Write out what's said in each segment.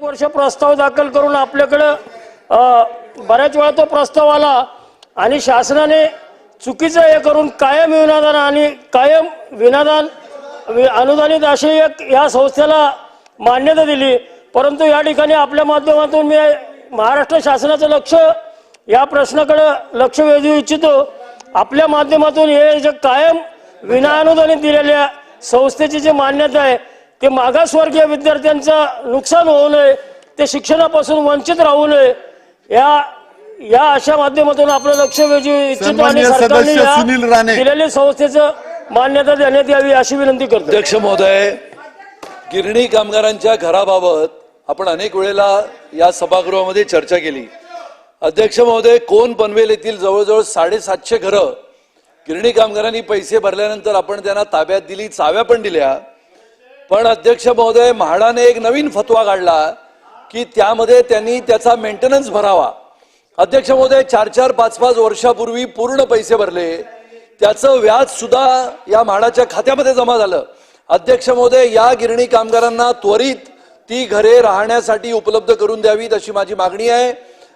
वर्ष प्रस्ताव दाखल करून आपल्याकडे बऱ्याच वेळा तो प्रस्ताव आला आणि शासनाने चुकीचं हे करून कायम विनादान आणि कायम विनादान अनुदानित अशी एक या संस्थेला मान्यता दिली। परंतु या ठिकाणी आपल्या माध्यमातून मी महाराष्ट्र शासनाचं लक्ष या प्रश्नाकडे लक्ष वेधू इच्छितो। आपल्या माध्यमातून हे जे कायम विनाअनुदानित दिलेल्या संस्थेची जी मान्यता आहे ते मागासवर्गीय विद्यार्थ्यांचं नुकसान होऊ नये, ते शिक्षणापासून वंचित राहू नये या अशा माध्यमातून आपलं लक्ष वेधू इच्छितो आणि सरकारने दिलेल्या संस्थेचं मान्यता देण्यात यावी अशी विनंती करतो। अध्यक्ष महोदय, गिरणी कामगारांच्या घराबाबत आपण अनेक वेळेला या सभागृहामध्ये चर्चा केली। अध्यक्ष महोदय, कोण पनवेल येथील जवळजवळ 750 घरं गिरणी कामगारांनी पैसे भरल्यानंतर आपण त्यांना ताब्यात दिली, चाव्या पण दिल्या। पण अध्यक्ष महोदय, म्हाडाने एक नवीन फतवा काढला की त्यामध्ये त्यांनी त्याचा मेंटेनन्स भरावा। अध्यक्ष महोदय, 4-4, 5-5 वर्षापूर्वी पूर्ण पैसे भरले, त्याचं व्याज सुद्धा या म्हाडाच्या खात्यामध्ये जमा झालं। अध्यक्ष महोदय, या गिरणी कामगारांना त्वरित ती घरे राहण्यासाठी उपलब्ध करून द्यावीत अशी माझी मागणी आहे।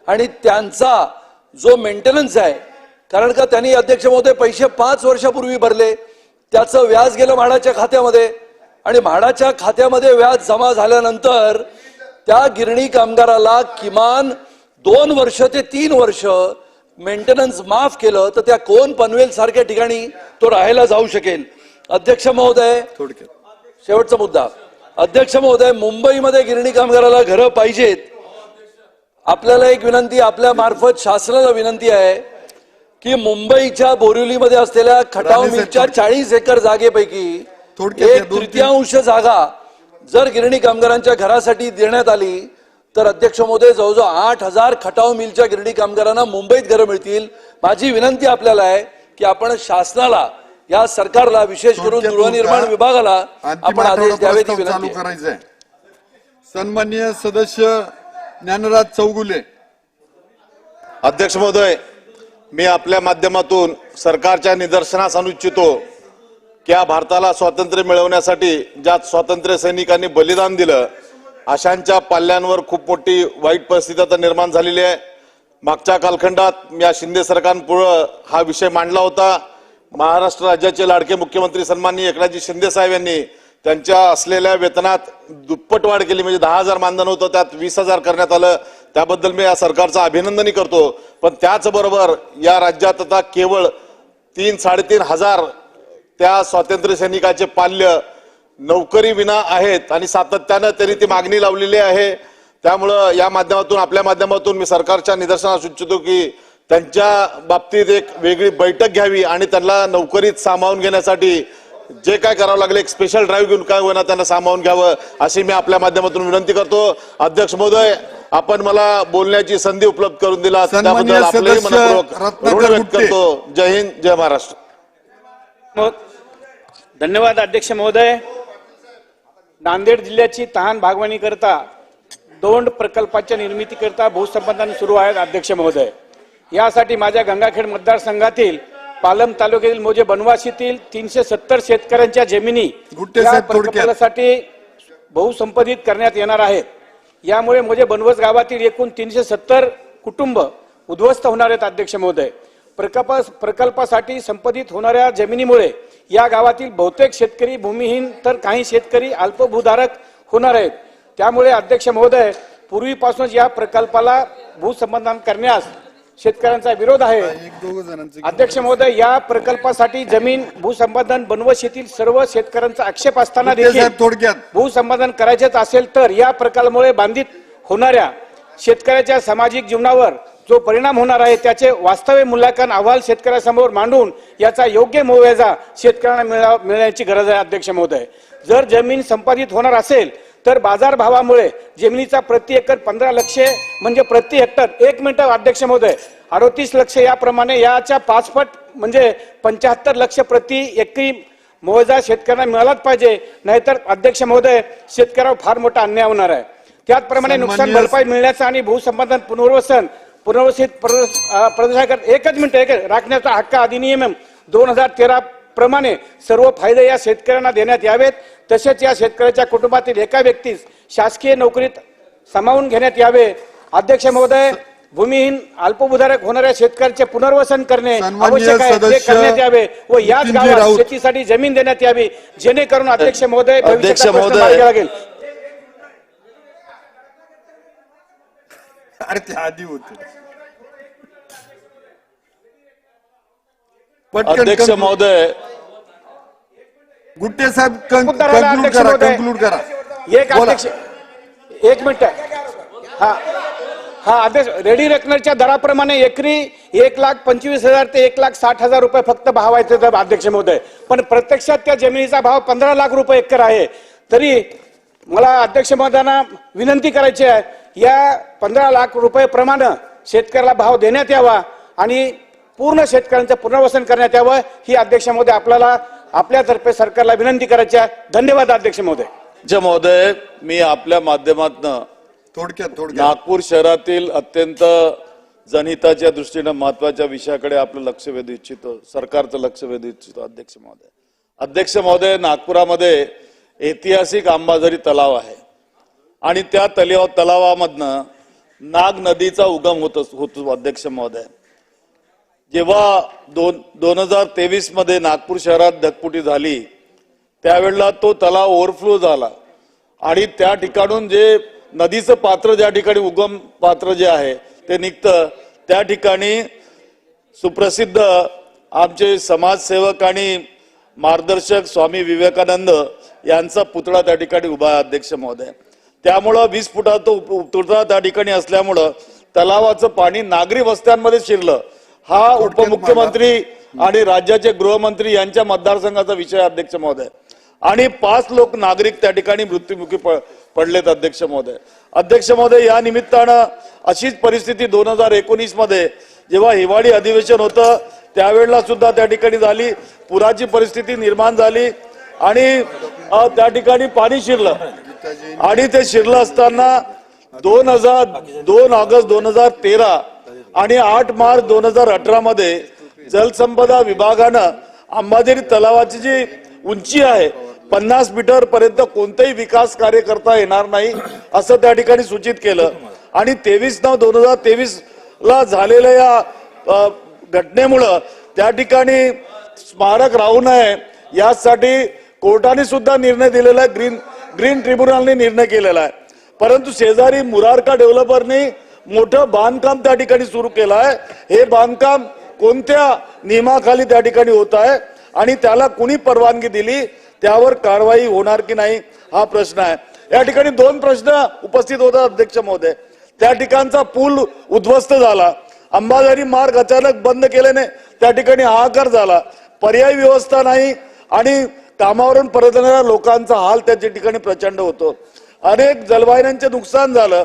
आणि त्यांचा जो मेंटेनन्स आहे, कारण का त्यांनी अध्यक्ष महोदय पैसे 5 वर्षापूर्वी भरले, त्याचं व्याज गेलं म्हाडाच्या खात्यामध्ये आणि म्हाडाच्या खात्यामध्ये व्याज जमा झाल्यानंतर त्या गिरणी कामगाराला किमान 2 वर्ष ते 3 वर्ष मेंटेनन्स माफ केलं तर त्या कोण पनवेल सारख्या ठिकाणी तो राहायला जाऊ शकेल। अध्यक्ष महोदय, शेवटचा मुद्दा, अध्यक्ष महोदय, मुंबईमध्ये गिरणी कामगाराला घरं पाहिजेत। आपल्याला एक विनंती, आपल्या मार्फत शासनाला विनंती आहे की मुंबईच्या बोरिवलीमध्ये असलेल्या खटाव मिलच्या 40 एकर जागेपैकी 1/3 जागा जर गिरणी कामगारांच्या घरासाठी देण्यात आली तर अध्यक्ष महोदय जवळजवळ 8000 खटाव मिलच्या गिरणी कामगारांना मुंबईत घरं मिळतील। माझी विनंती आपल्याला आहे की आपण शासनाला, या सरकारला, विशेष करून गृहनिर्माण विभागाला आपण आदेश द्यावे ती विनंती आहे। सन्माननीय सदस्य ज्ञानराज चौगुले। अध्यक्ष महोदय, मी आपल्या माध्यमातून सरकारच्या निदर्शनास आणू इच्छितो की या भारताला स्वातंत्र्य मिळवण्यासाठी ज्या स्वातंत्र्य सैनिकांनी बलिदान दिलं अशांच्या पाल्यांवर खूप मोठी वाईट परिस्थिती आता निर्माण झालेली आहे। मागच्या कालखंडात या शिंदे सरकारपुढे हा विषय मांडला होता। महाराष्ट्र राज्याचे लाडके मुख्यमंत्री सन्माननीय एकनाथजी शिंदे साहेब यांनी त्यांच्या असलेल्या वेतनात दुप्पट वाढ केली, म्हणजे 10,000 मानधन होतं त्यात 20,000 करण्यात आलं। त्याबद्दल मी या सरकारचं अभिनंदनही करतो। पण त्याचबरोबर या राज्यात आता केवळ 3-3.5 हजार त्या स्वातंत्र्य सैनिकाचे पाल्य नोकरी विना आहेत आणि सातत्यानं त्यांनी ती मागणी लावलेली आहे। त्यामुळं या माध्यमातून, आपल्या माध्यमातून मी सरकारच्या निदर्शनास इच्छितो की त्यांच्या बाबतीत एक वेगळी बैठक घ्यावी आणि त्यांना नोकरीत सामावून घेण्यासाठी जे काय करावं लागले एक स्पेशल ड्राईव्ह घेऊन काय होईना त्यांना सामावून घ्यावं अशी मी आपल्या माध्यमातून विनंती करतो। अध्यक्ष महोदय, आपण मला बोलण्याची संधी उपलब्ध करून दिला त्याबद्दल आपले मनपूर्वक ऋण व्यक्त करतो। जय हिंद, जय महाराष्ट्र। धन्यवाद अध्यक्ष महोदय। नांदेड जिल्ह्याची तहान भागवणी करता दोंड प्रकल्पाच्या निर्मिती करता भूसंपादन सुरू आहे। अध्यक्ष महोदय, यासाठी माझ्या गंगाखेड मतदारसंघातील पालम तालुक्यातील मोजे बनवासीतील 370 शेतकऱ्यांच्या जमिनी प्रकल्पासाठी बहुसंपादित करण्यात येणार आहेत। यामुळे मोजे बनवस गावातील एकूण 370 कुटुंब उद्ध्वस्त होणार आहेत। अध्यक्ष महोदय, प्रकल्पासाठी संपादित होणाऱ्या जमिनीमुळे या गावातील बहुतेक शेतकरी भूमिहीन तर काही शेतकरी अल्पभूधारक होणार आहेत। त्यामुळे अध्यक्ष महोदय, पूर्वीपासूनच या प्रकल्पाला भूसंपादन करण्यास शेतकऱ्यांचा विरोध आहे। अध्यक्ष महोदय, या प्रकल्पासाठी जमीन भूसंपादन बनवस येथील सर्व शेतकऱ्यांचा आक्षेप असताना देखील भूसंपादन करायचेच असेल तर या प्रकल्पामुळे बाधित होणाऱ्या शेतकऱ्याच्या सामाजिक जीवनावर जो परिणाम होणार आहे त्याचे वास्तव मूल्यांकन अहवाल शेतकऱ्यासमोर मांडून याचा योग्य मोबदला शेतकऱ्यांना मिळण्याची गरज आहे। अध्यक्ष महोदय, जर जमीन संपादित होणार असेल तर बाजार भावामुळे जमिनीचा प्रति एकर 15 लाख म्हणजे प्रति हेक्टर 1 मिनिट अध्यक्ष महोदय 38 लाख याप्रमाणे याच्या 5 पट म्हणजे 75 लाख प्रति एकरी मोबदला शेतकऱ्यांना मिळालाच पाहिजे, नाहीतर अध्यक्ष महोदय शेतकऱ्यावर फार मोठा अन्याय होणार आहे। त्याचप्रमाणे नुकसान भरपाई मिळण्याचा आणि भूसंपादन पुनर्वसित प्रदेशाकरता एकच मिनिट राखण्याचा हक्क अधिनियम 2013 प्रमाणे सर्व फायदे या शेतकऱ्यांना देण्यात यावेत। तसेच या शेतकऱ्याच्या कुटुंबातील एका व्यक्तीस शासकीय नोकरीत सामावून घेण्यात यावे. अध्यक्ष महोदय, भूमिहीन अल्पभूधारक होणाऱ्या शेतकऱ्याचे पुनर्वसन करणे सन्माननीय आवश्यक आहे, ते सदस्य करण्यात यावे व याच नितीनजी गावात राऊत. शेतीसाठी जमीन देण्यात यावी, जेणेकरून अध्यक्ष महोदय अध्यक्ष भविष्याचा प्रश्न महोदय. मार्गी लागेल. अरे त्या आधी होते. पटकन अध्यक्ष conclude. महोदय, गुट्टे साहेब उत्तर आलं, कंक्लूड अध्यक्ष करा, महोदय. कंक्लूड करा. एक बोला. अध्यक्ष, एक मिनिट. हा अध्यक्ष, रेडी रेकनरच्या दराप्रमाणे एकरी 1,25,000 ते 1,60,000 रुपये फक्त भावायचे तर अध्यक्ष महोदय, पण प्रत्यक्षात त्या जमिनीचा भाव 15 लाख रुपये एकर आहे. तरी मला अध्यक्ष महोदयांना विनंती करायची आहे, या 15 लाख रुपये प्रमाणे शेतकऱ्याला भाव देण्यात यावा आणि पूर्ण शेतकऱ्यांचं पुनर्वसन करण्यात यावं, ही अध्यक्ष महोदय आपल्याला आपल्यातर्फे सरकारला विनंती करायची आहे. धन्यवाद अध्यक्ष महोदय. अध्यक्ष महोदय, मी आपल्या माध्यमातून थोडक्यात नागपूर शहरातील अत्यंत जनहिताच्या दृष्टीने महत्वाच्या विषयाकडे आपलं लक्ष वेधू इच्छितो, सरकारचं लक्ष वेधू इच्छितो. अध्यक्ष महोदय, नागपुरामध्ये ऐतिहासिक अंबाझरी तलाव आहे आणि त्या तलावामधनं नाग नदीचा उगम होतो. अध्यक्ष महोदय, जेव्हा 2023 मध्ये नागपूर शहरात ढगफुटी झाली त्यावेळेला तो तलाव ओव्हरफ्लो झाला आणि त्या ठिकाणून जे नदीचं पात्र, ज्या ठिकाणी उगम पात्र जे आहे ते निघतं, त्या ठिकाणी सुप्रसिद्ध आमचे समाजसेवक आणि मार्गदर्शक स्वामी विवेकानंद यांचा पुतळा त्या ठिकाणी उभा आहे. अध्यक्ष महोदय, त्यामुळं 20 फुटाचा पुतळा त्या ठिकाणी असल्यामुळं तलावाचं पाणी नागरी वस्त्यांमध्ये शिरलं. हा उपमुख्यमंत्री आणि राज्याचे गृहमंत्री यांच्या मतदारसंघाचा विषय. अध्यक्ष महोदय, आणि 5 लोक नागरिक त्या ठिकाणी मृत्युमुखी पडलेत. अध्यक्ष महोदय, या निमित्तानं अशीच परिस्थिती 2019 मध्ये जेव्हा हिवाळी अधिवेशन होतं त्यावेळेला सुद्धा त्या ठिकाणी झाली, पुराची परिस्थिती निर्माण झाली आणि त्या ठिकाणी पाणी शिरलं आणि ते शिरलं असताना 2 ऑगस्ट 2013 आणि 8 मार्च 2018 मध्ये जलसंपदा विभागानं अंबाझरी तलावाची जी उंची आहे 50 मीटर पर्यंत कोणतेही विकास कार्य करता येणार नाही असं त्या ठिकाणी सूचित केलं आणि 23/9/2023 ला झालेल्या या घटनेमुळं त्या ठिकाणी स्मारक राहू नये यासाठी कोर्टाने सुद्धा निर्णय दिलेला आहे, ग्रीन ट्रिब्युनलने निर्णय केलेला आहे. परंतु शेजारी मुरारका डेव्हलपरने मोठं बांधकाम त्या ठिकाणी सुरू केलं आहे. हे बांधकाम कोणत्या नियमाखाली त्या ठिकाणी होत आहे आणि त्याला कुणी परवानगी दिली, त्यावर कारवाई होणार की नाही हा प्रश्न आहे. या ठिकाणी 2 प्रश्न उपस्थित होतात. अध्यक्ष महोदय, त्या ठिकाणचा पूल उद्ध्वस्त झाला, अंबाझरी मार्ग अचानक बंद केल्याने त्या ठिकाणी हाहाकार झाला, पर्यायी व्यवस्था नाही आणि कामावरून परत येणाऱ्या लोकांचा हाल त्या ठिकाणी प्रचंड होतो. अनेक जलवाहिन्यांचे नुकसान झालं,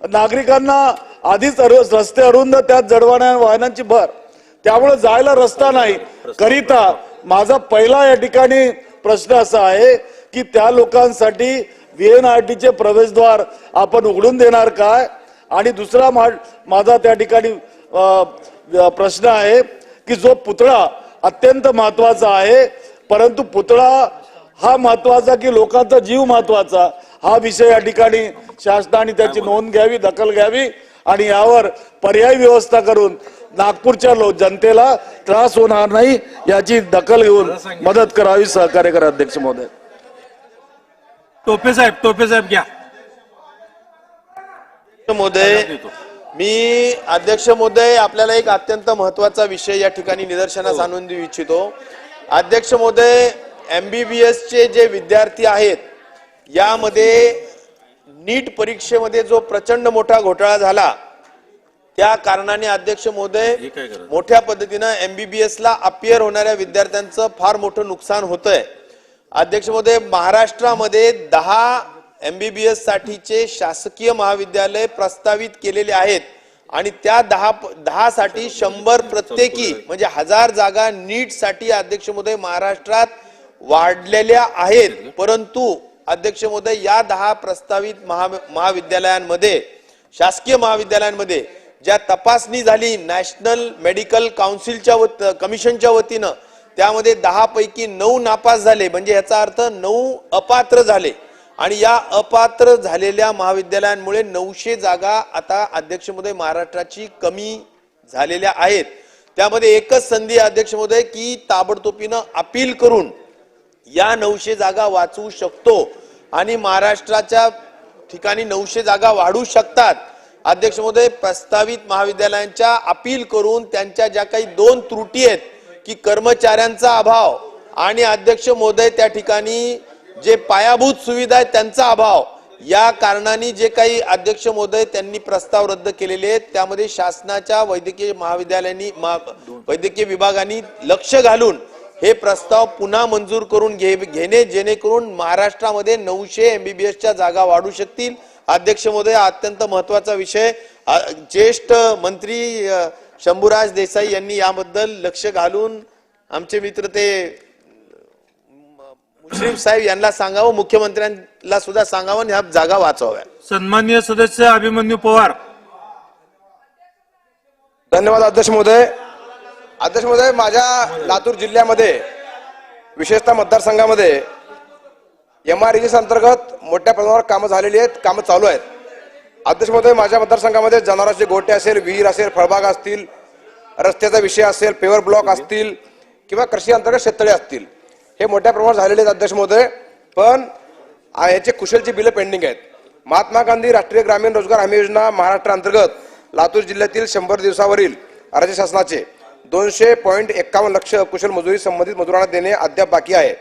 नागरिकांना आधीच रस्ते अरुंद, त्यात जडवाण्या वाहनांची भर, त्यामुळे जायला रस्ता नाही करिता माझा पहिला या ठिकाणी प्रश्न असा आहे की त्या लोकांसाठी VNRTचे प्रवेशद्वार आपण उघडून देणार काय. आणि दुसरा माझा त्या ठिकाणी प्रश्न आहे की जो पुतळा अत्यंत महत्वाचा आहे, परंतु पुतळा हा महत्वाचा की लोकांचा जीव महत्वाचा, हा विषय या ठिकाणी शासनाने त्याची नोंद घ्यावी, दखल घ्यावी आणि यावर पर्यायी व्यवस्था करून नागपूरच्या जनतेला त्रास होणार नाही याची दखल घेऊन मदत करावी, सहकार्य करा. अध्यक्ष महोदय. टोपे साहेब घ्या. महोदय, मी अध्यक्ष महोदय आपल्याला एक अत्यंत महत्वाचा विषय या ठिकाणी निदर्शनास आणून देऊ इच्छितो. अध्यक्ष महोदय, MBBS चे जे विद्यार्थी आहेत यामध्ये नीट परीक्षेमध्ये जो प्रचंड मोठा घोटाळा झाला त्या कारणाने अध्यक्ष महोदय मोठ्या पद्धतीनं MBBS ला अपियर होणाऱ्या विद्यार्थ्यांचं फार मोठं नुकसान होतंय. अध्यक्ष महोदय, महाराष्ट्रामध्ये 10 MBBS साठीचे शासकीय महाविद्यालय प्रस्तावित केलेले आहेत आणि त्या 10 साठी 100 प्रत्येकी म्हणजे 1000 जागा नीट साठी अध्यक्ष महोदय महाराष्ट्रात वाढलेल्या आहेत. परंतु अध्यक्ष महोदय, या 10 प्रस्तावित महाविद्यालयांमध्ये, शासकीय महाविद्यालयांमध्ये ज्या तपासणी झाली नॅशनल मेडिकल काउन्सिलच्या कमिशनच्या वतीनं, त्यामध्ये 10 पैकी 9 नापास झाले, म्हणजे याचा अर्थ 9 अपात्र झाले आणि या अपात्र झालेल्या महाविद्यालयांमुळे 900 जागा आता अध्यक्ष महोदय महाराष्ट्राची कमी झालेल्या आहेत. त्यामध्ये एकच संधी अध्यक्ष महोदय की ताबडतोबीनं अपील करून या 900 जागा वाचवू शकतो आणि महाराष्ट्राच्या ठिकाणी 900 जागा वाढू शकतात. अध्यक्ष महोदय, प्रस्तावित महाविद्यालयांच्या अपील करून त्यांच्या ज्या काही 2 त्रुटी आहेत की कर्मचाऱ्यांचा अभाव आणि अध्यक्ष महोदय त्या ठिकाणी जे पायाभूत सुविधा आहेत त्यांचा अभाव, या कारणाने जे काही अध्यक्ष महोदय त्यांनी प्रस्ताव रद्द केलेले आहेत त्यामध्ये शासनाच्या वैद्यकीय महाविद्यालयांनी वैद्यकीय विभागाने लक्ष घालून हे प्रस्ताव पुन्हा मंजूर करून घेणे जेणेकरून महाराष्ट्रामध्ये 900 MBBSच्या जागा वाढू शकतील. अध्यक्ष महोदय, अत्यंत महत्वाचा विषय, ज्येष्ठ मंत्री शंभूराज देसाई यांनी याबद्दल लक्ष घालून आमचे मित्र ते मुश्रीफ साहेब यांना सांगावं, मुख्यमंत्र्यांना सुद्धा सांगावं ह्या जागा वाचवाव्या. सन्माननीय सदस्य अभिमन्यू पवार. धन्यवाद अध्यक्ष महोदय. अध्यक्ष महोदय, माझ्या लातूर जिल्ह्यामध्ये विशेषतः मतदारसंघामध्ये MREGS अंतर्गत मोठ्या प्रमाणावर कामं झालेली आहेत, कामं चालू आहेत. अध्यक्ष महोदय, माझ्या मतदारसंघामध्ये जनावरांचे गोटे असेल, विहीर असेल, फळबाग असतील, रस्त्याचा विषय असेल, पेवर ब्लॉक असतील किंवा कृषी अंतर्गत शेततळे असतील, हे मोठ्या प्रमाणात झालेले आहेत अध्यक्ष महोदय. पण याचे कुशलची बिलं पेंडिंग आहेत. महात्मा गांधी राष्ट्रीय ग्रामीण रोजगार हमी योजना महाराष्ट्र अंतर्गत लातूर जिल्ह्यातील 100 दिवसावरील राज्य शासनाचे 200.51 लक्ष कुशल मजुरी संबंधित मजुरांना देणे अद्याप बाकी आहे.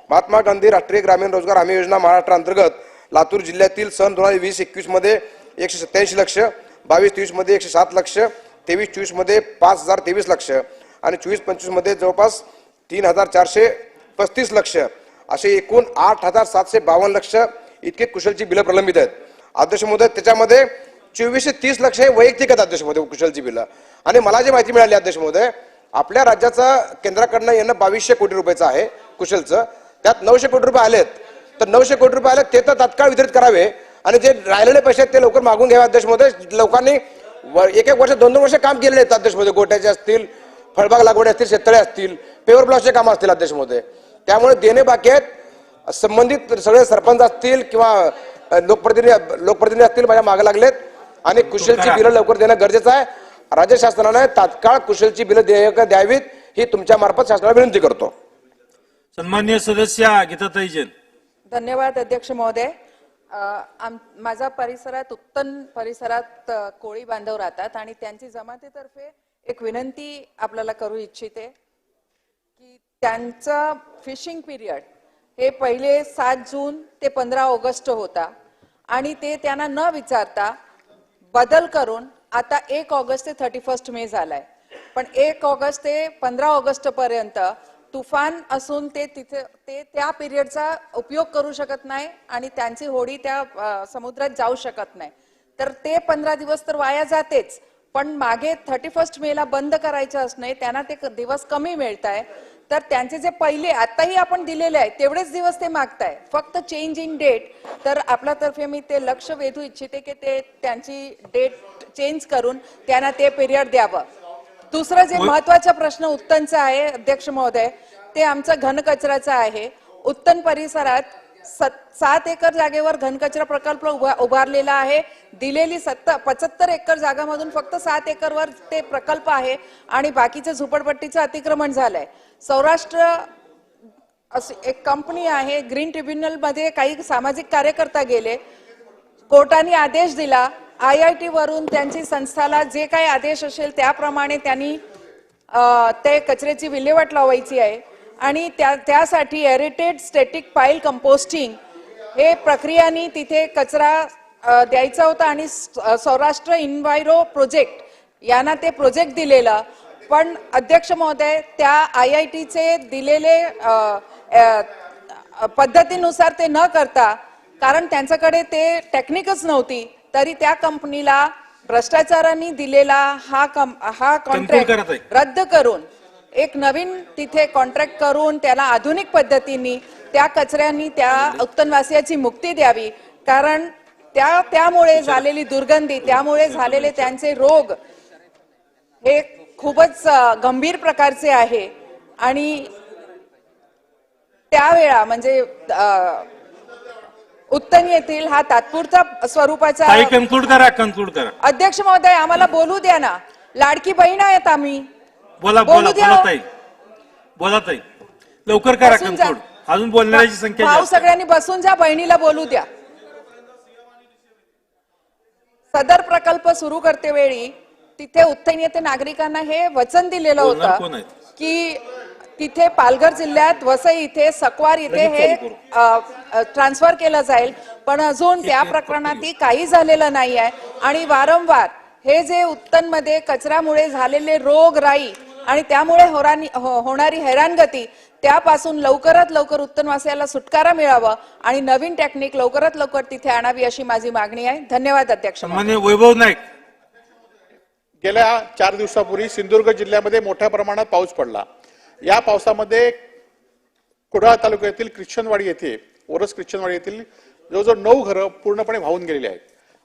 महात्मा गांधी राष्ट्रीय ग्रामीण रोजगार हमी योजना महाराष्ट्र अंतर्गत लातूर जिल्ह्यातील सन 2020-21 मध्ये 187 लक्ष, 22-23 मध्ये 107 लक्ष, 23-24 मध्ये 5023 लक्ष आणि 24-25 मध्ये जवळपास 3435 लक्ष असे एकूण 8752 लक्ष इतके कुशलची बिलं प्रलंबित आहेत. अध्यक्ष महोदय, त्याच्यामध्ये 2430 लक्ष हे वैयक्तिक आहेत अध्यक्ष महोदय कुशलची बिलं. आणि मला जी माहिती मिळाली अध्यक्ष महोदय, आपल्या राज्याचा केंद्राकडनं येणं 2200 कोटी रुपयाचं आहे कुशलचं. त्यात 900 कोटी रुपये आलेत, तर 900 कोटी रुपये आले ते तर तात्काळ वितरित करावे आणि जे राहिलेले पैसे आहेत ते लवकर मागून घ्यावे अध्यक्ष महोदय. लोकांनी एक वर्ष 2-2 वर्ष काम केलेले आहेत अध्यक्ष महोदय. गोट्याचे असतील, फळबाग लागवड असतील, शेततळे असतील, पेवर ब्लॉकचे काम असतील अध्यक्ष महोदय. त्यामुळे देणे बाकी आहेत. संबंधित सगळे सरपंच असतील किंवा लोकप्रतिनिधी असतील माझ्या मागे लागलेत आणि कुशलची बिलं लवकर देणं गरजेचं आहे. राज्य शासनाने तात्काळ कुशलची बिलं द्यावीत ही तुमच्या मार्फत शासनाला विनंती करतो. सन्माननीय सदस्य गीताताई जैन. धन्यवाद अध्यक्ष महोदय. माझ्या परिसरात उत्तन परिसरात कोळी बांधव राहतात आणि त्यांची जमातीतर्फे एक विनंती आपल्याला करू इच्छिते की त्यांचा फिशिंग पिरियड हे पहिले 7 जून ते 15 ऑगस्ट होता आणि ते त्यांना न विचारता बदल करून आता 1 ऑगस्ट ते 31 मे झालाय. पण 1 ऑगस्ट ते 15 ऑगस्ट पर्यंत तुफान असून ते तिथे त्या पिरियडचा उपयोग करू शकत नाही आणि त्यांची होडी त्या समुद्रात जाऊ शकत नाही. तर ते 15 दिवस तर वाया जातेच, पण मागे 31 मेला बंद करायचं असणे त्यांना ते दिवस कमी मिळत आहे. तर त्यांचे जे पहिले आताही आपण दिलेले आहे तेवढेच दिवस ते मागताय, फक्त चेंज इन डेट. तर आपल्यातर्फे मी ते लक्ष वेधू इच्छिते की ते त्यांची डेट चेंज करून त्यांना ते पिरियड द्यावं. दुसरा जे महत्वाचा प्रश्न उत्तनचा आहे अध्यक्ष महोदय, ते आमचा घनकचऱ्याचा आहे. उत्तन परिसरात 7 एकर जागेवर घनकचरा प्रकल्प उभारलेला आहे. दिलेली 75 एकर जागामधून फक्त 7 एकरवर ते प्रकल्प आहे आणि बाकीचं झोपडपट्टीचं अतिक्रमण झालंय. सौराष्ट्र अशी एक कंपनी आहे, ग्रीन ट्रिब्युनल मध्ये काही सामाजिक कार्यकर्ता गेले, कोर्टाने आदेश दिला, IIT वरून त्यांची संस्थाला जे काही आदेश असेल त्याप्रमाणे त्यांनी ते कचऱ्याची विल्हेवाट लावायची आहे आणि त्यासाठी एरिटेड स्टॅटिक पाईल कंपोस्टिंग हे प्रक्रियाने तिथे कचरा द्यायचा होता आणि सौराष्ट्र इन्व्हायरो प्रोजेक्ट यांना ते प्रोजेक्ट दिलेला. पण अध्यक्ष महोदय, त्या IITचे दिलेले पद्धतीनुसार ते न करता, कारण त्यांच्याकडे ते टेक्निकच नव्हती, तरी त्या कंपनीला भ्रष्टाचाराने दिलेला हा कॉन्ट्रॅक्ट रद्द करून एक नवीन तिथे कॉन्ट्रॅक्ट करून त्याला आधुनिक पद्धतीने त्या कचऱ्यांनी त्या उत्तनवासियाची मुक्ती द्यावी. कारण त्यामुळे झालेली दुर्गंधी, त्यामुळे झालेले त्यांचे रोग हे खूपच गंभीर प्रकारचे आहे आणि त्यावेळा म्हणजे उत्तन येथील हा तात्पुरता स्वरूपाचा ताई कन्क्लूड करा. अध्यक्ष महोदय आम्हाला बोलू द्या ना. लाडकी बहीण आहेत आम्ही. बोला बोलू द्या. बोला ताई लवकर करा बसून जा. कन्क्लूड. अजून बोलणाऱ्याची संख्या भाऊ जास्त आहे. सगळ्यांनी बसून जा. बहिणीला बोलू द्या. सदर प्रकल्प सुरू करते वेळी तिथे उत्तन येथे नागरिकांना हे वचन दिलेलं बोलणार कोण होतं आहेत? की तिथे पालघर जिल्ह्यात वसई इथे सकवार इथे हे ट्रान्सफर केलं जाईल, पण अजून त्या प्रकरणात काही झालेलं नाही आहे. आणि वारंवार हे जे उत्तनमध्ये कचऱ्यामुळे झालेले रोगराई आणि त्यामुळे होणारी हैराणगती त्यापासून लवकरात लवकर उत्तनवासियाला सुटकारा मिळावा आणि नवीन टेक्निक लवकरात लवकर तिथे आणावी अशी माझी मागणी आहे. धन्यवाद अध्यक्ष. सन्माननीय वैभव नाईक. गेल्या 4 दिवसापूर्वी सिंधुदुर्ग जिल्ह्यामध्ये मोठ्या प्रमाणात पाऊस पडला. या पावसामध्ये कुडाळ तालुक्यातील ख्रिश्चनवाडी येथे ओरस ख्रिश्चनवाडी येथील जवळजवळ 9 घरं पूर्णपणे वाहून गेलेली आहेत.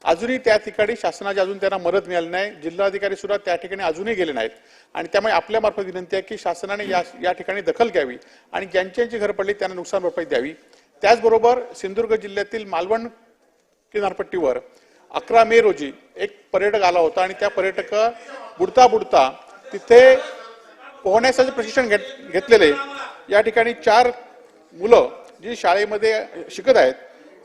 अजूनही त्या ठिकाणी शासनाची अजून त्यांना मदत मिळाली नाही. जिल्हाधिकारी सुद्धा त्या ठिकाणी अजूनही गेले नाहीत आणि त्यामुळे आपल्या मार्फत विनंती आहे की शासनाने या ठिकाणी दखल घ्यावी आणि ज्यांची घरं पडली त्यांना नुकसान भरपाई द्यावी. त्याचबरोबर सिंधुदुर्ग जिल्ह्यातील मालवण किनारपट्टीवर 11 मे रोजी एक पर्यटक आला होता आणि त्या पर्यटक बुडता तिथे पोहण्याचं प्रशिक्षण घेतलेले या ठिकाणी 4 मुलं जी शाळेमध्ये शिकत आहेत,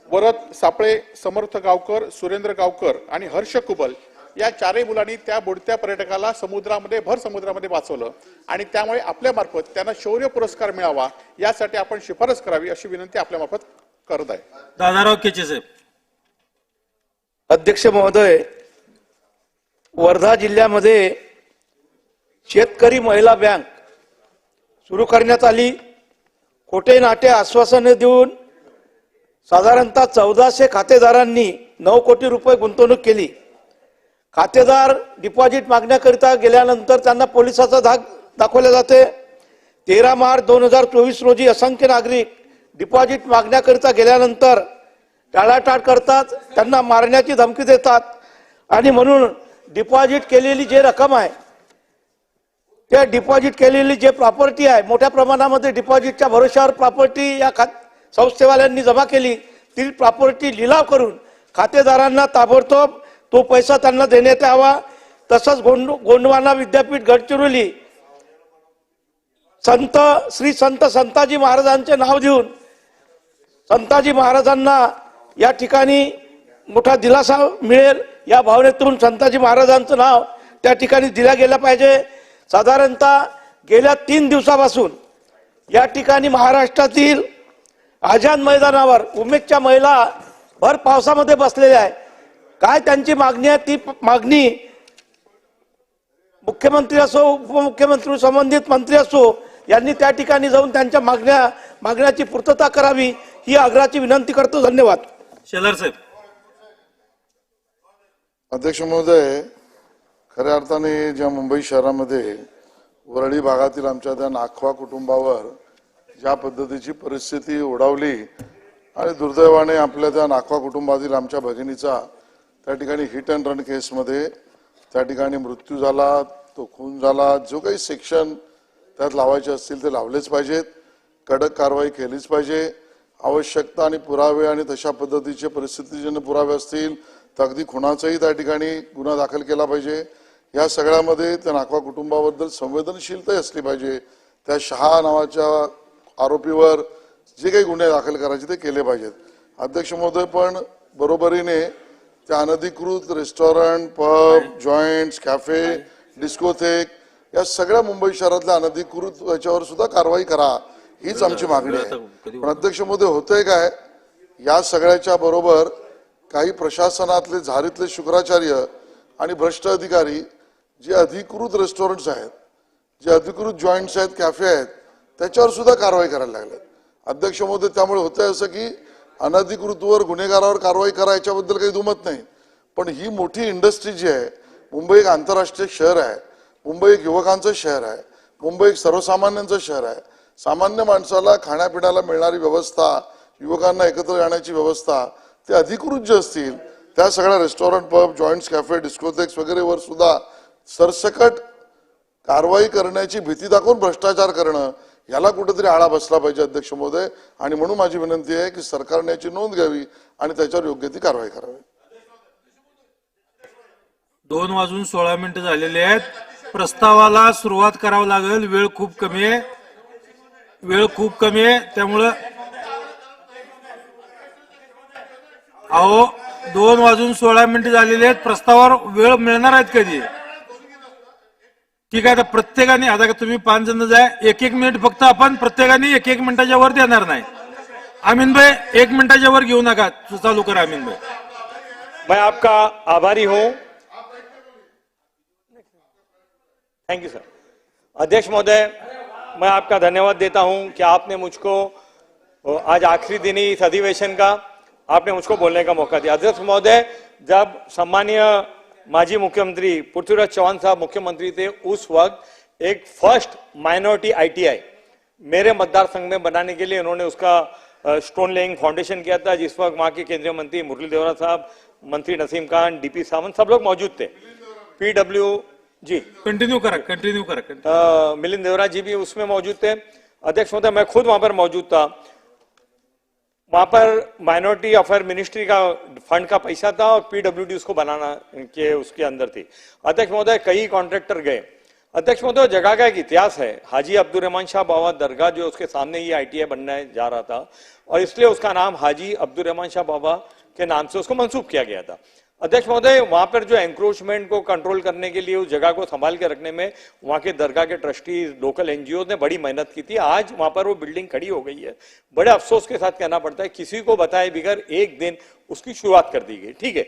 वरद सापळे, समर्थ गावकर, सुरेंद्र गावकर आणि हर्ष कुबल या 4ही मुलांनी त्या बुडत्या पर्यटकाला भर समुद्रामध्ये वाचवलं आणि त्यामुळे आपल्या मार्फत त्यांना शौर्य पुरस्कार मिळावा यासाठी आपण शिफारस करावी अशी विनंती आपल्या मार्फत करत आहे. दादाराव केचे साहेब. अध्यक्ष महोदय, वर्धा जिल्ह्यामध्ये शेतकरी महिला बँक सुरू करण्यात आली. खोटे नाटे आश्वासने देऊन साधारणतः 1400 खातेदारांनी 9 कोटी रुपये गुंतवणूक केली. खातेदार डिपॉझिट मागण्याकरिता गेल्यानंतर त्यांना पोलिसाचा धाक दाखवले जाते. 13 मार्च 2024 रोजी असंख्य नागरिक डिपॉझिट मागण्याकरिता गेल्यानंतर टाळाटाळ करतात, त्यांना मारण्याची धमकी देतात आणि म्हणून डिपॉझिट केलेली जे रक्कम आहे त्या डिपॉझिट केलेली जे प्रॉपर्टी आहे, मोठ्या प्रमाणामध्ये डिपॉझिटच्या भरोश्यावर प्रॉपर्टी या संस्थेवाल्यांनी जमा केली. ती प्रॉपर्टी लिलाव करून खातेदारांना ताबडतोब तो पैसा त्यांना देण्यात यावा. तसंच गोंडवाना विद्यापीठ गडचिरोली श्री संत संताजी महाराजांचे नाव देऊन संताजी महाराजांना या ठिकाणी मोठा दिलासा मिळेल या भावनेतून संताजी महाराजांचं नाव त्या ठिकाणी दिल्या गेलं पाहिजे. साधारणतः गेल्या 3 दिवसापासून या ठिकाणी महाराष्ट्रातील आझाद मैदानावर उमेदच्या महिला भर पावसामध्ये बसलेल्या आहे. काय त्यांची मागणी आहे? ती मागणी मुख्यमंत्री असो, उपमुख्यमंत्री, संबंधित मंत्री असो यांनी त्या ठिकाणी जाऊन त्यांच्या मागण्याची पूर्तता करावी ही आग्रहाची विनंती करतो. धन्यवाद. शेलार साहेब. अध्यक्ष महोदय, खऱ्या अर्थाने ज्या मुंबई शहरामध्ये वरळी भागातील आमच्या त्या नाखवा कुटुंबावर ज्या पद्धतीची परिस्थिती ओढावली आणि दुर्दैवाने आपल्या त्या नाखवा कुटुंबातील आमच्या भगिनीचा त्या ठिकाणी हिट अँड रन केसमध्ये त्या ठिकाणी मृत्यू झाला, तो खून झाला. जो काही सेक्शन त्यात लावायचे असतील ते लावलेच पाहिजेत. कडक कारवाई केलीच पाहिजे. आवश्यकता आणि पुरावे आणि तशा पद्धतीचे परिस्थितीजन्य पुरावे असतील तर अगदी खुनाचाही त्या ठिकाणी गुन्हा दाखल केला पाहिजे. या सगळ्यामध्ये त्या नाखवा कुटुंबाबद्दल संवेदनशीलता असली पाहिजे. त्या शहा नावाच्या आरोपीवर जे काही गुन्हे दाखल करायचे ते केले पाहिजेत. अध्यक्ष महोदय, पण बरोबरीने त्या अनधिकृत restaurant, pub, joints, cafe, discotheque या सगळ्या मुंबई शहरातल्या अनधिकृत याच्यावर सुद्धा कारवाई करा हीच आमची मागणी आहे. पण अध्यक्ष महोदय, होतंय काय, या सगळ्याच्या बरोबर काही प्रशासनातले झारीतले शुक्राचार्य आणि भ्रष्ट अधिकारी जे अधिकृत रेस्टॉरंट्स आहेत, जे अधिकृत जॉईंट्स आहेत, कॅफे आहेत, त्याच्यावर सुद्धा कारवाई करायला लागल्यात. अध्यक्ष महोदय, त्यामुळे होतंय असं की अनधिकृतवर गुन्हेगारावर कारवाई करा याच्याबद्दल काही दुमत नाही, पण ही मोठी इंडस्ट्री जी आहे, मुंबई एक आंतरराष्ट्रीय शहर आहे, मुंबई एक युवकांचं शहर आहे, मुंबई एक सर्वसामान्यांचं शहर आहे. सामान्य माणसाला खाण्यापिण्याला मिळणारी व्यवस्था, युवकांना एकत्र येण्याची व्यवस्था, ते अधिकृत जे असतील त्या सगळ्या रेस्टॉरंट, पब, जॉईंट्स, कॅफे, डिस्कोथेक्स वगैरे वर सुद्धा सरसकट कारवाई करण्याची भीती दाखवून भ्रष्टाचार करणं याला कुठेतरी आळा बसला पाहिजे अध्यक्ष महोदय. आणि म्हणून माझी विनंती आहे की सरकारने याची नोंद घ्यावी आणि त्याच्यावर योग्य ती कारवाई करावी. 2:16 झालेले आहेत. प्रस्तावाला सुरुवात करावं लागेल. वेळ खूप कमी आहे. त्यामुळं अहो 2:16 झालेले आहेत. प्रस्तावावर वेळ मिळणार आहेत कधी? ठीक आहे, आता प्रत्येकाने, आता तुम्ही 5 जण जाय, 1-1 मिनिट फक्त. आपण प्रत्येकाने 1-1 मिनिटाच्या वर देणार नाही. अमीन भाई 1 मिनिटाच्या वर घेऊ नका. चालू करा अमीन भाई. मैं आपका आभारी हूं. Thank you sir. अध्यक्ष महोदय, मैं आपका धन्यवाद देता हूं कि आपने मुझको आज आखिरी दिन ही इस अधिवेशन का आपने मुझको बोलने का मौका दिया. अध्यक्ष महोदय, जब सम्मानीय माजी मुख्यमंत्री पृथ्वीराज चौहान साहब मुख्यमंत्री थे, उस वक्त एक फर्स्ट माइनॉरिटी ITI मेरे मतदार संघ में बनाने के लिए उन्होंने उसका स्टोन लेइंग फाउंडेशन किया था, जिस वक्त वहां के केंद्रीय मंत्री मुरली देवरा साहब, मंत्री नसीम खान, DP सावंत, सब लोग मौजूद थे. PW जी कंटिन्यू करा. मिलिंद देवरा जी भी उसमें मौजूद थे. अध्यक्ष महोदय, मैं खुद वहां पर मौजूद था. वहां पर माइनॉरिटी अफेयर मिनिस्ट्री का फंड का पैसा था और PWD उसको बनाना के उसके अंदर थी. अध्यक्ष महोदय, कई कॉन्ट्रैक्टर गए. अध्यक्ष महोदय, जगह का एक इतिहास है. हाजी अब्दुल रहमान शाह बाबा दरगाह जो उसके सामने ही ITI बनने जा रहा था, और इसलिए उसका नाम हाजी अब्दुल रहमान शाह बाबा के नाम से उसको मंसूब किया गया था. अध्यक्ष महोदय, वहां पर जो एंक्रोचमेंट को कंट्रोल करने के लिए उस जगह को संभाल के रखने में वहां के दरगाह के ट्रस्टीज, लोकल NGO ने बड़ी मेहनत की थी. आज वहां पर वो बिल्डिंग खड़ी हो गई है. बड़े अफसोस के साथ कहना पड़ता है, किसी को बताए बिगर एक दिन उसकी शुरुआत कर दी गई. ठीक है,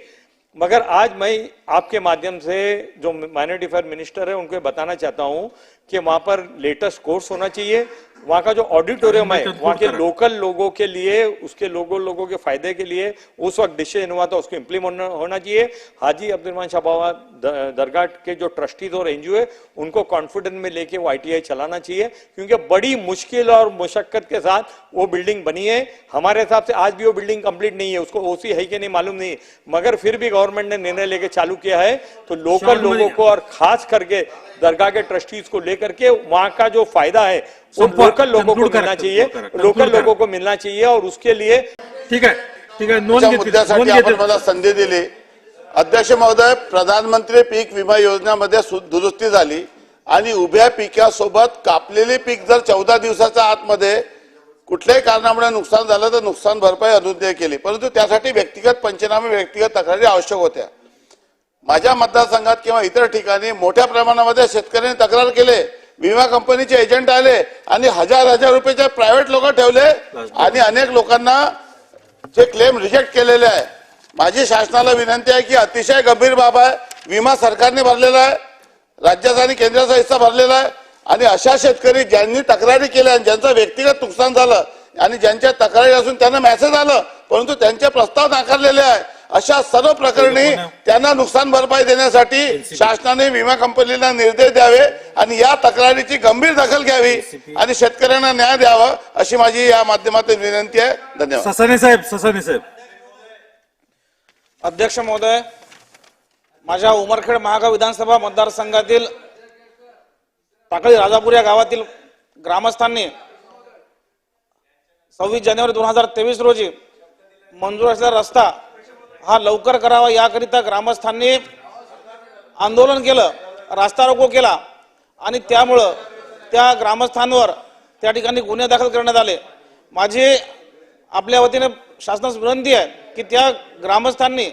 मगर आज मैं आपके माध्यम से जो माइनॉरिटी अफेयर मिनिस्टर है उनको बताना चाहता हूं कि वहां पर लेटेस्ट कोर्स होना चाहिए. वहां का जो ऑडिटोरियम है वहां के लोकल लोगों के लिए, उसके लोगों के फायदे के लिए उस वक्त डिसीजन हुआ था, उसको इम्प्लीमेंट होना चाहिए. हाजी अब्दुल रहमान शाह बाबा दरगाह के जो ट्रस्टीज और NGO है उनको कॉन्फिडेंस में लेके वो ITI चलाना चाहिए, क्योंकि बड़ी मुश्किल और मुशक्कत के साथ वो बिल्डिंग बनी है. हमारे हिसाब से आज भी वो बिल्डिंग कंप्लीट नहीं है. उसको OC है कि नहीं मालूम नहीं, मगर फिर भी गवर्नमेंट ने निर्णय लेके चालू किया है. तो लोकल लोगों को और खास करके दरगाह के ट्रस्टीज को लेकर के वहां का जो फायदा है वो लोकल लोगों को मिलना चाहिए. लोकल लोगों को मिलना चाहिए. और उसके लिए ठीक आहे. नोंद मुद्द्यासाठी आपण मला संधी दिली. अध्यक्ष महोदय, प्रधानमंत्री पीक विमा योजनेमध्ये दुरुस्ती झाली आणि उभ्या पिकासोबत कापलेले पीक जर 14 दिवसाच्या आतमध्ये कुठल्याही कारणामुळे नुकसान झालं तर नुकसान भरपाई अनुज्ञेय केली. परंतु त्यासाठी व्यक्तिगत पंचनामे, व्यक्तिगत तक्रारी आवश्यक होत्या. माझ्या मतदारसंघात किंवा इतर ठिकाणी मोठ्या प्रमाणामध्ये शेतकऱ्यांनी तक्रार केले. विमा कंपनीचे एजंट आले आणि हजार रुपयाचे प्रायव्हेट लोक ठेवले आणि अनेक लोकांना जे क्लेम रिजेक्ट केलेले आहे. माझी शासनाला विनंती आहे की अतिशय गंभीर बाब आहे. विमा सरकारने भरलेला आहे, राज्याचा आणि केंद्राचा हिस्सा भरलेला आहे. आणि अशा शेतकरी ज्यांनी तक्रारी केल्या आणि ज्यांचं व्यक्तिगत नुकसान झालं आणि ज्यांच्या तक्रारी असून त्यांना मेसेज आलं परंतु त्यांचे प्रस्ताव नाकारलेले आहे, अशा सर्व प्रकरणी त्यांना नुकसान भरपाई देण्यासाठी शासनाने विमा कंपनीला निर्देश द्यावे आणि या तक्रारीची गंभीर दखल घ्यावी आणि शेतकऱ्यांना न्याय द्यावा, अशी माझी या माध्यमातून विनंती आहे. धन्यवाद. ससाने साहेब. अध्यक्ष महोदय, माझ्या उमरखेड महागाव विधानसभा मतदारसंघातील टाकळी राजापूर या गावातील ग्रामस्थांनी 26 जानेवारी 2023 रोजी मंजूर असलेला रस्ता हा लवकर करावा याकरिता ग्रामस्थांनी आंदोलन केलं, रास्ता रोको केला आणि त्यामुळं त्या ग्रामस्थांवर त्या ठिकाणी गुन्हे दाखल करण्यात आले. माझी आपल्या वतीने शासनास विनंती आहे की त्या ग्रामस्थांनी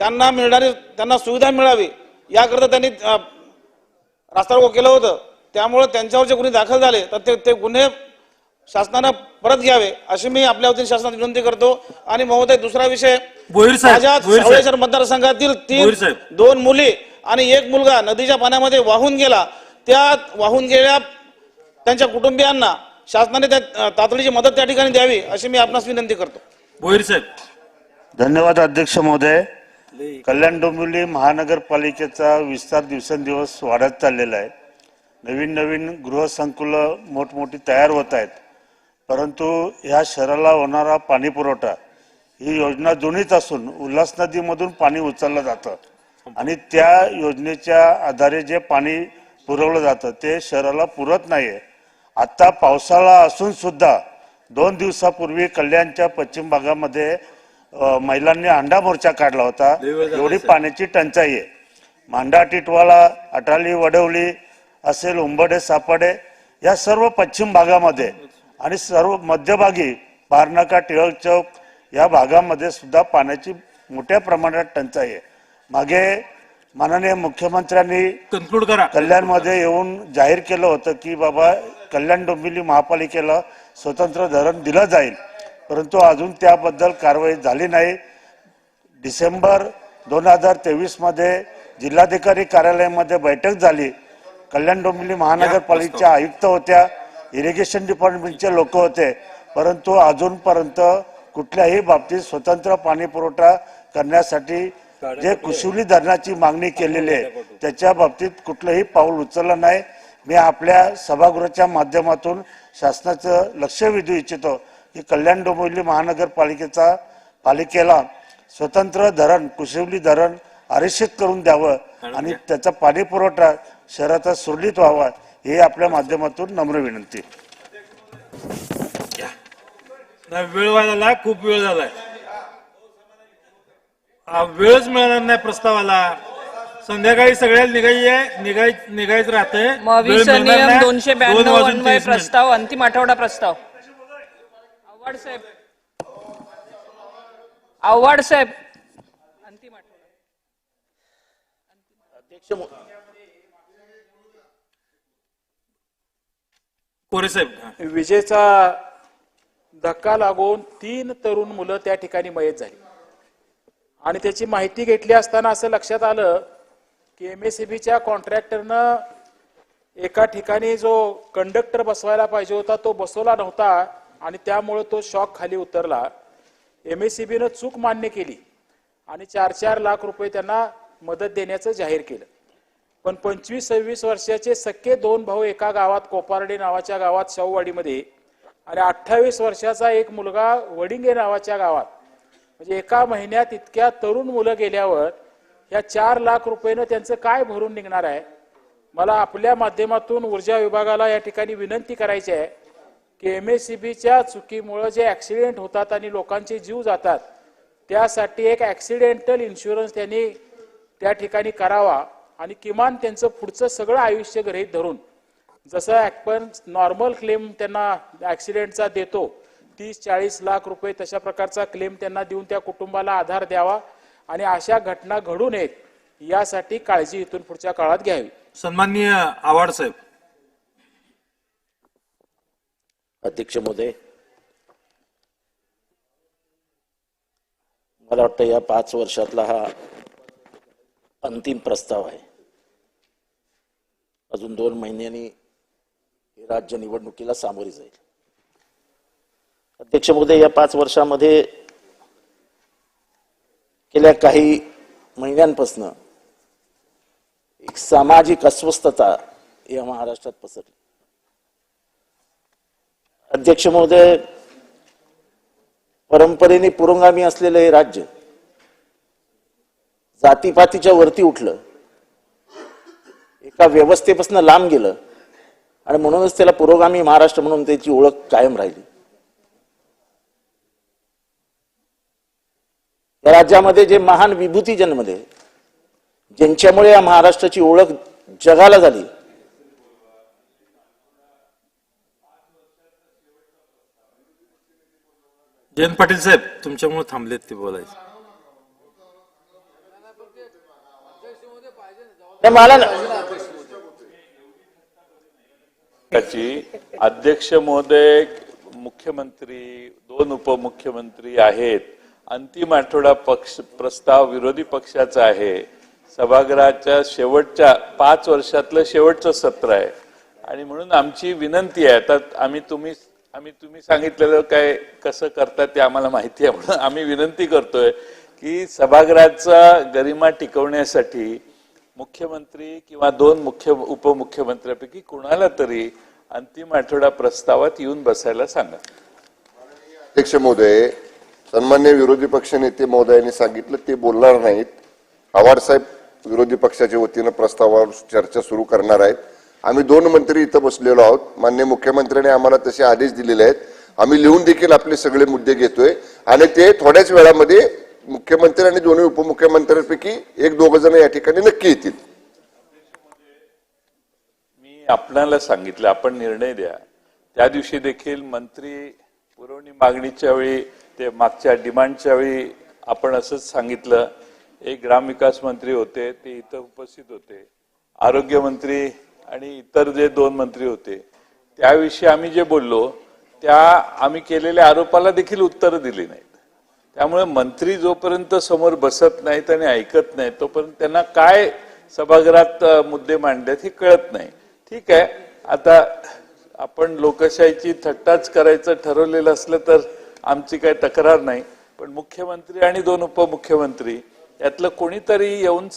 त्यांना सुविधा मिळावी याकरता त्यांनी रास्ता रोको केलं होतं. त्यामुळे त्यांच्यावर जे गुन्हे दाखल झाले तर ते गुन्हे शासनाने परत घ्यावे अशी मी आपल्या वतीने शासनाला विनंती करतो. आणि महोदय, दुसरा विषय, माझ्या मतदारसंघातील 2 मुली आणि 1 मुलगा नदीच्या पाण्यामध्ये वाहून गेला. त्या वाहून गेलेल्या त्यांच्या कुटुंबियांना शासनाने तातडीची मदत त्या ठिकाणी द्यावी अशी मी आपणास विनंती करतो. भोईर साहेब. धन्यवाद अध्यक्ष महोदय. कल्याण डोंबिवली महानगरपालिकेचा विस्तार दिवसेंदिवस वाढत चाललेला आहे. नवीन गृहसंकुल मोठमोठी तयार होत आहेत, परंतु ह्या शहराला होणारा पाणी पुरवठा ही योजना जुनीच असून उल्हास नदीमधून पाणी उचललं जातं आणि त्या योजनेच्या आधारे जे पाणी पुरवलं जातं ते शहराला पुरत नाहीये. आता पावसाळा असून सुद्धा 2 दिवसापूर्वी कल्याणच्या पश्चिम भागामध्ये महिलांनी अंडा मोर्चा काढला होता. एवढी पाण्याची टंचाई आहे. मांडा, टिटवाळा, अटाली, वडवली असेल, उंबडे, सापाडे या सर्व पश्चिम भागामध्ये आणि सर्व मध्यभागी पारनाका, टिळक चौक या भागामध्ये सुद्धा पाण्याची मोठ्या प्रमाणात टंचाई आहे. मागे माननीय मुख्यमंत्र्यांनी कन्क्लूड करा. कल्याणमध्ये येऊन जाहीर केलं होतं की बाबा कल्याण डोंबिवली महापालिकेला स्वतंत्र धरण दिलं जाईल, परंतु अजून त्याबद्दल कारवाई झाली नाही. डिसेंबर 2023 मध्ये जिल्हाधिकारी कार्यालयामध्ये बैठक झाली. कल्याण डोंबिवली महानगरपालिकेच्या आयुक्त होत्या, इरिगेशन डिपार्टमेंटचे लोक होते, परंतु अजूनपर्यंत कुठल्याही बाबतीत स्वतंत्र पाणी पुरवठा करण्यासाठी जे कुशिवली धरणाची मागणी केलेली आहे त्याच्या बाबतीत कुठलंही पाऊल उचललं नाही. मी आपल्या सभागृहाच्या माध्यमातून शासनाचं लक्ष वेधू इच्छितो की कल्याण डोंबिवली पालिकेला स्वतंत्र धरण, कुशिवली धरण आरक्षित करून द्यावं आणि त्याचा पाणी पुरवठा शहराचा सुरळीत व्हावा, हे आपल्या माध्यमातून नम्र विनंती. नाही, वेळ व्हायला खूप वेळ झालाय. वेळच मिळणार नाही प्रस्तावाला. संध्याकाळी सगळ्याला निघायचं राहतंय. नियम 292 अन्वय प्रस्ताव, अंतिम आठवडा प्रस्ताव. आव्हाड साहेब अंतिम आठवडा. कोरे साहेब, विजेचा धक्का लागून 3 तरुण मुलं त्या ठिकाणी मयत झाली आणि त्याची माहिती घेतली असताना असं लक्षात आलं की MSEBच्या कॉन्ट्रॅक्टरनं एका ठिकाणी जो कंडक्टर बसवायला पाहिजे होता तो बसवला नव्हता आणि त्यामुळे तो शॉक खाली उतरला. MSEBनं चूक मान्य केली आणि 4-4 लाख रुपये त्यांना मदत देण्याचं जाहीर केलं. पण 25-26 वर्षाचे सख्खे 2 भाऊ एका गावात, कोपार्डे नावाच्या गावात, शाहूवाडीमध्ये, आणि 28 वर्षाचा एक मुलगा वडिंगे नावाच्या गावात, म्हणजे एका महिन्यात इतक्या तरुण मुलं गेल्यावर या 4 लाख रुपयानं त्यांचं काय भरून निघणार आहे. मला आपल्या माध्यमातून ऊर्जा विभागाला या ठिकाणी विनंती करायची आहे की MSEBच्या चुकीमुळे जे ऍक्सिडेंट होतात आणि लोकांचे जीव जातात त्यासाठी एक ऍक्सिडेंटल इन्शुरन्स त्यांनी त्या ठिकाणी करावा आणि किमान त्यांचं पुढचं सगळं आयुष्य गृहीत धरून, जसं आपण नॉर्मल क्लेम त्यांना ऍक्सिडेंटचा देतो 30-40 लाख रुपये, तशा प्रकारचा क्लेम त्यांना देऊन त्या कुटुंबाला आधार द्यावा आणि अशा घटना घडू नयेत यासाठी काळजी इथून पुढच्या काळात घ्यावी. सन्माननीय आव्हाड साहेब. अध्यक्ष महोदय, मला वाटतं या 5 वर्षातला हा अंतिम प्रस्ताव आहे. अजून 2 महिन्यांनी हे राज्य निवडणुकीला सामोरे जाईल. अध्यक्ष महोदय, या 5 वर्षामध्ये गेल्या काही महिन्यांपासून एक सामाजिक अस्वस्थता या महाराष्ट्रात पसरली. अध्यक्ष महोदय, परंपरेने पुरोगामी असलेलं हे राज्य जातीपातीच्या वरती उठलं, एका व्यवस्थेपासून लांब गेलं आणि म्हणूनच त्याला पुरोगामी महाराष्ट्र म्हणून त्याची ओळख कायम राहिली. या राज्यामध्ये जे महान विभूती जन्मले, ज्यांच्यामुळे या महाराष्ट्राची ओळख जगाला झाली, जयंत पाटील साहेब, तुमच्यामुळे थांबलेत ते बोलायचे. अध्यक्ष महोदय, मुख्यमंत्री, 2 उपमुख्यमंत्री आहेत. अंतिम आठवडा प्रस्ताव विरोधी पक्षाचा आहे. सभागृहाच्या शेवटच्या 5 वर्षातलं शेवटचं सत्र आहे आणि म्हणून आमची विनंती आहे. आता आम्ही तुम्ही सांगितलेलं काय कसं करतात ते आम्हाला माहिती आहे, म्हणून आम्ही विनंती करतोय की सभागृहाचा गरिमा टिकवण्यासाठी मुख्यमंत्री किंवा 2 उपमुख्यमंत्र्यांपैकी कुणाला तरी अंतिम आठवडा प्रस्तावात येऊन बसायला सांगा. अध्यक्ष महोदय, सन्मान्य विरोधी पक्ष नेते महोदयांनी सांगितलं ते बोलणार नाहीत. आव्हाड साहेब विरोधी पक्षाच्या वतीनं प्रस्तावावर चर्चा सुरू करणार आहेत. आम्ही 2 मंत्री इथं बसलेलो आहोत. माननीय मुख्यमंत्र्यांनी आम्हाला तसे आदेश दिलेले आहेत. आम्ही लिहून देखील आपले सगळे मुद्दे घेतोय आणि ते थोड्याच वेळामध्ये मुख्यमंत्री आणि दोन्ही उपमुख्यमंत्र्यांपैकी 1-2 जण या ठिकाणी नक्की येतील. मी आपल्याला सांगितलं आपण निर्णय द्या. त्या दिवशी देखील मंत्री पुरवणी मागणीच्या वेळी ते मागच्या डिमांडच्या वेळी आपण असंच सांगितलं. एक ग्रामविकास मंत्री होते ते इथं उपस्थित होते, आरोग्यमंत्री आणि इतर जे 2 मंत्री होते त्याविषयी आम्ही जे बोललो त्या आम्ही केलेल्या आरोपाला देखील उत्तर दिली नाहीत. त्यामुळे मंत्री जोपर्यंत समोर बसत नाहीत आणि ऐकत नाहीत तोपर्यंत त्यांना काय सभागृहात मुद्दे मांडलेत हे कळत नाही. ठीक आहे, आता आपण लोकशाहीची थट्टाच करायचं ठरवलेलं असलं तर आमची काही तक्रार नाही, पण मुख्यमंत्री आणि 2 उपमुख्यमंत्री यातलं कोणीतरी येऊन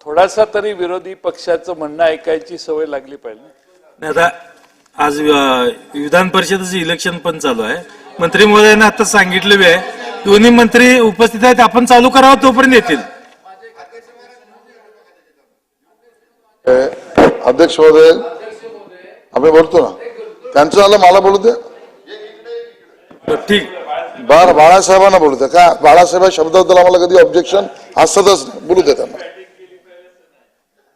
थोडासा तरी विरोधी पक्षाचं म्हणणं ऐकायची सवय लागली पाहिजे. आता आज विधान परिषदेचं इलेक्शन पण चालू आहे. मंत्री महोदयांना आता सांगितलं आहे दोन्ही मंत्री उपस्थित आहेत, आपण चालू करावं तोपर्यंत येतील. अध्यक्ष महोदय आम्ही बोलतो ना, त्यांचं झालं मला बोलू द्या. ठीक, बाळासाहेबांना बोलू द्या. का बाळासाहेब शब्दाबद्दल आम्हाला कधी ऑब्जेक्शन असतच नाही, बोलू द्या त्यांना.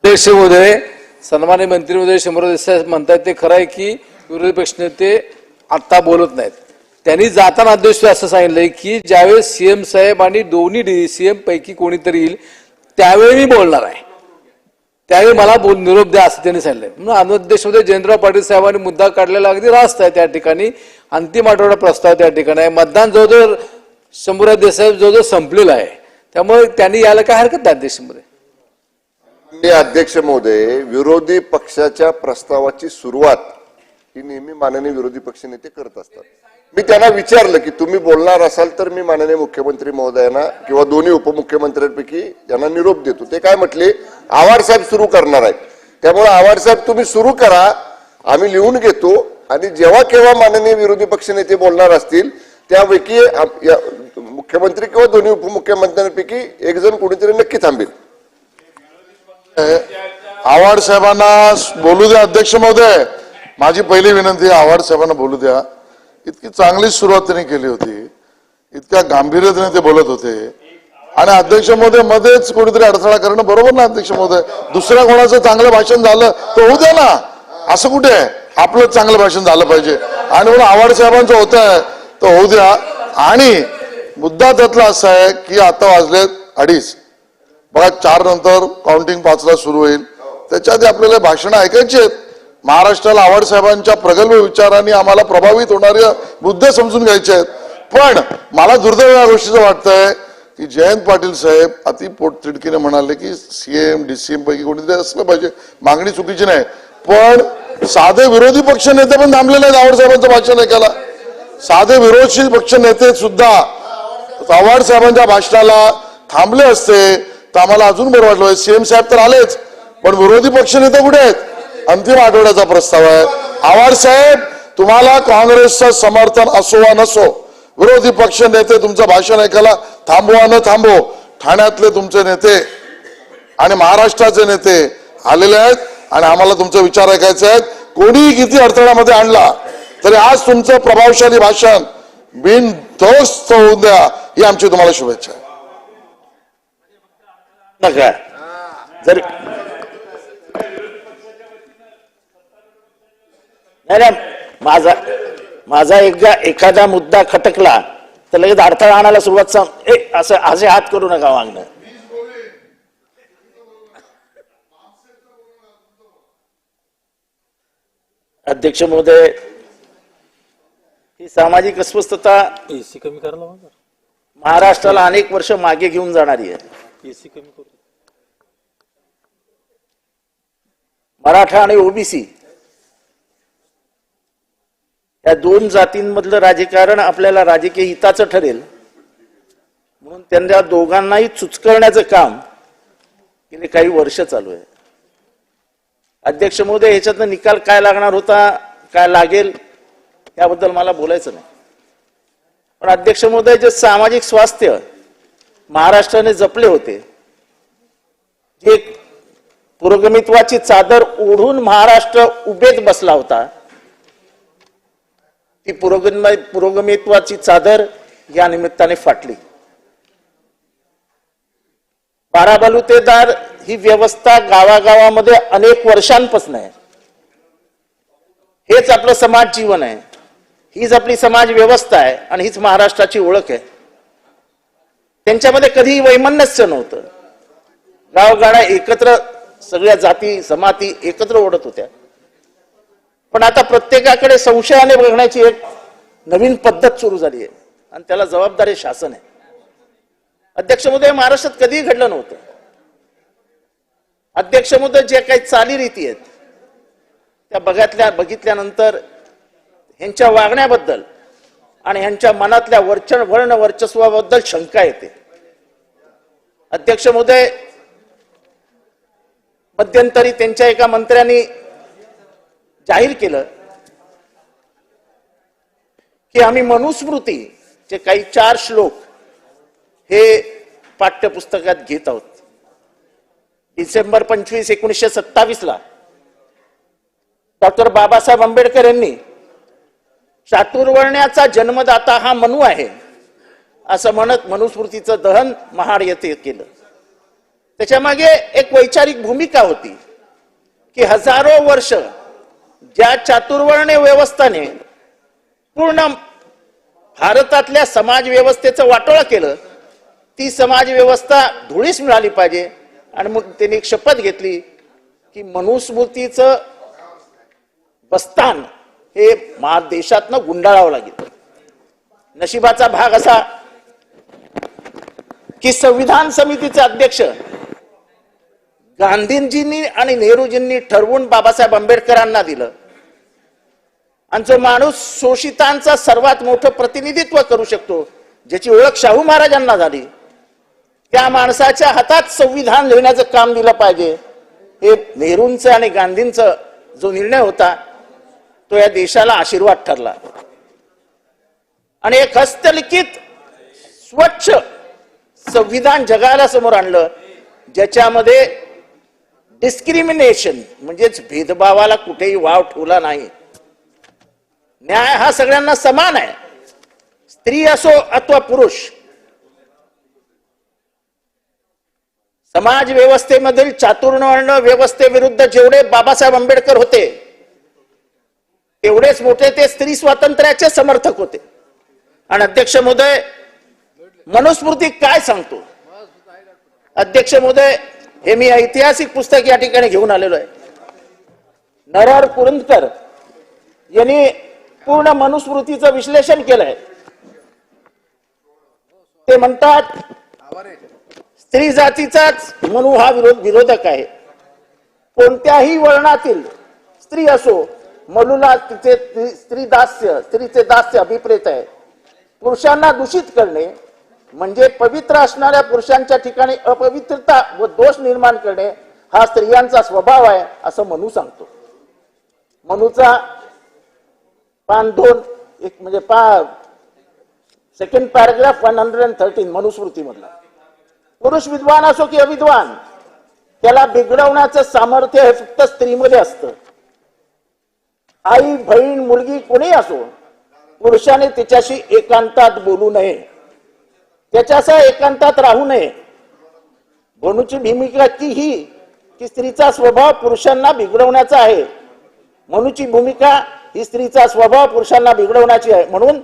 अध्यक्ष महोदय, सन्मान्य मंत्री महोदय शंभरराव देसाई म्हणतात ते खरं आहे की विरोधी पक्षनेते आता बोलत नाहीत. त्यांनी जाताना अध्यक्ष असं सांगितलंय की ज्यावेळेस सीएम साहेब आणि दोन्ही सीएम पैकी कोणीतरी येईल त्यावेळी मी बोलणार आहे, त्यावेळी मला निरोप द्या असं त्यांनी सांगितलंय. म्हणून अध्यक्ष महोदय जयंतराव पाटील साहेबांनी मुद्दा काढलेला अगदी रास्त आहे. त्या ठिकाणी अंतिम आठवडा प्रस्ताव त्या ठिकाणी आहे. मतदान जवळजवळ शंभरराव देसाई जवळजवळ संपलेलं आहे. त्यामुळे त्यांनी यायला काय हरकत नाही अध्यक्ष महोदय. अध्यक्ष महोदय, विरोधी पक्षाच्या प्रस्तावाची सुरुवात ही नेहमी माननीय विरोधी पक्ष नेते करत असतात. मी त्यांना विचारलं की तुम्ही बोलणार असाल तर मी माननीय मुख्यमंत्री महोदयांना किंवा दोन्ही उपमुख्यमंत्र्यांपैकी यांना निरोप देतो. ते काय म्हटले, आव्हाड साहेब सुरू करणार आहेत, त्यामुळे आव्हाड साहेब तुम्ही सुरू करा, आम्ही लिहून घेतो आणि जेव्हा केव्हा माननीय विरोधी पक्ष नेते बोलणार असतील त्यापैकी मुख्यमंत्री किंवा दोन्ही उपमुख्यमंत्र्यांपैकी 1 जण कोणीतरी नक्की थांबेल. आव्हाड साहेबांना बोलू द्या. अध्यक्ष महोदय, माझी पहिली विनंती आहे, आव्हाड साहेबांना बोलू द्या. इतकी चांगली सुरुवात त्यांनी केली होती, इतक्या गांभीर्याने ते बोलत होते आणि अध्यक्ष महोदय मध्येच कोणीतरी अडथळा करणं बरोबर ना. अध्यक्ष महोदय, दुसऱ्या कोणाचं चांगलं भाषण झालं तर होऊ द्या ना, असं कुठे आहे, आपलं चांगलं भाषण झालं पाहिजे आणि म्हणून आव्हाड साहेबांचं होत आहे तर होऊ द्या. आणि मुद्दा त्यातला असा आहे की आता वाजलेत 2:30, बघा 4 नंतर काउंटिंग 5 ला सुरू होईल. त्याच्या आधी आपल्याला भाषणं ऐकायची आहेत. महाराष्ट्राला आव्हाड साहेबांच्या प्रगल्भ विचारांनी आम्हाला प्रभावित होणारे मुद्दे समजून घ्यायचे आहेत. पण मला दुर्दैव या गोष्टीचं वाटतंय की जयंत पाटील साहेब अति पोटतिडकीने म्हणाले की सीएम डीसीएम पैकी कोणीतरी असलं पाहिजे. मागणी चुकीची नाही, पण साधे विरोधी पक्ष नेते पण थांबले नाहीत आव्हाड साहेबांचं भाषण ऐकायला. साधे विरोधी पक्ष नेते सुद्धा आव्हाड साहेबांच्या भाषणाला थांबले असते तर आम्हाला अजून बरं वाटलं. सीएम साहेब तर आलेच, पण विरोधी पक्ष नेते कुठे आहेत. अंतिम आठवड्याचा प्रस्ताव आहे. आव्हाड साहेब, तुम्हाला काँग्रेसचं समर्थन असो वा नसो, विरोधी पक्ष नेते तुमचं भाषण ऐकायला थांबवा न थांबो, ठाण्यातले तुमचे नेते आणि महाराष्ट्राचे नेते आलेले आहेत आणि आम्हाला तुमचे विचार ऐकायचे आहेत. कोणीही किती अडथळ्यामध्ये आणला तरी आज तुमचं प्रभावशाली भाषण बिनधोस्त होऊन द्या, ही आमची तुम्हाला शुभेच्छा आहे. नका जर माझा एखादा मुद्दा खटकला तर लगेच अडथळा आणायला सुरुवात असं असे हात करू नका मागणं. अध्यक्ष महोदय, ही सामाजिक अस्वस्थता एसी कमी करायला महाराष्ट्राला अनेक वर्ष मागे घेऊन जाणारी आहे. एसी कमी करू. मराठा आणि ओबीसी या 2 जातींमधलं राजकारण आपल्याला राजकीय हिताचं ठरेल म्हणून त्यांच्या दोघांनाही चुचकरण्याचं काम गेले काही वर्ष चालू आहे. अध्यक्ष महोदय, ह्याच्यातनं निकाल काय लागणार होता, काय लागेल याबद्दल मला बोलायचं नाही. पण अध्यक्ष महोदय, जे सामाजिक स्वास्थ्य महाराष्ट्राने जपले होते, जे पुरोगमित्वाची चादर ओढून महाराष्ट्र उभेच बसला होता, ती पुरोगमित्वाची चादर या निमित्ताने फाटली. बाराबलुतेदार ही व्यवस्था गावागावामध्ये अनेक वर्षांपासून आहे. हेच आपलं समाज जीवन आहे, हीच आपली समाज व्यवस्था आहे आणि हीच महाराष्ट्राची ओळख आहे. त्यांच्यामध्ये कधीही वैमनस्य नव्हतं. गावगाडा एकत्र, सगळ्या जाती जमाती एकत्र ओढत होत्या. पण आता प्रत्येकाकडे संशयाने बघण्याची एक नवीन पद्धत सुरू झाली आहे आणि त्याला जबाबदारी शासन आहे. अध्यक्ष महोदय, महाराष्ट्रात कधीही घडलं नव्हतं. अध्यक्ष महोदय, जे काही चालीरीती आहेत त्या बघितल्यानंतर ह्यांच्या वागण्याबद्दल आणि ह्यांच्या मनातल्या वर्ण वर्चस्वाबद्दल शंका येते. अध्यक्ष महोदय, मध्यंतरी त्यांच्या एका मंत्र्यांनी जाहीर केलं की आम्ही मनुस्मृतीचे काही 4 श्लोक हे पाठ्यपुस्तकात घेत आहोत. डिसेंबर 25, 1927 डॉक्टर बाबासाहेब आंबेडकर यांनी चातुर्वर्ण्याचा जन्मदाता हा मनू आहे असं म्हणत मनुस्मृतीचं दहन महाड येथे केलं. त्याच्या मागे एक वैचारिक भूमिका होती की हजारो वर्ष ज्या चातुर्वर्ण्य व्यवस्थाने पूर्ण भारतातल्या समाज व्यवस्थेचं वाटोळं केलं, ती समाज व्यवस्था धुळीस मिळाली पाहिजे. आणि मग त्यांनी एक शपथ घेतली की मनुस्मृतीचं बस्तान हे देशातनं गुंडाळावं लागेल. नशिबाचा भाग असा की संविधान समितीचे अध्यक्ष गांधीजींनी आणि नेहरूजींनी ठरवून बाबासाहेब आंबेडकरांना दिलं आणि जो माणूस शोषितांचा सर्वात मोठं प्रतिनिधित्व करू शकतो, ज्याची ओळख शाहू महाराजांना झाली, त्या माणसाच्या हातात संविधान लिहिण्याचं काम दिलं पाहिजे. हे नेहरूंचं आणि गांधींचा जो निर्णय होता तो या देशाला आशीर्वाद ठरला. आणि एक हस्तलिखित स्वच्छ संविधान जगाला समोर आणलं, ज्याच्यामध्ये डिस्क्रिमिनेशन म्हणजेच भेदभावाला कुठेही वाव ठेवला नाही. न्याय हा सगळ्यांना समान आहे, स्त्री असो अथवा पुरुष. समाज व्यवस्थेमधील चातुर्वर्ण व्यवस्थेविरुद्ध जेवढे बाबासाहेब आंबेडकर होते तेवढेच मोठे ते स्त्री स्वातंत्र्याचे समर्थक होते. आणि अध्यक्ष महोदय, मनुस्मृती काय सांगतो? अध्यक्ष महोदय, हे मी ऐतिहासिक पुस्तक या ठिकाणी घेऊन आलेलो आहे. नरहर कुरुंदकर यांनी पूर्ण मनुस्मृतीचं विश्लेषण केलंय. ते म्हणतात स्त्री जातीचाच मनू हा विरोधक आहे. कोणत्याही वर्णातील स्त्री असो, मनूला तिचे स्त्रीचे दास्य अभिप्रेत आहे. पुरुषांना दूषित करणे म्हणजे पवित्र असणाऱ्या पुरुषांच्या ठिकाणी अपवित्रता व दोष निर्माण करणे हा स्त्रियांचा स्वभाव आहे असं मनू सांगतो. मनूचा पान 2 एक म्हणजे सेकंड पॅराग्राफ 113 मनुस्मृती मधला. पुरुष विद्वान असो की अविद्वान, त्याला बिघडवण्याचं सामर्थ्य हे फक्त स्त्रीमध्ये असतं. आई, बहीण, मुलगी कोणी असो, पुरुषाने तिच्याशी एकांतात बोलू नये, त्याच्यासह एकांतात राहू नये. मनूची भूमिका की स्त्रीचा स्वभाव पुरुषांना बिघडवण्याचा आहे. मनूची भूमिका ही स्त्रीचा स्वभाव पुरुषांना बिघडवण्याची आहे. म्हणून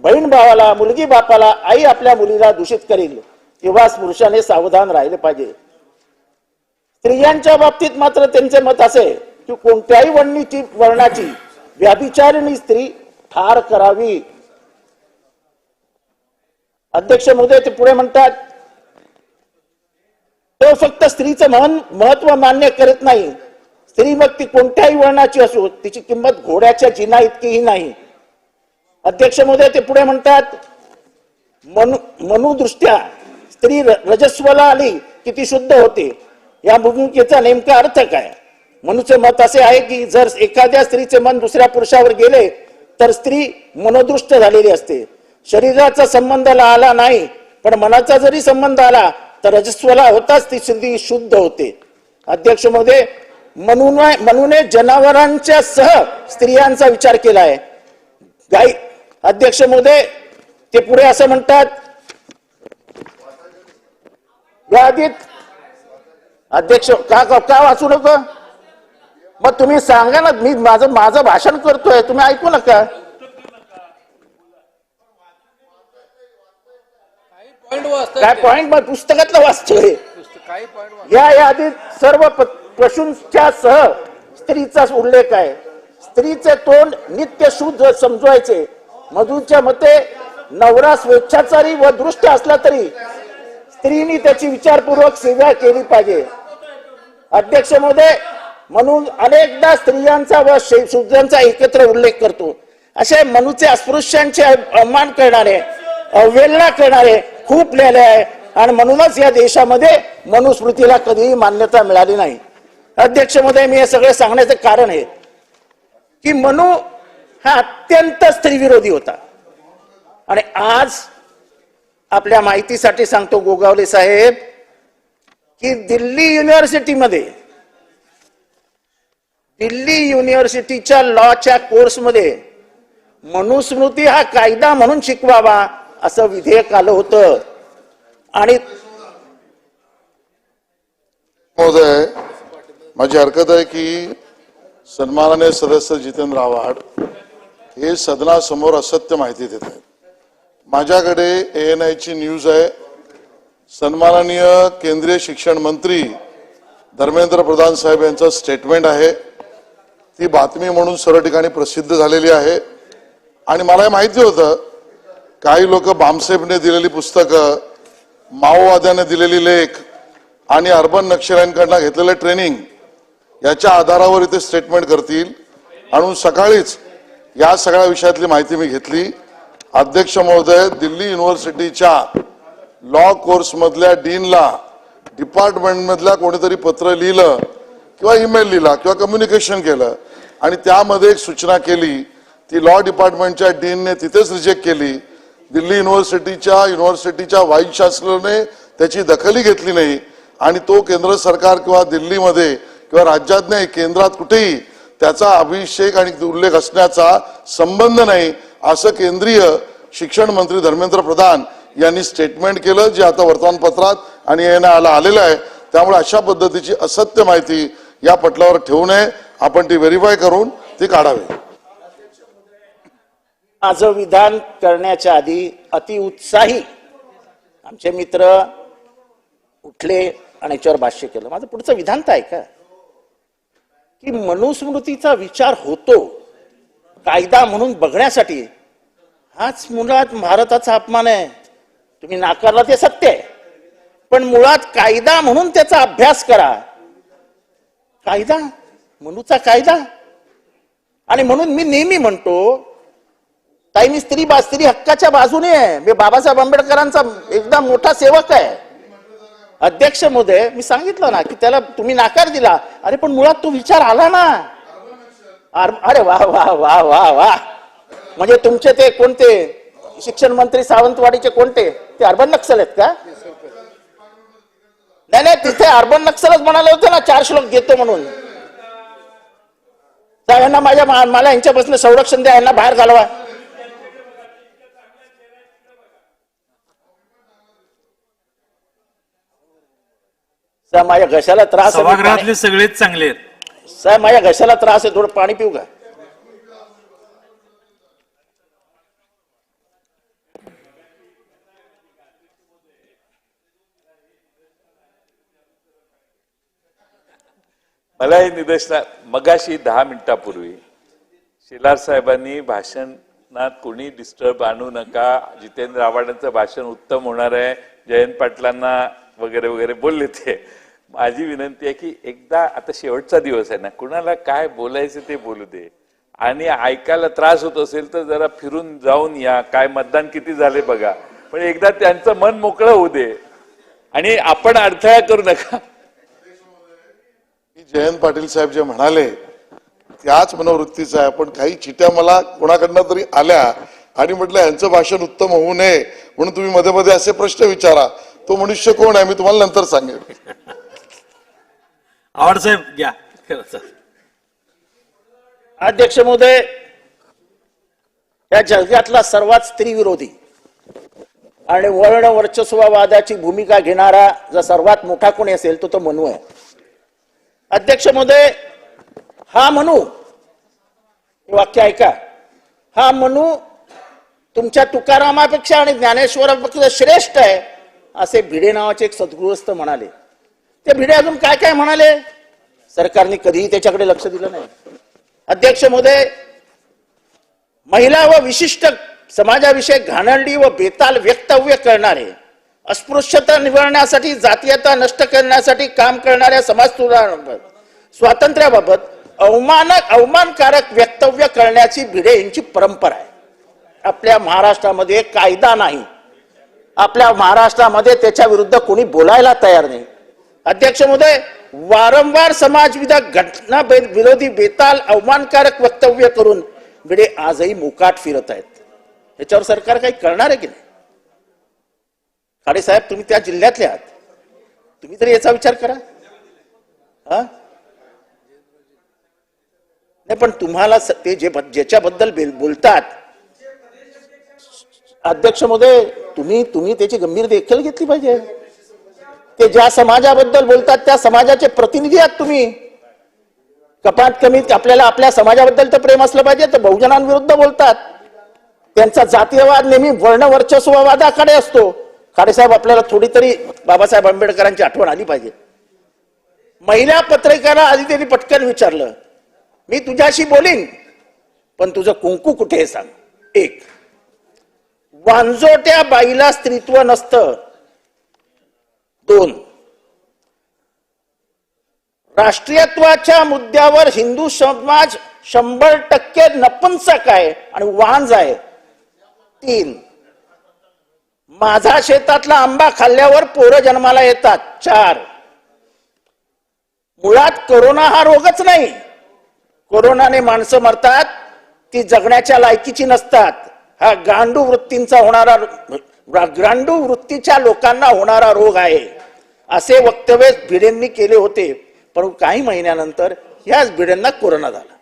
बहीण भावाला, मुलगी बापाला, आई आपल्या मुलीला दूषित करेल तेव्हा पुरुषाने सावधान राहिले पाहिजे. स्त्रियांच्या बाबतीत मात्र त्यांचे मत असे की कोणत्याही वर्णाची व्याभिचारिणी स्त्री ठार करावी. अध्यक्ष महोदय, ते पुढे म्हणतात, तो फक्त स्त्रीचं महत्व मान्य करत नाही. स्त्री मग ती कोणत्याही वर्णाची असो, तिची किंमत घोड्याच्या जिना इतकीही नाही. अध्यक्ष महोदय, ते पुढे म्हणतात, मनूदृष्ट्या स्त्री रजस्वला आली की ती शुद्ध होते. या भूमिकेचा नेमका अर्थ काय? मनूचे मत असे आहे की जर एखाद्या स्त्रीचे मन दुसऱ्या पुरुषावर गेले तर स्त्री मनोदृष्ट झालेली असते. शरीराचा संबंध आला नाही पण मनाचा जरी संबंध आला तर रजस्वला होताच ती स्त्री शुद्ध होते. अध्यक्ष महोदय, मनूने जनावरांच्या सह स्त्रियांचा विचार केलाय. गाई अध्यक्ष महोदय, ते पुढे असं म्हणतात, यादीत अध्यक्ष का वाचू नका? मग तुम्ही सांगा ना, मी माझं भाषण करतोय, तुम्ही ऐकू नका. काय पॉइंट मग पुस्तकातलं वाचतोय. या यादीत सर्व पशूंच्या सह स्त्रीचा उल्लेख आहे. स्त्रीचे तोंड नित्य शुद्ध समजवायचे. मधूच्या मते नवरा स्वेच्छाचारी व दृष्ट असला तरी स्त्रीनी त्याची विचारपूर्वक सेवा केली पाहिजे. अध्यक्ष महोदय, म्हणून अनेकदा स्त्रियांचा व शूद्रांचा एकत्र उल्लेख करतो. असे मनूचे अस्पृश्यांचे अपमान करणारे, अवहेलना करणारे खूप लिहिले आहे आणि म्हणूनच या देशामध्ये मनुस्मृतीला कधीही मान्यता मिळाली नाही. अध्यक्ष महोदय, मी हे सगळे सांगण्याचं कारण आहे की मनू हा अत्यंत स्त्रीविरोधी होता. आणि आज आपल्या माहितीसाठी सांगतो गोगावले साहेब की दिल्ली युनिव्हर्सिटीच्या लॉच्या कोर्समध्ये मनुस्मृती हा कायदा म्हणून शिकवावा असं विधेयक आलं होतं. आणि महोदय, माझी हरकत आहे की सन्माननीय सदस्य जितेंद्र आव्हाड हे सदनासमोर असत्य माहिती देत आहेत. माझ्याकडे ANI ची न्यूज आहे. सन्माननीय केंद्रीय शिक्षण मंत्री धर्मेंद्र प्रधान साहेब यांचं स्टेटमेंट आहे. ती बातमी म्हणून सर्व ठिकाणी प्रसिद्ध झालेली आहे. आणि मला माहिती होतं काही लोक बामसेफने दिलेली पुस्तकं, माओवाद्याने दिलेली लेख आणि अर्बन नक्षल्यांकडनं घेतलेलं ट्रेनिंग याच्या आधारावर इथे स्टेटमेंट करतील. आणि सकाळीच या सगळ्या विषयातली माहिती मी घेतली. अध्यक्ष महोदय, दिल्ली युनिव्हर्सिटीच्या लॉ कोर्स मधल्या डीनला डिपार्टमेंट मधल्या कोणीतरी पत्र लिहिलं किंवा ईमेल लिहिला किंवा कम्युनिकेशन केलं आणि त्यामध्ये एक सूचना केली. ती लॉ डिपार्टमेंटच्या डीनने तिथेच रिजेक्ट केली. दिल्ली युनिव्हर्सिटीच्या व्हाईस चान्सलरने त्याची दखलही घेतली नाही. आणि तो केंद्र सरकार किंवा दिल्लीमध्ये किंवा राज्यात नाही, केंद्रात कुठेही त्याचा अभिषेक आणि उल्लेख असण्याचा संबंध नाही असं केंद्रीय शिक्षण मंत्री धर्मेंद्र प्रधान यांनी स्टेटमेंट केलं, जे आता वर्तमानपत्रात आणि आलेलं आहे. त्यामुळे अशा पद्धतीची असत्य माहिती या पटलावर ठेवू नये. आपण ती व्हेरीफाय करून ती काढावी. माझं विधान करण्याच्या आधी अतिउत्साही आमचे मित्र उठले आणि याच्यावर भाष्य केलं. माझं पुढचं विधान तर ऐका की मनुस्मृतीचा विचार होतो कायदा म्हणून बघण्यासाठी. हाच मुळात भारताचा अपमान आहे. तुम्ही नाकारला ते सत्य आहे, पण मुळात कायदा म्हणून त्याचा अभ्यास करा. कायदा, मनूचा कायदा. आणि म्हणून मी नेहमी म्हणतो, ताई, मी स्त्री हक्काच्या बाजूने आहे. मी बाबासाहेब आंबेडकरांचा एकदम मोठा सेवक आहे. अध्यक्ष महोदय, मी सांगितलं ना की त्याला तुम्ही नाकार दिला. अरे पण मुळात तो विचार आला ना. अरे वा वा वा वा वा. म्हणजे तुमचे ते कोणते शिक्षण मंत्री सावंतवाडीचे कोणते ते अर्बन नक्सल आहेत का? नाही, तिथे अर्बन नक्सलच म्हणाले होते ना 4 श्लोक घेतो म्हणून. यांना मला यांच्यापासून संरक्षण द्या, यांना बाहेर घालवा. माझ्या घशाला त्रास आहे. सभागृहातले सगळेच चांगले आहेत साहेब, माझ्या घशाला त्रास आहे, थोडं पाणी पिऊ का? मला हे निदर्शनात मगाशी 10 मिनिटापूर्वी शेलार साहेबांनी भाषणात कोणी डिस्टर्ब आणू नका, जितेंद्र आव्हाडांचं भाषण उत्तम होणार आहे, जयंत पाटलांना वगैरे वगैरे बोलले. ते माझी विनंती आहे की एकदा, आता शेवटचा दिवस आहे ना, कुणाला काय बोलायचं ते बोलू दे. आणि ऐकायला त्रास होत असेल तर जरा फिरून जाऊन या, काय मतदान किती झाले बघा, पण एकदा त्यांचं मन मोकळं होऊ दे आणि आपण अडथळा करू नका. जयंत पाटील साहेब जे म्हणाले त्याच मनोवृत्तीचं आहे. पण काही चिट्या मला कोणाकडनं तरी आल्या आणि म्हटलं यांचं भाषण उत्तम होऊ नये म्हणून तुम्ही मध्ये मध्ये असे प्रश्न विचारा. तो मनुष्य कोण आहे मी तुम्हाला नंतर सांगेन. आवाड साहेब घ्या खरंच. अध्यक्ष महोदय, या जगातला सर्वात स्त्रीविरोधी आणि वर्ण वर्चस्ववादाची भूमिका घेणारा जर सर्वात मोठा कोणी असेल तो मनू आहे. अध्यक्ष महोदय, हा मनू, हे वाक्य ऐका, हा मनू तुमच्या तुकारामापेक्षा आणि ज्ञानेश्वरापेक्षा श्रेष्ठ आहे असे भिडे नावाचे एक सद्गृहस्थ म्हणाले. ते भिडे अजून काय काय म्हणाले, सरकारने कधीही त्याच्याकडे लक्ष दिलं नाही. अध्यक्ष महोदय, महिला व विशिष्ट समाजाविषयी घाणेरडी व बेताल वक्तव्य करणारे, अस्पृश्यता निवारण्यासाठी, जातीयता नष्ट करण्यासाठी काम करणाऱ्या समाज स्वातंत्र्याबाबत अवमानकारक वक्तव्य करण्याची भिडे यांची परंपरा आहे. आपल्या महाराष्ट्रामध्ये कायदा नाही, आपल्या महाराष्ट्रामध्ये त्याच्या विरुद्ध कोणी बोलायला तयार नाही. अध्यक्ष महोदय, वारंवार समाजविरोधी घटना विरोधी बेताल अवमानकारक वक्तव्य करून भिडे आजही मोकाट फिरत आहेत. याच्यावर सरकार काही करणार आहे की नाही? खाडे साहेब, तुम्ही त्या जिल्ह्यातले आहात, तुम्ही तरी याचा विचार करा. नाही, पण तुम्हाला ते ज्याच्याबद्दल बोलतात, अध्यक्ष महोदय, तुम्ही त्याची गंभीर दखल घेतली पाहिजे. ते ज्या समाजाबद्दल बोलतात त्या समाजाचे प्रतिनिधी आहात तुम्ही. कपात कमीत आपल्याला आपल्या समाजाबद्दल तर प्रेम असलं पाहिजे. तर बहुजनांविरुद्ध बोलतात, त्यांचा जातीयवाद नेहमी वर्णवर्चस्ववादाकडे असतो. खाडेसाहेब, आपल्याला थोडी तरी बाबासाहेब आंबेडकरांची आठवण आली पाहिजे. महिला पत्रकाराला आधी त्यांनी पटकन विचारलं, मी तुझ्याशी बोलीन पण तुझं कुंकू कुठे आहे सांग. एक, वांजोट्या बाईला स्त्रीत्व नसतं. 2, राष्ट्रीयत्वाच्या मुद्द्यावर हिंदू समाज 100% नपुंसक आहे आणि वांज आहे. 3, माझा शेतातला आंबा खाल्ल्यावर पोरं जन्माला येतात. 4, मुळात कोरोना हा रोगच नाही, कोरोनाने माणसं मरतात, ती जगण्याच्या लायकीची नसतात. हा गांडू वृत्तीच्या लोकांना होणारा रोग आहे, असे वक्तव्य भिडेंनी केले होते. पण काही महिन्यानंतर याच भिडेंना कोरोना झाला.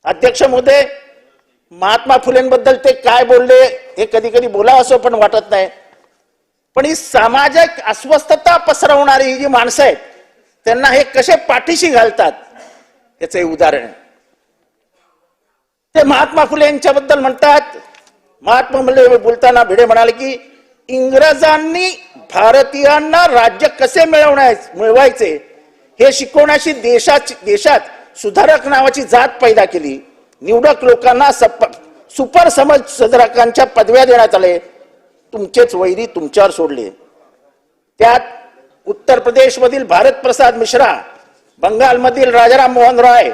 अध्यक्ष महोदय, महात्मा फुलेंबद्दल ते काय बोलले हे कधी कधी बोलावं असं पण वाटत नाही. पण ही सामाजिक अस्वस्थता पसरवणारी ही जी माणसं आहेत त्यांना हे कसे पाठीशी घालतात याचं उदाहरण आहे. ते महात्मा फुले यांच्याबद्दल म्हणतात, महात्मा फुले बोलताना भिडे म्हणाले की इंग्रजांनी भारतीयांना राज्य कसे मिळवायचे हे शिकवण्याची देशात सुधारक नावाची जात पैदा केली. निवडक लोकांना सुपर समज सुधारकांच्या पदव्या देण्यात आले. तुमचेच वैरी तुमच्यावर सोडले. त्यात उत्तर प्रदेश मधील भारत प्रसाद मिश्रा, बंगालमधील राजाराम मोहन रॉय,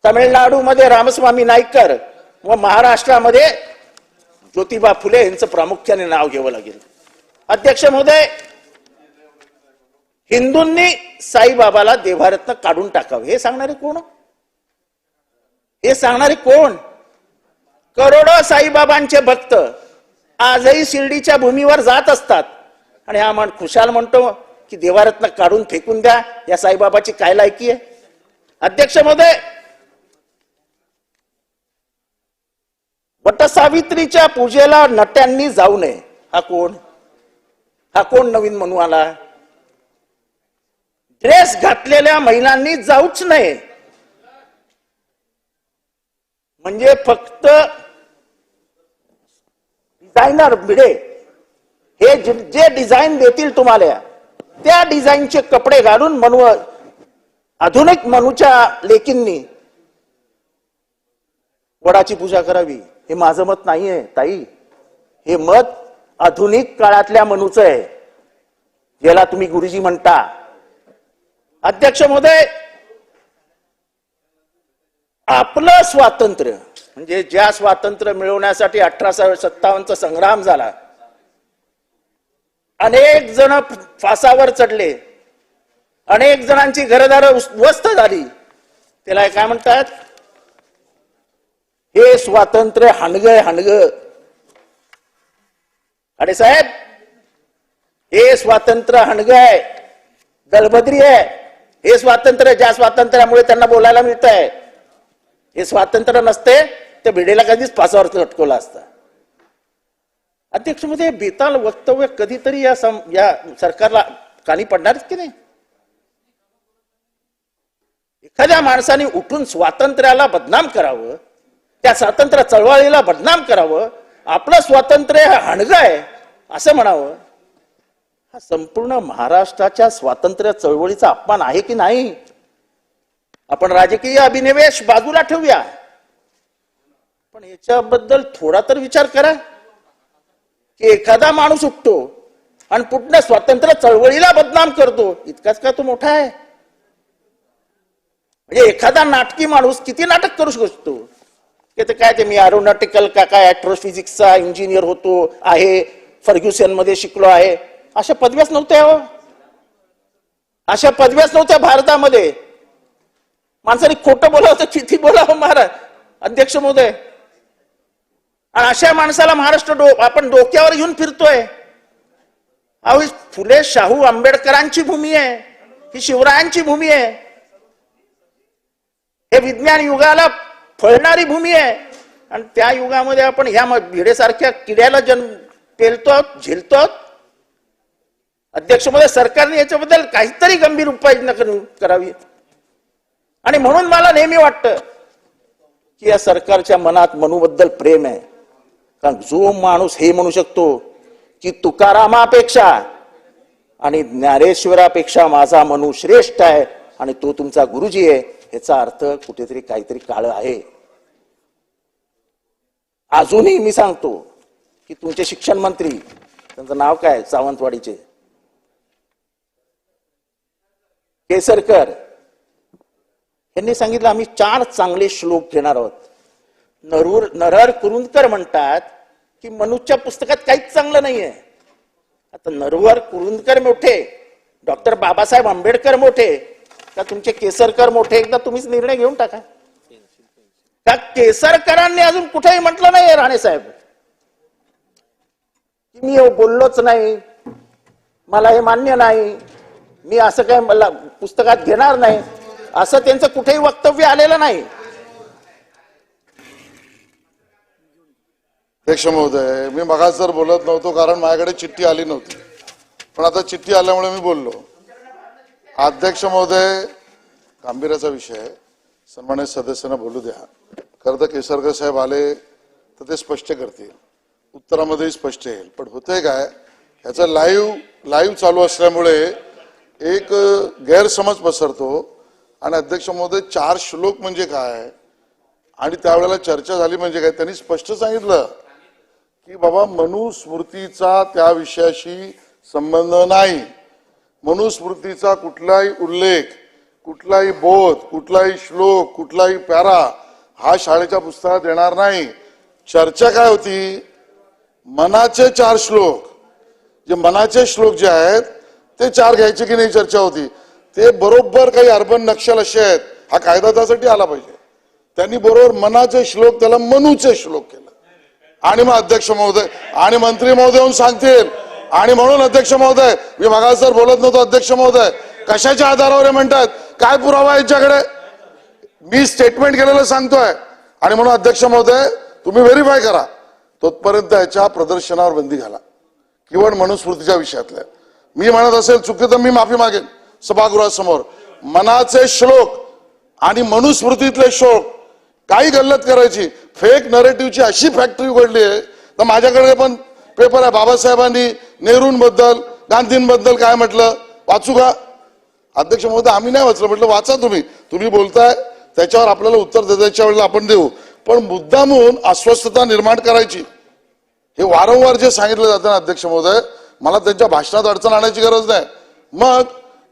तामिळनाडू मध्ये रामस्वामी नाईकर व महाराष्ट्रामध्ये ज्योतिबा फुले यांचं प्रामुख्याने नाव घ्यावं लागेल. अध्यक्ष महोदय, हिंदूंनी साईबाबाला देवारत्न काढून टाकावे हे सांगणारे कोण? हे सांगणारे कोण? करोडो साईबाबांचे भक्त आजही शिर्डीच्या भूमीवर जात असतात आणि हा खुशाल म्हणतो की देवारत्न काढून फेकून द्या. या साईबाबाची काय लायकी आहे? अध्यक्ष महोदय, वटसावित्रीच्या पूजेला नट्यांनी जाऊ नये हा कोण? हा कोण नवीन म्हणू आला? ड्रेस घातलेल्या महिलांनी जाऊच नये म्हणजे फक्त डिझायनर भिडे हे जे डिझाईन देतील तुम्हाला त्या डिझाईनचे कपडे घालून आधुनिक मनूच्या लेकींनी वडाची पूजा करावी हे माझं मत नाहीये ताई. हे मत आधुनिक काळातल्या मनूचं आहे, याला तुम्ही गुरुजी म्हणता. अध्यक्ष महोदय, आपलं स्वातंत्र्य म्हणजे ज्या स्वातंत्र्य मिळवण्यासाठी 1857चा संग्राम झाला, अनेक जण फासावर चढले, अनेक जणांची घरदारं उद्ध्वस्त झाली, त्याला काय म्हणतात? हे स्वातंत्र्य हाणग. अरे साहेब, हे स्वातंत्र्य हाणग आहे, दलबद्री आहे. हे स्वातंत्र्य, ज्या स्वातंत्र्यामुळे त्यांना बोलायला मिळत आहे, हे स्वातंत्र्य नसते ते भिडेला कधीच फासावर लटकवला असता. अध्यक्ष महोदय, बेताल वक्तव्य कधीतरी या सरकारला कानी पडणारच की नाही? एखाद्या माणसाने उठून स्वातंत्र्याला बदनाम करावं, त्या स्वातंत्र्य चळवळीला बदनाम करावं, आपलं स्वातंत्र्य हाणगं आहे असं म्हणावं, हा संपूर्ण महाराष्ट्राच्या स्वातंत्र्य चळवळीचा अपमान आहे की नाही? आपण राजकीय अभिनिवेश बाजूला ठेवूया, पण याच्याबद्दल थोडा तर विचार करा की एखादा माणूस उठतो आणि पूर्ण स्वातंत्र्य चळवळीला बदनाम करतो, इतकाच का तो मोठा आहे? म्हणजे एखादा नाटकी माणूस किती नाटक करू शकतो? ते काय, ते मी एरोनॉटिकल का काय ऍस्ट्रोफिजिक्सचा इंजिनियर होतो आहे, फर्ग्युसन मध्ये शिकलो आहे, अशा पदव्याच नव्हत्या हो. अशा पदव्याच नव्हत्या भारतामध्ये. माणसाने खोटं बोलावं तर किती बोलावं महाराज, अध्यक्ष महोदय. आणि अशा माणसाला महाराष्ट्र आपण डोक्यावर घेऊन फिरतोय. अहो, ही फुले शाहू आंबेडकरांची भूमी आहे, ही शिवरायांची भूमी आहे, हे विज्ञान युगाला फळणारी भूमी आहे. आणि त्या युगामध्ये आपण ह्या भिडेसारख्या किड्याला पेलतो, झेलतो. अध्यक्ष महोदय, सरकारने याच्याबद्दल काहीतरी गंभीर उपाययोजना करावी. आणि म्हणून मला नेहमी वाटतं की या सरकारच्या मनात मनूबद्दल प्रेम आहे. कारण जो माणूस हे म्हणू शकतो की तुकारामापेक्षा आणि ज्ञानेश्वरापेक्षा माझा मनू श्रेष्ठ आहे आणि तो तुमचा गुरुजी आहे, याचा अर्थ कुठेतरी काहीतरी काळ आहे. अजूनही मी सांगतो की तुमचे शिक्षण मंत्री, त्यांचं नाव काय, सावंतवाडीचे केसरकर, यांनी सांगितलं आम्ही 4 चांगले श्लोक घेणार आहोत. नरहर कुरुंदकर म्हणतात की मनूच्या पुस्तकात काहीच चांगलं नाहीये. आता नरहर कुरुंदकर मोठे, डॉक्टर बाबासाहेब आंबेडकर मोठे का तुमचे केसरकर मोठे? एकदा तुम्हीच निर्णय घेऊन टाका. का केसरकरांनी अजून कुठेही म्हटलं नाही राणे साहेब की मी बोललोच नाही, मला हे मान्य नाही, मी असं काय मला पुस्तकात घेणार नाही, असं त्यांचं कुठेही वक्तव्य आलेलं नाही. अध्यक्ष महोदय, मी मगाच जर बोलत नव्हतो कारण माझ्याकडे चिठ्ठी आली नव्हती, पण आता चिठ्ठी आल्यामुळे मी बोललो. अध्यक्ष महोदय, गांभीर्याचा विषय आहे, सन्मानित सदस्यांना बोलू द्या. खरं तर केसरकर साहेब आले तर ते स्पष्ट करतील, उत्तरामध्येही स्पष्ट येईल. पण होतंय काय, ह्याचा लाईव्ह चालू असल्यामुळे एक गैरसमज पसरतो. आणि अध्यक्ष महोदय, 4 श्लोक म्हणजे काय आणि त्यावेळेला चर्चा झाली म्हणजे काय, त्यांनी स्पष्ट सांगितलं की बाबा मनुस्मृतीचा त्या विषयाशी संबंध नाही. मनुस्मृतीचा कुठलाही उल्लेख, कुठलाही बोध, कुठलाही श्लोक, कुठलाही पॅरा हा शाळेच्या पुस्तकात येणार नाही. चर्चा काय होती, मनाचे 4 श्लोक, जे मनाचे श्लोक जे आहेत ते 4 घ्यायचे की नाही चर्चा होती. ते बरोबर काही अर्बन नक्षल असे आहेत, हा कायदा त्यासाठी आला पाहिजे. त्यांनी बरोबर मनाचे श्लोक त्याला मनूचे श्लोक केलं. आणि मग अध्यक्ष महोदय आणि मंत्री महोदय येऊन सांगतील. आणि म्हणून अध्यक्ष महोदय, मी मागास जर बोलत नव्हतो अध्यक्ष महोदय, कशाच्या आधारावर म्हणतात, काय पुरावा यांच्याकडे? मी स्टेटमेंट केलेलं सांगतोय. आणि म्हणून अध्यक्ष महोदय, तुम्ही व्हेरीफाय करा. तोपर्यंत याच्या प्रदर्शनावर बंदी घाला, किंवा मनुस्मृतीच्या विषयातल्या. मी म्हणत असेल चुकी तर मी माफी मागेन सभागृहासमोर. मनाचे श्लोक आणि मनुस्मृतीतले श्लोक काही गल्लत करायची, फेक नरेटिव्हची अशी फॅक्टरी उघडली आहे. तर माझ्याकडे पण पेपर आहे, बाबासाहेबांनी नेहरूंबद्दल, गांधींबद्दल काय म्हटलं, वाचू का? अध्यक्ष महोदय, आम्ही नाही वाचलं. म्हटलं वाचा तुम्ही बोलताय त्याच्यावर आपल्याला उत्तर द्यायच्या वेळेला आपण देऊ. पण मुद्दामून अस्वस्थता निर्माण करायची, हे वारंवार जे सांगितलं जातं ना अध्यक्ष महोदय, मला त्यांच्या भाषणात अडचण आणायची गरज नाही. मग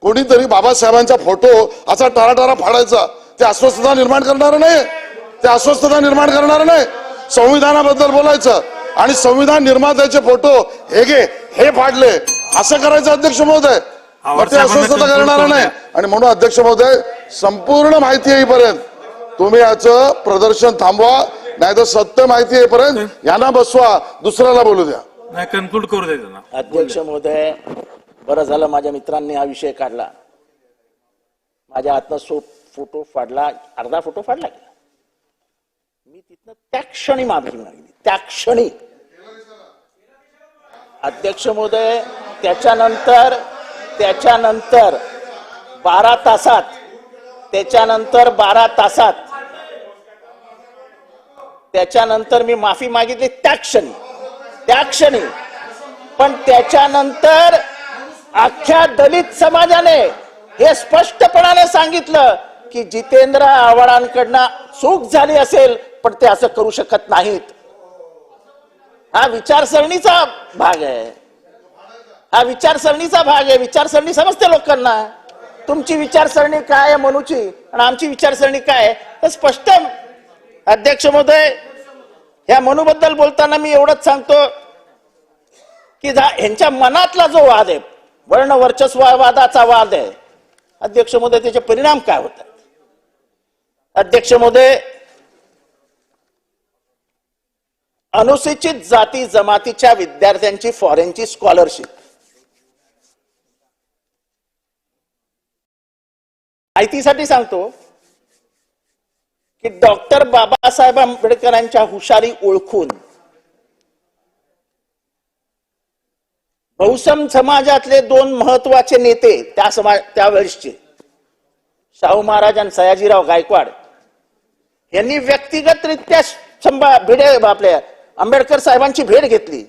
कोणीतरी बाबासाहेबांचा फोटो असा टाराटारा फाडायचा, ते अस्वस्थता निर्माण करणार नाही, ते अस्वस्थता निर्माण करणार नाही. संविधानाबद्दल बोलायचं आणि संविधान निर्मात्याचे फोटो हे फाडले असं करायचं अध्यक्ष महोदय, ते अस्वस्थता करणार नाही. आणि म्हणून अध्यक्ष महोदय, संपूर्ण माहिती येईपर्यंत तुम्ही याचं प्रदर्शन थांबवा, नाही तर सत्य माहिती येईपर्यंत यांना बसवा, दुसऱ्याला बोलू द्या. नाही, कन्क्लूड करू द्या त्यांना. अध्यक्ष महोदय, बरं झालं माझ्या मित्रांनी हा विषय काढला. माझ्या हातनं फोटो फाडला, अर्धा फोटो फाडला गेला. मी तिथनं त्या क्षणी माफी मागली, त्या क्षणी. अध्यक्ष महोदय, त्याच्यानंतर 12 तासात त्याच्यानंतर मी माफी मागितली त्या क्षणी. पण त्याच्यानंतर अख्ख्या दलित समाजाने हे स्पष्टपणाने सांगितलं की जितेंद्र आव्हाडांकडनं चूक झाली असेल पण ते असं करू शकत नाहीत. हा विचारसरणीचा भाग आहे. विचारसरणी समजते लोकांना. तुमची विचारसरणी काय आहे मनूची आणि आमची विचारसरणी काय आहे हे स्पष्ट. अध्यक्ष महोदय, ह्या मनूबद्दल बोलताना मी एवढंच सांगतो की ह्यांच्या मनातला जो वाद आहे, वर्ण वर्चस्ववादाचा वाद आहे, अध्यक्ष महोदय, त्याचे परिणाम काय होतात? अध्यक्ष महोदय, अनुसूचित जाती जमातीच्या विद्यार्थ्यांची फॉरेनची स्कॉलरशिप माहितीसाठी सांगतो की डॉक्टर बाबासाहेब आंबेडकरांच्या हुशारी ओळखून बहुसम समाजातले 2 महत्वाचे नेते त्यावेळेसचे शाहू महाराज आणि सयाजीराव गायकवाड यांनी व्यक्तिगतरित्या आपल्या आंबेडकर साहेबांची भेट घेतली.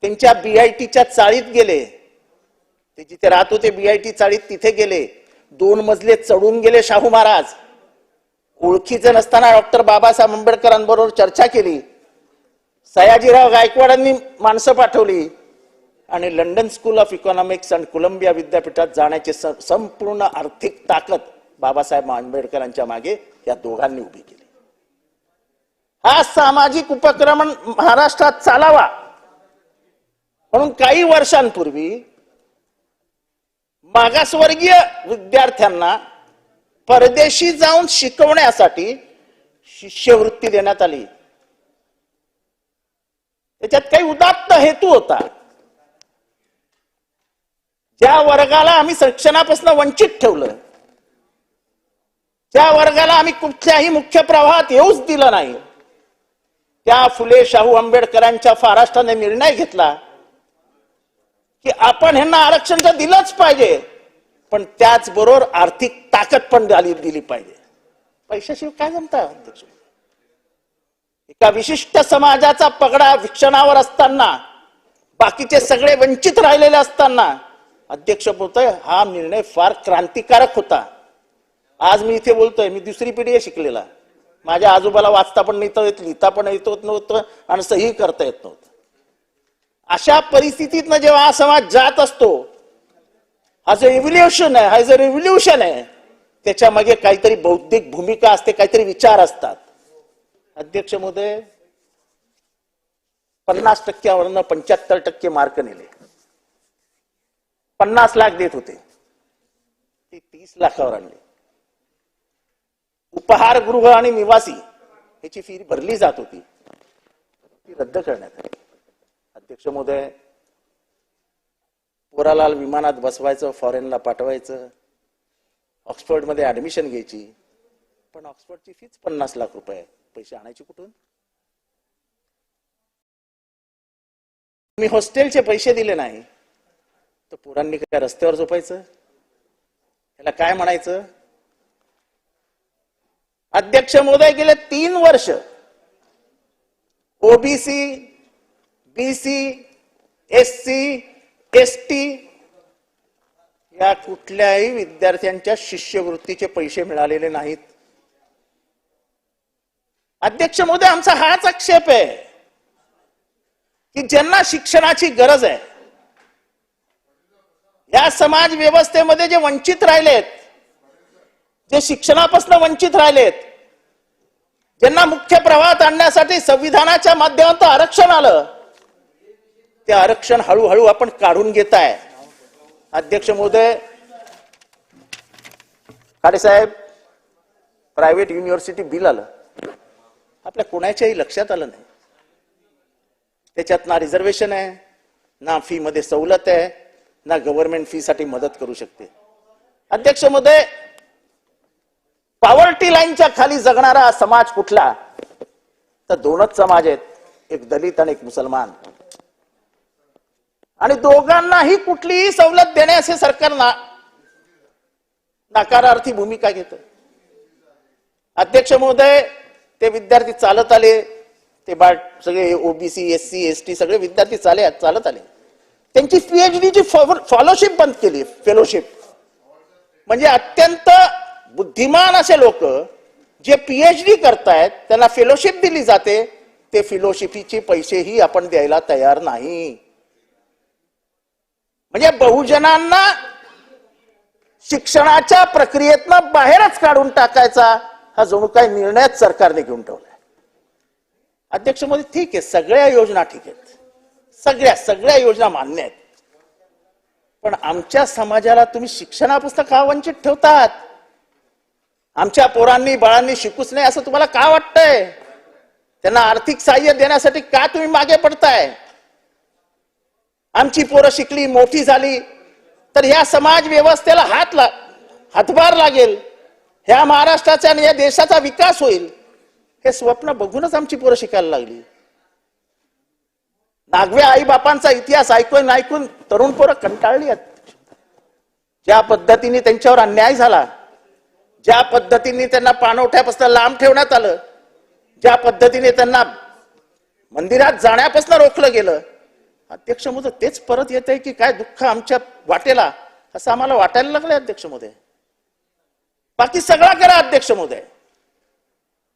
त्यांच्या BITच्या चाळीत गेले. ते जिथे राहत होते BIT चाळीत तिथे गेले. 2 मजले चढून गेले शाहू महाराज. ओळखीचे नसताना डॉक्टर बाबासाहेब आंबेडकरांबरोबर चर्चा केली. सयाजीराव गायकवाडांनी माणसं पाठवली आणि लंडन स्कूल ऑफ इकॉनॉमिक्स आणि कोलंबिया विद्यापीठात जाण्याची संपूर्ण आर्थिक ताकद बाबासाहेब आंबेडकरांच्या मागे या दोघांनी उभी केली. हा सामाजिक उपक्रम महाराष्ट्रात चालावा म्हणून काही वर्षांपूर्वी मागासवर्गीय विद्यार्थ्यांना परदेशी जाऊन शिकवण्यासाठी शिष्यवृत्ती देण्यात आली. त्याच्यात काही उदात्त हेतू होता. ज्या वर्गाला आम्ही शिक्षणापासून वंचित ठेवलं, त्या वर्गाला आम्ही कुठल्याही मुख्य प्रवाहात येऊच दिलं नाही, त्या फुले शाहू आंबेडकरांच्या महाराष्ट्राने निर्णय घेतला की आपण ह्यांना आरक्षण तर दिलंच पाहिजे पण त्याचबरोबर आर्थिक ताकद पण दिली पाहिजे. पैशाशिवाय काय जमतं अध्यक्ष? एका विशिष्ट समाजाचा पगडा विक्षणावर असताना, बाकीचे सगळे वंचित राहिलेले असताना अध्यक्ष बोलतोय हा निर्णय फार क्रांतिकारक होता. आज मी इथे बोलतोय, मी 2री पिढी शिकलेला. माझ्या आजोबाला वाचता पण नाही येत, लिहिता पण येत नव्हतं आणि सही करता येत नव्हतं. अशा परिस्थितीतनं जेव्हा हा समाज जात असतो, हा जो इव्होल्युशन आहे, हा जो रिव्होल्युशन आहे, त्याच्या मागे काहीतरी बौद्धिक भूमिका असते, काहीतरी विचार असतात. अध्यक्ष महोदय, 50% 75% मार्क नेले. 50 लाख देत होते, ते 30 लाखावर आणले. उपहारगृह आणि निवासी याची फी भरली जात होती, ती रद्द करण्यात आली. अध्यक्ष महोदय, पोराला विमानात बसवायचं, फॉरेनला पाठवायचं, ऑक्सफर्डमध्ये ऍडमिशन घ्यायची, पण ऑक्सफर्डची फीच 50 लाख रुपये. पैसे आणायचे कुठून? मी हॉस्टेलचे पैसे दिले नाही तर पोरांनी काय रस्त्यावर झोपायचं? याला काय म्हणायचं? अध्यक्ष महोदय, गेले 3 वर्ष OBC, BC, SC, ST या कुठल्याही विद्यार्थ्यांच्या शिष्यवृत्तीचे पैसे मिळालेले नाहीत. अध्यक्ष महोदय, आमचा हाच आक्षेप आहे की ज्यांना शिक्षणाची गरज आहे, या समाज व्यवस्थेमध्ये जे वंचित राहिलेत, जे शिक्षणापासून वंचित राहिलेत, ज्यांना मुख्य प्रवाहात आणण्यासाठी संविधानाच्या माध्यमातून आरक्षण आलं, ते आरक्षण हळूहळू आपण काढून घेताय. अध्यक्ष महोदय, खाडेसाहेब, प्रायव्हेट युनिव्हर्सिटी बिल आलं, आपल्या कोणाच्याही लक्षात आलं नाही. त्याच्यात ना रिझर्वेशन आहे, ना फी मध्ये सवलत आहे, ना गव्हर्नमेंट फी साठी मदत करू शकते. अध्यक्ष महोदय, पॉवर्टी लाईनच्या खाली जगणारा समाज कुठला, तर दोनच समाज आहेत, एक दलित आणि एक मुसलमान. आणि दोघांनाही कुठलीही सवलत देण्याचे सरकार नकारार्थी भूमिका घेतं. अध्यक्ष महोदय, ते विद्यार्थी चालत आले, ते सगळे ओबीसी, एससी, एसटी सगळे विद्यार्थी चालत आले. त्यांची पीएचडीची फॉलोशिप बंद केली. फेलोशिप म्हणजे अत्यंत बुद्धिमान असे लोक जे पीएचडी करतायत त्यांना फेलोशिप दिली जाते, ते फेलोशिपचे पैसेही आपण द्यायला तयार नाही. म्हणजे बहुजनांना शिक्षणाच्या प्रक्रियेतनं बाहेरच काढून टाकायचा हा जणू काही निर्णयच सरकारने घेऊन ठेवलाय. अध्यक्ष मोदी, ठीक आहे, सगळ्या योजना ठीक आहेत, सगळ्या योजना मान्य आहेत, पण आमच्या समाजाला तुम्ही शिक्षणापासून का वंचित ठेवतात? आमच्या पोरांनी बाळांनी शिकूच नाही असं तुम्हाला का वाटतंय? त्यांना आर्थिक सहाय्य देण्यासाठी का तुम्ही मागे पडताय? आमची पोरं शिकली, मोठी झाली तर ह्या समाज व्यवस्थेला हातभार लागेल, ह्या महाराष्ट्राचा आणि या देशाचा विकास होईल, हे स्वप्न बघूनच आमची पोरं शिकायला लागली. नागव्या आई बापांचा इतिहास ऐकून ऐकून तरुण पोरं कंटाळली आहेत. ज्या पद्धतीने त्यांच्यावर अन्याय झाला, ज्या पद्धतीने त्यांना पाणवठ्यापासून लांब ठेवण्यात आलं, ज्या पद्धतीने त्यांना मंदिरात जाण्यापासून रोखलं गेलं, अध्यक्ष महोदय तेच परत येत आहे की काय दुःख आमच्या वाटेला, असं आम्हाला वाटायला लागलंय अध्यक्ष महोदय. बाकी सगळा करा अध्यक्ष महोदय,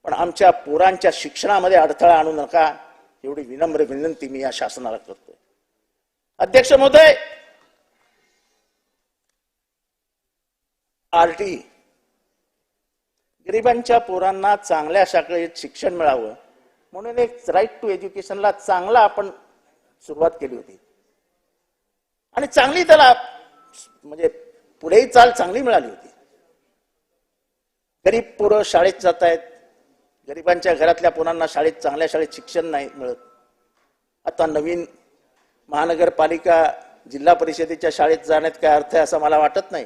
पण आमच्या पोरांच्या शिक्षणामध्ये अडथळा आणू नका, एवढी विनम्र विनंती मी या शासनाला करतोय. अध्यक्ष महोदय, आरटी गरिबांच्या पोरांना चांगल्या शाळेत शिक्षण मिळावं म्हणून एक राईट टू एज्युकेशनला चांगला आपण सुरुवात केली होती आणि चांगली त्याला म्हणजे पुढेही चाल चांगली मिळाली होती. गरीब पोरं शाळेत जात आहेत, गरिबांच्या घरातल्या पोरांना चांगल्या शाळेत शिक्षण नाही मिळत. आता नवीन महानगरपालिका जिल्हा परिषदेच्या शाळेत जाण्यात काय अर्थ आहे असं मला वाटत नाही.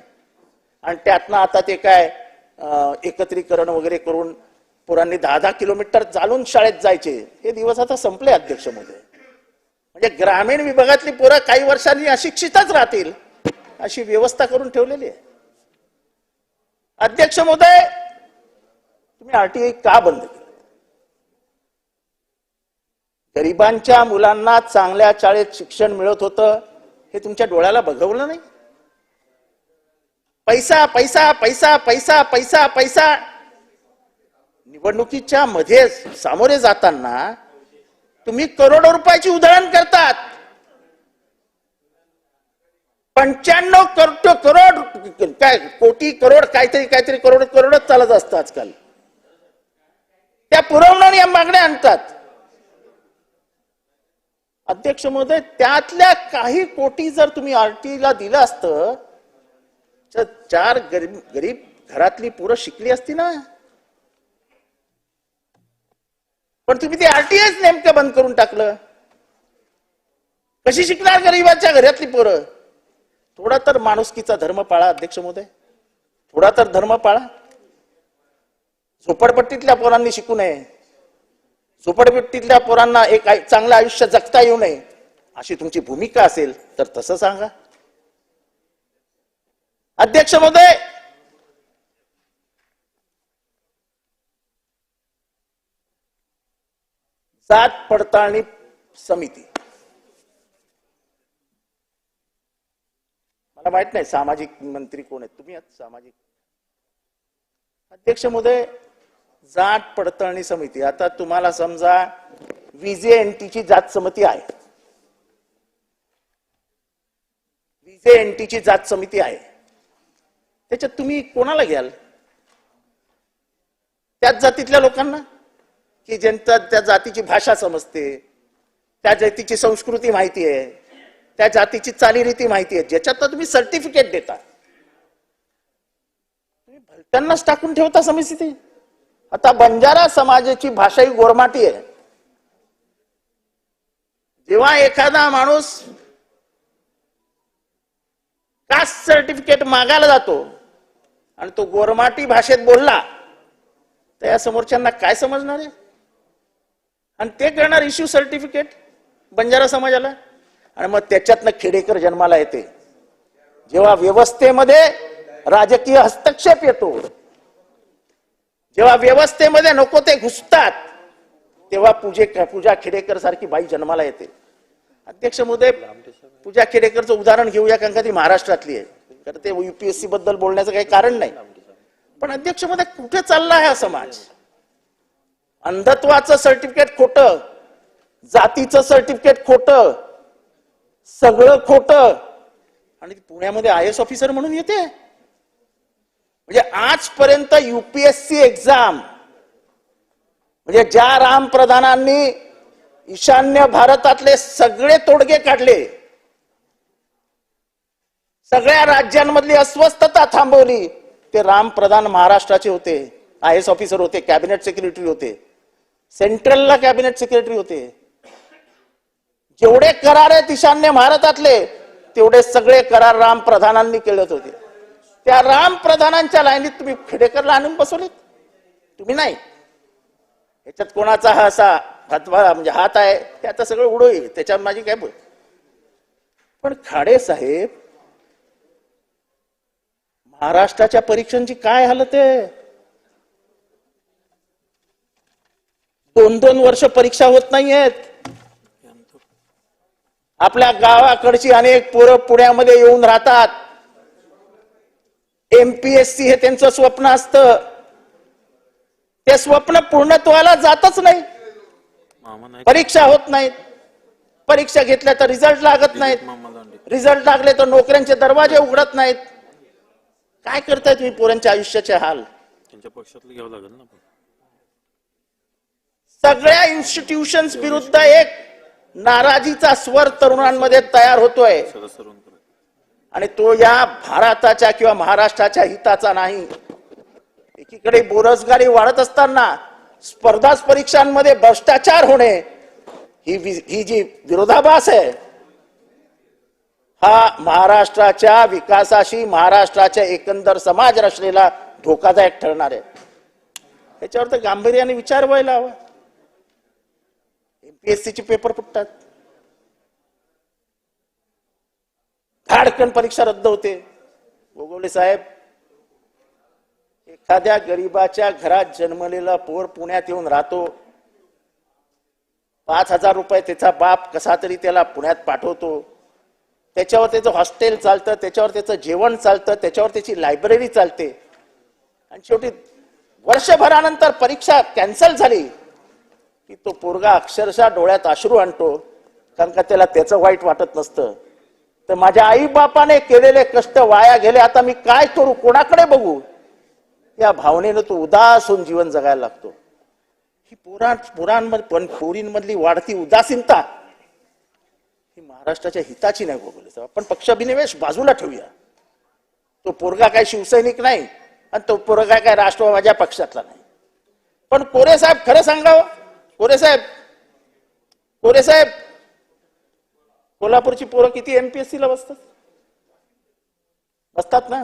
आणि त्यातनं आता ते काय एकत्रीकरण वगैरे करून पोरांनी 10-10 किलोमीटर चालून शाळेत जायचे, हे दिवस आता संपले अध्यक्ष महोदय. म्हणजे ग्रामीण विभागातली पोरं काही वर्षांनी अशिक्षितच राहतील अशी व्यवस्था करून ठेवलेली आहे. अध्यक्ष महोदय, तुम्ही आरटीआय का बंद केलं? गरिबांच्या मुलांना चांगल्या शाळेत शिक्षण मिळत होतं हे तुमच्या डोळ्याला बघवलं नाही? पैसा पैसा पैसा पैसा पैसा पैसा निवडणुकीच्या मध्ये सामोरे जाताना तुम्ही करोडो रुपयाची उधळण करतात. 95 करोड काय कोटी करोड काहीतरी करोडच चालत असतं आजकाल. त्या पुरवणारी या मागण्या आणतात. अध्यक्ष महोदय, त्यातल्या काही कोटी जर तुम्ही आरटीला दिलं असतं तर 4 गरीब घरातली पोरं शिकली असती ना. पण तुम्ही ते आरटीआयच नेमकं बंद करून टाकलं. कशी शिकणार गरीबाच्या घरातली पोरं? थोडा तर माणुसकीचा धर्म पाळा अध्यक्ष महोदय, थोडा तर धर्म पाळा. झोपडपट्टीतल्या पोरांनी शिकू नये, झोपडपट्टीतल्या पोरांना एक चांगलं आयुष्य जगता येऊ नये अशी तुमची भूमिका असेल तर तसं सांगा. अध्यक्ष महोदय, जात पडताळणी समिती, मला माहित नाही सामाजिक मंत्री कोण आहेत, तुम्ही आहात सामाजिक. अध्यक्ष महोदय, जात पडताळणी समिती, आता तुम्हाला समजा VJNT जात समिती आहे, VJNT जात समिती आहे, त्याच्यात तुम्ही कोणाला घ्याल? त्याच जातीतल्या लोकांना की ज्यांचा त्या जातीची भाषा समजते, त्या जातीची संस्कृती माहिती आहे, त्या जातीची चालीरीती माहिती आहे, ज्याच्यात तुम्ही सर्टिफिकेट देता. तुम्ही भलत्यांनाच टाकून ठेवता समिती. आता बंजारा समाजाची भाषा ही गोरमाटी आहे. जेव्हा एखादा माणूस कास्ट सर्टिफिकेट मागायला जातो आणि तो गोरमाटी भाषेत बोलला तर या समोरच्यांना काय समजणार आहे? आणि ते करणार इश्यू सर्टिफिकेट बंजारा समाजाला, आणि मग त्याच्यातनं खेडेकर जन्माला येते. जेव्हा व्यवस्थेमध्ये राजकीय हस्तक्षेप येतो, जेव्हा व्यवस्थेमध्ये नको ते घुसतात, तेव्हा पूजा खेडेकर सारखी बाई जन्माला येते. अध्यक्ष महोदय, पूजा खेडेकरचं उदाहरण घेऊया, कारण का ती महाराष्ट्रातली आहे, तर ते UPSC बद्दल बोलण्याचं काही कारण नाही. पण अध्यक्ष महोदय, कुठे चालला हा समाज? अंधत्वाचं सर्टिफिकेट खोटं, जातीचं सर्टिफिकेट खोटं, सगळं खोटं, आणि पुण्यामध्ये IAS ऑफिसर म्हणून येते. म्हणजे आजपर्यंत UPSC एक्झाम, म्हणजे ज्या राम प्रधानांनी ईशान्य भारतातले सगळे तोडगे काढले, सगळ्या राज्यांमधली अस्वस्थता थांबवली, ते राम प्रधान महाराष्ट्राचे होते, IAS ऑफिसर होते, कॅबिनेट सेक्रेटरी होते, सेंट्रलला कॅबिनेट सेक्रेटरी होते. जेवढे करार आहेत ईशान्य भारतातले, तेवढे सगळे करार राम प्रधानांनी केले होते. त्या राम प्रधानांच्या लाईनीत तुम्ही खेडेकरला आणून बसवलेत? तुम्ही नाही. याच्यात कोणाचा हा असा म्हणजे हात आहे ते आता सगळं उडोईल, त्याच्यात माझी काय बोल. पण खाडे साहेब, महाराष्ट्राच्या परीक्षांची काय हालत आहे? 2-2 वर्ष परीक्षा होत नाहीयेत. आपल्या गावाकडची अनेक पोरं पुण्यामध्ये येऊन राहतात. MPSC हे त्यांचं स्वप्न असतं, ते स्वप्न पूर्णत्वाला जातच नाही. परीक्षा होत नाहीत, परीक्षा घेतल्या तर रिझल्ट लागत नाहीत, रिझल्ट लागले तर नोकऱ्यांचे दरवाजे उघडत नाहीत. काय करताय तुम्ही पोरांच्या आयुष्याचे हाल? त्यांच्या पक्षातलं घ्यावं लागेल ना. सगळ्या इन्स्टिट्यूशन्स विरुद्ध एक नाराजीचा स्वर तरुणांमध्ये तयार होतोय, आणि तो या भारताच्या किंवा महाराष्ट्राच्या हिताचा नाही. एकीकडे बेरोजगारी वाढत असताना स्पर्धा परीक्षांमध्ये भ्रष्टाचार होणे ही जी विरोधाभास आहे, हा महाराष्ट्राच्या विकासाशी, महाराष्ट्राच्या एकंदर समाज रचनेला धोकादायक ठरणार आहे. त्याच्यावर तर गांभीर्याने विचार व्हायला हवा. MPSC चे पेपर फुटतात, धाडकन परीक्षा रद्द होते. गोगोले साहेब, एखाद्या गरीबाच्या घरात जन्मलेला पोर पुण्यात येऊन राहतो, 5,000 रुपये त्याचा बाप कसा तरी त्याला पुण्यात पाठवतो, त्याच्यावर त्याचं हॉस्टेल चालतं, त्याच्यावर त्याचं जेवण चालतं, त्याच्यावर त्याची लायब्ररी चालते, आणि शेवटी वर्षभरानंतर परीक्षा कॅन्सल झाली की तो पोरगा अक्षरशः डोळ्यात अश्रू आणतो, कारण का त्याला त्याचं वाईट वाटत नसतं. तर माझ्या आई बापाने केलेले कष्ट वाया गेले, आता मी काय करू, कोणाकडे बघू, या भावनेनं तो उदास होऊन जीवन जगायला लागतो. ही पोरींमधली वाढती उदासीनता ही महाराष्ट्राच्या हिताची नाही. गोगोले आपण पक्षाभिनिवेश बाजूला ठेवूया. तो पोरगा काय शिवसैनिक नाही, आणि तो पोरगा काय राष्ट्रवादी पक्षातला नाही. पण कोरे साहेब, खरं सांगावं, कोरे साहेब, कोल्हापूरची पोरं किती MPSC ला बसतात ना.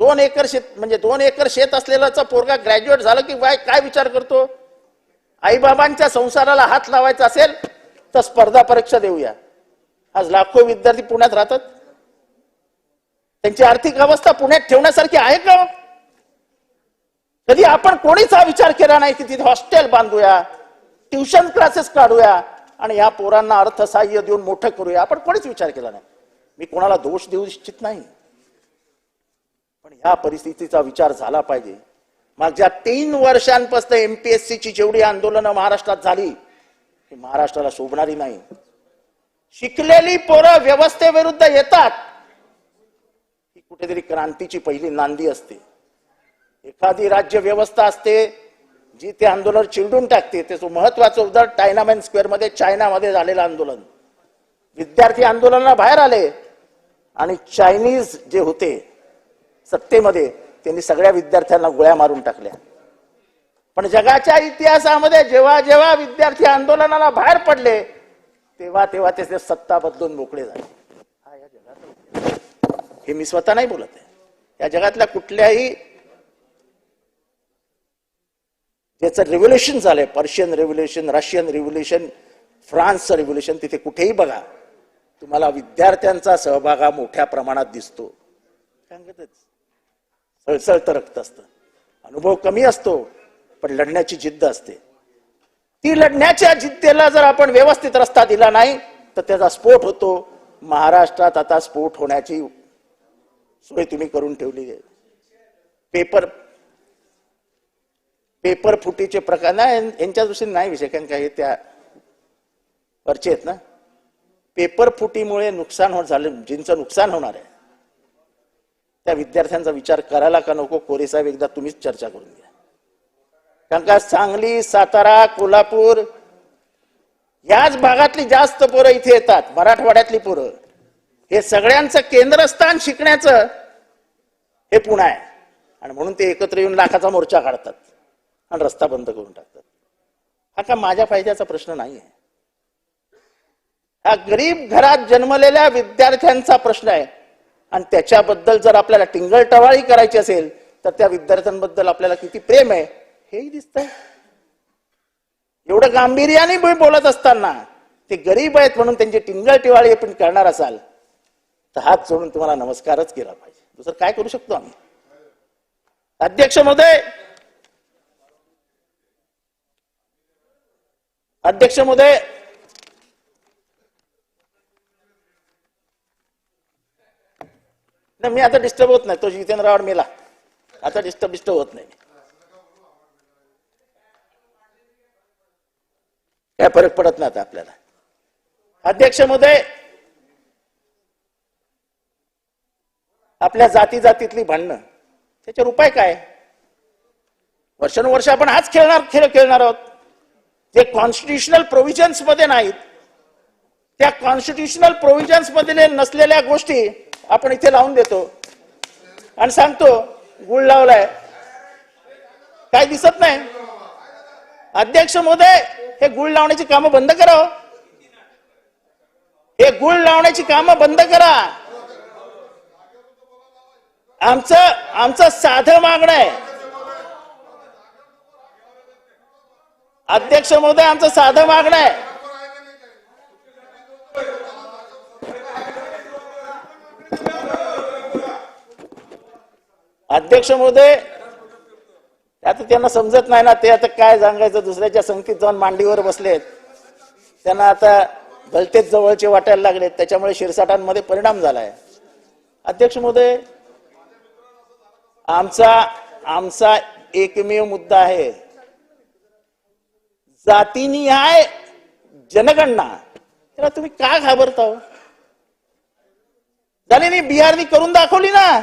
2 एकर शेत, म्हणजे 2 एकर शेत असलेलाचा पोरगा ग्रॅज्युएट झालं की काय विचार करतो? आईबाबांच्या संसाराला हात लावायचा असेल तर स्पर्धा परीक्षा देऊया. आज लाखो विद्यार्थी पुण्यात राहतात, त्यांची आर्थिक अवस्था पुण्यात ठेवण्यासारखी आहे का? कधी आपण कोणीच हा विचार केला नाही की तिथे हॉस्टेल बांधूया, ट्युशन क्लासेस काढूया, आणि या पोरांना अर्थसहाय्य देऊन मोठं करूया. आपण कोणीच विचार केला नाही. मी कोणाला दोष देऊ इच्छित नाही, पण या परिस्थितीचा विचार झाला पाहिजे. मागच्या 3 वर्षांपासून MPSCची जेवढी आंदोलनं महाराष्ट्रात झाली, ही महाराष्ट्राला शोभणारी नाही. शिकलेली पोरं व्यवस्थेविरुद्ध येतात, ही कुठेतरी क्रांतीची पहिली नांदी असते. एखादी राज्य व्यवस्था असते जी ते आंदोलन चिरडून टाकते. त्याचं महत्वाचं उदाहरण टायनामेन स्क्वेअर मध्ये चायनामध्ये झालेलं आंदोलन. विद्यार्थी आंदोलनाला बाहेर आले, आणि चायनीज जे होते सत्तेमध्ये, त्यांनी सगळ्या विद्यार्थ्यांना गोळ्या मारून टाकल्या. पण जगाच्या इतिहासामध्ये जेव्हा जेव्हा विद्यार्थी आंदोलनाला बाहेर पडले, तेव्हा तेव्हा त्याचे सत्ता बदलून मोकळे झाले. हा या जगात, हे मी स्वतः नाही बोलत आहे, या जगातल्या कुठल्याही ज्याचं रेव्होल्युशन झालंय, पर्शियन रेव्होल्युशन, रशियन रेव्होल्युशन, फ्रान्सचं रेव्होल्युशन, तिथे कुठेही बघा तुम्हाला विद्यार्थ्यांचा सहभाग हा मोठ्या प्रमाणात दिसतो. सळसळतं रक्त असतं, अनुभव कमी असतो, पण लढण्याची जिद्द असते. ती लढण्याच्या जिद्दीला जर आपण व्यवस्थित रस्ता दिला नाही तर त्याचा स्फोट होतो. महाराष्ट्रात आता स्फोट होण्याची सोय तुम्ही करून ठेवली आहे. पेपर फुटीचे प्रकार नाही, यांच्या दृष्टीने नाही विषय, कारण काही त्या वरचे आहेत ना. पेपर फुटीमुळे नुकसान झालं, जिंचं नुकसान होणार आहे, त्या विद्यार्थ्यांचा विचार करायला का नको? कोरे साहेब, एकदा तुम्हीच चर्चा करून घ्या. कारण का सांगली, सातारा, कोल्हापूर याच भागातली जास्त पोरं इथे येतात, मराठवाड्यातली पोरं. हे सगळ्यांचं केंद्रस्थान शिकण्याचं हे पुणे आहे, आणि म्हणून ते एकत्र येऊन लाखाचा मोर्चा काढतात आणि रस्ता बंद करून टाकतात. हा का माझ्या फायद्याचा प्रश्न नाहीये, हा गरीब घरात जन्मलेल्या विद्यार्थ्यांचा प्रश्न आहे. आणि त्याच्याबद्दल जर आपल्याला टिंगलटवाळी करायची असेल तर त्या विद्यार्थ्यांबद्दल आपल्याला किती प्रेम आहे हेही दिसतंय. एवढं गांभीर्याने बोलत असताना ते गरीब आहेत म्हणून त्यांची टिंगलटिवाळी आपण करणार असाल तर हात जोडून तुम्हाला नमस्कारच केला पाहिजे. दुसरं काय करू शकतो आम्ही? अध्यक्ष महोदय, नाही, मी आता डिस्टर्ब होत नाही. तो जितेंद्र आव्हाड मेला, आता डिस्टर्ब होत नाही. काय फरक पडत नाही आता आपल्याला. अध्यक्ष महोदय, आपल्या जातीतली भांडणं, त्याच्यावर उपाय काय? वर्षानुवर्ष आपण हाच खेळ खेळणार आहोत. जे कॉन्स्टिट्युशनल प्रोव्हिजन्स मध्ये नाहीत, त्या कॉन्स्टिट्युशनल प्रोव्हिजन्स मध्ये नसलेल्या गोष्टी आपण इथे लावून देतो आणि सांगतो गुळ लावलाय, काय दिसत नाही. अध्यक्ष महोदय, हे गुळ लावण्याची कामं बंद करा. हे गुळ लावण्याची कामं बंद करा. आमचं साधं मागणं आहे. अध्यक्ष महोदय, आमचं साधं मागणं आहे. अध्यक्ष महोदय, आता त्यांना समजत नाही ना, ते आता काय सांगायचं, दुसऱ्याच्या संगतीत जाऊन मांडीवर बसलेत, त्यांना आता भलतेच जवळचे वाटायला लागलेत, त्याच्यामुळे शिरसाटांमध्ये परिणाम झालाय. अध्यक्ष महोदय, आमचा एकमेव मुद्दा आहे जातीनिहाय जनगणना. त्याला तुम्ही का घाबरता? झाली नाही, बिहारनी करून दाखवली ना.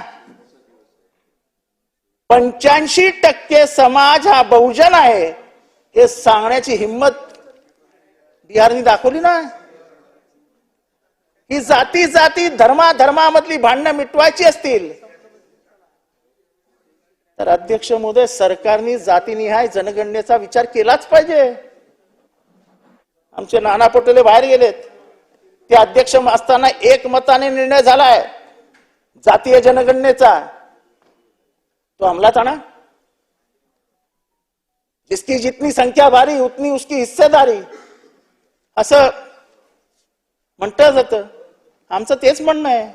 85% समाज हा बहुजन आहे हे सांगण्याची हिम्मत बिहारनी दाखवली ना. ही जाती धर्मामधली भांडणं मिटवायची असतील तर अध्यक्ष महोदय, सरकारने जातीनिहाय जनगणनेचा विचार केलाच पाहिजे. आमचे नाना पटोले बाहेर गेलेत, ते अध्यक्ष असताना एकमताने निर्णय झालाय जातीय जनगणनेचा, तो अंमलात आणा. जिसकी जितनी संख्या भारी उतनी उसकी हिस्सेदारी, असं म्हटलं जातं. आमचं तेच म्हणणं आहे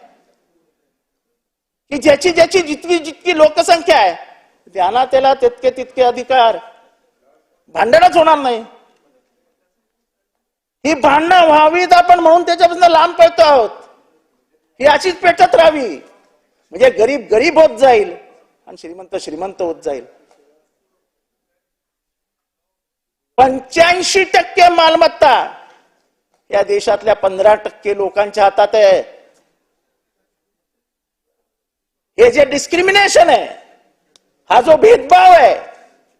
की ज्याची जितकी लोकसंख्या आहे त्यांना त्याला तितके अधिकार. भांडणच होणार नाही. ही भांडणं व्हावीत आपण म्हणून त्याच्यापासून लांब पळतो आहोत. ही अशीच पेटत राहावी म्हणजे गरीब होत जाईल आणि श्रीमंत होत जाईल. 85% मालमत्ता या देशातल्या 15% लोकांच्या हातात आहे. हे जे डिस्क्रिमिनेशन आहे, हा जो भेदभाव आहे,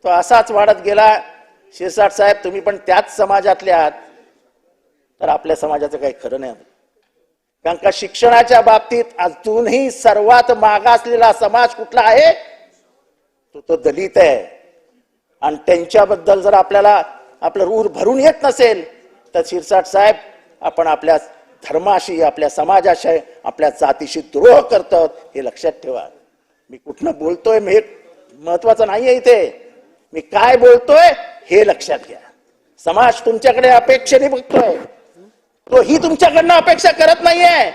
तो असाच वाढत गेला. शिरसाट साहेब, तुम्ही पण त्याच समाजातले आहात तर आपल्या समाजाचं काही खरं नाही. कारण का शिक्षणाच्या बाबतीत अजूनही सर्वात मागासलेला समाज कुठला आहे? तो दलित आहे. आणि त्यांच्याबद्दल जर आपल्याला आपलं रूर भरून येत नसेल तर शिरसाट साहेब, आपण आपल्या धर्माशी, आपल्या समाजाशी, आपल्या जातीशी द्रोह करतात, हे लक्षात ठेवा. मी कुठनं बोलतोय हे महत्वाचं नाहीये इथे. मी काय बोलतोय हे लक्षात घ्या. समाज तुमच्याकडे अपेक्षेने बघतोय. तोही तुमच्याकडनं अपेक्षा करत नाहीये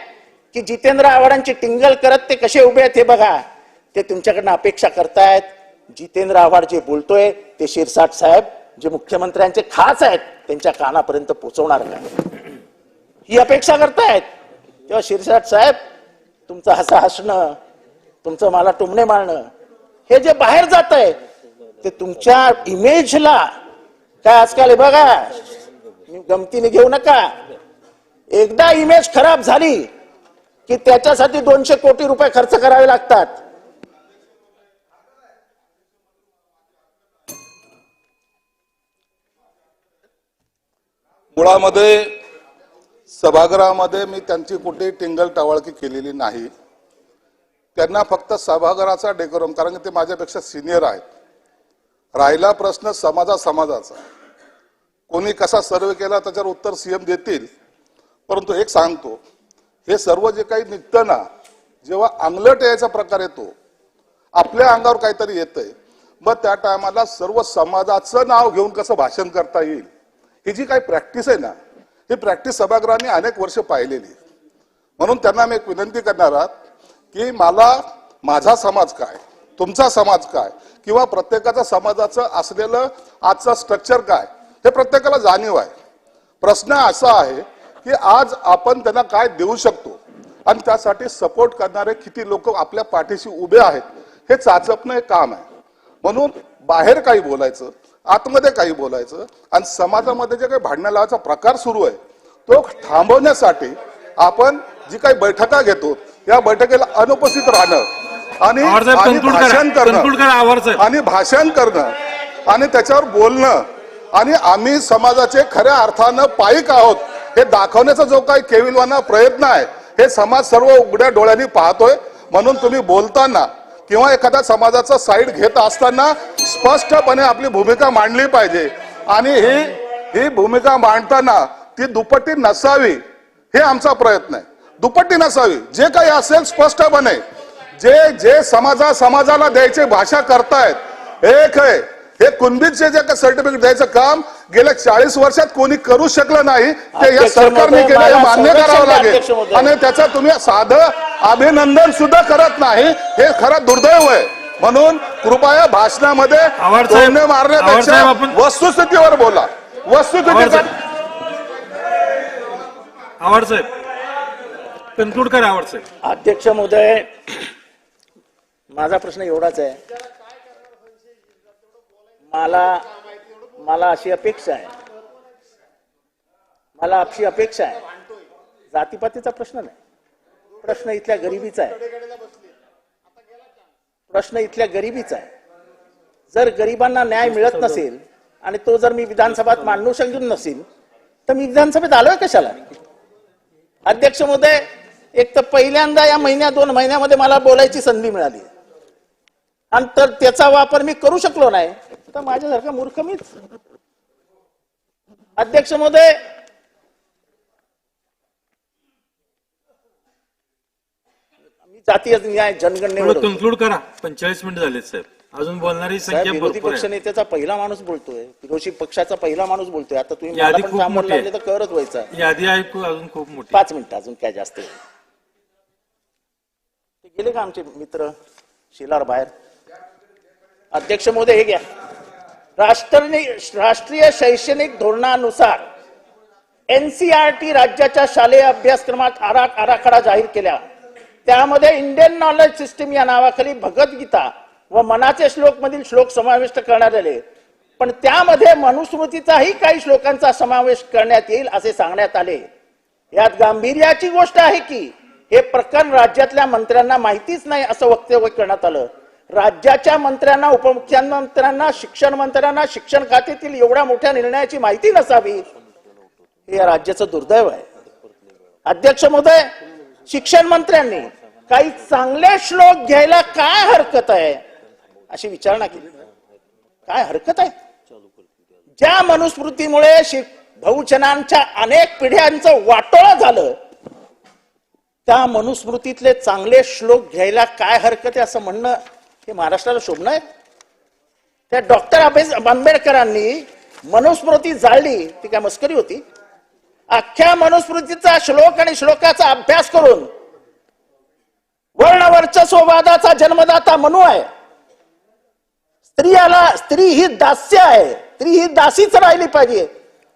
की जितेंद्र आव्हाडांची टिंगल करत ते कसे उभे आहेत हे बघा. ते तुमच्याकडनं अपेक्षा करतायत जितेंद्र आव्हाड जे बोलतोय ते शिरसाट साहेब जे मुख्यमंत्र्यांचे खास आहेत त्यांच्या कानापर्यंत पोहोचवणार का, ही अपेक्षा करतायत. तेव्हा शिरसाट साहेब तुमचं हसणं, तुमचं मला टुमणे मारणं हे जे बाहेर जात आहे ते तुमच्या इमेजला काय आजकाल हे बघा गमतीने घेऊ नका. एकदा इमेज खराब झाली की त्याच्यासाठी 200 कोटी रुपये खर्च करावे लागतात. मुळामध्ये सभागृहामध्ये मी त्यांची कुठेही टिंगल टावळकी केलेली नाही. त्यांना फक्त सभागृहाचा डेकोरम, कारण की ते माझ्यापेक्षा सिनियर आहेत. राहिला प्रश्न समाजाचा, कोणी कसा सर्वे केला त्याच्यावर उत्तर सीएम देतील. परंतु एक सांगतो, हे सर्व जे काही निघतं ना, जेव्हा अंगलट यायचा प्रकार येतो, आपल्या अंगावर काहीतरी येतंय, मग त्या टायमाला सर्व समाजाचं नाव घेऊन कसं भाषण करता येईल, ही जी काही प्रॅक्टिस आहे ना, ही प्रॅक्टिस सभागृहाने अनेक वर्ष पाहिलेली. म्हणून त्यांना मी एक विनंती करणार आहात की मला माझा समाज काय, तुमचा समाज काय, किंवा प्रत्येकाचा समाजाचं असलेलं आजचं स्ट्रक्चर काय, हे प्रत्येकाला जाणीव आहे. प्रश्न असा आहे की आज आपण त्यांना काय देऊ शकतो आणि त्यासाठी सपोर्ट करणारे किती लोक आपल्या पाठीशी उभे आहेत हे चाचपणं हे काम आहे. म्हणून बाहेर काही बोलायचं, आतमध्ये काही बोलायचं आणि समाजामध्ये जे काही भांडण लावायचा प्रकार सुरू आहे तो थांबवण्यासाठी आपण जी काही बैठका घेतो या बैठकीला अनुपस्थित राहणं आणि भाषण करणं आणि त्याच्यावर बोलणं आणि आम्ही समाजाचे खऱ्या अर्थानं पाईक आहोत हे दाखवण्याचा जो काही केविलवाना प्रयत्न आहे हे समाज सर्व उघड्या डोळ्यांनी पाहतोय. म्हणून तुम्ही बोलताना किंवा एखाद्या समाजाचा साईड घेत असताना स्पष्टपणे आपली भूमिका मांडली पाहिजे आणि ही भूमिका मांडताना ती दुपट्टी नसावी हे आमचा प्रयत्न आहे. दुपट्टी नसावी, जे काही असेल स्पष्टपणे जे समाजाला द्यायची भाषा करतायत एक आहे. हे कुणबीचे जे काही सर्टिफिकेट द्यायचं काम गेल्या 40 वर्षात कोणी करू शकलं नाही ते या सरकारने केलं, हे मान्य करावं लागेल. आणि त्याचं तुम्ही साधं अभिनंदन सुद्धा करत नाही, हे खरं दुर्दैव आहे. म्हणून कृपया भाषणामध्ये टोमणे मारण्यापेक्षा वस्तुस्थितीवर बोला. वस्तुस्थिती अध्यक्ष महोदय, माझा प्रश्न एवढाच आहे. मला अशी अपेक्षा आहे, जातीपातीचा प्रश्न नाही, प्रश्न इथल्या गरिबीचा आहे. जर गरिबांना न्याय मिळत नसेल आणि तो जर मी विधानसभेत मांडू शकत नसेल तर मी विधानसभेत आलोय कशाला. अध्यक्ष महोदय, एक तर पहिल्यांदा या 2 महिन्यामध्ये मला बोलायची संधी मिळाली आणि तर त्याचा वापर मी करू शकलो नाही तर माझ्यासारखा मूर्ख मीच. अध्यक्ष महोदय, मी जातीय न्याय जनगणनेवर कन्क्लूड करा. 45 मिनिट झाले साहेब, अजून बोलणारी संख्या विरोधी भरपूर पक्ष आहे. नेत्याचा पहिला माणूस बोलतोय, विरोधी पक्षाचा पहिला माणूस बोलतोय. आता तुम्ही यादी मला पण खूप थांबवलं मोठी आहे. लागले तर करत व्हायचा. यादी ऐकू अजून खूप मोठी. 5 मिनिटं अजून काय जास्त. गेले का आमचे मित्र शिलार बाहेर. अध्यक्ष महोदय, हे घ्या. राष्ट्रीय शैक्षणिक धोरणानुसार NCERT राज्याच्या शालेय अभ्यासक्रमात आराखडा जाहीर केला. त्यामध्ये इंडियन नॉलेज सिस्टीम या नावाखाली भगवद्गीता व मनाचे श्लोक मधील श्लोक समाविष्ट करण्यात आले. पण त्यामध्ये मनुस्मृतीचाही काही श्लोकांचा समावेश करण्यात येईल असे सांगण्यात आले. यात गांभीर्याची गोष्ट आहे की हे प्रकरण राज्यातल्या मंत्र्यांना माहितीच नाही असं वक्तव्य करण्यात आलं. राज्याच्या मंत्र्यांना, उपमुख्यमंत्र्यांना, शिक्षण मंत्र्यांना शिक्षण खात्यातील एवढ्या मोठ्या निर्णयाची माहिती नसावी हे या राज्याचं दुर्दैव आहे. अध्यक्ष महोदय, शिक्षण मंत्र्यांनी काही चांगले श्लोक घ्यायला काय हरकत आहे अशी विचारणा केली. काय हरकत आहे? ज्या मनुस्मृतीमुळे बहुजनांच्या अनेक पिढ्यांचं वाटोळं झालं त्या मनुस्मृतीतले चांगले श्लोक घ्यायला काय हरकत आहे असं म्हणणं हे महाराष्ट्राला शोभणं आहे. त्या डॉक्टर आंबेडकरांनी मनुस्मृती जाळली, ती काय मस्करी होती? अख्ख्या मनुस्मृतीचा श्लोक आणि श्लोकाचा अभ्यास करून वर्णवर्चस्ववादाचा जन्मदाता मनू आहे. स्त्री ही दास्य आहे, स्त्री ही दासीच राहिली पाहिजे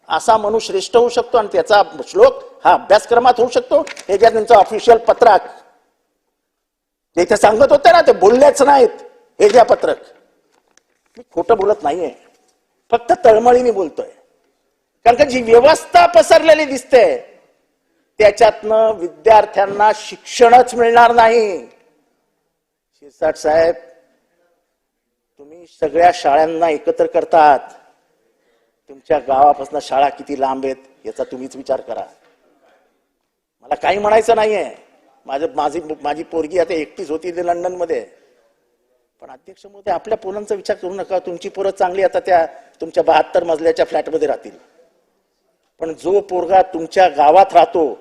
असा मनू श्रेष्ठ होऊ शकतो आणि त्याचा श्लोक हा अभ्यासक्रमात होऊ शकतो. हे ज्या त्यांचं ऑफिशियल पत्रक जे इथे सांगत होते ना, ते बोललेच नाहीत. हे ज्या पत्रक, मी खोटं बोलत नाहीये, फक्त तळमळीने बोलतोय. कारण का जी व्यवस्था पसरलेली दिसते त्याच्यातनं विद्यार्थ्यांना शिक्षणच मिळणार नाही. शिरसाट साहेब, तुम्ही सगळ्या शाळांना एकत्र करतात, तुमच्या गावापासून शाळा किती लांब आहेत याचा तुम्हीच विचार करा. मला काही म्हणायचं नाहीये. माझी पोरगी आता एकटीच होती लंडनमध्ये, पण अध्यक्ष महोदय आपल्या पोरांचा विचार करू नका. तुमची पोरं चांगली आता त्या तुमच्या 72 मजल्याच्या फ्लॅटमध्ये राहतील, पण जो पोरगा तुमच्या गावात राहतो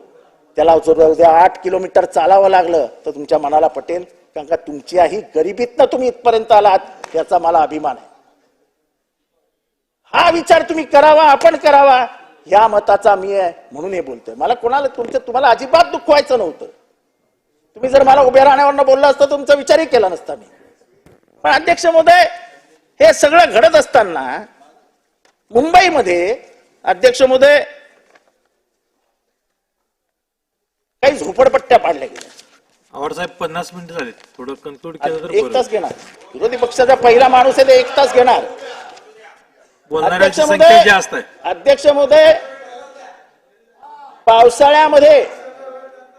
त्याला जर उद्या 8 किलोमीटर चालावं लागलं तर तुमच्या मनाला पटेल. कारण का तुमची ही गरिबीतनं तुम्ही इथपर्यंत आलात याचा मला अभिमान आहे. हा विचार तुम्ही करावा, आपण करावा, या मताचा मी आहे म्हणून हे बोलतोय. मला कोणाला तुम्हाला अजिबात दुखवायचं नव्हतं. तुम्ही जर मला उभ्या राहण्यावर बोललं असतं तुमचा विचारही केला नसता मी. पण अध्यक्ष महोदय, हे सगळं घडत असताना मुंबईमध्ये अध्यक्ष महोदय काही झोपडपट्ट्या पाडल्या गेल्या. आवाड साहेब 50 मिनिटं झाले, थोडं कन्क्लूड केलं तर 1 तास घेणार. विरोधी पक्षाचा पहिला माणूस आहे ते 1 तास घेणार. बोलणाऱ्यांची संख्या जास्त आहे. अध्यक्ष महोदय, पावसाळ्यामध्ये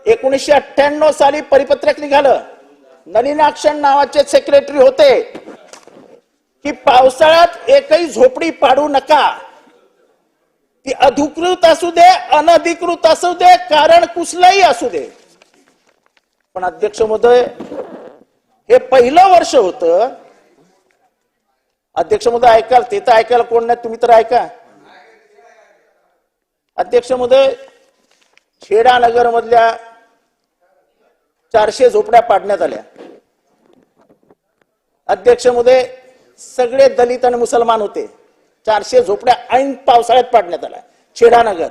1998 साली परिपत्रक निघालं. नलिनाक्षण नावाचे सेक्रेटरी होते की पावसाळ्यात एकही झोपडी पाडू नका. ती अधिकृत असू दे, अनधिकृत असू दे, कारण कुठलंही असू दे. पण अध्यक्ष महोदय, हे पहिलं वर्ष होतं. अध्यक्ष महोदय ऐकाल, ते तर ऐकायला कोण नाही, तुम्ही तर ऐका. अध्यक्ष महोदय, छेडानगर मधल्या 400 झोपड्या पाडण्यात आल्या. अध्यक्ष महोदय, सगळे दलित आणि मुसलमान होते. 400 झोपड्या ऐन पावसाळ्यात पाडण्यात आल्या छेडानगर.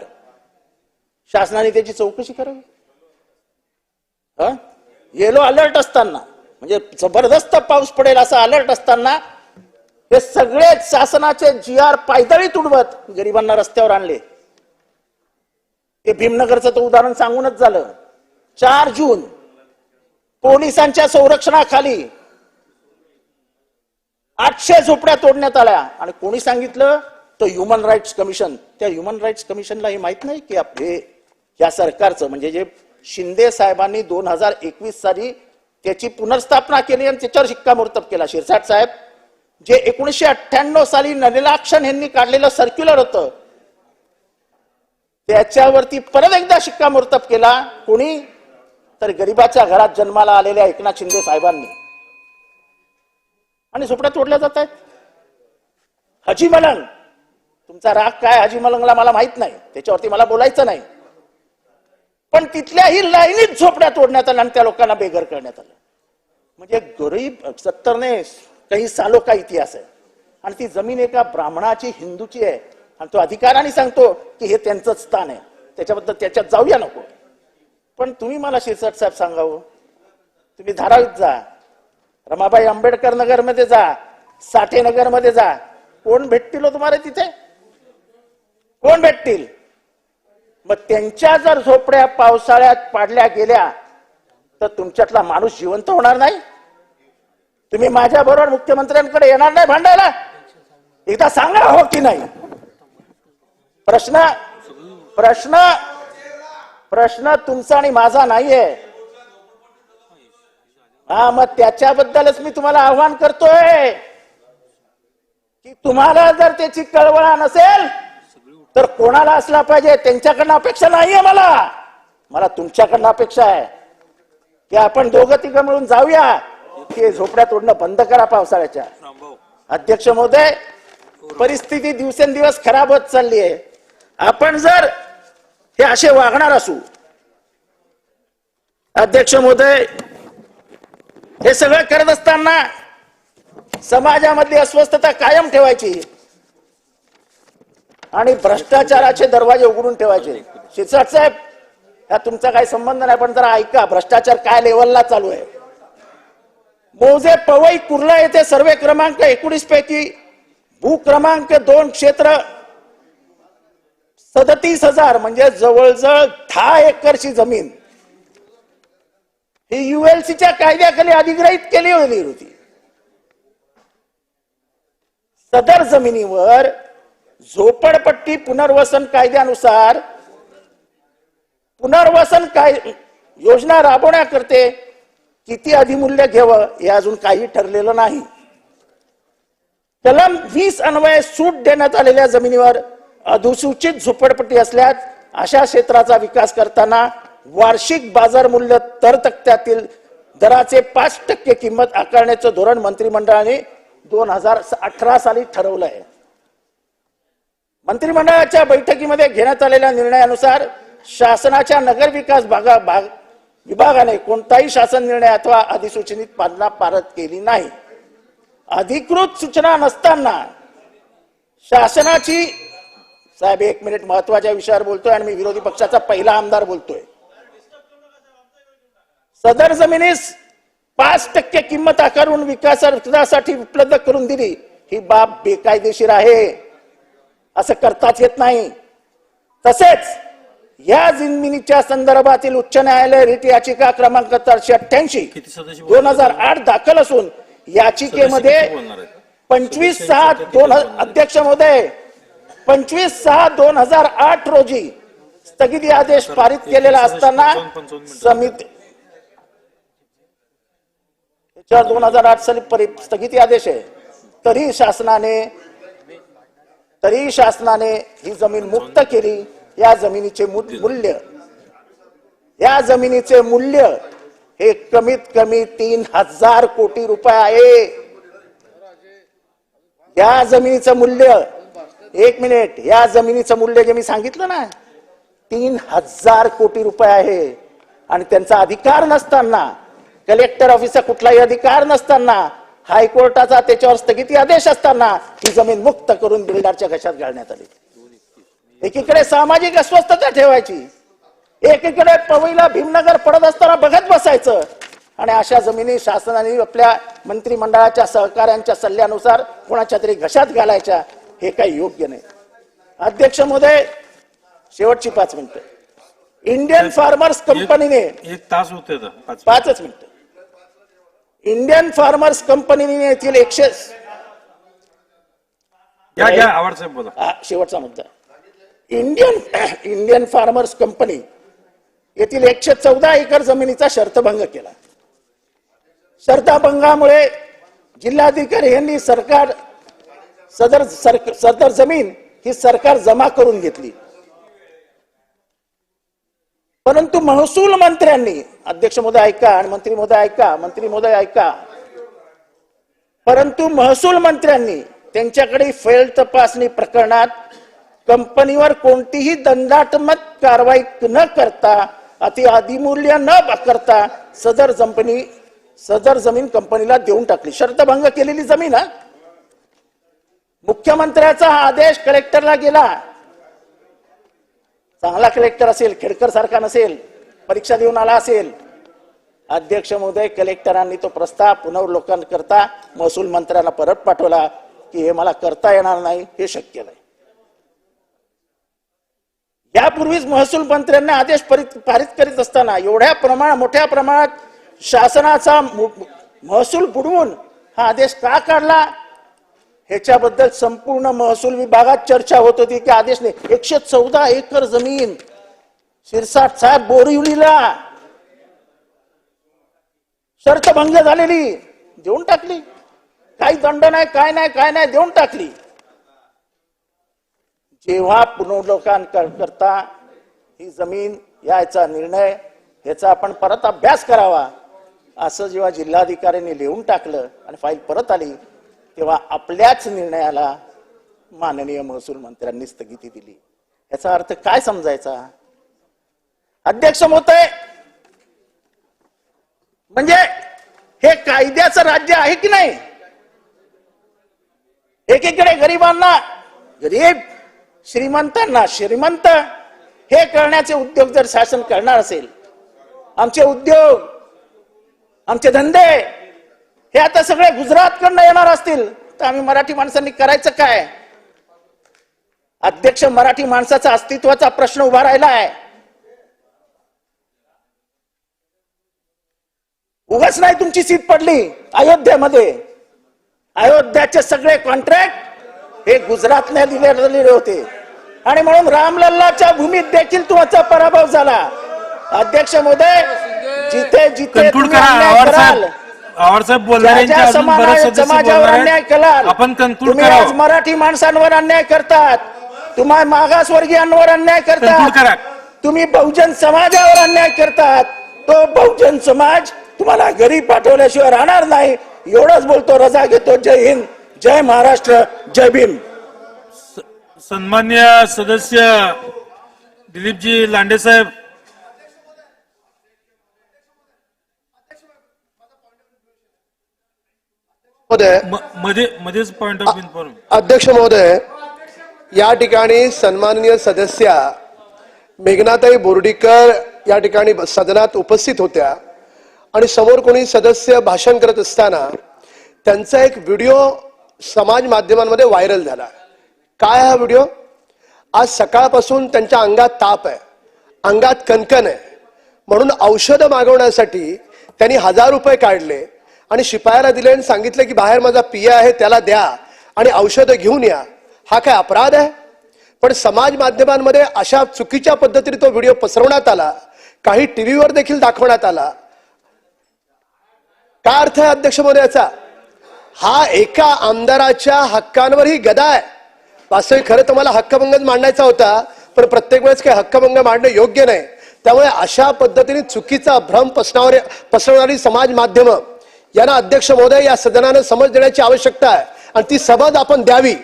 शासनाने त्याची चौकशी करावी. येलो अलर्ट असताना, म्हणजे जबरदस्त पाऊस पडेल असा अलर्ट असताना हे सगळे शासनाचे GR पायदळी तुडवत गरिबांना रस्त्यावर आणले. ते भीमनगरचं तर उदाहरण सांगूनच झालं. 4 जून पोलिसांच्या संरक्षणाखाली 800 झोपड्या तोडण्यात आल्या. आणि कोणी सांगितलं? तो ह्युमन राईट्स कमिशन. त्या ह्युमन राईट्स कमिशनला हे माहित नाही की आपले या सरकारचं, म्हणजे जे शिंदे साहेबांनी 2021 साली त्याची पुनर्स्थापना केली आणि त्याच्यावर शिक्कामोर्तब केला. शिरसाट साहेब, जे 1998 साली नलिनाक्षण यांनी काढलेलं सर्क्युलर होतं त्याच्यावरती परत एकदा शिक्कामोर्तब केला. कोणी? तर गरिबाच्या घरात जन्माला आलेल्या एकनाथ शिंदे साहेबांनी. आणि झोपड्या तोडल्या जात आहेत. हाजी मलंग, तुमचा राग काय हाजी मलंगला मला माहित नाही, त्याच्यावरती मला बोलायचं नाही. पण तिथल्याही लाईनीत झोपड्या तोडण्यात आल्या आणि त्या लोकांना बेघर करण्यात आलं. म्हणजे गरीब 70 ने काही सालो का इतिहास आहे. आणि ती जमीन एका ब्राह्मणाची, हिंदूची आहे. आणि तो अधिकाराने सांगतो की हे त्यांचं स्थान आहे, त्याच्याबद्दल त्याच्यात जाऊया नको. पण तुम्ही मला शिरसाट साहेब सांगावं, तुम्ही धारावीत जा, रमाबाई आंबेडकर नगर मध्ये जा, साठे नगर मध्ये जा, कोण भेटतील हो तुम्हाला तिथे? कोण भेटतील? मग त्यांच्या जर झोपड्या पावसाळ्यात पाडल्या गेल्या तर तुमच्यातला माणूस जिवंत होणार नाही. तुम्ही माझ्या बरोबर मुख्यमंत्र्यांकडे येणार नाही भांडायला? एकदा सांगा हो की नाही. प्रश्न तुमचा आणि माझा नाहीये. हा, मग त्याच्याबद्दलच मी तुम्हाला आव्हान करतोय की तुम्हाला जर त्याची कळवळा नसेल तर कोणाला असला पाहिजे? त्यांच्याकडनं अपेक्षा नाहीये मला तुमच्याकडनं अपेक्षा आहे की आपण दोघं तिघं मिळून जाऊया की झोपड्या तोडणं बंद करा पावसाळ्याच्या. अध्यक्ष महोदय, परिस्थिती दिवसेंदिवस खराब होत चालली आहे. आपण जर हे असे वागणार असू, अध्यक्ष महोदय, हे सगळं करत असताना समाजामधली अस्वस्थता कायम ठेवायची आणि भ्रष्टाचाराचे दरवाजे उघडून ठेवायचे. शिरसाट साहेब, ह्या तुमचा काही संबंध नाही, पण जरा ऐका भ्रष्टाचार काय लेवलला चालू आहे. मौजे पवई कुर्ला येथे सर्वे क्रमांक 19 पैकी भू क्रमांक 2 क्षेत्र 37,000 म्हणजे जवळजवळ 10 एकरची जमीन ही ULCच्या कायद्याखाली अधिग्रहित केली होती. सदर जमिनीवर झोपडपट्टी पुनर्वसन कायद्यानुसार पुनर्वसन योजना राबवण्याकरते किती अधिमूल्य घ्यावं हे अजून काही ठरलेलं नाही. कलम 20 अन्वये सूट देण्यात आलेल्या जमिनीवर अधिसूचित झोपडपट्टी असल्यास अशा क्षेत्राचा विकास करताना वार्षिक बाजार मूल्य तरतक्त्यातील दराचे 5% किंमत आकारण्याचं धोरण मंत्रिमंडळाने 2018 साली ठरवलं आहे. मंत्रिमंडळाच्या बैठकीमध्ये घेण्यात आलेल्या निर्णयानुसार शासनाच्या नगर विकास विभागाने कोणताही शासन निर्णय अथवा अधिसूचनेत पालना पारत केली नाही. अधिकृत सूचना नसताना शासनाची साहेब 1 मिनिट महत्वाच्या विषयावर बोलतोय आणि मी विरोधी पक्षाचा पहिला आमदार बोलतोय. सदर जमिनीस 5% किंमत आकारून विकासासाठी उपलब्ध करून दिली ही बाब बेकायदेशीर आहे, असं करताच येत नाही. तसेच या जमिनीच्या संदर्भातील उच्च न्यायालय रिट याचिका क्रमांक 488 2008 दाखल असून याचिकेमध्ये 25/6 अध्यक्ष महोदय 25/6/2008 रोजी स्थगिती आदेश पारित केलेला असताना समिती 2008 साली स्थगिती आदेश आहे. तरी शासनाने ही जमीन मुक्त केली. या जमिनीचे मूल्य हे कमीत कमी 3,000 कोटी रुपये आहे. या जमिनीचं मूल्य 1 मिनिट या जमिनीचं मूल्य जे मी सांगितलं ना 3,000 कोटी रुपये आहे. आणि त्यांचा अधिकार नसताना, कलेक्टर ऑफिसचा कुठलाही अधिकार नसताना, हायकोर्टाचा त्याच्यावर स्थगिती आदेश असताना ही जमीन मुक्त करून बिल्डरच्या घशात घालण्यात आली. एकीकडे सामाजिक अस्वस्थता ठेवायची, एकीकडे पवईला भीमनगर पडत असताना बघत बसायचं आणि अशा जमिनी शासनाने आपल्या मंत्रिमंडळाच्या सहकाऱ्यांच्या सल्ल्यानुसार कोणाच्या तरी घशात घालायच्या, हे काही योग्य नाही. अध्यक्ष महोदय, शेवटची 5 मिनिटं. इंडियन फार्मर्स कंपनीने 1 तास होते 5च मिनिटं. इंडियन फार्मर्स कंपनीने येथील 100 शेवटचा मुद्दा. इंडियन फार्मर्स कंपनी येथील 114 एकर जमिनीचा शर्तभंग केला. शर्तभंगामुळे जिल्हाधिकारी यांनी सदर जमीन ही सरकार जमा करून घेतली. परंतु महसूल मंत्र्यांनी, अध्यक्ष महोदय ऐका आणि मंत्री महोदय ऐका, परंतु महसूल मंत्र्यांनी त्यांच्याकडे फेल तपासणी प्रकरणात कंपनीवर कोणतीही दंडात्मक कारवाई न करता, अति अधिमूल्य न करता सदर जमीन कंपनीला देऊन टाकली. शर्तभंग केलेली जमीन. मुख्यमंत्र्याचा हा आदेश कलेक्टरला गेला. चांगला कलेक्टर असेल, खेडकर सारखा नसेल, परीक्षा देऊन आला असेल. अध्यक्ष महोदय, कलेक्टरांनी तो प्रस्ताव पुनर्वलोकन करता महसूल मंत्र्यांना परत पाठवला की हे मला करता येणार नाही, हे शक्य नाही. यापूर्वीच महसूल मंत्र्यांना आदेश पारित करीत असताना मोठ्या प्रमाणात शासनाचा महसूल बुडवून हा आदेश का काढला, ह्याच्याबद्दल संपूर्ण महसूल विभागात चर्चा होत होती की आदेशने 114 एकर जमीन शिरसाट साहेब बोरिवलीला शर्तभंग झालेली देऊन टाकली. काही दंड नाही, काय नाही देऊन टाकली. जेव्हा पुनर्वलोकन करता ही जमीन याचा निर्णय ह्याचा आपण परत अभ्यास करावा असं जेव्हा जिल्हाधिकाऱ्यांनी लिहून टाकलं आणि फाईल परत आली, तेव्हा आपल्याच निर्णयाला माननीय महसूल मंत्र्यांनी स्थगिती दिली. याचा अर्थ काय समजायचा? अध्यक्ष महोदय, म्हणजे हे कायद्याचं राज्य आहे की नाही? एकीकडे गरीब श्रीमंतांना श्रीमंत हे करण्याचे उद्योग जर शासन करणार असेल, आमचे उद्योग आमचे धंदे हे आता सगळे गुजरातकडनं येणार असतील तर आम्ही मराठी माणसांनी करायचं काय? अध्यक्ष, मराठी माणसाचा अस्तित्वाचा प्रश्न उभा राहिला आहे. उगाच नाही तुमची सीट पडली अयोध्येमध्ये. अयोध्याचे सगळे कॉन्ट्रॅक्ट हे गुजरातने दिलेले होते आणि म्हणून रामलल्लाच्या भूमीत देखील तुमचा पराभव झाला. अध्यक्ष महोदय, जिथे जिथे तुम्ही अन्याय कराल, ज्या समाजावर अन्याय कराल, तुम्ही आज मराठी माणसांवर अन्याय करतात, तुम्हा मागासवर्गीयांवर अन्याय करतात, तुम्ही बहुजन समाजावर अन्याय करतात. तो बहुजन समाज तुम्हाला घरी पाठवल्याशिवाय राहणार नाही. एवढंच बोलतो, रजा घेतो. जय हिंद, जय महाराष्ट्र, जय भीम. सन्मान्य सदस्य दिलीपजी लांडे साहेब. मध्येच पॉइंट ऑफ इन्फॉर्म. अध्यक्ष महोदय, या ठिकाणी सन्माननीय सदस्या मेघनाताई बोर्डीकर या ठिकाणी सदनात उपस्थित होत्या आणि समोर कोणी सदस्य भाषण करत असताना त्यांचा एक व्हिडिओ समाज माध्यमांमध्ये व्हायरल झाला. काय हा व्हिडिओ? आज सकाळपासून त्यांच्या अंगात ताप आहे, अंगात कणकण आहे, म्हणून औषधं मागवण्यासाठी त्यांनी 1000 रुपये काढले आणि शिपायाला दिले आणि सांगितलं की बाहेर माझा पिया आहे त्याला द्या आणि औषधं घेऊन या. हा काय अपराध आहे? पण समाज माध्यमांमध्ये अशा चुकीच्या पद्धतीने तो व्हिडिओ पसरवण्यात आला, काही टीव्हीवर देखील दाखवण्यात आला. काय अर्थ आहे अध्यक्ष महोदयाचा? हा एका आमदाराच्या हक्कांवर ही गदा आहे. वास्तविक खरं तर मला हक्कभंगच मांडायचा होता, पण प्रत्येक वेळेस काही हक्कभंग मांडणं योग्य नाही. त्यामुळे अशा पद्धतीने चुकीचा भ्रम पसरवणारी समाज माध्यम यांना अध्यक्ष महोदय या सदनानं समज देण्याची आवश्यकता आहे आणि ती समज आपण द्यावी.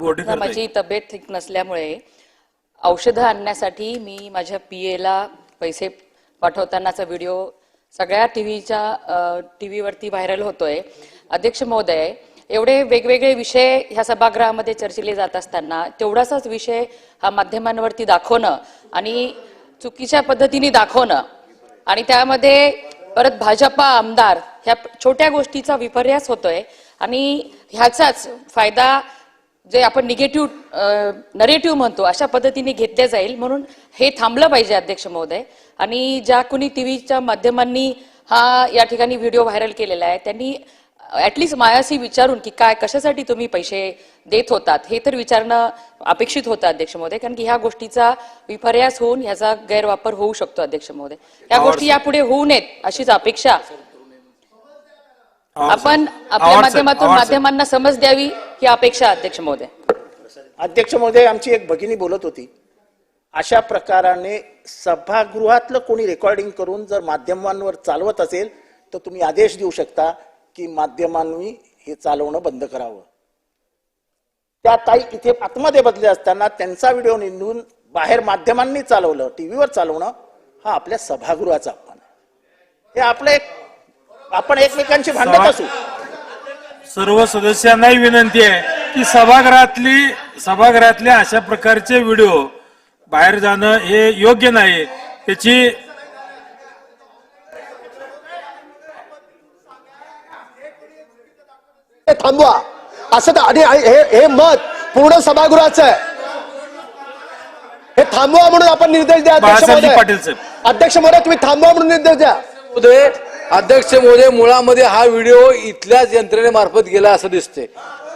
माझी तब्येत ठीक नसल्यामुळे औषधं आणण्यासाठी मी माझ्या पीएला पैसे पाठवतानाचा व्हिडिओ सगळ्या टीव्हीवरती व्हायरल होतोय. अध्यक्ष महोदय, एवढे वेगवेगळे विषय ह्या सभागृहामध्ये चर्चिले जात असताना तेवढाच विषय हा माध्यमांवरती दाखवणं आणि चुकीच्या पद्धतीने दाखवणं आणि त्यामध्ये परत भाजपा आमदार ह्या छोट्या गोष्टीचा विपर्यास होतोय आणि ह्याचाच फायदा जे आपण निगेटिव्ह नरेटिव्ह म्हणतो अशा पद्धतीने घेतले जाईल, म्हणून हे थांबलं पाहिजे अध्यक्ष महोदय. आणि ज्या कोणी टीव्हीच्या माध्यमांनी हा या ठिकाणी व्हिडिओ व्हायरल केलेला आहे त्यांनी ऍटलिस्ट मायाशी विचारून की काय कशासाठी तुम्ही पैसे देत होतात हे तर विचारणं अपेक्षित होतं अध्यक्ष महोदय, कारण की ह्या गोष्टीचा विपर्यास होऊन ह्याचा गैरवापर होऊ शकतो अध्यक्ष महोदय. या गोष्टी यापुढे होऊ नयेत अशीच अपेक्षा आपण आपल्या माध्यमातून माध्यमांना समज द्यावी ही अपेक्षा अध्यक्ष महोदय. अध्यक्ष महोदय, आमची एक भगिनी बोलत होती, अशा प्रकाराने सभागृहातलं कोणी रेकॉर्डिंग करून जर माध्यमांवर चालवत असेल तर तुम्ही आदेश देऊ शकता की माध्यमांनी हे चालवणं बंद करावं. त्या ताई इथे आतमध्ये बदले असताना त्यांचा व्हिडिओ निंदून बाहेर माध्यमांनी चालवलं, टीव्हीवर चालवणं हा आपल्या सभागृहाचा अपमान आहे. हे आपलं आपण एकमेकांची भांडत असू. सर्व सदस्यांनाही विनंती आहे की सभागृहातल्या अशा प्रकारचे व्हिडिओ बाहेर जाणं हे योग्य नाही. त्याची थांबवा असं आणि हे मत पूर्ण सभागृहाचं आहे. हे थांबवा म्हणून आपण निर्देश द्या अध्यक्ष महोदय. अध्यक्ष महोदय, तुम्ही थांबवा म्हणून निर्देश द्या. अध्यक्ष महोदय, मुळामध्ये हा व्हिडिओ इथल्याच यंत्रणेमार्फत गेला असं दिसते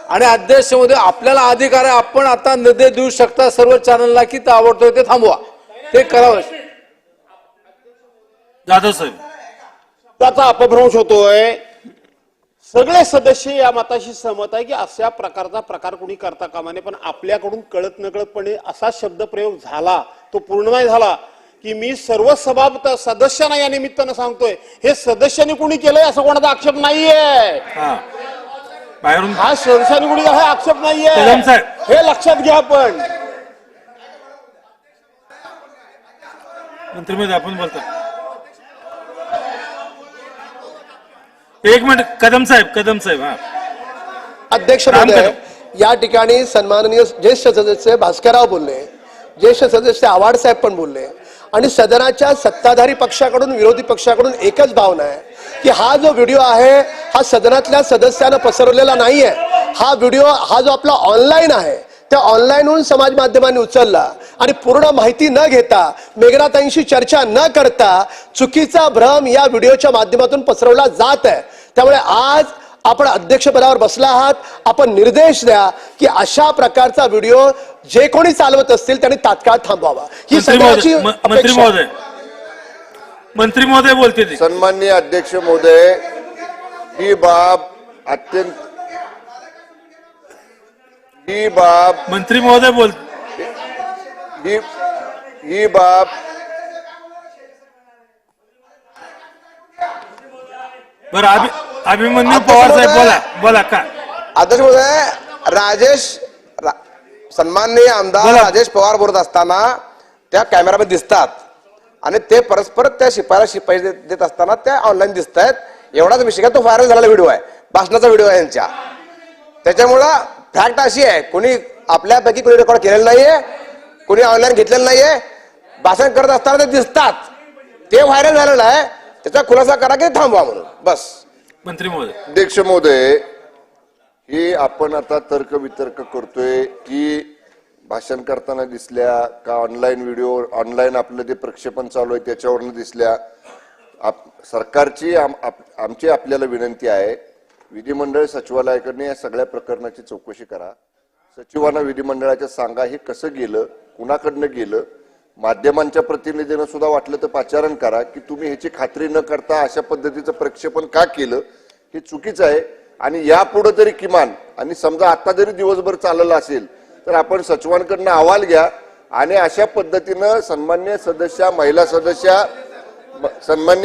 आणि अध्यक्ष महोदय आपल्याला अधिकार आहे, आपण आता निर्देश देऊ शकता सर्व चॅनलला की ताबडतोब ते थांबवा, ते करावं. जाधव साहेब, त्याचा अपभ्रंश होतोय. सगळे सदस्य या मताशी सहमत आहे की अशा प्रकारचा प्रकार कोणी करता कामा नये, पण आपल्याकडून कळत नकळतपणे असा शब्दप्रयोग झाला, तो पूर्ण नाही झाला की मी सर्व सदस्यांना या निमित्तानं सांगतोय हे सदस्यांनी कोणी केलंय असं कोणाचा आक्षेप नाहीये. बाहेरून हा स्मशानभूमीचा हा आक्षेप नाहीये, कदम साहेब. हे लक्षात घ्या. आपण मंत्री महोदय आपण बोलतो. एक मिनिट कदम साहेब हा. अध्यक्ष महोदय, या ठिकाणी सन्माननीय ज्येष्ठ सदस्य भास्करराव बोलले, ज्येष्ठ सदस्य आव्हाड साहेब पण बोलले आणि सदनाच्या सत्ताधारी पक्षाकडून विरोधी पक्षाकडून एकच भावना आहे की हा जो व्हिडिओ आहे हा सदनातल्या सदस्यांना पसरवलेला नाहीये. हा व्हिडिओ हा जो आपला ऑनलाईन आहे त्या ऑनलाईनहून समाज माध्यमांनी उचलला आणि पूर्ण माहिती न घेता, मेघनाताईंशी चर्चा न करता चुकीचा भ्रम या व्हिडिओच्या माध्यमातून पसरवला जात आहे. त्यामुळे आज आपण अध्यक्षपदावर बसला आहात, आपण निर्देश द्या की अशा प्रकारचा व्हिडिओ जे कोणी चालवत असतील त्यांनी तात्काळ थांबवावा. ही सगळ्याची मंत्री महोदय बोलते ते. सन्माननीय अध्यक्ष महोदय, ही बाब मंत्री महोदय बोलते. ही बाब बरं अभिमन्यू पवार साहेब बोला का. अध्यक्ष महोदय, सन्माननीय आमदार राजेश पवार बोलत असताना त्या कॅमेरामध्ये दिसतात आणि ते परस्पर त्या शिपाई देत असताना त्या ऑनलाईन दिसत आहेत. एवढाच विषय, तो व्हायरल झालेला व्हिडिओ आहे, भाषणाचा व्हिडिओ आहे यांच्या. त्याच्यामुळं फॅक्ट अशी आहे, कोणी आपल्यापैकी कोणी रेकॉर्ड केलेलं नाहीये, कोणी ऑनलाईन घेतलेलं नाहीये. भाषण करत असताना ते दिसतात, ते व्हायरल झालेलं आहे. त्याचा खुलासा करा की थांबवा म्हणून, बस. मंत्री महोदय. अध्यक्ष महोदय, हे आपण आता तर्क वितर्क करतोय की भाषण करताना दिसल्या का ऑनलाईन व्हिडिओ, ऑनलाईन आपलं जे प्रक्षेपण चालू आहे त्याच्यावरनं दिसल्या. सरकारची आमची आपल्याला विनंती आहे, विधिमंडळ सचिवालयाकडे या सगळ्या प्रकरणाची चौकशी करा. सचिवांना विधिमंडळाच्या सांगा हे कसं गेलं, कुणाकडनं गेलं. माध्यमांच्या प्रतिनिधीनं सुद्धा वाटलं तर पाचारण करा की तुम्ही ह्याची खात्री न करता अशा पद्धतीचं प्रक्षेपण का केलं, हे चुकीचं आहे. आणि यापुढे तरी किमान, आणि समजा आता जरी दिवसभर चाललं असेल तर आपण सचिवांकडनं अहवाल घ्या आणि अशा पद्धतीनं सन्मान्य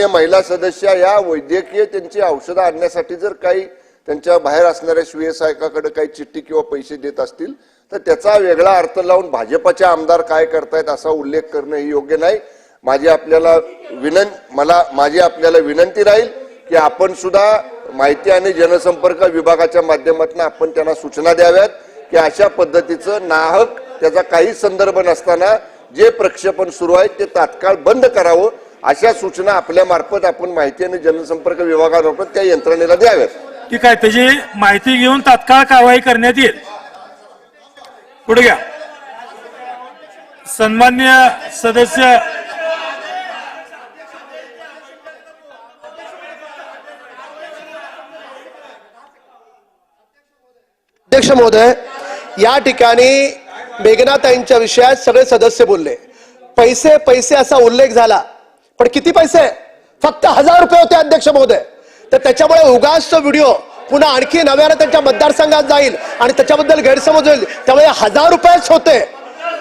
महिला सदस्या या वैद्यकीय त्यांची औषधं आणण्यासाठी जर काही त्यांच्या बाहेर असणाऱ्या सुयसहायकाकडे काही चिठ्ठी किंवा पैसे देत असतील तर त्याचा वेगळा अर्थ लावून भाजपाचे आमदार काय करतायत असा उल्लेख करणं हे योग्य नाही. माझी आपल्याला विनंती राहील की आपण सुद्धा माहिती आणि जनसंपर्क विभागाच्या माध्यमातून आपण त्यांना सूचना द्याव्यात की अशा पद्धतीचं नाहक, त्याचा काही संदर्भ नसताना जे प्रक्षेपण सुरू आहे ते तात्काळ बंद करावं, अशा सूचना आपल्या मार्फत आपण माहिती आणि जनसंपर्क विभागामार्फत त्या यंत्रणेला द्याव्यात. ठीक आहे, त्याची माहिती घेऊन तात्काळ कारवाई करण्यात येईल. पुढे घ्या. सन्मान्य सदस्य अध्यक्ष महोदय, या ठिकाणी मेघनाताईंच्या विषयात सगळे सदस्य बोलले. पैसे पैसे असा उल्लेख झाला, पण किती पैसे? फक्त 1000 रुपये होते अध्यक्ष महोदय. तर त्याच्यामुळे उगाच तो व्हिडिओ पुन्हा आणखी नव्यानं त्यांच्या मतदारसंघात जाईल आणि त्याच्याबद्दल गैरसमज होईल. त्यामुळे 1000 रुपयेच होते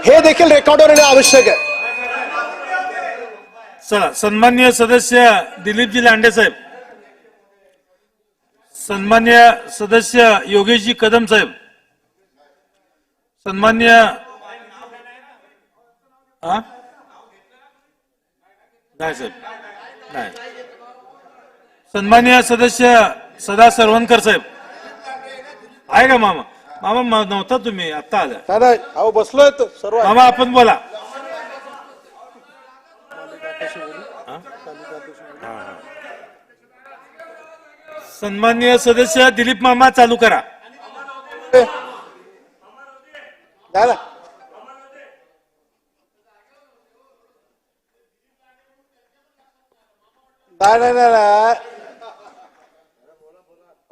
हे देखील रेकॉर्डवर येणे आवश्यक आहे. चला, सन्मान्य सदस्य दिलीपजी लांडे साहेब, सन्मान्य सदस्य योगेशजी कदम साहेब, सन्मान्य नाही साहेब नाही, सन्मान्य सदस्य सदा सरवणकर साहेब आहे का? मामा नव्हता तुम्ही, आता आला. अहो बसलोय सर्व. मामा आपण बोला. सन्मान्य सदस्य दिलीप मामा चालू करा. नाही.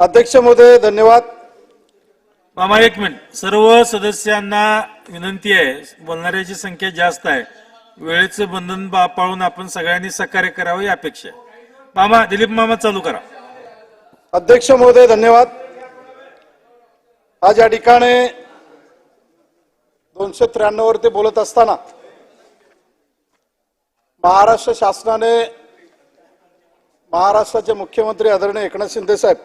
अध्यक्ष महोदय धन्यवाद. मामा एक मिनिट. सर्व सदस्यांना विनंती आहे, बोलणाऱ्याची संख्या जास्त आहे, वेळेचं बंधन पाळून आपण सगळ्यांनी सहकार्य करावं ही अपेक्षा आहे. मामा, दिलीप मामा चालू करा. अध्यक्ष महोदय धन्यवाद. आज या ठिकाणी 293 वर ते बोलत असताना महाराष्ट्र शासनाने, महाराष्ट्राचे मुख्यमंत्री आदरणीय एकनाथ शिंदे साहेब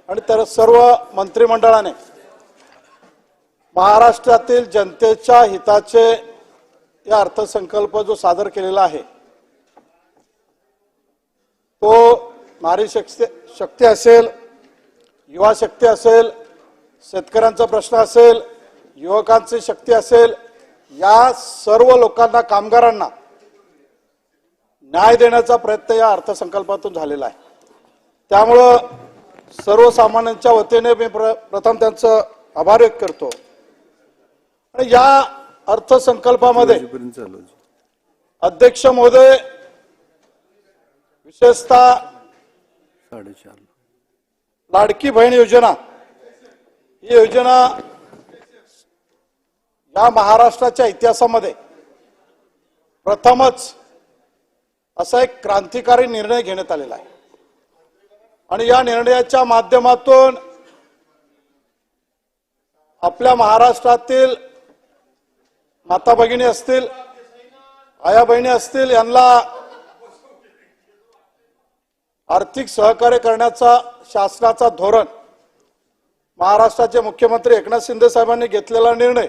आणि तर सर्व मंत्रिमंडळाने महाराष्ट्रातील जनतेच्या हिताचे या अर्थसंकल्प जो सादर केलेला आहे तो नारी शक्ती असेल, युवा शक्ती असेल, शेतकऱ्यांचा प्रश्न असेल, युवकांची शक्ती असेल, या सर्व लोकांना, कामगारांना न्याय देण्याचा प्रयत्न या अर्थसंकल्पातून झालेला आहे. त्यामुळं सर्वसामान्यांच्या वतीने मी प्रथम त्यांचं आभार व्यक्त करतो. आणि या अर्थसंकल्पामध्ये अध्यक्ष महोदय विशेषतः लाडकी बहीण योजना ही योजना या महाराष्ट्राच्या इतिहासामध्ये प्रथमच असा एक क्रांतिकारी निर्णय घेण्यात आलेला आहे. आणि या निर्णयाच्या माध्यमातून आपल्या महाराष्ट्रातील माता भगिनी असतील, आया बहिणी असतील, यांना आर्थिक सहकार्य करण्याचा शासनाचा धोरण, महाराष्ट्राचे मुख्यमंत्री एकनाथ शिंदे साहेबांनी घेतलेला निर्णय,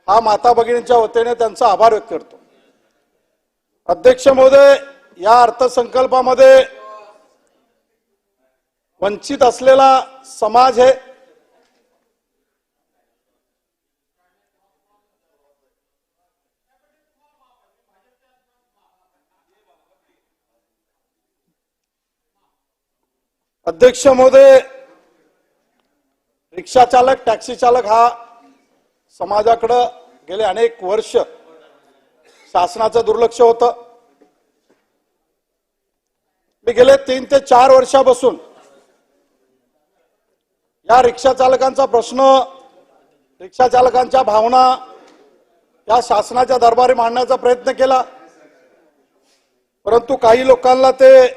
हा माता भगिनींच्या वतीने त्यांचा आभार व्यक्त करतो. अध्यक्ष महोदय, या अर्थसंकल्पामध्ये वंचित असलेला समाज हे अध्यक्ष महोदय, रिक्षा चालक, टॅक्सी चालक हा समाजाकडे गेले अनेक वर्ष शासनाचं दुर्लक्ष होतं. मी गेले 3 ते 4 वर्षापासून या रिक्षा चालकांचा प्रश्न, रिक्षा चालकांच्या भावना या शासनाच्या दरबारी मांडण्याचा प्रयत्न केला. परंतु काही लोकांना ते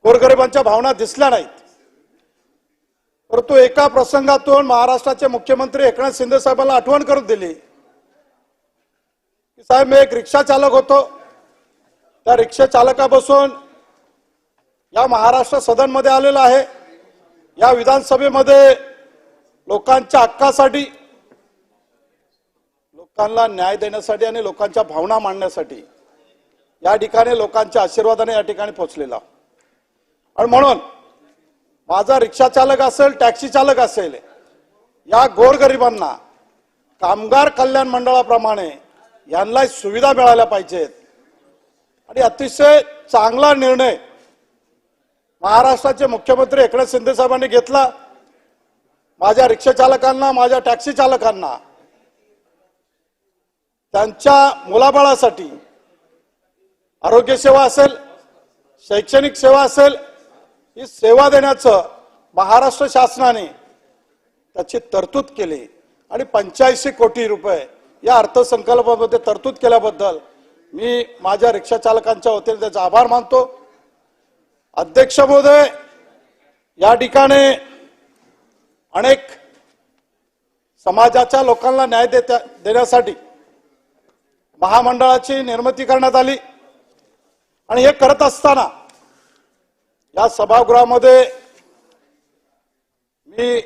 गोरगरिबांच्या भावना दिसल्या नाहीत. परंतु एका प्रसंगातून महाराष्ट्राचे मुख्यमंत्री एकनाथ शिंदे साहेबांना आठवण करून दिली की साहेब, मी एक रिक्षा चालक होतो. त्या रिक्षा चालकापासून या महाराष्ट्र सदनमध्ये आलेला आहे. या विधानसभेमध्ये लोकांच्या हक्कासाठी, लोकांना न्याय देण्यासाठी आणि लोकांच्या भावना मांडण्यासाठी या ठिकाणी लोकांच्या आशीर्वादाने या ठिकाणी पोहोचलेला. आणि म्हणून माझा रिक्षा चालक असेल, टॅक्सी चालक असेल, या गोरगरिबांना कामगार कल्याण मंडळाप्रमाणे यांना सुविधा मिळाल्या पाहिजेत. आणि अतिशय चांगला निर्णय महाराष्ट्राचे मुख्यमंत्री एकनाथ शिंदे साहेबांनी घेतला. माझ्या रिक्षा चालकांना, माझ्या टॅक्सी चालकांना त्यांच्या मुलाबाळासाठी आरोग्य सेवा असेल, शैक्षणिक सेवा असेल, ही सेवा देण्याचं महाराष्ट्र शासनाने त्याची तरतूद केली. आणि 85 कोटी रुपये या अर्थसंकल्पामध्ये तरतूद केल्याबद्दल मी माझ्या रिक्षा चालकांच्या वतीने त्याचा आभार मानतो. अध्यक्ष महोदय, या ठिकाणी अनेक समाजाच्या लोकांना न्याय देण्यासाठी महामंडळाची निर्मिती करण्यात आली. आणि हे करत असताना या सभागृहामध्ये मी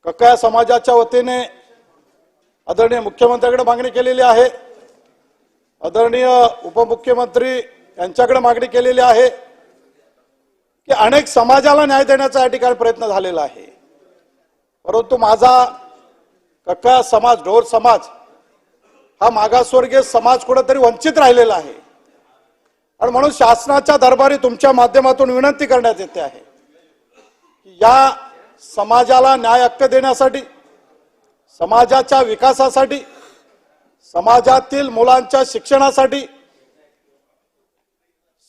ककया समाजाच्या वतीने आदरणीय मुख्यमंत्र्यांकडे मागणी केलेली आहे, आदरणीय उपमुख्यमंत्री यांच्याकडे मागणी केलेली आहे की अनेक समाजाला न्याय देण्याचा या ठिकाणी प्रयत्न झालेला आहे. परंतु माझा ककया समाज, ढोर समाज हा मागासवर्गीय समाज कुठेतरी वंचित राहिलेला आहे. आणि म्हणून शासनाच्या दरबारी तुमच्या माध्यमातून विनंती करण्यात येते आहे की या समाजाला न्याय हक्क देण्यासाठी, समाजाच्या विकासासाठी, समाजातील मुलांच्या शिक्षणासाठी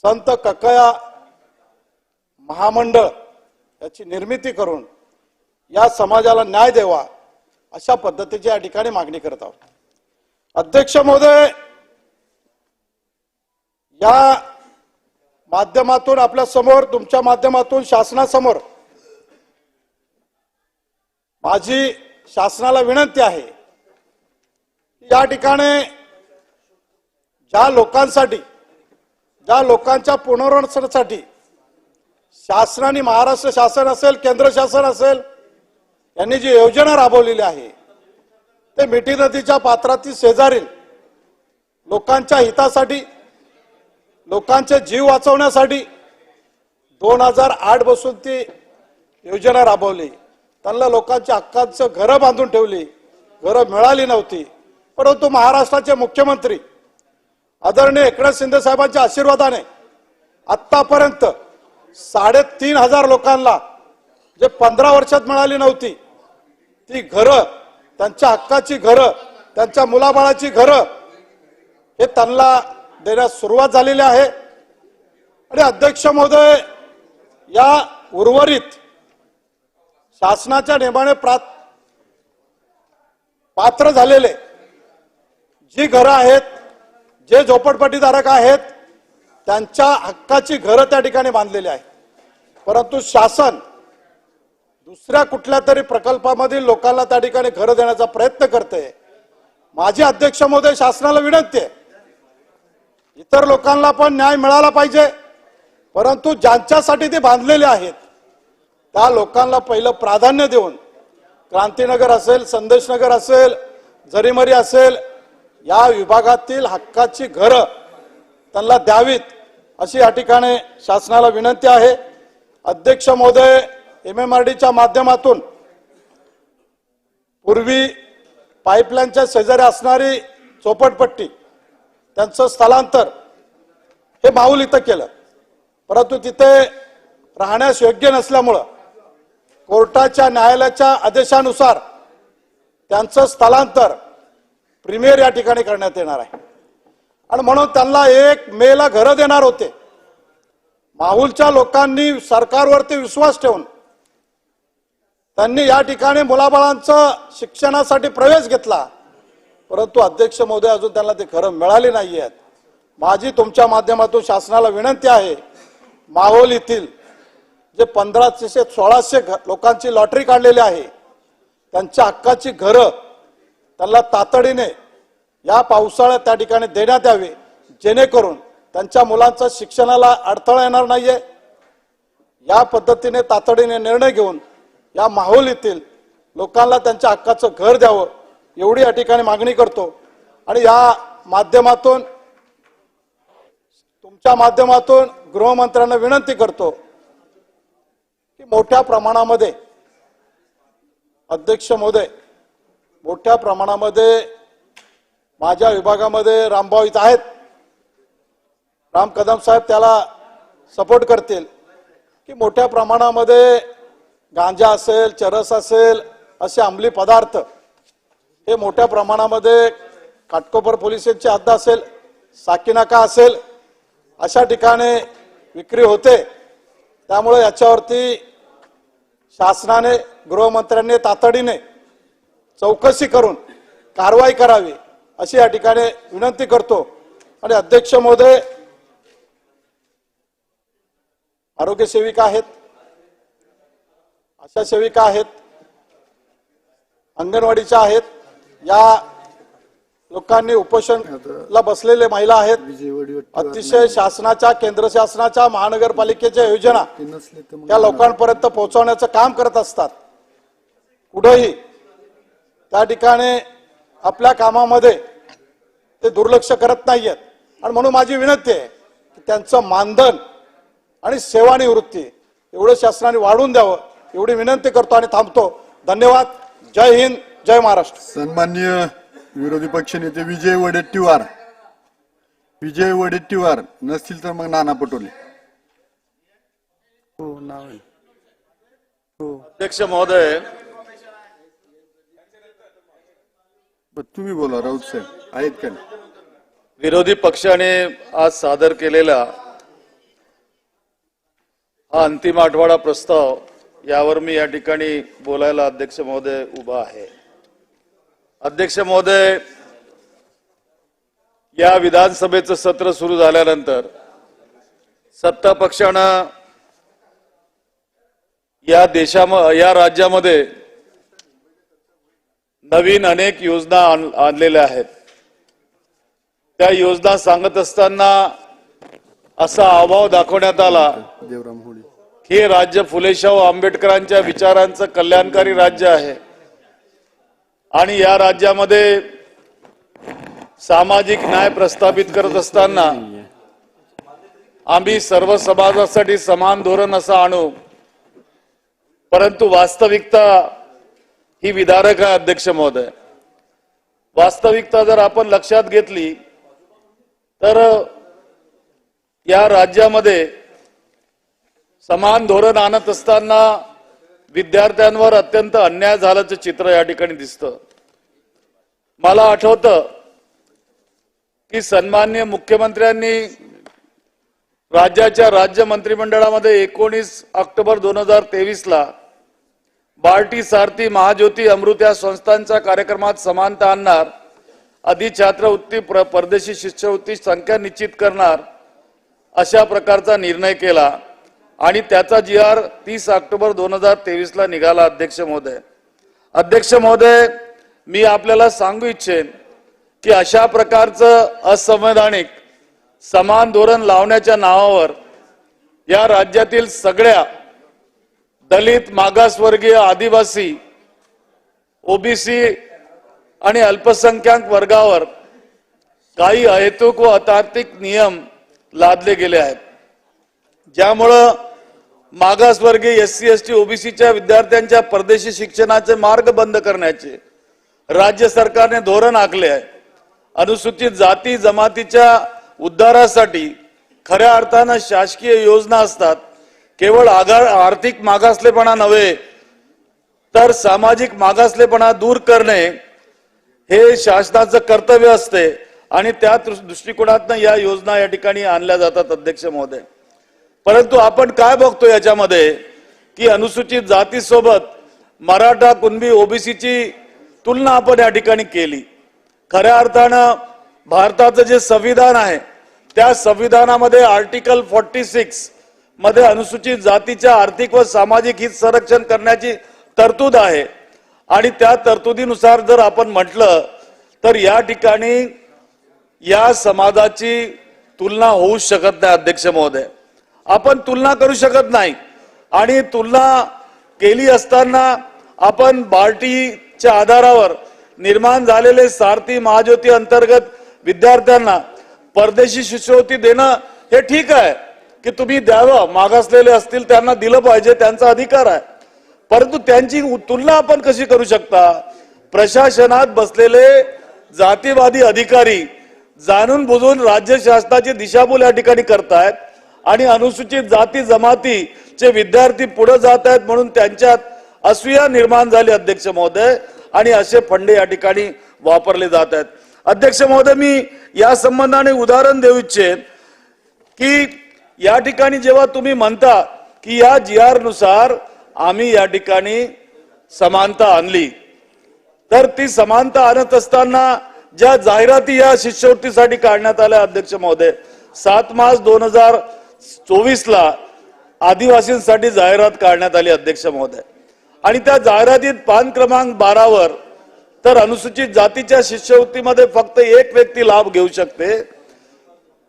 संत ककया महामंडळ याची निर्मिती करून या समाजाला न्याय द्यावा, अशा पद्धतीची या ठिकाणी मागणी करत आहोत. अध्यक्ष महोदय, या माध्यमातून आपल्या समोर, तुमच्या माध्यमातून शासनासमोर माझी शासनाला विनंती आहे. या ठिकाणी ज्या लोकांसाठी, ज्या लोकांच्या पुनर्वसनासाठी शासनाने, महाराष्ट्र शासन असेल, केंद्र शासन असेल, यांनी जी योजना राबवलेली आहे ते मिठी नदीच्या पात्रातील शेजारील लोकांच्या हितासाठी, लोकांचे जीव वाचवण्यासाठी 2008 पासून ती योजना राबवली. त्यांना लोकांच्या हक्काचं घरं बांधून ठेवली, घरं मिळाली नव्हती. परंतु महाराष्ट्राचे मुख्यमंत्री आदरणीय एकनाथ शिंदे साहेबांच्या आशीर्वादाने आतापर्यंत 3,500 लोकांना जे 15 वर्षात मिळाली नव्हती ती घरं, त्यांच्या हक्काची घरं, त्यांच्या मुलाबाळाची घरं हे त्यांना देण्यास सुरुवात झालेली आहे. आणि अध्यक्ष महोदय, या उर्वरित शासनाच्या नियमाने पात्र झालेले जी घरं आहेत, जे झोपडपट्टीधारक आहेत, त्यांच्या हक्काची घरं त्या ठिकाणी बांधलेली आहेत. परंतु शासन दुसऱ्या कुठल्या तरी प्रकल्पामधील लोकांना त्या ठिकाणी घरं देण्याचा प्रयत्न करते. माझी अध्यक्ष महोदय शासनाला विनंती आहे, इतर लोकांना पण न्याय मिळाला पाहिजे, परंतु ज्यांच्यासाठी ते बांधलेले आहेत त्या लोकांना पहिलं प्राधान्य देऊन क्रांतीनगर असेल, संदेशनगर असेल, जरीमरी असेल, या विभागातील हक्काची घरं त्यांना द्यावीत अशी या ठिकाणी शासनाला विनंती आहे. अध्यक्ष महोदय, MMRDच्या माध्यमातून पूर्वी पाईपलाईनच्या शेजारी असणारी चोपडपट्टी त्यांचं स्थलांतर हे माऊल इथं केलं, परंतु तिथे राहण्यास योग्य नसल्यामुळं कोर्टाच्या, न्यायालयाच्या आदेशानुसार त्यांचं स्थलांतर प्रीमियर या ठिकाणी करण्यात येणार आहे. आणि म्हणून त्यांना 1 मेला घरं देणार होते. माहुलच्या लोकांनी सरकारवरती विश्वास ठेवून त्यांनी या ठिकाणी मुलाबाळांचं शिक्षणासाठी प्रवेश घेतला, परंतु अध्यक्ष महोदय अजून त्यांना ते घरं मिळाली नाही आहेत. माझी तुमच्या माध्यमातून शासनाला विनंती आहे, माहुल येथील जे 1500-1600 लोकांची लॉटरी काढलेली आहे त्यांच्या हक्काची घरं त्यांना तातडीने या पावसाळ्यात त्या ठिकाणी देण्यात यावी, जेणेकरून त्यांच्या मुलांच्या शिक्षणाला अडथळा येणार नाहीये. या पद्धतीने तातडीने निर्णय घेऊन या माहुल येथील लोकांना त्यांच्या हक्काचं घर द्यावं एवढी या ठिकाणी मागणी करतो. आणि या माध्यमातून, तुमच्या माध्यमातून गृहमंत्र्यांना विनंती करतो की मोठ्या प्रमाणामध्ये, अध्यक्ष महोदय, मोठ्या प्रमाणामध्ये माझ्या विभागामध्ये रामभाऊ इथं आहेत, राम कदम साहेब त्याला सपोर्ट करतील, की मोठ्या प्रमाणामध्ये गांजा असेल, चरस असेल, असे अंमली पदार्थ हे मोठ्या प्रमाणामध्ये काटकोपर पोलीस स्टेशनची हद्द असेल, साकीनाका असेल, अशा ठिकाणी विक्री होते. त्यामुळे याच्यावरती शासनाने, गृहमंत्र्यांनी तातडीने चौकशी करून कारवाई करावी अशी या ठिकाणी विनंती करतो. आणि अध्यक्ष महोदय, आरोग्य सेविका आहेत, आशा सेविका आहेत, अंगणवाडीच्या आहेत, या लोकांनी उपोषणला बसलेले महिला आहेत. अतिशय शासनाच्या, केंद्र शासनाच्या, महानगरपालिकेच्या योजना त्या लोकांपर्यंत पोहोचवण्याचं काम करत असतात. कुठेही त्या ठिकाणी आपल्या कामामध्ये ते दुर्लक्ष करत नाहीयेत. आणि म्हणून माझी विनंती आहे की त्यांचं मानधन आणि सेवानिवृत्ती एवढं शासनाने वाढवून द्यावं एवढी विनंती करतो आणि थांबतो. धन्यवाद. जय हिंद, जय महाराष्ट्र. सन्माननीय विरोधी पक्षनेते विजय वडेट्टीवार, विजय वडेट्टीवार नसतील तर मग नाना पटोले. अध्यक्ष महोदय, तुम्ही बोला. राऊत साहेब आहेत का? विरोधी पक्षाने आज सादर केलेला हा अंतिम आठवडा प्रस्ताव, यावर मी या ठिकाणी बोलायला अध्यक्ष महोदय उभा आहे. अध्यक्ष महोदय, या विधानसभेचं सत्र सुरू झाल्यानंतर सत्ता पक्षानं या राज्यामध्ये नवीन अनेक योजना आणलेल्या आहेत. त्या योजना सांगत असताना असा अभाव दाखवण्यात आला हे राज्य फुले शाहू आंबेडकरांच्या विचारांचं कल्याणकारी राज्य आहे आणि या राज्यामध्ये सामाजिक न्याय प्रस्थापित करत असताना आम्ही सर्व समाजासाठी समान धोरण असं आणू, परंतु वास्तविकता ही विदारक आहे अध्यक्ष महोदय. वास्तविकता जर आपण लक्षात घेतली तर या राज्यामध्ये समान धोरण आणत असताना विद्यार्थ्यांवर अत्यंत अन्याय झाल्याचं चित्र या ठिकाणी दिसतं. मला आठवतं की सन्माननीय मुख्यमंत्र्यांनी राज्याच्या राज्य मंत्रिमंडळामध्ये 19 ऑक्टोबर 2023 बार्टी सारथी महाज्योती अमृत या संस्थांच्या कार्यक्रमात समानता आणणार, अधिछात्रवृत्ती परदेशी शिष्यवृत्ती संख्या निश्चित करणार अशा प्रकारचा निर्णय केला आणि त्याचा GR 30 ऑक्टोबर 2023 निघाला. अध्यक्ष महोदय, मी आपल्याला सांगू इच्छेन की अशा प्रकारचं असंवैधानिक समान धोरण लावण्याच्या नावावर या राज्यातील सगळ्या दलित, मागासवर्गीय, आदिवासी, ओबीसी आणि अल्पसंख्याक वर्गावर काही अहेतुक व अतार्किक नियम लादले गेले आहेत, ज्यामुळं मागासवर्गीय SC, ST, ओबीसीच्या विद्यार्थ्यांच्या परदेशी शिक्षणाचे मार्ग बंद करण्याचे राज्य सरकारने धोरण आखले आहे. अनुसूचित जाती जमातीच्या उद्धारासाठी खऱ्या अर्थानं शासकीय योजना असतात. केवळ आर्थिक मागासलेपणा नव्हे तर सामाजिक मागासलेपणा दूर करणे हे शासनाचं कर्तव्य असते आणि त्या दृष्टिकोनातून या योजना या ठिकाणी आणल्या जातात अध्यक्ष महोदय. परंतु आपण काय बघतो याच्यामध्ये की अनुसूचित जातीसोबत मराठा, कुणबी, ओबीसीची तुलना आपण या ठिकाणी केली. खऱ्या अर्थानं भारताचं जे संविधान आहे त्या संविधानामध्ये आर्टिकल 46 मध्ये अनुसूचित जातीच्या आर्थिक व सामाजिक हित संरक्षण करण्याची तरतूद आहे आणि त्या तरतुदीनुसार जर आपण म्हटलं तर या ठिकाणी या समाजाची तुलना होऊ शकत नाही अध्यक्ष महोदय. आपण तुलना करू शकत नाही आणि तुलना केली असताना आपण बार्टीच्या आधारावर निर्माण झालेले सारथी महाज्योती अंतर्गत विद्यार्थ्यांना परदेशी शिष्यवृत्ती देणं हे ठीक आहे की तुम्ही द्यावं, मागासलेले असतील त्यांना दिलं पाहिजे, त्यांचा अधिकार आहे. परंतु त्यांची तुलना आपण कशी करू शकता? प्रशासनात बसलेले जातीवादी अधिकारी जाणून बुजून राज्य शासनाची दिशाभूल या ठिकाणी करतायत आणि अनुसूचित जाती जमातीचे विद्यार्थी पुढे जात आहेत म्हणून त्यांच्यात असूया निर्माण झाली अध्यक्ष महोदय आणि असे फंडे या ठिकाणी वापरले जात आहेत. अध्यक्ष महोदय, मी या संबंधाने उदाहरण देऊ इच्छेन की या ठिकाणी जेव्हा तुम्ही म्हणता की या GR नुसार आम्ही या ठिकाणी समानता आणली, तर ती समानता आणत असताना ज्या जाहिराती या शिष्यवृत्तीसाठी काढण्यात आल्या अध्यक्ष महोदय, 7 मार्च 2024 आदिवासींसाठी जाहिरात काढण्यात आली अध्यक्ष महोदय आणि त्या जाहिरातीत पान क्रमांक 12 तर अनुसूचित जातीच्या शिष्यवृत्तीमध्ये फक्त एक व्यक्ती लाभ घेऊ शकते,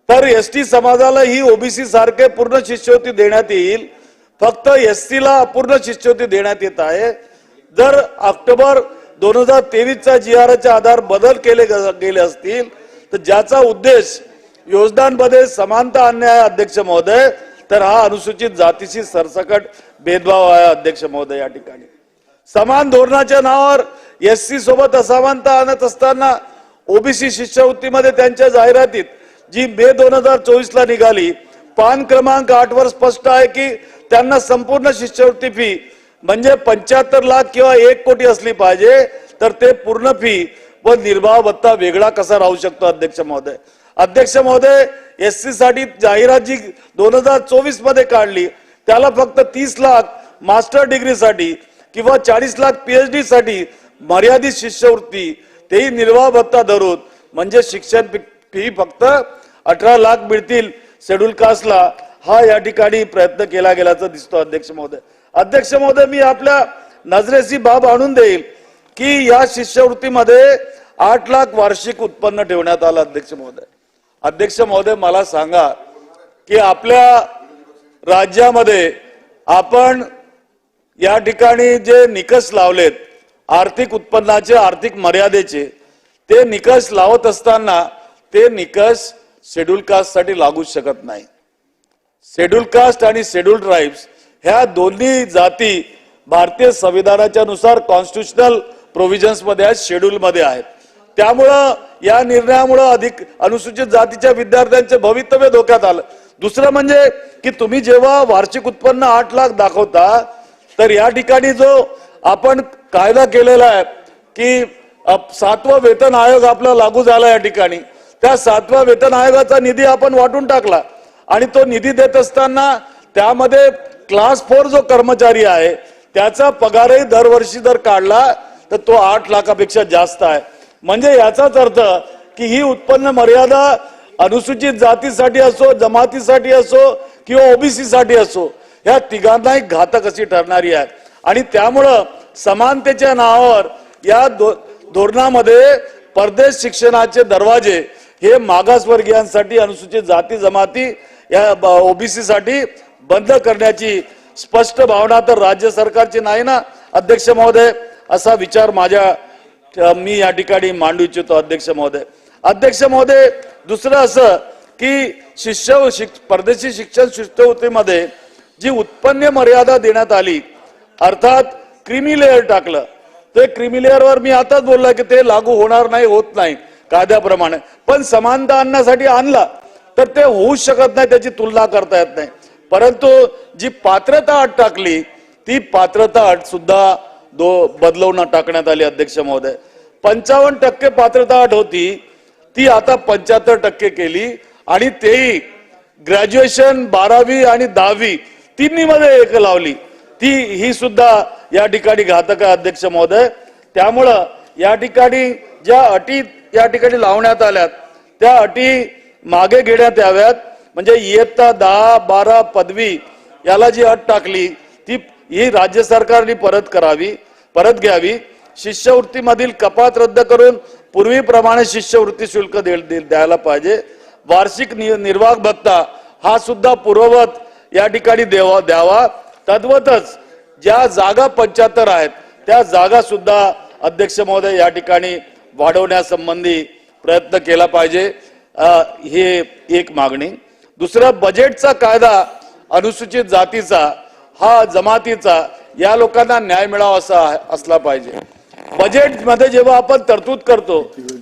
तर ST समाजाला ही ओबीसी सारखे पूर्ण शिष्यवृत्ती देण्यात येईल, फक्त SC ला अपूर्ण शिष्यवृत्ती देण्यात येत आहे. जर ऑक्टोबर 2023च्या GRच्या आधार बदल केले गेले असतील तर ज्याचा उद्देश योजनांमध्ये समानता आणणे आहे अध्यक्ष महोदय, तर हा अनुसूचित जातीशी सरसकट भेदभाव आहे अध्यक्ष महोदय. या ठिकाणी समान धोरणाच्या नावावर SC सोबत असमानता आणत असताना ओबीसी शिष्यवृत्तीमध्ये त्यांच्या जाहिरातीत जी मे 2024 निघाली, पान क्रमांक 8 वर स्पष्ट आहे की त्यांना संपूर्ण शिष्यवृत्ती फी म्हणजे 75 लाख किंवा 1 कोटी असली पाहिजे, तर ते पूर्ण फी व निर्वाह भत्ता वेगळा कसा राहू शकतो अध्यक्ष महोदय. अध्यक्ष महोदय, SC साठी जाहिरात जी 2024 मध्ये काढली त्याला फक्त 30 लाख मास्टर डिग्रीसाठी किंवा 40 लाख PhD साठी मर्यादित शिष्यवृत्ती, तेही निर्वाह भत्ता धरून, म्हणजे शिक्षण फी फक्त 18 लाख मिळतील शेड्यूल कास्टला, हा या ठिकाणी प्रयत्न केला गेल्याचं दिसतो अध्यक्ष महोदय. अध्यक्ष महोदय, मी आपल्या नजरेसी बाब आणून देईल की या शिष्यवृत्तीमध्ये 8 लाख वार्षिक उत्पन्न ठेवण्यात आलं अध्यक्ष महोदय. अध्यक्ष महोदय, मला सांगा की आपल्या राज्यामध्ये आपण या ठिकाणी जे निकष लावलेत आर्थिक उत्पन्नाचे, आर्थिक मर्यादेचे, ते निकष लावत असताना ते निकष शेड्यूल कास्ट साठी लागू शकत नाही. शेड्यूल कास्ट आणि शेड्यूल ट्राईब्स ह्या दोन्ही जाती भारतीय संविधानाच्या नुसार कॉन्स्टिट्युशनल प्रोव्हिजन्स मध्ये आहेत, शेड्यूल मध्ये आहेत. त्यामुळं या निर्णयामुळे अधिक अनुसूचित जातीच्या विद्यार्थ्यांचे भवितव्य धोक्यात आलं. दुसरं म्हणजे की तुम्ही जेव्हा वार्षिक उत्पन्न 8 लाख दाखवता, तर या ठिकाणी जो आपण कायदा केलेला आहे की 7वां वेतन आयोग आपला लागू झाला या ठिकाणी, त्या 7व्या वेतन आयोगाचा निधी आपण वाटून टाकला आणि तो निधी देत असताना त्यामध्ये क्लास 4 जो कर्मचारी आहे त्याचा पगारही दरवर्षी जर काढला तर तो 8 लाखापेक्षा जास्त आहे. म्हणजे याचाच अर्थ की ही उत्पन्न मर्यादा अनुसूचित जातीसाठी असो, जमातीसाठी असो किंवा ओबीसी साठी असो, ह्या तिघांनाही घातक अशी ठरणारी आहे. आणि त्यामुळं समानतेच्या नावावर या धोरणामध्ये परदेश शिक्षणाचे दरवाजे हे मागासवर्गीयांसाठी, अनुसूचित जाती जमाती या ओबीसी साठी बंद करण्याची स्पष्ट भावना तर राज्य सरकारची नाही ना अध्यक्ष महोदय, असा विचार मी या ठिकाणी मांडू इच्छितो अध्यक्ष महोदय. अध्यक्ष महोदय, दुसरं असं की परदेशी शिक्षण शिष्यवृत्तीमध्ये जी उत्पन्न मर्यादा देण्यात आली, अर्थात क्रीमी लेअर टाकलं, ते क्रीमी लेअरवर मी आताच बोलला की ते लागू होणार नाही, होत नाही कायद्याप्रमाणे, पण समानता आणण्यासाठी आणला तर ते होऊ शकत नाही, त्याची तुलना करता येत नाही. परंतु जी पात्रता अट टाकली ती पात्रता अट सुद्धा बदलवून टाकण्यात आली अध्यक्ष महोदय. 55% पात्रता अट होती ती आता 75% केली आणि तेही ग्रॅज्युएशन 12वी आणि 10वी तिन्ही मध्ये एक लावली. ही सुद्धा या ठिकाणी घातक आहे अध्यक्ष महोदय. त्यामुळं या ठिकाणी ज्या अटी या ठिकाणी लावण्यात आल्यात त्या अटी मागे घेण्यात याव्यात. म्हणजे इयत्ता 10, 12 पदवी याला जी अट टाकली ही राज्य सरकारने परत घ्यावी. शिष्यवृत्तीमधील कपात रद्द करून पूर्वीप्रमाणे शिष्यवृत्ती शुल्क द्यायला पाहिजे. वार्षिक निर्वाह भत्ता हा सुद्धा पूर्ववत या ठिकाणी द्यावा. तद्वतच ज्या जागा 75 आहेत त्या जागा सुद्धा अध्यक्ष महोदय या ठिकाणी वाढवण्यासंबंधी प्रयत्न केला पाहिजे. हे एक मागणी. दुसरं, बजेटचा कायदा अनुसूचित जातीचा हा जमातीचा या लोकांना न्याय मिळावा असा असला पाहिजे. बजेट मध्ये जेव्हा आपण तरतूद करतो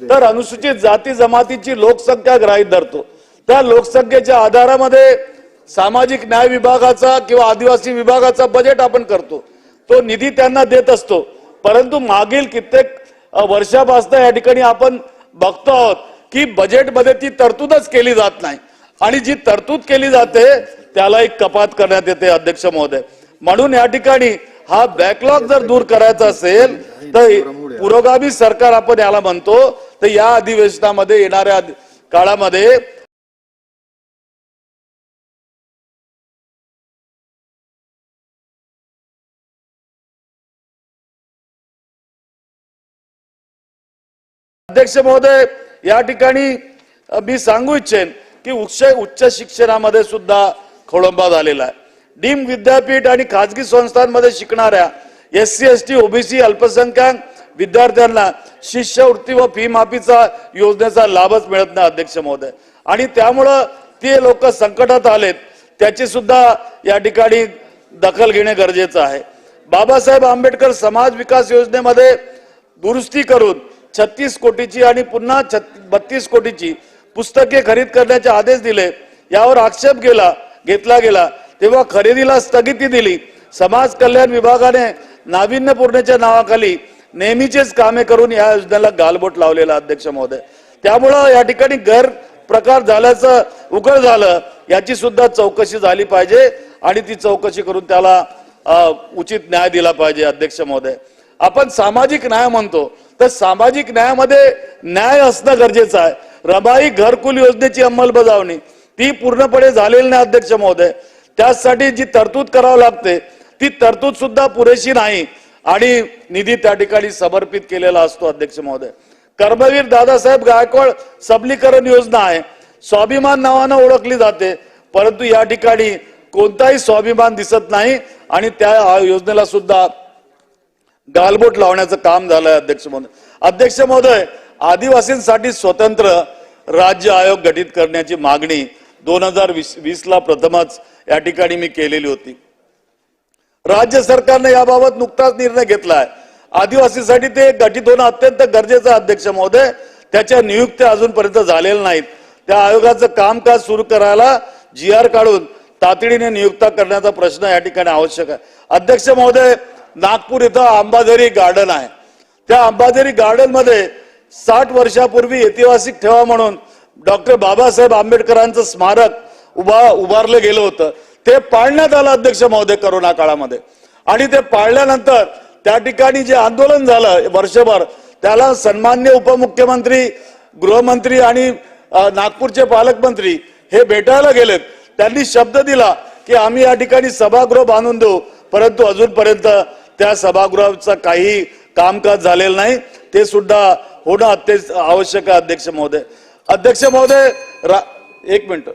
तर अनुसूचित जाती जमातीची लोकसंख्या गृहीत धरतो. त्या लोकसंख्येच्या आधारामध्ये सामाजिक न्याय विभागाचा किंवा आदिवासी विभागाचा बजेट आपण करतो, तो निधी त्यांना देत असतो. परंतु मागील कित्येक वर्षापासून या ठिकाणी आपण बघतो आहोत की बजेटमध्ये ती तरतूदच केली जात नाही आणि जी तरतूद केली जाते त्याला एक कपात करण्यात येते अध्यक्ष महोदय. म्हणून या ठिकाणी हा बॅकलॉग जर दूर करायचा असेल तर पुरोगामी सरकार आपण याला म्हणतो, तर या अधिवेशनामध्ये येणाऱ्या काळामध्ये अध्यक्ष महोदय या ठिकाणी मी सांगू इच्छेन की उच्च शिक्षणामध्ये सुद्धा खोळंबा झालेला आहे. डीम विद्यापीठ आणि खाजगी संस्थांमध्ये शिकणाऱ्या SC ST OBC अल्पसंख्याक विद्यार्थ्यांना शिष्यवृत्ती व फी माफीचा योजनेचा लाभच मिळत नाही अध्यक्ष महोदय. आणि त्यामुळं ते लोक संकटात आलेत, त्याची सुद्धा या ठिकाणी दखल घेणे गरजेचं आहे. बाबासाहेब आंबेडकर समाज विकास योजनेमध्ये दुरुस्ती करून 36 कोटीची आणि पुन्हा 32 कोटीची पुस्तके खरेदी करण्याचे आदेश दिले. यावर आक्षेप घेतला गेला तेव्हा खरेदीला स्थगिती दिली. समाज कल्याण विभागाने नाविन्यपूर्णेच्या नावाखाली नेहमीचेच कामे करून या योजनेला गालबोट लावलेला अध्यक्ष महोदय. त्यामुळं या ठिकाणी गैरप्रकार झाल्याचं उघड झालं, याची सुद्धा चौकशी झाली पाहिजे आणि ती चौकशी करून त्याला उचित न्याय दिला पाहिजे अध्यक्ष महोदय. आपण सामाजिक न्याय म्हणतो तर सामाजिक न्यायामध्ये न्याय असणं गरजेचं आहे. रमाई घरकुल योजनेची अंमलबजावणी ती पूर्णपणे झालेली नाही अध्यक्ष महोदय. त्यासाठी जी तरतूद करावी लागते ती तरतूद सुद्धा पुरेशी नाही आणि निधी त्या ठिकाणी समर्पित केलेला असतो अध्यक्ष महोदय. कर्मवीर दादासाहेब गायकवाड सबलीकरण योजना आहे, स्वाभिमान नावानं ओळखली जाते, परंतु या ठिकाणी कोणताही स्वाभिमान दिसत नाही आणि त्या योजनेला सुद्धा गालबोट लावण्याचं काम झालंय. अध्यक्ष महोदय, आदिवासींसाठी स्वतंत्र राज्य आयोग गठीत करण्याची मागणी 2020 ला प्रथमच या ठिकाणी मी केलेली होती. राज्य सरकारने याबाबत नुकताच निर्णय घेतलाय. आदिवासीसाठी ते गठीत होणं अत्यंत गरजेचं. अध्यक्ष महोदय, त्याच्या नियुक्त्या अजूनपर्यंत झालेल्या नाहीत. त्या आयोगाचं कामकाज सुरू करायला GR काढून तातडीने नियुक्त्या करण्याचा प्रश्न या ठिकाणी आवश्यक आहे. अध्यक्ष महोदय, नागपूर इथं अंबाझरी गार्डन आहे. त्या अंबाझरी गार्डन मध्ये 60 वर्षापूर्वी ऐतिहासिक ठेवा म्हणून डॉक्टर बाबासाहेब आंबेडकरांचं स्मारक उभारलं गेलं होतं. ते पाळण्यात आलं अध्यक्ष महोदय करोना काळामध्ये. आणि ते पाळल्यानंतर त्या ठिकाणी जे आंदोलन झालं वर्षभर, त्याला सन्माननीय उपमुख्यमंत्री, गृहमंत्री आणि नागपूरचे पालकमंत्री हे भेटायला गेलेत. त्यांनी शब्द दिला की आम्ही या ठिकाणी सभागृह बांधून देऊ, परंतु अजूनपर्यंत त्या सभागृहाचं काही कामकाज झालेलं नाही. ते सुद्धा होणं अत्यंत आवश्यक आहे. अध्यक्ष महोदय, एक मिनिट.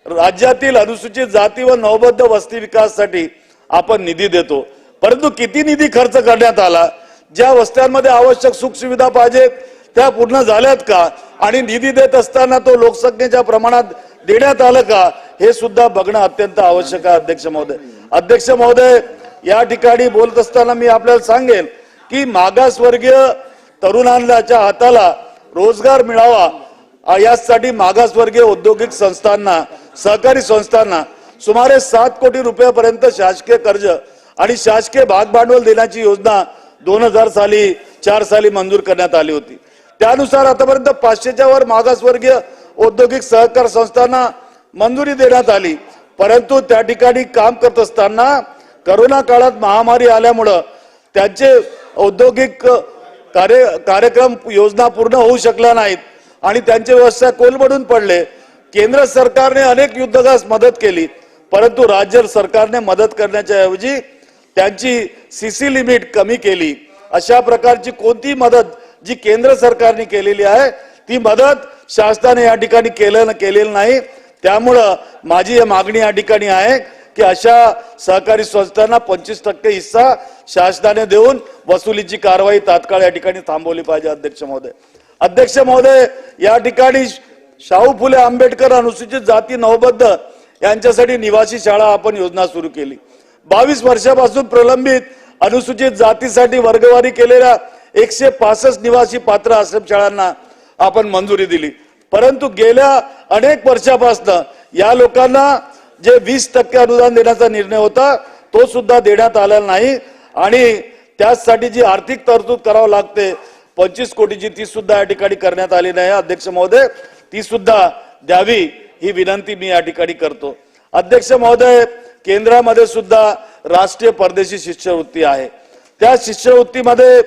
राज्यातील अनुसूचित जाती व नवबद्ध वस्ती विकासासाठी आपण निधी देतो, परंतु किती निधी खर्च करण्यात आला? ज्या वस्त्यांमध्ये आवश्यक सुखसुविधा पाहिजेत त्या पूर्ण झाल्यात का? आणि निधी देत असताना तो लोकसंख्येच्या प्रमाणात देण्यात आलं का? हे सुद्धा बघणं अत्यंत आवश्यक आहे. अध्यक्ष महोदय, या ठिकाणी बोलत असताना मी आपल्याला सांगेन की मागासवर्गीय तरुणांच्या हाताला रोजगार मिळावा यासाठी मागासवर्गीय औद्योगिक संस्थांना, सहकारी संस्थांना सुमारे 7 कोटी रुपयापर्यंत शासकीय कर्ज आणि शासकीय भागभांडवल देण्याची योजना 2004 साली मंजूर करण्यात आली होती. त्यानुसार आतापर्यंत 500च्या वर मागासवर्गीय औद्योगिक सहकार संस्थांना मंजुरी देण्यात आली. परंतु त्या ठिकाणी काम करत असताना करोना काळात महामारी आल्यामुळं त्यांचे औद्योगिक कार्यक्रम योजना पूर्ण होऊ शकल्या नाहीत आणि त्यांचे व्यवसाय कोलमडून पडले. केंद्र सरकारने अनेक युद्धगास मदत केली, परंतु राज्य सरकारने मदत करण्याच्या ऐवजी त्यांची CC लिमिट कमी केली. अशा प्रकारची कोणती मदत जी केंद्र सरकारने केलेली आहे ती मदत शासनाने या ठिकाणी केलेली नाही. त्यामुळं माझी मागणी या ठिकाणी आहे की अशा सहकारी संस्थांना 25% हिस्सा शासनाने देऊन वसुलीची कारवाई तात्काळ या ठिकाणी थांबवली पाहिजे. अध्यक्ष महोदय, या ठिकाणी शाहू फुले आंबेडकर अनुसूचित जाती नवबद्ध यांच्यासाठी निवासी शाळा आपण योजना सुरू केली. 22 वर्षापासून प्रलंबित अनुसूचित जातीसाठी वर्गवारी केलेल्या 165 निवासी पात्र आश्रमशाळांना आपण मंजुरी दिली. परंतु गेल्या अनेक वर्षापासून या लोकांना जे 20% अनुदान देण्याचा निर्णय होता तो सुद्धा देण्यात आलेला नाही आणि त्यासाठी जी आर्थिक तरतूद करावी लागते 25 कोटीची ती सुद्धा या ठिकाणी करण्यात आली नाही. अध्यक्ष महोदय, ती सुद्धा द्यावी ही विनंती मी या ठिकाणी करतो. अध्यक्ष महोदय, केंद्रामध्ये सुद्धा राष्ट्रीय परदेशी शिष्यवृत्ती आहे. त्या शिष्यवृत्तीमध्ये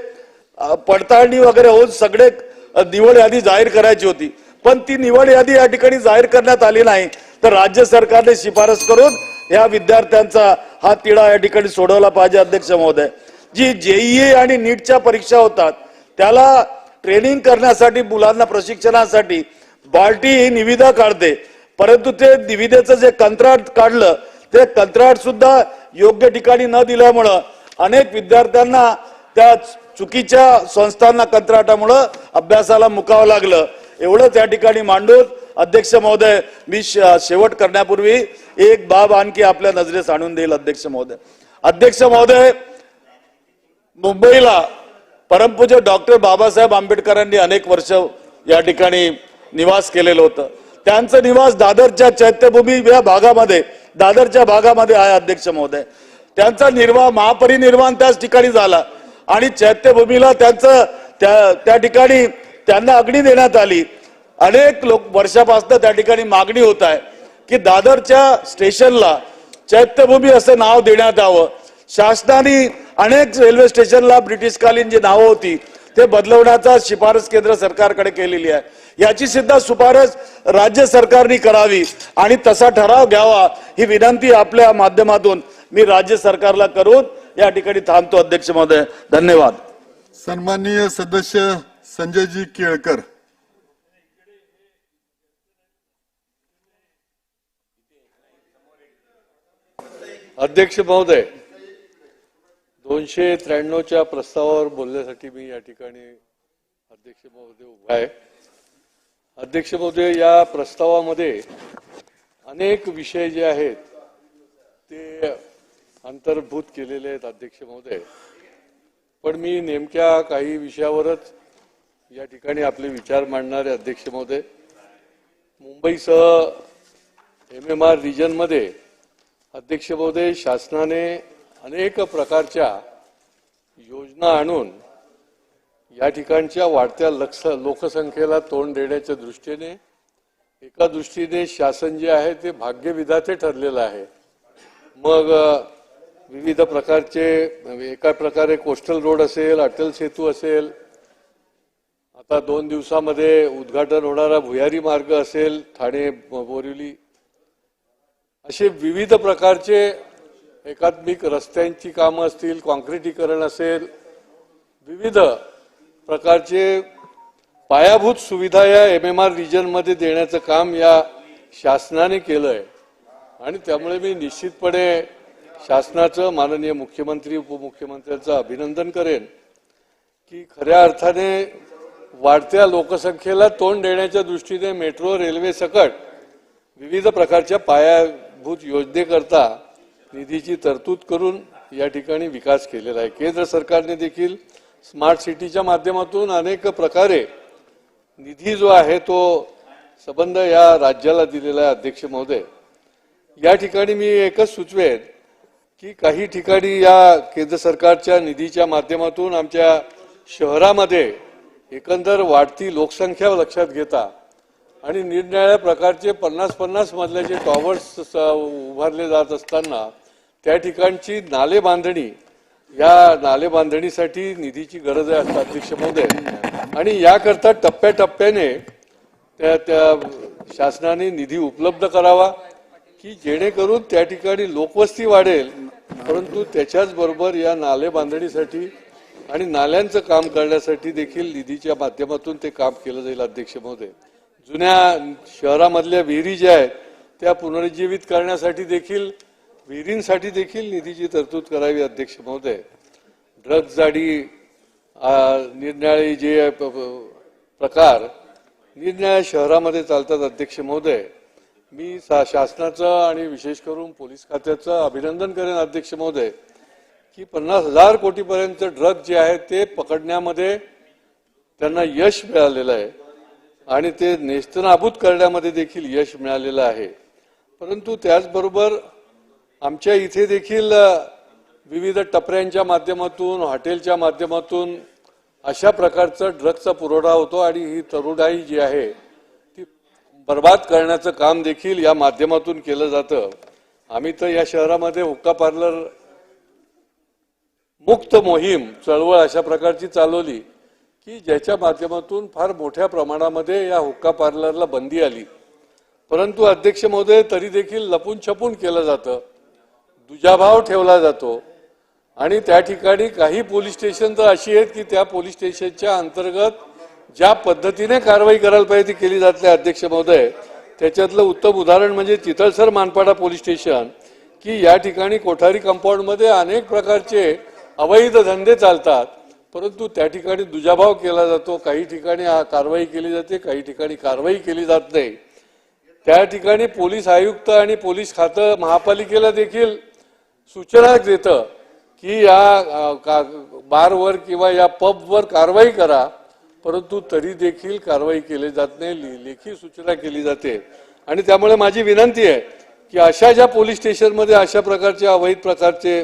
पडताळणी वगैरे होऊन सगळे निवड यादी जाहीर करायची होती, पण ती निवड यादी या ठिकाणी जाहीर करण्यात आली नाही. तर राज्य सरकारने शिफारस करून या विद्यार्थ्यांचा हा तिढा या ठिकाणी सोडवला पाहिजे. अध्यक्ष महोदय, जी JEE आणि नीटच्या परीक्षा होतात त्याला ट्रेनिंग करण्यासाठी मुलांना प्रशिक्षणासाठी बार्टी ही निविदा काढते, परंतु ते निविदेचं जे कंत्राट काढलं ते कंत्राट सुद्धा योग्य ठिकाणी न दिल्यामुळं अनेक विद्यार्थ्यांना त्या चुकीच्या संस्थांना कंत्राटामुळं अभ्यासाला मुकावं लागलं. एवढंच या ठिकाणी मांडून अध्यक्ष महोदय मी शेवट करण्यापूर्वी एक बाब आणखी आपल्या नजरेस आणून देईल. अध्यक्ष महोदय, मुंबईला परमपूज्य डॉक्टर बाबासाहेब आंबेडकरांनी अनेक वर्ष या ठिकाणी निवास केलेलं होतं. त्यांचं निवास दादरच्या चैत्यभूमी या भागामध्ये, दादरच्या भागामध्ये आहे. अध्यक्ष महोदय, त्यांचा निर्वाह महापरिनिर्वाण त्याच ठिकाणी झाला आणि चैत्यभूमीला त्यांचं त्या ठिकाणी त्यांना अग्नी देण्यात आली. अनेक वर्षापासून त्या ठिकाणी मागणी होत आहे की दादरच्या स्टेशनला चैत्यभूमी असं नाव देण्यात यावं. शासनाने अनेक रेल्वे स्टेशनला ब्रिटिशकालीन जी नावं होती ते बदलवण्याचा शिफारस केंद्र सरकारकडे केलेली आहे. याची सुद्धा शिफारस राज्य सरकारने करावी आणि तसा ठराव घ्यावा ही विनंती आपल्या माध्यमातून मी राज्य सरकारला करून या ठिकाणी थांबतो. अध्यक्ष महोदय, धन्यवाद. सन्माननीय सदस्य संजयजी केळकर. अध्यक्ष महोदय, 293च्या प्रस्तावावर बोलण्यासाठी मी या ठिकाणी अध्यक्ष महोदय उभा आहे. अध्यक्ष महोदय, या प्रस्तावामध्ये अनेक विषय जे आहेत ते अंतर्भूत केलेले आहेत अध्यक्ष महोदय, पण मी नेमक्या काही विषयावरच या ठिकाणी आपले विचार मांडणारे अध्यक्ष महोदय. मुंबईसह MMR रिजनमध्ये अध्यक्ष महोदय शासनाने अनेक प्रकारच्या योजना आणून या ठिकाणच्या वाढत्या लोकसंख्येला तोंड देण्याच्या दृष्टीने एका दृष्टीने शासन जे आहे ते भाग्यविधाते ठरलेलं आहे. मग विविध प्रकारचे एका प्रकारे कोस्टल रोड असेल, अटल सेतू असेल, आता 2 दिवसामध्ये उद्घाटन होणारा भुयारी मार्ग असेल, ठाणे बोरिवली, असे विविध प्रकारचे एकात्मिक रस्त्यांची कामं असतील, कॉन्क्रिटीकरण असेल, विविध प्रकारचे पायाभूत सुविधा या MMR रिजनमध्ये देण्याचं काम या शासनाने केलंय. आणि त्यामुळे मी निश्चितपणे शासनाचं, माननीय मुख्यमंत्री उपमुख्यमंत्र्यांचं अभिनंदन करेन की खऱ्या अर्थाने वाढत्या लोकसंख्येला तोंड देण्याच्या दृष्टीने मेट्रो रेल्वे सकट विविध प्रकारच्या पायाभूत योजनेकरता निधीची तरतूद करून या ठिकाणी विकास केलेला आहे. केंद्र सरकारने देखील स्मार्ट सिटीच्या माध्यमातून अनेक प्रकारे निधी जो आहे तो संबंध या राज्याला दिलेला आहे. अध्यक्ष महोदय, या ठिकाणी मी एकच सुचवेन की काही ठिकाणी या केंद्र सरकारच्या निधीच्या माध्यमातून आमच्या शहरामध्ये एकंदर वाढती लोकसंख्या लक्षात घेता आणि निरनिराळ्या प्रकारचे 50-50 मजल्याचे टॉवर्स उभारले जात असताना त्या ठिकाणची नाले बांधणी, या नाले बांधणीसाठी निधीची गरज आहे अध्यक्ष महोदय. आणि याकरता टप्प्याटप्प्याने त्या शासनाने निधी उपलब्ध करावा की जेणेकरून त्या ठिकाणी लोकवस्ती वाढेल, परंतु त्याच्याच बरोबर या नाले बांधणीसाठी आणि नाल्यांचं काम करण्यासाठी देखील निधीच्या माध्यमातून ते काम केलं जाईल. अध्यक्ष महोदय, जुन्या शहरामधल्या विहिरी ज्या आहेत त्या पुनरुज्जीवित करण्यासाठी देखील, विहिरींसाठी देखील निधीची तरतूद करावी. अध्यक्ष महोदय, ड्रग्ज जाडी, निरनिराळे जे प्रकार निरनिराळ्या शहरामध्ये चालतात. अध्यक्ष महोदय, मी शासनाचं आणि विशेष करून पोलीस खात्याचं अभिनंदन करेन अध्यक्ष महोदय की 50,000 कोटीपर्यंत ड्रग्ज जे आहे ते पकडण्यामध्ये त्यांना यश मिळालेलं आहे आणि ते नेस्तनाबूत करण्यामध्ये देखील यश मिळालेलं आहे. परंतु त्याचबरोबर आमच्या इथे देखील विविध टपऱ्यांच्या माध्यमातून, हॉटेलच्या माध्यमातून अशा प्रकारचा ड्रग्जचा पुरवठा होतो आणि ही तरुणाई जी आहे ती बर्बाद करण्याचं काम देखील या माध्यमातून केलं जातं. आम्ही तर या शहरामध्ये हुक्का पार्लर मुक्त मोहीम चळवळ अशा प्रकारची चालवली की ज्याच्या माध्यमातून फार मोठ्या प्रमाणामध्ये या हुक्का पार्लरला बंदी आली. परंतु अध्यक्ष महोदय, तरी देखील लपून छपून केलं जातं, दुजाभाव ठेवला जातो आणि त्या ठिकाणी काही पोलीस स्टेशन तर अशी आहेत की त्या पोलीस स्टेशनच्या अंतर्गत ज्या पद्धतीने कारवाई करायला पाहिजे ती केली जात नाही. अध्यक्ष महोदय, त्याच्यातलं उत्तम उदाहरण म्हणजे चितळसर मानपाडा पोलीस स्टेशन की या ठिकाणी कोठारी कंपाऊंडमध्ये अनेक प्रकारचे अवैध धंदे चालतात, परंतु त्या ठिकाणी दुजाभाव केला जातो. काही ठिकाणी कारवाई केली जाते, काही ठिकाणी कारवाई केली जात नाही. त्या ठिकाणी पोलीस आयुक्त आणि पोलीस खातं महापालिकेला देखील सूचना देतं की या बारवर किंवा या पबवर कारवाई करा, परंतु तरी देखील कारवाई केली जात नाही, लेखी सूचना केली जाते. आणि त्यामुळे माझी विनंती आहे की अशा ज्या पोलीस स्टेशनमध्ये अशा प्रकारचे अवैध प्रकारचे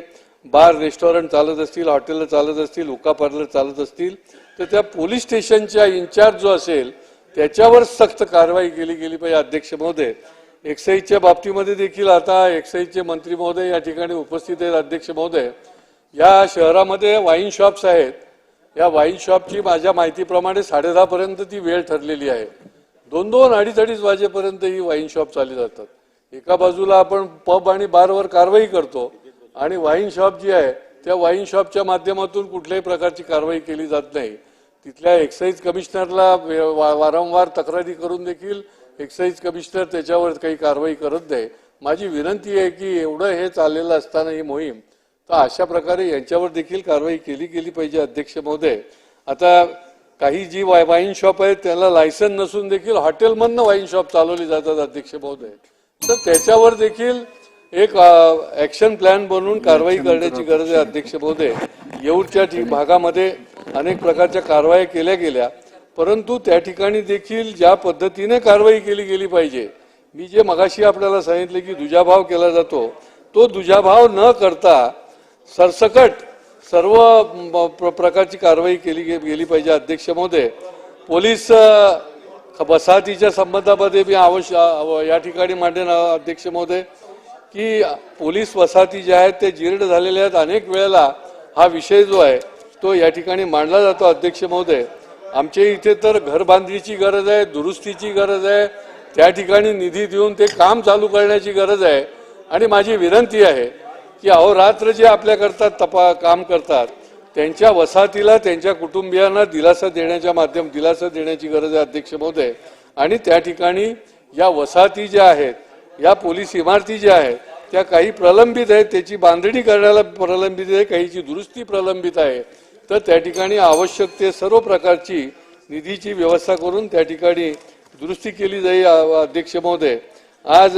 बार, रेस्टॉरंट चालत असतील, हॉटेल चालत असतील, हुक्का पार्लर चालत असतील, तर त्या पोलीस स्टेशनच्या इन्चार्ज जो असेल त्याच्यावर सक्त कारवाई केली गेली पाहिजे. अध्यक्ष महोदय, एक्साईजच्या बाबतीमध्ये देखील आता एक्साईजचे मंत्री महोदय या ठिकाणी उपस्थित आहेत. अध्यक्ष महोदय, या शहरामध्ये वाईन शॉप्स आहेत. या वाईन शॉपची माझ्या माहितीप्रमाणे 10:30 पर्यंत ती वेळ ठरलेली आहे. 2-2, 2:30 वाजेपर्यंत ही वाईन शॉप चालली जातात. एका बाजूला आपण पब आणि बारवर कारवाई करतो आणि वाईन शॉप जी आहे त्या वाईन शॉपच्या माध्यमातून कुठल्याही प्रकारची कारवाई केली जात नाही. तिथल्या एक्साईज कमिशनरला वारंवार तक्रारी करून देखील एक्साईज कमिशनर त्याच्यावर काही कारवाई करत नाही. माझी विनंती आहे की एवढं हे चाललेलं असताना ही मोहीम, तर अशा प्रकारे यांच्यावर देखील कारवाई केली पाहिजे. अध्यक्ष महोदय, आता काही जी वाईन शॉप आहेत त्याला लायसन नसून देखील हॉटेलमधनं वाईन शॉप चालवली जातात अध्यक्ष महोदय, तर त्याच्यावर देखील एक ऍक्शन प्लॅन बनवून कारवाई करण्याची गरज आहे. अध्यक्ष महोदय, येऊरच्या भागामध्ये अनेक प्रकारच्या कारवाया केल्या गेल्या, परंतु त्या ठिकाणी देखील ज्या पद्धतीने कारवाई केली गेली पाहिजे, मी जे मगाशी आपल्याला सांगितले की दुजाभाव केला जातो, तो दुजाभाव न करता सरसकट सर्व प्रकारची कारवाई केली गेली पाहिजे. अध्यक्ष महोदय, पोलीस वसाहतीच्या संबंधामध्ये मी या ठिकाणी मांडेन अध्यक्ष महोदय की पोलीस वसाहती ज्या आहेत ते जीर्ण झालेल्या आहेत. अनेक वेळेला हा विषय जो आहे तो या ठिकाणी मांडला जातो. अध्यक्ष महोदय, आमच्या इथे तर घर बांधणीची गरज आहे, दुरुस्तीची गरज आहे, त्या ठिकाणी निधी देऊन ते काम चालू करण्याची गरज आहे. आणि माझी विनंती आहे की अहोरात्र जे आपल्याकरता काम करतात त्यांच्या वसाहतीला, त्यांच्या कुटुंबियांना दिलासा देण्याची गरज आहे. अध्यक्ष महोदय, आणि त्या ठिकाणी या वसाहती ज्या आहेत, या पोलीस इमारती ज्या आहेत त्या काही प्रलंबित आहेत, त्याची बांधणी करण्याला प्रलंबित आहे, काहीची दुरुस्ती प्रलंबित आहे, तर त्या ठिकाणी आवश्यक ते सर्व प्रकारची निधीची व्यवस्था करून त्या ठिकाणी दुरुस्ती केली जाईल. अध्यक्ष महोदय, आज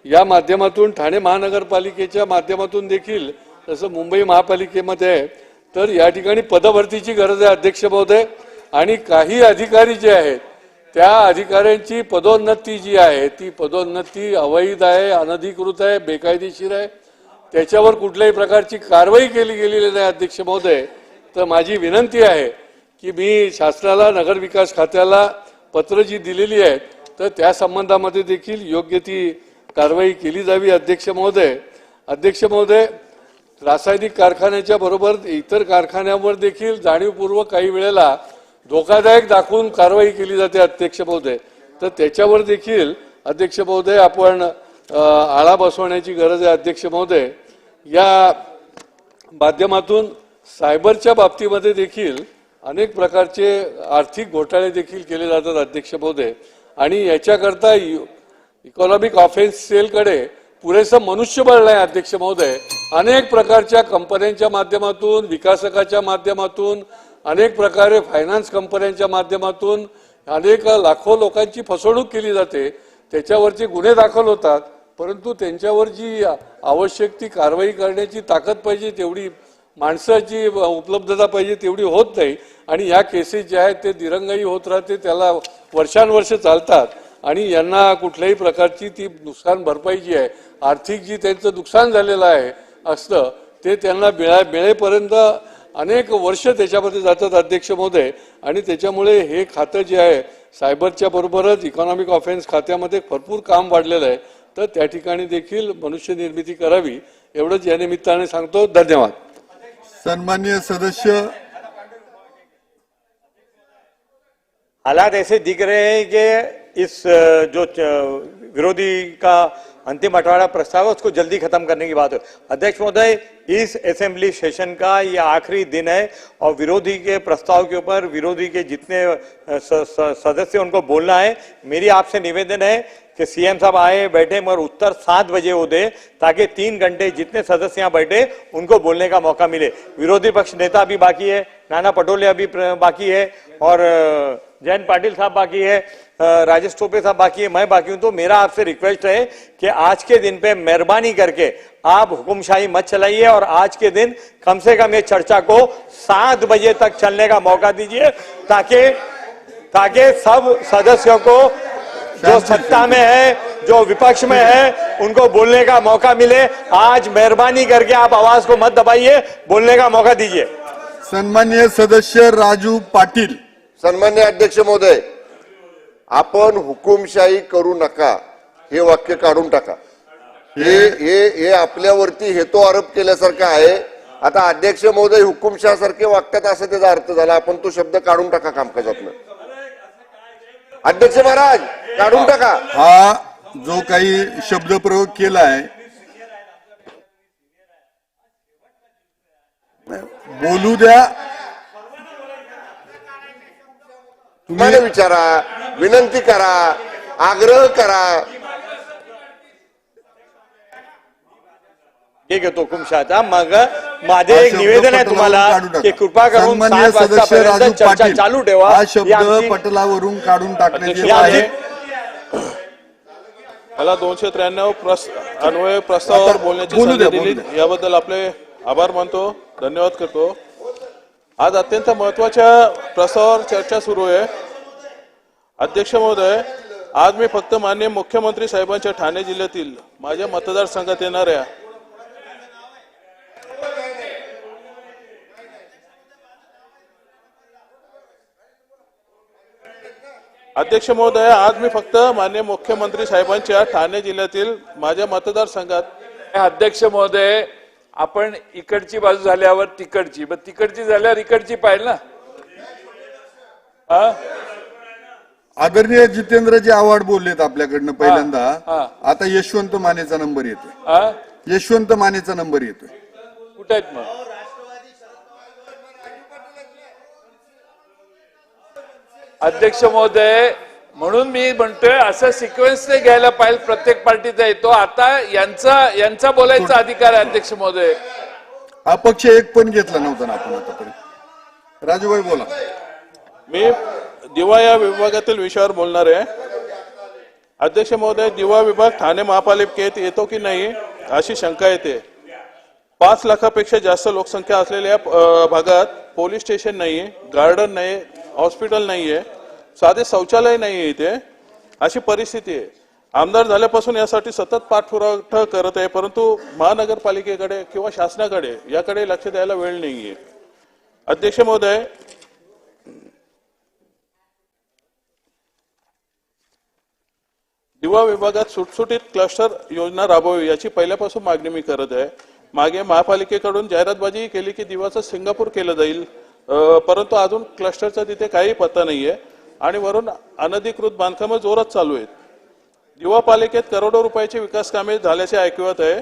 या माध्यमातून ठाणे महानगरपालिकेच्या माध्यमातून देखील जसं मुंबई महापालिकेमध्ये आहे तर या ठिकाणी पदभरतीची गरज आहे. अध्यक्ष महोदय, आणि काही अधिकारी जे आहेत त्या अधिकाऱ्यांची पदोन्नती जी आहे ती पदोन्नती अवैध आहे, अनधिकृत आहे, बेकायदेशीर आहे, त्याच्यावर कुठल्याही प्रकारची कारवाई केली गेलेली नाही. अध्यक्ष महोदय, तर माझी विनंती आहे की मी शासनाला, नगरविकास खात्याला पत्र जी दिलेली आहेत तर त्या संबंधामध्ये देखील योग्य ती कारवाई केली जावी. अध्यक्ष महोदय, रासायनिक कारखान्याच्या बरोबर इतर कारखान्यांवर देखील जाणीवपूर्वक काही वेळेला धोकादायक दाखवून कारवाई केली जाते. अध्यक्ष महोदय, तर त्याच्यावर देखील अध्यक्ष महोदय आपण आळा बसवण्याची गरज आहे. अध्यक्ष महोदय, या माध्यमातून सायबरच्या बाबतीमध्ये देखील अनेक प्रकारचे आर्थिक घोटाळे देखील केले जातात. अध्यक्ष महोदय, आणि याच्याकरता इकॉनॉमिक ऑफेन्स सेलकडे पुरेसं मनुष्यबळ नाही. अध्यक्ष महोदय, अनेक प्रकारच्या कंपन्यांच्या माध्यमातून, विकासकाच्या माध्यमातून, अनेक प्रकारे फायनान्स कंपन्यांच्या माध्यमातून अनेक लाखो लोकांची फसवणूक केली जाते, त्याच्यावरचे गुन्हे दाखल होतात, परंतु त्यांच्यावर जी आवश्यक ती कारवाई करण्याची ताकद पाहिजे, तेवढी माणसाची उपलब्धता पाहिजे तेवढी होत नाही. आणि या केसेस ज्या आहेत ते दिरंगाई होत राहते, त्याला वर्षानुवर्ष चालतात आणि यांना कुठल्याही प्रकारची ती नुकसान भरपाई जी आहे, आर्थिक जी त्यांचं नुकसान झालेलं आहे असतं ते त्यांना मिळेपर्यंत अनेक वर्ष त्याच्यामध्ये जातात. अध्यक्ष महोदय, आणि त्याच्यामुळे हे खातं जे आहे सायबरच्या बरोबरच इकॉनॉमिक ऑफेन्स खात्यामध्ये भरपूर काम वाढलेलं आहे, तर त्या ठिकाणी देखील मनुष्य निर्मिती करावी एवढंच या निमित्ताने सांगतो. धन्यवाद. सन्माननीय सदस्य, हालात ऐसे दिख रहे हैं कि इस जो विरोधी का अंतिम अठवाड़ा प्रस्ताव है उसको जल्दी खत्म करने की बात है. अध्यक्ष महोदय, इस असेंबली सेशन का ये आखिरी दिन है और विरोधी के प्रस्ताव के ऊपर विरोधी के जितने सदस्य उनको बोलना है. मेरी आपसे निवेदन है कि सीएम साहब आए बैठे मगर उत्तर 7 बजे हो दे ताकि 3 घंटे जितने सदस्य यहाँ बैठे उनको बोलने का मौका मिले. विरोधी पक्ष नेता अभी बाकी है, नाना पटोले अभी बाकी है और जयंत पाटिल साहब बाकी है, राजेश टोपे साहब बाकी है, मैं बाकी हूं. तो मेरा आपसे रिक्वेस्ट है कि आज के दिन पे मेहरबानी करके आप हुकुमशाही मत चलाइए और आज के दिन कम से कम ये चर्चा को 7 बजे तक चलने का मौका दीजिए ताकि सब सदस्यों को जो सत्ता में है, जो विपक्ष में है, उनको बोलने का मौका मिले. आज मेहरबानी करके आप आवाज को मत दबाइए, बोलने का मौका दीजिए. सन्माननीय सदस्य राजू पाटील. सन्मान्य अध्यक्ष महोदय, आपण हुकुमशाही करू नका हे वाक्य काढून टाका. हे आपल्यावरती हेतू आरोप केल्यासारखं आहे. आता अध्यक्ष महोदय हुकुमशाहीसारखे वागतात असं त्याचा अर्थ झाला. आपण तो शब्द काढून टाका कामकाजातनं. अध्यक्ष महाराज काढून टाका. हा जो काही शब्द प्रयोग केलाय, बोलू द्या. तुम्हाला विचारा, विनंती करा, आग्रह करा. हे घेतो हुकुमशहाचा. मग माझे हा एक शब्द निवेदन आहे पटलावरून तुम्हाला काढून टाका. की कृपा करून सन्माननीय 7 सदस्य वाजतापर्यंत राजू चर्चा पाटील चालू ठेवा. हा ही शब्द आमची- पटलावरून काढून टाकण्याची ही आमची- मला 293 अन्वय प्रस्तावावर बोलण्याची बोलू संधी द्या, दिली बोलू याबद्दल आपले आभार मानतो, धन्यवाद करतो. आज अत्यंत महत्वाच्या प्रस्तावावर चर्चा सुरू आहे. अध्यक्ष महोदय, आज मी फक्त माननीय मुख्यमंत्री साहेबांच्या ठाणे जिल्ह्यातील माझ्या मतदारसंघात येणाऱ्या अध्यक्ष महोदय, आज मी फक्त माननीय मुख्यमंत्री साहेबांच्या ठाणे जिल्ह्यातील माझ्या मतदारसंघात अध्यक्ष महोदय, आपण इकडची बाजू झाल्यावर तिकडची, मग तिकडची झाल्यावर इकडची पाहिजे ना. हा? आदरणीय जितेंद्रजी आव्हाड बोललेत आपल्याकडनं पहिल्यांदा. आता यशवंत मानेचा नंबर येतोय. हा? यशवंत मानेचा नंबर येतोय. कुठे आहेत मग? अध्यक्ष महोदय, म्हणून मी म्हणतोय असं सिक्वेन्स नाही घ्यायला पाहिजे, प्रत्येक पार्टीचा येतो. आता यांचा बोलायचा अधिकार आहे अध्यक्ष महोदय. अपक्ष एक पण घेतला नव्हता ना आपण आतापर्यंत. राजूभाई बोला. मी दिवा या विभागातील विषयावर बोलणार आहे. अध्यक्ष महोदय, दिवा विभाग ठाणे महापालिकेत येतो की नाही अशी शंका येते. 5 लाखापेक्षा जास्त लोकसंख्या असलेल्या भागात पोलीस स्टेशन नाहीये, गार्डन नाही, हॉस्पिटल नाहीये, साधे शौचालय नाहीये इथे. अशी परिस्थिती आहे. आमदार झाल्यापासून यासाठी सतत पाठपुरावा करत आहे, परंतु महानगरपालिकेकडे किंवा शासनाकडे याकडे लक्ष द्यायला वेळ नाहीये. अध्यक्ष महोदय, दिवा विभागात सुटसुटीत क्लस्टर योजना राबवावी याची पहिल्यापासून मागणी मी करत आहे. मागे महापालिकेकडून जाहिरातबाजी केली की दिवाचं सिंगापूर केलं जाईल, परंतु अजून क्लस्टरचा तिथे काही पत्ता नाहीये आणि वरून अनधिकृत बांधकामं जोरात चालू आहेत. दिवा पालिकेत करोडो रुपयाची विकास कामे झाल्याचे ऐकवत आहे.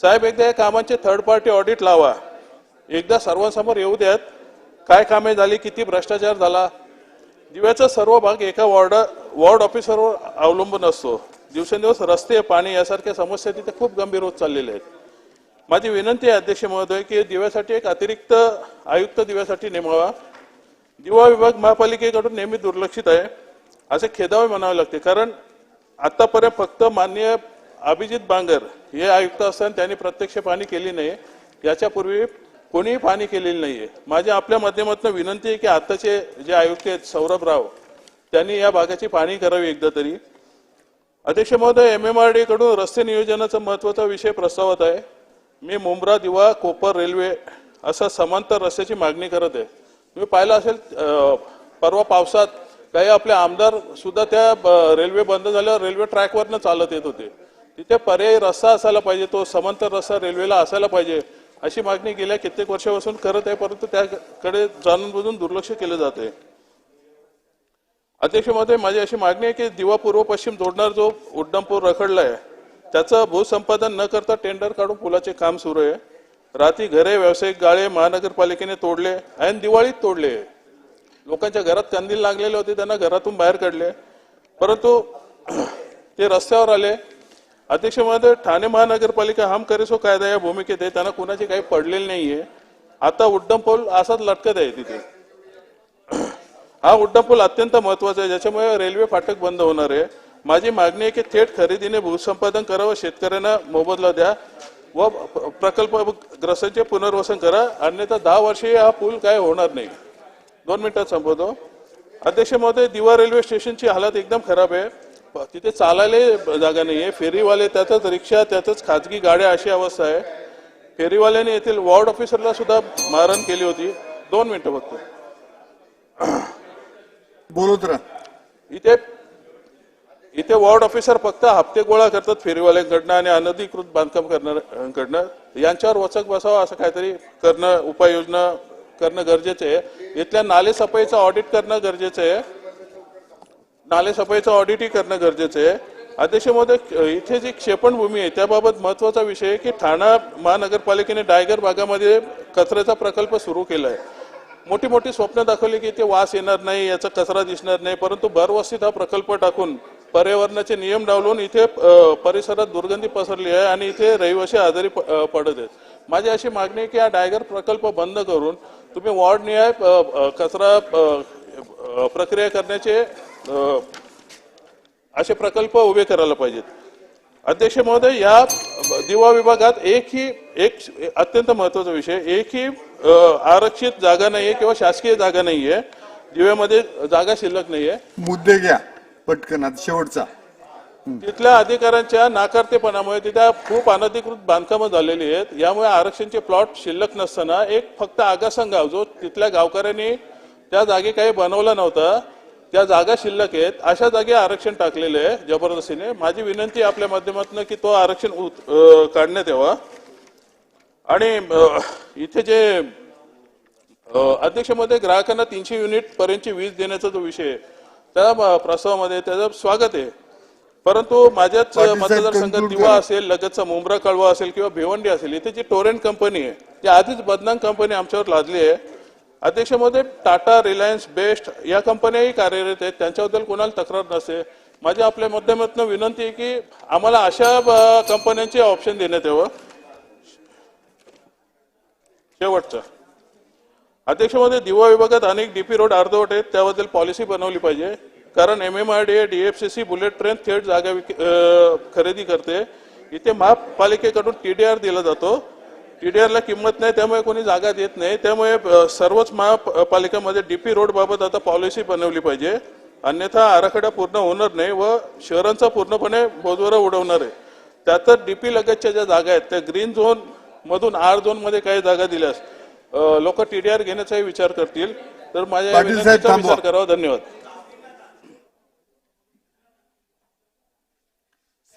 साहेब, एकदा या कामांचे थर्ड पार्टी ऑडिट लावा. एकदा सर्वांसमोर येऊ द्यात. काय कामे झाली, किती भ्रष्टाचार झाला. दिव्याचा सर्व भाग एका वॉर्ड ऑफिसरवर अवलंबून असतो. दिवसेंदिवस रस्ते, पाणी यासारख्या समस्या तिथे खूप गंभीर होत चाललेल्या आहेत. माझी विनंती आहे अध्यक्ष महोदय की दिव्यासाठी एक अतिरिक्त आयुक्त दिव्यासाठी नेमावा. दिवा विभाग महापालिकेकडून नेहमी दुर्लक्षित आहे असे खेदावे म्हणावे लागते, कारण आतापर्यंत फक्त माननीय अभिजित बांगर हे आयुक्त असताना त्यांनी प्रत्यक्ष पाहणी केली नाही. याच्यापूर्वी कोणीही पाहणी केलेली नाहीये. माझी आपल्या माध्यमातून विनंती आहे की आताचे जे आयुक्त आहेत सौरभ राव, त्यांनी या भागाची पाहणी करावी एकदा तरी. अध्यक्ष महोदय, MMRD कडून रस्ते नियोजनाचा महत्वाचा विषय प्रस्तावात आहे. मी मुंब्रा, दिवा, कोपर रेल्वे असा समांतर रस्त्याची मागणी करत आहे. तुम्ही पाहिलं असेल परवा पावसात काही आपले आमदार सुद्धा त्या रेल्वे बंद झाल्यावर रेल्वे ट्रॅकवरनं चालत येत होते. तिथे पर्यायी रस्ता असायला पाहिजे, तो समांतर रस्ता रेल्वेला असायला पाहिजे अशी मागणी गेल्या कित्येक वर्षापासून करत आहे, परंतु त्याकडे जाणून बुजून दुर्लक्ष केलं जाते. अध्यक्ष महोदय, माझी अशी मागणी आहे की दिवा पूर्व पश्चिम जोडणार जो उड्डाणपूल रखडलाय त्याचं भूसंपादन न करता टेंडर काढून पुलाचे काम सुरू आहे. रात्री घरे, व्यावसायिक गाळे महानगरपालिकेने तोडले आणि दिवाळीत तोडले. लोकांच्या घरात कंदील लागलेले होते, त्यांना घरातून बाहेर काढले, परंतु ते रस्त्यावर आले. अध्यक्ष महोदय, ठाणे महानगरपालिका हम करे सो कायदा या भूमिकेत आहे. त्यांना कुणाची काही पडलेली नाहीये. आता उड्डाणपूल असाच लटकत आहे तिथे. हा उड्डाणपूल अत्यंत महत्वाचा आहे, ज्याच्यामुळे रेल्वे फाटक बंद होणार आहे. माझी मागणी आहे की थेट खरेदीने भूसंपादन करावं, शेतकऱ्यांना मोबदला द्या व प्रकल्पग्रस्तांचे पुनर्वसन करा, अन्यथा 10 वर्षे हा पूल काय होणार नाही. 2 मिनिटात संपवतो. अध्यक्ष महोदय, दिवा रेल्वे स्टेशनची हालत एकदम खराब आहे. तिथे चालायला जागा नाहीये. फेरीवाले त्यातच रिक्षा, त्यातच खाजगी गाड्या अशी अवस्था आहे. फेरीवाल्याने येथील वॉर्ड ऑफिसरला सुद्धा मारहाण केली होती. 2 मिनिटं फक्त बोलत राहा. इथे वॉर्ड ऑफिसर फक्त हप्ते गोळा करतात फेरीवाल्यांकडनं आणि अनधिकृत बांधकाम करणाऱ्यांकडनं. यांच्यावर वचक बसावा असं काहीतरी करणं, उपाययोजना करणं गरजेचं आहे. इथल्या नाले सफाईचं ऑडिट करणं गरजेचं आहे. नाले सफाईचं ऑडिटही करणं गरजेचं आहे. अध्यक्ष महोदय, इथे जी क्षेपणभूमी आहे त्याबाबत महत्वाचा विषय आहे की ठाणा महानगरपालिकेने डायगर भागामध्ये कचऱ्याचा प्रकल्प सुरू केला आहे. मोठी स्वप्न दाखवली की इथे वास येणार नाही, याचा कचरा दिसणार नाही, परंतु भरवस्तीत हा प्रकल्प टाकून पर्यावरणाचे नियम डावलून इथे परिसरात दुर्गंधी पसरली आहे आणि इथे रहिवासी आजारी पडत आहेत. माझी अशी मागणी आहे की हा डायगर प्रकल्प बंद करून तुम्ही वॉर्ड निहाय कचरा प्रक्रिया करण्याचे असे प्रकल्प उभे करायला पाहिजेत. अध्यक्ष महोदय, या दिवा विभागात एक अत्यंत महत्वाचा विषय, एकही आरक्षित जागा नाहीये किंवा शासकीय जागा नाहीये. दिव्यामध्ये जागा शिल्लक नाहीये. मुद्दे घ्या पटकन, आता शेवटचा. तिथल्या अधिकाऱ्यांच्या नाकारतेपणामुळे तिथे खूप अनधिकृत बांधकामं झालेली आहेत. यामुळे आरक्षणचे प्लॉट शिल्लक नसताना एक फक्त आगासन गाव, जो तिथल्या गावकऱ्यांनी त्या जागी काही बनवलं नव्हतं, त्या जागा शिल्लक आहेत, अशा जागी आरक्षण टाकलेले आहे जबरदस्तीने. माझी विनंती आपल्या माध्यमातून की तो आरक्षण काढण्यात यावा. आणि इथे जे अध्यक्षमध्ये ग्राहकांना 300 युनिट पर्यंतची वीज देण्याचा जो विषय आहे, त्या प्रस्तावामध्ये त्याचं स्वागत आहे. परंतु माझ्याच मतदारसंघात दिवा असेल, लगतचा मुंब्रा कळवा असेल किंवा भिवंडी असेल, इथे जी टोरेंट कंपनी आहे ती आधीच बदनाम कंपनी आमच्यावर लादली आहे. अध्यक्ष महोदय, टाटा, रिलायन्स, बेस्ट या कंपन्याही कार्यरत आहेत, त्यांच्याबद्दल कोणाला तक्रार नसते. माझी आपल्या माध्यमातून विनंती आहे की आम्हाला अशा कंपन्यांचे ऑप्शन देण्यात यावं. शेवटचं अध्यक्ष महोदय, दिवा विभागात अनेक डीपी रोड अर्धवट आहेत, त्याबद्दल पॉलिसी बनवली पाहिजे. कारण MMRDA, DFCC बुलेट ट्रेन थेट जागा खरेदी करते. इथे महापालिकेकडून TDR दिला जातो. TDR ला किंमत नाही, त्यामुळे कोणी जागा देत नाही. त्यामुळे सर्वच महापालिकांमध्ये डीपी रोड बाबत आता पॉलिसी बनवली पाहिजे. अन्यथा आराखडा पूर्ण होणार नाही व शहरांचा पूर्णपणे बोजवारा उडवणार आहे. त्यातच डीपी लगतच्या ज्या जागा आहेत त्या ग्रीन झोन मधून R झोन मध्ये काही जागा दिल्यास लोक TDR घेण्याचाही विचार करतील. तर माझ्या विनंतीचा विचार करावा. धन्यवाद.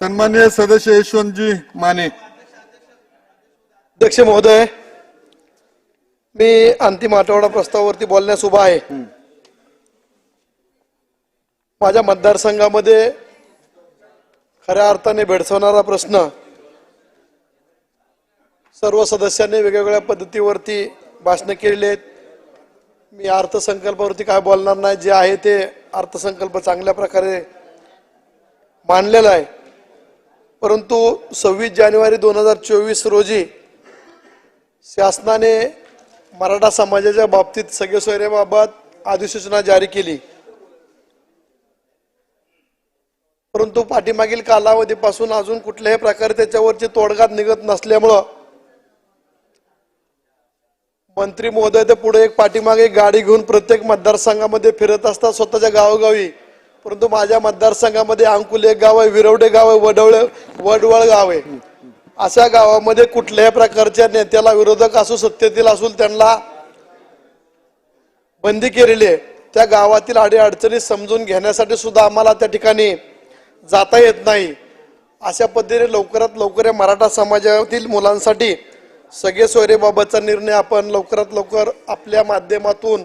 सन्माननीय सदस्य यशवंतजी माने. अध्यक्ष महोदय, मी अंतिम आठवडा प्रस्तावावरती बोलण्यास उभा आहे. माझ्या मतदारसंघामध्ये खऱ्या अर्थाने भेडसावणारा प्रश्न सर्व सदस्यांनी वेगवेगळ्या पद्धतीवरती भाषण केलेली आहेत. मी अर्थसंकल्पावरती काय बोलणार नाही, जे आहे ते अर्थसंकल्प चांगल्या प्रकारे मांडलेला आहे. परंतु 26 जानेवारी 2024 रोजी शासनाने मराठा समाजाच्या बाबतीत सगळे सोयऱ्याबाबत अधिसूचना जारी केली. परंतु पाठीमागील कालावधीपासून अजून कुठल्याही प्रकारे त्याच्यावरची तोडगा निघत नसल्यामुळं मंत्री महोदय ते पुढे एक पाठीमागे गाडी घेऊन प्रत्येक मतदारसंघामध्ये फिरत असतात स्वतःच्या गावोगावी. परंतु माझ्या मतदारसंघामध्ये अंकुल एक गाव आहे, विरवडे गाव आहे, वडवळ गाव आहे. अशा गावामध्ये कुठल्याही प्रकारच्या नेत्याला, विरोधक असो सत्तेतील असो, त्यांना बंदी केलेली आहे. त्या गावातील अडीअडचणी समजून घेण्यासाठी सुद्धा आम्हाला त्या ठिकाणी जाता येत नाही. अशा पद्धतीने लवकरात लवकर या मराठा समाजातील मुलांसाठी सगळे सोयरेबाबतचा निर्णय आपण लवकरात लवकर आपल्या माध्यमातून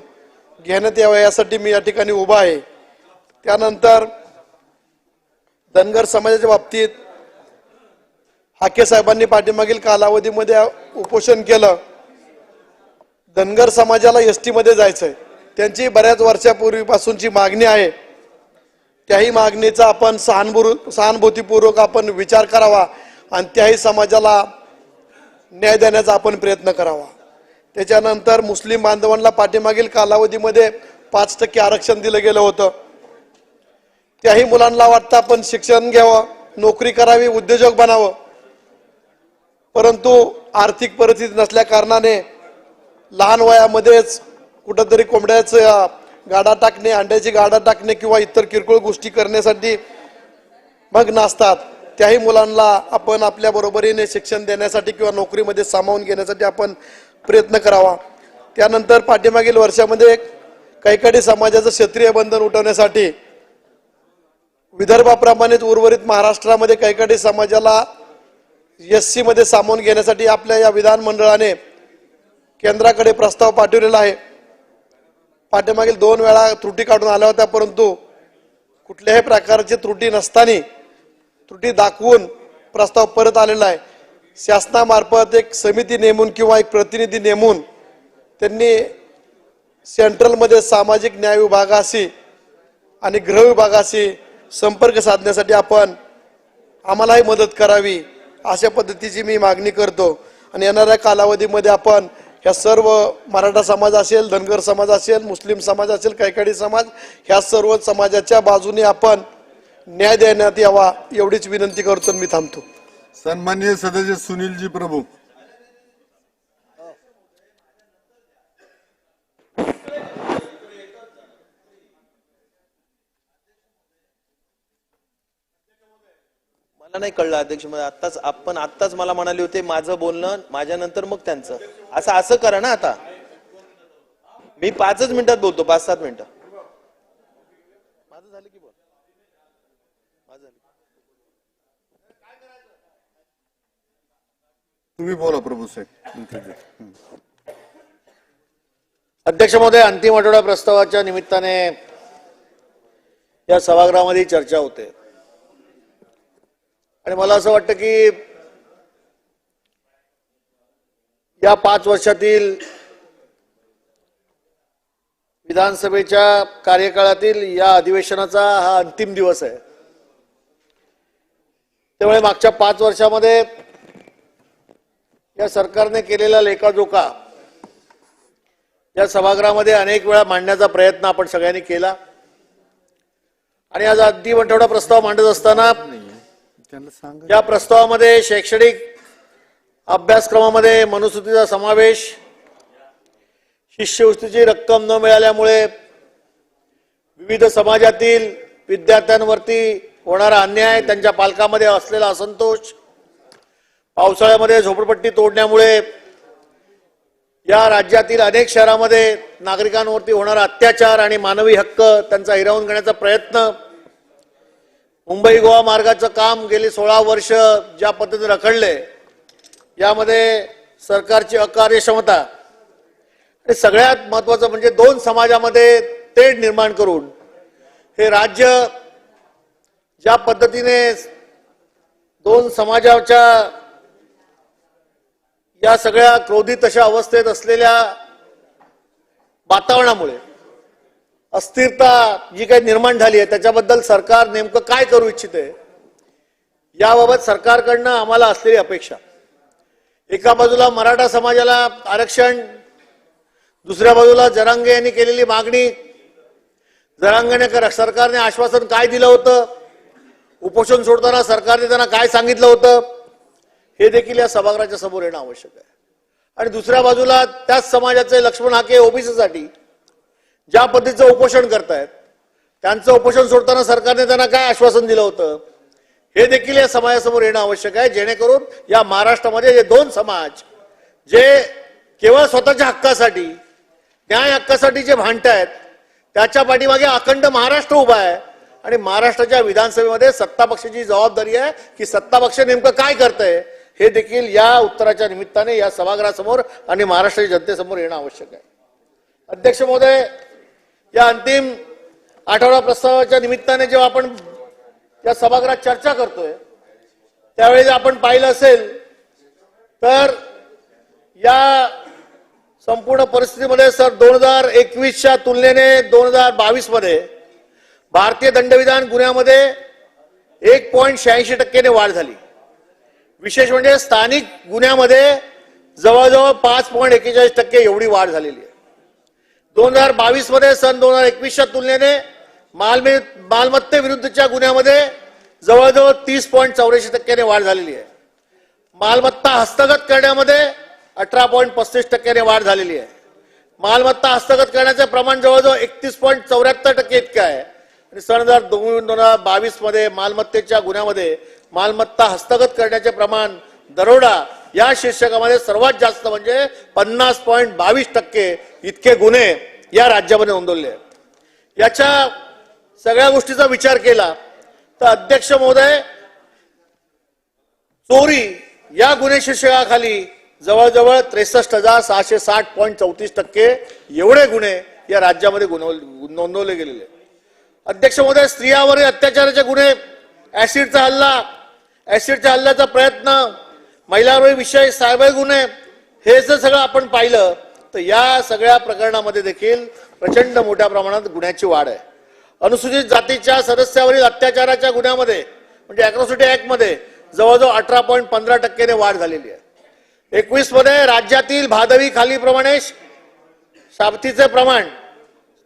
घेण्यात यावा, यासाठी मी या ठिकाणी उभा आहे. त्यानंतर धनगर समाजाच्या बाबतीत हाके साहेबांनी पाठीमागील कालावधीमध्ये उपोषण केलं. धनगर समाजाला ST मध्ये जायचंय, त्यांची बऱ्याच वर्षापूर्वीपासूनची मागणी आहे. त्याही मागणीचा आपण सहानुभूतीपूर्वक आपण विचार करावा आणि त्याही समाजाला न्याय देण्याचा आपण प्रयत्न करावा. त्याच्यानंतर मुस्लिम बांधवांना पाठीमागील कालावधीमध्ये 5% आरक्षण दिलं गेलं होतं. त्याही मुलांना वाटतं आपण शिक्षण घ्यावं, नोकरी करावी, उद्योजक बनावं. परंतु आर्थिक परिस्थिती नसल्या कारणाने लहान वयामध्येच कुठंतरी कोंबड्याचं गाडा टाकणे, अंड्याची गाडा टाकणे किंवा इतर किरकोळ गोष्टी करण्यासाठी मग्न असतात. त्याही मुलांना आपण आपल्या बरोबरीने शिक्षण देण्यासाठी किंवा नोकरीमध्ये सामावून घेण्यासाठी आपण प्रयत्न करावा. त्यानंतर पाठीमागील वर्षामध्ये कैकाडी समाजाचं क्षेत्रीय बंधन उठवण्यासाठी विदर्भाप्रमाणेच उर्वरित महाराष्ट्रामध्ये कैकाडी समाजाला SC मध्ये सामावून घेण्यासाठी आपल्या या विधानमंडळाने केंद्राकडे प्रस्ताव पाठवलेला आहे. पाठीमागील 2 वेळा त्रुटी काढून आल्या होत्या, परंतु कुठल्याही प्रकारची त्रुटी नसताना त्रुटी दाखवून प्रस्ताव परत आलेला आहे. शासनामार्फत एक समिती नेमून किंवा एक प्रतिनिधी नेमून त्यांनी सेंट्रलमध्ये सामाजिक न्याय विभागाशी आणि गृह विभागाशी संपर्क साधण्यासाठी आपण आम्हालाही मदत करावी अशा पद्धतीची मी मागणी करतो. आणि येणाऱ्या कालावधीमध्ये आपण ह्या सर्व मराठा समाज असेल, धनगर समाज असेल, मुस्लिम समाज असेल, कैकाडी समाज, ह्या सर्व समाजाच्या बाजूने आपण न्याय देण्यात यावा एवढीच विनंती करतो. मी थांबतो. सन्माननीय सदस्य सुनीलजी प्रभू. मला नाही कळलं अध्यक्ष महोदय, आत्ताच मला म्हणाले होते माझं बोलणं माझ्यानंतर मग त्यांचं. असं करा ना. आता मी 5 मिनिटात बोलतो, 5-7 मिनिटं. माझं झालं की बोल. तुम्ही बोला प्रभू साहेब. अध्यक्ष महोदय, अंतिम आठवडा प्रस्तावाच्या निमित्ताने या सभागृहामध्ये चर्चा होते आणि मला असं वाटतं की या 5 वर्षातील विधानसभेच्या कार्यकाळातील या अधिवेशनाचा हा अंतिम दिवस आहे. त्यामुळे मागच्या 5 वर्षामध्ये या सरकारने केलेला लेखाजोखा या सभागृहामध्ये अनेक वेळा मांडण्याचा प्रयत्न आपण सगळ्यांनी केला आणि आज अंतिम आठवडा प्रस्ताव मांडत असताना या प्रस्तावामध्ये शैक्षणिक अभ्यासक्रमामध्ये मनुस्मृतीचा समावेश, शिष्यवृत्तीची रक्कम न मिळाल्यामुळे विविध समाजातील विद्यार्थ्यांवरती होणारा अन्याय, त्यांच्या पालकांमध्ये असलेला असंतोष, पावसाळ्यामध्ये झोपडपट्टी तोडण्यामुळे या राज्यातील अनेक शहरांमध्ये नागरिकांवरती होणारा अत्याचार आणि मानवी हक्क त्यांचा हिरावून घेण्याचा प्रयत्न, मुंबई गोवा मार्गाचं काम गेली 16 वर्ष ज्या पद्धतीने रखडले, यामध्ये सरकारची अकार्यक्षमता आणि सगळ्यात महत्वाचं म्हणजे 2 समाजामध्ये तेढ निर्माण करून हे राज्य ज्या पद्धतीने 2 समाजाच्या या सगळ्या क्रोधित अशा अवस्थेत असलेल्या वातावरणामुळे अस्थिरता जी काही निर्माण झाली आहे त्याच्याबद्दल सरकार नेमकं काय करू इच्छिते याबाबत सरकारकडनं आम्हाला असलेली अपेक्षा. एका बाजूला मराठा समाजाला आरक्षण, दुसऱ्या बाजूला जरांगे यांनी केलेली मागणी. जरांगेने सरकारने आश्वासन काय दिलं होतं, उपोषण सोडताना सरकारने त्यांना काय सांगितलं होतं, हे देखील या सभागृहाच्या समोर येणं आवश्यक आहे. आणि दुसऱ्या बाजूला त्याच समाजाचे लक्ष्मण हाके ओबीसीसाठी ज्या पद्धतीचं उपोषण करतायत, त्यांचं उपोषण सोडताना सरकारने त्यांना काय आश्वासन दिलं होतं, हे देखील या समाजासमोर येणं आवश्यक आहे. जेणेकरून या महाराष्ट्रामध्ये जे 2 समाज जे केवळ स्वतःच्या हक्कासाठी, न्याय हक्कासाठी जे भांडतायत, त्याच्या पाठीमागे अखंड महाराष्ट्र उभा आहे. आणि महाराष्ट्राच्या विधानसभेमध्ये सत्ता पक्षाची जबाबदारी आहे की सत्ता पक्ष नेमकं काय करतंय हे देखील या उत्तराच्या निमित्ताने या सभागृहासमोर आणि महाराष्ट्राच्या जनतेसमोर येणं आवश्यक आहे. अध्यक्ष महोदय, या अंतिम आठवडा प्रस्तावाच्या निमित्ताने जेव्हा आपण या सभागृहात चर्चा करतोय त्यावेळी आपण पाहिलं असेल तर या संपूर्ण परिस्थितीमध्ये सर 2021च्या तुलनेने 2022 मध्ये भारतीय दंडविधान गुन्ह्यामध्ये 1.86% वाढ झाली. विशेष म्हणजे स्थानिक गुन्ह्यामध्ये जवळजवळ 5.41% एवढी वाढ झालेली आहे. 2022 मध्ये सन 2021च्या तुलनेने मालमत्तेविरुद्धच्या गुन्ह्यामध्ये जवळजवळ 30.84% वाढ झालेली आहे. मालमत्ता हस्तगत करण्यामध्ये 18.35% वाढ झालेली आहे. मालमत्ता हस्तगत करण्याचे प्रमाण जवळजवळ 31.74% इतकं आहे. आणि सन 2022 मध्ये मालमत्तेच्या गुन्ह्यामध्ये मालमत्ता हस्तगत करण्याचे प्रमाण, दरोडा या शीर्षकामध्ये सर्वात जास्त म्हणजे 50.22% इतके गुन्हे या राज्यामध्ये नोंदवले आहेत. याच्या सगळ्या गोष्टीचा विचार केला तर अध्यक्ष महोदय, चोरी या गुन्हे शीर्षकाखाली जवळजवळ 63,660.34% एवढे गुन्हे या राज्यामध्ये नोंदवले गेलेले आहेत. अध्यक्ष महोदय, स्त्रियांवर अत्याचाराचे गुन्हे, ऍसिडचा हल्ल्याचा प्रयत्न, महिलांवर विषय सायबर गुन्हे, हे जर सगळं आपण पाहिलं तर या सगळ्या प्रकरणामध्ये देखील प्रचंड मोठ्या प्रमाणात गुन्ह्याची वाढ आहे. अनुसूचित जातीच्या सदस्यावरील अत्याचाराच्या गुन्ह्यामध्ये म्हणजे अॅट्रॉसिटी ऍक्ट मध्ये जवळजवळ 18.15% वाढ झालेली आहे. 21 मध्ये राज्यातील भादवी खालीप्रमाणे शाबतीचे प्रमाण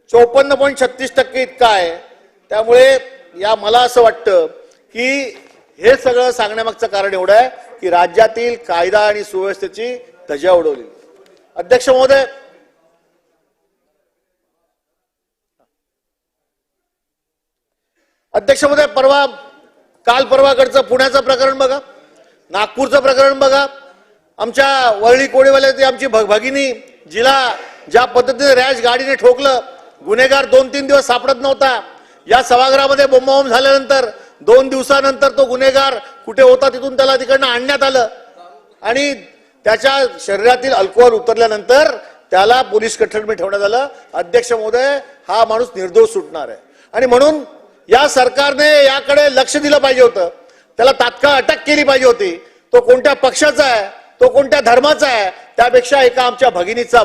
54.36% इतकं आहे. त्यामुळे मला असं वाटतं की हे सगळं सांगण्यामागचं कारण एवढं आहे की राज्यातील कायदा आणि सुव्यवस्थेची धजा उडवली. अध्यक्ष महोदय, काल परवाकडचं पुण्याचं प्रकरण बघा, नागपूरचं प्रकरण बघा, आमच्या वरळी कोळीवाल्याची आमची भगिनी जिला ज्या पद्धतीने रॅश गाडीने ठोकलं, गुन्हेगार 2-3 दिवस सापडत नव्हता. या सभागृहामध्ये बोंबाबोंब झाल्यानंतर 2 दिवसानंतर तो गुन्हेगार कुठे होता तिथून त्याला तिकडनं आणण्यात आलं आणि त्याच्या शरीरातील अल्कोहोल उतरल्यानंतर त्याला पोलीस कस्टडीमध्ये ठेवण्यात आलं. अध्यक्ष महोदय, हा माणूस निर्दोष सुटणार आहे आणि म्हणून या सरकारने याकडे लक्ष दिलं पाहिजे होतं. त्याला तात्काळ अटक केली पाहिजे होती. तो कोणत्या पक्षाचा आहे, तो कोणत्या धर्माचा आहे, त्यापेक्षा एका आमच्या भगिनीचा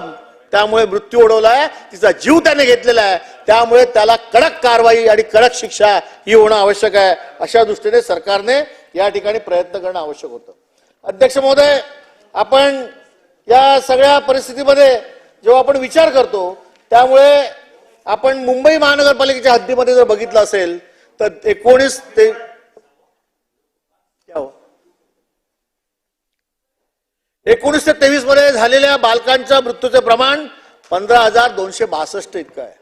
त्यामुळे मृत्यू ओढवलाय, तिचा जीव त्याने घेतलेला आहे. त्यामुळे त्याला कडक कारवाई आणि कडक शिक्षा ही होणं आवश्यक आहे. अशा दृष्टीने सरकारने या ठिकाणी प्रयत्न करणं आवश्यक होतं. अध्यक्ष महोदय, आपण या सगळ्या परिस्थितीमध्ये जेव्हा आपण विचार करतो त्यामुळे आपण मुंबई महानगरपालिकेच्या हद्दीमध्ये जर बघितलं असेल तर 19 ते 23 मध्ये झालेल्या बालकांच्या मृत्यूचे प्रमाण 15,262 इतकं आहे.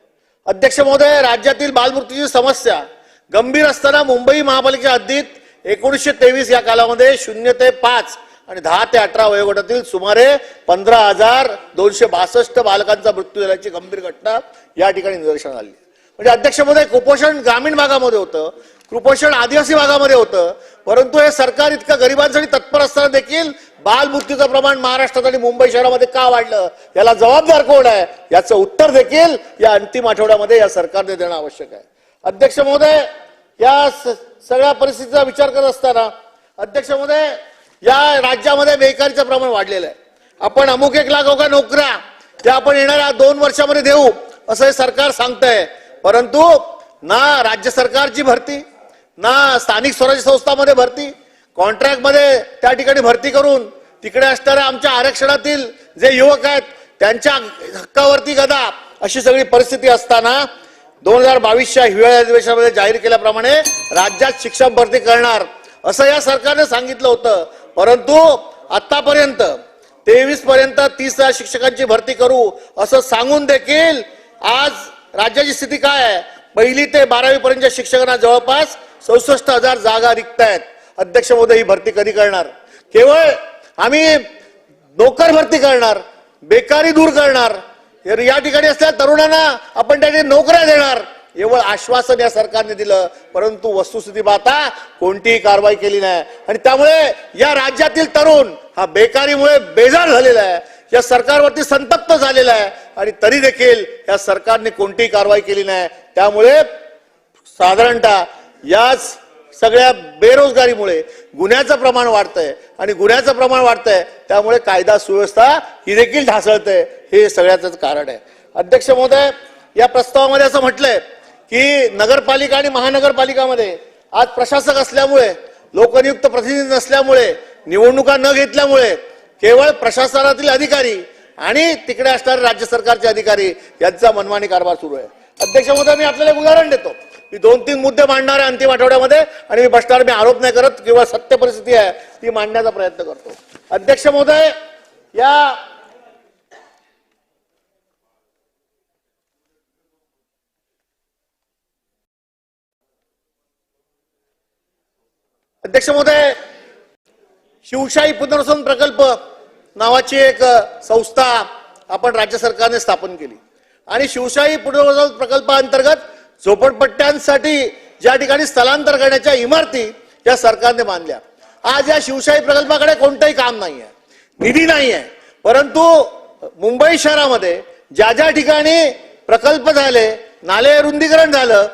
अध्यक्ष महोदय, राज्यातील बालमृत्यूची समस्या गंभीर असताना मुंबई महापालिकेच्या हद्दीत 1923 या कालामध्ये 0 ते 5 आणि 10 ते 18 वयोगटातील सुमारे 15,262 बालकांचा मृत्यू झाल्याची गंभीर घटना या ठिकाणी निदर्शनास आली. म्हणजे अध्यक्ष महोदय, कुपोषण ग्रामीण भागामध्ये होतं, कुपोषण आदिवासी भागामध्ये होतं, परंतु हे सरकार इतकं गरिबांसाठी तत्पर असताना देखील बाल मृत्यूचं प्रमाण महाराष्ट्रात आणि मुंबई शहरामध्ये का वाढलं, याला जबाबदार कोण आहे, याचं उत्तर देखील या अंतिम आठवड्यामध्ये या सरकारने देणं आवश्यक आहे. अध्यक्ष महोदय, या सगळ्या परिस्थितीचा विचार करत असताना अध्यक्ष महोदय, या राज्यामध्ये बेकारीचं प्रमाण वाढलेलं आहे. आपण अमुक 1 लाख नोकऱ्या त्या आपण येणाऱ्या 2 वर्षामध्ये देऊ असं हे सरकार सांगतंय, परंतु ना राज्य सरकारची भरती, ना स्थानिक स्वराज्य संस्थांमध्ये भरती, कॉन्ट्रॅक्टमध्ये त्या ठिकाणी भरती करून तिकडे असणाऱ्या आमच्या आरक्षणातील जे युवक आहेत त्यांच्या हक्कावरती गदा, अशी सगळी परिस्थिती असताना 2022च्या हिवाळी अधिवेशनामध्ये जाहीर केल्याप्रमाणे राज्यात शिक्षक भरती करणार असं या सरकारने सांगितलं होतं. परंतु आतापर्यंत 23 पर्यंत 30,000 शिक्षकांची भरती करू असं सांगून देखील आज राज्याची स्थिती काय आहे, 1ली ते 12वी पर्यंतच्या शिक्षकांना जवळपास 64,000 जागा रिक्त आहेत. अध्यक्ष महोदय, ही भरती कधी करणार? केवळ आम्ही नोकर भरती करणार, बेकारी दूर करणार, या ठिकाणी असलेल्या तरुणांना आपण त्याची नोकऱ्या देणार, एवढं आश्वासन या सरकारने दिलं, परंतु वस्तुस्थिती पाहता कोणतीही कारवाई केली नाही. आणि त्यामुळे या राज्यातील तरुण हा बेकारीमुळे बेजार झालेला आहे, या सरकारवरती संतप्त झालेला आहे आणि तरी देखील या सरकारने कोणतीही कारवाई केली नाही. त्यामुळे साधारणतः याच सगळ्या बेरोजगारीमुळे गुन्ह्याचं प्रमाण वाढतंय आणि गुन्ह्याचं प्रमाण वाढतंय त्यामुळे कायदा सुव्यवस्था ही देखील ढासळते. हे सगळ्याच कारण आहे. अध्यक्ष महोदय, या प्रस्तावामध्ये असं म्हटलंय की नगरपालिका आणि महानगरपालिकामध्ये आज प्रशासक असल्यामुळे, लोकनियुक्त प्रतिनिधी नसल्यामुळे, निवडणुका न घेतल्यामुळे केवळ प्रशासनातील अधिकारी आणि तिकडे असणारे राज्य सरकारचे अधिकारी यांचा मनमानी कारभार सुरू आहे. अध्यक्ष महोदय, मी आपल्याला एक उदाहरण देतो. मी 2-3 मुद्दे मांडणार आहे अंतिम आठवड्यामध्ये आणि मी बसणार, मी आरोप नाही करत, किंवा सत्य परिस्थिती आहे ती मांडण्याचा प्रयत्न करतो. अध्यक्ष महोदय, अध्यक्ष महोदय, शिवशाही पुनर्वसन प्रकल्प नावाची एक संस्था आपण राज्य सरकारने स्थापन केली आणि शिवशाही पुनर्वसन प्रकल्पाअंतर्गत झोपडपट्ट्यांसाठी ज्या ठिकाणी स्थलांतर करण्याच्या इमारती या सरकारने बांधल्या. आज या शिवशाही प्रकल्पाकडे कोणतंही काम नाहीये, निधी नाहीये, परंतु मुंबई शहरामध्ये ज्या ज्या ठिकाणी प्रकल्प झाले, नाले रुंदीकरण झालं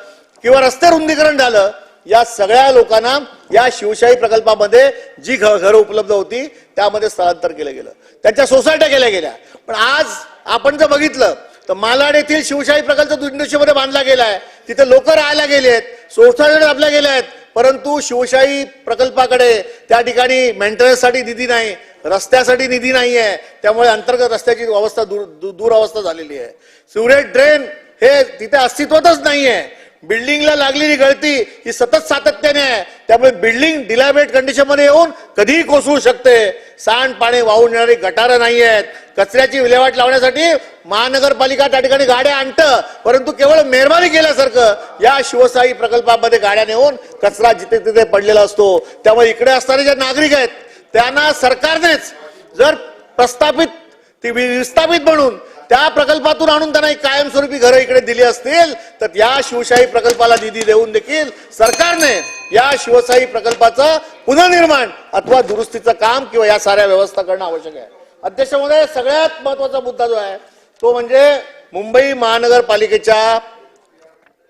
किंवा रस्ते रुंदीकरण झालं, या सगळ्या लोकांना या शिवशाही प्रकल्पामध्ये जी घरं उपलब्ध होती त्यामध्ये स्थलांतर केलं गेलं, त्यांच्या सोसायट्या केल्या गेल्या. पण आज आपण जर बघितलं तर मालाड येथील शिवशाही प्रकल्प 2 दिवसामध्ये बांधला गेलाय, तिथे लोक राहायला गेले आहेत, सोसायटी आपल्या गेल्या आहेत, परंतु शिवशाही प्रकल्पाकडे त्या ठिकाणी मेंटेनन्ससाठी निधी नाही, रस्त्यासाठी निधी नाही आहे. त्यामुळे अंतर्गत रस्त्याची अवस्था दुरावस्था झालेली आहे. सिवरेज ड्रेन हे तिथे अस्तित्वातच नाहीये. बिल्डिंगला लागलेली गळती ही सतत सातत्याने आहे. त्यामुळे बिल्डिंग डिलॅबरेट कंडिशन मध्ये येऊन कधीही कोसळू शकते. सांडपाणी वाहून येणारी गटारं नाही आहेत. कचऱ्याची विल्हेवाट लावण्यासाठी महानगरपालिका त्या ठिकाणी गाड्या आणतं, परंतु केवळ मेहरबानी केल्यासारखं या शिवशाही प्रकल्पामध्ये गाड्या नेऊन कचरा जिथे तिथे पडलेला असतो. त्यामुळे इकडे असणारे जे नागरिक आहेत त्यांना सरकारनेच जर विस्थापित म्हणून त्या प्रकल्पातून आणून त्यांना एक कायमस्वरूपी घरं इकडे दिली असतील, तर या शिवशाही प्रकल्पाला निधी देऊन देखील सरकारने या शिवशाही प्रकल्पाचं पुनर्निर्माण अथवा दुरुस्तीचं काम किंवा या साऱ्या व्यवस्था करणं आवश्यक आहे. अध्यक्ष महोदय, सगळ्यात महत्वाचा मुद्दा जो आहे तो म्हणजे मुंबई महानगरपालिकेच्या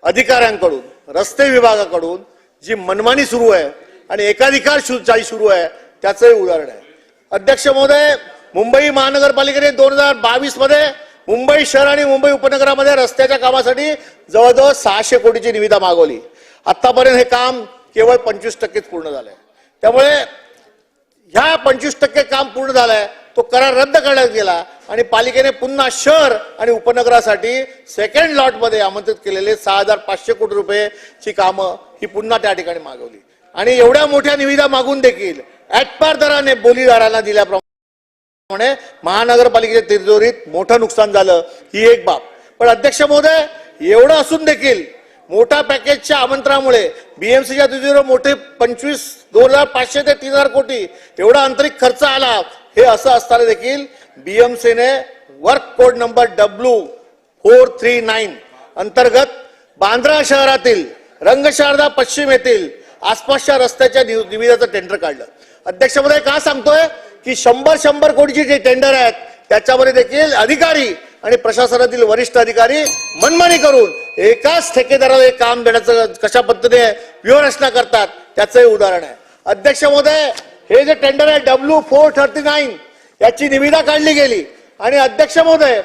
अधिकाऱ्यांकडून, रस्ते विभागाकडून जी मनमानी सुरू आहे आणि एकाधिकारशाही सुरू आहे त्याचंही उदाहरण आहे. अध्यक्ष महोदय, मुंबई महानगरपालिकेने 2022 मध्ये मुंबई शहर आणि मुंबई उपनगरामध्ये रस्त्याच्या कामासाठी जवळजवळ 600 कोटीची निविदा मागवली. आतापर्यंत हे काम केवळ 25% पूर्ण झालंय. त्यामुळे ह्या 25% काम पूर्ण झालंय, तो करार रद्द करण्यात गेला आणि पालिकेने पुन्हा शहर आणि उपनगरासाठी सेकंड लॉट मध्ये आमंत्रित केलेले 6500 कोटी रुपयेची कामं ही पुन्हा त्या ठिकाणी मागवली. आणि एवढ्या मोठ्या निविदा मागून देखील ऍटपार दराने बोलीदारांना दिल्याप्रमाणे महानगरपालिकेच्या तिजोरीत मोठं नुकसान झालं, ही एक बाब. पण अध्यक्ष महोदय, एवढं असून देखील मोठ्या पॅकेजच्या आमंत्रणामुळे बीएमसीच्या तिजोरीवर मोठे 2500 ते 3000 कोटी एवढा आंतरिक खर्च आला. हे असं असताना देखील बीएमसीने वर्क कोड नंबर W439 अंतर्गत बांद्रा शहरातील रंगशारदा पश्चिम येथील आसपासच्या रस्त्याच्या निविदाचं टेंडर काढलं. अध्यक्ष महोदय, का सांगतोय की 100 कोटीचे जे टेंडर आहेत त्याच्यामध्ये देखील अधिकारी आणि प्रशासनातील वरिष्ठ अधिकारी मनमानी करून एकाच ठेकेदाराला एक काम देण्याचं कशा पद्धतीने व्यूहरचना करतात त्याचंही उदाहरण आहे. अध्यक्ष महोदय, हे जे टेंडर आहे W439 याची निविदा काढली गेली आणि अध्यक्ष महोदय,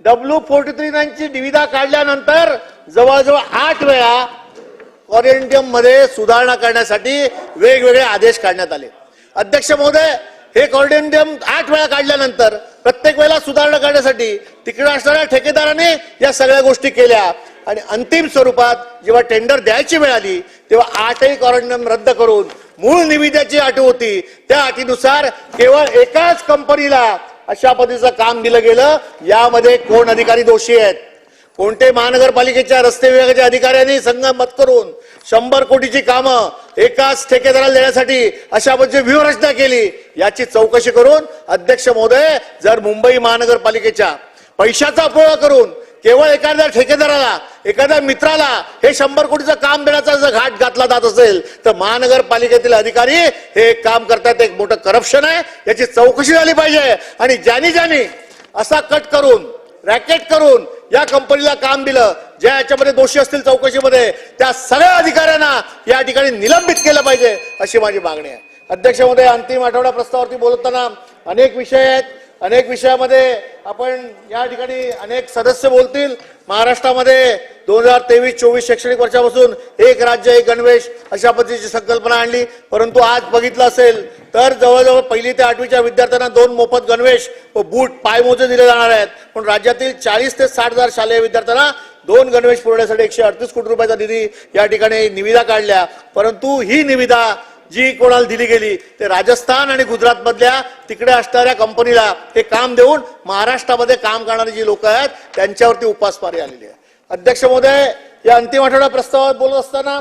W439 ची निविदा काढल्यानंतर जवळजवळ 8 वेळा कॉरिडोरियम मध्ये सुधारणा करण्यासाठी वेगवेगळे आदेश काढण्यात आले. अध्यक्ष महोदय, हे कॉरिडोरियम 8 वेळा काढल्यानंतर प्रत्येक वेळेला सुधारणा करण्यासाठी तिकडे असणाऱ्या ठेकेदाराने या सगळ्या गोष्टी केल्या आणि अंतिम स्वरूपात जेव्हा टेंडर द्यायची वेळ आली तेव्हा 8ही कॉरिडोरियम रद्द करून मूळ निविदेची अट होती त्या अटीनुसार केवळ एकाच कंपनीला अशा पद्धतीचं काम दिलं गेलं. यामध्ये कोण अधिकारी दोषी आहेत? कोणते महानगरपालिकेच्या रस्ते विभागाच्या अधिकाऱ्यांनी संगनमत करून 100 कोटीची कामं एकाच ठेकेदाराला देण्यासाठी अशा पद्धतीची व्यूहरचना केली, याची चौकशी करून अध्यक्ष महोदय, जर मुंबई महानगरपालिकेच्या पैशाचा अपव्यय करून केवळ एखाद्या ठेकेदाराला, एखाद्या मित्राला हे 100 कोटीचं काम देण्याचा जर घाट घातला जात असेल तर महानगरपालिकेतील अधिकारी हे काम करतात, एक मोठं करप्शन आहे. याची चौकशी झाली पाहिजे आणि ज्यांनी असा कट करून, रॅकेट करून या कंपनीला काम दिलं, ज्या याच्यामध्ये दोषी असतील चौकशीमध्ये, त्या सगळ्या अधिकाऱ्यांना या ठिकाणी निलंबित केलं पाहिजे अशी माझी मागणी आहे. अध्यक्ष महोदय, अंतिम आठवडा प्रस्तावावरती बोलताना अनेक विषय आहेत. अनेक विषयामध्ये आपण या ठिकाणी अनेक सदस्य बोलतील. महाराष्ट्रामध्ये 2023-24 शैक्षणिक वर्षापासून एक राज्य एक गणवेश अशा पद्धतीची संकल्पना आणली, परंतु आज बघितलं असेल तर जवळजवळ 1ली ते 8वीच्या विद्यार्थ्यांना 2 मोफत गणवेश व बूट पायमोजे दिले जाणार आहेत. पण राज्यातील 40 ते 60 हजार शालेय विद्यार्थ्यांना 2 गणवेश पुरवण्यासाठी 138 कोटी रुपयाचा निधी या ठिकाणी निविदा काढल्या. परंतु ही निविदा जी कोणाला दिली गेली ते राजस्थान आणि गुजरात मधल्या तिकडे असणाऱ्या कंपनीला हे काम देऊन महाराष्ट्रामध्ये काम करणारी जी लोक आहेत त्यांच्यावरती उपासमारी आलेली आहे. अध्यक्ष महोदय, या अंतिम आठवडा प्रस्तावात बोलत असताना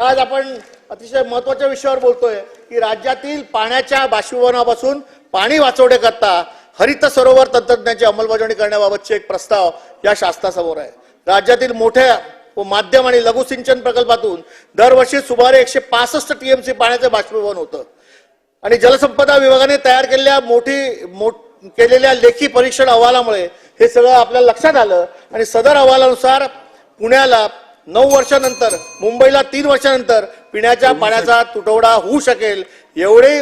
आज आपण अतिशय महत्वाच्या विषयावर बोलतोय की राज्यातील पाण्याच्या बाष्पीभवनापासून पाणी वाचवण्याकरता हरित सरोवर तंत्रज्ञानाची अंमलबजावणी करण्याबाबतचे एक प्रस्ताव या शासनासमोर आहे. राज्यातील मोठ्या व माध्यम आणि लघु सिंचन प्रकल्पातून दरवर्षी सुमारे 165 टीएमसी पाण्याचे बाष्पीभवन होतं आणि जलसंपदा विभागाने तयार केलेल्या लेखी परीक्षण अहवालामुळे हे सगळं आपल्याला लक्षात आलं आणि सदर अहवालानुसार पुण्याला 9 वर्षानंतर, मुंबईला 3 वर्षानंतर पिण्याच्या पाण्याचा तुटवडा होऊ शकेल. एवढे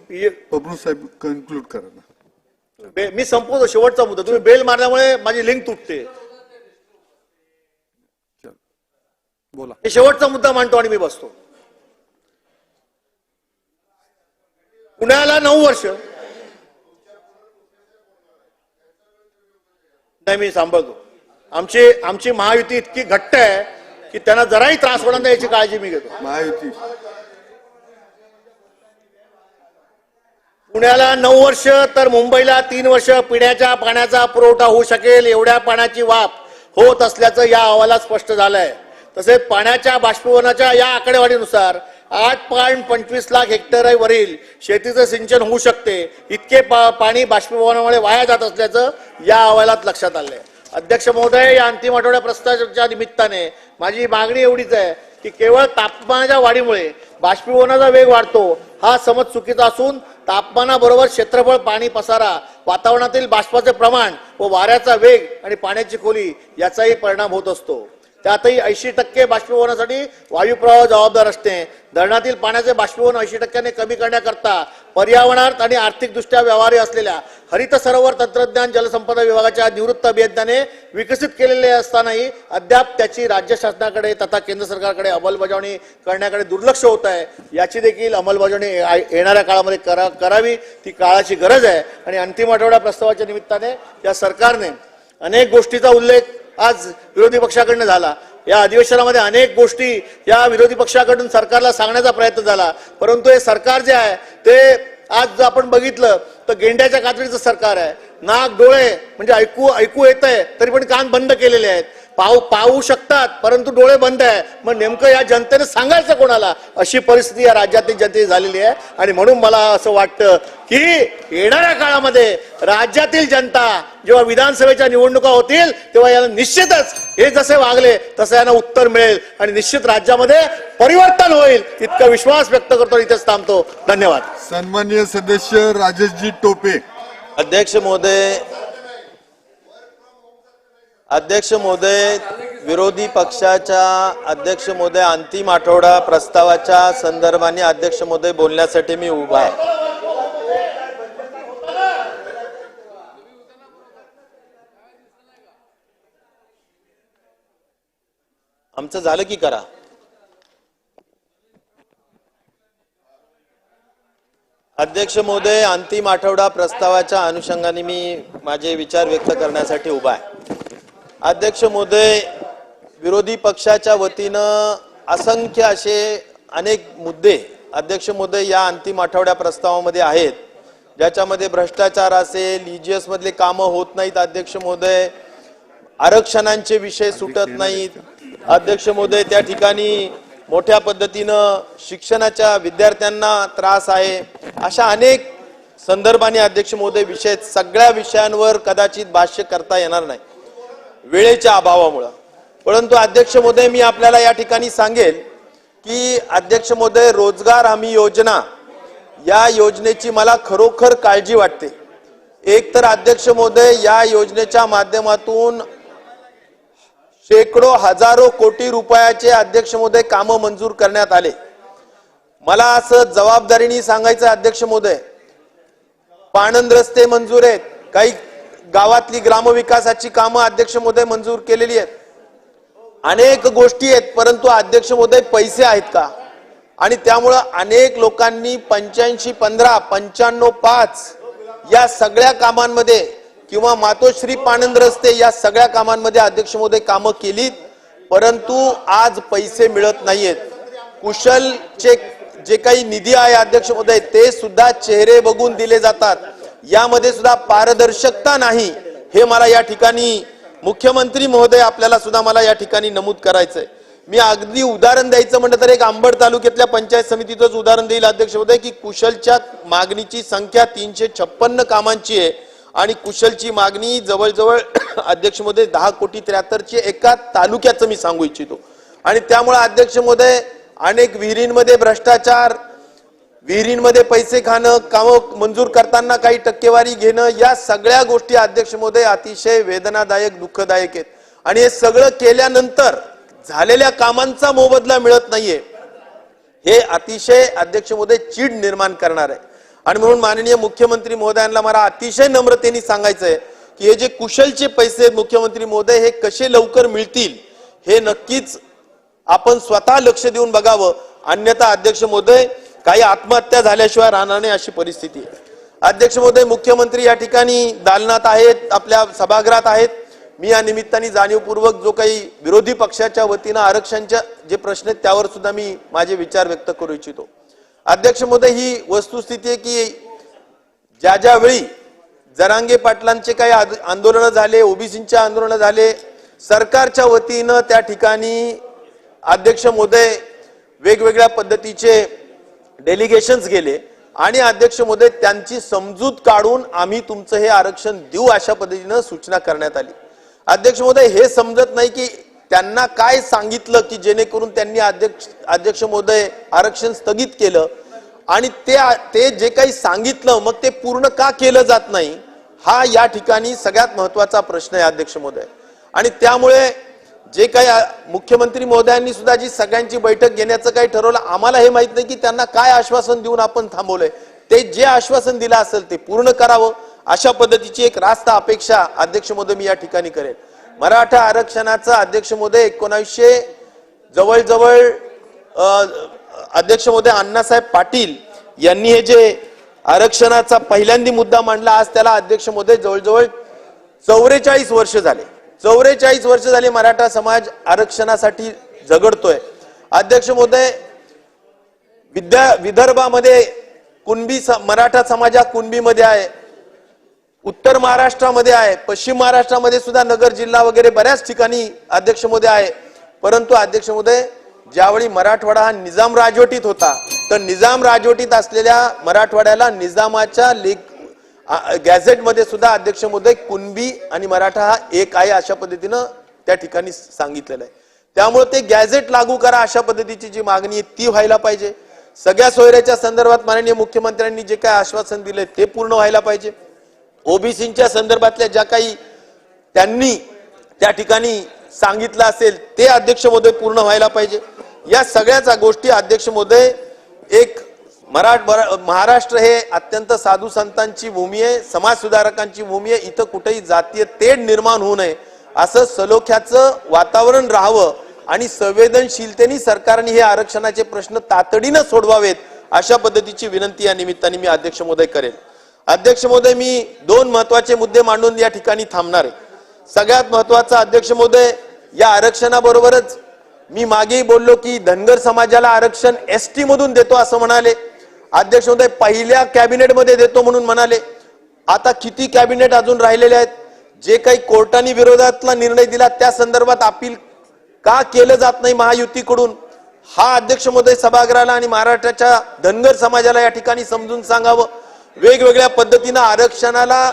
साहेब कन्क्लूड करा. मी संपवतो शेवटचा मुद्दा. तुम्ही बेल मारल्यामुळे माझी लिंक तुटते. बोला. हे शेवटचा मुद्दा मांडतो आणि मी बसतो. पुण्याला 9 वर्ष नाही, मी सांभाळतो. आमची महायुती इतकी घट्ट आहे की त्यांना जराही त्रास होणार नाही याची काळजी मी घेतो. महायुती पुण्याला 9 वर्ष तर मुंबईला 3 वर्ष पिण्याच्या पाण्याचा पुरवठा होऊ शकेल एवढ्या पाण्याची वाफ होत असल्याचं या अहवालात स्पष्ट झालंय. तसेच पाण्याच्या बाष्पीभवनाच्या या आकडेवारीनुसार 8.25 लाख हेक्टरवरील शेतीचं सिंचन होऊ शकते. इतके पाणी बाष्पीभवनामुळे वाया जात असल्याचं या अहवालात लक्षात आलंय. अध्यक्ष महोदय, या अंतिम आठवड्या प्रस्तावाच्या निमित्ताने माझी मागणी एवढीच आहे की केवळ तापमानाच्या वाढीमुळे बाष्पीभवनाचा वेग वाढतो हा समज चुकीचा असून तापमानाबरोबर क्षेत्रफळ, पाणी पसारा, वातावरणातील बाष्पाचे प्रमाण व वाऱ्याचा वेग आणि पाण्याची खोली याचाही परिणाम होत असतो. त्यातही 80% बाष्पीभवनासाठी वायुप्रवाह जबाबदार असते. धरणातील पाण्याचे बाष्पीभवन 80% कमी करण्याकरता पर्यावरणार्थ आणि आर्थिकदृष्ट्या व्यवहार्य असलेल्या हरित सरोवर तंत्रज्ञान जलसंपदा विभागाच्या निवृत्त अभियंत्याने विकसित केलेले असतानाही अद्याप त्याची राज्य शासनाकडे तथा केंद्र सरकारकडे अंमलबजावणी करण्याकडे दुर्लक्ष होत आहे. याची देखील अंमलबजावणी येणाऱ्या काळामध्ये करावी, ती काळाची गरज आहे. आणि अंतिम आठवड्या प्रस्तावाच्या निमित्ताने या सरकारने अनेक गोष्टीचा उल्लेख आज विरोधी पक्षाकडनं झाला. या अधिवेशनामध्ये अनेक गोष्टी या विरोधी पक्षाकडून सरकारला सांगण्याचा प्रयत्न झाला, परंतु हे सरकार जे आहे ते आज आपण बघितलं तर गेंड्याच्या कातडीचं सरकार आहे. नाक डोळे म्हणजे ऐकू येतंय तरी पण कान बंद केलेले आहेत. पाहू शकतात परंतु डोळे बंद आहे. मग नेमकं या जनतेने सांगायचं कोणाला, अशी परिस्थिती या राज्यातील जनतेची झालेली आहे. आणि म्हणून मला असं वाटतं की येणाऱ्या काळामध्ये राज्यातील जनता जेव्हा विधानसभेच्या निवडणुका होतील तेव्हा यांना निश्चितच हे जसे वागले तसं यांना उत्तर मिळेल आणि निश्चित राज्यामध्ये परिवर्तन होईल इतका विश्वास व्यक्त करतो. इथेच थांबतो. धन्यवाद. सन्माननीय सदस्य राजेशजी टोपे. अध्यक्ष महोदय, विरोधी पक्षाच्या अध्यक्ष महोदय अंतिम आठवडा प्रस्तावाच्या संदर्भाने अध्यक्ष महोदय बोलण्यासाठी मी उभा आहे. आमचं झालं की करा. अध्यक्ष महोदय, अंतिम आठवडा प्रस्तावाच्या अनुषंगाने मी माझे विचार व्यक्त करण्यासाठी उभा आहे. अध्यक्ष महोदय, विरोधी पक्षाच्या वतीनं असंख्य असे अनेक मुद्दे अध्यक्ष महोदय या अंतिम आठवड्या प्रस्तावामध्ये आहेत, ज्याच्यामध्ये भ्रष्टाचार असेल, EGS मधले कामं होत नाहीत अध्यक्ष महोदय, आरक्षणांचे विषय सुटत नाहीत अध्यक्ष महोदय, त्या ठिकाणी मोठ्या पद्धतीनं शिक्षणाच्या विद्यार्थ्यांना त्रास आहे. अशा अनेक संदर्भाने अध्यक्ष महोदय विषय, सगळ्या विषयांवर कदाचित भाष्य करता येणार नाही वेळेच्या अभावामुळे. परंतु अध्यक्ष महोदय, मी आपल्याला या ठिकाणी सांगेल की अध्यक्ष महोदय, रोजगार हमी योजना या योजनेची मला खरोखर काळजी वाटते. एक तर अध्यक्ष महोदय, या योजनेच्या माध्यमातून शेकडो हजारो कोटी रुपयाचे अध्यक्ष महोदय कामं मंजूर करण्यात आले. मला असं जबाबदारीने सांगायचं अध्यक्ष महोदय, पाणंद रस्ते मंजूर आहेत, काही गावातली ग्रामविकासाची कामं अध्यक्ष महोदय मंजूर केलेली आहेत, अनेक गोष्टी आहेत, परंतु अध्यक्ष महोदय पैसे आहेत का? आणि त्यामुळं अनेक लोकांनी 85-15, 95-5 या सगळ्या कामांमध्ये किंवा मातोश्री पाणंद रस्ते या सगळ्या कामांमध्ये अध्यक्ष महोदय कामं केलीत, परंतु आज पैसे मिळत नाहीयेत. कुशलचे जे काही निधी आहे अध्यक्ष महोदय ते सुद्धा चेहरे बघून दिले जातात, यामध्ये सुद्धा पारदर्शकता नाही. हे मला या ठिकाणी मुख्यमंत्री महोदय आपल्याला सुद्धा मला या ठिकाणी नमूद करायचंय. मी अगदी उदाहरण द्यायचं म्हटलं तर एक अंबड तालुक्यातल्या पंचायत समितीचंच उदाहरण देईल अध्यक्ष महोदय की कुशलच्या मागणीची संख्या 356 कामांची आहे आणि कुशलची मागणी जवळजवळ अध्यक्ष महोदय 10 कोटी 73 एका तालुक्याचं मी सांगू इच्छितो. आणि त्यामुळे अध्यक्ष महोदय अनेक विहिरींमध्ये भ्रष्टाचार, विहिरींमध्ये पैसे खाणं, कामं मंजूर करताना काही टक्केवारी घेणं, या सगळ्या गोष्टी अध्यक्ष महोदय अतिशय वेदनादायक, दुःखदायक आहेत. आणि हे सगळं केल्यानंतर झालेल्या कामांचा मोबदला मिळत नाहीये, हे अतिशय अध्यक्ष महोदय चीड निर्माण करणार आहे. आणि म्हणून माननीय मुख्यमंत्री महोदयांना मला अतिशय नम्रतेने सांगायचंय की हे जे कुशलचे पैसे मुख्यमंत्री महोदय हे कसे लवकर मिळतील हे नक्कीच आपण स्वतः लक्ष देऊन बघावं, अन्यथा अध्यक्ष महोदय काही आत्महत्या झाल्याशिवाय राहणार नाही अशी परिस्थिती आहे. अध्यक्ष महोदय, मुख्यमंत्री या ठिकाणी दालनात आहेत, आपल्या सभागृहात आहेत. मी या निमित्ताने जाणीवपूर्वक जो काही विरोधी पक्षाच्या वतीनं आरक्षणच्या जे प्रश्न आहेत त्यावर सुद्धा मी माझे विचार व्यक्त करू इच्छितो. अध्यक्ष महोदय, ही वस्तुस्थिती आहे की ज्या वेळी जरांगे पाटलांचे काही आंदोलन झाले, ओबीसींचे आंदोलन झाले, सरकारच्या वतीनं त्या ठिकाणी अध्यक्ष महोदय वेगवेगळ्या पद्धतीचे डेलिगेशन्स गेले आणि अध्यक्ष महोदय त्यांची समजूत काढून आम्ही तुमचं हे आरक्षण देऊ अशा पद्धतीनं सूचना करण्यात आली. अध्यक्ष महोदय, हे समजत नाही की त्यांना काय सांगितलं की जेणेकरून त्यांनी अध्यक्ष महोदय आरक्षण स्थगित केलं आणि ते जे काही सांगितलं मग ते पूर्ण का केलं जात नाही, हा या ठिकाणी सगळ्यात महत्वाचा प्रश्न आहे अध्यक्ष महोदय. आणि त्यामुळे जे काही मुख्यमंत्री महोदयांनी सुद्धा जी सगळ्यांची बैठक घेण्याचं काही ठरवलं, आम्हाला हे माहित नाही की त्यांना काय आश्वासन देऊन आपण थांबवलंय. ते जे आश्वासन दिलं असेल ते पूर्ण करावं अशा पद्धतीची एक रास्त अपेक्षा अध्यक्ष महोदय मी या ठिकाणी करेन. मराठा आरक्षणाचं अध्यक्ष महोदय 1900 जवळजवळ अध्यक्ष महोदय अण्णासाहेब पाटील यांनी हे जे आरक्षणाचा पहिल्यांदा मुद्दा मांडला, आज त्याला अध्यक्ष महोदय जवळजवळ 44 वर्ष झाले. 44 वर्ष झाले मराठा समाज आरक्षणासाठी झगडतोय. अध्यक्ष महोदय, विदर्भामध्ये कुणबी मराठा समाज हा कुणबीमध्ये आहे, उत्तर महाराष्ट्रामध्ये आहे, पश्चिम महाराष्ट्रामध्ये सुद्धा नगर जिल्हा वगैरे बऱ्याच ठिकाणी अध्यक्ष महोदय आहे. परंतु अध्यक्ष महोदय, ज्यावेळी मराठवाडा हा निजाम राजवटीत होता तर निजाम राजवटीत असलेल्या मराठवाड्याला निजामाच्या गॅझेटमध्ये सुद्धा अध्यक्ष महोदय कुणबी आणि मराठा हा एक आहे अशा पद्धतीनं त्या ठिकाणी सांगितलेलं आहे. त्यामुळे ते गॅझेट लागू करा अशा पद्धतीची जी मागणी आहे ती व्हायला पाहिजे. सगळ्या सोयऱ्याच्या संदर्भात माननीय मुख्यमंत्र्यांनी जे काही आश्वासन दिले ते पूर्ण व्हायला पाहिजे. ओबीसीच्या संदर्भातल्या ज्या काही त्यांनी त्या ठिकाणी सांगितलं असेल ते अध्यक्ष महोदय पूर्ण व्हायला पाहिजे. या सगळ्याच गोष्टी अध्यक्ष महोदय, एक महाराष्ट्र हे अत्यंत साधू संतांची भूमी आहे, समाज सुधारकांची भूमी आहे. इथं कुठेही जातीय तेढ निर्माण होऊ नये असं सलोख्याचं वातावरण राहावं आणि संवेदनशीलतेने सरकारने हे आरक्षणाचे प्रश्न तातडीनं सोडवावेत अशा पद्धतीची विनंती या निमित्ताने मी अध्यक्ष महोदय करेन. अध्यक्ष महोदय, मी 2 महत्वाचे मुद्दे मांडून या ठिकाणी थांबणार आहे. सगळ्यात महत्वाचा अध्यक्ष महोदय, या आरक्षणाबरोबरच मी मागेही बोललो की धनगर समाजाला आरक्षण एसटी मधून देतो असं म्हणाले. अध्यक्ष महोदय, पहिल्या कॅबिनेटमध्ये देतो म्हणून म्हणाले. आता किती कॅबिनेट अजून राहिलेले आहेत? जे काही कोर्टाने विरोधातला निर्णय दिला त्या संदर्भात अपील का केलं जात नाही महायुतीकडून, हा अध्यक्ष महोदय सभागृहाला आणि महाराष्ट्राच्या धनगर समाजाला या ठिकाणी समजून सांगावं. वेगवेगळ्या पद्धतीनं आरक्षणाला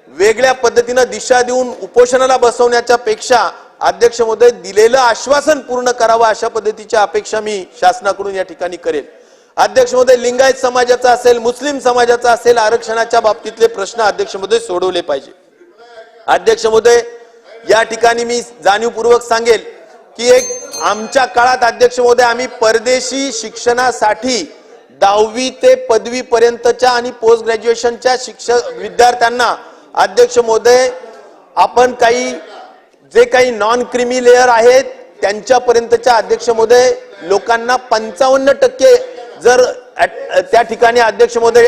वेगळ्या पद्धतीनं दिशा देऊन उपोषणाला बसवण्याच्या पेक्षा अध्यक्ष महोदय दिलेलं आश्वासन पूर्ण करावं अशा पद्धतीच्या अपेक्षा मी शासनाकडून या ठिकाणी करेल. अध्यक्ष महोदय, लिंगायत समाजाचा असेल, मुस्लिम समाजाचा असेल, आरक्षणाच्या बाबतीतले प्रश्न अध्यक्ष महोदय सोडवले पाहिजे. अध्यक्ष महोदय, या ठिकाणी मी जाणीवपूर्वक सांगेल की एक आमच्या काळात अध्यक्ष महोदय आम्ही परदेशी शिक्षणासाठी 10वी ते पदवी पर्यंतच्या आणि पोस्ट ग्रॅज्युएशनच्या विद्यार्थ्यांना अध्यक्ष महोदय आपण जे काही नॉन क्रिमी लेअर आहेत त्यांच्यापर्यंतच्या अध्यक्ष महोदय लोकांना 55% जर त्या ठिकाणी अध्यक्ष महोदय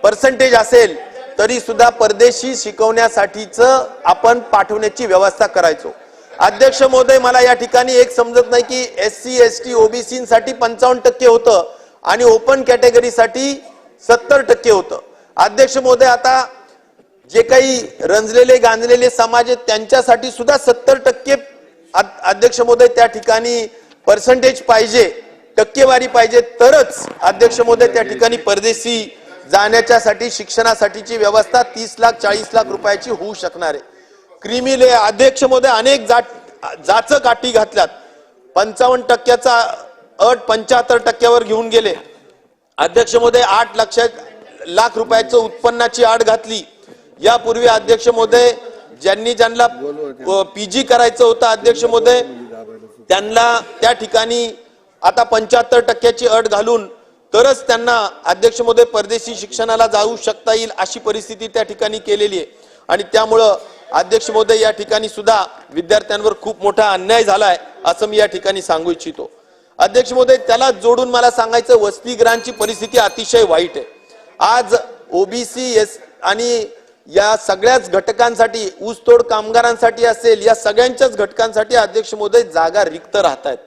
पर्सेंटेज असेल तरी सुद्धा परदेशी शिकवण्यासाठीच आपण पाठवण्याची व्यवस्था करायचो. अध्यक्ष महोदय, मला या ठिकाणी एक समजत नाही की SC ST OBC साठी 55% होतं आणि ओपन कॅटेगरीसाठी 70% होतं. अध्यक्ष महोदय, आता जे काही रंजलेले गांजलेले समाज आहेत त्यांच्यासाठी सुद्धा 70% अध्यक्ष महोदय त्या ठिकाणी पर्सेंटेज पाहिजे, टक्केवारी पाहिजे, तरच अध्यक्ष महोदय त्या ठिकाणी परदेशी जाण्याच्यासाठी शिक्षणासाठीची व्यवस्था 30 लाख 40 लाख रुपयाची होऊ शकणार आहे. क्रिमिले अध्यक्ष महोदय अनेक जाचं काठी घातल्यात. 55%चा अट 75%वर घेऊन गेले. अध्यक्ष महोदय 8 लाख रुपयाचं उत्पन्नाची अट घातली. यापूर्वी अध्यक्ष महोदय ज्यांना PG करायचं होतं अध्यक्ष महोदय त्यांना त्या ठिकाणी आता 75%ची अट घालून तरच त्यांना अध्यक्ष महोदय परदेशी शिक्षणाला जाऊ शकता येईल अशी परिस्थिती त्या ठिकाणी केलेली आहे. आणि त्यामुळं अध्यक्ष महोदय या ठिकाणी सुद्धा विद्यार्थ्यांवर खूप मोठा अन्याय झालाय असं मी या ठिकाणी सांगू इच्छितो. अध्यक्ष महोदय, त्याला जोडून मला सांगायचं, वसतिगृहांची परिस्थिती अतिशय वाईट आहे. आज ओबीसी एस आणि या सगळ्याच घटकांसाठी, ऊसतोड कामगारांसाठी असेल, या सगळ्यांच्याच घटकांसाठी अध्यक्ष महोदय जागा रिक्त राहत आहेत.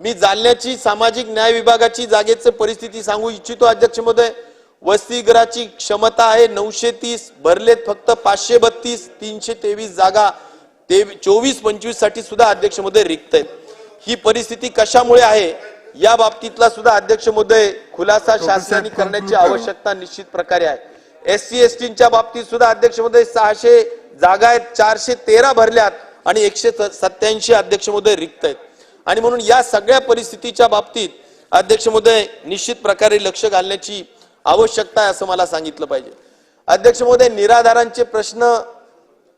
मी जालन्याची सामाजिक न्याय विभागाची जागेची परिस्थिती सांगू इच्छितो. अध्यक्ष महोदय, वसतिगृहाची क्षमता आहे 930, भरलेत फक्त 532, 323 जागा 24-25 साठी सुद्धा अध्यक्ष महोदय रिक्त आहेत. ही परिस्थिती कशामुळे आहे या बाबतीतला सुद्धा अध्यक्ष महोदय खुलासा शासनाने करण्याची आवश्यकता निश्चित प्रकारे आहे. SC STच्या बाबतीत सुद्धा अध्यक्ष महोदय 600 जागा आहेत, 413 भरल्यात आणि 187 अध्यक्ष महोदय रिक्त आहेत. आणि म्हणून या सगळ्या परिस्थितीच्या बाबतीत अध्यक्ष महोदय निश्चित प्रकारे लक्ष घालण्याची आवश्यकता आहे असं मला सांगितलं पाहिजे. अध्यक्ष महोदय, निराधारांचे प्रश्न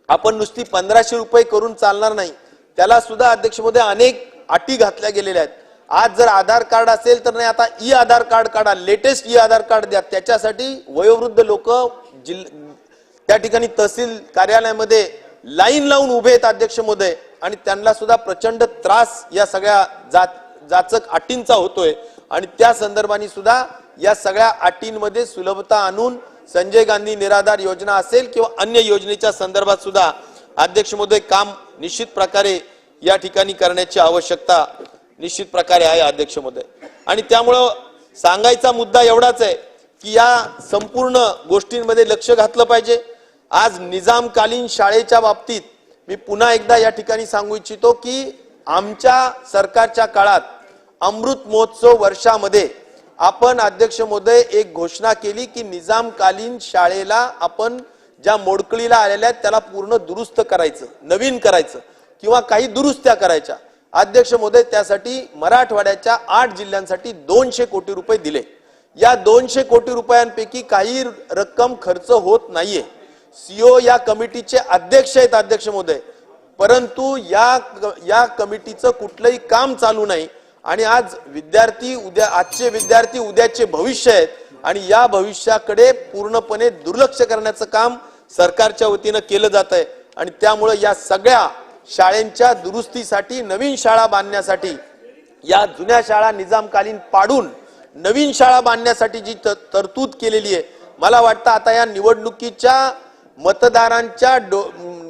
आपण नुसती 1500 रुपये करून चालणार नाही, त्याला सुद्धा अध्यक्ष महोदय अनेक अटी घातल्या गेलेल्या आहेत. आज जर आधार कार्ड असेल तर नाही, आता ई आधार कार्ड काढा, लेटेस्ट ई आधार कार्ड द्या. त्याच्यासाठी वयोवृद्ध लोक त्या ठिकाणी तहसील कार्यालयामध्ये लाईन लावून उभे आहेत अध्यक्ष महोदय, आणि त्यांना सुद्धा प्रचंड त्रास या सगळ्या जाचक अटींचा होतोय. आणि त्या संदर्भाने सुद्धा या सगळ्या अटींमध्ये सुलभता आणून संजय गांधी निराधार योजना असेल किंवा अन्य योजनेच्या संदर्भात सुद्धा अध्यक्ष महोदय काम निश्चित प्रकारे या ठिकाणी करण्याची आवश्यकता निश्चित प्रकारे आहे अध्यक्ष महोदय. आणि त्यामुळं सांगायचा मुद्दा एवढाच आहे की या संपूर्ण गोष्टींमध्ये लक्ष घातलं पाहिजे. आज निजामकालीन शाळेच्या बाबतीत मी पुन्हा एकदा या ठिकाणी सांगू इच्छितो की आमच्या सरकारच्या काळात अमृत महोत्सव वर्षामध्ये आपण अध्यक्ष महोदय एक घोषणा केली की निजामकालीन शाळेला आपण ज्या मोडकळीला आलेल्या आहेत त्याला पूर्ण दुरुस्त करायचं, नवीन करायचं किंवा काही दुरुस्त्या करायच्या. अध्यक्ष महोदय, त्यासाठी मराठवाड्याच्या 8 जिल्ह्यांसाठी 200 कोटी रुपये दिले. या 200 कोटी रुपयांपैकी काही रक्कम खर्च होत नाहीये. सीओ या कमिटीचे अध्यक्ष आहेत अध्यक्ष महोदय, परंतु या कमिटीचं कुठलंही काम चालू नाही. आणि आज विद्यार्थी आजचे विद्यार्थी उद्याचे भविष्य आहेत आणि या भविष्याकडे पूर्णपणे दुर्लक्ष करण्याचं काम सरकारच्या वतीनं केलं जात आहे. आणि त्यामुळे या सगळ्या शाळांच्या दुरुस्तीसाठी, नवीन शाळा बांधण्यासाठी, या जुन्या शाळा निजामकालीन पाडून नवीन शाळा बांधण्यासाठी जी तरतूद केलेली आहे, मला वाटतं आता या निवडणुकीच्या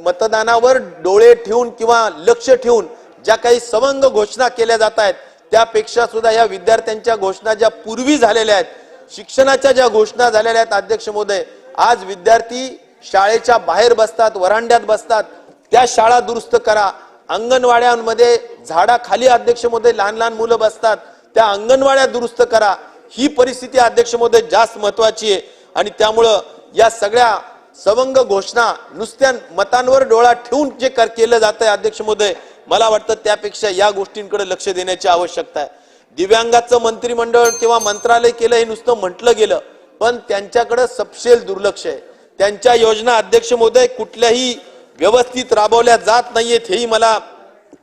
मतदानावर डोळे ठेवून किंवा लक्ष ठेवून ज्या काही सवंग घोषणा केल्या जात आहेत त्यापेक्षा सुद्धा या विद्यार्थ्यांच्या घोषणा ज्या पूर्वी झालेल्या आहेत, शिक्षणाच्या ज्या घोषणा झालेल्या आहेत अध्यक्ष महोदय, आज विद्यार्थी शाळेच्या बाहेर बसतात, वरांड्यात बसतात. त्या शाळा दुरुस्त करा. अंगणवाड्यांमध्ये झाडाखाली अध्यक्ष महोदय लहान लहान मुलं बसतात, त्या अंगणवाड्या दुरुस्त करा. ही परिस्थिती अध्यक्ष महोदय जास्त महत्वाची आहे. आणि त्यामुळं या सगळ्या सवंग घोषणा नुसत्या मतांवर डोळा ठेवून जे केलं जात आहे अध्यक्ष महोदय, मला वाटतं त्यापेक्षा या गोष्टींकडे लक्ष देण्याची आवश्यकता आहे. दिव्यांगाचं मंत्रिमंडळ किंवा मंत्रालय केलं हे नुसतं म्हटलं गेलं, पण त्यांच्याकडे सपशेल दुर्लक्ष आहे. त्यांच्या योजना अध्यक्ष महोदय कुठल्याही व्यवस्थित राबवल्या जात नाहीयेत, हेही मला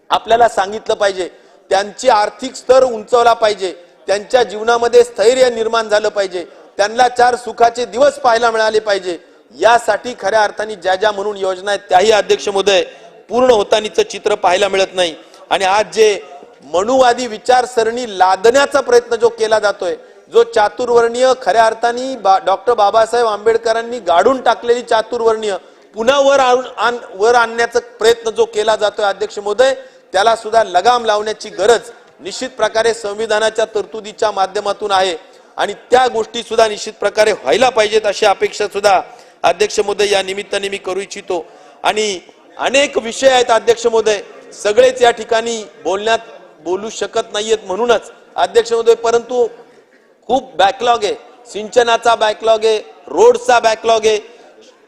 आपल्याला सांगितलं पाहिजे. त्यांची आर्थिक स्तर उंचावला पाहिजे, त्यांच्या जीवनामध्ये स्थैर्य निर्माण झालं पाहिजे, त्यांना 4 सुखाचे दिवस पाहायला मिळाले पाहिजे. यासाठी खऱ्या अर्थाने ज्या ज्या म्हणून योजना आहेत त्याही अध्यक्ष महोदय पूर्ण होतानीचं चित्र पाहायला मिळत नाही. आणि आज जे मनुवादी विचारसरणी लादण्याचा प्रयत्न जो केला जातोय, जो चातुर्वर्णीय खऱ्या अर्थाने डॉक्टर बाबासाहेब आंबेडकरांनी गाडून टाकलेली चातुर्वर्णीय पुन्हा वर आणण्याचा प्रयत्न जो केला जातोय अध्यक्ष महोदय, त्याला सुद्धा लगाम लावण्याची गरज निश्चित प्रकारे संविधानाच्या तरतुदीच्या माध्यमातून आहे. आणि त्या गोष्टी सुद्धा निश्चित प्रकारे व्हायला पाहिजेत अशी अपेक्षा सुद्धा अध्यक्ष महोदय या निमित्ताने मी करू इच्छितो. आणि अनेक विषय आहेत अध्यक्ष महोदय, सगळेच या ठिकाणी बोलू शकत नाहीयेत म्हणूनच अध्यक्ष महोदय, परंतु खूप बॅकलॉग आहे. सिंचनाचा बॅकलॉग आहे, रोडचा बॅकलॉग आहे.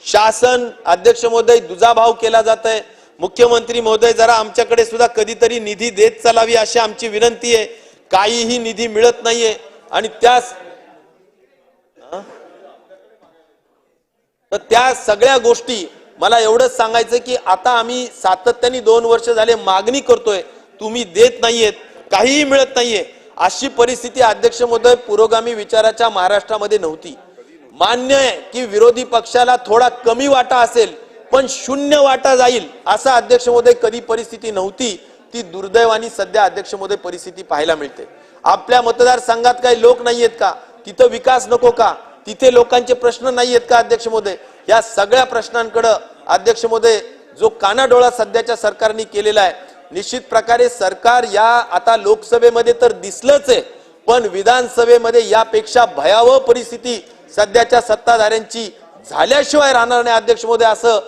शासन अध्यक्ष महोदय दुजाभाव केला जात आहे. मुख्यमंत्री महोदय जरा आमच्याकडे सुद्धा कधीतरी निधी देत चालावी अशी आमची विनंती आहे. काहीही निधी मिळत नाहीये. आणि त्या सगळ्या गोष्टी मला एवढंच सांगायचं की आता आम्ही सातत्याने 2 वर्ष झाले मागणी करतोय, तुम्ही देत नाहीयेत, काहीही मिळत नाहीये. अशी परिस्थिती अध्यक्ष महोदय पुरोगामी विचाराच्या महाराष्ट्रामध्ये नव्हती. मान्य आहे की विरोधी पक्षाला थोडा कमी वाटा असेल, पण 0 वाटा जाईल असा अध्यक्ष महोदय कधी परिस्थिती नव्हती. ती दुर्दैवानी सध्या अध्यक्ष महोदय परिस्थिती पाहायला मिळते. आपल्या मतदारसंघात काही लोक नाहीयेत का? तिथं विकास नको का? तिथे लोकांचे प्रश्न नाहीयेत का? अध्यक्ष महोदय, या सगळ्या प्रश्नांकडे अध्यक्ष महोदय जो कानाडोळा सध्याच्या सरकारने केलेला आहे, निश्चित प्रकारे सरकार या आता लोकसभेमध्ये तर दिसलंच आहे, पण विधानसभेमध्ये यापेक्षा भयावह परिस्थिती सध्याच्या सत्ताधाऱ्यांची झाल्याशिवाय राहणार नाही अध्यक्ष महोदय, असं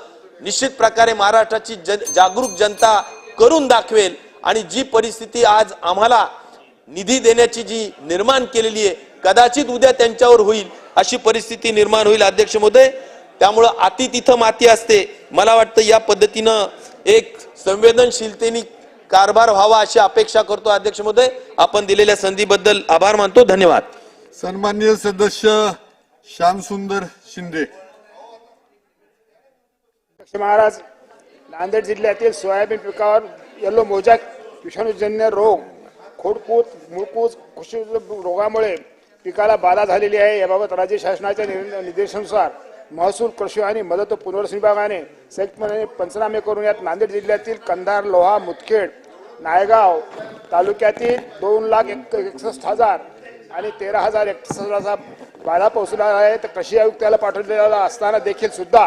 निश्चित प्रकारे महाराष्ट्राची जागरूक जनता करून दाखवेल. आणि जी परिस्थिती आज आम्हाला निधी देण्याची जी निर्माण केलेली आहे, कदाचित उद्या त्यांच्यावर होईल अशी परिस्थिती निर्माण होईल अध्यक्ष महोदय. त्यामुळे अति तिथं माती असते. मला वाटतं या पद्धतीनं एक संवेदनशीलतेने कारभार व्हावा अशी अपेक्षा करतो अध्यक्ष महोदय. आपण दिलेल्या संधीबद्दल आभार मानतो. धन्यवाद. सन्माननीय सदस्य श्यामसुंदर शिंदे. अध्यक्ष महाराज, नांदेड जिल्ह्यातील सोयाबीन पिकावर येलो मोजॅक विषाणूजन्य रोग, खोडकूत, मुळकूत, कृषी रोगामुळे पिकाला बाधा झालेली आहे. याबाबत राज्य शासनाच्या निर्देशानुसार महसूल, कृषी आणि मदत व पुनर्वसन विभागाने संयुक्तपणे पंचनामे करून यात नांदेड जिल्ह्यातील कंधार, लोहा, मुदखेड, नायगाव तालुक्यातील 2,61,000 आणि 13,000 हेक्टरचा बाधा पोहोचला आहे. तर कृषी आयुक्ताला पाठवलेला असताना देखील सुद्धा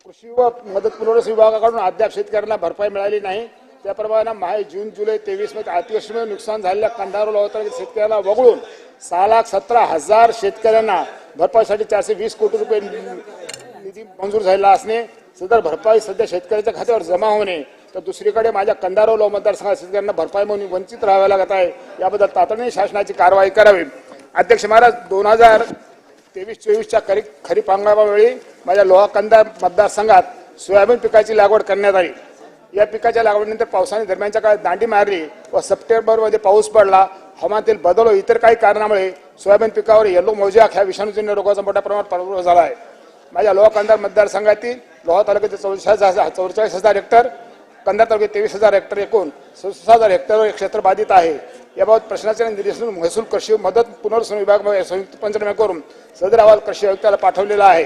कृषी व मदत पुनर्वसन विभागाकडून अद्याप शेतकऱ्यांना भरपाई मिळाली नाही. त्याप्रमाणे माहे जून जुलै 23 मध्ये अतिवृष्टीमुळे नुकसान झालेल्या कंधार लोहा शेतकऱ्यांना वगळून 6,17,000 शेतकऱ्यांना भरपाईसाठी 420 कोटी रुपये निधी मंजूर झालेला असणे, सदर भरपाई सध्या शेतकऱ्याच्या खात्यावर जमा होणे, तर दुसरीकडे माझ्या कंधार लोहा मतदारसंघात शेतकऱ्यांना भरपाई म्हणून वंचित राहावे लागत आहे. याबद्दल तातडीने शासनाची कारवाई करावी. अध्यक्ष महाराज, 2023-24च्या खरीप हंगामावेळी माझ्या लोहा कंधार मतदारसंघात सोयाबीन पिकाची लागवड करण्यात आली. या पिकाच्या लागवडीनंतर पावसाने दरम्यानच्या काळात दांडी मारली व सप्टेंबरमध्ये पाऊस पडला. हवामानातील बदल व इतर काही कारणामुळे सोयाबीन पिकावर येलो मोजॅक ह्या विषाणूजन्य रोगाचा मोठ्या प्रमाणात प्रादुर्भाव झाला आहे. माझ्या लोहा कंधार मतदारसंघातील लोहा तालुक्यातील 44,000 हेक्टर, कंधार तालुक्यात 23,000 हेक्टर, एकूण 66,000 हेक्टर क्षेत्र बाधित आहे. याबाबत प्रश्नाचे निर्देशन महसूल, कृषी मदत पुनर्वसन विभाग संयुक्त पंचनामे करून सदर अहवाल कृषी आयुक्ताला पाठवलेला आहे.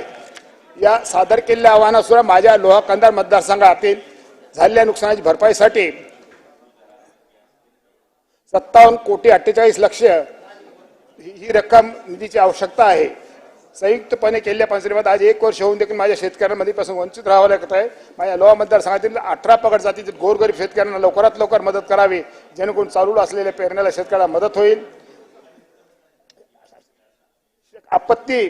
या सादर केलेल्या आव्हानानुसार माझ्या लोहा कंधार मतदारसंघातील झालेल्या नुकसानाची भरपाईसाठी 57,48,00,000 ही रक्कम निधीची आवश्यकता आहे. संयुक्तपणे केलेल्या पंचनाम्यात आज 1 वर्ष होऊन देखील माझ्या शेतकऱ्यांमध्ये पासून वंचित राहावं लागत आहे. माझ्या लोहा मतदारसंघातील 18 पगड जातीतील गोरगरीब शेतकऱ्यांना लवकरात लवकर मदत करावी, जेणेकरून चालू असलेल्या पेरण्याला शेतकऱ्याला मदत होईल. आपत्ती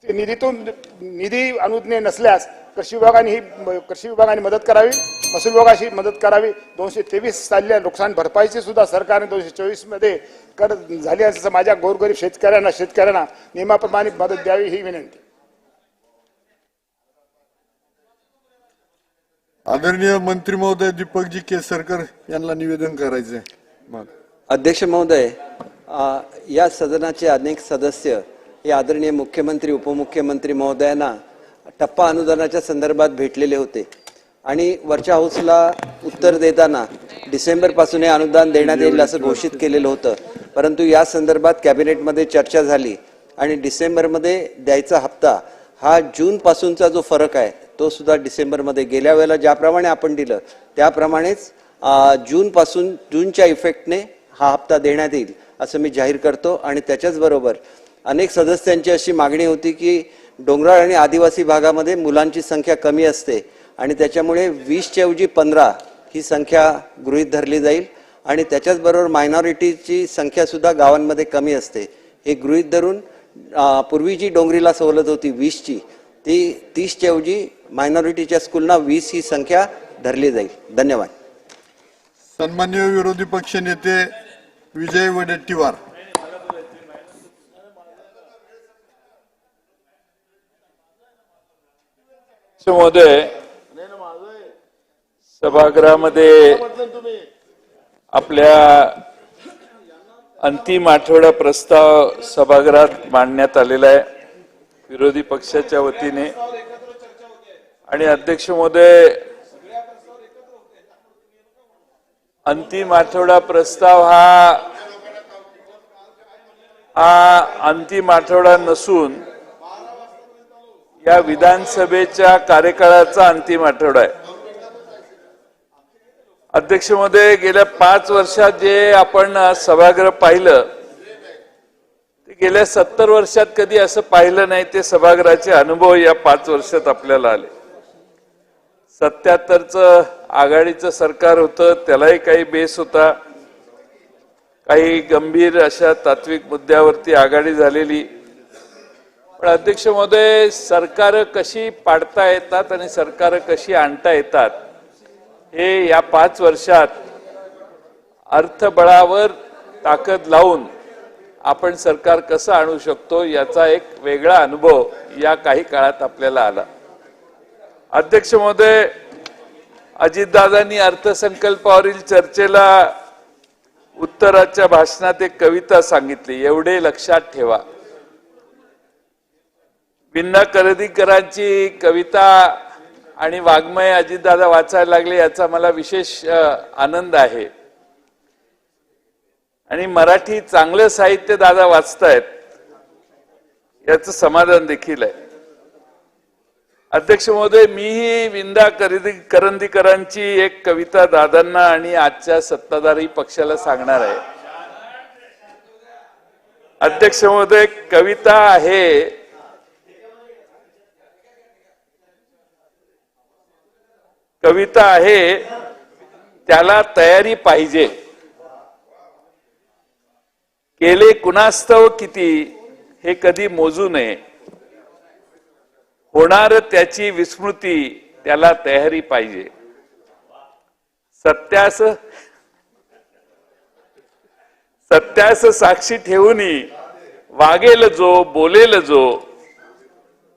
निधीतून निधी अनुज्ञेय नसल्यास कृषी विभागाने मदत करावी, महसूल विभागाची मदत करावी. 223 सालीच्या नुकसान भरपाईची सुद्धा सरकारने 224 मध्ये झाली असं माझ्या गोरगरीब शेतकऱ्यांना नियमाप्रमाणे मदत द्यावी ही विनंती. आदरणीय मंत्री महोदय दीपकजी केसरकर यांना निवेदन करायचंय. अध्यक्ष महोदय, या सदनाचे अनेक सदस्य हे आदरणीय मुख्यमंत्री, उपमुख्यमंत्री महोदयांना टप्पा अनुदानाच्या संदर्भात भेटलेले होते आणि वरच्या हाऊसला उत्तर देताना डिसेंबर पासून हे अनुदान देण्यात येईल असं घोषित केलेलं होतं. परंतु या संदर्भात कॅबिनेटमध्ये चर्चा झाली आणि डिसेंबरमध्ये द्यायचा हप्ता हा जून पासूनचा जो फरक आहे तो सुद्धा डिसेंबरमध्ये, गेल्या वेळेला ज्याप्रमाणे आपण दिलं त्याप्रमाणेच जूनच्या इफेक्टने हा हप्ता देण्यात येईल असं मी जाहीर करतो. आणि त्याच्याच बरोबर अनेक सदस्यांची अशी मागणी होती की डोंगराळ आणि आदिवासी भागामध्ये मुलांची संख्या कमी असते आणि त्याच्यामुळे 20च्या ऐवजी 15 ही संख्या गृहीत धरली जाईल आणि त्याच्याच बरोबर मायनॉरिटीची संख्या सुद्धा गावांमध्ये कमी असते. हे गृहीत धरून पूर्वी जी डोंगरीला सवलत होती 20ची, ती 30च्या ऐवजी मायनॉरिटीच्या स्कूलना 20 ही संख्या धरली जाईल. धन्यवाद. सन्माननीय विरोधी पक्ष नेते विजय वडेट्टीवार. महोदय, सभागृहामध्ये आपल्या अंतिम आठवडा प्रस्ताव सभागृहात मांडण्यात आलेला आहे विरोधी पक्षाच्या वतीने. आणि अध्यक्ष महोदय, अंतिम आठवडा प्रस्ताव हा अंतिम आठवडा नसून या विधानसभेच्या कार्यकाळाचा अंतिम आठवडा आहे. अध्यक्ष महोदय, गेल्या 5 वर्षात जे आपण सभागृह पाहिलं ते गेल्या 70 वर्षात कधी असं पाहिलं नाही. ते सभागृहाचे अनुभव या 5 वर्षात आपल्याला आले. 77चं आघाडीचं सरकार होतं, त्यालाही काही बेस होता, काही गंभीर अशा तात्विक मुद्द्यावरती आघाडी झालेली. पण अध्यक्ष महोदय, सरकार कशी पाडता येतात आणि सरकार कशी आणता येतात हे या 5 वर्षात अर्थबळावर ताकद लावून आपण सरकार कसं आणू शकतो याचा एक वेगळा अनुभव या काही काळात आपल्याला आला. अध्यक्ष महोदय, अजितदादांनी अर्थसंकल्पावरील चर्चेला उत्तराच्या भाषणात एक कविता सांगितली, एवढे लक्षात ठेवा. विंदा करंदीकरांची कविता आणि वाङ्मय अजितदादा वाचायला लागले याचा मला विशेष आनंद आहे. आणि मराठी चांगलं साहित्य दादा वाचतायत याचं समाधान देखील आहे. अध्यक्ष महोदय, मीही विंदा करंदीकरांची एक कविता दादांना आणि आजच्या सत्ताधारी पक्षाला सांगणार आहे. अध्यक्ष महोदय, कविता आहे, त्याला तयारी पाहिजे. केले कुणास्तव किती हे कधी मोजू नये. होणार त्याची विस्मृती, त्याला तयारी पाहिजे. सत्यास साक्षी ठेवूनी वागेल जो, बोलेल जो,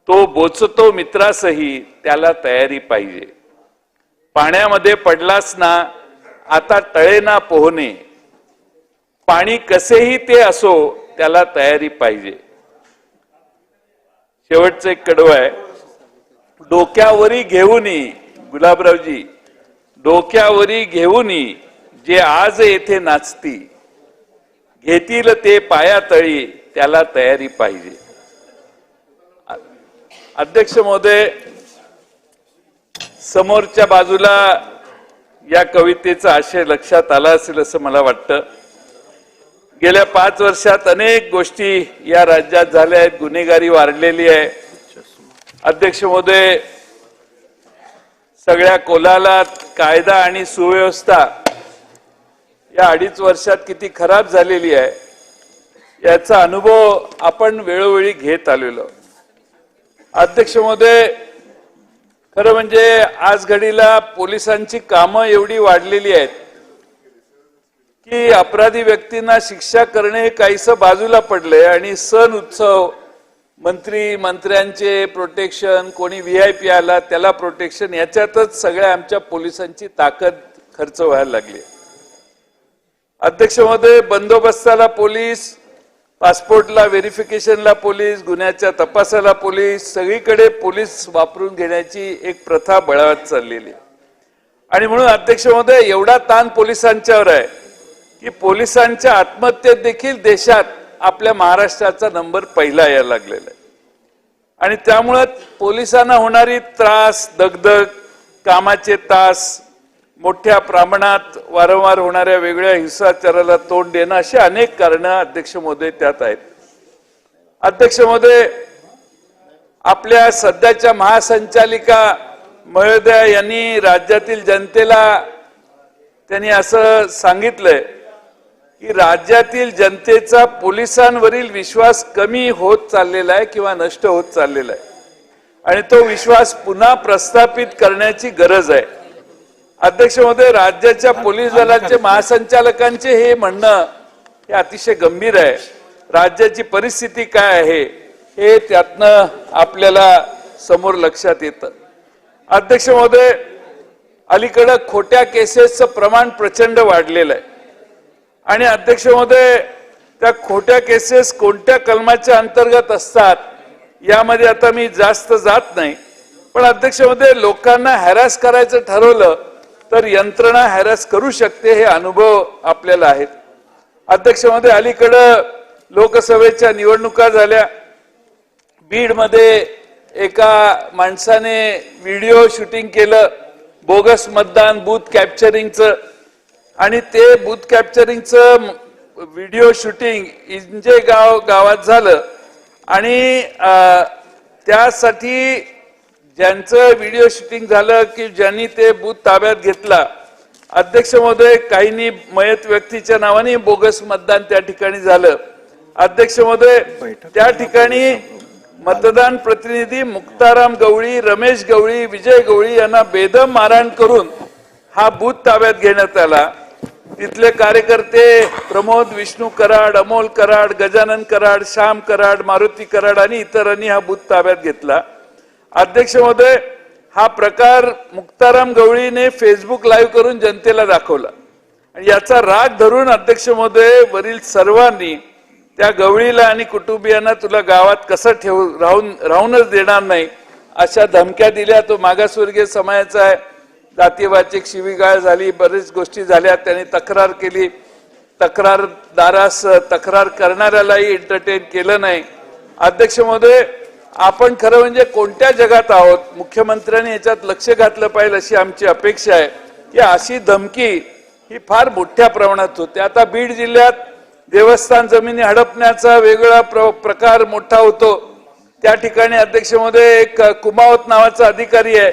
तो बोचतो मित्रासही, त्याला तयारी पाहिजे. पाण्यामध्ये पडलास ना आता टळे ना पोहणे. पाणी कसेही ते असो, त्याला तयारी पाहिजे. शेवटचं एक कडवं आहे, डोक्यावरी घेऊनी, गुलाबरावजी, डोक्यावरी घेऊनी जे आज येथे नाचती, घेतील ते पायातळी, त्याला तयारी पाहिजे. अध्यक्ष महोदय, समोरच्या बाजूला या कवितेचा आशय लक्षात आला असेल असं मला वाटतं. गेल्या 5 वर्षात अनेक गोष्टी या राज्यात झाल्या आहेत. गुन्हेगारी वाढलेली आहे. अध्यक्ष महोदय, सगळ्या कोलाहलात कायदा आणि सुव्यवस्था या 2.5 वर्षात किती खराब झालेली आहे याचा अनुभव आपण वेळोवेळी घेत आलेलो. अध्यक्ष महोदय, खरं म्हणजे आज घडीला पोलिसांची कामं एवढी वाढलेली आहेत की अपराधी व्यक्तींना शिक्षा करणे काहीसं बाजूला पडले आणि सण उत्सव, मंत्र्यांचे प्रोटेक्शन, कोणी VIP आला त्याला प्रोटेक्शन, याच्यातच सगळ्या आमच्या पोलिसांची ताकद खर्च व्हायला लागली. अध्यक्ष महोदय, बंदोबस्ताला पोलीस, पासपोर्टला व्हेरिफिकेशनला पोलीस, गुन्ह्याच्या तपासाला पोलीस, सगळीकडे पोलीस वापरून घेण्याची एक प्रथा बळावत चाललेली आहे. आणि म्हणून अध्यक्ष महोदय, एवढा ताण पोलिसांच्यावर आहे की पोलिसांच्या आत्महत्येत देखील देशात आपल्या महाराष्ट्राचा नंबर पहिला यायला लागलेला आहे. आणि त्यामुळे पोलिसांना होणारी त्रास, दगदग, कामाचे तास, मोठ्या प्रमाणात वारंवार होणाऱ्या वेगळ्या हिंसाचाराला तोंड देणं, अशी अनेक कारणं अध्यक्ष महोदय त्यात आहेत. अध्यक्ष महोदय, आपल्या सध्याच्या महासंचालिका महोदया यांनी राज्यातील जनतेला त्यांनी असं सांगितलंय की राज्यातील जनतेचा पोलिसांवरील विश्वास कमी होत चाललेला आहे किंवा नष्ट होत चाललेला आहे आणि तो विश्वास पुन्हा प्रस्थापित करण्याची गरज आहे. अध्यक्ष महोदय, राज्याच्या पोलीस दलाचे महासंचालकांचे हे म्हणणं हे अतिशय गंभीर आहे. राज्याची परिस्थिती काय आहे हे त्यातनं आपल्याला समोर लक्षात येतं. अध्यक्ष महोदय, अलीकडे खोट्या केसेसचं प्रमाण प्रचंड वाढलेलं आहे आणि अध्यक्ष महोदय, त्या खोट्या केसेस कोणत्या कलमाच्या अंतर्गत असतात यामध्ये आता मी जास्त जात नाही, पण अध्यक्ष महोदय, लोकांना हॅरॅस करायचं ठरवलं तर यंत्रणा हॅरॅस करू शकते, हे अनुभव आपल्याला आहेत. अध्यक्ष महोदय, अलीकडं लोकसभेच्या निवडणुका झाल्या. बीडमध्ये एका माणसाने व्हिडिओ शूटिंग केलं बोगस मतदान बूथ कॅप्चरिंगचं, आणि ते बूथ कॅप्चरिंगचं व्हिडिओ शूटिंग इंजे गावात झालं, आणि त्यासाठी ज्यांचं व्हिडिओ शूटिंग झालं की ज्यांनी ते बूथ ताब्यात घेतला, अध्यक्ष महोदय, काहींनी मयत व्यक्तीच्या नावाने बोगस मतदान त्या ठिकाणी झालं. अध्यक्ष महोदय, त्या ठिकाणी मतदान प्रतिनिधी मुक्ताराम गवळी, रमेश गवळी, विजय गवळी यांना बेदम मारहाण करून हा बूथ ताब्यात घेण्यात आला. तिथले कार्यकर्ते प्रमोद विष्णू कराड, अमोल कराड, गजानन कराड, श्याम कराड, मारुती कराड आणि इतरांनी हा बूथ ताब्यात घेतला. अध्यक्ष महोदय, हा प्रकार मुक्ताराम गवळीने फेसबुक लाईव्ह करून जनतेला दाखवला, आणि याचा राग धरून अध्यक्ष महोदय वरील सर्वांनी त्या गवळीला आणि कुटुंबियांना तुला गावात कसं राहूनच देणार नाही अशा धमक्या दिल्या. तो मागासवर्गीय समाजाचा आहे, जातीवाचक शिवीगाळ झाली, बरेच गोष्टी झाल्या. त्यांनी तक्रार केली, तक्रारदारास तक्रार करणाऱ्यालाही एंटरटेन केलं नाही. अध्यक्ष महोदय, आपण खरं म्हणजे कोणत्या जगात आहोत? मुख्यमंत्र्यांनी याच्यात लक्ष घातलं पाहिजे अशी आमची अपेक्षा आहे की अशी धमकी ही फार मोठ्या प्रमाणात होते. आता बीड जिल्ह्यात देवस्थान जमिनी हडपण्याचा वेगळा प्रकार मोठा होतो. त्या ठिकाणी अध्यक्ष महोदय एक कुमावत नावाचा अधिकारी आहे,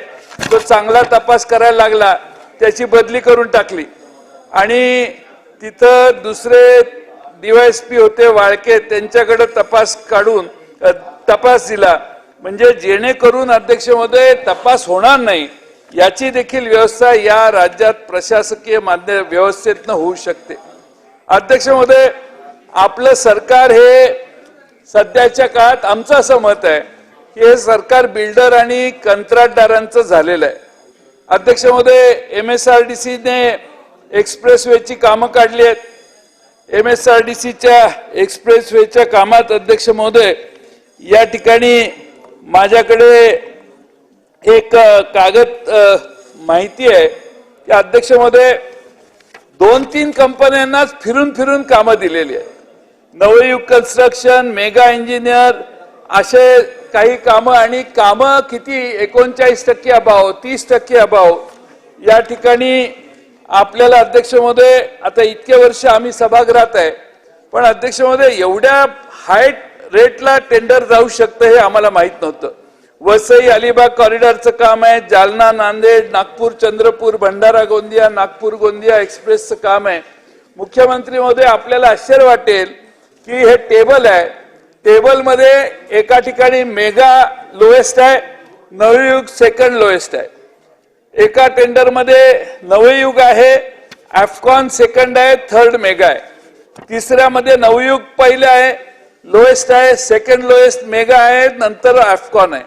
तो चांगला तपास करायला लागला, त्याची बदली करून टाकली, आणि तिथं दुसरे DYSP होते वाळके, त्यांच्याकडे तपास दिला. म्हणजे जेणेकरून अध्यक्ष महोदय तपास होणार नाही याची देखील व्यवस्था या राज्यात प्रशासकीय माध्यम व्यवस्थेतनं होऊ शकते. अध्यक्ष महोदय, आपलं सरकार हे सध्याच्या काळात आमचं असं मत आहे की हे सरकार बिल्डर आणि कंत्राटदारांचं झालेलं आहे. अध्यक्ष महोदय, MSRDCने एक्सप्रेसवेची कामं काढली आहेत. MSRDCच्या एक्सप्रेसवेच्या कामात अध्यक्ष महोदय या ठिकाणी माझ्याकडे एक कागद माहिती आहे की अध्यक्ष महोदय 2-3 कंपन्यांनाच फिरून फिरून कामं दिलेली आहेत. नवयुग कन्स्ट्रक्शन, मेगा इंजिनियर असे काही कामं, आणि कामं किती 39% अभाव, 30% अभाव या ठिकाणी आपल्याला. अध्यक्ष महोदय, आता इतके वर्ष आम्ही सभागृहात आहे, पण अध्यक्ष महोदय एवढ्या हाय रेटला टेंडर जाऊ शकतं हे आम्हाला माहित नव्हतं. वसई अलिबाग कॉरिडॉरचं काम आहे, जालना नांदेड, नागपूर चंद्रपूर, भंडारा गोंदिया, नागपूर गोंदिया एक्सप्रेसचं काम आहे. मुख्यमंत्री महोदय, आपल्याला आश्चर्य वाटेल की हे टेबल आहे, टेबलमध्ये एका ठिकाणी मेगा लोएस्ट आहे, नवयुग सेकंड लोएस्ट आहे. एका टेंडरमध्ये नवयुग आहे, अफकॉन सेकंड आहे, थर्ड मेगा आहे. तिसऱ्यामध्ये नवयुग पहिलं आहे, लोएस्ट आहे, सेकंड लोएस्ट मेगा आहे, नंतर अफकॉन आहे.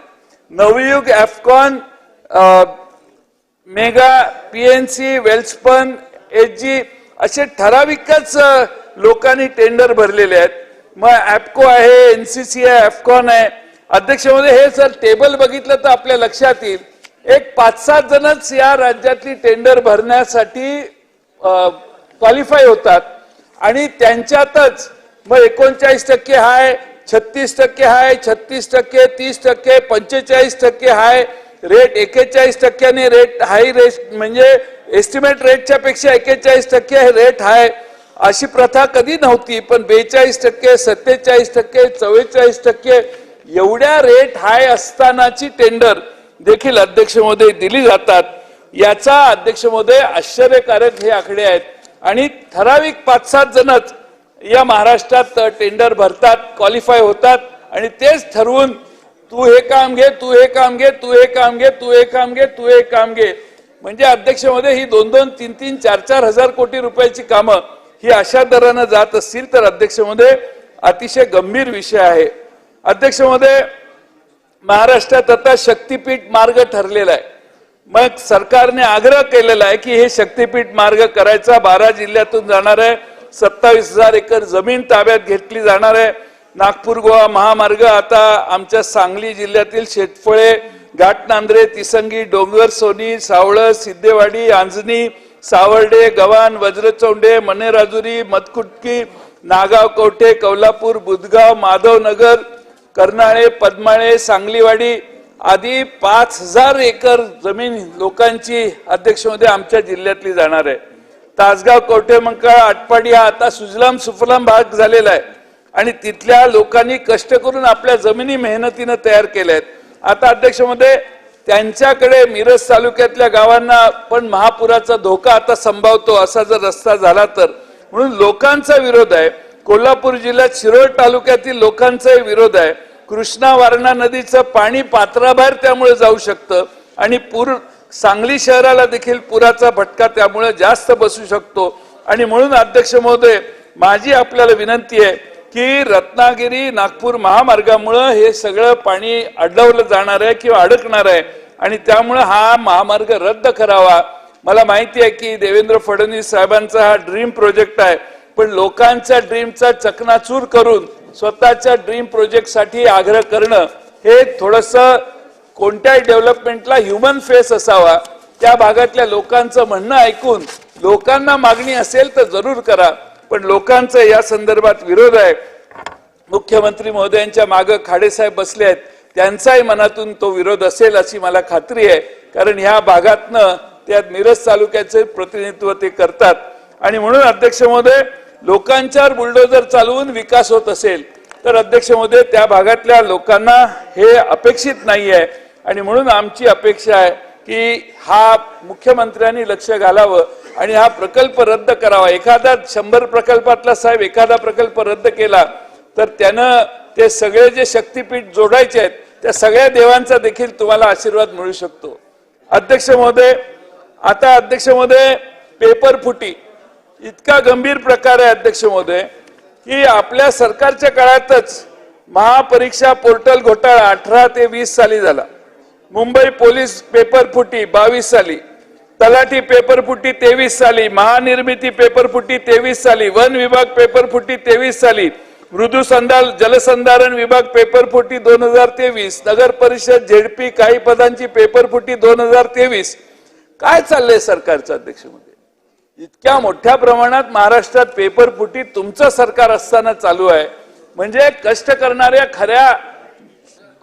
Navyug, अफकॉन, mega, PNC, Welspun, HG असे ठराविकच लोकांनी टेंडर भरलेले आहेत. मग ॲपको आहे, NCC आहे, अफकॉन आहे. अध्यक्ष महोदय, हे जर टेबल बघितलं तर आपल्या लक्षात येईल एक 5-7 जणच या राज्यातली टेंडर भरण्यासाठी क्वालिफाय होतात, आणि त्यांच्यातच मग 39% हाय, 36% हाय, 36%, 30%, 45% high rate, 41% rate high rate, म्हणजे एस्टिमेट रेटच्या पेक्षा 41% रेट हाय. अशी प्रथा कधी नव्हती, पण 42%, 47%, 44% एवढ्या रेट हाय असतानाची टेंडर देखील अध्यक्ष महोदय दिली जातात. याचा अध्यक्ष महोदय आश्चर्यकारक हे आकडे आहेत, आणि ठराविक 5-7 जणच या महाराष्ट्रात टेंडर भरतात, क्वालिफाय होतात, आणि तेच ठरवून तू हे काम घे, तू हे काम घे, तू हे काम घे, तू हे काम घे, तू हे काम घे. म्हणजे अध्यक्ष महोदय, ही 2-2, 3-3, 4-4 हजार कोटी रुपयाची कामं ही अशा दरानं जात असतील तर अध्यक्ष महोदय अतिशय गंभीर विषय आहे. अध्यक्ष महोदय, महाराष्ट्रात आता शक्तीपीठ मार्ग ठरलेला आहे. मग सरकारने आग्रह केलेला आहे की हे शक्तीपीठ मार्ग करायचा. 12 जिल्ह्यातून जाणार आहे, 27,000 एकर जमीन ताब्यात घेतली जाणार आहे. नागपूर गोवा महामार्ग आता आमच्या सांगली जिल्ह्यातील शेतफळे, घाटनांद्रे, तिसंगी, डोंगर सोनी, सावळस, सिद्धेवाडी, आंजणी, सावर्डे, गव्हाण, वज्रचौंडे, मनेराजुरी, मतकुटकी, नागाव, कवठे, कौलापूर, बुधगाव, माधवनगर, कर्नाळे, पद्माळे, सांगलीवाडी आधी 5,000 एकर जमीन लोकांची अध्यक्ष महोदय आमच्या जिल्ह्यातली जाणार आहे. तासगाव, कवठेमंकाळ, आटपाडी हा आता सुजलाम सुफलाम भाग झालेला आहे आणि तिथल्या लोकांनी कष्ट करून आपल्या जमिनी मेहनतीनं तयार केल्या आहेत. आता अध्यक्ष महोदय त्यांच्याकडे मिरज तालुक्यातल्या गावांना पण महापुराचा धोका आता संभावतो असा जर रस्ता झाला तर, म्हणून लोकांचा विरोध आहे. कोल्हापूर जिल्ह्यात शिरोळ तालुक्यातील लोकांचाही विरोध आहे. कृष्णा वारणा नदीचं पाणी पात्राबाहेर त्यामुळे जाऊ शकतं आणि पूर सांगली शहराला देखील पुराचा फटका त्यामुळे जास्त बसू शकतो. आणि म्हणून अध्यक्ष महोदय माझी आपल्याला विनंती आहे की रत्नागिरी नागपूर महामार्गामुळे हे सगळं पाणी अडवलं जाणार आहे किंवा अडकणार आहे आणि त्यामुळे हा महामार्ग रद्द करावा. मला माहिती आहे की देवेंद्र फडणवीस साहेबांचा हा ड्रीम प्रोजेक्ट आहे, पण लोकांच्या ड्रीमचा चकनाचूर करून स्वतःच्या ड्रीम प्रोजेक्टसाठी आग्रह करणं हे थोडंसं कोणत्याही डेव्हलपमेंटला ह्युमन फेस असावा. त्या भागातल्या लोकांचं म्हणणं ऐकून लोकांना मागणी असेल तर जरूर करा, पण लोकांचा या संदर्भात विरोध आहे. मुख्यमंत्री महोदयांच्या मागे खाडेसाहेब बसले आहेत, त्यांचाही मनातून तो विरोध असेल अशी मला खात्री आहे, कारण ह्या भागातनं त्या मिरज तालुक्याचे प्रतिनिधित्व ते करतात. आणि म्हणून अध्यक्ष महोदय लोकांच्यावर बुलडोजर चालवून विकास होत असेल तर अध्यक्ष महोदय त्या भागातल्या लोकांना हे अपेक्षित नाही आहे. आणि म्हणून आमची अपेक्षा आहे की हा मुख्यमंत्र्यांनी लक्ष घालावं आणि हा प्रकल्प रद्द करावा. एखादा 100 प्रकल्पातला साहेब एखादा प्रकल्प रद्द केला तर त्यानं ते सगळे जे शक्तीपीठ जोडायचे आहेत त्या सगळ्या देवांचा देखील तुम्हाला आशीर्वाद मिळू शकतो. अध्यक्ष महोदय आता अध्यक्ष महोदय पेपर फुटी इतका गंभीर प्रकार आहे अध्यक्ष महोदय की आपल्या सरकारच्या काळातच महापरीक्षा पोर्टल घोटाळा 18 ते 20 साली झाला. मुंबई पोलीस पेपर फुटी 22 साली, तलाठी पेपर फुटी 23 साली, महानिर्मिती पेपर फुटी 23 साली, वन विभाग पेपर फुटी 23 साली, मृदूसंधान जलसंधारण विभाग पेपर फुटी 2023, नगर परिषद झेडपी काही पदांची पेपर फुटी 2023. काय चाललंय सरकारचं अध्यक्ष महोदय? इतक्या मोठ्या प्रमाणात महाराष्ट्रात पेपर फुटी तुमचं सरकार असताना चालू आहे, म्हणजे कष्ट करणाऱ्या खऱ्या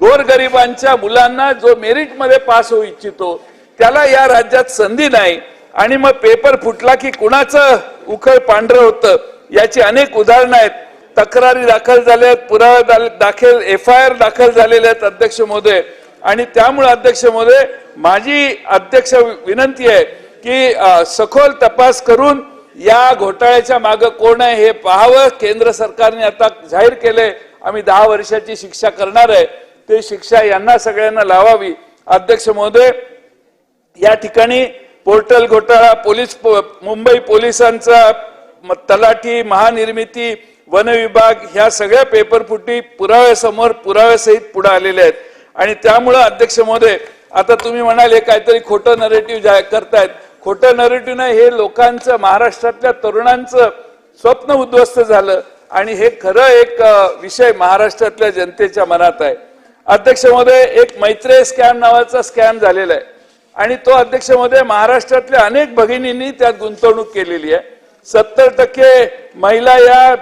गोरगरिबांच्या मुलांना जो मेरिट मध्ये पास होऊ इच्छितो त्याला या राज्यात संधी नाही. आणि मग पेपर फुटला की कुणाचं उखळ पांढरं होतं याची अनेक उदाहरणं आहेत. तक्रारी दाखल झाल्या आहेत, पुरावे दाखल FIR दाखल झालेले आहेत अध्यक्ष महोदय. आणि त्यामुळे अध्यक्ष महोदय माझी अध्यक्ष विनंती आहे की सखोल तपास करून या घोटाळ्याच्या मागे कोण आहे हे पाहावं. केंद्र सरकारने आता जाहीर केले आम्ही 10 वर्षाची शिक्षा करणार आहे, ते शिक्षा यांना सगळ्यांना लावावी. अध्यक्ष महोदय या ठिकाणी पोर्टल घोटाळा, मुंबई पोलिसांचा, तलाठी, महानिर्मिती, वन विभाग ह्या सगळ्या पेपर फुटी पुराव्यासमोर पुराव्यासहित पुढे आलेल्या आहेत. आणि त्यामुळे अध्यक्ष महोदय आता तुम्ही म्हणाले काहीतरी खोटं नरेटिव्ह करतायत. खोटं नरेटिव्ह नाही, हे लोकांचं महाराष्ट्रातल्या तरुणांचं स्वप्न उद्ध्वस्त झालं आणि हे खरं एक विषय महाराष्ट्रातल्या जनतेच्या मनात आहे. अध्यक्ष महोदय एक मैत्रेय स्कॅम नावाचा स्कॅम झालेला आहे आणि तो अध्यक्ष महोदय महाराष्ट्रातल्या अनेक भगिनींनी त्यात गुंतवणूक केलेली आहे. 70% महिला या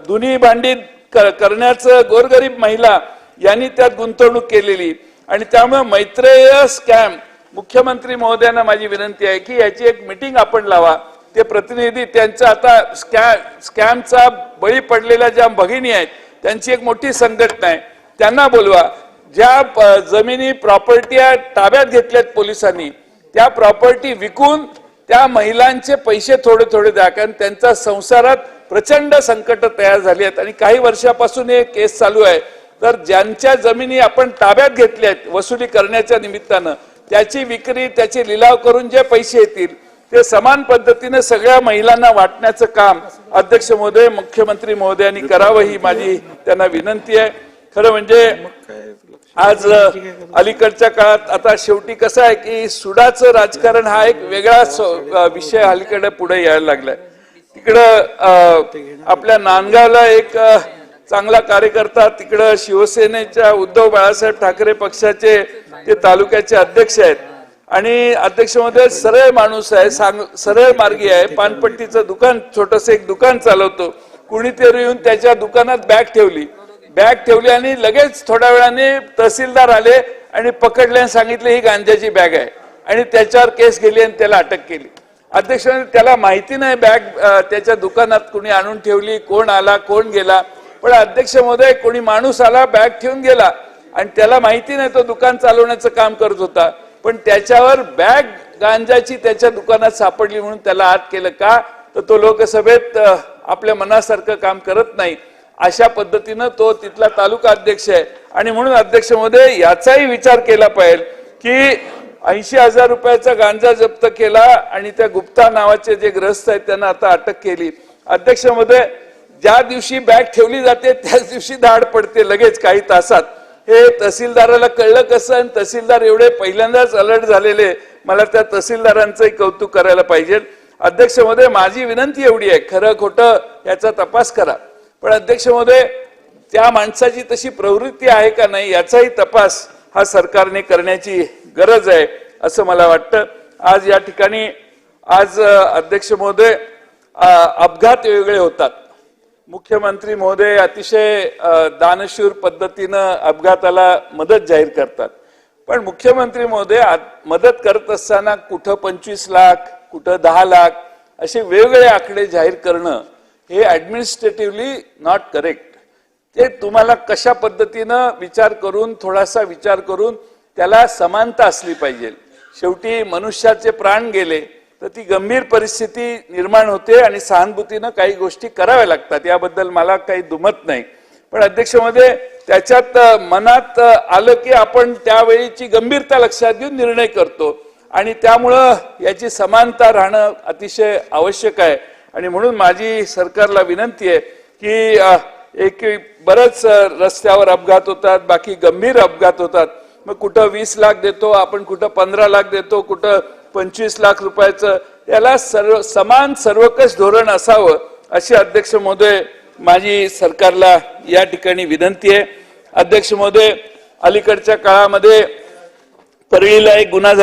धुनी भांडी करण्याचं गोरगरीब महिला यांनी त्यात गुंतवणूक केलेली. आणि त्यामुळे मैत्रेय स्कॅम मुख्यमंत्री महोदयांना माझी विनंती आहे की याची एक मीटिंग आपण लावा. ते प्रतिनिधी त्यांचा आता स्कॅमचा बळी पडलेल्या ज्या भगिनी आहेत त्यांची एक मोठी संघटना आहे, त्यांना बोलवा. ज्या जमिनी प्रॉपर्टी ताब्यात घेतल्यात पोलिसांनी त्या प्रॉपर्टी विकून त्या महिलांचे पैसे थोडे थोडे द्या, कारण त्यांच्या संसारात प्रचंड संकट तयार झाली आहेत. आणि काही वर्षापासून हे केस चालू आहे. तर ज्यांच्या जमिनी आपण ताब्यात घेतल्यात वसुली करण्याच्या निमित्तानं त्याची विक्री, त्याचे लिलाव करून जे पैसे येतील ते समान पद्धतीने सगळ्या महिलांना वाटण्याचं काम अध्यक्ष महोदय मुख्यमंत्री महोदयांनी करावं ही माझी त्यांना विनंती आहे. खरं म्हणजे आज अलीकडच्या काळात आता शेवटी कसं आहे की सुडाचं राजकारण हा एक वेगळा विषय अलीकडे पुढे यायला लागलाय. तिकडं आपल्या नांदगावला एक चांगला कार्यकर्ता, तिकडं शिवसेनेच्या उद्धव बाळासाहेब ठाकरे पक्षाचे ते तालुक्याचे अध्यक्ष आहेत आणि अध्यक्ष मध्ये सरळ माणूस आहे, सरळ मार्गी आहे. पानपट्टीचं दुकान, छोटस एक दुकान चालवतो. कुणीतरी येऊन त्याच्या दुकानात बॅग ठेवली. बॅग ठेवली आणि लगेच थोड्या वेळाने तहसीलदार आले आणि पकडले आणि सांगितले ही गांजाची बॅग आहे आणि त्याच्यावर केस गेली आणि त्याला अटक केली. अध्यक्ष, त्याला माहिती नाही बॅग त्याच्या दुकानात कोणी आणून ठेवली, कोण आला कोण गेला. पण अध्यक्ष महोदय, कोणी माणूस आला बॅग ठेवून गेला आणि त्याला माहिती नाही तो दुकान चालवण्याचं काम करत होता, पण त्याच्यावर बॅग गांजाची त्याच्या दुकानात सापडली म्हणून त्याला आत केलं. का तर तो लोकसभेत आपल्या मनासारखं काम करत नाही. अशा पद्धतीनं तो तिथला तालुका अध्यक्ष आहे आणि म्हणून अध्यक्ष महोदय याचाही विचार केला पाहिजे की 80,000 रुपयाचा गांजा जप्त केला आणि त्या गुप्ता नावाचे जे ग्रस्त आहेत त्यांना आता अटक केली. अध्यक्ष महोदय, ज्या दिवशी बॅग ठेवली जाते त्याच दिवशी धाड पडते लगेच काही तासात. हे तहसीलदाराला कळलं कसं आणि तहसीलदार एवढे पहिल्यांदाच अलर्ट झालेले. मला त्या तहसीलदारांचंही कौतुक करायला पाहिजे. अध्यक्ष महोदय, माझी विनंती एवढी आहे, खरं खोटं याचा तपास करा, पण अध्यक्ष महोदय त्या माणसाची तशी प्रवृत्ती आहे का नाही याचाही तपास हा सरकारने करण्याची गरज आहे असं मला वाटतं. आज या ठिकाणी अध्यक्ष महोदय अपघात वेगळे होतात. मुख्यमंत्री महोदय अतिशय दानशूर पद्धतीनं अपघाताला मदत जाहीर करतात, पण मुख्यमंत्री महोदय मदत करत असताना कुठं 25 लाख, कुठं 10 लाख असे वेगवेगळे आकडे जाहीर करणं हे ऍडमिनिस्ट्रेटिव्हली नॉट करेक्ट. ते तुम्हाला कशा पद्धतीनं थोडासा विचार करून त्याला समानता असली पाहिजे. शेवटी मनुष्याचे प्राण गेले तर ती गंभीर परिस्थिती निर्माण होते आणि सहानुभूतीनं काही गोष्टी कराव्या लागतात, याबद्दल मला काही दुमत नाही. पण अध्यक्ष महोदय, त्याच्यात मनात आलं की आपण त्यावेळीची गंभीरता लक्षात घेऊन निर्णय करतो आणि त्यामुळं याची समानता राहणं अतिशय आवश्यक आहे. आणि म्हणून माझी सरकारला विनंती आहे की बरेच रस्त्यावर अपघात होतात, बाकी गंभीर अपघात होतात. मग कुठं 20 लाख देतो आपण, कुठं 15 लाख देतो, कुठं 25 लाख रुपयाचं. याला समान सर्वकष धोरण असावं अशी अध्यक्ष महोदय माझी सरकारला या ठिकाणी विनंती आहे. अध्यक्ष महोदय, अलीकडच्या काळामध्ये परळीला एक गुन्हा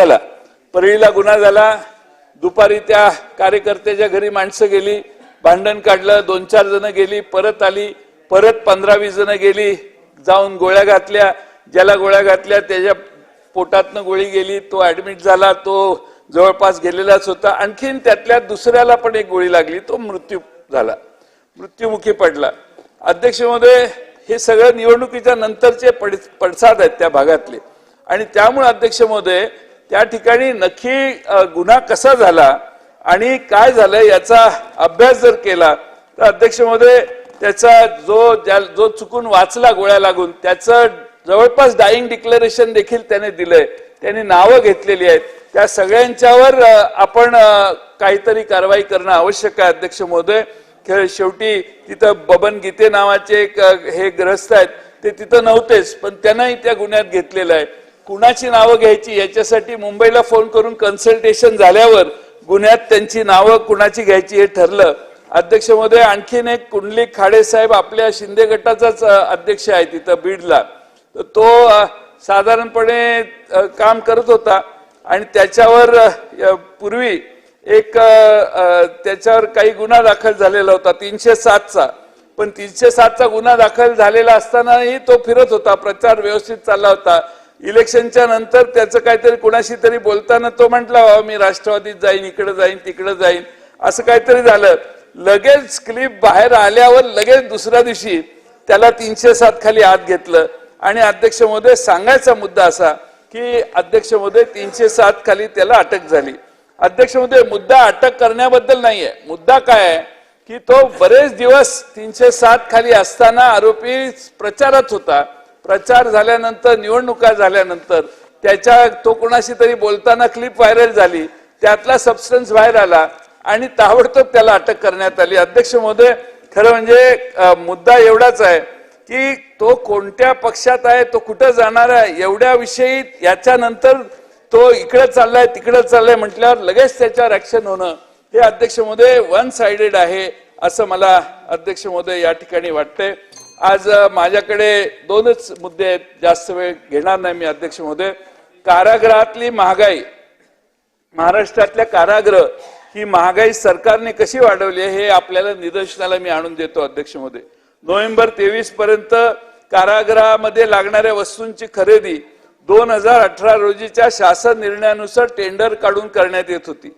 झाला. दुपारी त्या कार्यकर्त्याच्या घरी माणसं गेली, भांडण काढलं, 2-4 जण गेली, परत आली, परत 15-20 जण गेली, जाऊन गोळ्या घातल्या. ज्याला गोळ्या घातल्या त्याच्या पोटातनं गोळी गेली, तो ऍडमिट झाला, तो जवळपास गेलेलाच होता. आणखीन त्यातल्या दुसऱ्याला पण एक गोळी लागली, तो मृत्युमुखी पडला. अध्यक्ष महोदय, हे सगळं निवडणुकीच्या नंतरचे पडसाद आहेत त्या भागातले आणि त्यामुळे अध्यक्ष महोदय त्या ठिकाणी नक्की गुन्हा कसा झाला आणि काय झालं याचा अभ्यास जर केला तर अध्यक्ष महोदय त्याचा जो चुकून वाचला गोळ्या लागून त्याचं जवळपास डाईंग डिक्लेरेशन देखील त्याने दिलंय, त्यांनी नावं घेतलेली आहेत. त्या सगळ्यांच्यावर आपण काहीतरी कारवाई करणं आवश्यक आहे अध्यक्ष महोदय. शेवटी तिथं बबन गीते नावाचे हे ग्रस्त आहेत, ते तिथं नव्हतेच पण त्यांनाही त्या गुन्ह्यात घेतलेलं आहे. कुणाची नावं घ्यायची याच्यासाठी मुंबईला फोन करून कन्सल्टेशन झाल्यावर गुन्ह्यात त्यांची नावं कुणाची घ्यायची हे ठरलं. अध्यक्ष महोदय, आणखीन एक कुंडलिक खाडे साहेब आपल्या शिंदे गटाचाच अध्यक्ष आहे तिथं बीडला, तर तो साधारणपणे काम करत होता आणि त्याच्यावर पूर्वी त्याच्यावर काही गुन्हा दाखल झालेला होता 307चा, पण 307चा गुन्हा दाखल झालेला असतानाही तो फिरत होता, प्रचार व्यवस्थित चालला होता. इलेक्शनच्या नंतर त्याचं काहीतरी कुणाशी तरी बोलताना तो म्हटला मी राष्ट्रवादीत जाईन, इकडे जाईन, तिकडे जाईन, असं काहीतरी झालं. लगेच क्लिप बाहेर आल्यावर लगेच दुसऱ्या दिवशी त्याला 307 खाली आत घेतलं आणि अध्यक्ष महोदय सांगायचा मुद्दा असा की अध्यक्ष महोदय 307 खाली त्याला अटक झाली. अध्यक्ष महोदय, मुद्दा अटक करण्याबद्दल नाहीये, मुद्दा काय आहे की तो बरेच दिवस 307 खाली असताना आरोपी प्रचारात होता. प्रचार झाल्यानंतर निवडणुका झाल्यानंतर तो कोणाशी तरी बोलताना क्लिप व्हायरल झाली, त्यातला सबस्टन्स बाहेर आला आणि ताबडतोब त्याला अटक करण्यात आली. अध्यक्ष महोदय, खरं म्हणजे मुद्दा एवढाच आहे की तो कोणत्या पक्षात आहे, तो कुठं जाणार आहे एवढ्याविषयी याच्यानंतर तो इकडे चाललाय तिकडे चाललाय म्हटल्यावर लगेच त्याच्यावर ऍक्शन होणं हे अध्यक्ष महोदय वन साइडेड आहे असं मला अध्यक्ष महोदय या ठिकाणी वाटतंय. आज माझ्याकडे 2च मुद्दे आहेत, जास्त वेळ घेणार नाही मी अध्यक्ष महोदय. कारागृहातली महागाई, महाराष्ट्रातल्या कारागृह ही महागाई सरकारने कशी वाढवली हे आपल्याला निदर्शनाला मी आणून देतो अध्यक्ष महोदय. नोव्हेंबर 23 पर्यंत कारागृहामध्ये लागणाऱ्या वस्तूंची खरेदी 2018 रोजीच्या शासन निर्णयानुसार टेंडर काढून करण्यात येत होती.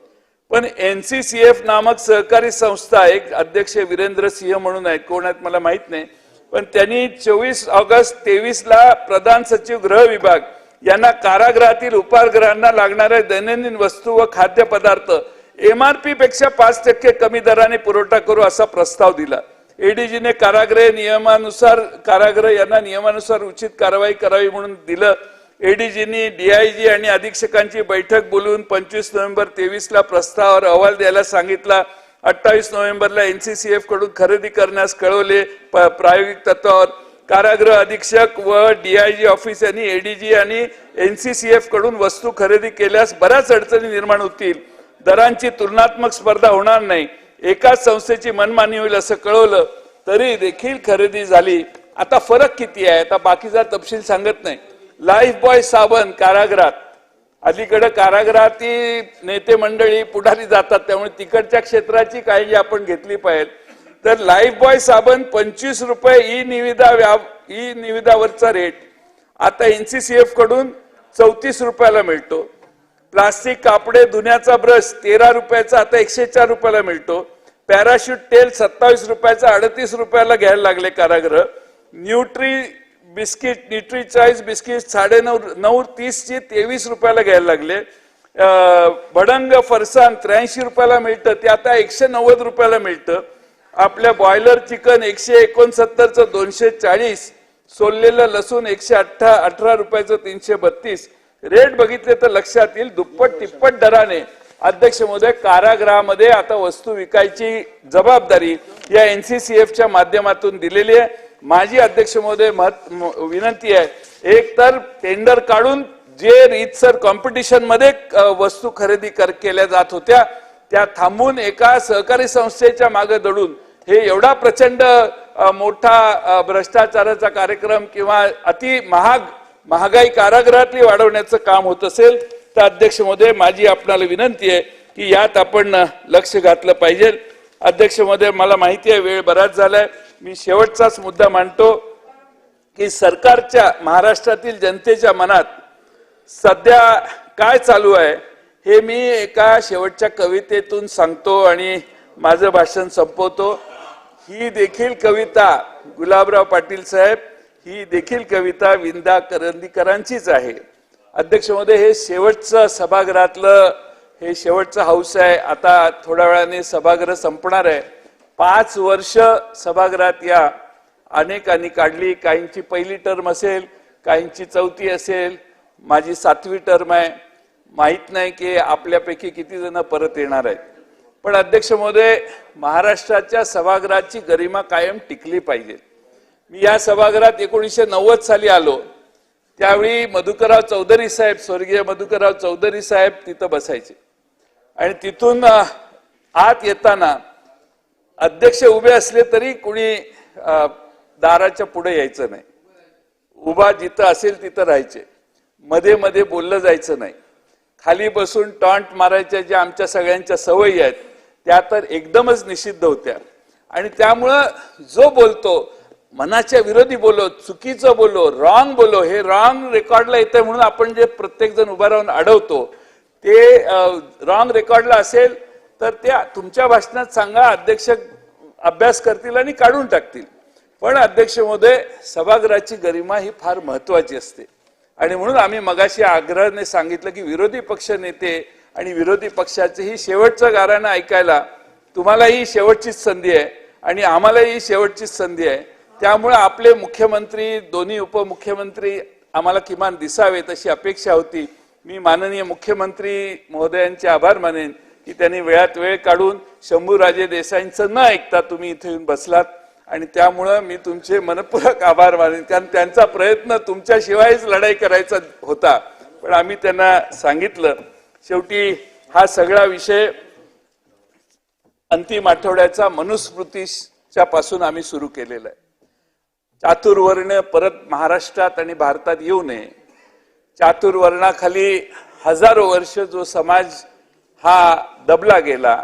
पण NCCF नामक सहकारी संस्था, एक अध्यक्ष वीरेंद्र सिंह म्हणून आहेत, कोण आहेत मला माहित नाही, पण त्यांनी 24 ऑगस्ट 23 ला प्रधान सचिव गृह विभाग यांना कारागृहातील उपाहारगृहांना लागणाऱ्या दैनंदिन वस्तू व खाद्यपदार्थ MRP पेक्षा 5% कमी दराने पुरवठा करू असा प्रस्ताव दिला. ADGने कारागृह यांना नियमानुसार उचित कारवाई करावी म्हणून दिलं. ADGनी DIG आणि अधीक्षकांची बैठक बोलवून 25 नोव्हेंबर 23 ला प्रस्तावावर अहवाल द्यायला सांगितला. 28 नोव्हेंबरला NCCF कडून खरेदी करण्यास कळवले. प्रायोगिक तत्वावर कारागृह अधीक्षक व DIG ऑफिस यांनी ADG आणि NCCF कडून वस्तू खरेदी केल्यास बऱ्याच अडचणी निर्माण होतील. दरांची तुलनात्मक स्पर्धा होणार नाही. एकाच संस्थेची मनमानी होईल असं कळवलं तरी देखील खरेदी झाली. आता फरक किती आहे आता बाकीचा तपशील सांगत नाही. लाईफ बॉय साबण कारागृहात, अलीकडे कारागृहात नेते मंडळी पुढारी जातात, त्यामुळे तिकडच्या क्षेत्राची काळजी आपण घेतली पाहिजे. तर लाईफ बॉय साबण 25 रुपये ई निविदावरचा रेट आता NCCF कडून 34 रुपयाला मिळतो. प्लास्टिक कापडे धुण्याचा ब्रश 13 रुपयाचा आता 104 रुपयाला मिळतो. पॅराशूट तेल 27 रुपयाचा 38 रुपयाला घ्यायला लागले कारागृह. न्यूट्री चॉईस बिस्किट 9.30 ची 23 रुपयाला घ्यायला लागले. भडंग फरसाण 83 रुपयाला मिळतं, ते आता 190 रुपयाला मिळतं. आपल्या बॉयलर चिकन 169चं 240, सोललेलं लसूण 118 रुपयाचं 332. रेट बघितले तर लक्षात येईल दुप्पट तिप्पट दराने अध्यक्ष महोदय कारागृहामध्ये आता वस्तू विकायची जबाबदारी या NCCFच्या माध्यमातून दिलेली आहे. माझी अध्यक्ष महोदय विनंती आहे, एक तर टेंडर काढून जे रीतसर कॉम्पिटिशन मध्ये वस्तू खरेदी केल्या जात होत्या त्या थांबून एका सहकारी संस्थेच्या मागे दडून हे एवढा प्रचंड मोठा भ्रष्टाचाराचा कार्यक्रम किंवा अति महागाई कारागृहातली वाढवण्याचं काम होत असेल तर अध्यक्ष महोदय माझी आपल्याला विनंती आहे की यात आपण लक्ष घातलं पाहिजे. अध्यक्ष महोदय मला माहिती आहे वेळ बराच झालाय, मी शेवटचाच मुद्दा मांडतो की सरकारच्या महाराष्ट्रातील जनतेच्या मनात सध्या काय चालू आहे हे मी एका शेवटच्या कवितेतून सांगतो आणि माझं भाषण संपवतो. ही देखील कविता गुलाबराव पाटील साहेब, ही देखील कविता विंदा करंदीकरांचीच आहे. अध्यक्ष महोदय हे शेवटचं सभागृहातलं हे शेवटचं हाऊस आहे. आता थोड्या वेळाने सभागृह संपणार आहे. 5 वर्ष सभागृहात या अनेकांनी काढली. काहींची पहिली टर्म असेल, काहींची चौथी असेल, माझी 7वी टर्म आहे. माहित नाही की आपल्यापैकी किती जण परत येणार आहेत. पण अध्यक्ष महोदय महाराष्ट्राच्या सभागृहाची गरिमा कायम टिकली पाहिजे. मी या सभागृहात 1990 साली आलो त्यावेळी मधुकरराव चौधरी साहेब, स्वर्गीय मधुकरराव चौधरी साहेब तिथं बसायचे आणि तिथून आत येताना अध्यक्ष उभे असले तरी कुणी दाराच्या पुढे यायचं नाही. उभा जिथं असेल तिथं राहायचे. मध्ये मध्ये बोललं जायचं नाही. खाली बसून टॉन्ट मारायच्या ज्या आमच्या सगळ्यांच्या सवयी आहेत त्या तर एकदमच निषिद्ध होत्या. आणि त्यामुळं जो बोलतो मनाच्या विरोधी बोलो, चुकीचं बोलो, रॉंग बोलो, हे रॉंग रेकॉर्डला येतं म्हणून आपण जे प्रत्येक जण उभा राहून अडवतो ते रॉंग रेकॉर्डला असेल तर ते तुमच्या भाषणात सांगा, अध्यक्ष अभ्यास करतील आणि काढून टाकतील. पण अध्यक्ष महोदय सभागृहाची गरिमा ही फार महत्वाची असते आणि म्हणून आम्ही मगाशी आग्रहाने सांगितलं की विरोधी पक्ष नेते आणि विरोधी पक्षाचे ही शेवटचं गाणं ऐकायला तुम्हाला ही शेवटचीच संधी आहे आणि आम्हालाही ही शेवटचीच संधी आहे. त्यामुळे आपले मुख्यमंत्री, दोन्ही उपमुख्यमंत्री आम्हाला किमान दिसावेत अशी अपेक्षा होती. मी माननीय मुख्यमंत्री महोदयांचे आभार मानेन की त्यांनी वेळात वेळ काढून शंभूराजे देसाईंचं न ऐकता तुम्ही इथे येऊन बसलात आणि त्यामुळं मी तुमचे मनपूर्वक आभार मानेन. कारण त्यांचा प्रयत्न तुमच्याशिवायच लढाई करायचा होता पण आम्ही त्यांना सांगितलं. शेवटी हा सगळा विषय अंतिम आठवड्याचा मनुस्मृतीच्या पासून आम्ही सुरू केलेला आहे. चातुर्वर्ण परत महाराष्ट्रात आणि भारतात येऊ नये. चातुर्वर्णाखाली हजारो वर्ष जो समाज हा दबला गेला,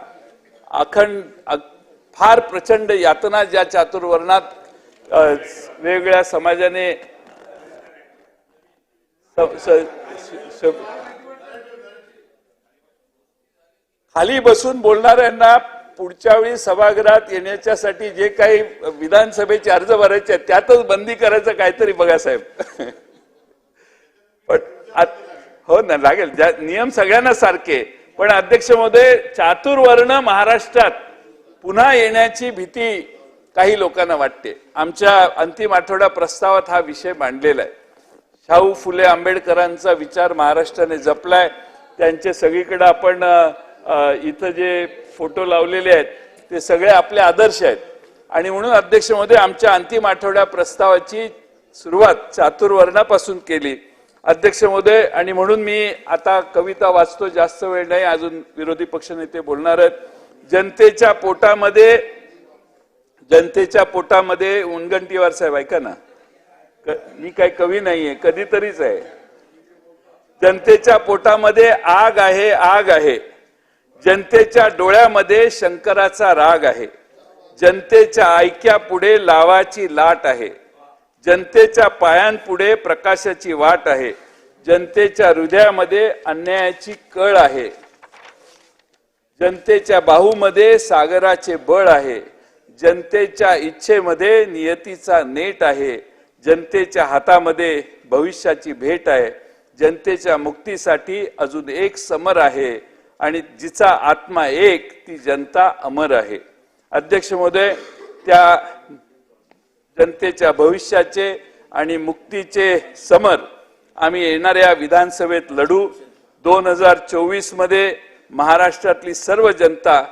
फार प्रचंड यातना ज्या चातुर्वर्णात वेगवेगळ्या समाजाने खाली बसून बोलणाऱ्यांना पुढच्या वेळी सभागृहात येण्याच्यासाठी जे काही विधानसभेचे अर्ज भरायचे आहेत त्यातच बंदी करायचं काहीतरी बघा साहेब. पण हो ना, लागेल. नियम सगळ्यांना सारखे, पण अध्यक्ष महोदय, चातुर्वर्ण महाराष्ट्रात पुन्हा येण्याची भीती काही लोकांना वाटते. आमच्या अंतिम आठवडा प्रस्तावात हा विषय मांडलेला आहे. शाहू फुले आंबेडकरांचा विचार महाराष्ट्राने जपलाय. त्यांचे सगळीकडे आपण इथं जे फोटो लावलेले आहेत ते सगळे आपले आदर्श आहेत. आणि म्हणून अध्यक्ष महोदय, आमच्या अंतिम आठवडा प्रस्तावाची सुरुवात चातुर्वर्णापासून केली अध्यक्ष महोदय. आणि म्हणून मी आता कविता वाचतो, जास्त वेळ नाही, अजून विरोधी पक्षनेते बोलणार आहेत. जनतेच्या पोटामध्ये उनगंटीवार साहेब, ऐका ना, मी काही कवी नाहीये, कधीतरीच आहे. जनतेच्या पोटामध्ये आग आहे, आग आहे. जनतेच्या डोळ्यामध्ये शंकराचा राग आहे. जनतेच्या ऐक्यापुढे लावाची लाट आहे. जनतेच्या पायांपुढे प्रकाशाची वाट आहे. जनतेच्या हृदयामध्ये अन्यायाची कळ आहे. जनतेच्या बाहूमध्ये सागराचे बळ आहे. जनतेच्या इच्छेमध्ये नियतीचा नेट आहे. जनतेच्या हातामध्ये भविष्याची भेट आहे. जनतेच्या मुक्तीसाठी अजून एक समर आहे आणि जिचा आत्मा एक ती जनता अमर आहे. अध्यक्ष महोदय, त्या जनतेच्या भविष्याचे आणि मुक्तीचे समर आम्ही येणाऱ्या विधानसभेत लढू. 2024 मध्ये महाराष्ट्रातली सर्व जनता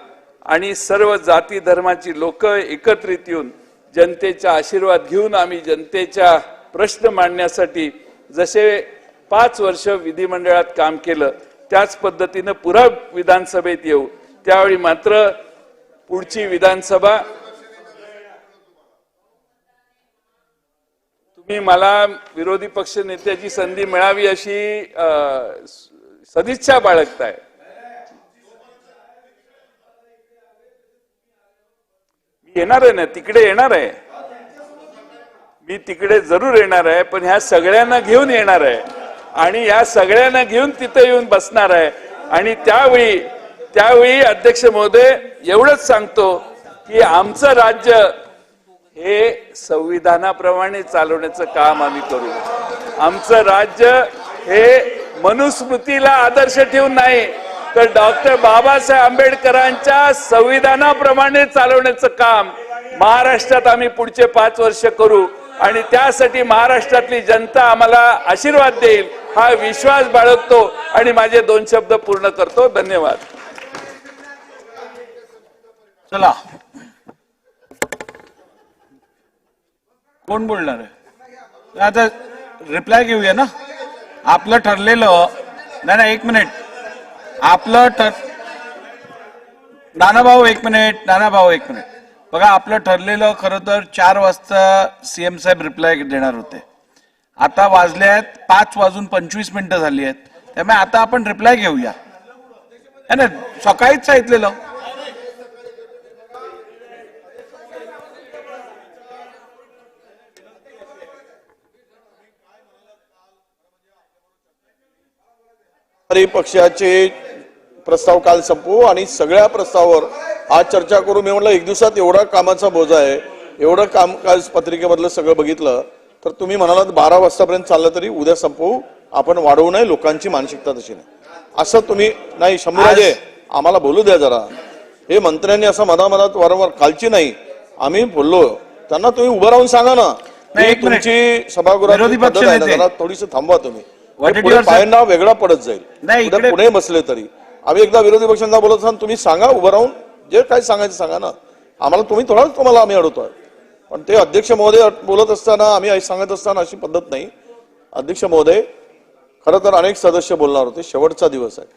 आणि सर्व जाती धर्माची लोक एकत्रित येऊन जनतेचा आशीर्वाद घेऊन आम्ही जनतेच्या प्रश्न मांडण्यासाठी जसे 5 वर्ष विधिमंडळात काम केलं त्याच पद्धतीनं पुन्हा विधानसभेत येऊ. त्यावेळी मात्र पुढची विधानसभा तुम्ही मला विरोधी पक्ष नेत्याची संधी मिळावी अशी सदिच्छा बाळगताय. मी येणार आहे ना, तिकडे येणार आहे, मी तिकडे जरूर येणार आहे, पण ह्या सगळ्यांना घेऊन येणार आहे आणि या सगळ्यांना घेऊन तिथे येऊन बसणार आहे. आणि त्यावेळी अध्यक्ष महोदय एवढंच सांगतो की आमचं राज्य हे संविधानाप्रमाणे चालवण्याचं काम आम्ही करू. आमचं राज्य हे मनुस्मृतीला आदर्श ठेवून नाही तर डॉक्टर बाबासाहेब आंबेडकरांच्या संविधानाप्रमाणे चालवण्याचं काम महाराष्ट्रात आम्ही पुढचे 5 वर्ष करू. आणि त्यासाठी महाराष्ट्रातली जनता आम्हाला आशीर्वाद देईल हा विश्वास बाळगतो आणि माझे 2 शब्द पूर्ण करतो. धन्यवाद. चला, कोण बोलणार आहे आता? रिप्लाय घेऊया ना. आपलं ठरलेलं नाही, 1 मिनिट. आपलं नानाभाऊ 1 मिनिट. नानाभाऊ 1 मिनिट. बघा, आपलं ठरलेलं खरं तर 4 वाजता सीएम साहेब रिप्लाय देणार होते. आता वाजले आहेत 5:25 झाली आहेत. त्यामुळे आता आपण रिप्लाय घेऊया. ना, सकाळीच सांगितलेलं. पक्षाचे प्रस्ताव काल संपवू आणि सगळ्या प्रस्तावावर आज चर्चा करू. मी म्हटलं 1 दिवसात एवढा कामाचा बोजा आहे, एवढं कामकाज पत्रिकेमधलं सगळं बघितलं तर तुम्ही म्हणालात 12 वाजतापर्यंत चाललं तरी उद्या संपवू, आपण वाढवू नये, लोकांची मानसिकता तशी नाही असं तुम्ही नाही. शंभूराजे, आम्हाला बोलू द्या जरा. हे मंत्र्यांनी असं मधामधात वारंवार, कालची नाही आम्ही बोललो त्यांना, तुम्ही उभं राहून सांगा ना. तुमची सभागृहात थोडीशी थांबवा तुम्ही. पायांना वेगळा पडत जाईल. पुढे बसले तरी आम्ही एकदा विरोधी पक्षांना बोलत असताना तुम्ही सांगा उभं राहून, जे काय सांगायचं सांगा ना. आम्हाला तुम्हाला आम्ही अडवतोय, पण ते अध्यक्ष महोदय बोलत असताना आम्ही सांगत असताना अशी पद्धत नाही. अध्यक्ष महोदय, खरं तर अनेक सदस्य बोलणार होते, शेवटचा दिवस आहे,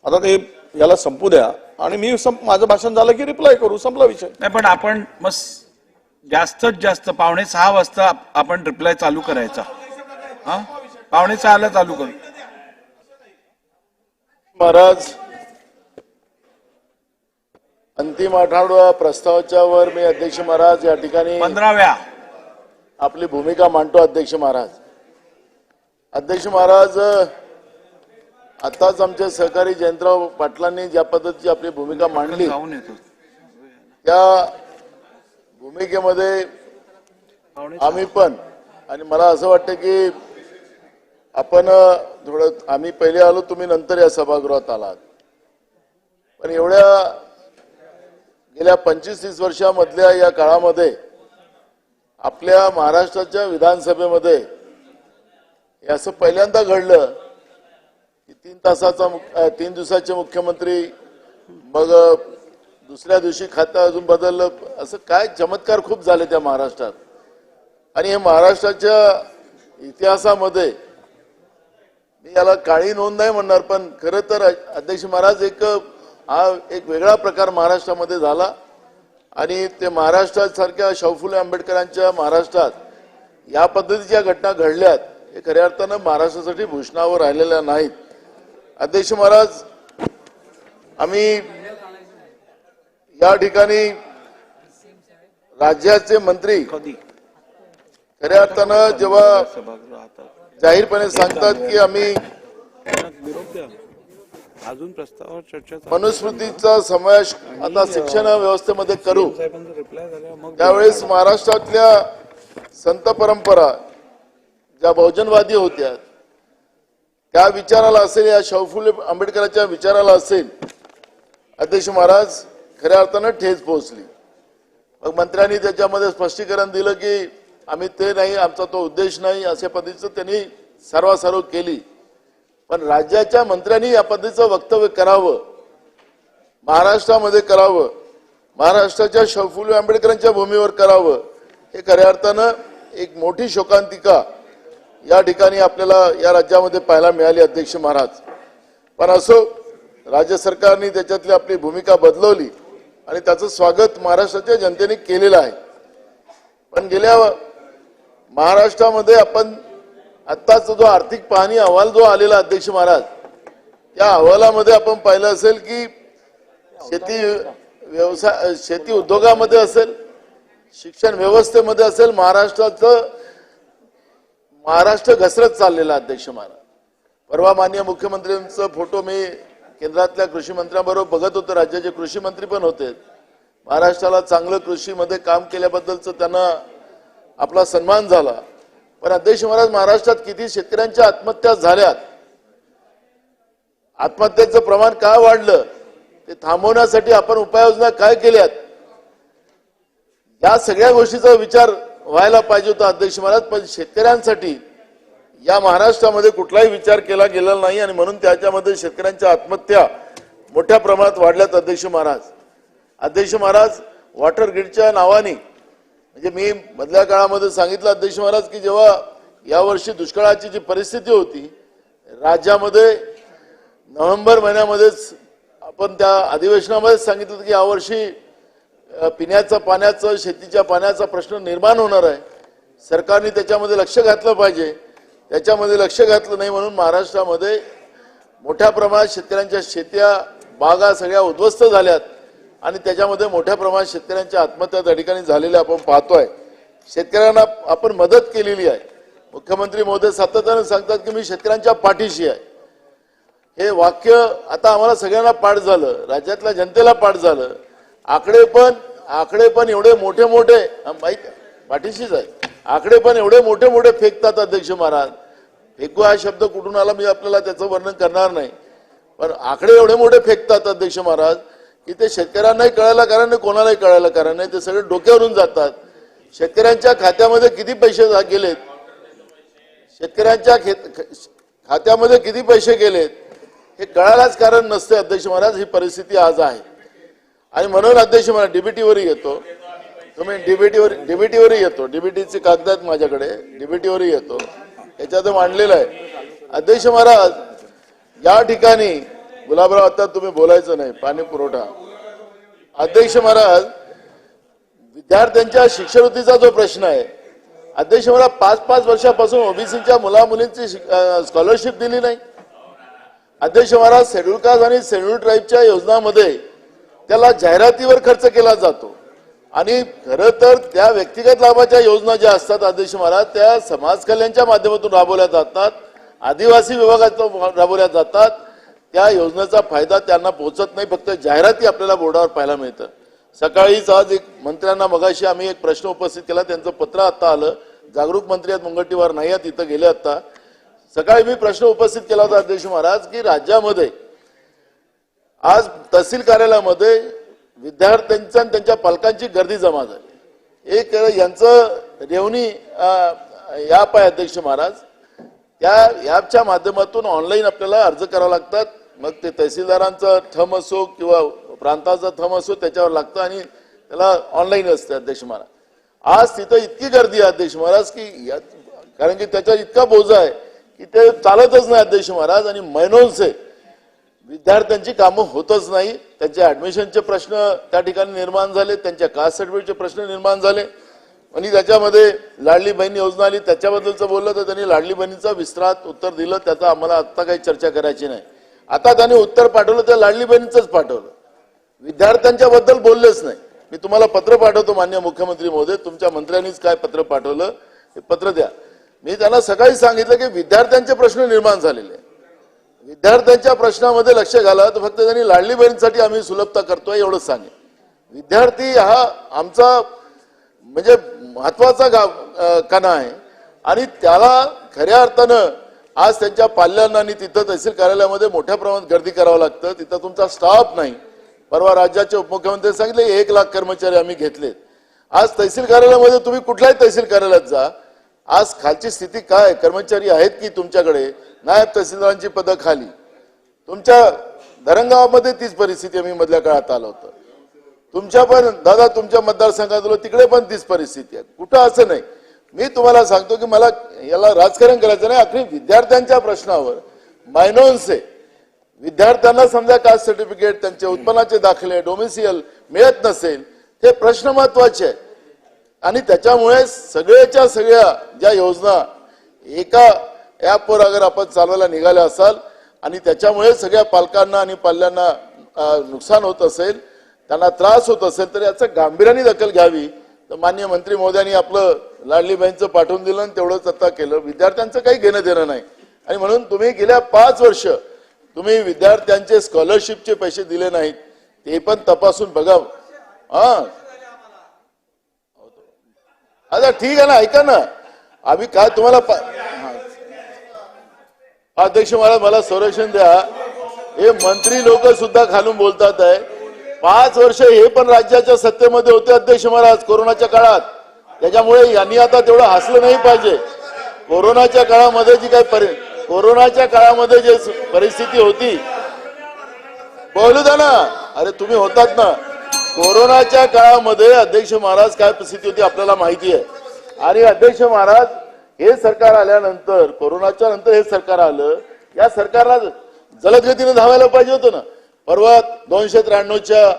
आता ते याला संपू द्या आणि मी माझं भाषण झालं की रिप्लाय करू, संपला विषय. नाही, पण आपण जास्तीत जास्त 5:45 वाजता आपण रिप्लाय चालू करायचा. 5:45 चालू करू. महाराज, अंतिम आठवडा प्रस्तावाच्या वर मी अध्यक्ष महाराज या ठिकाणी 15व्या आपली भूमिका मांडतो अध्यक्ष महाराज. अध्यक्ष महाराज, आताच आमचे सहकारी जयंतराव पाटलांनी ज्या पद्धतीची आपली भूमिका मांडली त्या भूमिकेमध्ये आम्ही पण, आणि मला असं वाटतं की आपण थोडं, आम्ही पहिले आलो, तुम्ही नंतर या सभागृहात आलात, पण एवढ्या गेल्या 25-30 वर्षामधल्या या काळामध्ये आपल्या महाराष्ट्राच्या विधानसभेमध्ये हे असं पहिल्यांदा घडलं की 3 दिवसाचे मुख्यमंत्री, मग दुसऱ्या दिवशी खातं अजून बदललं. असं काय चमत्कार खूप झाले त्या महाराष्ट्रात. आणि हे महाराष्ट्राच्या इतिहासामध्ये मी याला काळी नोंद नाही म्हणणार, पण खरं तर अध्यक्ष महाराज हा एक वेगळा प्रकार महाराष्ट्रामध्ये झाला. आणि ते महाराष्ट्रासारख्या शाहू फुले आंबेडकरांच्या महाराष्ट्रात या पद्धतीच्या घटना घडल्यात हे खऱ्या अर्थानं महाराष्ट्रासाठी भूषणावर राहिलेल्या नाहीत. अध्यक्ष महाराज, आम्ही या ठिकाणी राज्याचे मंत्री खऱ्या अर्थानं जेव्हा जाहीरपणे सांगतात की आम्ही अजून प्रस्तावावर चर्चा मनुस्मृतीचा समावेश आता शिक्षण व्यवस्थेमध्ये करू, त्यावेळेस महाराष्ट्रातल्या संत परंपरा ज्या बहुजनवादी होत्या त्या विचाराला असेल, या शाहू फुले आंबेडकरांच्या विचाराला असेल, अध्यक्ष महाराज खऱ्या अर्थानं ठेच पोहोचली. मग मंत्र्यांनी त्याच्यामध्ये स्पष्टीकरण दिलं की आम्ही ते नाही, आमचा तो उद्देश नाही, अशा पद्धतीचं त्यांनी सर्वासर्व केली. पण राज्याच्या मंत्र्यांनी या पद्धतीचं वक्तव्य करावं, महाराष्ट्रामध्ये करावं, महाराष्ट्राच्या शाहू फुले आंबेडकरांच्या भूमीवर करावं, हे खऱ्या अर्थानं एक मोठी शोकांतिका या ठिकाणी आपल्याला या राज्यामध्ये पाहायला मिळाली अध्यक्ष महाराज. पण असो, राज्य सरकारने त्याच्यातली आपली भूमिका बदलवली आणि त्याचं स्वागत महाराष्ट्राच्या जनतेने केलेलं आहे. पण गेल्या महाराष्ट्रामध्ये आपण आत्ताचा जो आर्थिक पाहणी अहवाल जो आलेला अध्यक्ष महाराज, त्या अहवालामध्ये आपण पाहिलं असेल की शेती उद्योगामध्ये असेल, शिक्षण व्यवस्थेमध्ये असेल, महाराष्ट्र घसरत चाललेला अध्यक्ष महाराज. परवा माननीय मुख्यमंत्र्यांचा फोटो मी केंद्रातल्या कृषी मंत्र्यांबरोबर बघत होतो, राज्याचे कृषी मंत्री पण होते. महाराष्ट्राला चांगलं कृषीमध्ये काम केल्याबद्दलचं त्यांना आपला सन्मान झाला. पण अध्यक्ष महाराज, महाराष्ट्रात किती शेतकऱ्यांच्या आत्महत्या झाल्यात, आत्महत्येचं प्रमाण काय वाढलं, ते थांबवण्यासाठी आपण उपाययोजना काय केल्यात, या सगळ्या गोष्टीचा विचार व्हायला पाहिजे होता अध्यक्ष महाराज. पण शेतकऱ्यांसाठी या महाराष्ट्रामध्ये कुठलाही विचार केला गेलेला नाही आणि म्हणून त्याच्यामध्ये शेतकऱ्यांच्या आत्महत्या मोठ्या प्रमाणात वाढल्यात अध्यक्ष महाराज. अध्यक्ष महाराज, वॉटर ग्रीडच्या नावाने, म्हणजे मी मधल्या काळामध्ये सांगितलं अध्यक्ष महाराज की जेव्हा यावर्षी दुष्काळाची जी परिस्थिती होती राज्यामध्ये, नोव्हेंबर महिन्यामध्येच आपण त्या अधिवेशनामध्ये सांगितलं की यावर्षी पिण्याचं पाण्याचं, शेतीच्या पाण्याचा प्रश्न निर्माण होणार आहे, सरकारने त्याच्यामध्ये लक्ष घातलं पाहिजे. त्याच्यामध्ये लक्ष घातलं नाही म्हणून महाराष्ट्रामध्ये मोठ्या प्रमाणात शेतकऱ्यांच्या शेत्या, बागा सगळ्या उद्ध्वस्त झाल्यात आणि त्याच्यामध्ये मोठ्या प्रमाणात शेतकऱ्यांच्या आत्महत्या त्या ठिकाणी झालेल्या आपण पाहतोय. शेतकऱ्यांना आपण मदत केलेली आहे. मुख्यमंत्री महोदय सातत्याने सांगतात की मी शेतकऱ्यांच्या पाठीशी आहे. हे वाक्य आता आम्हाला सगळ्यांना पाठ झालं, राज्यातल्या जनतेला पाठ झालं. आकडे पण एवढे मोठे मोठे माहित पाठीशीच आहे. आकडे पण एवढे मोठे मोठे फेकतात अध्यक्ष महाराज. फेकू हा शब्द कुठून आला मी आपल्याला त्याचं वर्णन करणार नाही, पण आकडे एवढे मोठे फेकतात अध्यक्ष महाराज की ते शेतकऱ्यांनाही कळायला कारण नाही, कोणालाही कळायला कारण नाही. ते सगळे डोक्यावरून जातात. शेतकऱ्यांच्या खात्यामध्ये किती पैसे गेलेत, शेतकऱ्यांच्या खात्यामध्ये किती पैसे गेलेत हे कळायलाच कारण नसते अध्यक्ष महाराज. ही परिस्थिती आज आहे. आणि म्हणून अध्यक्ष महाराज, डीबीटीवरही येतो, तुम्ही डीबीटीवरही येतो, डीबीटीचे कागद आहेत माझ्याकडे, डीबीटीवरही येतो, याच्यात मांडलेलं आहे. अध्यक्ष महाराज, या ठिकाणी गुलाबराव आता तुम्ही बोलायचं नाही, पाणी पुरवठा. अध्यक्ष महाराज, विद्यार्थ्यांच्या शिष्यवृत्तीचा जो प्रश्न आहे अध्यक्ष महाराज, 5-5 वर्षापासून ओबीसीच्या मुलामुलींची स्कॉलरशिप दिली नाही. अध्यक्ष महाराज, शेड्यूल कास्ट आणि शेड्यूल ट्राईबच्या योजनांमध्ये त्याला जाहिरातीवर खर्च केला जातो आणि खरं तर त्या व्यक्तिगत लाभाच्या योजना ज्या असतात अध्यक्ष महाराज त्या समाज कल्याणच्या माध्यमातून राबवल्या जातात, आदिवासी विभागातून राबवल्या जातात. त्या योजनेचा फायदा त्यांना पोहोचत नाही, फक्त जाहिराती आपल्याला बोर्डावर पाहायला मिळतं. सकाळीच आज एक मंत्र्यांना मगाशी आम्ही एक प्रश्न उपस्थित केला, त्यांचं पत्र आता आलं. जागरूक मंत्री आहेत, मुनगंटीवार नाही आहेत, इथं गेले. आता सकाळी मी प्रश्न उपस्थित केला होता अध्यक्ष महाराज की राज्यामध्ये आज तहसील कार्यालयामध्ये विद्यार्थ्यांच्या आणि त्यांच्या पालकांची गर्दी जमा झाली. एक यांचं रेवणी ॲप आहे अध्यक्ष महाराज, त्या ॲपच्या माध्यमातून ऑनलाईन आपल्याला अर्ज करावे लागतात. मग ते तहसीलदारांचा थंब असो किंवा प्रांताचा थंब असो त्याच्यावर लागतं आणि त्याला ऑनलाईन असते अध्यक्ष महाराज. आज तिथं इतकी गर्दी आहे अध्यक्ष महाराज की कारण की त्याच्यावर इतका बोजा आहे की ते चालतच नाही अध्यक्ष महाराज. आणि महिनोंचे विद्यार्थ्यांची कामं होतच नाही. त्यांचे ऍडमिशनचे प्रश्न त्या ठिकाणी निर्माण झाले, त्यांच्या कास्ट सर्टिफिकेटचे प्रश्न निर्माण झाले. आणि त्याच्यामध्ये लाडली बहीण योजना आली, त्याच्याबद्दलचं बोललं तर त्यांनी लाडली बहिणीचं विस्तारात उत्तर दिलं. त्याचा आम्हाला आत्ता काही चर्चा करायची नाही. आता त्यांनी उत्तर पाठवलं त्या लाडली बहिणीचंच पाठवलं, विद्यार्थ्यांच्या बद्दल बोललेच नाही. मी तुम्हाला पत्र पाठवतो माननीय मुख्यमंत्री महोदय, तुमच्या मंत्र्यांनीच काय पत्र पाठवलं हे पत्र द्या. मी त्यांना सकाळी सांगितलं की विद्यार्थ्यांचे प्रश्न निर्माण झालेले, विद्यार्थ्यांच्या प्रश्नामध्ये लक्ष घाला. तर फक्त त्यांनी लाडली बहिणीसाठी आम्ही सुलभता करतोय एवढंच सांगेन. विद्यार्थी हा आमचा म्हणजे महत्वाचा कणा आहे आणि त्याला खऱ्या अर्थानं आज त्यांच्या पाल्यांना आणि तिथं तहसील कार्यालयामध्ये मोठ्या प्रमाणात गर्दी करावं लागतं. तिथं तुमचा स्टाफ नाही. परवा राज्याचे उपमुख्यमंत्री सांगितले 1 लाख कर्मचारी आम्ही घेतलेत. आज तहसील कार्यालयामध्ये तुम्ही कुठल्याही तहसील कार्यालयात जा, आज खालची स्थिती काय, कर्मचारी आहेत की तुमच्याकडे, नायब तहसीलदारांची पदं खाली. तुमच्या धरणगावामध्ये तीच परिस्थिती आम्ही मधल्या काळात आलो होतो. तुमच्या पण दादा तुमच्या मतदारसंघात तिकडे पण तीच परिस्थिती आहे. कुठं असं नाही. मी तुम्हाला सांगतो की मला याला राजकारण करायचं नाही. अखेर विद्यार्थ्यांच्या प्रश्नावर मायनॉन्से विद्यार्थ्यांना समजा कास्ट सर्टिफिकेट, त्यांचे उत्पन्नाचे दाखले, डोमिसियल मिळत नसेल, ते प्रश्न महत्वाचे आहेत. आणि त्याच्यामुळे सगळ्याच्या सगळ्या ज्या योजना एका ॲपवर अगर आपण चालवायला निघाल्या असाल आणि त्याच्यामुळे सगळ्या पालकांना आणि पाल्यांना नुकसान होत असेल, त्यांना त्रास होत असेल तर याचं गांभीर्याने दखल घ्यावी. तर माननीय मंत्री महोदयांनी आपलं लाडली बहीणचं पाठवून दिलं आणि तेवढंच आता केलं. विद्यार्थ्यांचं काही घेणं देणं नाही. आणि म्हणून तुम्ही गेल्या 5 वर्ष तुम्ही विद्यार्थ्यांचे स्कॉलरशिपचे पैसे दिले नाहीत, ते पण तपासून बघा. आता ठीक आहे ना, ऐका ना, आम्ही काय तुम्हाला अध्यक्ष महाराज मला संरक्षण द्या. हे मंत्री लोक सुद्धा खालून बोलतात आहे. 5 वर्ष हे पण राज्याच्या सत्तेमध्ये होते अध्यक्ष महाराज कोरोनाच्या काळात. त्याच्यामुळे यांनी आता तेवढं हसलं नाही पाहिजे. कोरोनाच्या काळामध्ये जी काही कोरोनाच्या काळामध्ये जे परिस्थिती होती, बोलू द्या ना. अरे तुम्ही होतात ना. कोरोनाच्या काळामध्ये अध्यक्ष महाराज काय परिस्थिती होती आपल्याला माहिती आहे. आणि अध्यक्ष महाराज हे सरकार आल्यानंतर, कोरोनाच्या नंतर हे सरकार आलं, या सरकारला जलदगतीने धावायला पाहिजे होतं ना. परवा 293च्या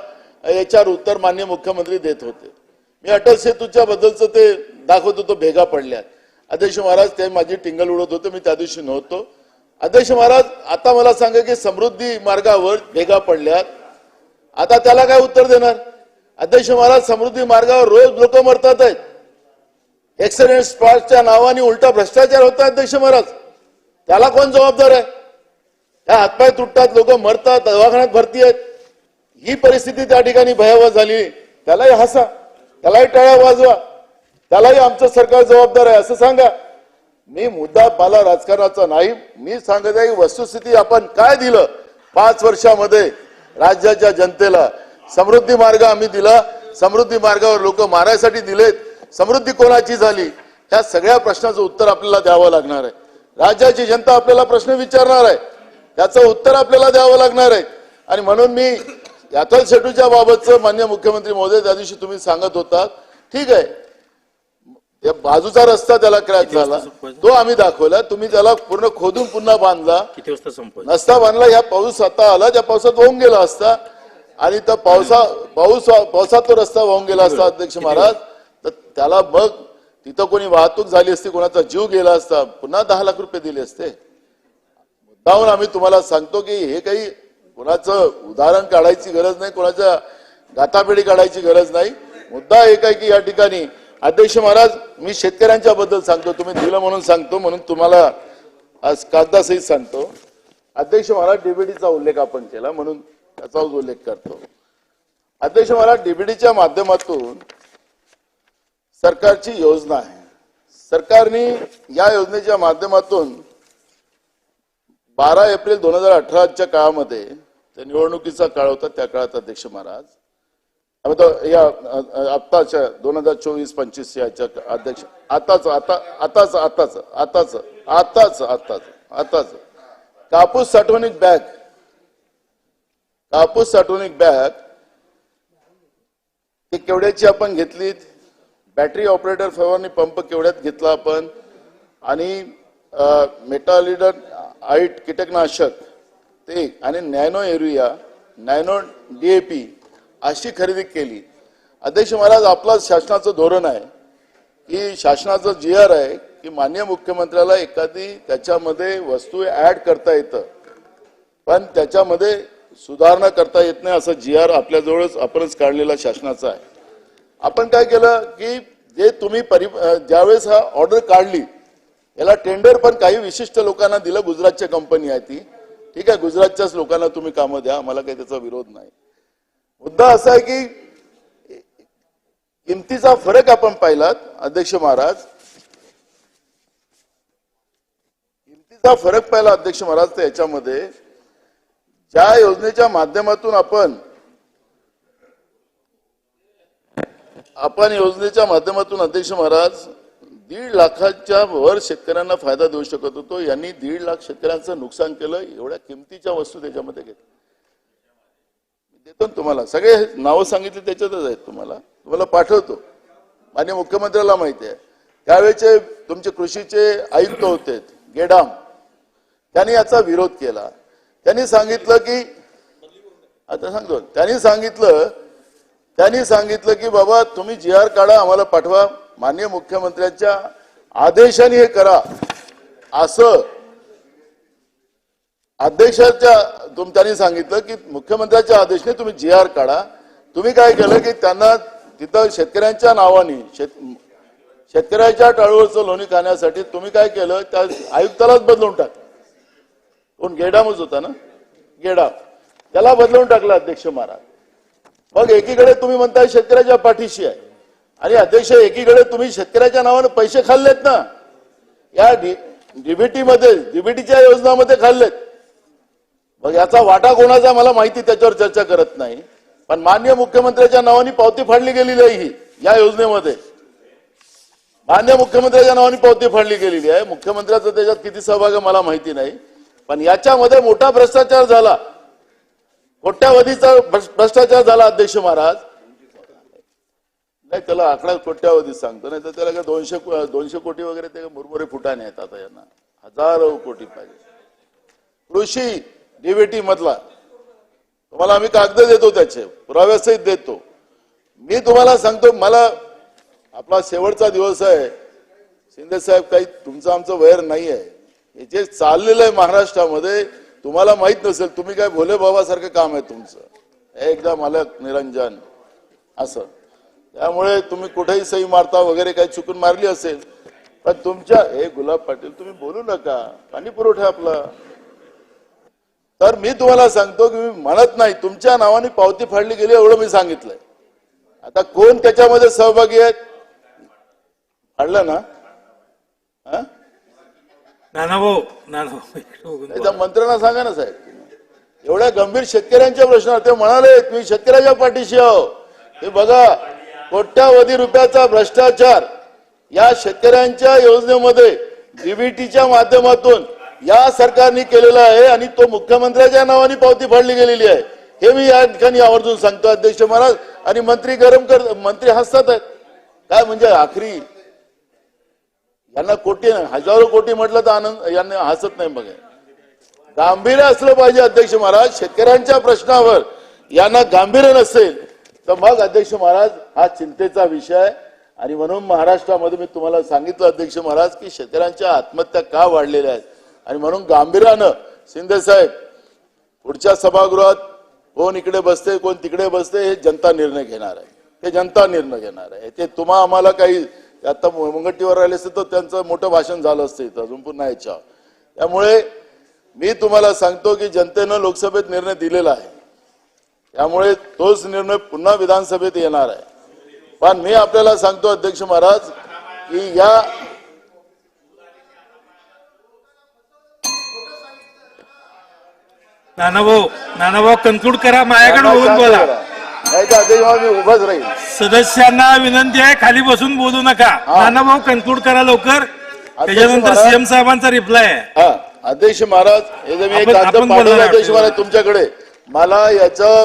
याच्यावर उत्तर माननीय मुख्यमंत्री देत होते. मी अटल सेतूच्या बद्दलचं ते दाखवत होतो, भेगा पडल्यात. अध्यक्ष महाराज ते माझी टिंगल उडत होते, मी त्या दिवशी नव्हतो. अध्यक्ष महाराज आता मला सांगा की समृद्धी मार्गावर भेगा पडल्यात, आता त्याला काय उत्तर देणार अध्यक्ष महाराज? समृद्धी मार्गावर रोज लोक मरतात आहेत. एक्सिडेंट स्पॉटच्या नावाने उलटा भ्रष्टाचार होता अध्यक्ष महाराज. त्याला कोण जबाबदार आहे? त्या हातपाय तुटतात, लोक मरतात, दवाखान्यात भरती आहेत. ही परिस्थिती त्या ठिकाणी भयावह झाली. त्यालाही हसा, त्यालाही टाळ्या वाजवा, त्यालाही आमचं सरकार जबाबदार आहे असं सांगा. मी मुद्दा मला राजकारणाचा नाही, मी सांगत आहे वस्तुस्थिती. आपण काय दिलं 5 वर्षामध्ये राज्याच्या जनतेला? समृद्धी मार्ग आम्ही दिला, समृद्धी मार्गावर लोक मारायसाठी दिलेत. समृद्धी कोणाची झाली? ह्या सगळ्या प्रश्नाचं उत्तर आपल्याला द्यावं लागणार आहे. राज्याची जनता आपल्याला प्रश्न विचारणार आहे, त्याचं उत्तर आपल्याला द्यावं लागणार आहे. आणि म्हणून मी अटल सेतूच्या बाबतचं माननीय मुख्यमंत्री महोदय त्या दिवशी तुम्ही सांगत होता, ठीक आहे, त्या बाजूचा रस्ता त्याला क्रॅक झाला, तो आम्ही दाखवला. तुम्ही त्याला पूर्ण खोदून पुन्हा बांधला, नसता बांधला. ह्या पाऊस आता आला, त्या पावसात वाहून गेला असता आणि त्या पावसात तो रस्ता वाहून गेला असता अध्यक्ष महाराज, तर त्याला मग तिथं कोणी वाहतूक झाली असती, कोणाचा जीव गेला असता, पुन्हा 10 लाख रुपये दिले असते. मुद्दाहून आम्ही तुम्हाला सांगतो की हे काही कोणाचं उदाहरण काढायची गरज नाही, कोणाच्या गातापेढी काढायची गरज नाही. मुद्दा एक आहे की या ठिकाणी अध्यक्ष महाराज मी शेतकऱ्यांच्या बद्दल सांगतो, तुम्ही दिलं म्हणून सांगतो, म्हणून तुम्हाला आज कागदासहित सांगतो. अध्यक्ष महाराज डीबीटीचा उल्लेख आपण केला म्हणून त्याचा उल्लेख करतो. अध्यक्ष महाराज डीबीटीच्या माध्यमातून सरकारची योजना आहे. सरकारने या योजनेच्या माध्यमातून 12 एप्रिल 2018च्या काळामध्ये, त्या निवडणुकीचा काळ होता त्या काळात अध्यक्ष महाराज, या आत्ताच्या 2024-25 याच्या अध्यक्ष आताच कापूस साठवणूक बॅग ती केवढ्याची आपण घेतली, बॅटरी ऑपरेटर फवारणी पंप केवढ्यात घेतला आपण, आणि मेटालिडर आईट कीटकनाशक ते आणि नॅनो युरिया, नॅनो DAP अशी खरेदी केली. अध्यक्ष महाराज आपला शासनाचं धोरण आहे की शासनाचं GR आहे की माननीय मुख्यमंत्र्याला एखादी त्याच्यामध्ये वस्तू ऍड करता येतं पण त्याच्यामध्ये सुधारणा करता येत नाही, असं GR आपल्याजवळच आपणच काढलेला शासनाचा आहे. आपण काय केलं की जे तुम्ही ज्यावेळेस हा ऑर्डर काढली याला टेंडर पण काही विशिष्ट लोकांना दिलं, गुजरातच्या कंपनी आहे ती, ठीक आहे, गुजरातच्याच लोकांना तुम्ही कामं द्या, मला काही त्याचा विरोध नाही. मुद्दा असा आहे की किमतीचा फरक आपण पाहिलात अध्यक्ष महाराज, किमतीचा फरक पाहिला अध्यक्ष महाराज, तर याच्यामध्ये ज्या योजनेच्या माध्यमातून आपण योजनेच्या माध्यमातून अध्यक्ष महाराज 1.5 लाखाच्या वर शेतकऱ्यांना फायदा देऊ शकत होतो, यांनी 1.5 लाख शेतकऱ्यांचं नुकसान केलं. एवढ्या किमतीच्या वस्तू त्याच्यामध्ये घेतल्या. देतो तुम्हाला सगळे नावं सांगितली त्याच्यातच आहेत, तुम्हाला पाठवतो. माननीय मुख्यमंत्र्याला माहिती आहे, त्यावेळेचे तुमचे कृषीचे आयुक्त होते गेडाम, त्यांनी याचा विरोध केला. त्यांनी सांगितलं की आता सांगतो, त्यांनी सांगितलं की बाबा तुम्ही GR काढा, आम्हाला पाठवा, माननीय मुख्यमंत्र्यांच्या आदेशाने हे करा, असं त्यांनी सांगितलं की मुख्यमंत्र्यांच्या आदेशाने तुम्ही GR काढा. तुम्ही काय केलं की त्यांना तिथं शेतकऱ्यांच्या नावाने शेतकऱ्याच्या टाळूवरचं लोणी खाण्यासाठी तुम्ही काय केलं, त्या आयुक्तालाच बदलून टाकलं. कोण गेडामच होता ना, गेडाम, त्याला बदलून टाकलं अध्यक्ष महाराज. मग एकीकडे तुम्ही म्हणताय शेतकऱ्याच्या पाठीशी आहे आणि अध्यक्ष एकीकडे तुम्ही शेतकऱ्याच्या नावाने पैसे खाल्लेत ना, या डीबीटीच्या योजनामध्ये खाल्लेत. मग याचा वाटा कोणाचा मला माहिती, त्याच्यावर चर्चा करत नाही, पण माननीय मुख्यमंत्र्यांच्या नावाने पावती फाडली गेलेली आहे ही या योजनेमध्ये. माननीय मुख्यमंत्र्यांच्या नावाने पावती फाडली गेलेली आहे. मुख्यमंत्र्याचा त्याच्यात किती सहभाग आहे मला माहिती नाही, पण याच्यामध्ये मोठा भ्रष्टाचार झाला, कोट्यावधीचा भ्रष्टाचार झाला अध्यक्ष महाराज. नाही त्याला आकडा कोट्यावधी सांगतो, नाही तर त्याला 200 कोटी वगैरे ते मुरमुरे फुटाने आहेत. आता यांना हजारो कोटी पाहिजे. कृषी DBT मधला तुम्हाला आम्ही कागद देतो, त्याचे पुराव्यासहित देतो. मी तुम्हाला सांगतो, मला आपला शेवटचा दिवस आहे शिंदे साहेब, काही तुमचं आमचं वैर नाही आहे. हे जे चाललेलं आहे महाराष्ट्रामध्ये तुम्हाला माहित नसेल, तुम्ही काय भोले बाबासारखं काम आहे तुमचं, एकदा मालक निरंजन असं. त्यामुळे तुम्ही कुठेही सही मारता वगैरे काही चुकून मारली असेल, पण तुमच्या हे गुलाब पाटील तुम्ही बोलू नका, पाणी पुरवठा आपला. तर मी तुम्हाला सांगतो की मी म्हणत नाही, तुमच्या नावाने पावती फाडली गेली एवढं मी सांगितलंय. आता कोण त्याच्यामध्ये सहभागी आहेत फाडलं ना, मंत्र्यांना सांगा ना साहेब. एवढ्या गंभीर शेतकऱ्यांच्या प्रश्नावर ते म्हणाले मी शेतकऱ्याच्या पाठीशी आहो. हे बघा, कोट्यावधी रुपयाचा भ्रष्टाचार या शेतकऱ्यांच्या योजनेमध्ये डीबीटीच्या माध्यमातून या सरकारने केलेला आहे आणि तो मुख्यमंत्र्यांच्या नावाने पावती फाडली गेलेली आहे. हे मी या ठिकाणी आवर्जून सांगतो अध्यक्ष महाराज. आणि मंत्री हसतात आहेत काय, म्हणजे आखरी यांना कोटी हजारो कोटी म्हटलं तर आनंद, यांना हसत नाही. बघा, गांभीर्य असलं पाहिजे अध्यक्ष महाराज. शेतकऱ्यांच्या प्रश्नावर यांना गांभीर्य नसेल तर मग अध्यक्ष महाराज हा चिंतेचा विषय आहे. आणि म्हणून महाराष्ट्रामध्ये मी तुम्हाला सांगितलं अध्यक्ष महाराज की शेतकऱ्यांच्या आत्महत्या का वाढलेल्या आहेत आणि म्हणून गांभीर्यानं शिंदे साहेब पुढच्या सभागृहात कोण इकडे बसते कोण तिकडे बसते हे जनता निर्णय घेणार आहे. हे जनता निर्णय घेणार आहे. ते तुम्हा आम्हाला काही आता मुंगटीवर राहिले असते तर त्यांचं मोठं भाषण झालं असतं इथं अजून पुन्हा याच्या. त्यामुळे मी तुम्हाला सांगतो की जनतेनं लोकसभेत निर्णय दिलेला आहे, त्यामुळे तोच निर्णय पुन्हा विधानसभेत येणार आहे. पण मी आपल्याला सांगतो अध्यक्ष महाराज की या नानाभाऊ कन्क्लूड करा, माझ्याकडे बघून बोला. नाही तर अध्यक्ष महाराज मी उभाच राहील. सदस्यांना विनंती आहे, खाली बसून बोलू नका. नानाभाऊ कन्क्लूड करा लवकर, त्याच्यानंतर सीएम साहेबांचा रिप्लाय आहे. हा अध्यक्ष महाराज हे जे मी एक आपण कागद बोलणार पाठवलं आहे. अध्यक्ष महाराज तुमच्याकडे, मला याचं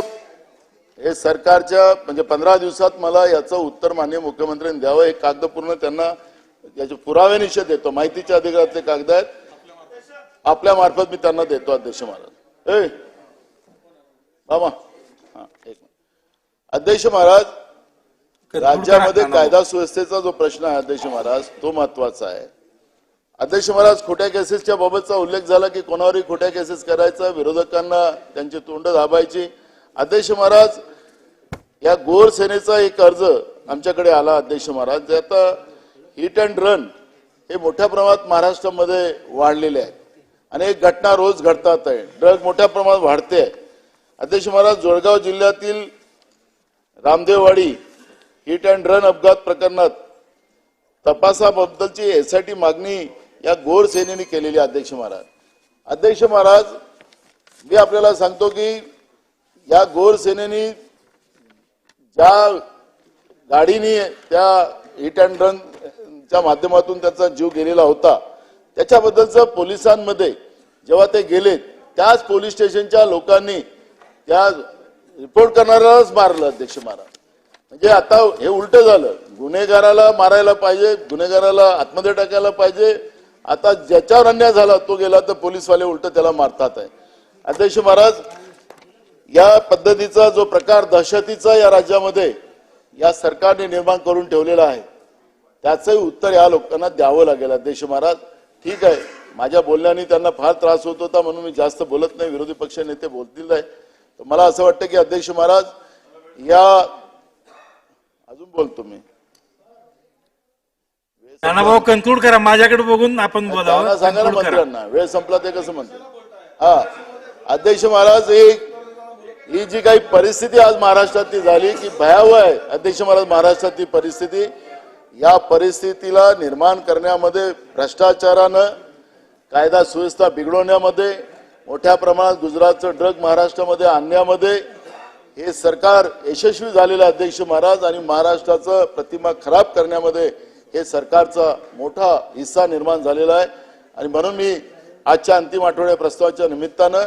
हे सरकारच्या म्हणजे 15 दिवसात मला याचं उत्तर माननीय मुख्यमंत्र्यांनी द्यावं. एक कागद पूर्ण त्यांना याचे पुरावे निश्चित देतो, माहितीच्या अधिकारातले कागद आहेत, आपल्या मार्फत मी त्यांना देतो अध्यक्ष महाराज. मामा हा एक मिनिट. अध्यक्ष महाराज राज्यामध्ये कायदा सुव्यवस्थेचा जो प्रश्न आहे अध्यक्ष महाराज तो महत्वाचा आहे. अध्यक्ष महाराज खोट्या केसेसच्या बाबतचा उल्लेख झाला की कोणावरही खोट्या केसेस करायचा, विरोधकांना त्यांची तोंड दाबायची. अध्यक्ष महाराज या गोर सेनेचा एक अर्ज आमच्याकडे आला अध्यक्ष महाराज. जे आता हिट अँड रन हे मोठ्या प्रमाणात महाराष्ट्रामध्ये वाढलेले आहेत, अनेक घटना रोज घडतात आहे, ड्रग मोठ्या प्रमाणात वाढते. अध्यक्ष महाराज जोळगाव जिल्ह्यातील रामदेववाडी हिट अँड रन अपघात प्रकरणात तपासाबद्दलची SIT मागणी या गोर सेनेने केलेली अध्यक्ष महाराज. अध्यक्ष महाराज मी आपल्याला सांगतो की या गोर सेनेने ज्या गाडीने त्या हिट अँड रनच्या माध्यमातून त्याचा जीव गेलेला होता त्याच्याबद्दलचं पोलिसांमध्ये जेव्हा ते गेले त्याच पोलीस स्टेशनच्या लोकांनी त्या रिपोर्ट करणाऱ्यालाच मारलं अध्यक्ष महाराज. म्हणजे आता हे उलट झालं, गुन्हेगाराला मारायला पाहिजे, गुन्हेगाराला आतमध्ये टाकायला पाहिजे, आता ज्याच्यावर अन्याय झाला तो गेला तर पोलीसवाले उलट त्याला मारतात आहे. अध्यक्ष महाराज या पद्धतीचा जो प्रकार दहशतीचा या राज्यामध्ये या सरकारने निर्माण करून ठेवलेला आहे त्याचंही उत्तर या लोकांना द्यावं लागेल अध्यक्ष महाराज. ठीक आहे, माझ्या बोलण्याने त्यांना फार त्रास होत होता म्हणून मी जास्त बोलत नाही, विरोधी पक्ष नेते बोलतील आहे. तर मला असं वाटतं की अध्यक्ष महाराज या अजून बोलतो मी. नानाभाऊ कन्क्लूड करा, माझ्याकडे बघून आपण बोलावं. सांगा ना मंत्र्यांना, वेळ संपला ते कसं म्हणते. हा अध्यक्ष महाराज ही जी काही परिस्थिती आज महाराष्ट्रातली झाली की भयावह आहे अध्यक्ष महाराज. महाराष्ट्रातली परिस्थिती, या परिस्थितीला निर्माण करण्यामध्ये भ्रष्टाचारानं कायदा सुव्यवस्था बिघडवण्यामध्ये मोठ्या प्रमाणात गुजरातचं ड्रग महाराष्ट्रामध्ये आणण्यामध्ये हे सरकार यशस्वी झालेलं अध्यक्ष महाराज. आणि महाराष्ट्राचं प्रतिमा खराब करण्यामध्ये हे सरकारचा मोठा हिस्सा निर्माण झालेला आहे. आणि म्हणून मी आजच्या अंतिम आठवड्या प्रस्तावाच्या निमित्तानं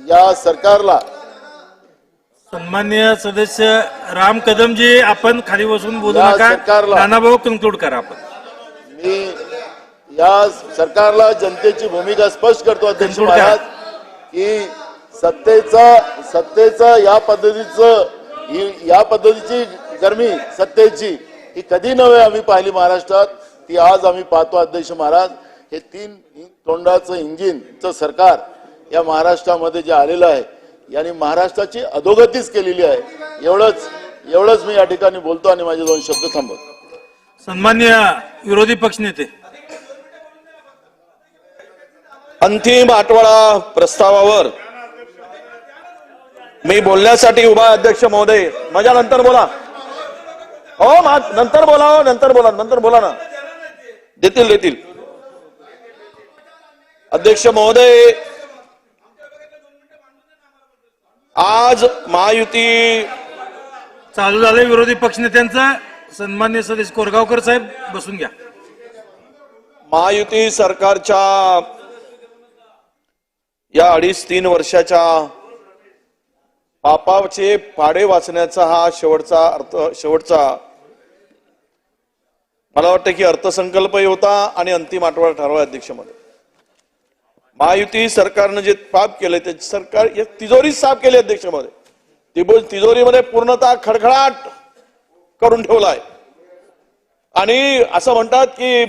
या सरकारला सन्माननीय सदस्य राम कदमजी आपण खाली बसून बोलू या नका. सरकारला- नानाभाऊ कन्क्लूड करा आपण. मी या सरकारला जनतेची भूमिका स्पष्ट करतो अध्यक्ष महाराज की सत्तेचा या पद्धतीची गरमी सत्तेची ही कधी नव्हे आम्ही पाहिली महाराष्ट्रात, ती आज आम्ही पाहतो अध्यक्ष महाराज. हे 3 तोंडाचं इंजिनचं सरकार या महाराष्ट्रामध्ये जे आलेलं आहे यांनी महाराष्ट्राची अधोगतीच केलेली आहे. एवढंच मी या ठिकाणी बोलतो आणि माझे 2 शब्द थांबवतो. सन्माननीय विरोधी पक्षनेते अंतिम आठवडा प्रस्तावावर मी बोलण्यासाठी उभा अध्यक्ष महोदय. माझ्या नंतर बोला. हो नंतर बोला ना. देतील. अध्यक्ष महोदय आज महायुती चालू झालंय विरोधी पक्षनेत्यांचा. सन्माननीय सदस्य कोरगावकर साहेब बसून घ्या. महायुती सरकारच्या या 2.5-3 वर्षाच्या पापाचे पाडे वाचण्याचा हा शेवटचा मला वाटतं की अर्थसंकल्पही होता आणि अंतिम आठवडा ठरवा अध्यक्ष मध्ये. महायुती सरकारनं जे पाप केले ते सरकार तिजोरी साफ केली अध्यक्ष मध्ये. तिजोरीमध्ये पूर्णतः खडखडाट करून ठेवलाय. आणि असं म्हणतात की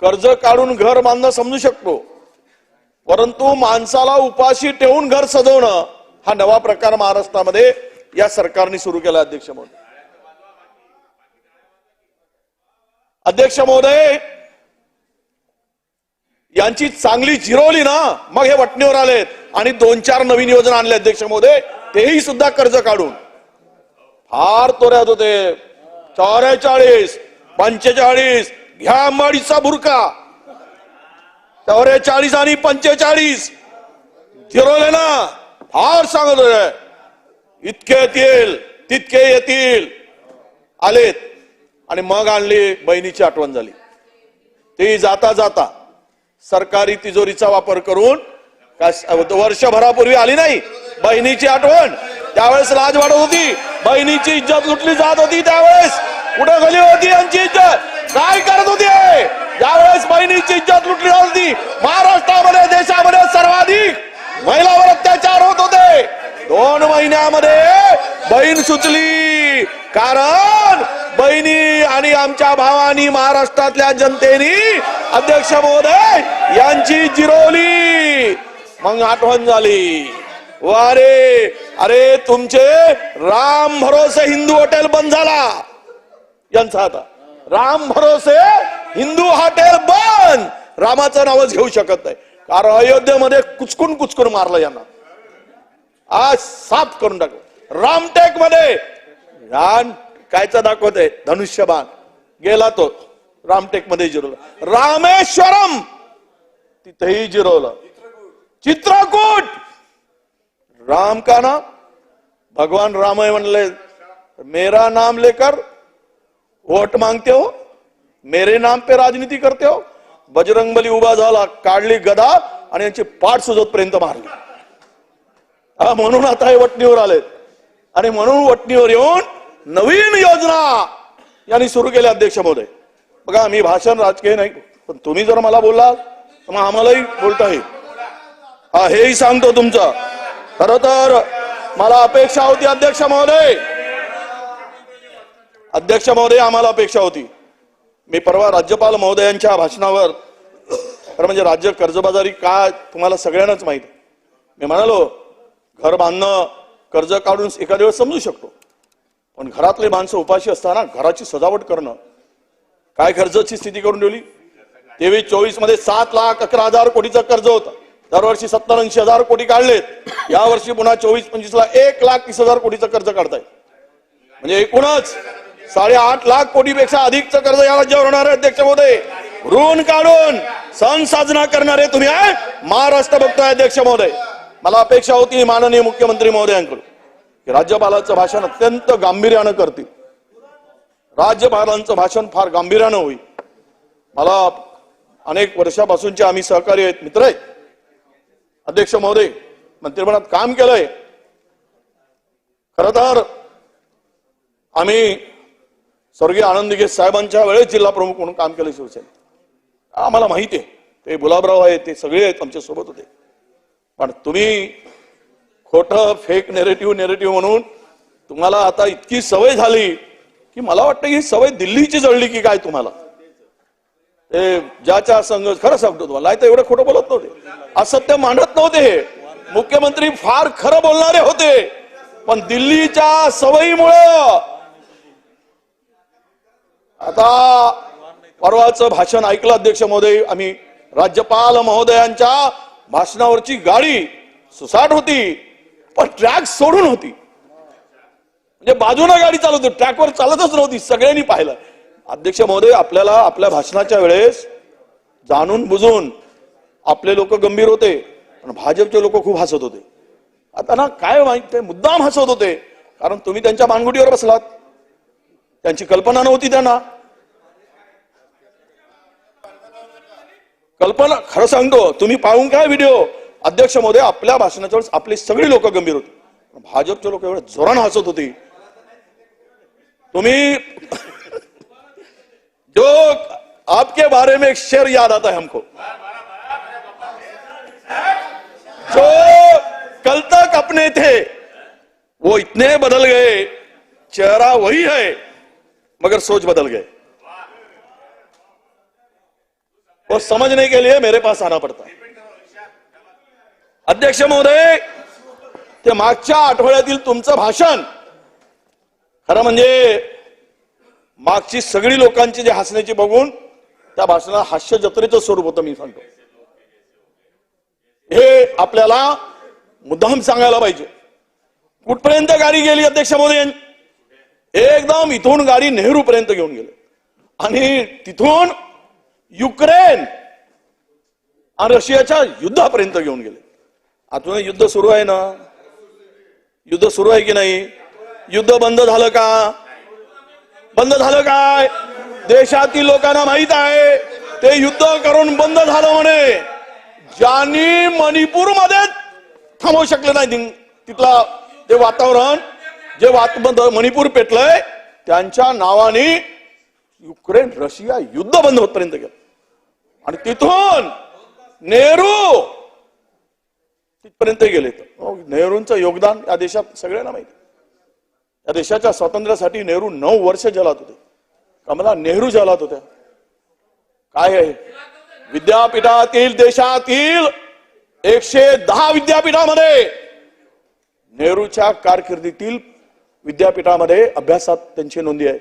कर्ज काढून घर बांधणं समजू शकतो, परंतु माणसाला उपाशी ठेवून घर सजवणं हा नवा प्रकार महाराष्ट्रामध्ये या सरकारने सुरू केला अध्यक्ष महोदय. अध्यक्ष महोदय यांची चांगली जिरवली ना, मग हे वटणीवर आलेत आणि 2-4 नवीन योजना आणले अध्यक्ष महोदय, तेही सुद्धा कर्ज काढून फार तोऱ्यात होते. 44, 45 घ्या अंबाडीचा बुरका, 44 आणि 45 जिरवले ना, फार सांगत होते इतके येतील तितके येतील, आलेत. आणि मग आणली बहिणीची आठवण झाली. ती जाता जाता सरकारी तिजोरीचा वापर करून वर्षभरापूर्वी आली नाही बहिणीची आठवण. त्यावेळेस लाज वाटत होती, बहिणीची इज्जत लुटली जात होती. त्यावेळेस कुठे गेली होती यांची इज्जत, काय करत होती? ज्यावेळेस बहिणीची इज्जत लुटली जात होती, महाराष्ट्रामध्ये देशामध्ये सर्वाधिक महिलावर अत्याचार होत होते. 2 महिन्यामध्ये बहीण सुचली, कारण बहिणी आणि आमच्या भावानी महाराष्ट्रातल्या जनतेने अध्यक्ष महोदय यांची जिरवली. मग आठवण झाली, वारे अरे तुमचे राम भरोसे हिंदू हॉटेल बंद झाला यांचा. आता राम भरोसे हिंदू हॉटेल बंद, रामाचं नावच घेऊ शकत नाही, कारण अयोध्येमध्ये कुचकून मारलं यांना, आज साफ करून टाकलं. रामटेक मध्ये कायचा दाखवतंय धनुष्यबाण, गेला तो रामटेक मध्ये जिरवलं. रामेश्वरम तिथेही जिरवलं. चित्रकूट राम का नाम, भगवान राम म्हणले मेरा नाम लेकर वोट मांगते हो, मेरे नाम पे राजनीति करते हो. बजरंगबली उभा झाला, काढली गदा आणि यांची पाठ सुजतपर्यंत मारली. म्हणून आता हे वटणीवर आलेत आणि म्हणून वटणीवर येऊन नवीन योजना यांनी सुरू केल्या. अध्यक्ष महोदय बघा, मी भाषण राजकीय नाही, पण तुम्ही जर मला बोलला तर मग आम्हालाही बोलता येईल, हेही सांगतो तुमचं. खरं तर मला अपेक्षा होती अध्यक्ष महोदय आम्हाला अपेक्षा होती. मी परवा राज्यपाल महोदयांच्या भाषणावर, खरं म्हणजे राज्य कर्जबाजारी काय तुम्हाला सगळ्यांनाच माहिती. मी म्हणालो घर बांधणं कर्ज काढून एखाद्या वेळेस समजू शकतो, पण घरातले माणसं उपाशी असताना घराची सजावट करणं, काय कर्जाची स्थिती करून ठेवली. 23-24 मध्ये 7,11,000 कोटीचं कर्ज होतं. दरवर्षी 70-80 कोटी काढलेत. यावर्षी पुन्हा 24-25 ला 1,30,000 कोटीचं कर्ज काढताय. म्हणजे एकूणच 8.5 लाख कोटीपेक्षा अधिकचं कर्ज या राज्यावर होणार आहे. अध्यक्ष महोदय ऋण काढून सण साजरा करणारे तुम्ही आहे, महाराष्ट्र बघतोय. अध्यक्ष महोदय मला अपेक्षा होती माननीय मुख्यमंत्री महोदयांकडून की राज्यपालाचं भाषण अत्यंत गांभीर्यानं करतील, राज्यपालांचं भाषण फार गांभीर्यानं होईल. मला अनेक वर्षापासूनचे आम्ही सहकारी आहेत, मित्र आहेत. अध्यक्ष महोदय मंत्रिमंडळात काम केलंय. खरं तर आम्ही स्वर्गीय आनंद दिघे साहेबांच्या वेळेस जिल्हा प्रमुख म्हणून काम केलं शिवसेनेत. आम्हाला माहिती आहे, ते गुलाबराव आहेत, ते सगळे आहेत आमच्या सोबत होते. पण तुम्ही खोटं फेक नेरेटिव्ह म्हणून तुम्हाला आता इतकी सवय झाली की मला वाटतं ही सवय दिल्लीची जळली की काय तुम्हाला. ते ज्याच्या संघ, खरं सांगतो तुम्हाला, तर एवढं खोटं बोलत नव्हते, असत्य मांडत नव्हते. मुख्यमंत्री फार खरं बोलणारे होते, पण दिल्लीच्या सवयीमुळं. आता परवाचं भाषण ऐकलं अध्यक्ष महोदय, आम्ही राज्यपाल महोदयांच्या भाषणावरची गाडी सुसाट होती, पण ट्रॅक सोडून होती. म्हणजे बाजूने गाडी चालत होती, ट्रॅकवर चालतच नव्हती. सगळ्यांनी पाहिलं. अध्यक्ष महोदय आपल्याला आपल्या भाषणाच्या वेळेस जाणून बुजून आपले लोक गंभीर होते, पण भाजपचे लोक खूप हसत होते. आता ना काय माहिती, मुद्दाम हसत होते, कारण तुम्ही त्यांच्या मानगुटीवर बसलात. त्यांची कल्पना नव्हती त्यांना. कल्पना, खरं सांगतो, तुम्ही पाहून काय व्हिडिओ. अध्यक्ष महोदय आपल्या भाषणाच्या वेळेस आपली सगळी लोक गंभीर होती, भाजपचे लोक एवढे जोरानं हसत होती. तुम्ही जो आपके बारे में एक शेर याद आता है हमको, जो कल तक अपने थे वो इतने बदल गए, चेहरा वही है मगर सोच बदल गए. वो समझने के लिए मेरे पास आना पड़ता है. अध्यक्ष महोदय ते मागच्या आठवड्यातील तुमचं भाषण खरं म्हणजे मागची सगळी लोकांची जे हसण्याची बघून त्या भाषणाला हास्य जत्रेचं स्वरूप होतं. मी सांगतो हे आपल्याला मुद्दाम सांगायला पाहिजे. कुठपर्यंत गाडी गेली अध्यक्ष महोदय, एकदम इथून गाडी नेहरू पर्यंत घेऊन गेले आणि तिथून युक्रेन आणि रशियाच्या युद्धापर्यंत घेऊन गेले. अजून युद्ध सुरू आहे ना, युद्ध सुरू आहे की नाही? युद्ध बंद झालं का? बंद झालं काय? देशातील लोकांना माहित आहे ते युद्ध करून बंद झालं म्हणे. ज्यांनी मणिपूरमध्ये थांबवू शकले नाही तिथला ते वातावरण, जे मणिपूर पेटलंय त्यांच्या नावाने युक्रेन रशिया युद्ध बंद होतपर्यंत गेलं आणि तिथून नेहरू तिथपर्यंत गेले. नेहरूंचं योगदान या देशात सगळ्यांना माहिती. या देशाच्या स्वातंत्र्यासाठी नेहरू 9 वर्ष जलात होते. कमला नेहरू जलात होत्या. काय आहे विद्यापीठातील देशातील 110 विद्यापीठामध्ये नेहरूच्या कारकिर्दीतील विद्यापीठामध्ये अभ्यासात त्यांची नोंदी आहे,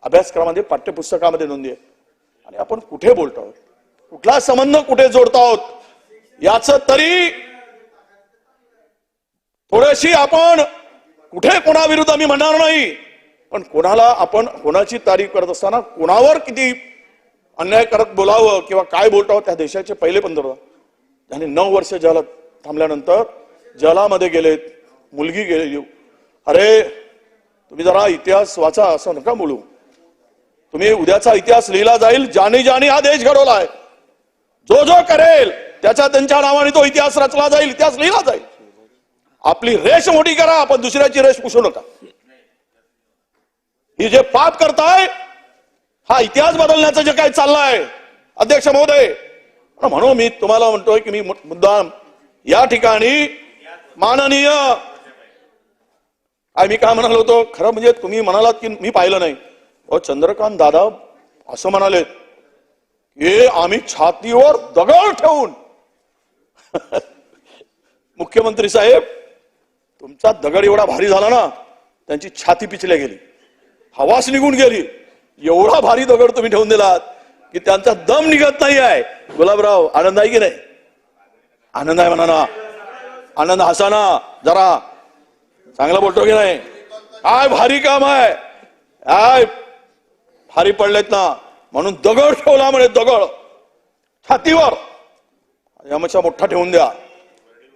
अभ्यासक्रमामध्ये पाठ्यपुस्तकामध्ये नोंदी आहे. आणि आपण कुठे बोलतो आहोत, कुठला संबंध कुठे जोडतो आहोत याच तरी थोडीशी आपण कुठे कोणाविरुद्ध आम्ही म्हणणार नाही, पण कोणाला आपण कोणाची तारीफ करत असताना कोणावर किती अन्याय करत बोलावं किंवा काय बोलतो आहोत. त्या देशाचे पहिले पंतप्रधान त्यांनी 9 वर्ष जलात थांबल्यानंतर जलामध्ये गेलेत, मुलगी गेली. अरे तुम्ही जरा इतिहास वाचा, असं नका बोलू. तुम्ही उद्याचा इतिहास लिहिला जाईल. ज्याने ज्याने हा देश घडवलाय, जो जो करेल त्याच्या त्यांच्या नावाने तो इतिहास रचला जाईल, इतिहास लिहिला जाईल. आपली रेष मोठी करा, पण दुसऱ्याची रेष पुसू नका. ही जे पाप करताय हा इतिहास बदलण्याचं जे काही चाललंय अध्यक्ष महोदय, म्हणून मी तुम्हाला म्हणतोय की मी मुद्दाम या ठिकाणी माननीय मी काय म्हणालो होतो, खरं म्हणजे तुम्ही म्हणालात की मी पाहिलं नाही. चंद्रकांत दादा असं म्हणाले की आम्ही छातीवर दगड ठेवून मुख्यमंत्री साहेब तुमचा दगड एवढा भारी झाला ना, त्यांची छाती पिचल्या गेली, हवास निघून गेली. एवढा भारी दगड तुम्ही ठेवून दिलात की त्यांचा दम निघत नाही आहे. गुलाबराव आनंद आहे की नाही? आनंद आहे म्हणा ना, आनंद हसा ना जरा, चांगला बोलतो की नाही? काय भारी काम आहे, काय भारी पडलेत ना, म्हणून दगड ठेवला म्हणे, दगड छातीवर. यापेक्षा मोठा ठेवून द्या,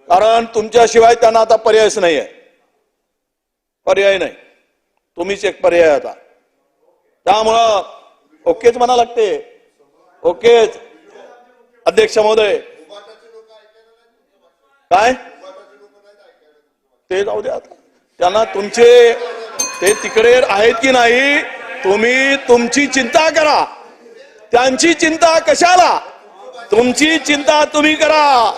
कारण तुमच्याशिवाय त्यांना आता पर्यायच नाही आहे. पर्याय नाही, तुम्हीच एक पर्याय आता. त्यामुळं ओकेच म्हणा लागते, ओकेच. अध्यक्ष महोदय काय ते जाऊ द्या, त्यांना तुमचे ते तिकडे आहेत की नाही, तुम्ही तुमची चिंता करा, त्यांची चिंता कशाला? तुमची चिंता तुम्ही करा.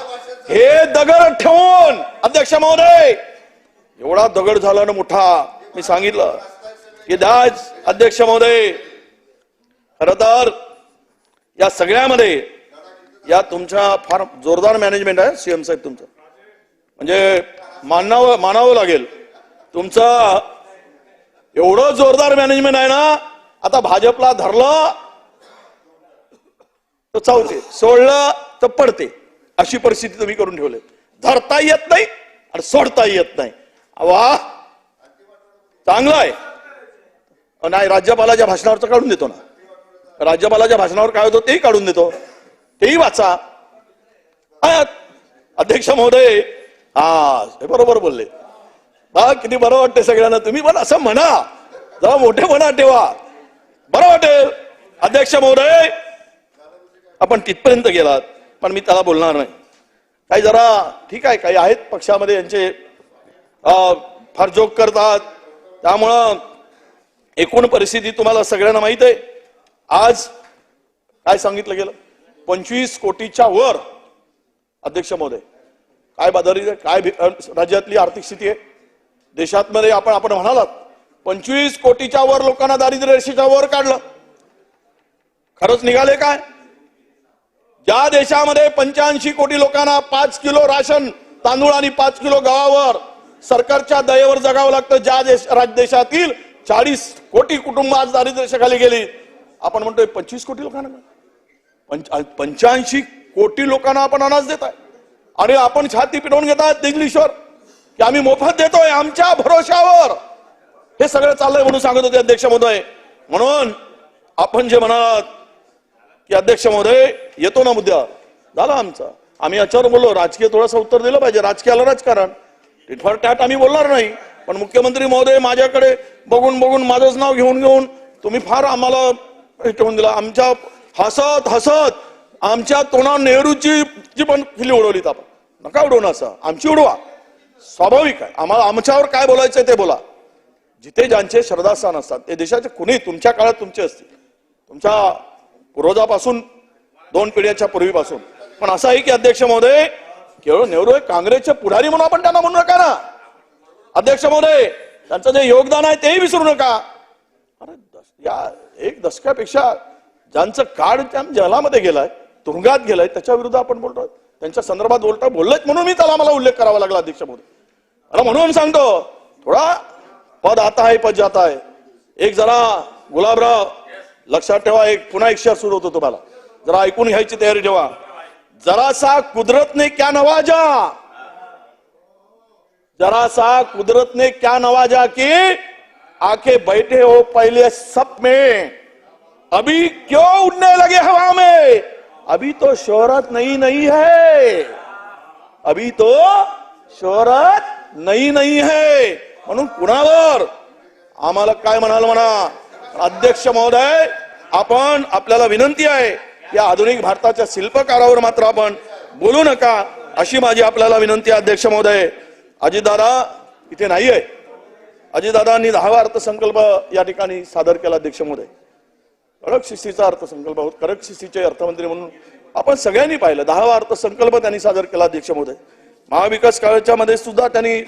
हे दगड ठेवून अध्यक्ष महोदय एवढा दगड झाला ना मोठा, मी सांगितलं की दाज अध्यक्ष महोदय, खर तर या सगळ्यामध्ये या तुमच्या फार जोरदार मॅनेजमेंट आहे सीएम साहेब तुमचं, म्हणजे मानावं लागेल तुमचं. एवढं जोरदार मॅनेजमेंट आहे ना, आता भाजपला धरलं तर चावते, सोडलं तर पडते, अशी परिस्थिती तुम्ही करून ठेवले. धरता येत नाही आणि सोडता येत नाही. वा चांगलं आहे. नाही, राज्यपालाच्या भाषणावरचं काढून देतो ना, राज्यपालाच्या भाषणावर काय होतं तेही काढून देतो, तेही वाचा. अध्यक्ष महोदय हे बरोबर बोलले. किती बरं वाटते सगळ्यांना. तुम्ही पण असं म्हणा, जरा मोठेपणा ठेवा, बरं वाटेल. अध्यक्ष महोदय आपण तिथपर्यंत गेलात, पण मी त्याला बोलणार नाही. काही जरा ठीक आहे, काही आहेत पक्षामध्ये यांचे फार जोक करतात, त्यामुळं एकूण परिस्थिती तुम्हाला सगळ्यांना माहित आहे. आज काय सांगितलं गेलं, 25 कोटीच्या वर. अध्यक्ष महोदय काय बाजारी, काय राज्यातली आर्थिक स्थिती आहे देशात मध्ये, आपण म्हणालात 25 कोटीच्या वर लोकांना दारिद्र्य रेषेच्या वर काढलं. खरंच निघाले काय? ज्या देशामध्ये 85 कोटी लोकांना 5 किलो राशन तांदूळ आणि 5 किलो गव्हावर सरकारच्या दयेवर जगावं लागतं, ज्या देशातील 40 कोटी कुटुंब आज दारिद्र्याखाली गेली. आपण म्हणतोय 25 कोटी लोकांना 85 कोटी लोकांना आपण अनाज देत आहे आणि आपण छाती पिटवून घेतात इंग्लिशवर की आम्ही मोफत देतोय आमच्या भरोशावर. हे सगळं चाललंय म्हणून सांगत होते अध्यक्ष महोदय. म्हणून आपण जे म्हणत की अध्यक्ष महोदय येतो ना मुद्दा झाला आमचा, आम्ही याच्यावर बोललो. राजकीय थोडंसं उत्तर दिलं पाहिजे, राजकीयाला राजकारण टिट फॉर टॅट आम्ही बोलणार नाही. पण मुख्यमंत्री महोदय माझ्याकडे बघून बघून माझंच नाव घेऊन घेऊन तुम्ही फार आम्हाला हे ठेवून दिला. आमच्या हसत हसत आमच्या तोंडावर नेहरूची जी पण खिल्ली उडवलीत. आपण नका उडवणं, असं आमची उडवा, स्वाभाविक आहे. आम्हाला आमच्यावर काय बोलायचंय ते बोला. जिथे ज्यांचे श्रद्धास्थान असतात ते देशाचे कुणी तुमच्या काळात तुमचे असतील, तुमच्या पूर्वजापासून 2 पिढ्याच्या पूर्वीपासून. पण असं आहे की अध्यक्ष महोदय केवळ नेहरू हे काँग्रेसचे पुढारी म्हणून आपण त्यांना म्हणू नका ना. अध्यक्ष महोदय त्यांचं जे योगदान आहे तेही विसरू नका. अरे या 1 दशकापेक्षा ज्यांचं काळ जलामध्ये गेलाय, तुरुंगात गेलाय, त्याच्या विरुद्ध आपण बोलतोय, त्यांच्या संदर्भात बोललोय म्हणून मी त्याला मला उल्लेख करावा लागला अध्यक्ष महोदय. मला म्हणून सांगतो थोडा पद आता है पद जाता है. एक जरा गुलाबराव लक्षात ठेवा, पुन्हा एक शेअर सुरू होतो तुम्हाला, जरा ऐकून घ्यायची तयारी ठेवा. जरा सा कुदरत ने क्या नवाजा, जरा सा कुदरत ने क्या नवाजा कि आके बैठे हो पहले सप में, अभी क्यों उड़ने लगे हवा में. अभी तो शोहरत नहीं है, अभी तो शोहरत नहीं है. म्हणून कुणावर आम्हाला काय म्हणाल म्हणा. अध्यक्ष महोदय आपण आपल्याला विनंती आहे की आधुनिक भारताच्या शिल्पकारावर मात्र आपण बोलू नका, अशी माझी आपल्याला विनंती आहे अध्यक्ष महोदय. अजितदादा इथे नाही आहे. अजितदादांनी 10वा अर्थसंकल्प या ठिकाणी सादर केला अध्यक्ष महोदय. कडक शिस्तीचा अर्थसंकल्प होत, कडक शिस्तीचे अर्थमंत्री म्हणून आपण सगळ्यांनी पाहिलं. 10वा अर्थसंकल्प त्यांनी सादर केला अध्यक्ष महोदय. महाविकास काळाच्या मध्ये सुद्धा त्यांनी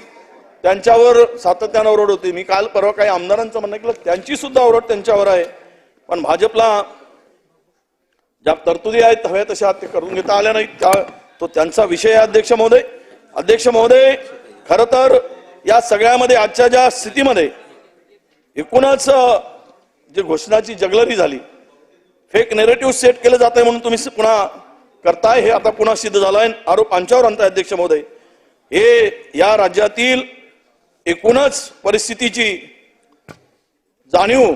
त्यांच्यावर सातत्यानं ओरड होती. मी काल परवा काही आमदारांचं म्हणणं केलं, त्यांची सुद्धा ओरड त्यांच्यावर आहे. पण भाजपला ज्या तरतुदी आहेत हव्या तशा ते करून घेता आल्या नाहीत, तो त्यांचा विषय आहे अध्यक्ष महोदय. अध्यक्ष महोदय खर तर या सगळ्यामध्ये आजच्या ज्या स्थितीमध्ये एकूणच जे घोषणाची जगलरी झाली, फेक नेरेटिव्ह सेट केलं जात आहे म्हणून तुम्ही पुन्हा करताय, हे आता पुन्हा सिद्ध झालं आहे. आरोप आमच्यावर आणताय अध्यक्ष महोदय. हे या राज्यातील एकूणच परिस्थितीची जाणीव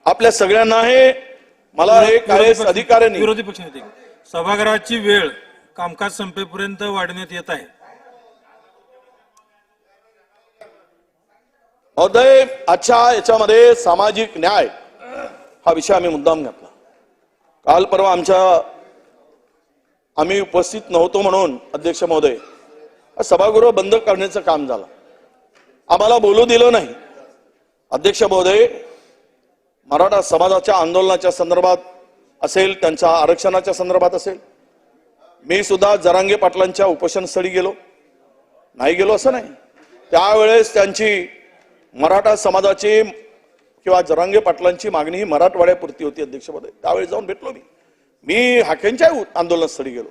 आपल्या सगळ्यांना आहे. मला एक अधिकाऱ्यांनी विरोधी पक्षनेते सभागृहाची वेळ कामकाज संपेपर्यंत वाढवण्यात येत आहे. महोदय अच्छा याच्यामध्ये सामाजिक न्याय हा विषय आम्ही मुद्दाम घातला. काल परवा आम्ही उपस्थित नव्हतो म्हणून अध्यक्ष महोदय सभागृह बंद करण्याचं काम झालं, आम्हाला बोलू दिलं नाही. अध्यक्ष महोदय मराठा समाजाच्या आंदोलनाच्या संदर्भात असेल, त्यांच्या आरक्षणाच्या संदर्भात असेल, मी सुद्धा जरांगे पाटलांच्या उपोषणस्थळी गेलो, नाही गेलो असं नाही. त्यावेळेस त्यांची मराठा समाजाची किंवा जरांगे पाटलांची मागणी ही मराठवाड्यापुरती होती अध्यक्ष महोदय. त्यावेळेस जाऊन भेटलो मी हाकेंच्या आंदोलनास्थळी गेलो.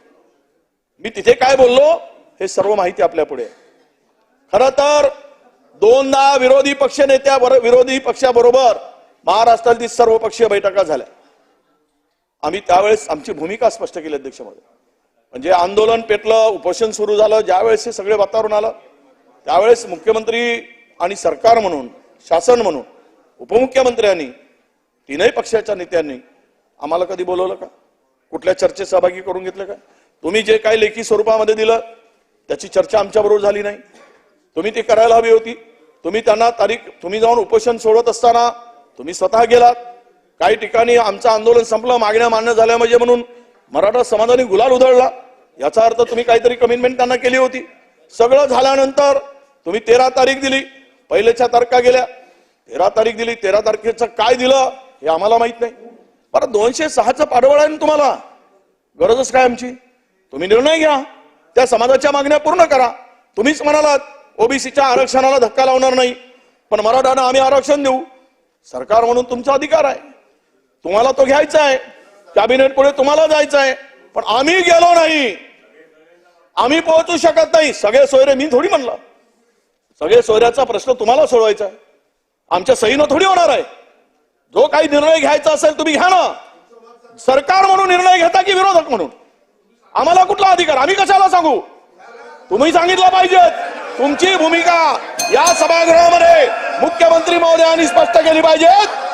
मी तिथे काय बोललो हे सर्व माहिती आपल्या पुढे. खरं तर 2दा विरोधी पक्षाबरोबर महाराष्ट्रातील सर्व पक्षीय बैठका झाल्या. आम्ही त्यावेळेस आमची भूमिका स्पष्ट केली अध्यक्ष महोदय. म्हणजे आंदोलन पेटलं, उपोषण सुरू झालं, ज्यावेळेस हे सगळे वातावरण आलं त्यावेळेस मुख्यमंत्री आणि सरकार म्हणून, शासन म्हणून, उपमुख्यमंत्र्यांनी, 3ही पक्षाच्या नेत्यांनी आम्हाला कधी बोलवलं का? कुठल्या चर्चेत सहभागी करून घेतलं का? तुम्ही जे काही लेखी स्वरूपामध्ये दिलं त्याची चर्चा आमच्याबरोबर झाली नाही. तुम्ही ती करायला हवी होती. तुम्ही त्यांना तुम्ही जाऊन उपोषण सोडत असताना तुम्ही स्वतः गेलात. काही ठिकाणी आमचं आंदोलन संपलं, मागण्या मान्य झाल्या म्हणजे म्हणून मराठा समाजाने गुलाल उधळला. याचा अर्थ तुम्ही काहीतरी कमिटमेंट त्यांना केली होती. सगळं झाल्यानंतर तुम्ही 13 तारीख दिली, पहिल्याच्या तारखा गेल्या, 13 तारीख दिली, 13 तारखेचं काय दिलं हे आम्हाला माहित नाही. बरं 206चं पाठबळ आहे ना तुम्हाला, गरजच काय आमची? तुम्ही निर्णय घ्या, त्या समाजाच्या मागण्या पूर्ण करा. तुम्हीच म्हणालात ओबीसीच्या आरक्षणाला धक्का लावणार नाही, पण मराठांना आम्ही आरक्षण देऊ. सरकार म्हणून तुमचा अधिकार आहे, तुम्हाला तो घ्यायचा आहे, कॅबिनेट पुढे तुम्हाला जायचं आहे. पण आम्ही गेलो नाही, आम्ही पोहोचू शकत नाही. सगळे सोयरे मी थोडी म्हणलं, सगळे सोयऱ्याचा प्रश्न तुम्हाला सोडवायचा आहे. आमच्या सहीनं थोडी होणार आहे. जो काही निर्णय घ्यायचा असेल तुम्ही घ्या ना. सरकार म्हणून निर्णय घेता की विरोधक म्हणून? आम्हाला कुठला अधिकार? आम्ही कशाला सांगू? तुम्ही सांगितलं पाहिजे. तुमची भूमिका या सभागृहामध्ये मुख्यमंत्री महोदयांनी स्पष्ट केली पाहिजे.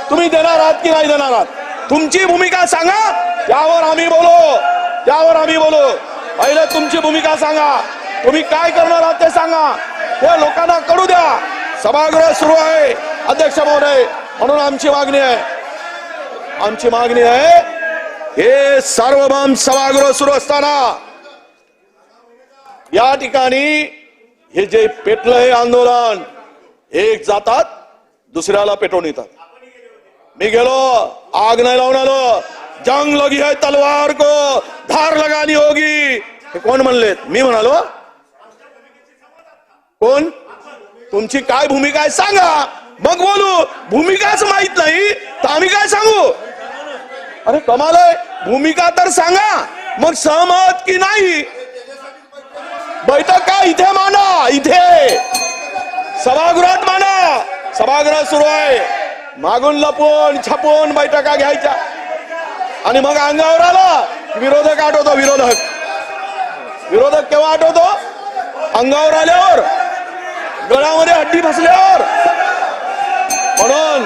तुम्ही देणार आहात की नाही देणार आहात? तुमची भूमिका सांगा, त्यावर आम्ही बोलू. पहिले तुमची भूमिका सांगा. तुम्ही काय करणार आहात ते सांगा. ते लोकांना कळू द्या. सभागृह सुरू आहे अध्यक्ष महोदय, म्हणून आमची मागणी आहे हे सार्वभौम सभागृह सुरू असताना या ठिकाणी हे जे पेटलं हे आंदोलन, एक जातात दुसऱ्याला पेटवून येतात. मी गेलो, आग नाही लावून आलो. जंग लगी है तलवार को धार लगानी होगी, हे कोण म्हणलेत? मी म्हणालो? कोण? तुमची काय भूमिका आहे सांगा, मग बोलू. भूमिकाच माहित नाही तर आम्ही काय सांगू? अरे कमाल आहे. भूमिका तर सांगा, मग सहमत की नाही? बैठक का इथे मांडा, इथे सभागृहात मांडा. सभागृह सुरू आहे. मागून लपून छपून बैठका घ्यायच्या आणि मग अंगावर आला विरोधक आठवतो. विरोधक केव्हा आठवतो? अंगावर आल्यावर, गळामध्ये हड्डी फसल्यावर. म्हणून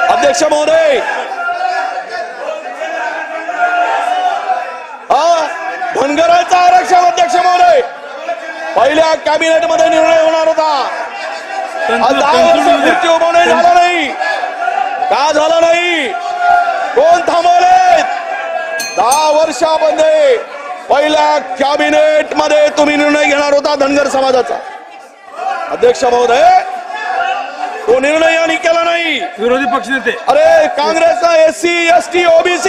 अध्यक्ष महोदय, धनगरांचं आरक्षण अध्यक्ष महोदय पहिल्या कॅबिनेट मध्ये निर्णय होणार होता. 10 वर्ष खुर्ची उभवणे झालं नाही. का झालं नाही? कोण थांबवले? 10 वर्षामध्ये पहिल्या कॅबिनेट मध्ये तुम्ही निर्णय घेणार होता धनगर समाजाचा. अध्यक्ष महोदय, तो निर्णय यांनी केला नाही. विरोधी पक्षनेते अरे काँग्रेसचा SC ST OBC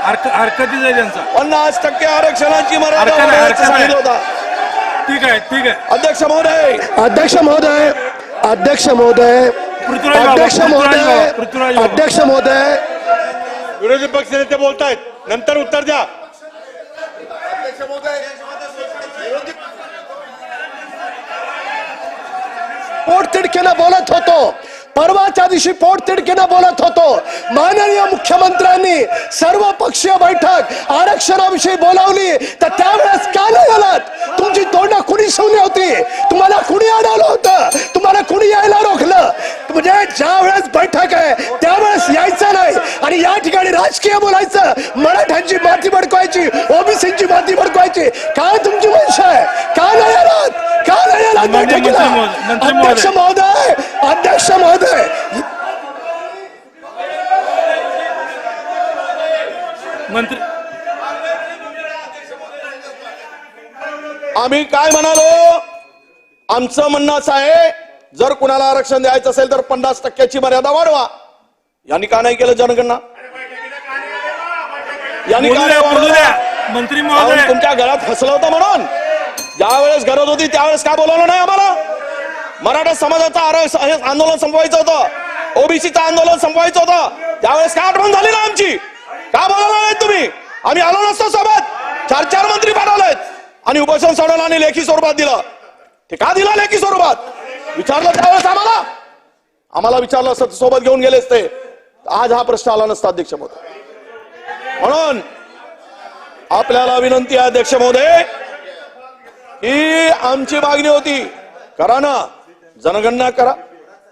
हरकती जाईल यांचा 50% आरक्षणाची मर्यादा सांगितलं होता. ठीक आहे. अध्यक्ष महोदय, विरोधी पक्षनेते बोलतायत, नंतर उत्तर द्या. पोटतिडकीनं बोलत होतो. परवाच्या दिवशी पोटतिडकीनं बोलत होतो. माननीय मुख्यमंत्र्यांनी सर्व पक्षीय बैठक आरक्षणाविषयी बोलावली तर त्यावेळेस का नाही आलात? तुमची तोंडं कुणी शिवली होती? तुम्हाला कुणी अडवलं होतं? तुम्हाला कुणी यायला रोखलं? म्हणजे ज्या वेळेस बैठक आहे त्यावेळेस यायचं नाही आणि या ठिकाणी राजकीय बोलायचं, मराठ्यांची माती भडकवायची, ओबीसीची माती भडकवायची. काय तुमची मनशा आहे? का नाही आलात? बैठकीला? अध्यक्ष महोदय, मंत्री आम्ही काय म्हणालो? आमचं म्हणणं असं आहे, जर कुणाला आरक्षण द्यायचं असेल तर 50%ची मर्यादा वाढवा. यांनी का नाही केलं? जनगणना यांनी का नाही वाढवलं? मंत्री महोदय, तुमच्या घरात फसलं होतं म्हणून ज्या वेळेस गरज होती त्यावेळेस का बोलवलं नाही आम्हाला? मराठा समाजाचं आंदोलन संपवायचं होतं, ओबीसीचं आंदोलन संपवायचं होतं, त्यावेळेस का आठवण झाली ना आमची? का बोलवलं नाही तुम्ही? आम्ही आलो नसतो सोबत. 4 मंत्री पाठवलेत आणि उपोषण सोडवलं आणि लेखी स्वरूपात दिलं. ते का दिलं लेखी स्वरूपात? विचारलं त्यावेळेस आम्हाला विचारलं असतं, सोबत घेऊन गेले असते, आज हा प्रश्न आला नसता अध्यक्ष महोदय. म्हणून आपल्याला विनंती आहे अध्यक्ष महोदय की आमची मागणी होती, करा ना, जनगणना करा,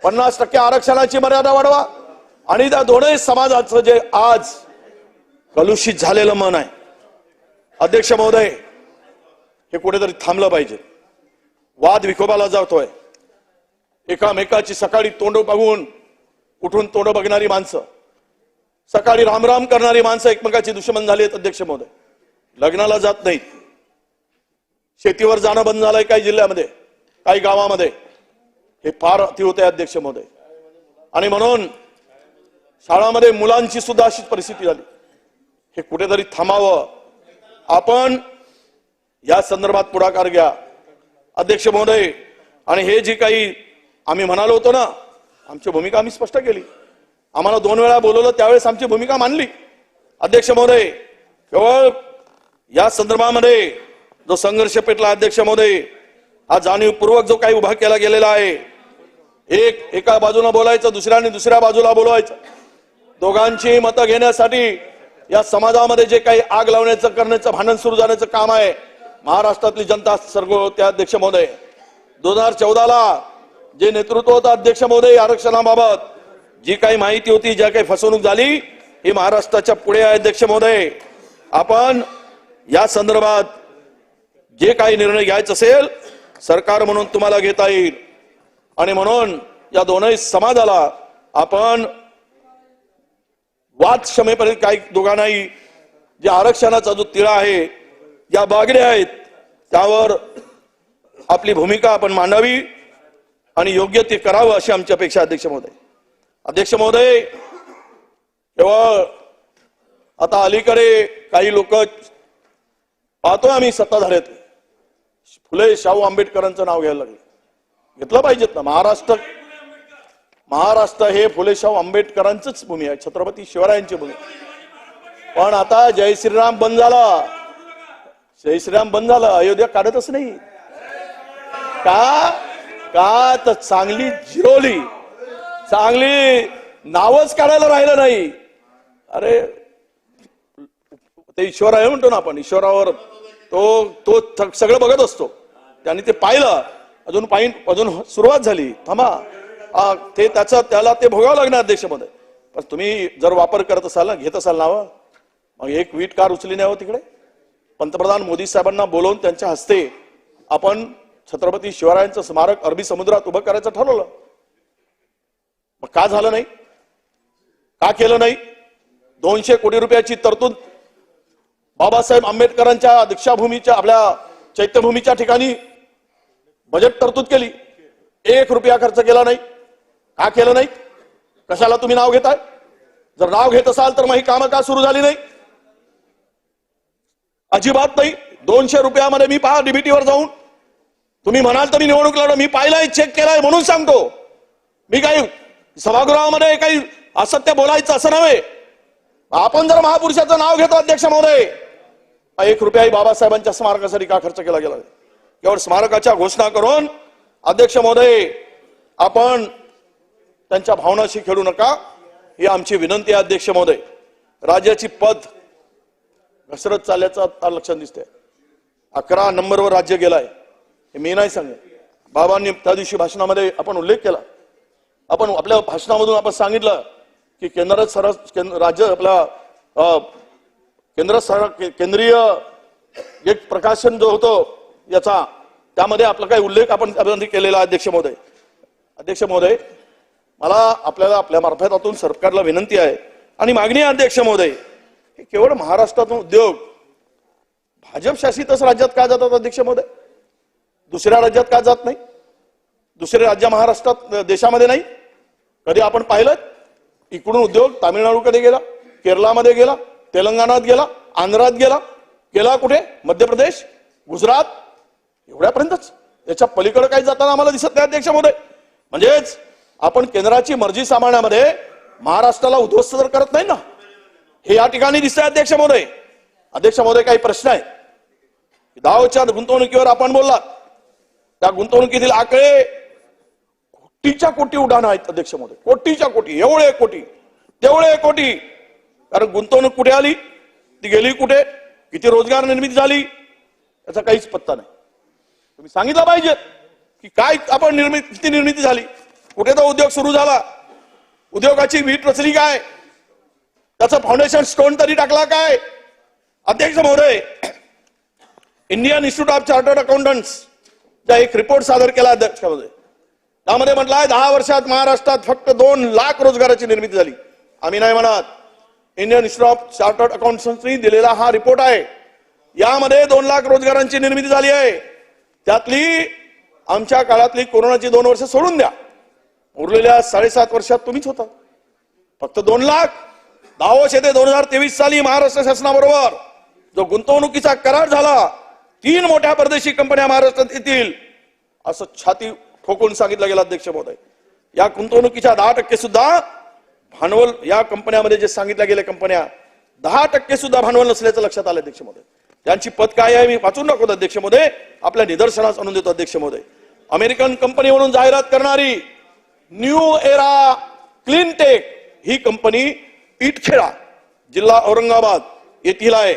50% आरक्षणाची मर्यादा वाढवा आणि त्या दोन्ही समाजाचं जे आज कलुषित झालेलं मन आहे अध्यक्ष महोदय, हे कुठेतरी थांबलं पाहिजे. वाद विकोबाला जातोय. एकामेकाची सकाळी तोंड बघून उठून तोंड बघणारी माणसं, सकाळी रामराम करणारी माणसं एकमेकाची दुश्मन झाली आहेत अध्यक्ष महोदय. लग्नाला जात नाहीत. शेतीवर जाणं बंद झालंय काही जिल्ह्यामध्ये, काही गावामध्ये. हे फार अति होते अध्यक्ष महोदय. आणि म्हणून शाळामध्ये मुलांची सुद्धा अशीच परिस्थिती झाली. हे कुठेतरी थांबावं. आपण या संदर्भात पुढाकार घ्या अध्यक्ष महोदय. आणि हे जे काही आम्ही म्हणालो होतो ना, आमची भूमिका आम्ही स्पष्ट केली. आम्हाला 2 वेळा बोलवलं त्यावेळेस आमची भूमिका मांडली अध्यक्ष महोदय. केवळ या संदर्भामध्ये जो संघर्ष पेटला अध्यक्ष महोदय, हा जाणीवपूर्वक जो काही उभा केला गेलेला आहे, एका बाजूला बोलायचं, दुसऱ्याने दुसऱ्या बाजूला बोलवायचं. दोघांची मतं घेण्यासाठी या समाजामध्ये जे काही आग लावण्याचं करण्याचं भांडण सुरू झाल्याचं काम आहे, महाराष्ट्रातली जनता सर्व त्या अध्यक्ष महोदय 2014ला जे नेतृत्व होतं अध्यक्ष महोदय आरक्षणाबाबत, जी काही माहिती होती, ज्या काही फसवणूक झाली, ही महाराष्ट्राच्या पुढे आहे अध्यक्ष महोदय. आपण या संदर्भात जे काही निर्णय घ्यायचा असेल सरकार म्हणून तुम्हाला घेता येईल. आणि म्हणून या दोनही समाजाला आपण वाद क्षमेपर्यंत काही दोघांनाही जे आरक्षणाचा जो तिळा आहे, ज्या बागड्या आहेत, त्यावर आपली भूमिका आपण मांडावी आणि योग्य ते करावं अशी आमची अपेक्षा. अध्यक्ष महोदय, अध्यक्ष महोदय, केवळ आता अलीकडे काही लोक पाहतोय आम्ही सत्ताधाऱ्यात फुले शाहू आंबेडकरांचं नाव घ्यायला लागले. घेतलं पाहिजेत ना. महाराष्ट्र हे फुले शाहू आंबेडकरांचीच भूमी आहे, छत्रपती शिवरायांची भूमी. पण आता जय श्रीराम बंद झाला, जय श्रीराम बंद झालं, अयोध्या काढतच नाही. का तर चांगली जिरोली, चांगली नावच काढायला राहिलं नाही. अरे ते ईश्वर आहे म्हणतो ना आपण, ईश्वरावर तो सगळं बघत असतो. त्यांनी ते पाहिलं, अजून सुरुवात झाली, थांबा, ते त्याला ते भोगावं लागणार अध्यक्ष महोदय. पण तुम्ही जर वापर करत असाल ना, घेत असाल ना, मग एक वीट कार उचली नाही हो तिकडे. पंतप्रधान मोदी साहेबांना बोलवून त्यांच्या हस्ते आपण छत्रपती शिवरायांचं स्मारक अरबी समुद्रात उभं करायचं ठरवलं. मग का झालं नाही, का केलं नाही? 200 कोटी रुपयाची तरतूद बाबासाहेब आंबेडकरांच्या दीक्षाभूमीच्या आपल्या चैत्यभूमीच्या ठिकाणी बजेट तरतूद केली, 1 रुपया खर्च केला नाही. का केलं नाही? कशाला तुम्ही नाव घेताय? जर नाव घेत असाल तर मग ही कामं का सुरू झाली नाही? अजिबात नाही. 200 रुपयामध्ये मी पहा डीबीटीवर जाऊन, तुम्ही म्हणाल तर मी निवडणूक लढवलं, मी पाहिलाय, चेक केलाय म्हणून सांगतो. मी काही सभागृहामध्ये काही असत्य बोलायचं असं नव्हे. आपण जर महापुरुषाचं नाव घेतो अध्यक्ष महोदय, 1 रुपयाही बाबासाहेबांच्या स्मारकासाठी का खर्च केला गेला? केवळ स्मारकाच्या घोषणा करून अध्यक्ष महोदय आपण त्यांच्या भावनाशी खेळू नका, ही आमची विनंती आहे. अध्यक्ष महोदय, राज्याची पद घसरत चालल्याचं आता लक्षात दिसतंय. 11 नंबरवर राज्य गेलाय, हे मी नाही सांगत. बाबांनी त्या दिवशी भाषणामध्ये आपण उल्लेख केला. आपण आपल्या भाषणामधून आपण सांगितलं की राज्य आपला केंद्रीय एक प्रकाशन जो होतो याचा, त्यामध्ये आपला काही उल्लेख आपण केलेला. अध्यक्ष महोदय, अध्यक्ष महोदय, मला आपल्याला आपल्या मार्फतातून सरकारला विनंती आहे आणि मागणी आहे. अध्यक्ष महोदय, केवळ महाराष्ट्रातून उद्योग भाजप शासितच राज्यात का जातात अध्यक्ष महोदय? दुसऱ्या राज्यात का जात नाही? दुसरे राज्य महाराष्ट्रात देशामध्ये नाही? कधी आपण पाहिलं इकडून उद्योग तामिळनाडूकडे गेला, केरळामध्ये गेला, तेलंगणात गेला, आंध्रात गेला कुठे? मध्य प्रदेश, गुजरात, एवढ्यापर्यंतच. याच्या पलीकडे काही जाताना आम्हाला दिसत नाही अध्यक्ष महोदय. म्हणजेच आपण केंद्राची मर्जी सांभाळण्यामध्ये महाराष्ट्राला उद्ध्वस्त तर करत नाही ना, हे या ठिकाणी दिसतंय अध्यक्ष महोदय. अध्यक्ष महोदय, काही प्रश्न आहे. दावोच्या गुंतवणुकीवर आपण बोललात, त्या गुंतवणुकीतील आकडे कोटीच्या कोटी उड्डाण आहेत अध्यक्ष महोदय, कोटीच्या कोटी, एवढे कोटी तेवढे कोटी. कारण गुंतवणूक कुठे आली, ती गेली कुठे, किती रोजगार निर्मिती झाली, याचा काहीच पत्ता नाही. तुम्ही सांगितलं पाहिजे की काय आपण किती निर्मिती झाली, कुठे तो उद्योग सुरू झाला, उद्योगाची वीट रचली काय, त्याचं फाउंडेशन स्टोन तरी टाकला काय? अध्यक्ष महोदय, इंडियन इन्स्टिट्यूट ऑफ चार्टर्ड अकाउंटंट्सचा एक रिपोर्ट सादर केला अध्यक्ष महोदय. त्यामध्ये म्हटलंय 10 वर्षात महाराष्ट्रात फक्त 2 लाख रोजगाराची निर्मिती झाली. आम्ही नाही म्हणत, इंडियन इन्स्टिट्यूट ऑफ चार्टर्ड अकाउंटंट्सनी दिलेला हा रिपोर्ट आहे. यामध्ये 2 लाख रोजगारांची निर्मिती झाली आहे. त्यातली आमच्या काळातली कोरोनाची 2 वर्ष सोडून द्या, उरलेल्या 7.5 वर्षात तुम्हीच होता. फक्त 2 लाख. दावोस येथे 2023 साली महाराष्ट्र शासनाबरोबर जो गुंतवणुकीचा करार झाला, 3 मोठ्या परदेशी कंपन्या महाराष्ट्रात येतील असं छाती ठोकून सांगितलं गेलं अध्यक्ष महोदय. या गुंतवणुकीच्या 10% सुद्धा भांडवल या कंपन्यामध्ये जे सांगितल्या गेल्या कंपन्या 10% सुद्धा भांडवल नसल्याचं लक्षात आलं अध्यक्ष महोदय. त्यांची पद काय आहे मी वाचून दाखवतो अध्यक्ष महोदय, आपल्या निदर्शनास आणून देतो अध्यक्ष महोदय. अमेरिकन कंपनी म्हणून जाहिरात करणारी न्यू एरा क्लीनटेक ही कंपनी इटखेडा जिल्हा औरंगाबाद येथील आहे.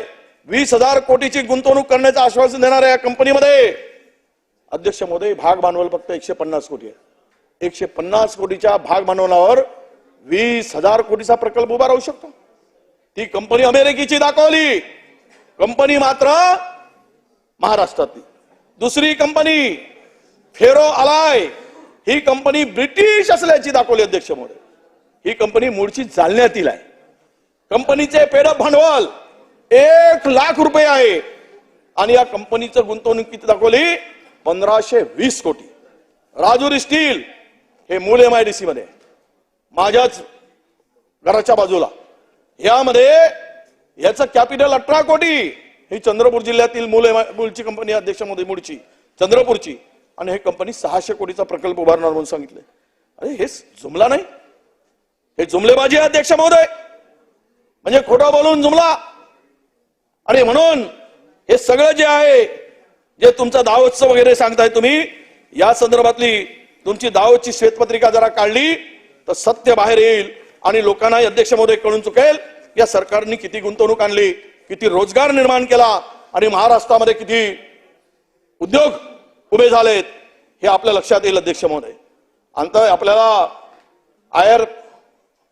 20,000 कोटीची गुंतवणूक करण्याचं आश्वासन देणाऱ्या या कंपनीमध्ये अध्यक्ष महोदय भाग भांडवल फक्त 150 कोटी आहे. 150 कोटीच्या भाग भांडवलावर 20,000 कोटीचा प्रकल्प उभा राहू शकतो. ती कंपनी अमेरिकेची दाखवली, कंपनी मात्र महाराष्ट्रातली. दुसरी कंपनी फेरो अलाय ही कंपनी ब्रिटिश असल्याची दाखवली अध्यक्ष महोदय. ही कंपनी मूळची जालन्यातील आहे. कंपनीचे पेडअप भांडवल 1 लाख रुपये आहे आणि या कंपनीचं गुंतवणूक किती दाखवली 1520 कोटी. राजुरी स्टील हे मूळ MIDC मध्ये माझ्याच घराच्या बाजूला, यामध्ये याचं कॅपिटल 18 कोटी. ही चंद्रपूर जिल्ह्यातील मूळची कंपनी अध्यक्ष महोदय, मूळची चंद्रपूरची, आणि हे कंपनी 600 कोटीचा प्रकल्प उभारणार म्हणून सांगितले. अरे हे जुमला नाही, हे जुमलेबाजी आहे अध्यक्ष महोदय, म्हणजे खोटं बोलून जुमला. आणि म्हणून हे सगळं जे आहे, जे तुमचा दावोत्सव वगैरे सांगताय तुम्ही, या संदर्भातली तुमची दावोची श्वेतपत्रिका जरा काढली तर सत्य बाहेर येईल आणि लोकांना अध्यक्ष महोदय कळून चुकेल या सरकारने किती गुंतवणूक आणली, किती रोजगार निर्माण केला आणि महाराष्ट्रामध्ये किती उद्योग उभे झालेत हे आपल्या लक्षात येईल अध्यक्ष महोदय.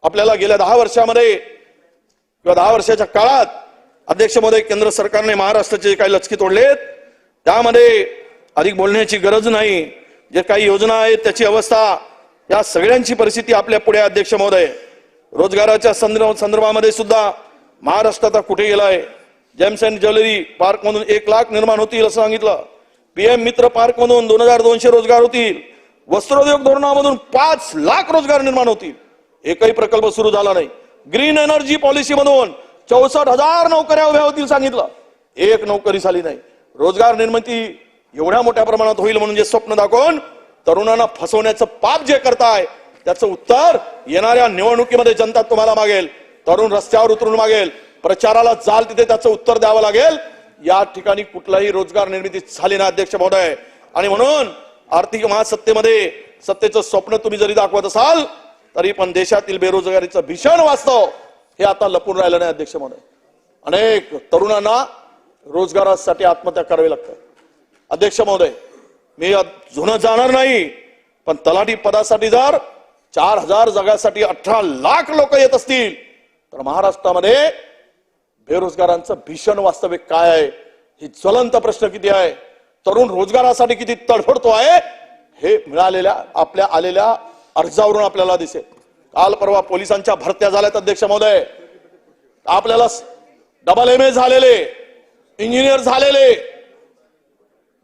आपल्याला गेल्या 10 वर्षामध्ये किंवा 10 वर्षाच्या काळात अध्यक्ष महोदय केंद्र सरकारने महाराष्ट्राचे काही लचकी तोडलेत, त्यामध्ये अधिक बोलण्याची गरज नाही. जे काही योजना आहेत त्याची अवस्था, या सगळ्यांची परिस्थिती आपल्या पुढे अध्यक्ष महोदय. रोजगाराच्या संदर्भामध्ये सुद्धा महाराष्ट्र आता कुठे गेलाय. जेम्स अँड ज्वेलरी पार्क मधून 1 लाख निर्माण होतील असं सांगितलं. PM मित्र पार्क मधून 2200 रोजगार होतील. वस्त्रोद्योग धोरणामधून 5 लाख रोजगार निर्माण होतील. एकही प्रकल्प सुरू झाला नाही. ग्रीन एनर्जी पॉलिसी मधून 64,000 नोकऱ्या उभ्या होतील सांगितलं, एक नोकरी झाली नाही. रोजगार निर्मिती एवढ्या मोठ्या प्रमाणात होईल म्हणून जे स्वप्न दाखवून तरुणांना फसवण्याचं पाप जे करताय त्याचं उत्तर येणाऱ्या निवडणुकीमध्ये जनता तुम्हाला मागेल. तरुण रस्त्यावर उतरून मागेल, प्रचाराला जाल तिथे त्याचं उत्तर द्यावं लागेल. या ठिकाणी कुठलाही रोजगार निर्मिती झाली ना अध्यक्ष महोदय. आणि म्हणून आर्थिक महासत्तेमध्ये सत्तेचं स्वप्न तुम्ही जरी दाखवत असाल तरी पण देशातील बेरोजगारीचं भीषण वास्तव हे आता लपून राहिलं नाही अध्यक्ष महोदय. अनेक तरुणांना रोजगारासाठी आत्महत्या करावी लागते अध्यक्ष महोदय. मी जुनं जाणार नाही, पण तलाठी पदासाठी जर 4000 जागासाठी 18 लाख लोक येत असतील तर महाराष्ट्रामध्ये बेरोजगारांचं भीषण वास्तव काय आहे, ही ज्वलंत प्रश्न किती आहे, तरुण रोजगारासाठी किती तडफडतो आहे हे आपल्या आलेल्या अर्जावरून आपल्याला दिसेल. काल परवा पोलिसांच्या भरत्या झाल्यात अध्यक्ष महोदय. आपल्याला डबल MA झालेले, इंजिनियर झालेले,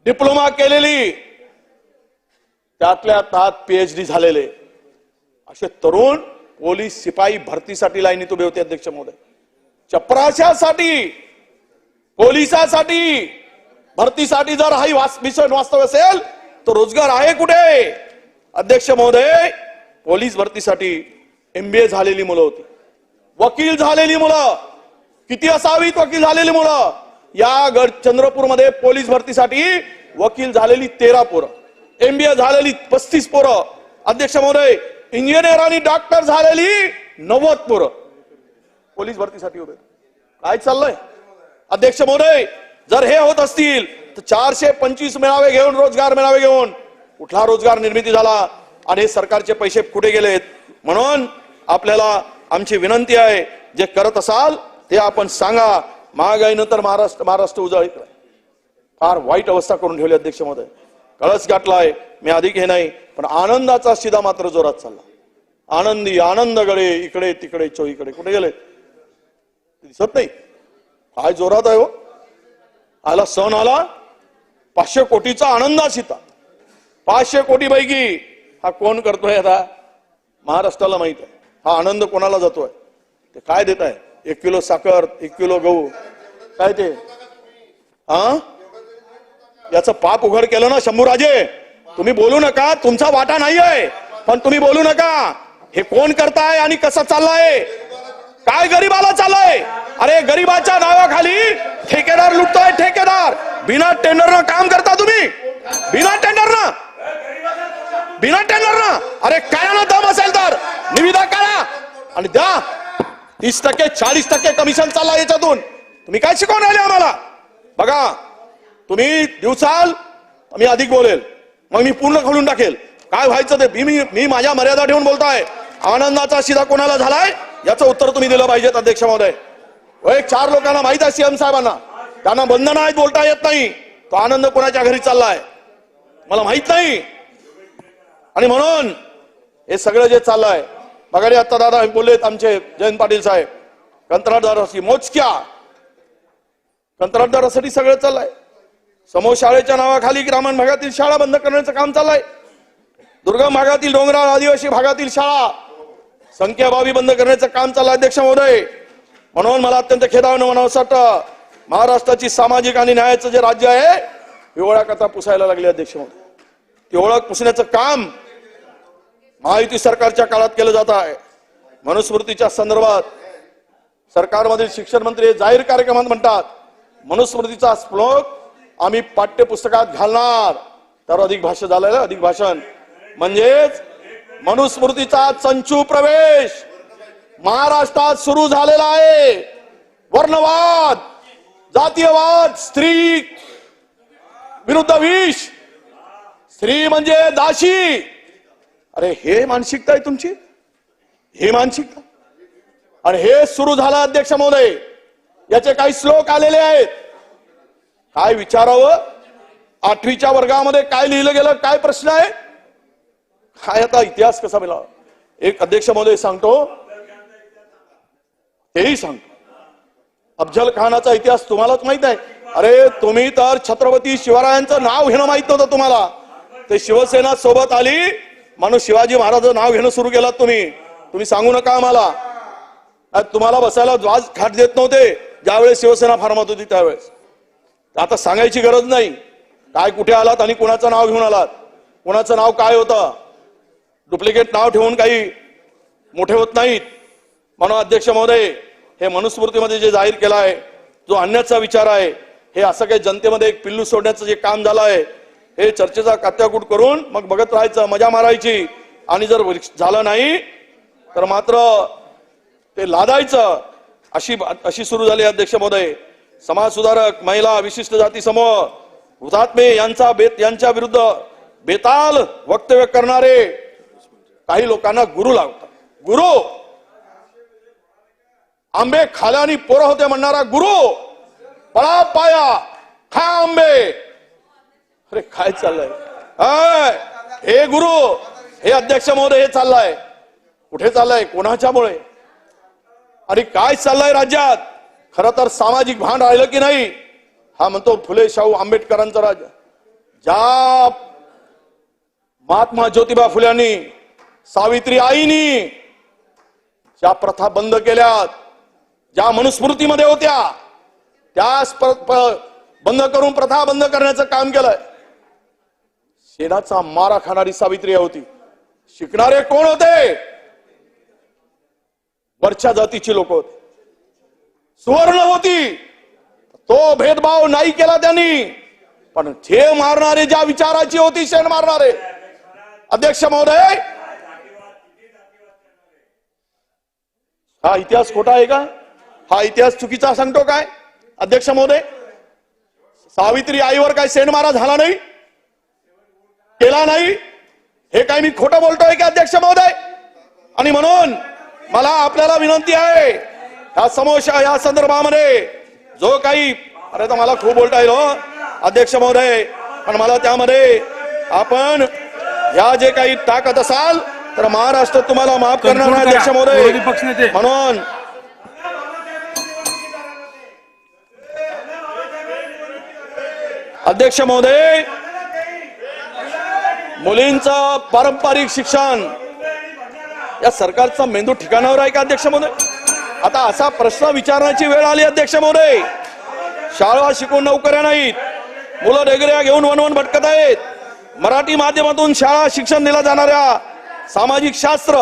डिप्लोमा केलेली, त्यातल्या त्यात PhD झालेले असे तरुण पोलीस शिपाई भरतीसाठी लाईनीत उभे होते अध्यक्ष महोदय. चपराशासाठी, पोलिसासाठी, भरतीसाठी जर हा भीषण वास्तव असेल तर रोजगार आहे कुठे अध्यक्ष महोदय. पोलीस भरतीसाठी MBA झालेली मुलं होती, वकील झालेली मुलं किती असावीत, वकील झालेली मुलं. या चंद्रपूरमध्ये पोलीस भरतीसाठी वकील झालेली 13 पोरं, MBA झालेली 35 पोरं अध्यक्ष महोदय, इंजिनियर आणि डॉक्टर झालेली 90 पोरं पोलीस भरतीसाठी उभे. काय चाललंय अध्यक्ष महोदय. जर हे होत असतील तर 425 मेळावे घेऊन, रोजगार मेळावे घेऊन कुठला रोजगार निर्मिती झाला आणि हे सरकारचे पैसे कुठे गेलेत. म्हणून आपल्याला आमची विनंती आहे, जे करत असाल ते आपण सांगा. महागाईनं तर महाराष्ट्र उजळ फार वाईट अवस्था करून ठेवली अध्यक्ष महोदय. कळस गाठलाय, मी अधिक हे नाही, पण आनंदाचा शिदा मात्र जोरात चालला. आनंदी आनंदगडे इकडे तिकडे चोहीकडे कुठे गेले दिसत नाही. काय जोरात आहे हो. आला सण आला, 500 कोटीचा आनंदा शिता. 500 कोटी पैकी हा कोण करतोय आता महाराष्ट्राला माहित आहे. हा आनंद कोणाला जातोय, ते काय देत आहे. 1 किलो साखर, 1 किलो गहू, काय ते याचं पाप उघड केलं ना शंभूराजे. तुम्ही बोलू नका, तुमचा वाटा नाहीये, पण तुम्ही बोलू नका. हे कोण करताय आणि कसं चाललंय, काय गरीबाला चाललंय. अरे गरीबाच्या नावाखाली ठेकेदार लुटतोय. ठेकेदार बिना टेंडरनं काम करता तुम्ही, बिना टेंडरनं. अरे काय ना 30%, 40% कमिशन चालला याच्यातून. तुम्ही काय शिकवून राहिले आम्हाला? बघा, तुम्ही दिवसाल मी अधिक बोलेल, मग मी पूर्ण खोलून टाकेल काय व्हायचं ते. मी माझ्या मर्यादा ठेवून बोलताय. आनंदाचा शिदा कोणाला झालाय याचं उत्तर तुम्ही दिलं पाहिजेत अध्यक्ष महोदय. एक 4 लोकांना माहित आहे सीएम साहेबांना, त्यांना बंधन आहेत, बोलता येत नाही. तो आनंद कोणाच्या घरी चाललाय मला माहित नाही. आणि म्हणून हे सगळं जे चाललंय बघा रे, आता दादा बोललेत आमचे जयंत पाटील साहेब, कंत्राटदाराची मोजक्या कंत्राटदारासाठी सगळं चाललंय. समूह शाळेच्या नावाखाली ग्रामीण भागातील शाळा बंद करण्याचं काम चाललंय. दुर्गम भागातील, डोंगराळ आदिवासी भागातील शाळा संख्याभावी बंद करण्याचं काम चाललंय अध्यक्ष महोदय. म्हणून मला अत्यंत खेदानं म्हणावंसं वाटतं, महाराष्ट्राची सामाजिक आणि न्यायाचं जे राज्य आहे पिवळ्या कथा पुसायला लागले अध्यक्ष महोदय. ती ओळख पुसण्याचं काम महायुती सरकारच्या काळात केलं जात आहे. मनुस्मृतीच्या संदर्भात सरकारमधील शिक्षण मंत्री जाहीर कार्यक्रमात म्हणतात, मनुस्मृतीचा श्लोक आम्ही पाठ्यपुस्तकात घालणार. तर अधिक भाषण झालेलं, अधिक भाषण म्हणजेच मनुस्मृतीचा चंचू प्रवेश महाराष्ट्रात सुरू झालेला आहे. वर्णवाद, जातीयवाद, स्त्री विरुद्ध विष, स्त्री म्हणजे दासी. अरे हे मानसिकता आहे तुमची, हे मानसिकता. आणि हे सुरू झालं अध्यक्ष महोदय. याचे काही श्लोक आलेले आहेत, काय विचारावं. 8वीच्या वर्गामध्ये काय लिहिलं गेलं, काय प्रश्न आहे, काय आता इतिहास कसा मिळावा. एक अध्यक्ष महोदय सांगतो, तेही सांगतो, अफजल खानाचा इतिहास तुम्हालाच माहित आहे. अरे तुम्ही तर छत्रपती शिवरायांचं नाव घेणं माहित नव्हतं तुम्हाला. ते शिवसेना सोबत आली म्हणून शिवाजी महाराजांचं नाव घेणं सुरू केलं तुम्ही सांगू नका आम्हाला. तुम्हाला बसायला ध्वज खाट देत नव्हते ज्यावेळेस शिवसेना फार्मात होती त्यावेळेस. आता सांगायची गरज नाही काय कुठे आलात आणि कुणाचं नाव घेऊन आलात, कुणाचं नाव काय होतं. डुप्लिकेट नाव ठेवून काही मोठे होत नाहीत. म्हणून अध्यक्ष महोदय, हे मनुस्मृतीमध्ये जे जाहीर केलं आहे, जो आणण्याचा विचार आहे, हे असं काही जनतेमध्ये एक पिल्लू सोडण्याचं जे काम झालं आहे, हे चर्चेचा कात्याकूट करून मग बघत राहायचं, मजा मारायची. आणि जर झालं नाही तर मात्र ते लादायचं. अशी सुरू झाली अध्यक्ष महोदय. समाज सुधारक, महिला, विशिष्ट जाती समूह, हुतात्मे यांच्या विरुद्ध बेताल वक्तव्य करणारे काही लोकांना गुरु लावतात. गुरु आंबे खाल्यानी पोरं होते म्हणणारा गुरु, पळा पाया खा आंबे. अरे काय चाललंय हे गुरु, हे अध्यक्ष महोदय, हे चाललंय कुठे चाललंय, कोणाच्यामुळे आणि काय चाललंय राज्यात. खरं तर सामाजिक भान राहिलं की नाही. हा म्हणतो फुले शाहू आंबेडकरांचा राज्य. ज्या महात्मा ज्योतिबा फुल्यांनी, सावित्री आईनी ज्या प्रथा बंद केल्यात, ज्या मनुस्मृतीमध्ये होत्या, त्या बंद करून प्रथा बंद करण्याचं काम केलंय. शेणाचा मारा खाणारी सावित्री होती. शिकणारे कोण होते, वरच्या जातीची लोक होते. सुवर्ण होती, तो भेदभाव नाही केला त्यांनी. पण जे मारणारे, ज्या विचाराची होती शेण मारणारे, अध्यक्ष महोदय, हा इतिहास खोटा आहे का, हा इतिहास चुकीचा सांगतो काय अध्यक्ष महोदय. सावित्री आईवर काय शेण मारा झाला नाही, केला नाही, हे काय मी खोटं बोलतोय का अध्यक्ष महोदय. आणि म्हणून मला आपल्याला विनंती आहे, या संदर्भामध्ये जो काही, अरे तर मला खूप बोलता येईल हो अध्यक्ष महोदय, पण मला त्यामध्ये आपण या जे काही टाकत असाल तर महाराष्ट्र तुम्हाला माफ करणार नाही अध्यक्ष महोदय. म्हणून अध्यक्ष महोदय, मुलींचं पारंपरिक शिक्षण, या सरकारचा मेंदू ठिकाणावर आहे का अध्यक्ष महोदय. आता असा प्रश्न विचारण्याची वेळ आली अध्यक्ष महोदय. शाळा शिकून नोकऱ्या नाहीत, मुलं डेगऱ्या घेऊन वनवन भटकत आहेत. मराठी माध्यमातून शाळा शिक्षण दिलं जाणाऱ्या सामाजिक शास्त्र,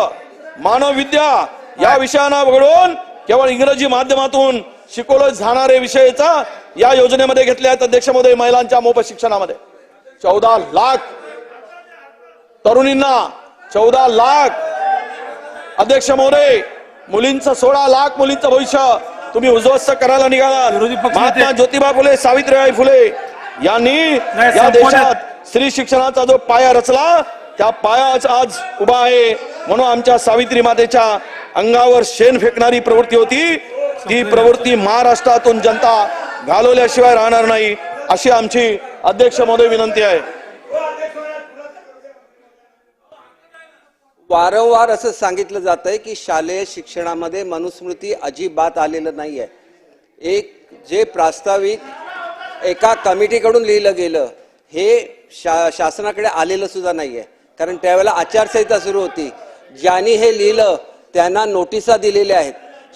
मानव विद्या या विषयांना वगळून केवळ इंग्रजी माध्यमातून शिकवले जाणारे विषयाचा या योजनेमध्ये घेतले आहेत अध्यक्ष महोदय. महिलांच्या मोफत शिक्षणामध्ये 14 लाख तरुणींना 14 लाख अध्यक्ष महोदय मुलींचं 16 लाख मुलींचं भविष्य तुम्ही उद्ध्वस्त करायला निघाला. महात्मा ज्योतिबा फुले, सावित्रीबाई फुले यांनी या देशात स्त्री शिक्षणाचा जो पाया रचला त्या पायाच आज उभा आहे. म्हणून आमच्या सावित्री मातेच्या अंगावर शेण फेकणारी प्रवृत्ती होती ती प्रवृत्ती महाराष्ट्रातून जनता घालवल्याशिवाय राहणार नाही अशी आमची अध्यक्ष महोदय विनंती आहे. वारंवार असं सांगितलं जात आहे की शालेय शिक्षणामध्ये मनुस्मृती अजिबात आलेलं नाहीये. एक जे प्रास्ताविक एका कमिटीकडून लिहिलं गेलं हे शासनाकडे आलेलं सुद्धा नाहीये. कारण त्यावेळेला आचारसंहिता सुरू होती. ज्यांनी हे लिहिलं त्यांना नोटिसा दिलेल्या आहेत.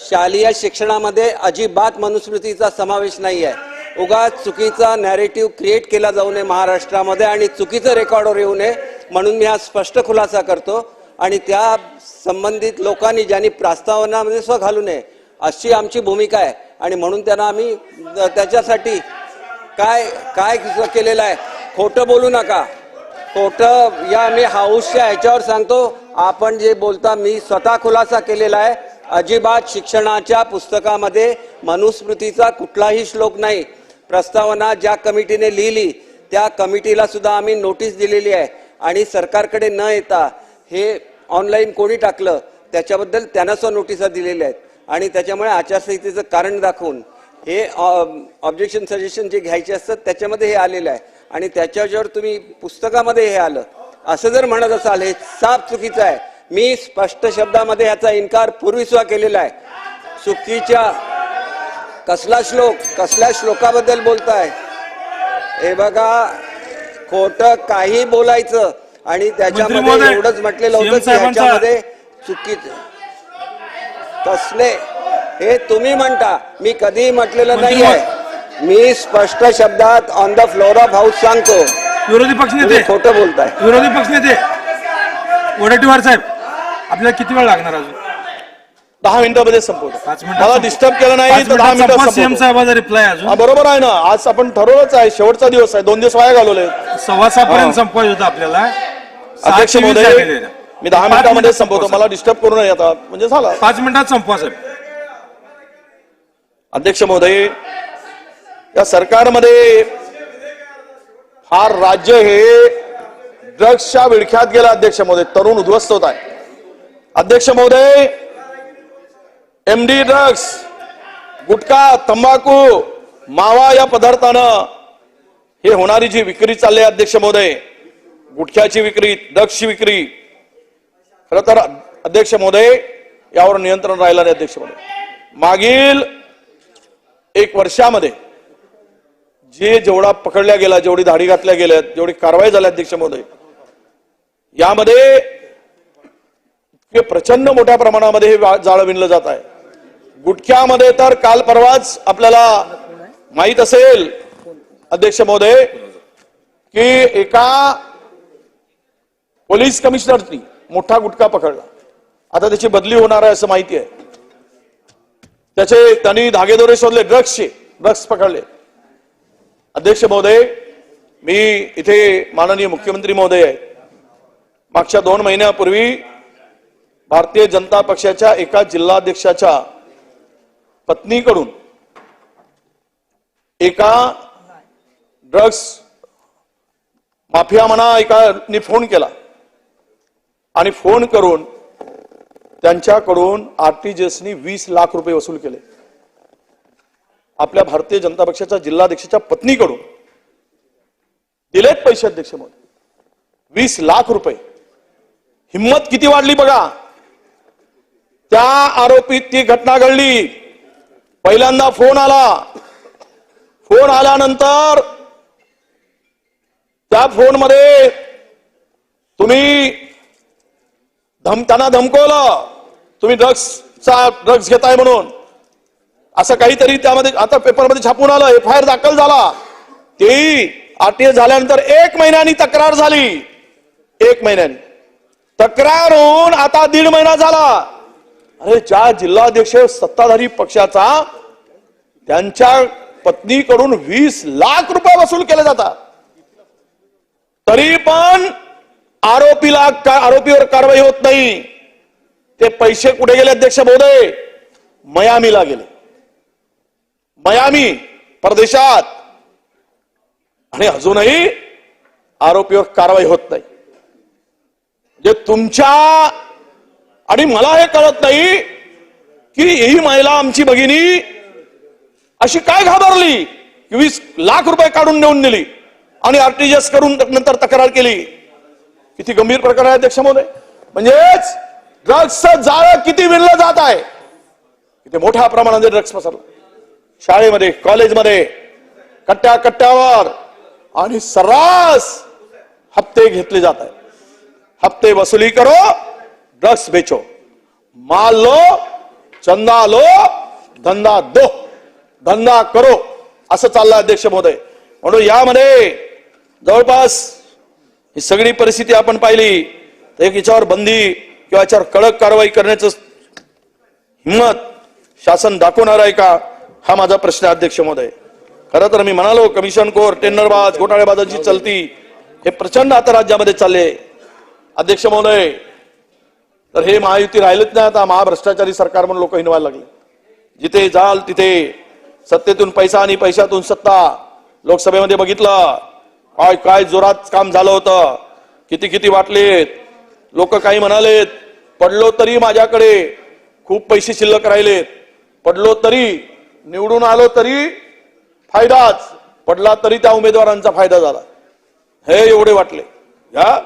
शालेय शिक्षणामध्ये अजिबात मनुस्मृतीचा समावेश नाही आहे. उगाच चुकीचा नॅरेटिव्ह क्रिएट केला जाऊ नये महाराष्ट्रामध्ये आणि चुकीचं रेकॉर्डवर येऊ नये म्हणून मी हा स्पष्ट खुलासा करतो. आणि त्या संबंधित लोकांनी ज्यांनी प्रस्तावनामध्ये स्व घालू नये अशी आमची भूमिका आहे. आणि म्हणून त्यांना आम्ही त्याच्यासाठी काय काय केलेलं आहे. खोटं बोलू नका. खोटं या मी हाऊसच्या ह्याच्यावर सांगतो. आपण जे बोलता मी स्वतः खुलासा केलेला आहे. अजिबात शिक्षणाच्या पुस्तकामध्ये मनुस्मृतीचा कुठलाही श्लोक नाही. प्रस्तावना ज्या कमिटीने लिहिली त्या कमिटीला सुद्धा आम्ही नोटीस दिलेली आहे. आणि सरकारकडे न येता हे ऑनलाईन कोणी टाकलं त्याच्याबद्दल त्यांना सुद्धा नोटिसा दिलेल्या आहेत. आणि त्याच्यामुळे आचारसंहितेचं कारण दाखवून हे ऑब्जेक्शन सजेशन जे घ्यायचे असतात त्याच्यामध्ये हे आलेलं आहे. आणि त्याच्यावर तुम्ही पुस्तकामध्ये हे आलं असं जर म्हणत असाल हे साफ चुकीचं आहे. मी स्पष्ट शब्दामध्ये याचा इन्कार पूर्वी सुद्धा केलेला आहे. चुकीच्या कसल्या श्लोकाबद्दल बोलताय हे बघा. खोटं काही बोलायचं आणि त्याच्यामध्ये एवढंच म्हटलेलं होतं की ह्याच्यामध्ये चुकीचं कसले हे तुम्ही म्हणता. मी कधीही म्हटलेलं नाही आहे. मी स्पष्ट शब्दात on the floor of house सांगतो. विरोधी पक्षनेते खोटं बोलताय. विरोधी पक्षनेते वडेट्टीवार साहेब आपल्याला किती वेळ लागणार अजून? 10 मिनिटांमध्ये संपवतो. 5 मला डिस्टर्ब केलं नाही तर 10 मिनिटात सीएम साहेबाचा रिप्लाय अजून बरोबर आहे ना. आज आपण ठरवलंच आहे शेवटचा दिवस आहे. 2 दिवस वाया घालवले. 6:15 पर्यंत संपवायचं होतं आपल्याला. अध्यक्ष महोदय मी 10 मिनिटांमध्ये संपवतो. मला डिस्टर्ब करू नये आता म्हणजे झाला. 5 मिनिटात संपवा साहेब. अध्यक्ष महोदय या सरकारमध्ये फार राज्य हे ड्रग्सच्या विळख्यात गेलं. अध्यक्ष महोदय तरुण उद्ध्वस्त होत आहे. अध्यक्ष महोदय एमडी ड्रग्स गुटखा तंबाखू मावा या पदार्थानं हे होणारी जी विक्री चालली आहे अध्यक्ष महोदय गुटख्याची विक्री ड्रग्सची विक्री खरं तर अध्यक्ष महोदय यावर नियंत्रण राहिलं नाही. अध्यक्ष महोदय मागील 1 वर्षामध्ये जेवढा पकडल्या गेला जेवढी धाडी घातल्या गेल्या जेवढी कारवाई झाली अध्यक्ष महोदय यामध्ये प्रचंड मोठ्या प्रमाणामध्ये हे जाळं विणलं जात आहे. गुटख्यामध्ये तर काल परवाच आपल्याला माहित असेल अध्यक्ष महोदय की एका पोलीस कमिशनरनी मोठा गुटखा पकडला. आता त्याची बदली होणार आहे असं माहिती आहे. त्यांनी धागेदोरे शोधले ड्रग्स पकडले. अध्यक्ष महोदय मी इथे माननीय मुख्यमंत्री महोदय आहेत. मागच्या 2 महिन्यापूर्वी भारतीय जनता पक्षाच्या एका जिल्हाध्यक्षाच्या पत्नीकडून एका ड्रग्स माफिया म्हणा एकाने फोन केला आणि फोन करून त्यांच्याकडून आरटीजीएसनी 20 लाख रुपये वसूल केले. आपल्या भारतीय जनता पक्षाच्या जिल्हाध्यक्षाच्या पत्नीकडून दिलेत पैसे अध्यक्ष महोदय 20 लाख रुपये. हिम्मत किती वाढली बघा. त्या आरोपीत ती घटना घडली. पहिल्यांदा फोन आल्यानंतर त्या फोनमध्ये तुम्ही त्यांना धमकवलं तुम्ही ड्रग्स घेताय म्हणून असं काहीतरी त्यामध्ये आता पेपरमध्ये छापून आलं. FIR दाखल झाला. तेही आरटीए झाल्यानंतर 1 महिन्यानी तक्रार झाली. 1 महिन्यानी तक्रार होऊन आता 1.5 महिना झाला. अरे ज्या जिल्हाध्यक्ष सत्ताधारी पक्षाचा त्यांच्या पत्नीकडून 20 लाख रुपये वसूल केले जातात तरी पण आरोपीवर कारवाई होत नाही. ते पैसे कुठे गेले अध्यक्ष महोदय? मयामीला गेले, मयामी परदेशात. आणि अजूनही आरोपीवर कारवाई होत नाही. जे तुमच्या आणि मला हे कळत नाही की ही महिला आमची भगिनी अशी काय घाबरली की 20 लाख रुपये काढून नेऊन दिली आणि आरटीजीएस करून नंतर तक्रार केली. किती गंभीर प्रकार आहे अध्यक्ष महोदय. म्हणजेच ड्रग्सचं जाळं किती विणलं जात आहे, किती मोठ्या प्रमाणात ड्रग्स पसरलं. शाळेमध्ये, कॉलेजमध्ये, कट्ट्या कट्ट्यावर आणि सर्रास हप्ते घेतले जात आहेत. हप्ते वसुली करो, ड्रग्स बेचो, माल लो, चंदा लो, धंदा दो, धंदा करो, असं चाललं अध्यक्ष महोदय. म्हणून यामध्ये जवळपास ही सगळी परिस्थिती आपण पाहिली तर एक याच्यावर बंदी किंवा याच्यावर कडक कारवाई करण्याचं हिम्मत शासन दाखवणार आहे का, हा माझा प्रश्न आहे अध्यक्ष महोदय. खरं तर मी म्हणालो कमिशन कोर्ट, टेंडरबाज, घोटाळेबाजांची चलती हे प्रचंड आता राज्यामध्ये चालले अध्यक्ष महोदय. तर हे महायुती राहिलेच नाही, आता महाभ्रष्टाचारी सरकार म्हणून लोक हिनवायला लागले. जिथे जाल तिथे सत्तेतून पैसा आणि पैशातून सत्ता. लोकसभेमध्ये बघितलं काय काय जोरात काम झालं होतं, किती किती वाटलेत. लोक काही म्हणालेत पडलो तरी माझ्याकडे खूप पैसे शिल्लक राहिलेत, पडलो तरी निवडून आलो तरी फायदाच, पडला तरी त्या उमेदवारांचा फायदा झाला. हे एवढे वाटले. या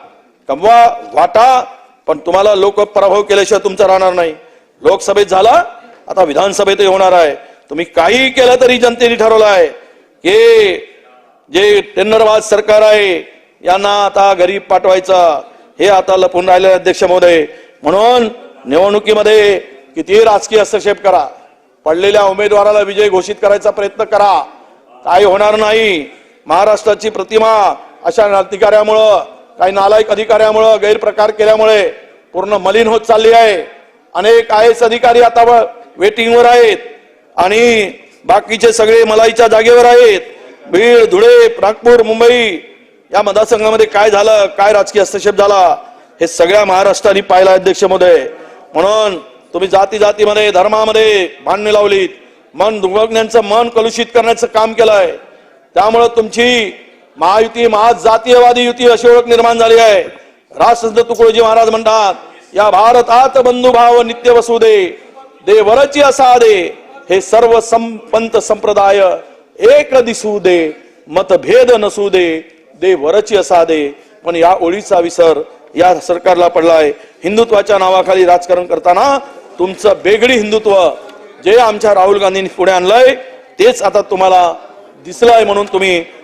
कमवा वाटा, पण तुम्हाला लोक पराभव केल्याशिवाय तुमचा राहणार नाही. लोकसभेत झाला, आता विधानसभेतही होणार आहे. तुम्ही काही केलं तरी जनतेने ठरवलं आहे की जे टेंडरबाज सरकार आहे यांना आता घरी पाठवायचं, हे आता लपून राहिले अध्यक्ष महोदय. म्हणून निवडणुकीमध्ये कितीही राजकीय हस्तक्षेप करा, पडलेल्या उमेदवाराला विजय घोषित करायचा प्रयत्न करा, काही होणार नाही. महाराष्ट्राची प्रतिमा अशा अधिकाऱ्यामुळं, काही नालायक अधिकाऱ्यामुळं, गैरप्रकार केल्यामुळे पूर्ण मलिन होत चालली आहे. अनेक IAS अधिकारी आता वेटिंगवर आहेत आणि बाकीचे सगळे मलाईच्या जागेवर आहेत. बीड, धुळे, नागपूर, मुंबई या मतदारसंघामध्ये काय झालं, काय राजकीय हस्तक्षेप झाला, हे सगळ्या महाराष्ट्राने पाहिलं अध्यक्ष महोदय. म्हणून तुम्ही जाती जातीमध्ये, धर्मामध्ये भांडणे लावलीत, मन दुर्गण्याचं मन कलुषित करण्याचं काम केलंय. त्यामुळं तुमची महायुती महाजातीयवादी युती अशी ओळख निर्माण झाली आहे. राजसंत तुकडोजी महाराज म्हणतात, या भारतात बंधुभाव नित्य वसू दे, देवरची असा दे, हे सर्व पंथ संप्रदाय एक दिसू दे, मतभेद नसू दे, देवरची असा दे. पण या ओळीचा विसर या सरकारला पडलाय. हिंदुत्वाच्या नावाखाली राजकारण करताना तुमचं बेगडी हिंदुत्व जे आमच्या राहुल गांधींनी पुढे आणलंय तेच आता तुम्हाला दिसलंय. म्हणून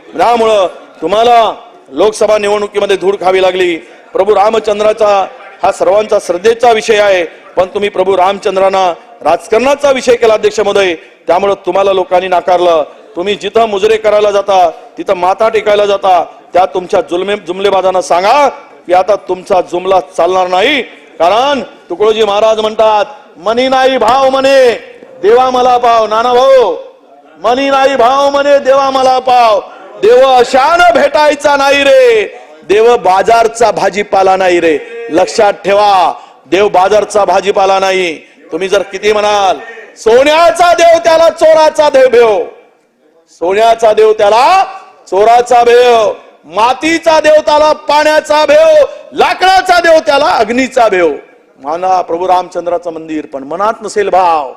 त्यामुळं तुम्हाला लोकसभा निवडणुकीमध्ये धूळ खावी लागली. प्रभू रामचंद्राचा हा सर्वांचा श्रद्धेचा विषय आहे, पण तुम्ही प्रभू रामचंद्रांना राजकारणाचा विषय केला अध्यक्ष महोदय. त्यामुळे तुम्हाला लोकांनी नाकारलं. तुम्ही जिथं मुजरे करायला जाता, तिथं माथा टेकायला जाता, त्या तुमच्या जुमलेबाजांना सांगा की आता तुमचा जुमला चालणार नाही. कारण तुकडोजी महाराज म्हणतात, मनी नाही भाव म्हणे देवा मला पाव. नाना भाऊ, मनी नाही भाव म्हणे देवा मला पाव. देव अशानं भेटायचा नाही रे, देव बाजारचा भाजीपाला नाही रे. लक्षात ठेवा, देव बाजारचा भाजीपाला नाही. तुम्ही जर किती म्हणाल सोन्याचा देव त्याला चोराचा देव भेव, सोन्याचा देव त्याला चोराचा भेव, मातीचा देव त्याला पाण्याचा भेव, लाकडाचा देव त्याला अग्नीचा भेव. माना प्रभू रामचंद्राचं मंदिर, पण मनात नसेल भाव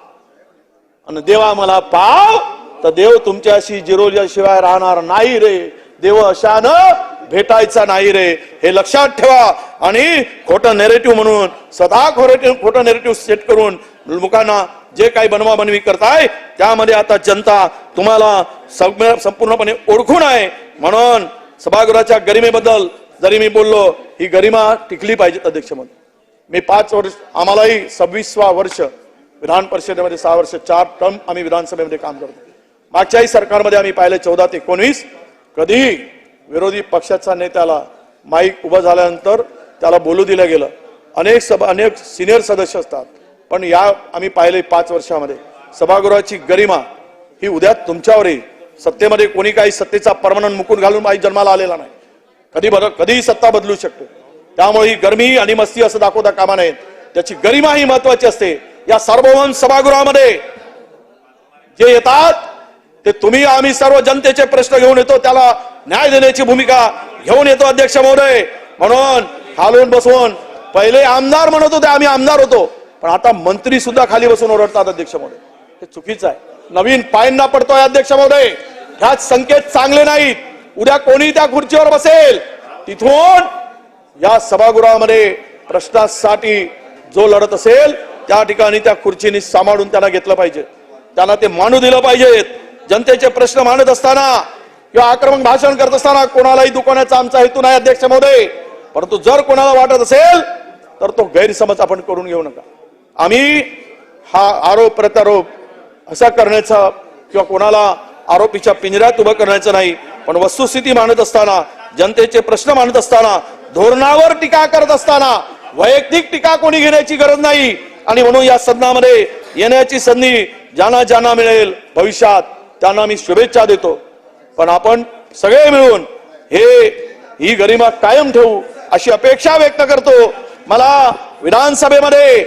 आणि देवा मला पाव, तर देव तुमच्याशी जिरोल्याशिवाय राहणार नाही रे. देव अशानं भेटायचा नाही रे, हे लक्षात ठेवा. आणि खोटं नेरेटिव्ह म्हणून सदा खोटं नेरेटिव्ह सेट करून लोकांना जे काही बनवाबनवी करताय त्यामध्ये आता जनता तुम्हाला संपूर्णपणे ओळखून आहे. म्हणून सभागृहाच्या गरिमेबद्दल जरी मी बोललो, ही गरिमा टिकली पाहिजे अध्यक्ष महोदय. मी 5 वर्ष, आम्हालाही 26वा वर्ष विधान परिषदेमध्ये, 6 वर्ष 4 टर्म आम्ही विधानसभेमध्ये काम करतो. मागच्याही सरकारमध्ये आम्ही पाहिले 14 ते 19 कधी विरोधी पक्षाच्या नेत्याला माईक उभं झाल्यानंतर त्याला बोलू दिलं गेलं. अनेक सिनियर सदस्य असतात, पण या आम्ही पाहिले 5 वर्षामध्ये सभागृहाची गरिमा ही उद्या तुमच्यावर येईल. सत्तेमध्ये कोणी काही सत्तेचा परमनंट मुकुट घालून काही जन्माला आलेला नाही. कधीही सत्ता बदलू शकते. त्यामुळे ही गरमी आणि मस्ती असं दाखवता कामा नये. त्याची गरिमा ही महत्वाची असते. या सार्वभौम सभागृहामध्ये जे येतात ते तुम्ही आम्ही सर्व जनतेचे प्रश्न घेऊन येतो, त्याला न्याय देण्याची भूमिका घेऊन येतो अध्यक्ष महोदय. म्हणून खालून बसवून पहिले आमदार म्हणत होते आम्ही आमदार होतो, पण आता मंत्री सुद्धा खाली बसून ओरडतात अध्यक्ष महोदय. हे चुकीचं आहे. नवीन पायांना पडतोय अध्यक्ष महोदय. ह्याच संकेत चांगले नाहीत. उद्या कोणी त्या खुर्चीवर बसेल तिथून या सभागृहामध्ये प्रश्नासाठी जो लढत असेल त्या ठिकाणी त्या खुर्चीने सांभाळून त्यांना घेतलं पाहिजे, त्यांना ते मानू दिलं पाहिजेत. जनतेचे प्रश्न मांडत असताना किंवा आक्रमक भाषण करत असताना कोणालाही दुखवण्याचा आमचा हेतू नाही अध्यक्ष महोदय. परंतु जर कोणाला वाटत असेल तर तो गैरसमज आपण करून घेऊ नका. आम्ही हा आरोप प्रत्यारोप असा करण्याचा किंवा कोणाला आरोपीच्या पिंजऱ्यात उभं करण्याचं नाही, पण वस्तुस्थिती मांडत असताना, जनतेचे प्रश्न मांडत असताना, धोरणावर टीका करत असताना वैयक्तिक टीका कोणी घेण्याची गरज नाही. आणि म्हणून या सदनामध्ये येण्याची संधी ज्यांना ज्यांना मिळेल भविष्यात त्यांना मी शुभेच्छा देतो. पण आपण सगळे मिळून ही गरिमा कायम ठेवू अशी अपेक्षा व्यक्त करतो. मला विधानसभेमध्ये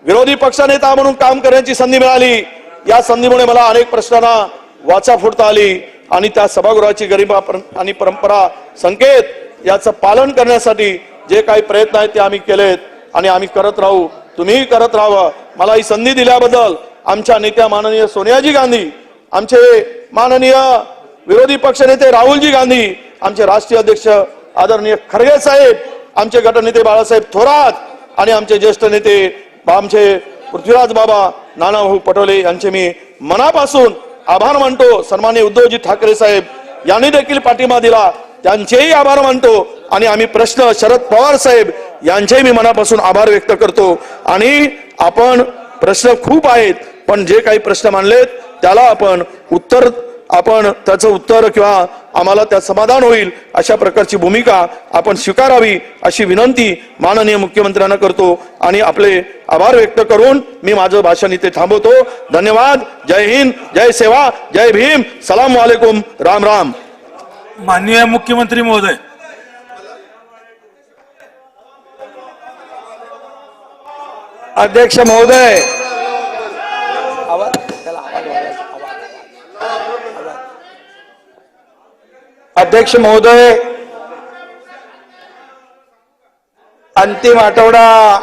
विरोधी पक्षनेता म्हणून काम करण्याची संधी मिळाली. या संधीमुळे मला अनेक प्रश्नांना वाचा फोडता आली आणि त्या सभागृहाची गरिमा आणि परंपरा संकेत याचं पालन करण्यासाठी जे काही प्रयत्न आहेत ते आम्ही केलेत आणि आम्ही करत राहू. तुम्हीही करत राहावं. मला ही संधी दिल्याबद्दल आमच्या नेत्या माननीय सोनियाजी गांधी, आमचे माननीय विरोधी पक्षनेते राहुलजी गांधी, आमचे राष्ट्रीय अध्यक्ष आदरणीय खरगे साहेब, आमचे गटनेते बाळासाहेब थोरात आणि आमचे ज्येष्ठ नेते आमचे पृथ्वीराज बाबा नानाभाऊ पटोले यांचे मी मनापासून आभार मानतो. सन्माननीय उद्धवजी ठाकरे साहेब यांनी देखील पाठिंबा दिला, त्यांचेही आभार मानतो. आणि आम्ही प्रश्न शरद पवार साहेब यांचे मी मनापासून आभार व्यक्त करतो. आणि आपण प्रश्न खूप आहेत, पण जे काही प्रश्न मांडलेत त्याला आपण त्याचं उत्तर किंवा आम्हाला त्यात समाधान होईल अशा प्रकारची भूमिका आपण स्वीकारावी अशी विनंती माननीय मुख्यमंत्र्यांना करतो आणि आपले आभार व्यक्त करून मी माझं भाषण इथे थांबवतो. धन्यवाद. जय हिंद, जय सेवा, जय भीम, सलाम वालेकुम, राम राम. माननीय मुख्यमंत्री महोदय, अध्यक्ष महोदय, अध्यक्ष महोदय, अंतिम आठवडा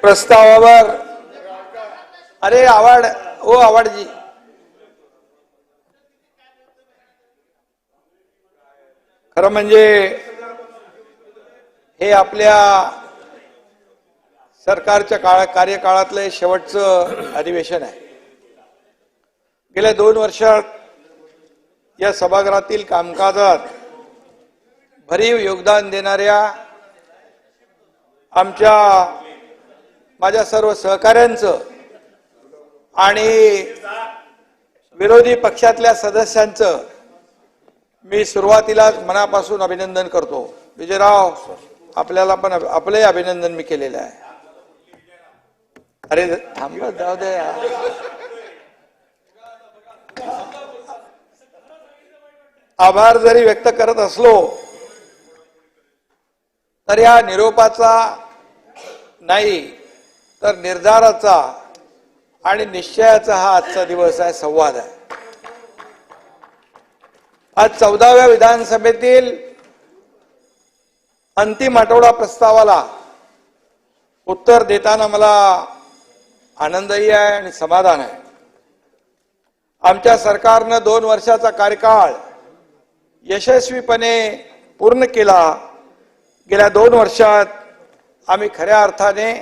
प्रस्तावावर आवाडजी खरं म्हणजे हे आपल्या सरकारच्या कार्यकाळातलं हे शेवटचं अधिवेशन आहे. गेल्या 2 वर्षात या सभागृहातील कामकाजात भरीव योगदान देणाऱ्या माझ्या सर्व सहकाऱ्यांचं आणि विरोधी पक्षातल्या सदस्यांचं मी सुरुवातीलाच मनापासून अभिनंदन करतो. विजयराव, आपल्याला पण आपलंही अभिनंदन मी केलेलं आहे. अरे थांबा, जाऊ दे. आभार जरी व्यक्त करत असलो तर या निरोपाचा नाही तर निर्धाराचा आणि निश्चयाचा हा आजचा दिवस आहे, संवाद आहे. आज 14व्या विधानसभेतील अंतिम आठवडा प्रस्तावाला उत्तर देताना मला आनंदही आहे आणि समाधान आहे. आमच्या सरकारनं 2 वर्षाचा कार्यकाळ यशस्वीपणे पूर्ण केला. गेल्या 2 वर्षात आम्ही खऱ्या अर्थाने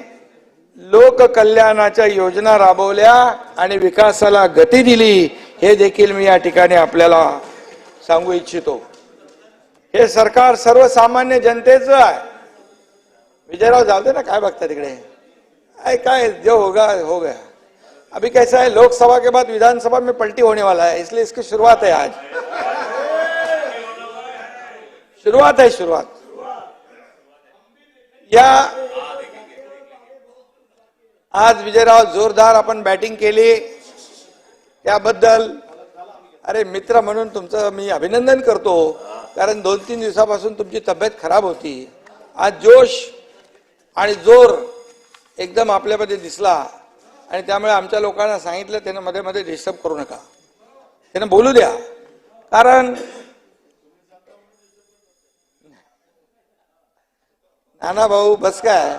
लोककल्याणाच्या योजना राबवल्या आणि विकासाला गती दिली, हे देखील मी या ठिकाणी आपल्याला सांगू इच्छितो. हे सरकार सर्वसामान्य जनतेचं आहे. विजयराव, जाऊ दे ना, काय बघता तिकडे. काय जो होगा हो गया. अभी कैसा है, लोकसभा के बाद विधानसभा में पलटी होने वाला है, इसलिए इसकी शुरुआत है. आज शुरुआत है. आज विजयराव जोरदार आपण बॅटिंग केली त्याबद्दल अरे मित्र म्हणून तुमचं मी अभिनंदन करतो. कारण 2-3 दिवसापासून तुमची तब्येत खराब होती. आज जोश आणि जोर एकदम आपल्यामध्ये दिसला आणि त्यामुळे आमच्या लोकांना सांगितलं त्यांना मध्ये मध्ये डिस्टर्ब करू नका, त्यांना बोलू द्या. कारण नाना भाऊ बस काय,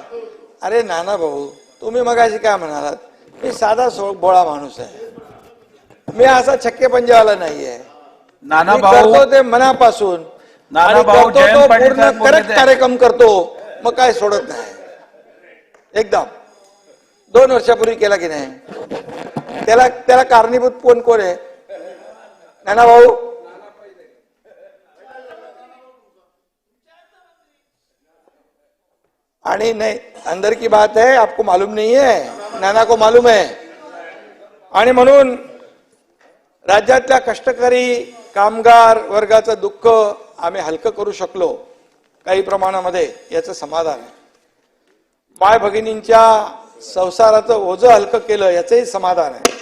अरे नाना भाऊ तुम्ही मगाशी काय म्हणालात, मी साधा भोळा माणूस आहे, मी असा छक्के पंजावाला नाहीये. नाना मी भाऊ करतो ते मनापासून, नाना आणि भाऊ, करतो जयंत तो पाटील पूर्ण साहेब बोलले करेक्ट ते. कार्यक्रम करतो, मग काय सोडत नाही एकदम. 2 वर्षापूर्वी केला की नाही, त्याला कारणीभूत कोण आहे? नाना भाऊ. आणि नहीं अंदर की बात है, आपको मालूम नहीं है, नाना को मालूम है. आणि म्हणून राज्यातल्या कष्टकरी कामगार वर्गाचं दुःख आम्ही हलकं करू शकलो काही प्रमाणामध्ये, याचं समाधान आहे. माय भगिनींच्या संसाराचं ओझं हलकं केलं याचंही समाधान आहे.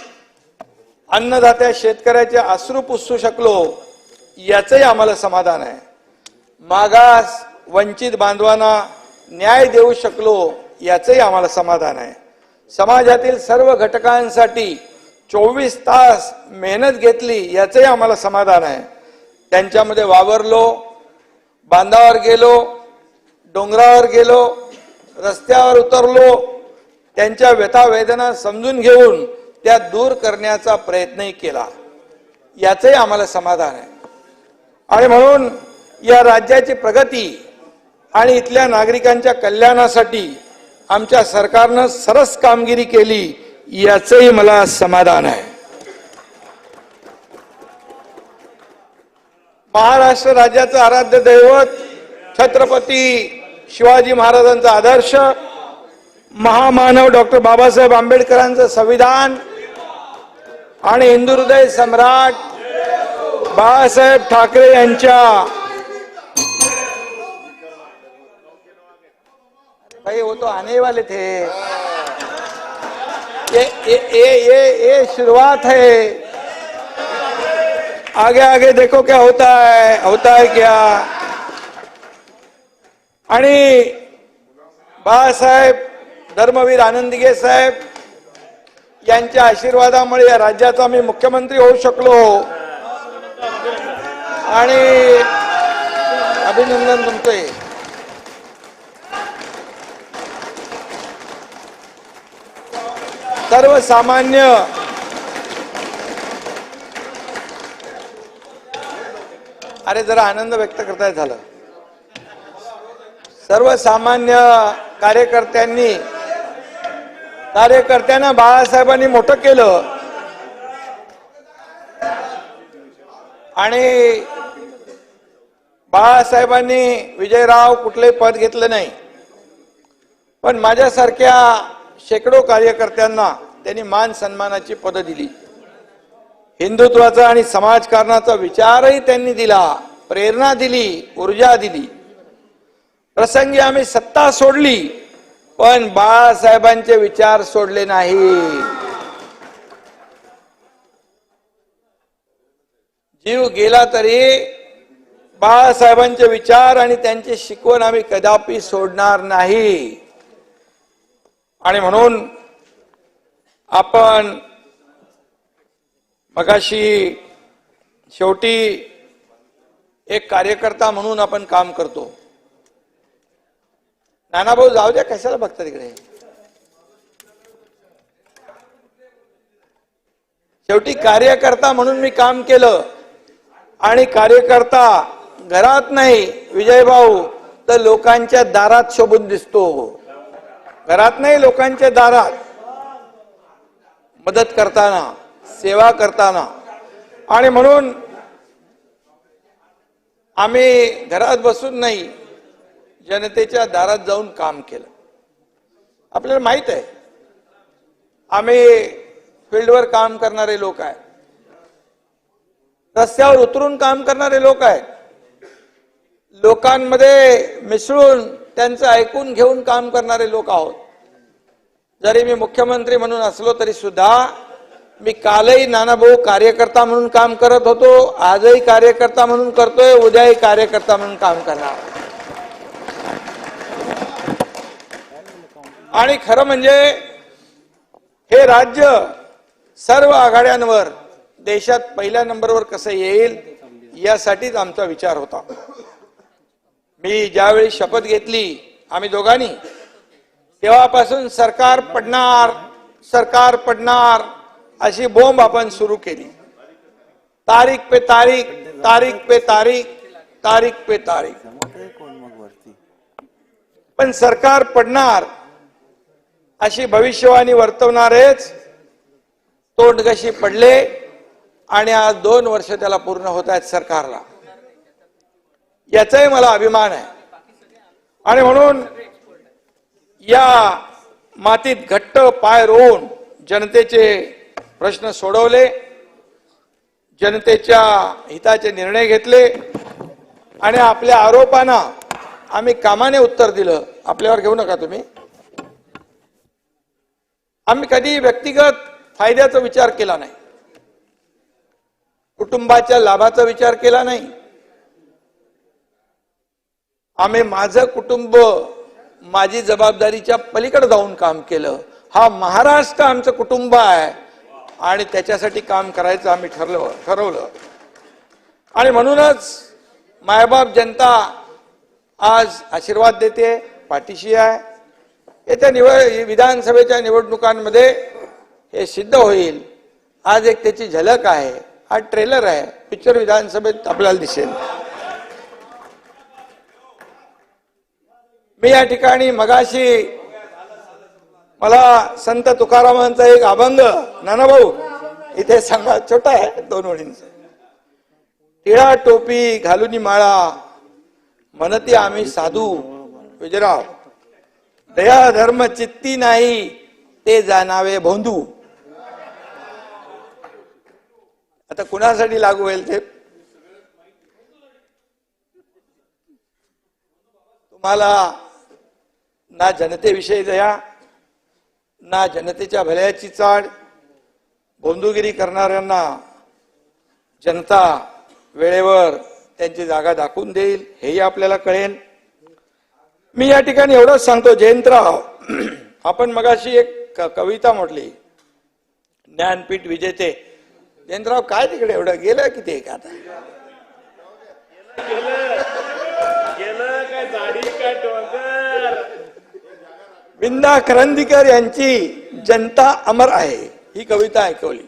अन्नदात्या शेतकऱ्याचे अश्रू पुसू शकलो याचंही आम्हाला समाधान आहे. मागास वंचित बांधवांना न्याय देऊ शकलो याचंही आम्हाला समाधान आहे. समाजातील सर्व घटकांसाठी 24 तास मेहनत घेतली याचंही आम्हाला समाधान आहे. त्यांच्यामध्ये वावरलो, बांधावर गेलो, डोंगरावर गेलो, रस्त्यावर उतरलो, त्यांच्या व्यथा वेदना समजून घेऊन त्या दूर करण्याचा प्रयत्नही केला याचंही आम्हाला समाधान आहे. आणि म्हणून या राज्याची प्रगती आणि इथल्या नागरिकांच्या कल्याणासाठी आमच्या सरकारनं सरस कामगिरी केली याचंही मला समाधान आहे. महाराष्ट्र राज्याचं आराध्य दैवत छत्रपती शिवाजी महाराजांचा आदर्श, महामानव डॉक्टर बाबासाहेब आंबेडकरांचं संविधान आणि हिंदू हृदय सम्राट बाळासाहेब ठाकरे यांच्या भाई वो तो आने वाले थे, ये शुरुआत है, आगे आगे देखो क्या होता है क्या. आणि बाळासाहेब धर्मवीर आनंदगे साहेब यांच्या आशीर्वादामुळे या राज्याचा मी मुख्यमंत्री होऊ शकलो आणि अभिनंदन तुमचे. सर्वसामान्य अरे जरा आनंद व्यक्त करता झालं. सर्वसामान्य कार्यकर्त्यांना बाळासाहेबांनी मोठं केलं आणि बाळासाहेबांनी विजयराव कुठले पद घेतलं नाही, पण माझ्यासारख्या शेकडो कार्यकर्त्यांना त्यांनी मान सन्मानाची पदं दिली. हिंदुत्वाचा आणि समाजकारणाचा विचारही त्यांनी दिला, प्रेरणा दिली, ऊर्जा दिली. प्रसंगी आम्ही सत्ता सोडली पण बाळासाहेबांचे विचार सोडले नाही. जीव गेला तरी बाळासाहेबांचे विचार आणि त्यांची शिकवण आम्ही कदापि सोडणार नाही. आणि म्हणून आपण मगाशी शेवटी एक कार्यकर्ता म्हणून आपण काम करतो. नाना भाऊ जाऊ द्या, कशाला बघता तिकडे. शेवटी कार्यकर्ता म्हणून मी काम केलं आणि कार्यकर्ता घरात नाही विजयभाऊ तर लोकांच्या दारात शोभून दिसतो. घरात नाही, लोकांच्या दारात मदत करताना, सेवा करताना. आणि म्हणून आम्ही घरात बसून नाही, जनतेच्या दारात जाऊन काम केलं. आपल्याला माहित आहे आम्ही फील्डवर काम करणारे लोक आहेत, रस्त्यावर उतरून काम करणारे लोक आहेत, लोकांमध्ये मिसळून त्यांचं ऐकून घेऊन काम करणारे लोक आहोत. जरी मी मुख्यमंत्री म्हणून असलो तरी सुद्धा मी कालही नानाभाऊ कार्यकर्ता म्हणून काम करत होतो, आजही कार्यकर्ता म्हणून करतोय, उद्याही कार्यकर्ता म्हणून काम करणार. आणि खरं म्हणजे हे राज्य सर्व आघाड्यांवर देशात पहिल्या नंबरवर कसं येईल यासाठीच आमचा विचार होता. मी ज्यावेळी शपथ घेतली आम्ही दोघांनी, तेव्हापासून सरकार पडणार अशी बोंब आपण सुरू केली. तारीख पे तारीख, तारीख पे तारीख, तारीख पे तारीख. पण सरकार पडणार अशी भविष्यवाणी वर्तवणारेच तोंडघशी पडले आणि आज 2 वर्ष त्याला पूर्ण होत आहेत सरकारला. याचाही मला अभिमान आहे. आणि म्हणून या मातीत घट्ट पाय रोवून जनतेचे प्रश्न सोडवले, जनतेच्या हिताचे निर्णय घेतले आणि आपल्या आरोपांना आम्ही कामाने उत्तर दिलं. आपल्यावर घेऊ नका तुम्ही. आम्ही कधी व्यक्तिगत फायद्याचा विचार केला नाही, कुटुंबाच्या लाभाचा विचार केला नाही. आम्ही माझं कुटुंब, माझी जबाबदारीच्या पलीकडे जाऊन काम केलं. हा महाराष्ट्र आमचं कुटुंब आहे आणि त्याच्यासाठी काम करायचं आम्ही ठरवलं. आणि म्हणूनच मायबाप जनता आज आशीर्वाद देते, पाठीशी आहे. येत्या विधानसभेच्या निवडणुकांमध्ये हे सिद्ध होईल. आज एक त्याची झलक आहे, हा ट्रेलर आहे, पिक्चर विधानसभेत आपल्याला दिसेल. मी या ठिकाणी मगाशी मला संत तुकारामांचा एक अभंग, नानाभाऊ इथे सांगा, छोटा आहे 2 ओळींचा. टिळा टोपी घालूनी माळा, म्हणती आम्ही साधू विजयराव, दया धर्म चित्ती नाही ते जाणावे भोंदू. आता कुणासाठी लागू होईल ते? तुम्हाला ना जनतेविषयी दया, ना जनतेच्या भल्याची चाड. भोंदूगिरी करणाऱ्यांना जनता वेळेवर त्यांची जागा दाखवून देईल, हेही आपल्याला कळेल. मी या ठिकाणी एवढंच सांगतो, जयंतराव आपण मगाशी एक कविता म्हटली, ज्ञानपीठ विजेते. जयंतराव काय तिकडे एवढं गेलं की ते का? आता विंदा करंदीकर यांची जनता अमर आहे ही कविता ऐकवली.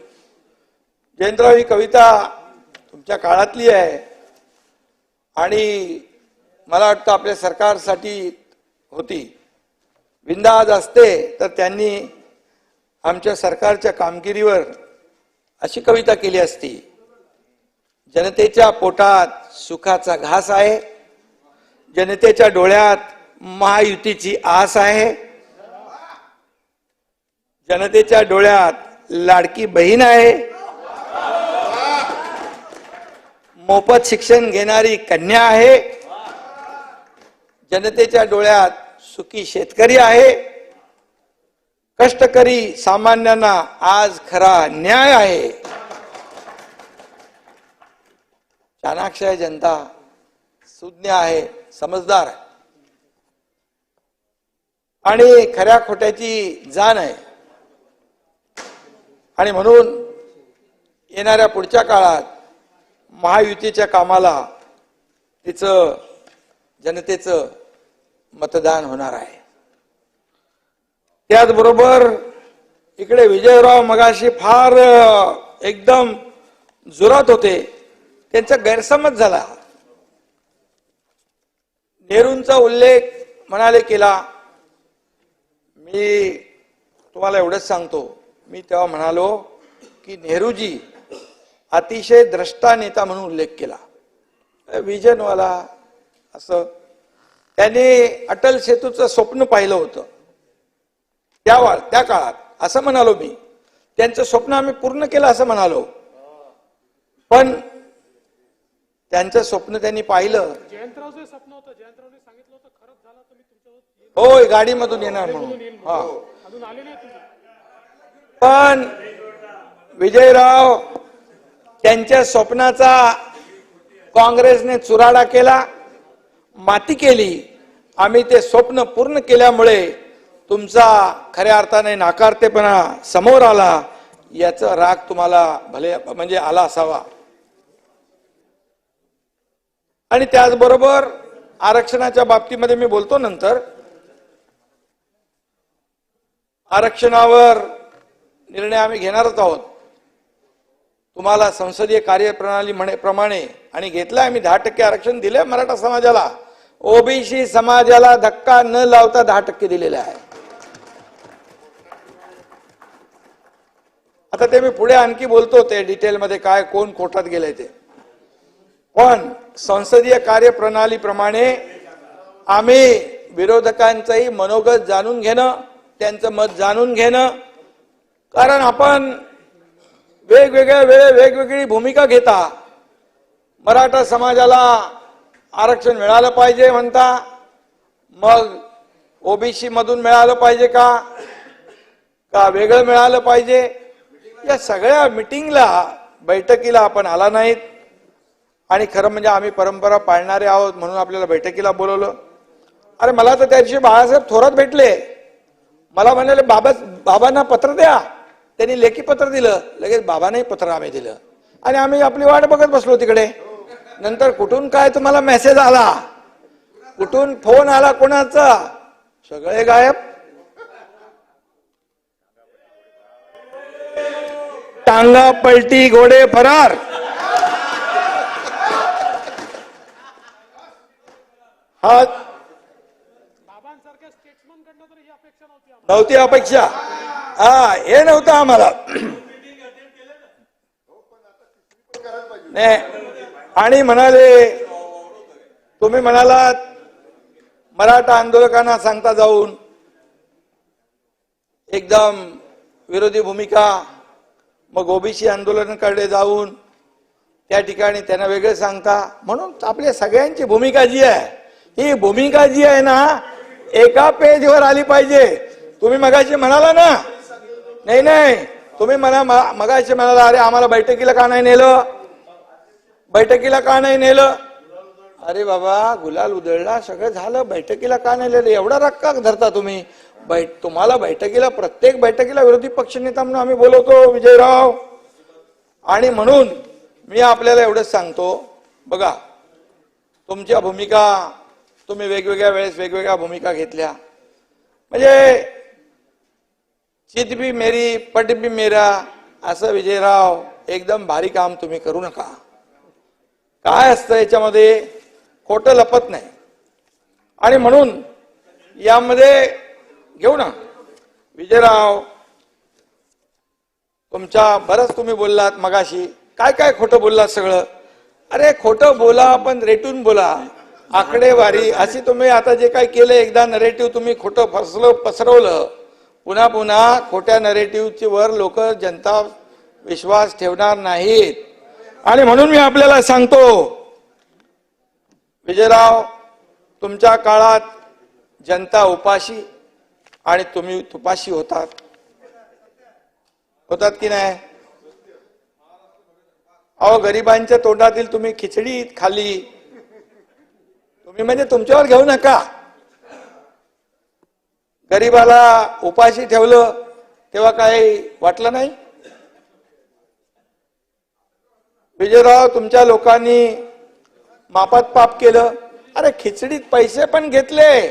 जयंतराव, ही कविता तुमच्या काळातली आहे आणि मला वाटतं आपल्या सरकारसाठी होती. विंदा आज असते तर त्यांनी आमच्या सरकारच्या कामगिरीवर अशी कविता केली असती. जनतेच्या पोटात सुखाचा घास आहे, जनतेच्या डोळ्यात महायुतीची आस आहे, जनतेच्या डोळ्यात लाडकी बहीण आहे, मोफत शिक्षण घेणारी कन्या आहे, जनतेच्या डोळ्यात सुखी शेतकरी आहे, कष्टकरी सामान्यांना आज खरा न्याय आहे. चाणाक्ष आहे जनता, सुज्ञ आहे, समजदार आहे आणि खऱ्या खोट्याची जाण आहे. आणि म्हणून येणाऱ्या पुढच्या काळात महायुतीच्या कामाला तिचं जनतेचं मतदान होणार आहे. त्याचबरोबर इकडे विजयराव मगाशी फार एकदम जोरात होते, त्यांचा गैरसमज झाला. नेहरूंचा उल्लेख म्हणाले केला. मी तुम्हाला एवढंच सांगतो, मी तेव्हा म्हणालो की नेहरूजी अतिशय द्रष्टा नेता म्हणून उल्लेख केला, विजनवाला असं. त्यांनी अटल सेतूचं स्वप्न पाहिलं होतं त्या काळात, असं म्हणालो मी. त्यांचं स्वप्न आम्ही पूर्ण केलं असं म्हणालो, पण त्यांचं स्वप्न त्यांनी पाहिलं. होय, गाडीमधून येणार म्हणून. हा, पण विजयराव त्यांच्या स्वप्नाचा काँग्रेसने चुराडा केला, माती केली. आम्ही ते स्वप्न पूर्ण केल्यामुळे तुमचा खऱ्या अर्थाने नाकारतेपणा समोर आला, याचा राग तुम्हाला भले म्हणजे आला असावा. आणि त्याचबरोबर आरक्षणाच्या बाबतीमध्ये मी बोलतो नंतर. आरक्षणावर निर्णय आम्ही घेणारच आहोत. तुम्हाला संसदीय कार्यप्रणाली प्रमाणे आणि घेतलं आम्ही 10% आरक्षण दिले मराठा समाजाला. ओबीसी समाजाला धक्का न लावता 10% दिलेले आहे. आता ते मी पुढे आणखी बोलतो ते डिटेलमध्ये काय कोण कोर्टात गेले ते. पण संसदीय कार्यप्रणालीप्रमाणे आम्ही विरोधकांचंही मनोगत जाणून घेणं, त्यांचं मत जाणून घेणं, कारण आपण वेगवेगळ्या वेळे वेगवेगळी भूमिका घेता. मराठा समाजाला आरक्षण मिळालं पाहिजे म्हणता, मग ओबीसी मधून मिळालं पाहिजे का वेगळं मिळालं पाहिजे. या सगळ्या मिटिंगला बैठकीला आपण आला नाहीत. आणि खरं म्हणजे आम्ही परंपरा पाळणारे आहोत म्हणून आपल्याला बैठकीला बोलवलं. अरे मला तर त्या दिवशी बाळासाहेब थोरात भेटले, मला म्हणाले बाबांना पत्र द्या. त्यांनी लेखी पत्र दिलं, लगेच बाबांनाही पत्र आम्ही दिलं आणि आम्ही आपली वाट बघत बसलो तिकडे. नंतर कुठून काय तुम्हाला मेसेज आला, कुठून फोन आला कोणाचा, सगळे गायब. टांगा पलटी घोडे फरार. हा नव्हती अपेक्षा. हा हे नव्हतं आम्हाला. नाही आणि म्हणाले, तुम्ही म्हणालात मराठा आंदोलकांना सांगता जाऊन एकदम विरोधी भूमिका, मग ओबीसी आंदोलनाकडे जाऊन त्या ठिकाणी त्यांना वेगळं सांगता. म्हणून आपल्या सगळ्यांची भूमिका जी आहे, ही भूमिका जी आहे ना एका पेजवर आली पाहिजे. तुम्ही मगाशी म्हणाला ना, नाही तुम्ही मगाशी म्हणाला अरे आम्हाला बैठकीला का नाही नेलं, बैठकीला का नाही नेलं. अरे बाबा गुलाल उधळला, सगळं झालं, बैठकीला का नाही नेलं, एवढा राग का धरता तुम्ही. तुम्हाला बैठकीला, प्रत्येक बैठकीला विरोधी पक्षनेता म्हणून आम्ही बोलवतो विजयराव. आणि म्हणून मी आपल्याला एवढंच सांगतो, बघा तुमच्या भूमिका, तुम्ही वेगवेगळ्या वेळेस वेगवेगळ्या भूमिका घेतल्या. म्हणजे चित भी मेरी पट भी मेरा, असं विजयराव एकदम भारी काम तुम्ही करू नका. काय असतं याच्यामध्ये, खोटं लपत नाही. आणि म्हणून यामध्ये घेऊ ना विजयराव, तुमच्या बरंच तुम्ही बोललात मगाशी, काय काय खोटं बोललात सगळं. अरे खोटं बोला पण रेटून बोला, आकडेवारी अशी तुम्ही आता जे काय केलं, एकदा नरेटिव्ह तुम्ही खोटं पसरवलं, पुन्हा पुन्हा खोट्या नरेटिव्हची वर लोक जनता विश्वास ठेवणार नाहीत. आणि म्हणून मी आपल्याला सांगतो विजयराव, तुमच्या काळात जनता उपाशी आणि तुम्ही तुपाशी होतात की नाही. अहो गरिबांच्या तोंडातील तुम्ही खिचडी खाल्ली, तुम्ही म्हणजे तुमच्यावर घेऊ नका. गरिबाला उपाशी ठेवलं तेव्हा काही वाटलं नाही. विजयराव, तुमच्या लोकांनी मापात पाप केलं. अरे खिचडीत पैसे पण घेतले,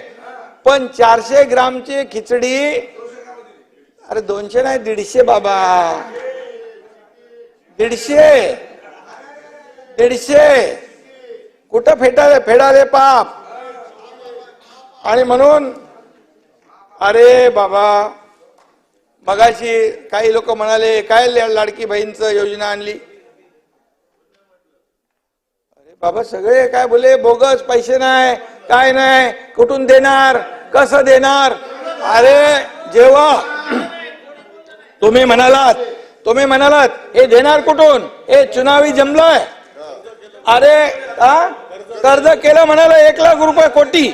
पण 400 ग्रामची खिचडी, अरे 200 नाही 150 बाबा, 150 कुठं फेडाले पाप. आणि म्हणून अरे बाबा, मगाशी काही लोक म्हणाले काय लाडकी बहीणचं योजना आणली. अरे बाबा सगळे काय बोले बोगस, पैसे नाही, काय नाही, कुठून देणार, कसं देणार. अरे जेव्हा तुम्ही म्हणालात हे देणार कुठून, हे चुनावी जमलंय. अरे कर्ज केलं म्हणाला 1 लाख रुपये कोटी.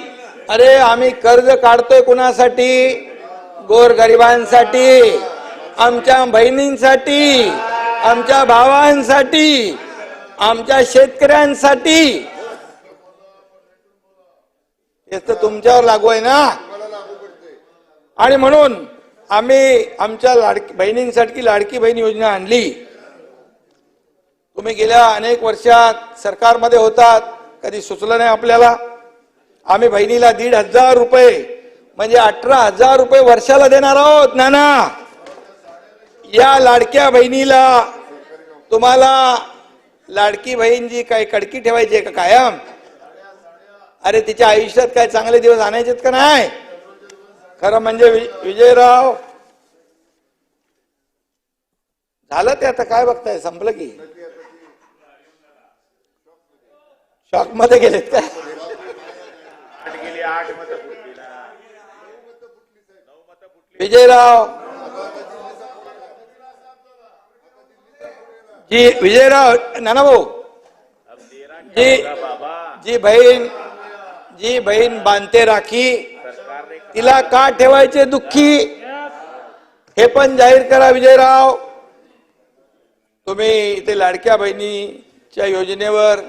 अरे आम्ही कर्ज काढतोय कुणासाठी, गोरगरिबांसाठी, आमच्या बहिणींसाठी, आमच्या भावांसाठी, आमच्या शेतकऱ्यांसाठी. हेच तर तुमच्यावर लागू आहे ना. आणि म्हणून आम्ही आमच्या बहिणींसाठी लाडकी बहीण योजना आणली. तुम्ही गेल्या अनेक वर्षात सरकारमध्ये होतात, कधी सुचलं नाही आपल्याला. आम्ही बहिणीला 1,500 रुपये म्हणजे 18,000 रुपये वर्षाला देणार आहोत. नाना, या लाडक्या बहिणीला तुम्हाला लाडकी बहीण जी काय कडकी ठेवायची आहे का कायम? अरे तिच्या आयुष्यात काय चांगले दिवस आणायचेत का नाही? खरं म्हणजे विजयराव, झालं ते आता काय बघताय, संपलं की शॉक मध्ये गेलेत काय? विजयराव जी, विजयराव नाना भाऊ जी बहीण बांधते राखी, तिला का ठेवायचे दुःखी, हे पण जाहीर करा. विजयराव, तुम्ही इथे लाडक्या बहिणीच्या योजनेवर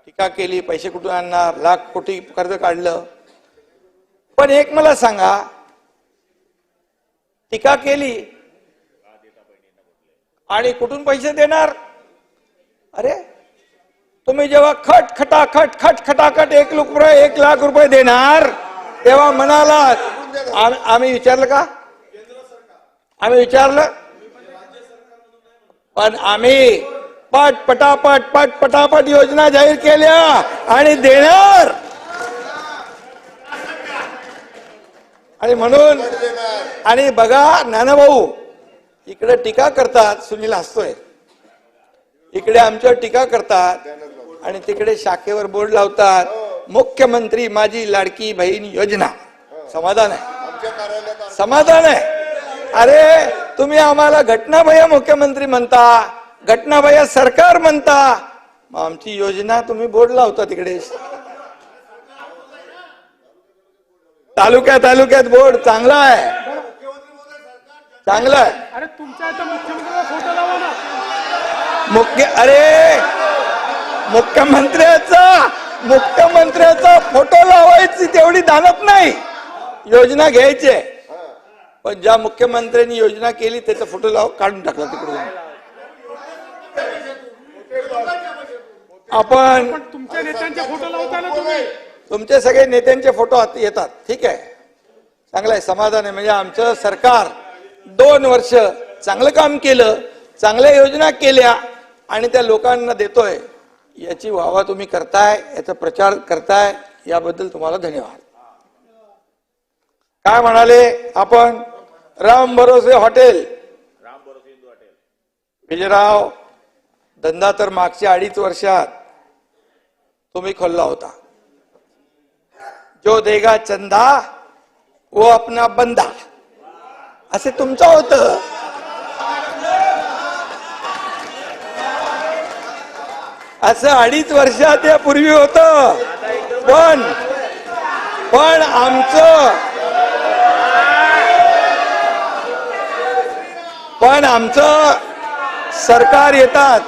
टीका केली, पैसे कुठून आणणार, लाख कोटी कर्ज काढलं. पण एक मला सांगा, टीका केली आणि कुठून पैसे देणार? अरे तुम्ही जेव्हा खटाखट 1 लाख रुपये देणार तेव्हा म्हणालात, आम्ही विचारलं का? आम्ही विचारलं? पण आम्ही पटापट योजना जाहीर केल्या आणि देणार. आणि म्हणून, आणि बघा नानाभाऊ, इकडे टीका करतात, सुनील हसतोय, इकडे आमच्यावर टीका करतात आणि तिकडे शाखेवर बोर्ड लावतात, मुख्यमंत्री माझी लाडकी बहीण योजना. समाधान आहे? समाधान आहे? अरे तुम्ही आम्हाला घटनाबाह्य मुख्यमंत्री म्हणता, घटनाबाह्य सरकार म्हणता, मग आमची योजना तुम्ही बोर्ड लावता तिकडे. तालुक्यात बोर्ड चांगला आहे, चांगलं आहे. अरे तुमच्या इथं मुख्यमंत्र्याचा फोटो लावा ना. अरे मुख्यमंत्र्याचा फोटो लावायची तेवढी दानत नाही, योजना घ्यायची. पण ज्या मुख्यमंत्र्यांनी योजना केली त्याचा फोटो काढून टाकला तिकडून. आपण तुमच्या नेत्यांचे फोटो लावता ना तुम्ही. तुमचे सगळे नेत्यांचे फोटो येतात, ठीक आहे, चांगलं आहे, समाधान आहे. म्हणजे आमचं सरकार 2 वर्ष चांगलं काम केलं, चांगल्या योजना केल्या आणि त्या लोकांना देतोय, याची वाहवा तुम्ही करताय, याचा प्रचार करताय, याबद्दल तुम्हाला धन्यवाद. काय म्हणाले आपण? राम भरोसे हॉटेल, विजयराव, धंदा तर मागच्या 2.5 वर्षात तुम्ही खोलला होता. जो देगा चंदा वो अपना बंदा, असे तुमचं होतं. असं 2.5 वर्षात यापूर्वी होतं. पण आमचं सरकार येतात,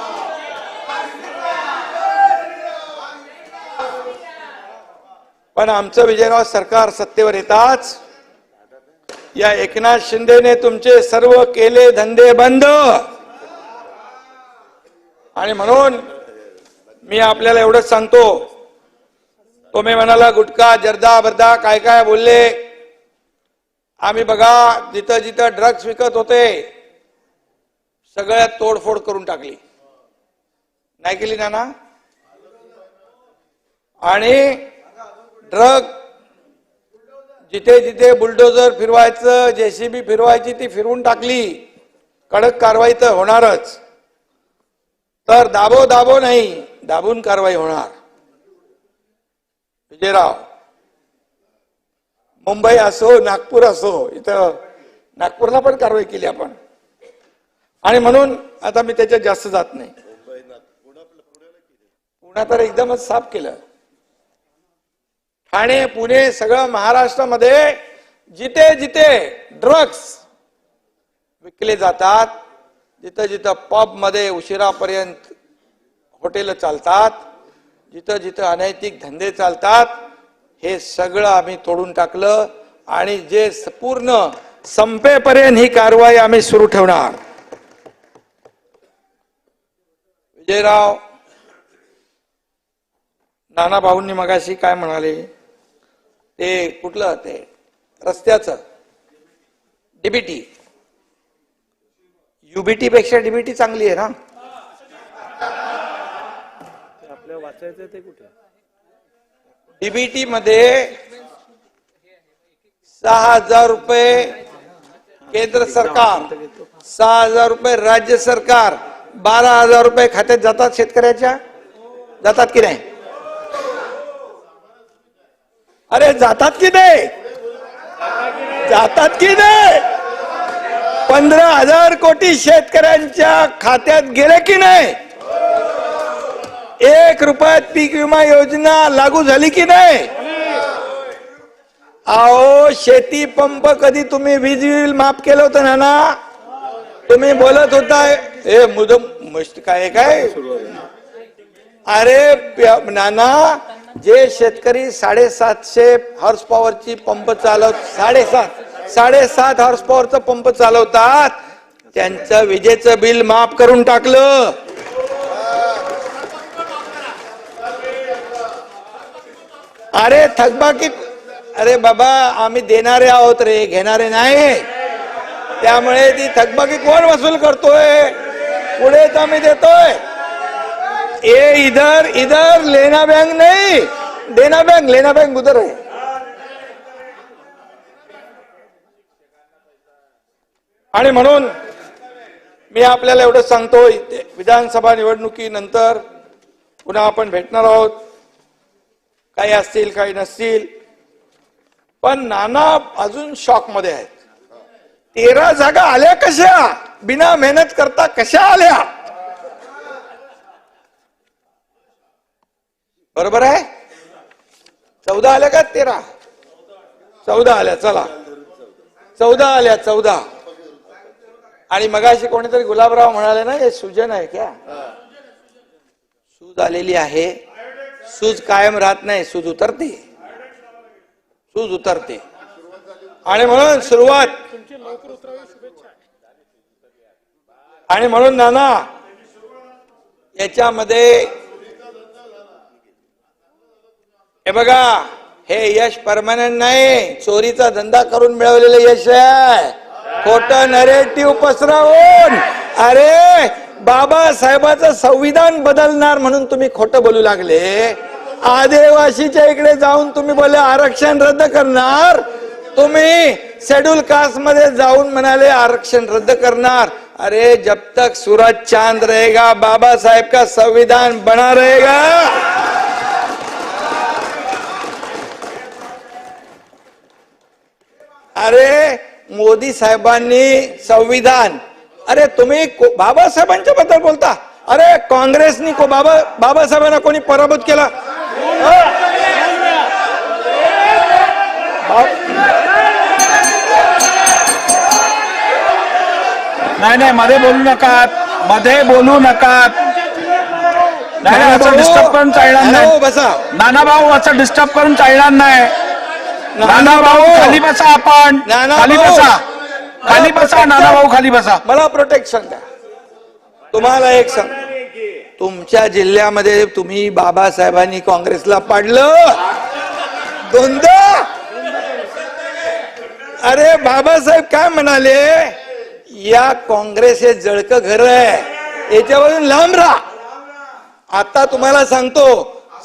पण आमचं विजयराव सरकार सत्तेवर येताच या एकनाथ शिंदेने तुमचे सर्व केले धंदे बंद. आणि म्हणून मी आपल्याला एवढंच सांगतो, तुम्ही म्हणाला गुटखा जर्दा बर्दा काय काय बोलले. आम्ही बघा जिथं जिथं ड्रग्ज विकत होते सगळ्यात तोडफोड करून टाकली, नाही केली ना? आणि ड्रग जिथे जिथे बुलडोजर फिरवायचं, जेसीबी फिरवायची ती फिरवून टाकली. कडक कारवाई तर होणारच, तर दाबो नाही, दाबून कारवाई होणार. विजयराव, मुंबई असो नागपूर असो, इथं नागपूरला पण कारवाई केली आपण. आणि म्हणून आता मी त्याच्यात जास्त जात नाही. पुण्यात तर एकदमच साफ केलं. ठाणे, पुणे, सगळं महाराष्ट्रामध्ये जिथे जिथे ड्रग्स विकले जातात, जिथं जिथं पब मध्ये उशिरापर्यंत हॉटेल चालतात, जिथं जिथं अनैतिक धंदे चालतात, हे सगळं आम्ही तोडून टाकलं. आणि जे पूर्ण संपेपर्यंत ही कारवाई आम्ही सुरू ठेवणार. विजयराव नाना भाऊंनी मगाशी काय म्हणाले, ते कुठलं ते रस्त्याचं डीबीटी, युबीटी पेक्षा डीबीटी चांगली आहे ना. आपल्याला वाचायचं ते कुठे? डीबीटी मध्ये 6,000 रुपये केंद्र सरकार, 6,000 रुपये राज्य सरकार, 12,000 रुपये खात्यात जातात शेतकऱ्याच्या, जातात की नाही? अरे जातात की नाही? जातात की नाही? 15,000 कोटी शेतकऱ्यांच्या खात्यात गेले की नाही? 1 रुपयात पीक विमा योजना लागू झाली की नाही? अहो शेती पंप कधी तुम्ही वीज बिल माफ केलं होतं ना? तुम्ही बोलत होता हे मुदम मस्त काय काय. अरे नाना, जे शेतकरी 750 हॉर्स पॉवरची पंप चालवत 7.5 हॉर्स पॉवरचा पंप चालवतात, त्यांचं विजेचं बिल माफ करून टाकलं. अरे थकबाकी, अरे बाबा आम्ही देणारे आहोत रे, घेणारे नाही. त्यामुळे ती थकबाकी कोण वसूल करतोय? पुढे तर आम्ही देतोय. इधर लेना बैंक नहीं, देना बैंक, लेना बैंक उधर है. आणि म्हणून मी आपल्याला एवढं सांगतोय, विधानसभा निवडणुकीनंतर पुन्हा आपण भेटणार आहोत. काही असतील काही नसतील, पण नाना अजून शॉक मध्ये आहेत. 13 जागा आल्या कशा? बिना मेहनत करता कशा आल्या? बरोबर आहे? 14 आल्या का 13? 14 आल्या. चला 14 आल्या, 14. आणि मगाशी कोणीतरी गुलाबराव म्हणाले ना, हे सूजन आहे क्या? सूज आलेली आहे. सूज कायम राहत नाही, सूज उतरते, सूज उतरते. आणि म्हणून सुरुवात, आणि म्हणून नाना याच्यामध्ये हे बघा, हे यश परमनंट नाही, चोरीचा धंदा करून मिळवलेलं यश आहे. खोटं नरेटिव्ह पसरवून, अरे बाबासाहेबांचं संविधान बदलणार म्हणून तुम्ही खोटं बोलू लागले. आदिवासीच्या इकडे जाऊन तुम्ही बोलले आरक्षण रद्द करणार. तुम्ही शेड्यूल कास्ट मध्ये जाऊन म्हणाले आरक्षण रद्द करणार. अरे जब तक सूरज चांद रहेगा, बाबा साहेब का संविधान बना रहेगा. अरे मोदी साहेबांनी संविधान, अरे तुम्ही बाबासाहेबांच्या बद्दल बोलता. अरे काँग्रेसनी बाबासाहेबांना कोणी पराभूत केला? नाही, मध्ये बोलू नका, मध्ये बोलू नका. नाही, असं डिस्टर्ब करून चालणार नाही. बसा नाना भाऊ, असं डिस्टर्ब करून चालणार नाही. नाना भाऊ खाली बसा, आपण खाली बसा, खाली बसा. नाना भाऊ खाली बसा. मला प्रोटेक्शन द्या. तुम्हाला एक सांग, तुमच्या जिल्ह्यामध्ये तुम्ही बाबासाहेबांनी काँग्रेसला पाडलं दोनदा. अरे बाबासाहेब काय म्हणाले, या काँग्रेस हे जळकं घर आहे, याच्यावरून लांब राहा. आता तुम्हाला सांगतो,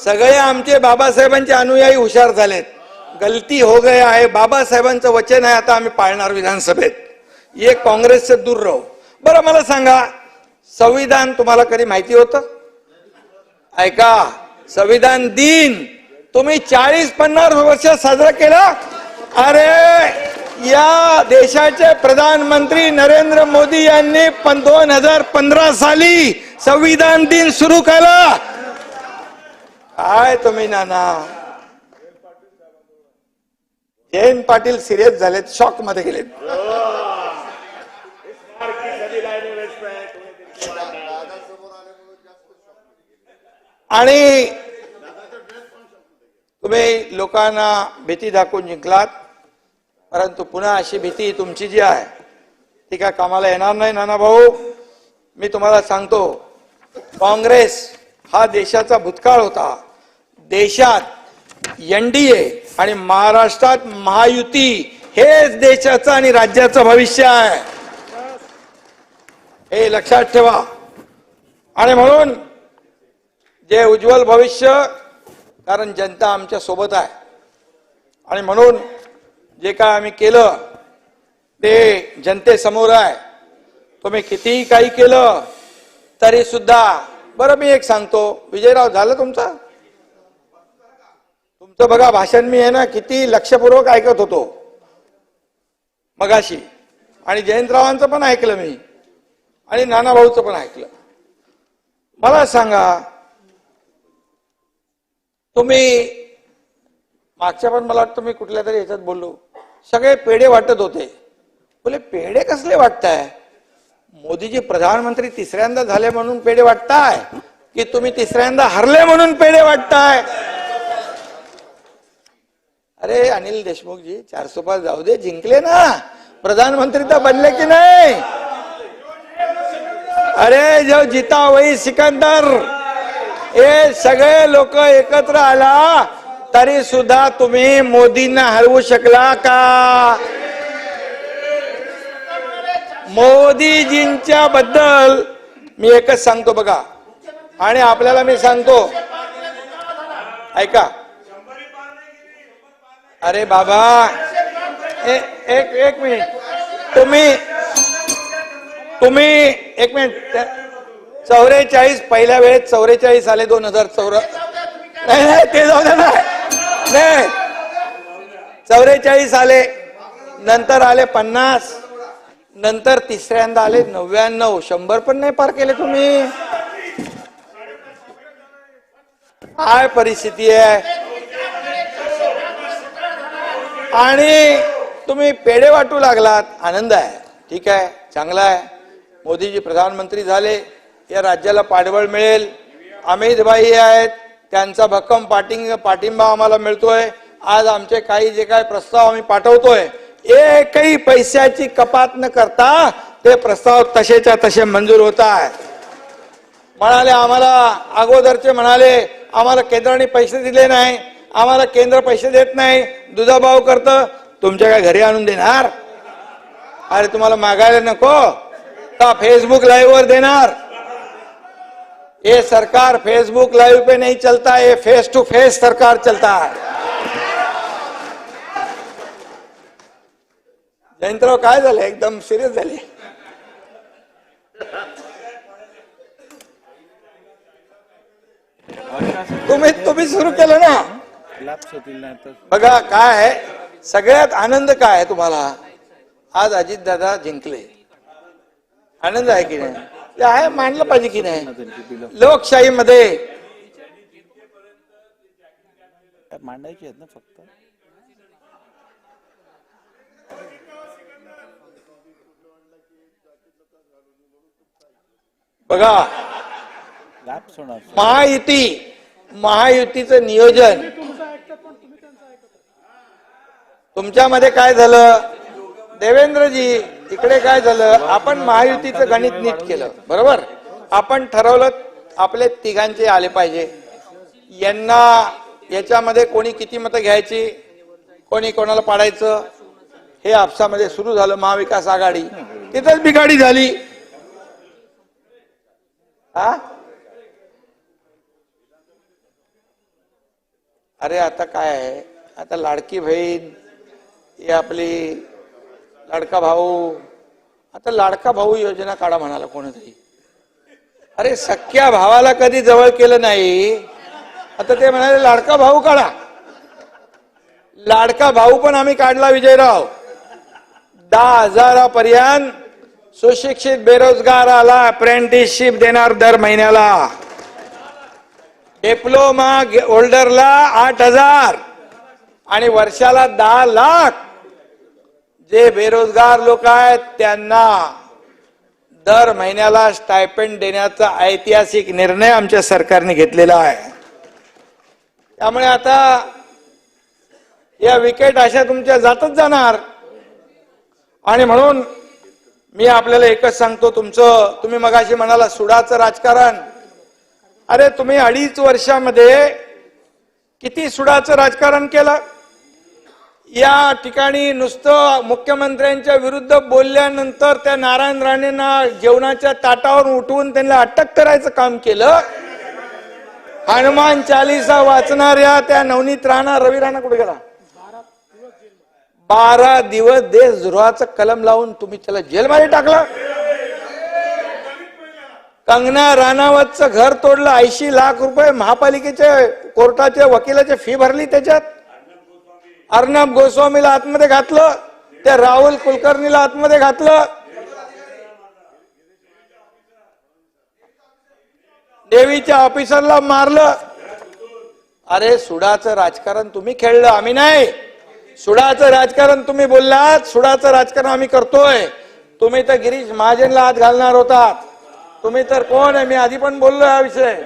सगळे आमचे बाबासाहेबांचे अनुयायी हुशार झालेत. गलती हो गया आहे, बाबासाहेबांचं वचन आहे, आता आम्ही पाळणार विधानसभेत. ये काँग्रेस से दूर राहो. बरं मला सांगा, संविधान तुम्हाला कधी माहिती होतं? ऐका, संविधान दिन तुम्ही 40-50 वर्ष साजरा केला. अरे या देशाचे प्रधानमंत्री नरेंद्र मोदी यांनी 2015 साली संविधान दिन सुरू केला. काय तुम्ही नाना, जयंत पाटील सिरियस झालेत, शॉक मध्ये गेलेत. आणि तुम्ही लोकांना भीती दाखवून जिंकलात. परंतु पुन्हा अशी भीती तुमची जी आहे ती काय कामाला येणार नाही. नाना भाऊ, मी तुम्हाला सांगतो, काँग्रेस हा देशाचा भूतकाळ होता. देशात एनडीए आणि महाराष्ट्रात महायुती हेच देशाचं आणि राज्याचं भविष्य आहे, हे लक्षात ठेवा. आणि म्हणून जे उज्ज्वल भविष्य, कारण जनता आमच्या सोबत आहे, आणि म्हणून जे काय आम्ही केलं ते जनतेसमोर आहे. तुम्ही कितीही काही केलं तरी सुद्धा, बरं मी एक सांगतो, विजयराव झालं तुमचं बघा भाषण, मी आहे ना किती लक्षपूर्वक ऐकत होतो मगाशी, आणि जयंतरावांचं पण ऐकलं मी, आणि नानाभाऊचं पण ऐकलं. मला सांगा, तुम्ही मागच्या पण मला वाटतं मी कुठल्या तरी याच्यात बोललो, सगळे पेढे वाटत होते. बोले पेढे कसले वाटताय? मोदीजी प्रधानमंत्री तिसऱ्यांदा झाले म्हणून पेढे वाटताय की तुम्ही तिसऱ्यांदा हरले म्हणून पेढे वाटताय? अरे अनिल देशमुखजी, 405 जाऊ दे, जिंकले ना, प्रधानमंत्री तर बनले की नाही? अरे जो जीता वही सिकंदर, हे सगळे लोक एकत्र आला तरी सुद्धा तुम्ही मोदींना हरवू शकला का? मोदीजींच्या बद्दल मी एकच सांगतो बघा, आणि आपल्याला मी सांगतो, ऐका. अरे बाबा, एक मिनिट, तुम्ही एक मिनिट, 44 पहिल्या वेळेत 44 आले, 2014, नाही ते जाऊ दे ना, नाही 44 आले, नंतर आले 50, नंतर तिसऱ्यांदा आले 99, 100 पण नाही पार केले तुम्ही. काय परिस्थिती आहे? आणि तुम्ही पेढे वाटू लागलात. आनंद आहे, ठीक आहे, चांगला आहे. मोदीजी प्रधानमंत्री झाले, या राज्याला पाठबळ मिळेल. अमित भाई आहेत, त्यांचा भक्कम पाठिंबा आम्हाला मिळतोय. आज आमचे काही जे काय प्रस्ताव आम्ही पाठवतोय, एकही पैशाची कपात न करता ते प्रस्ताव तसेच्या तसे मंजूर होत आहे. म्हणाले आम्हाला अगोदरचे म्हणाले आम्हाला केंद्राने पैसे दिले नाही, आम्हाला केंद्र पैसे देत नाही, दुधाभाव करतं. तुमच्या काय घरी आणून देणार? अरे तुम्हाला मागायला नको का फेसबुक लाईव्ह वर देणार? ये सरकार फेसबुक लाइव पे नहीं चलता, ये फेस टू फेस सरकार चलता है. जयंतराव काय झालं, एकदम सिरियस झाले? तुम्ही सुरू केलं ना. बघा काय आहे, सगळ्यात आनंद काय आहे तुम्हाला? आज अजितदादा जिंकले, आनंद आहे की नाही? ते आहे, मानलं पाहिजे की नाही? लोकशाहीमध्ये मांडायची आहेत ना फक्त. बघा, महायुतीचं नियोजन तुमच्यामध्ये काय झालं? देवेंद्रजी, इकडे काय झालं? आपण महायुतीचं गणित नीट केलं, बरोबर? आपण ठरवलं आपले तिघांचे आले पाहिजे. यांना याच्यामध्ये कोणी किती मतं घ्यायची, कोणी कोणाला पाडायचं, हे आपसामध्ये सुरू झालं. महाविकास आघाडी तिथेच बिघाडी झाली. अरे आता काय आहे, आता लाडकी बहीण, ही आपली लाडका भाऊ, आता लाडका भाऊ योजना काढा म्हणाला कोणीतरी. अरे सख्या भावाला कधी जवळ केलं नाही, आता ते म्हणाले लाडका भाऊ काढा. लाडका भाऊ पण आम्ही काढला विजयराव. 10,000 पर्यंत सुशिक्षित बेरोजगाराला अप्रेंटिसशिप देणार दर महिन्याला. डिप्लोमा होल्डरला 8,000 आणि वर्षाला 10 लाख. जे बेरोजगार लोक आहेत त्यांना दर महिन्याला स्टायपेंड देण्याचा ऐतिहासिक निर्णय आमच्या सरकारने घेतलेला आहे. त्यामुळे आता या विकेट अशा तुमच्या जातच जाणार. आणि म्हणून मी आपल्याला एकच सांगतो, तुम्ही मगाशी म्हणाला सुडाचं राजकारण. अरे तुम्ही 2.5 वर्षामध्ये किती सुडाचं राजकारण केलं. या ठिकाणी नुसतं मुख्यमंत्र्यांच्या विरुद्ध बोलल्यानंतर त्या नारायण राणेंना जेवणाच्या ताटावर उठवून त्यांना अटक करायचं काम केलं. हनुमान चालीसा वाचणाऱ्या त्या नवनीत राणा, रवी राणा कुठे गेला, 12 दिवस देशद्रोहाचं कलम लावून तुम्ही त्याला जेलमध्ये टाकलं. कंगना राणावतचं घर तोडलं, 80 लाख रुपये महापालिकेचे कोर्टाच्या वकिलाची फी भरली त्याच्यात. अर्णब गोस्वामीला आतमध्ये घातलं, त्या राहुल कुलकर्णीला आतमध्ये घातलं. देवीच्या ऑफिसरला मारलं. अरे सुडाचं राजकारण तुम्ही खेळलं, आम्ही नाही. सुडाचं राजकारण तुम्ही बोललात, सुडाचं राजकारण आम्ही करतोय. तुम्ही तर गिरीश महाजनला हात घालणार होतात. तुम्ही तर कोण आहे, मी आधी पण बोललो हा विषय.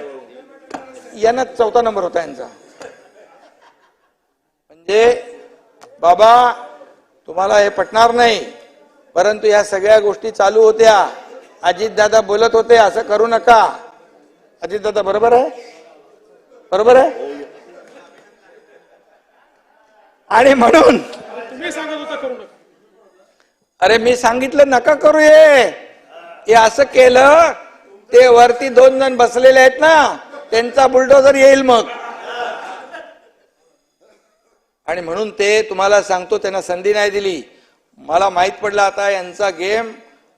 यांना 4था नंबर होता यांचा. म्हणजे बाबा तुम्हाला हे पटणार नाही, परंतु या सगळ्या गोष्टी चालू होत्या. अजितदादा बोलत होते असं करू नका. अजितदादा बरोबर आहे, बरोबर आहे. आणि म्हणून तुम्ही सांगत होता करू नका. अरे मी सांगितलं नका करू हे असं केलं, ते वरती 2 जण बसलेले आहेत ना, त्यांचा बुलडोझर येईल मग. आणि म्हणून ते तुम्हाला सांगतो, त्यांना संधी नाही दिली. मला माहित पडलं आता यांचा गेम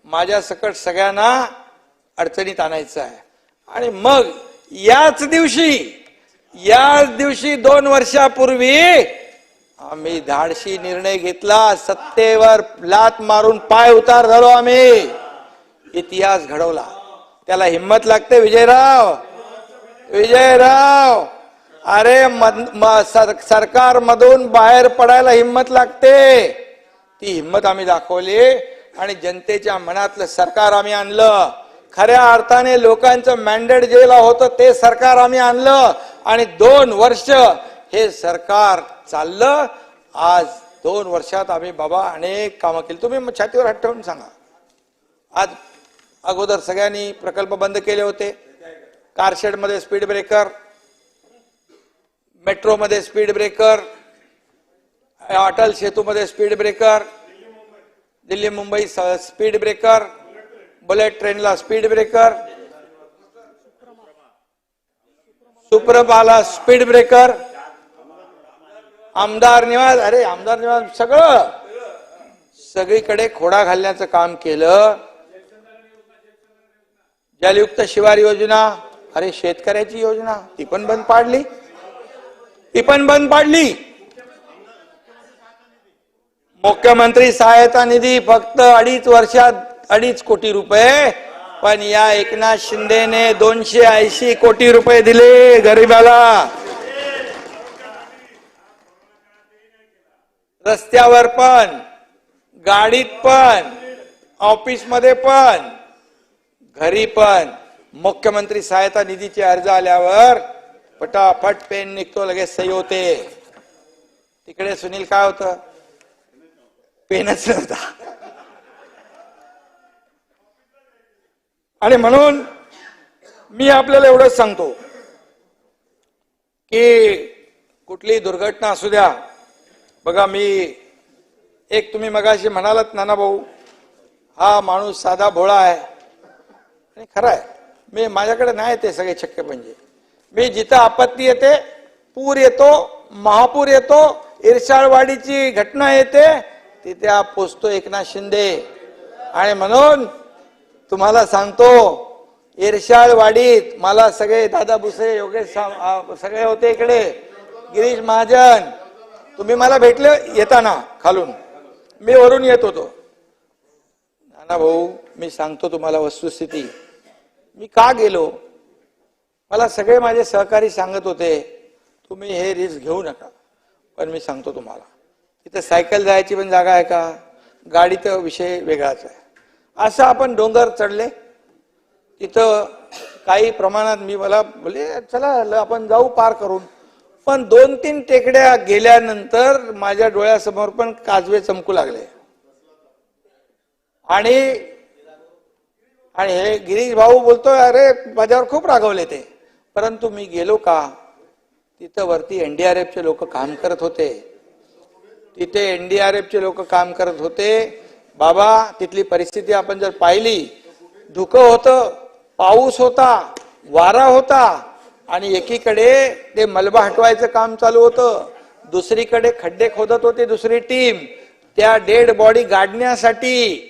माझ्या सकट सगळ्यांना अडचणीत आणायचा आहे. आणि मग याच दिवशी 2 वर्षापूर्वी आम्ही धाडशी निर्णय घेतला. सत्तेवर लात मारून पाय उतार झालो आम्ही. इतिहास घडवला. त्याला हिम्मत लागते विजयराव. अरे सरकार मधून बाहेर पडायला हिम्मत लागते. ती हिम्मत आम्ही दाखवली आणि जनतेच्या मनातलं सरकार आम्ही आणलं. खऱ्या अर्थाने लोकांचं मॅन्डेट जेला होतं ते सरकार आम्ही आणलं आणि 2 वर्ष हे सरकार चाललं. आज 2 वर्षात आम्ही बाबा अनेक कामं केली. तुम्ही छातीवर हात ठेवून सांगा. आज अगोदर सगळ्यांनी प्रकल्प बंद केले होते. कारशेड मध्ये स्पीड ब्रेकर, मेट्रो मध्ये स्पीड ब्रेकर, अटल सेतू मध्ये speed breaker, Delhi Mumbai speed breaker, bullet ट्रेनला स्पीड ब्रेकर, सुप्रभाला स्पीड ब्रेकर, आमदार निवास, अरे आमदार निवास सगळीकडे खोडा घालण्याचं काम केलं. जलयुक्त शिवार योजना, अरे शेतकऱ्याची योजना ती पण बंद पाडली. मुख्यमंत्री सहायता निधी फक्त 2.5 वर्षात 2.5 कोटी रुपये, पण या एकनाथ शिंदेने 280 कोटी रुपये दिले गरीबाला. रस्त्यावर पण, गाडीत पण, ऑफिस मध्ये पण, घरी पण मुख्यमंत्री सहायता निधीचे अर्ज आल्यावर पटापट पेन निघतो, लगेच सही होते. तिकडे सुनील काय होतं, पेनच नव्हता. आणि म्हणून मी आपल्याला एवढंच सांगतो की कुठलीही दुर्घटना असू द्या. बघा तुम्ही मगाशी म्हणालात नाना भाऊ, हा माणूस साधा भोळा आहे. आणि खरं आहे, माझ्याकडे नाही ते सगळे शक्य. म्हणजे मी जिथं आपत्ती येते, पूर येतो, महापूर येतो, इरशाळवाडीची घटना येते, तिथे पोचतो एकनाथ शिंदे. आणि म्हणून तुम्हाला सांगतो, इरशाळवाडीत मला सगळे दादा भुसे, योगेश सगळे होते इकडे, गिरीश महाजन, तुम्ही मला भेटले येताना खालून, मी वरून येत होतो. नाना भाऊ, मी सांगतो तुम्हाला वस्तुस्थिती, मी का गेलो. मला सगळे माझे सहकारी सांगत होते तुम्ही हे रिस्क घेऊ नका, पण मी सांगतो तुम्हाला, तिथे सायकल जायची पण जागा आहे का, गाडीचा विषय वेगळाच आहे. असं आपण डोंगर चढले, तिथं काही प्रमाणात मला बोलले चला आपण जाऊ पार करून, पण 2-3 टेकड्या गेल्यानंतर माझ्या डोळ्यासमोर पण काजवे चमकू लागले. आणि हे गिरीश भाऊ बोलतोय अरे माझ्यावर खूप रागवले ते, परंतु मी गेलो का तिथं वरती एनडीआरएफचे लोक काम करत होते, तिथे एनडीआरएफचे लोक काम करत होते बाबा. तिथली परिस्थिती आपण जर पाहिली, धुकं होतं, पाऊस होता, वारा होता आणि एकीकडे ते मलबा हटवायचं काम चालू होतं, दुसरीकडे खड्डे खोदत होते दुसरी टीम त्या डेड बॉडी गाडण्यासाठी.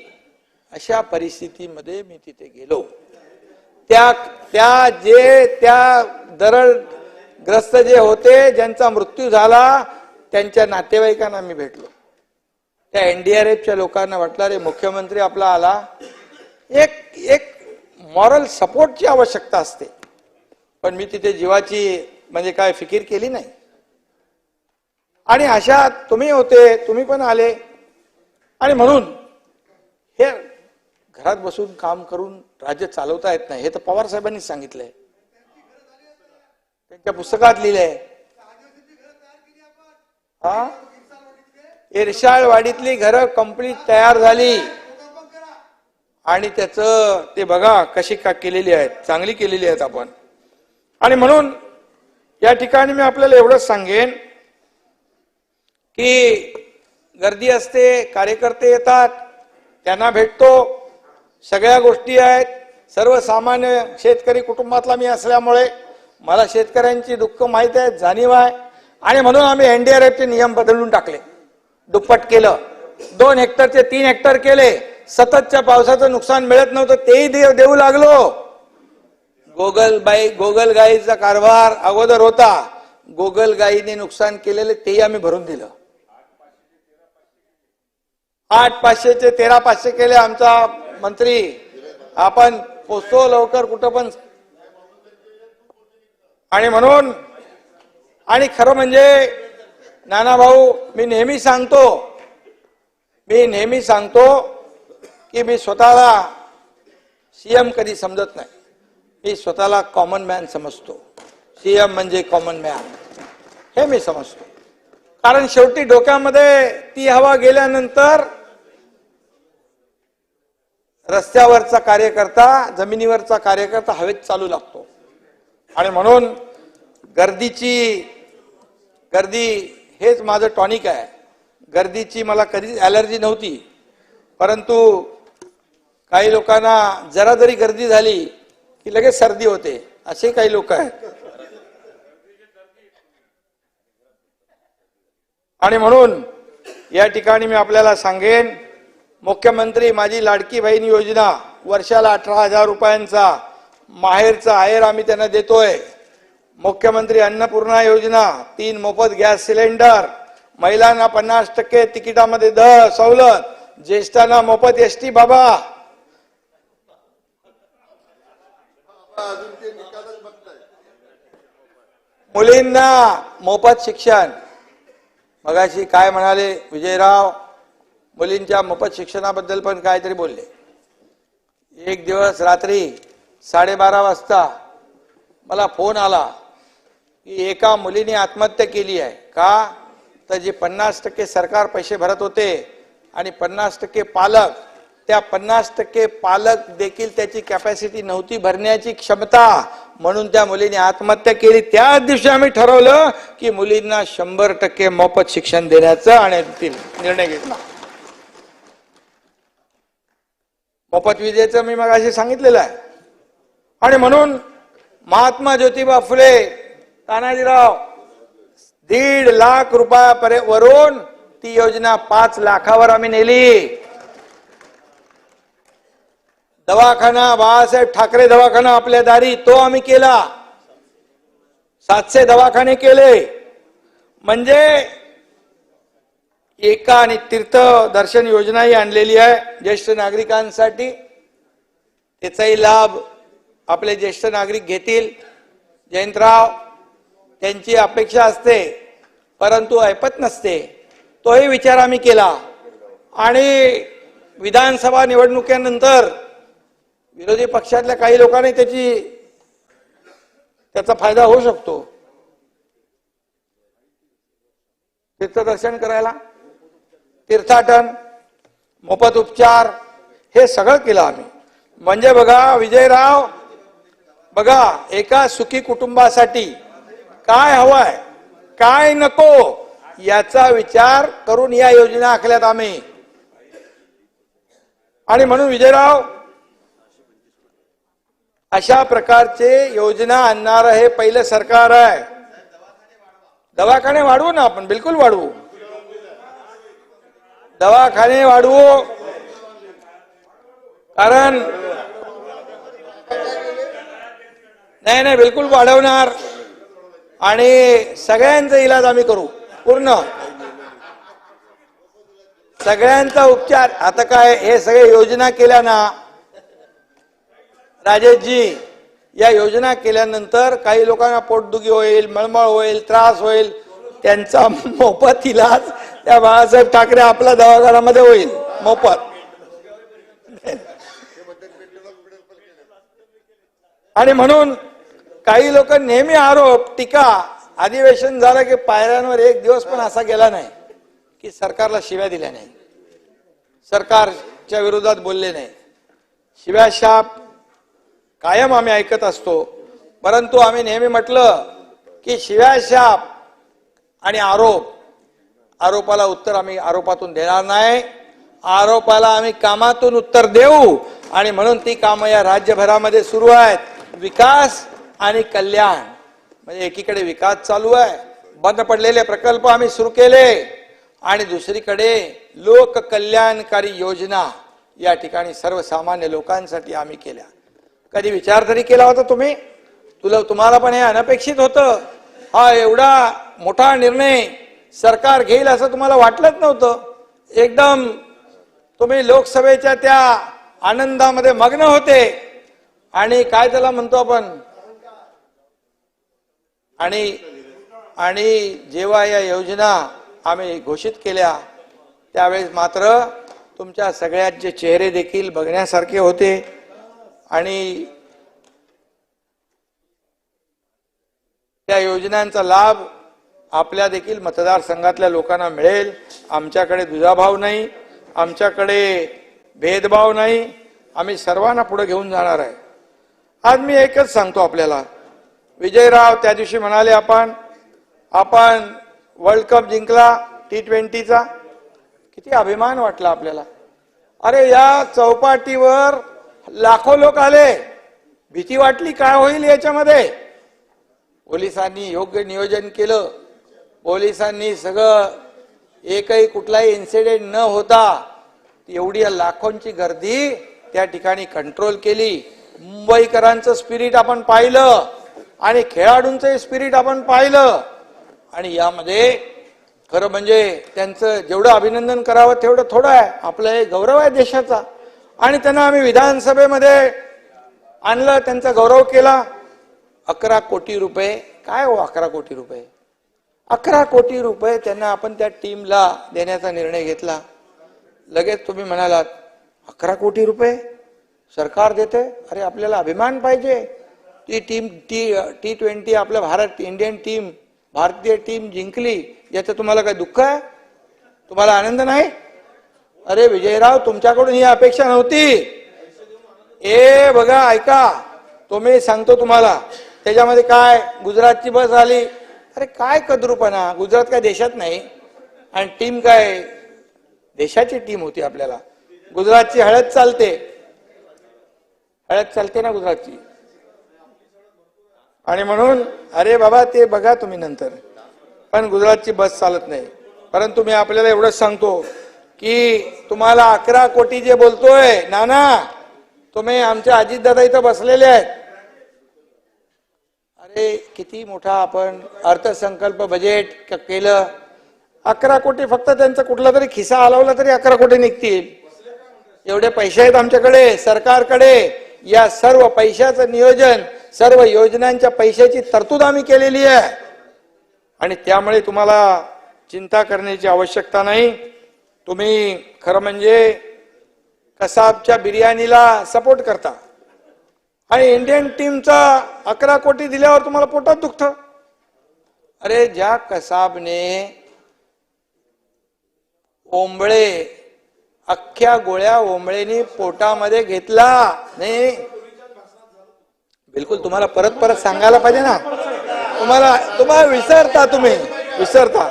अशा परिस्थितीमध्ये मी तिथे गेलो. त्या दरडग्रस्त जे होते, ज्यांचा मृत्यू झाला, त्यांच्या नातेवाईकांना मी भेटलो. त्या एनडीआरएफच्या लोकांना वाटलं रे मुख्यमंत्री आपला आला. एक मॉरल सपोर्टची आवश्यकता असते, पण मी तिथे जीवाची म्हणजे काय फिकीर केली नाही. आणि अशा तुम्ही होते, तुम्ही पण आले, आणि म्हणून हे घरात बसून काम करून राज्य चालवता येत नाही. हे तर पवार साहेबांनी सांगितलंय, त्यांच्या पुस्तकात लिहिलंय. हा, इरशाळवाडीतली घरं कंप्लीट तयार झाली आणि त्याचं ते बघा कशी का केलेली आहेत, चांगली केलेली आहेत आपण. आणि म्हणून या ठिकाणी मी आपल्याला एवढंच सांगेन की गर्दी असते, कार्यकर्ते येतात, त्यांना भेटतो, सगळ्या गोष्टी आहेत. सर्वसामान्य शेतकरी कुटुंबातला मी असल्यामुळे मला शेतकऱ्यांची दुःख माहित आहे, जाणीव आहे. आणि म्हणून आम्ही एनडीआरएफचे नियम बदलून टाकले, दुप्पट केलं, 2 हेक्टरचे 3 हेक्टर केले. सततच्या पावसाचं नुकसान मिळत नव्हतं, तेही देऊ लागलो. गोगलगाईचा कारभार अगोदर होता, गोगलगाईने नुकसान केलेले तेही आम्ही भरून दिलं. 8,500चे 13,500 केले. आमचा मंत्री आपण पोचतो लवकर कुठं पण. आणि म्हणून आणि खरं म्हणजे नाना भाऊ, मी नेहमी सांगतो की मी स्वतःला सीएम कधी समजत नाही, मी स्वतःला कॉमन मॅन समजतो. सीएम म्हणजे कॉमन मॅन हे मी समजतो. कारण शेवटी डोक्यामध्ये ती हवा गेल्यानंतर रस्त्यावरचा कार्यकर्ता, जमिनीवरचा कार्यकर्ता हवेत चालू लागतो. आणि म्हणून गर्दी हेच माझं टॉनिक आहे. गर्दीची मला कधीच ॲलर्जी नव्हती, परंतु काही लोकांना जरा जरी गर्दी झाली की लगेच सर्दी होते, असे काही लोक आहेत. आणि म्हणून या ठिकाणी मी आपल्याला सांगेन, मुख्यमंत्री माझी लाडकी बहीण योजना वर्षाला 18,000 रुपयांचा माहेरचा आहेर आम्ही त्यांना देतोय. मुख्यमंत्री अन्नपूर्णा योजना, 3 मोफत गॅस सिलेंडर, महिलांना 50% तिकिटामध्ये सवलत, ज्येष्ठांना मोफत एसटी. बाबा मुलींना मोफत शिक्षण. मगाशी काय म्हणाले विजयराव, मुलींच्या मोफत शिक्षणाबद्दल पण काहीतरी बोलले. एक दिवस रात्री 12:30 वाजता मला फोन आला की एका मुलीने आत्महत्या केली आहे. का तर जे 50% सरकार पैसे भरत होते आणि 50% पालक, त्या 50% पालक देखील त्याची कॅपॅसिटी नव्हती भरण्याची क्षमता, म्हणून त्या मुलीने आत्महत्या केली. त्याच दिवशी आम्ही ठरवलं की मुलींना 100% मोफत शिक्षण देण्याचा आणि निर्णय घेतला. मोफत विजेचं मी मगाशी सांगितलेलं आहे. आणि म्हणून महात्मा ज्योतिबा फुले, तानाजीराव 1.5 लाख रुपयावरून ती योजना 5 लाखावर आम्ही नेली. दवाखाना, बाळासाहेब ठाकरे दवाखाना आपल्या दारी, तो आम्ही केला. 700 दवाखाने केले. म्हणजे एका आणि तीर्थ दर्शन योजनाही आणलेली आहे ज्येष्ठ नागरिकांसाठी. त्याचाही लाभ आपले ज्येष्ठ नागरिक घेतील. जयंतराव, त्यांची अपेक्षा असते परंतु ऐपत नसते, तोही विचार आम्ही केला. आणि विधानसभा निवडणुकीनंतर विरोधी पक्षातल्या काही लोकांनी त्याचा फायदा होऊ शकतो. तीर्थदर्शन करायला, तीर्थाटन, मोफत उपचार, हे सगळं केलं आम्ही. म्हणजे बघा विजयराव, बघा एका सुखी कुटुंबासाठी काय हवंय काय नको याचा विचार करून या योजना आखल्यात आम्ही. आणि म्हणून विजयराव, अशा प्रकारचे योजना आणणारं हे पहिलं सरकार आहे. दवाखाने वाढवू ना आपण, बिलकुल वाढवू, दवाखाने वाढवू. कारण नाही बिलकुल वाढवणार आणि सगळ्यांचा इलाज आम्ही करू, पूर्ण सगळ्यांचा उपचार. आता काय हे सगळे योजना केल्या ना राजेशजी, या योजना केल्यानंतर काही लोकांना पोटदुखी होईल, मळमळ होईल, त्रास होईल, त्यांचा मोफत इलाज त्या बाळासाहेब ठाकरे आपल्या दवाखान्यामध्ये होईल मोफत. आणि म्हणून काही लोक नेहमी आरोप टीका, अधिवेशन झालं की पायऱ्यांवर एक दिवस पण असा गेला नाही की सरकारला शिव्या दिल्या नाही, सरकारच्या विरोधात बोलले नाही. शिव्या शाप कायम आम्ही ऐकत असतो, परंतु आम्ही नेहमी म्हटलं की शिव्या शाप आणि आरोपाला उत्तर आम्ही आरोपातून देणार नाही, आरोपाला आम्ही कामातून उत्तर देऊ. आणि म्हणून ती कामं या राज्यभरामध्ये सुरू आहेत. विकास आणि कल्याण, म्हणजे एकीकडे विकास चालू आहे, बंद पडलेले प्रकल्प आम्ही सुरू केले, आणि दुसरीकडे लोक कल्याणकारी योजना या ठिकाणी सर्वसामान्य लोकांसाठी आम्ही केल्या. कधी विचार तरी केला होता तुम्ही? तुम्हाला पण हे अनपेक्षित होतं? हा एवढा मोठा निर्णय सरकार घेईल असं तुम्हाला वाटलंच नव्हतं. एकदम तुम्ही लोकसभेच्या त्या आनंदामध्ये मग्न होते. आणि काय त्याला म्हणतो आपण, आणि जेव्हा या योजना आम्ही घोषित केल्या त्यावेळेस मात्र तुमच्या सगळ्यांचे चेहरे देखील बघण्यासारखे होते. आणि त्या योजनांचा लाभ आपल्या देखील मतदारसंघातल्या लोकांना मिळेल. आमच्याकडे दुजाभाव नाही, आमच्याकडे भेदभाव नाही, आम्ही सर्वांना पुढे घेऊन जाणार आहे. आज मी एकच सांगतो आपल्याला, विजयराव त्या दिवशी म्हणाले आपण वर्ल्ड कप जिंकला T20चा, किती अभिमान वाटला आपल्याला. अरे या चौपाटीवर लाखो लोक आले, भीती वाटली काय होईल याच्यामध्ये. पोलिसांनी योग्य नियोजन केलं, पोलिसांनी सगळं एकही कुठलाही इन्सिडेंट न होता एवढी लाखोंची गर्दी त्या ठिकाणी कंट्रोल केली. मुंबईकरांचं स्पिरिट आपण पाहिलं आणि खेळाडूंचं स्पिरिट आपण पाहिलं. आणि यामध्ये खरं म्हणजे त्यांचं जेवढं अभिनंदन करावं तेवढं थोडं आहे. आपलं हे गौरव आहे देशाचा. आणि त्यांना आम्ही विधानसभेमध्ये आणलं, त्यांचा गौरव केला. 11 कोटी रुपये काय हो, 11 कोटी रुपये, 11 कोटी रुपये त्यांना आपण त्या टीमला देण्याचा निर्णय घेतला. लगेच तुम्ही म्हणालात 11 कोटी रुपये सरकार देते, अरे आपल्याला अभिमान पाहिजे. ती टीम T20 आपल्या भारतीय टीम जिंकली, याचं तुम्हाला काय दुःख आहे? तुम्हाला आनंद नाही? अरे विजयराव, तुमच्याकडून ही अपेक्षा नव्हती. बघा ऐका, तुम्ही सांगतो तुम्हाला, त्याच्यामध्ये काय गुजरातची बस आली. अरे काय कद्रूपणा, गुजरात काय देशात नाही आणि टीम काय देशाची टीम होती. आपल्याला गुजरातची हळद चालते ना गुजरातची. आणि म्हणून अरे बाबा ते बघा तुम्ही नंतर, पण गुजरातची बस चालत नाही. परंतु मी आपल्याला एवढंच सांगतो की तुम्हाला 11 कोटी जे बोलतोय नाना, तुम्ही आमच्या अजितदादा इथं बसलेले आहेत. अरे किती मोठा आपण अर्थसंकल्प बजेट केलं. 11 कोटी फक्त त्यांचा कुठला तरी खिसा हलवला तरी 11 कोटी निघतील. एवढे पैसे आहेत आमच्याकडे, सरकारकडे. या सर्व पैशाचं नियोजन, सर्व योजनांच्या पैशाची तरतूद आम्ही केलेली आहे. आणि त्यामुळे तुम्हाला चिंता करण्याची आवश्यकता नाही. तुम्ही खरं म्हणजे कसाबच्या बिर्याणीला सपोर्ट करता आणि इंडियन टीमचा 11 कोटी दिल्यावर तुम्हाला पोटात दुखतं. अरे ज्या कसाबने ओंबळे अख्ख्या गोळ्या ओंबळेनी पोटामध्ये घेतला नाही. बिलकुल तुम्हाला परत परत सांगायला पाहिजे ना. तुम्हाला विसरता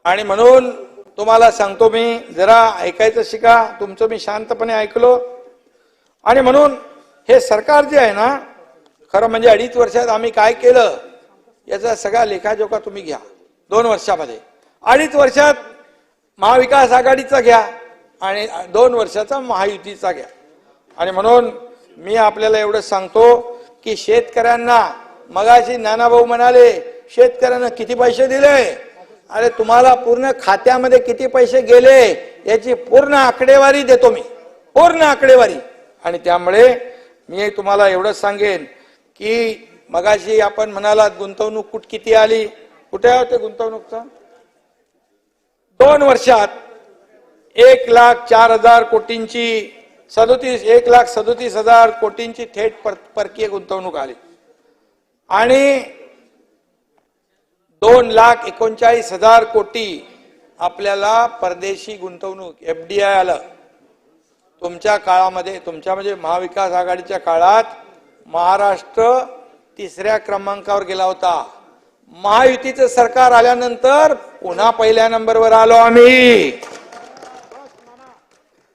आणि म्हणून तुम्हाला सांगतो मी, जरा ऐकायचं शिका. तुमचं मी शांतपणे ऐकलो. आणि म्हणून हे सरकार जे आहे ना, खरं म्हणजे 2.5 वर्षात आम्ही काय केलं याचा सगळा लेखाजोखा तुम्ही घ्या. 2 वर्षामध्ये 2.5 वर्षात महाविकास आघाडीचा घ्या आणि 2 वर्षाचा महायुतीचा घ्या. आणि म्हणून मी आपल्याला एवढं सांगतो की शेतकऱ्यांना, मगाशी नानाभाऊ म्हणाले शेतकऱ्यांना किती पैसे दिले. अरे तुम्हाला पूर्ण खात्यामध्ये किती पैसे गेले याची पूर्ण आकडेवारी देतो मी, पूर्ण आकडेवारी. आणि त्यामुळे मी तुम्हाला एवढं सांगेन की मगाशी आपण म्हणालात गुंतवणूक किती आली, कुठे होते गुंतवणूकचा. 2 वर्षात 1,04,000 कोटींची 1,37,000 कोटींची थेट परकीय गुंतवणूक आली आणि 2,39,000 कोटी आपल्याला परदेशी गुंतवणूक FDI आलं. तुमच्या काळामध्ये, तुमच्या म्हणजे महाविकास आघाडीच्या काळात महाराष्ट्र 3ऱ्या क्रमांकावर गेला होता. महायुतीचं सरकार आल्यानंतर पुन्हा 1ल्या नंबरवर आलो आम्ही.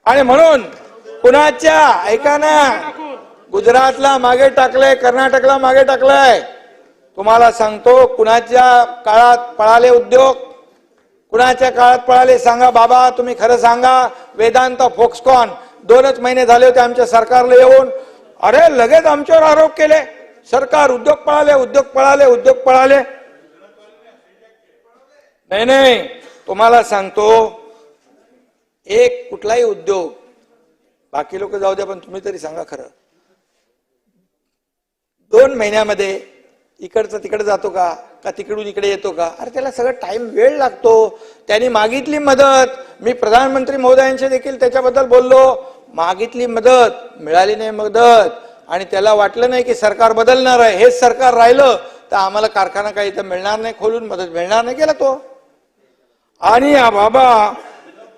आणि म्हणून कुणाच्या, ऐका ना, गुजरातला मागे टाकलंय, कर्नाटकला मागे टाकलंय. तुम्हाला सांगतो कुणाच्या काळात पळाले उद्योग, कुणाच्या काळात पळाले सांगा बाबा. तुम्ही खरं सांगा. वेदांत, फोक्सकॉन 2च महिने झाले होते आमच्या सरकारला येऊन. अरे लगेच आमच्यावर आरोप केले, सरकार उद्योग पळाले. नाही, तुम्हाला सांगतो एक कुठलाही उद्योग, बाकी लोक जाऊ द्या पण तुम्ही तरी सांगा खरं, 2 महिन्यामध्ये इकडचं तिकडे जातो का तिकडून इकडे येतो का. अरे त्याला सगळं टाइम, वेळ लागतो. त्यांनी मागितली मदत, मी प्रधानमंत्री महोदयांशी देखील त्याच्याबद्दल बोललो. मागितली मदत, मिळाली नाही मदत. आणि त्याला वाटलं नाही की सरकार बदलणार आहे. हेच सरकार राहिलं तर आम्हाला कारखाना काही इथं मिळणार नाही, खोलून मदत मिळणार नाही, केला तो. आणि बाबा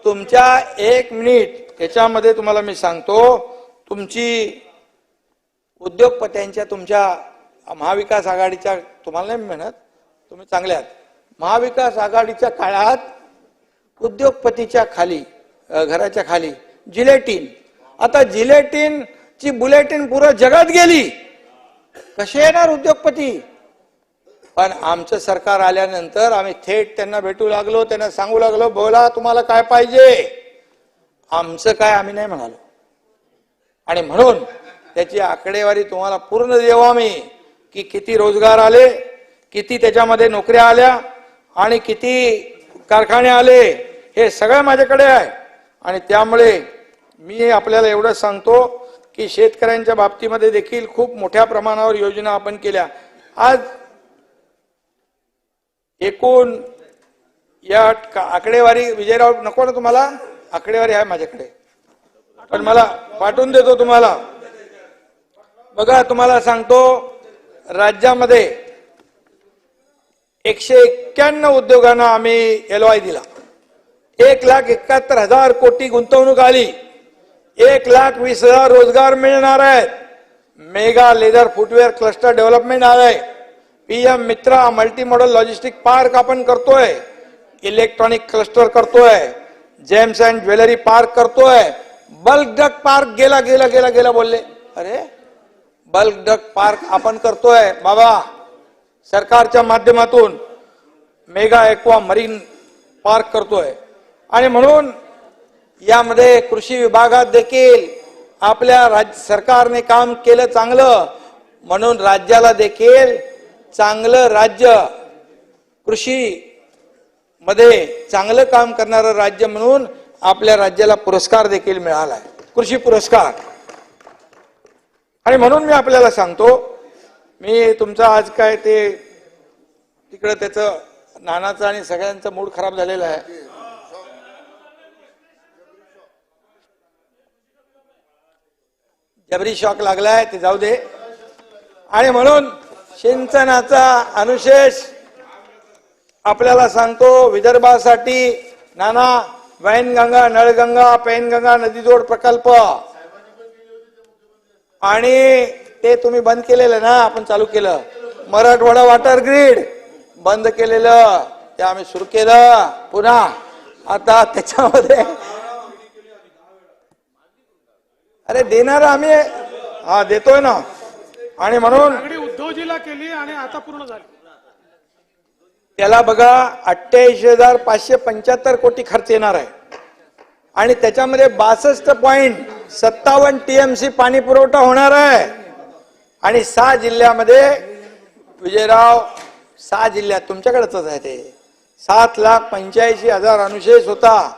तुमच्या 1 मिनिट त्याच्यामध्ये तुम्हाला मी सांगतो, तुमची उद्योगपत्यांच्या, तुमच्या महाविकास आघाडीच्या, तुम्हाला नाही म्हणत, तुम्ही चांगले आहात, महाविकास आघाडीच्या काळात उद्योगपतीच्या खाली, घराच्या खाली जिलेटिन. आता जिलेटिन ची बुलेटिन पुरं जगात गेली. कसे येणार उद्योगपती. पण आमचं सरकार आल्यानंतर आम्ही थेट त्यांना भेटू लागलो, त्यांना सांगू लागलो, बोला तुम्हाला काय पाहिजे, आमचं काय आम्ही नाही म्हणालो. आणि म्हणून त्याची आकडेवारी तुम्हाला पूर्ण देऊ आम्ही की किती रोजगार आले, किती त्याच्यामध्ये नोकऱ्या आल्या आणि किती कारखाने आले, हे सगळं माझ्याकडे आहे. आणि त्यामुळे मी आपल्याला एवढं सांगतो की शेतकऱ्यांच्या बाबतीमध्ये देखील खूप मोठ्या प्रमाणावर योजना आपण केल्या. आज एकूण या आकडेवारी, विजयराव नको ना तुम्हाला, आकडेवारी आहे माझ्याकडे पण मला पाठवून देतो तुम्हाला. बघा तुम्हाला सांगतो, राज्यामध्ये 191 उद्योगांना आम्ही LOI दिला. 1,71,000 कोटी गुंतवणूक आली. 1,20,000 रोजगार मिळणार आहेत. Mega leather footwear cluster development आलंय. PM मित्रा मल्टी मॉडल लॉजिस्टिक पार्क आपण करतोय. इलेक्ट्रॉनिक क्लस्टर करतोय. जेम्स अँड ज्वेलरी पार्क करतोय. बल्क ड्रग पार्क गेला बोलले. अरे बल्क ड्रग पार्क आपण करतोय बाबा सरकारच्या माध्यमातून. मेगा एक्वा मरीन पार्क करतोय. आणि म्हणून यामध्ये कृषी विभागात देखील आपल्या राज्य सरकारने काम केलं चांगलं, म्हणून राज्याला देखील चांगलं राज्य, कृषी मध्ये चांगलं काम करणारं राज्य म्हणून आपल्या राज्याला पुरस्कार देखील मिळाला आहे, कृषी पुरस्कार. आणि म्हणून मी आपल्याला सांगतो, मी तुमचा आज काय ते तिकडे त्याचं नानाचं आणि सगळ्यांचा मूड खराब झालेला आहे. जबरी शॉक लागलाय, ते जाऊ दे. आणि म्हणून सिंचनाचा अनुशेष आपल्याला सांगतो विदर्भासाठी नाना वैनगंगा, नळगंगा, पैनगंगा नदीजोड प्रकल्प आणि ते तुम्ही बंद केलेलं ना, आपण चालू केलं. मराठवाडा वॉटर ग्रीड बंद केलेलं, ते आम्ही सुरू केलं पुन्हा. आता त्याच्यामध्ये अरे देणार आम्ही, हा देतोय ना. आणि म्हणून उद्धवजीला केली आणि आता पूर्ण झाली. त्याला बघा 28,575 कोटी खर्च येणार आहे आणि त्याच्यामध्ये 62.57 TMC पाणी पुरवठा होणार आहे. आणि 6 जिल्ह्यामध्ये विजयराव, 6 जिल्ह्यात तुमच्याकडेच आहे ते 7,85,000 अनुशेष होता,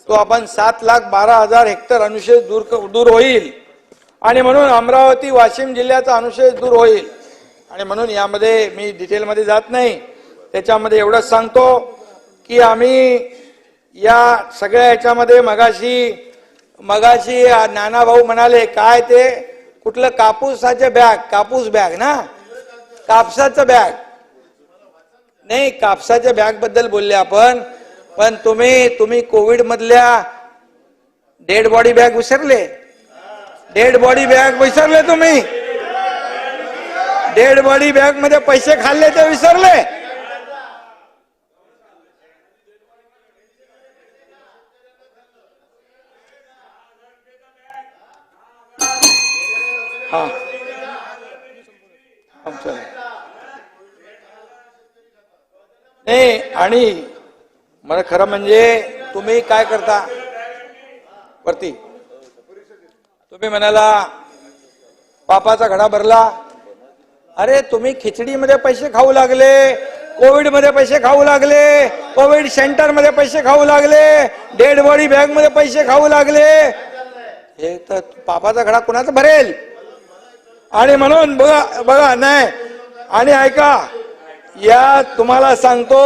तो आपण 7,12,000 हेक्टर अनुशेष दूर होईल. आणि म्हणून अमरावती वाशिम जिल्ह्याचा अनुशेष दूर होईल. आणि म्हणून यामध्ये मी डिटेलमध्ये जात नाही, त्याच्यामध्ये एवढंच सांगतो की आम्ही या सगळ्या ह्याच्यामध्ये मगाशी नाना भाऊ म्हणाले काय ते कुठलं कापूसाचे बॅग, कापूस बॅग ना, कापसाचं बॅग नाही, कापसाच्या बॅग बद्दल बोलले आपण. पण तुम्ही कोविड मधल्या डेड बॉडी बॅग विसरले, डेड बॉडी बॅग विसरले तुम्ही, डेड बॉडी बॅग मध्ये पैसे खाल्ले ते विसरले. हा नाही. आणि मला खरं म्हणजे तुम्ही काय करता वरती, तुम्ही म्हणाला पापाचा घडा भरला. अरे तुम्ही खिचडीमध्ये पैसे खाऊ लागले, कोविड मध्ये पैसे खाऊ लागले, कोविड सेंटर मध्ये पैसे खाऊ लागले, डेड बॉडी बॅग मध्ये पैसे खाऊ लागले. हे तर पापाचा घडा कुणाचा भरेल. आणि म्हणून बघा नाही. आणि ऐका, या तुम्हाला सांगतो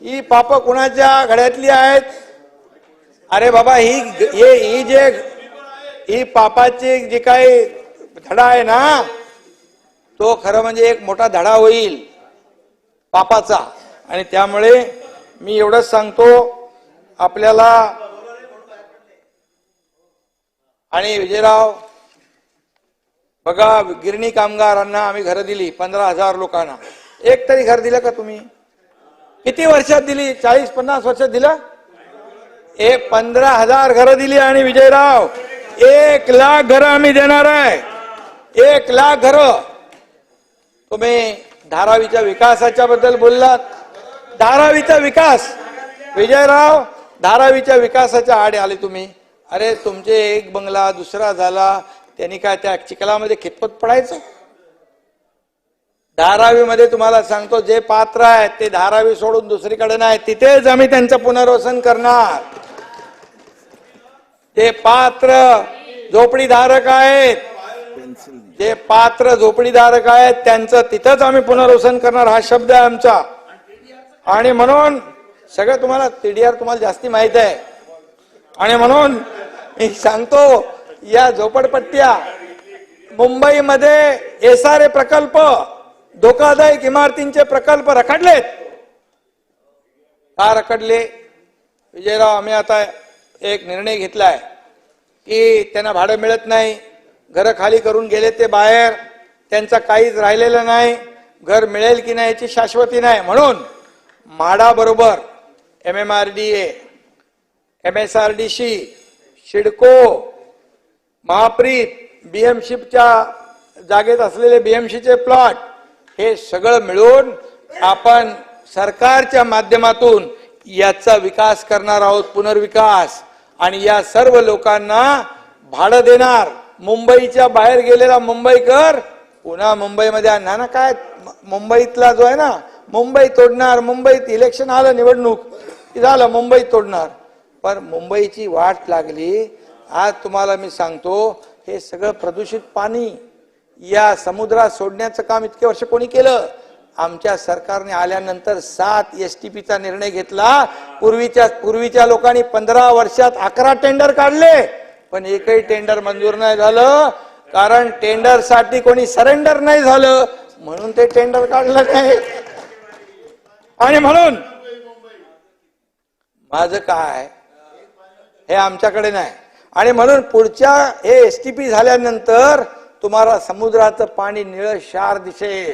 ही पाप कुणाच्या घड्यातली आहेत. अरे बाबा ही पापाची जी काही धडा आहे ना, तो खरं म्हणजे एक मोठा धडा होईल पापाचा. आणि त्यामुळे मी एवढंच सांगतो आपल्याला. आणि विजयराव बघा, गिरणी कामगारांना आम्ही घरं दिली 15,000 लोकांना. एक तरी घर दिलं का तुम्ही? किती वर्षात दिली? 40-50 वर्षात दिलं? 15,000 घरं दिली. आणि विजयराव 1 लाख घरं आम्ही देणार आहे, 1 लाख घरं. तुम्ही धारावीच्या विकासाच्या बद्दल बोललात. धारावीचा विकास विजयराव, धारावीच्या विकासाच्या आड आले तुम्ही. अरे तुमचे एक बंगला दुसरा झाला, त्यांनी काय त्या चिखलामध्ये खितपत पडायचं? धारावीमध्ये तुम्हाला सांगतो जे पात्र आहेत ते धारावी सोडून दुसरीकडे नाही, तिथेच आम्ही त्यांचं पुनर्वसन करणार. जे पात्र झोपडीधारक आहेत, जे पात्र झोपडीधारक आहेत त्यांचं तिथंच आम्ही पुनर्वसन करणार, हा शब्द आहे आमचा. आणि म्हणून सगळं तुम्हाला TDR तुम्हाला जास्ती माहित आहे. आणि म्हणून मी सांगतो या झोपडपट्ट्या मुंबईमध्ये SRA प्रकल्प, धोकादायक इमारतींचे प्रकल्प रखडलेत. का रखडले विजयराव? आम्ही आता एक निर्णय घेतलाय की त्यांना भाडं मिळत नाही, घरं खाली करून गेले ते बाहेर, त्यांचं काहीच राहिलेलं नाही, घर मिळेल की नाही याची शाश्वती नाही. म्हणून म्हाडा बरोबर MMRDA, MSRDC, शिडको, महाप्रीत, BMCच्या जागेत असलेले BMCचे प्लॉट, हे सगळं मिळून आपण सरकारच्या माध्यमातून याचा विकास करणार आहोत, पुनर्विकास. आणि या सर्व लोकांना भाडं देणार. मुंबईच्या बाहेर गेलेला मुंबईकर पुन्हा मुंबईमध्ये आणणार ना. काय मुंबईतला जो आहे ना, मुंबई तोडणार. मुंबईत इलेक्शन आलं, निवडणूक झालं, मुंबई तोडणार. पण मुंबईची वाट लागली. आज तुम्हाला मी सांगतो हे सगळं प्रदूषित पाणी या समुद्रात सोडण्याचं काम इतके वर्ष कोणी केलं? आमच्या सरकारने आल्यानंतर 7 STPचा निर्णय घेतला. पूर्वीच्या लोकांनी 15 वर्षात 11 टेंडर काढले, पण एकही टेंडर मंजूर नाही झालं. कारण टेंडर साठी कोणी सरेंडर नाही झालं, म्हणून ते टेंडर काढलं नाही. आणि म्हणून माझं काय हे आमच्याकडे नाही. आणि म्हणून पुढच्या हे STP झाल्यानंतर तुम्हाला समुद्राचं पाणी निळं क्षार दिसेल.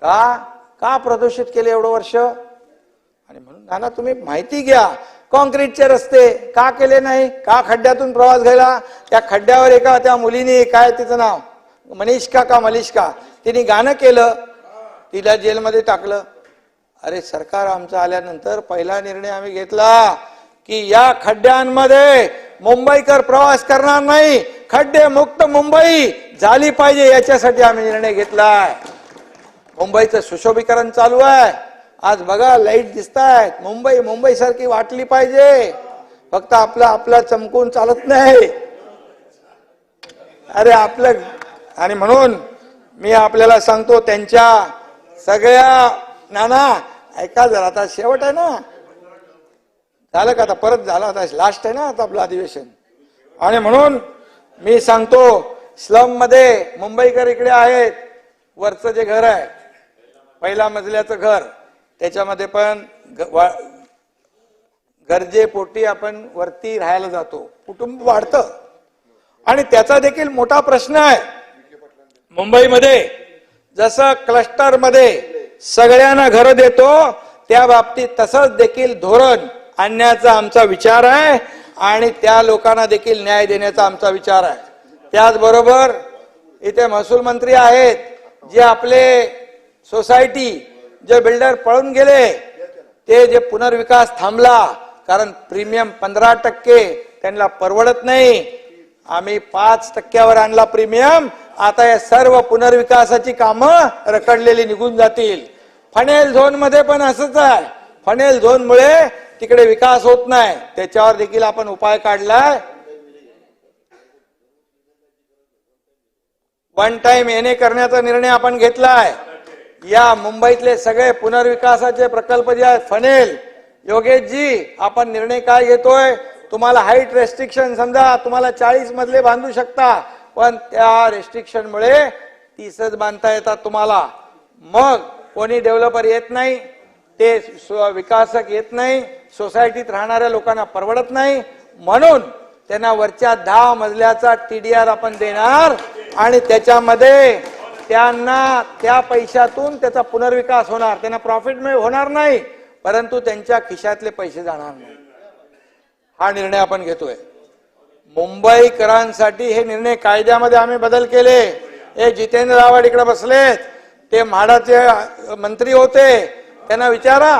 का प्रदूषित केले एवढं वर्ष? आणि म्हणून नाना तुम्ही माहिती घ्या, कॉन्क्रीटचे रस्ते का केले नाही? का खड्ड्यातून प्रवास घ्यायला? त्या खड्ड्यावर एका त्या मुलीने, काय तिचं नाव, मलिष्का, तिने गाणं केलं, तिला जेलमध्ये टाकलं. अरे सरकार आमचं आल्यानंतर पहिला निर्णय आम्ही घेतला की या खड्ड्यांमध्ये मुंबईकर प्रवास करणार नाही, खड्डे मुक्त मुंबई झाली पाहिजे, याच्यासाठी आम्ही निर्णय घेतलाय. मुंबईचं सुशोभीकरण चालू आहे. आज बघा लाईट दिसत आहेत. मुंबई सारखी वाटली पाहिजे. फक्त आपला चमकून चालत नाही. अरे आपलं. आणि म्हणून मी आपल्याला सांगतो, त्यांच्या सगळ्या, नाना ऐका जरा, आता शेवट आहे ना, झालं का आता, परत झालं आता, लास्ट आहे ना आता आपलं अधिवेशन. आणि म्हणून मी सांगतो, स्लम मध्ये मुंबईकर इकडे आहेत. वरचं जे घर आहे, पहिल्या मजल्याचं घर, त्याच्यामध्ये पण गरजेपोटी आपण वरती राहायला जातो, कुटुंब वाढतं. आणि त्याचा देखील मोठा प्रश्न आहे. मुंबईमध्ये जसं क्लस्टर मध्ये सगळ्यांना घरं देतो, त्या बाबतीत तसंच देखील धोरण आणण्याचा आमचा विचार आहे आणि त्या लोकांना देखील न्याय देण्याचा आमचा विचार आहे. त्याचबरोबर इथे महसूल मंत्री आहेत, जे आपले सोसायटी जे बिल्डर पळून गेले, ते जे पुनर्विकास थांबला, कारण प्रीमियम 15% त्यांना परवडत नाही. आम्ही 5% आणला प्रीमियम. आता या सर्व पुनर्विकासाची कामं रखडलेली निघून जातील. फनेल झोन मध्ये पण असंच आहे. फनेल झोन मुळे तिकडे विकास होत नाही. त्याच्यावर देखील आपण उपाय काढलाय. वन टाइम येणे करण्याचा निर्णय आपण घेतलाय. या मुंबईतले सगळे पुनर्विकासाचे प्रकल्प जे आहेत, फनेल, योगेशजी आपण निर्णय काय घेतोय? तुम्हाला हाईट रेस्ट्रिक्शन, समजा तुम्हाला 40 मजले बांधू शकता, पण त्या रेस्ट्रिक्शन मुळे 30च बांधता येतात तुम्हाला. मग कोणी डेव्हलपर येत नाही, ते विकासक येत नाही, सोसायटीत राहणाऱ्या लोकांना परवडत नाही, म्हणून त्यांना वरच्या 10 मजल्याचा TDR आपण देणार आणि त्याच्यामध्ये त्यांना त्या पैशातून त्याचा पुनर्विकास होणार. त्यांना प्रॉफिट होणार नाही, परंतु त्यांच्या खिशातले पैसे जाणार नाही. हा निर्णय आपण घेतोय. मुंबईकरांसाठी हे निर्णय कायद्यामध्ये आम्ही बदल केले. हे जितेंद्र आव्हाड इकडे बसलेत, ते म्हाडाचे मंत्री होते, त्यांना विचारा.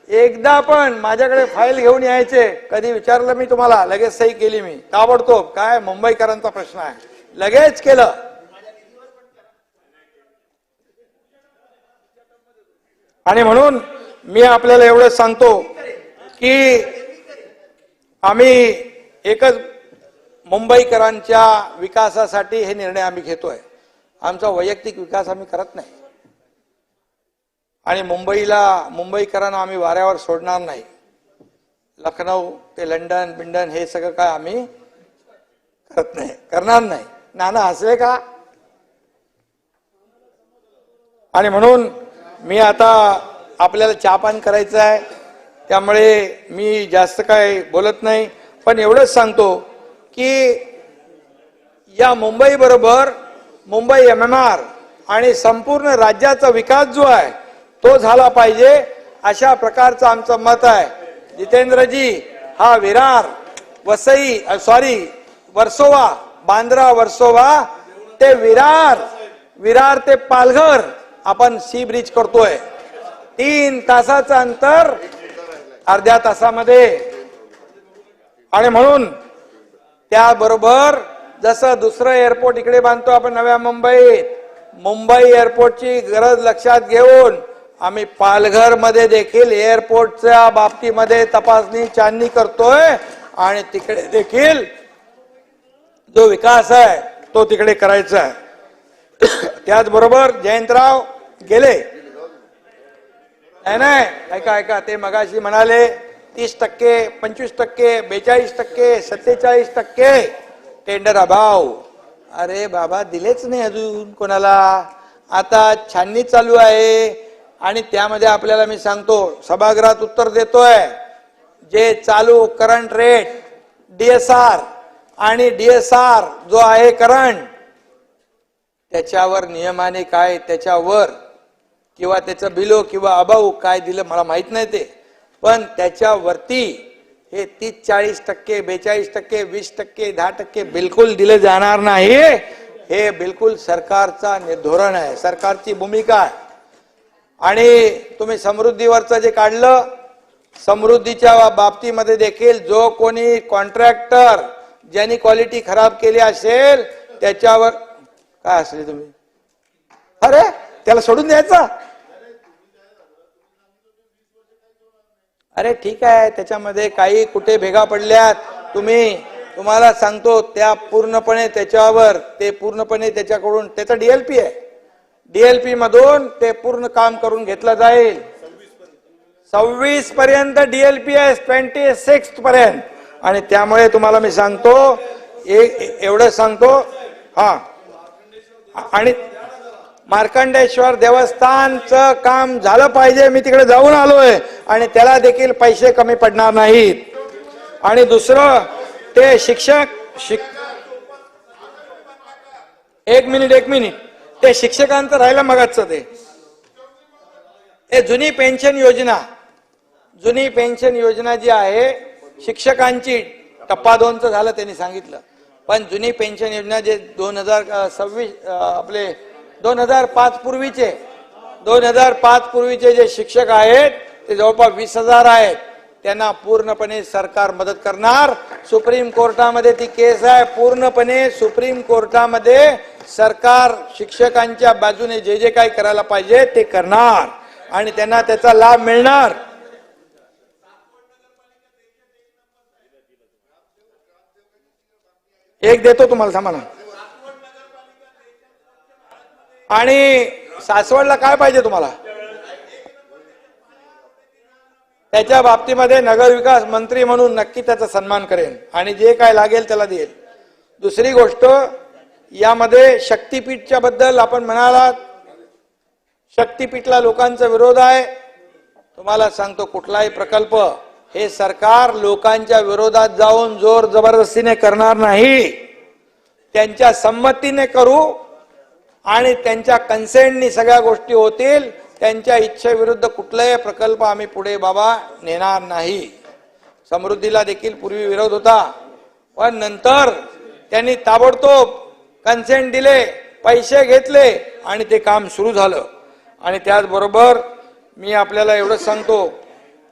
एकदा पण माझ्याकडे फाईल घेऊन यायचे, कधी विचारलं मी तुम्हाला, लगेच सही केली मी ताबडतोब. काय मुंबईकरांचा प्रश्न आहे, लगेच केलं. आणि म्हणून मी आपल्याला एवढंच सांगतो की आम्ही एकच मुंबईकरांच्या विकासासाठी हे निर्णय आम्ही घेतोय. आमचा वैयक्तिक विकास आम्ही करत नाही. आणि मुंबईकरांना आम्ही वाऱ्यावर सोडणार नाही. लखनौ ते लंडन हे सगळं काय आम्ही करत नाही, करणार नाही. नाना हसले का? आणि म्हणून मी आता आपल्याला चहापान करायचं आहे, त्यामुळे मी जास्त काय बोलत नाही, पण एवढंच सांगतो की या मुंबई बरोबर मुंबई MMR आणि संपूर्ण राज्याचा विकास जो आहे तो झाला पाहिजे, अशा प्रकारचं आमचं मत आहे. जितेंद्रजी, हा विरार वर्सोवा, बांद्रा वर्सोवा ते विरार ते पालघर आपण सी ब्रिज करतोय. 3 तासाचं अंतर अर्ध्या तासामध्ये. आणि म्हणून त्याबरोबर जसं दुसरं एअरपोर्ट इकडे बांधतो आपण नव्या मुंबईत, मुंबई एअरपोर्टची गरज लक्षात घेऊन आम्ही पालघर मध्ये देखील एअरपोर्टच्या बाबतीमध्ये तपासणी छाननी करतोय. आणि तिकडे देखील जो विकास आहे तो तिकडे करायचा आहे. त्याचबरोबर जयंतराव गेले नाही, ऐका, ते मगाशी म्हणाले 30%, 25%, 42%, 47% टेंडर अभाव. अरे बाबा, दिलेच नाही अजून कोणाला. आता छाननी चालू आहे आणि त्यामध्ये आपल्याला मी सांगतो, सभागृहात उत्तर देतोय, जे चालू करंट रेट DSR आणि DSR जो आहे करंट, त्याच्यावर नियमाने काय त्याच्यावर किंवा त्याचं बिलो किंवा अबाऊ काय दिलं मला माहित नाही ते, पण त्याच्यावरती हे 30-40%, 42%, 20%, 10% बिलकुल दिले जाणार नाही. हे बिलकुल सरकारचा धोरण आहे, सरकारची भूमिका आहे. आणि तुम्ही समृद्धीवरचं जे काढलं, समृद्धीच्या बाबतीमध्ये देखील जो कोणी कॉन्ट्रॅक्टर ज्यांनी क्वालिटी खराब केली असेल त्याच्यावर काय असले तुम्ही, अरे त्याला सोडून द्यायचा. अरे ठीक आहे, त्याच्यामध्ये काही कुठे भेगा पडल्यात, तुम्हाला सांगतो त्या पूर्णपणे त्याच्यावर ते पूर्णपणे त्याच्याकडून त्याचा DLP आहे, DLP मधून ते पूर्ण काम करून घेतलं जाईल. 26 पर्यंत DLP आहे, 26 पर्यंत. आणि त्यामुळे तुम्हाला मी सांगतो एवढं सांगतो. हा, आणि मार्कंडेश्वर देवस्थानचं काम झालं पाहिजे. मी तिकडे जाऊन आलोय आणि त्याला देखील पैसे कमी पडणार नाहीत. आणि दुसरं ते एक मिनिट ते शिक्षकांचं राहिलं मगाचं ते जुनी पेन्शन योजना जी आहे शिक्षकांची, टप्पा 2चं झालं त्यांनी सांगितलं, पण जुनी पेन्शन योजना जे 2026 आपले 2005 पूर्वीचे जे शिक्षक आहेत ते जवळपास 20,000 आहेत. त्यांना पूर्णपणे सरकार मदत करणार. सुप्रीम कोर्टामध्ये ती केस आहे, पूर्णपणे सुप्रीम कोर्टामध्ये सरकार शिक्षकांच्या बाजूने जे जे काही करायला पाहिजे ते करणार आणि त्यांना त्याचा लाभ मिळणार. एक देतो तुम्हाला, थांबा ना. आणि सासवडला काय पाहिजे तुम्हाला, त्याच्या बाबतीमध्ये नगरविकास मंत्री म्हणून नक्की त्याचा सन्मान करेन आणि जे काय लागेल त्याला देईल. दुसरी गोष्ट, यामध्ये शक्तीपीठच्या बद्दल आपण म्हणालात, शक्तीपीठला लोकांचा विरोध आहे. तुम्हाला सांगतो कुठलाही प्रकल्प हे सरकार लोकांच्या विरोधात जाऊन जोर जबरदस्तीने करणार नाही. त्यांच्या संमतीने करू आणि त्यांच्या कन्सेंटनी सगळ्या गोष्टी होतील. त्यांच्या इच्छेविरुद्ध कुठलाही प्रकल्प आम्ही पुढे बाबा नेणार नाही. समृद्धीला देखील पूर्वी विरोध होता, पण नंतर त्यांनी ताबडतोब कन्सेंट दिले, पैसे घेतले आणि ते काम सुरू झालं. आणि त्याचबरोबर मी आपल्याला एवढंच सांगतो,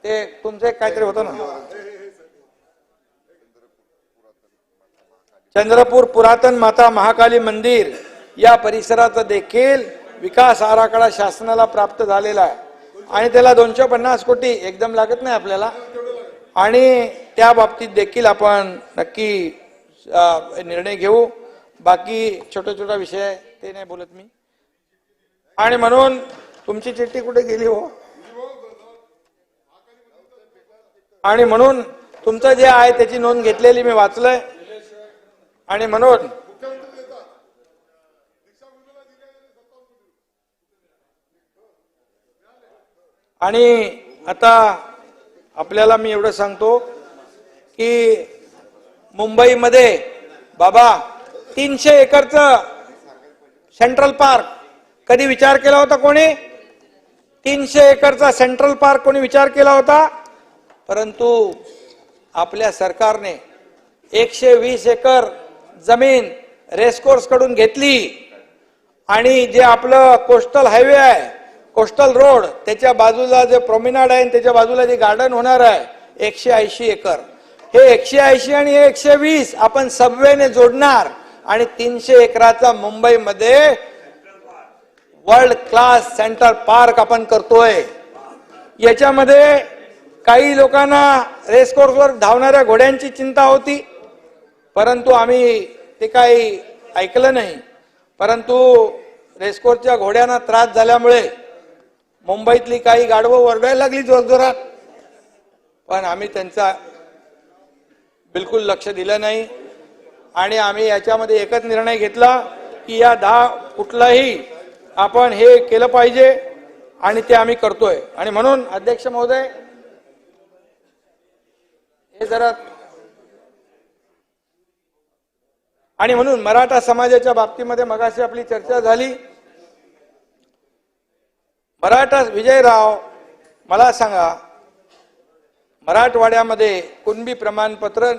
ते तुमचं काहीतरी होतं ना, चंद्रपूर पुरातन माता महाकाली मंदिर या परिसराचा देखील विकास आराखडा शासनाला प्राप्त झालेला आहे आणि त्याला 250 कोटी एकदम लागत नाही आपल्याला. आणि त्या बाबतीत देखील आपण नक्की निर्णय घेऊ. बाकी छोटा विषय ते नाही बोलत मी. आणि म्हणून तुमची चिठ्ठी कुठे गेली हो, आणि म्हणून तुमचं जे आहे त्याची नोंद घेतलेली मी वाचलंय. आणि म्हणून आणि आता आपल्याला मी एवढं सांगतो की मुंबईमध्ये बाबा 300 एकरचं सेंट्रल पार्क कधी विचार केला होता कोणी? 300 एकरचा सेंट्रल पार्क कोणी विचार केला होता? परंतु आपल्या सरकारने 120 एकर जमीन रेसकोर्स कडून घेतली आणि जे आपलं कोस्टल हायवे आहे, कोस्टल रोड, त्याच्या बाजूला जे प्रोमेनाड आहे त्याच्या बाजूला जे गार्डन होणार आहे 180 एकर. हे 180 आणि 120 आपण सबवेने जोडणार आणि 300 एकराचा मुंबईमध्ये वर्ल्ड क्लास सेंटर पार्क आपण करतोय. याच्यामध्ये काही लोकांना रेसकोर्सवर धावणाऱ्या घोड्यांची चिंता होती, परंतु आम्ही ते काही ऐकलं नाही. परंतु रेसकोर्सच्या घोड्यांना त्रास झाल्यामुळे मुंबईतली काही गाढवं ओरडायला लागली जोरजोरात, पण आम्ही त्यांचा बिलकुल लक्ष दिलं नाही. आणि आम्ही याच्यामध्ये एकच निर्णय घेतला की या 10 कुठलाही आपण हे केलं पाहिजे आणि ते आम्ही करतोय. आणि म्हणून अध्यक्ष महोदय, हे जरा, आणि म्हणून मराठा समाजाच्या बाबतीमध्ये मगाशी आपली चर्चा झाली. मराठा विजयराव, मला सांगा, मराठवाड्यामध्ये कुणबी प्रमाणपत्र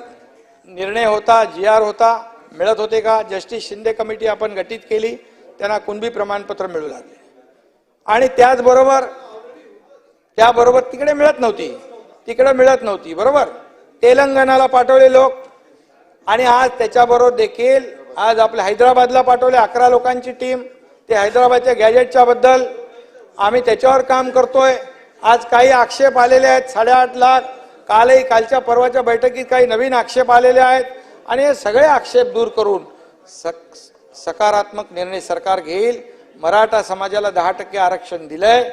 निर्णय होता, GR होता, मिळत होते का? जस्टिस शिंदे कमिटी आपण गठीत केली, त्यांना कुणबी प्रमाणपत्र मिळू लागले. आणि त्याबरोबर तिकडे मिळत नव्हती, बरोबर. तेलंगणाला पाठवले लोक, आणि आज त्याच्याबरोबर देखील आज आपल्या हैदराबादला पाठवले 11 लोकांची टीम. ते हैदराबादच्या गॅजेटच्या बद्दल आम्ही त्याच्यावर काम करतोय. आज काही आक्षेप आलेले आहेत, 8.5 लाख. कालच्या परवाच्या बैठकीत काही नवीन आक्षेप आलेले आहेत, आणि हे सगळे आक्षेप दूर करून सकारात्मक निर्णय सरकार घेईल. मराठा समाजाला 10% आरक्षण दिलंय,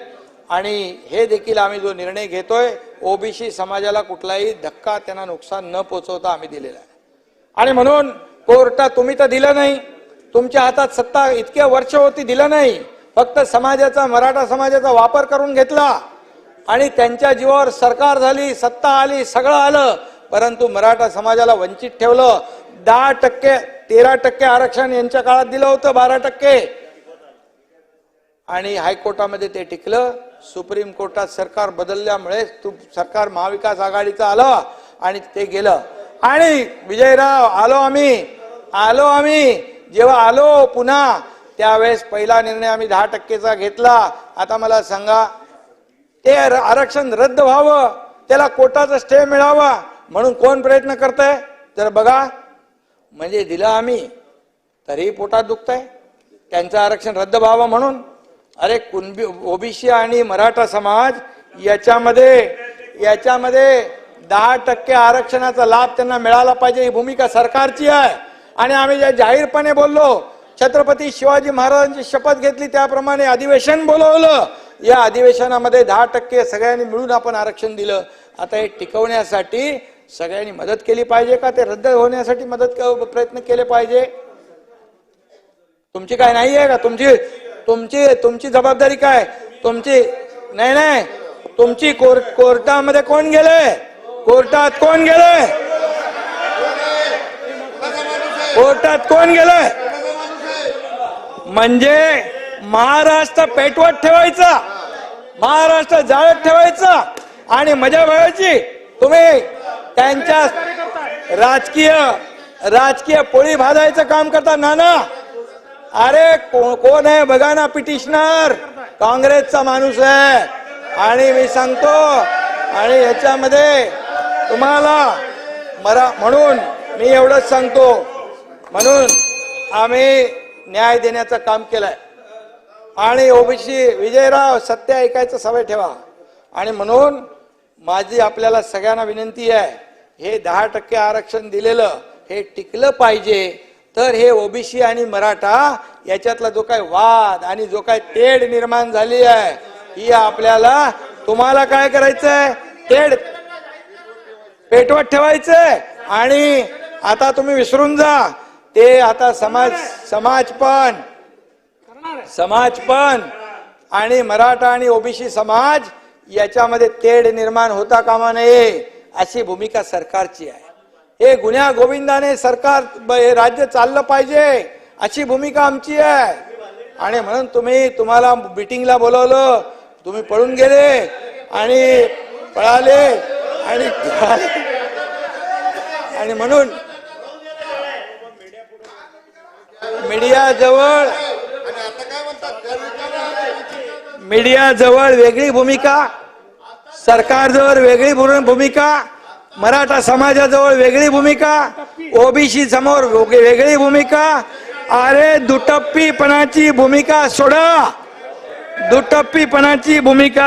आणि हे देखील आम्ही जो निर्णय घेतोय, ओबीसी समाजाला कुठलाही धक्का, त्यांना नुकसान न पोचवता आम्ही दिलेला आहे. आणि म्हणून कोर्टात तुम्ही तर दिलं नाही, तुमच्या हातात सत्ता इतक्या वर्ष होती, दिलं नाही. फक्त मराठा समाजाचा वापर करून घेतला, आणि त्यांच्या जीवावर सरकार झाली, सत्ता आली, सगळं आलं, परंतु मराठा समाजाला वंचित ठेवलं. 10%, 13% आरक्षण यांच्या काळात दिलं होतं, 12%, आणि हायकोर्टामध्ये ते टिकलं. सुप्रीम कोर्टात सरकार बदलल्यामुळे सरकार महाविकास आघाडीचं आलं, आणि ते गेलं. आणि विजयराव, आलो आम्ही जेव्हा आलो पुन्हा, त्यावेळेस पहिला निर्णय आम्ही 10%चा घेतला. आता मला सांगा, ते आरक्षण रद्द व्हावं, त्याला कोर्टाचा स्टे मिळावा म्हणून कोण प्रयत्न करतंय? तर बघा, म्हणजे दिलं आम्ही, तरीही पोटात दुखतंय त्यांचं आरक्षण रद्द व्हावं म्हणून. अरे, कुणबी, ओबीसी आणि मराठा समाज याच्यामध्ये 10% आरक्षणाचा लाभ त्यांना मिळाला पाहिजे, ही भूमिका सरकारची आहे. आणि आम्ही जे जाहीरपणे बोललो, छत्रपती शिवाजी महाराजांची शपथ घेतली, त्याप्रमाणे अधिवेशन बोलवलं. या अधिवेशनामध्ये 10% सगळ्यांनी मिळून आपण आरक्षण दिलं. आता हे टिकवण्यासाठी सगळ्यांनी मदत केली पाहिजे का? ते रद्द होण्यासाठी प्रयत्न केले पाहिजे? तुमची काय नाही आहे का? तुमची जबाबदारी काय? तुमची नाही, तुमची कोर्टामध्ये कोण गेले? कोर्टात कोण गेले? म्हणजे महाराष्ट्र पेटवत ठेवायचा, महाराष्ट्र जाळत ठेवायचा, आणि मजा बघायची. तुम्ही त्यांच्या राजकीय पोळी भाजायचं काम करता. नाना, अरे कोण आहे बघा ना, पिटिशनर काँग्रेसचा माणूस आहे. आणि मी सांगतो, आणि याच्यामध्ये तुम्हाला म्हणून मी एवढंच सांगतो, म्हणून आम्ही न्याय देण्याचं काम केलंय. आणि ओबीसी विजयराव, सत्य ऐकायचं सवय ठेवा. आणि म्हणून माझी आपल्याला सगळ्यांना विनंती आहे, हे 10% आरक्षण दिलेलं हे टिकलं पाहिजे. तर हे ओबीसी आणि मराठा याच्यातला जो काही वाद आणि जो काही तेढ निर्माण झाली आहे, ही आपल्याला, तुम्हाला काय करायचंय? तेढ पेटवत ठेवायचंय. आणि आता तुम्ही विसरून जा, ते आता समाज पण आणि मराठा आणि ओबीसी समाज याच्यामध्ये तेढ निर्माण होता कामा नये, अशी भूमिका सरकारची आहे. हे गुन्ह्या गोविंदाने सरकार, राज्य चाललं पाहिजे, अशी भूमिका आमची आहे. आणि म्हणून तुम्हाला मिटिंगला बोलवलं, तुम्ही पळून गेले आणि पळाले, आणि म्हणून मीडियाजवळ वेगळी भूमिका, सरकारजवळ वेगळी भूमिका, मराठा समाजाजवळ वेगळी भूमिका, ओबीसी समोर वेगळी भूमिका. अरे, दुटप्पीपणाची भूमिका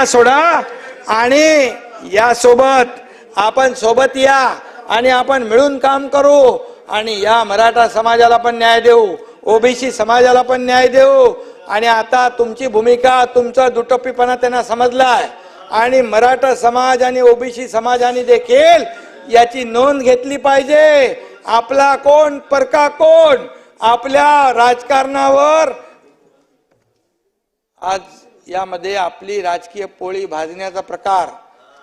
सोडा, आणि यासोबत आपण सोबत या, आणि आपण मिळून काम करू, आणि या मराठा समाजाला पण न्याय देऊ, ओबीसी समाजाला पण न्याय देऊ. आणि आता तुमची भूमिका, तुमचा दुटप्पीपणा त्यांना समजलाय, आणि मराठा समाज आणि ओबीसी समाजाने देखील याची नोंद घेतली पाहिजे. आपला कोण परका कोण, आपल्या राजकारणावर आज यामध्ये आपली राजकीय पोळी भाजण्याचा प्रकार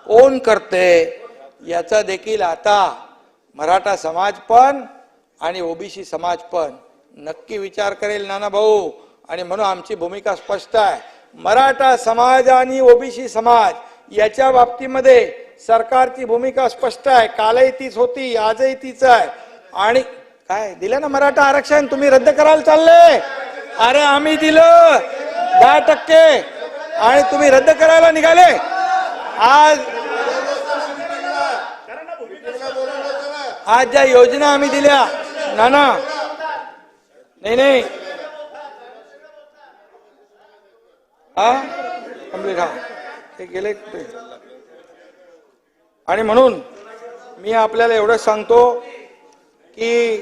कोण करते, याचा देखील आता मराठा समाज पण आणि ओबीसी समाज पण नक्की विचार करेल नाना भाऊ. आणि म्हणून आमची भूमिका स्पष्ट आहे. मराठा समाज आणि ओबीसी समाज याच्या बाबतीमध्ये सरकारची भूमिका स्पष्ट आहे. कालही तीच होती, आजही तीच आहे. आणि काय दिलं ना मराठा आरक्षण, तुम्ही रद्द करायला चालले. अरे आम्ही दिलं 10% आणि तुम्ही रद्द करायला निघाले. आज ज्या योजना आम्ही दिल्या नाना, नाही कम्प्लीट, ते गेले. आणि म्हणून मी आपल्याला एवढं सांगतो की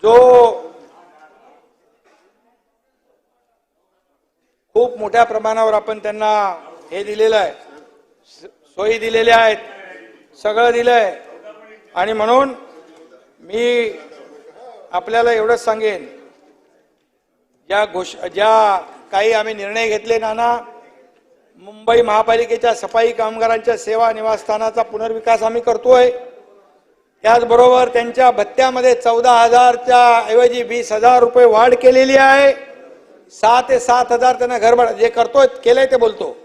जो खूप मोठ्या प्रमाणावर आपण त्यांना हे दिलेलं आहे, सोयी दिलेल्या आहेत, सगळं दिलंय. आणि म्हणून मी आपल्याला एवढंच सांगेन, ज्या काही आम्ही निर्णय घेतले नाना, मुंबई महापालिकेच्या सफाई कामगारांच्या सेवा निवासस्थानाचा पुनर्विकास आम्ही करतोय. त्याचबरोबर त्यांच्या भत्त्यामध्ये 14,000च्या ऐवजी 20,000 रुपये वाढ केलेली आहे. 6 ते 7,000 त्यांना घरभाडं जे करतोय केलंय ते बोलतो.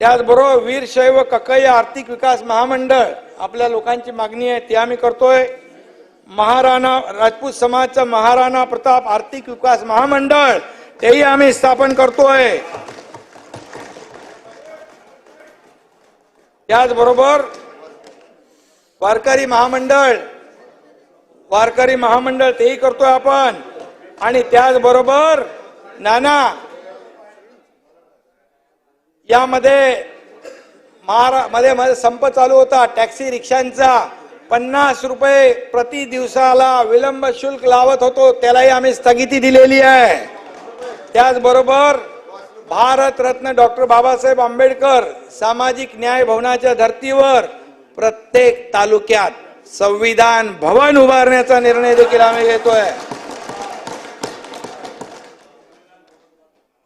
त्याचबरोबर वीरशैव कक्कई आर्थिक विकास महामंडळ आपल्या लोकांची मागणी आहे, ते आम्ही करतोय. महाराणा राजपूत समाजाचा महाराणा प्रताप आर्थिक विकास महामंडळ तेही आम्ही स्थापन करतोय. त्याचबरोबर वारकरी महामंडळ तेही करतोय आपण. आणि त्याचबरोबर नाना यामध्ये मध्ये संप चालू होता टॅक्सी रिक्षांचा, 50 रुपये प्रति दिवसाला विलंब शुल्क लावत होतो, त्यालाही आम्ही स्थगिती दिलेली आहे. त्याचबरोबर भारतरत्न डॉक्टर बाबासाहेब आंबेडकर सामाजिक न्याय भवनाच्या धर्तीवर प्रत्येक तालुक्यात संविधान भवन उभारण्याचा निर्णय देखील आम्ही घेतोय.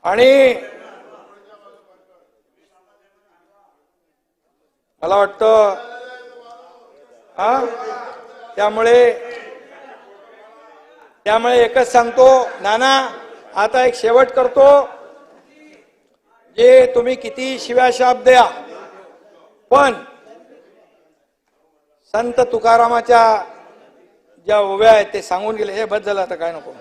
आणि मला वाटतं त्यामुळे एकच सांगतो नाना, आता एक शेवट करतो. जे तुम्ही किती शिव्या शाप द्या, पण संत तुकारामाच्या ज्या ओव्या आहेत ते सांगून गेले. हे बस झालं, आता काय नको.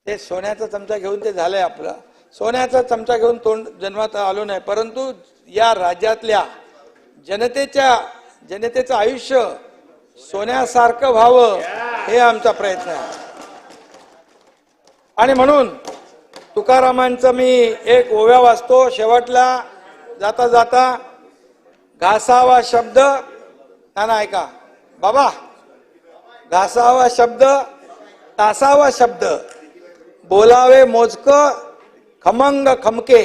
ते सोन्याचा चमचा घेऊन ते झालंय आपलं. सोन्याचा चमचा घेऊन तोंड जन्मात आलो नाही, परंतु या राज्यातल्या जनतेचं आयुष्य सोन्यासारखं व्हावं हे आमचा प्रयत्न आहे. आणि म्हणून तुकारामांचं मी एक ओव्या वाचतो शेवटला जाता जाता. घासावा शब्द, नाना ऐका बाबा, घासावा शब्द तासावा शब्द, बोलावे मोजक खमंग खमके,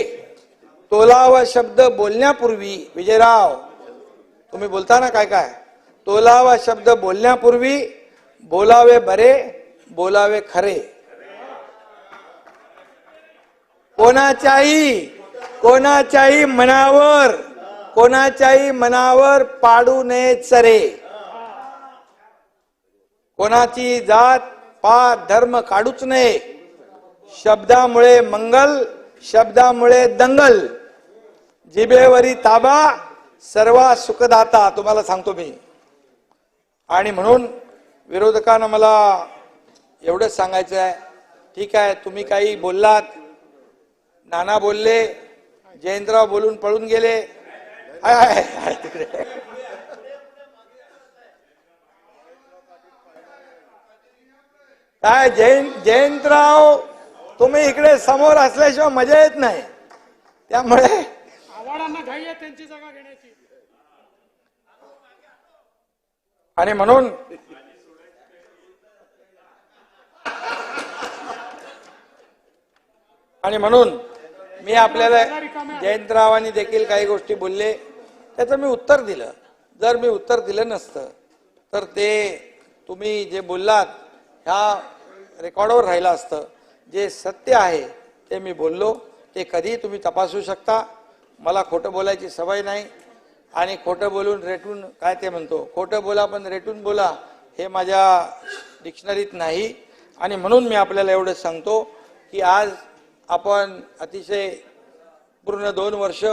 तोलावा शब्द बोलण्यापूर्वी. विजयराव तुम्ही बोलता ना काय काय, तोलावा शब्द बोलण्यापूर्वी, बोलावे बरे बोलावे खरे. कोणाच्याही मनावर पाडू नये चरे. कोणाची जात पात धर्म काढूच नये. शब्दामुळे मंगल, शब्दामुळे दंगल, जिभेवरी ताबा सर्वा सुखदाता. तुम्हाला सांगतो मी. आणि म्हणून विरोधकांना मला एवढंच सांगायचं आहे, ठीक आहे तुम्ही काही बोललात, नाना बोलले, जयंतराव बोलून पळून गेले. तिकडे काय जयंतराव तुम्ही इकडे समोर असल्याशिवाय मजा येत नाही. त्यामुळे त्यांची जागा घेण्याची. आणि म्हणून मी आपल्याला जयंतरावांनी देखील काही गोष्टी बोलले, त्याचं मी उत्तर दिलं. जर मी उत्तर दिलं नसतं तर ते तुम्ही जे बोललात ह्या रेकॉर्डवर राहिलं असतं. जे सत्य आहे ते मी बोललो, ते कधीही तुम्ही तपासू शकता. मला खोटं बोलायची सवय नाही आणि खोटं बोलून रेटून काय ते म्हणतो खोटं बोला पण रेटून बोला हे माझ्या डिक्शनरीत नाही. आणि म्हणून मी आपल्याला एवढंच सांगतो की आज आपण अतिशय पूर्ण 2 वर्ष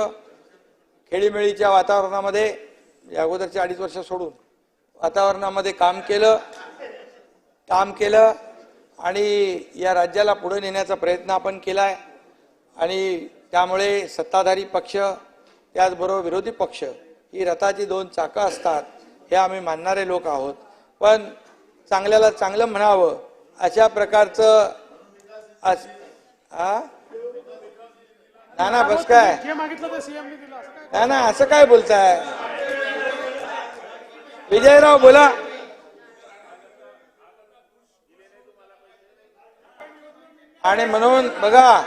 खेळीमेळीच्या वातावरणामध्ये अगोदरची 2.5 वर्ष सोडून वातावरणामध्ये काम केलं आणि या राज्याला पुढे नेण्याचा प्रयत्न आपण केलाय. आणि त्यामुळे सत्ताधारी पक्ष त्याचबरोबर विरोधी पक्ष ही रथाची 2 चाकं असतात हे आम्ही मानणारे लोक आहोत. पण चांगल्याला चांगलं म्हणावं अशा प्रकारचं ना बस काय ना असं काय बोलताय विजयराव बोला. आणि म्हणून बघा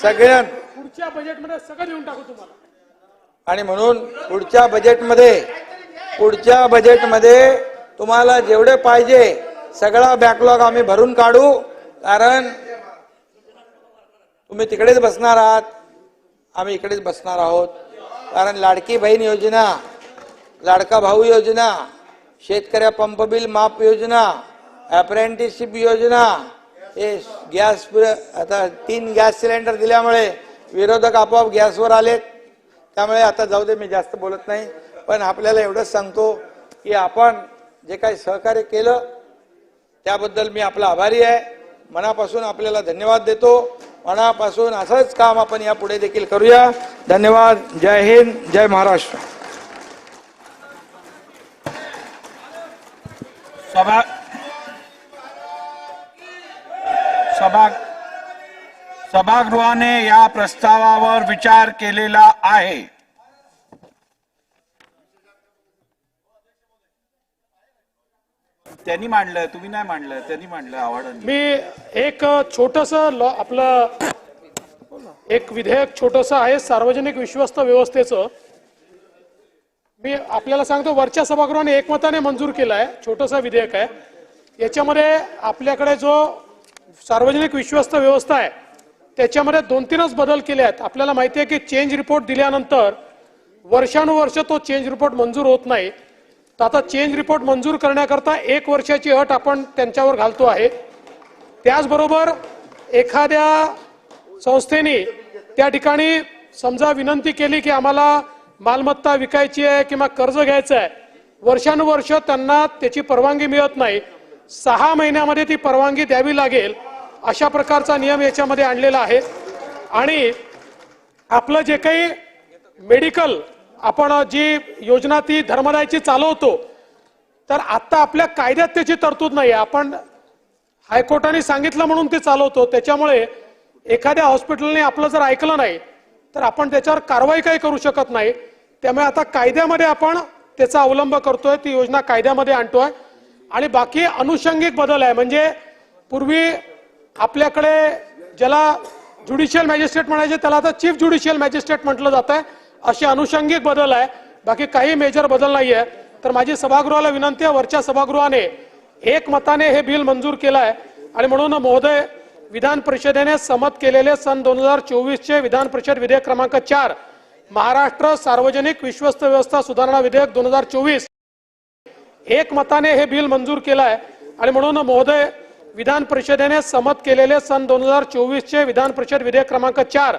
सगळ्या पुढच्या बजेटमध्ये सगळं देऊन टाकू तुम्हाला. आणि म्हणून पुढच्या बजेटमध्ये तुम्हाला जेवढे पाहिजे सगळा बॅकलॉग आम्ही भरून काढू. कारण तुम्ही तिकडेच बसणार आहात आम्ही इकडेच बसणार आहोत. कारण लाडकी बहीण योजना लाडका भाऊ योजना शेतकऱ्या पंप बिल माफ योजना अप्रेंटिसशिप योजना हे गॅस आता 3 गॅस सिलेंडर दिल्यामुळे विरोधक आपोआप गॅसवर आलेत. त्यामुळे आता जाऊ दे मी जास्त बोलत नाही. पण आपल्याला एवढंच सांगतो की आपण जे काही सहकार्य केलं त्याबद्दल मी आपला आभारी आहे. मनापासून आपल्याला धन्यवाद देतो. मनापासून असंच काम आपण यापुढे देखील करूया. धन्यवाद. जय हिंद. जय महाराष्ट्र. सभागृहाने या प्रस्तावावर विचार केलेला आहे. त्यांनी मांडलं तुम्ही नाही मांडलं त्यांनी मांडलं आवडलं. मी एक छोटस आपलं एक विधेयक छोटस आहे सार्वजनिक विश्वस्त व्यवस्थेचं. मी आपल्याला सांगतो वरच्या सभागृहाने एकमताने मंजूर केलं आहे. छोटंसं विधेयक आहे. याच्यामध्ये आपल्याकडे जो सार्वजनिक विश्वस्त व्यवस्था आहे त्याच्यामध्ये 2-3च बदल केले आहेत. आपल्याला माहिती आहे की चेंज रिपोर्ट दिल्यानंतर वर्षानुवर्ष तो चेंज रिपोर्ट मंजूर होत नाही. तर आता चेंज रिपोर्ट मंजूर करण्याकरता 1 वर्षाची अट आपण त्यांच्यावर घालतो आहे. त्याचबरोबर एखाद्या संस्थेने त्या ठिकाणी समजा विनंती केली की आम्हाला मालमत्ता विकायची आहे किंवा कर्ज घ्यायचं आहे वर्षानुवर्ष त्यांना त्याची परवानगी मिळत नाही. 6 महिन्यामध्ये ती परवानगी द्यावी लागेल अशा प्रकारचा नियम याच्यामध्ये आणलेला आहे. आणि आपलं जे काही मेडिकल आपण जी योजना ती धर्मदायची चालवतो तर आता आपल्या कायद्यात त्याची तरतूद नाही. आपण हायकोर्टाने सांगितलं म्हणून ते चालवतो. त्याच्यामुळे एखाद्या हॉस्पिटलने आपलं जर ऐकलं नाही तर आपण त्याच्यावर कारवाई काही करू शकत नाही. त्यामुळे आता कायद्यामध्ये आपण त्याचा अवलंब करतोय. ती योजना कायद्यामध्ये आणतोय. आणि बाकी अनुषंगिक बदल आहे. म्हणजे पूर्वी आपल्याकडे ज्याला ज्युडिशियल मॅजिस्ट्रेट म्हणायचे त्याला आता चीफ ज्युडिशियल मॅजिस्ट्रेट म्हटलं जात आहे. असे अनुषंगिक बदल आहे. बाकी काही मेजर बदल नाहीये. तर माझी सभागृहाला विनंती आहे वरच्या सभागृहाने एकमताने हे बिल मंजूर केलं आहे. आणि म्हणून महोदय विधान परिषदेने संमत केलेले सन 2024चे विधान परिषद विधेयक क्रमांक 4 महाराष्ट्र सार्वजनिक विश्वस्त व्यवस्था सुधारणा विधेयक 2024 एकमताने हे बिल मंजूर केलं आहे. आणि म्हणून महोदय विधान परिषदेने संमत केलेले सन 2024चे विधान परिषद विधेयक क्रमांक 4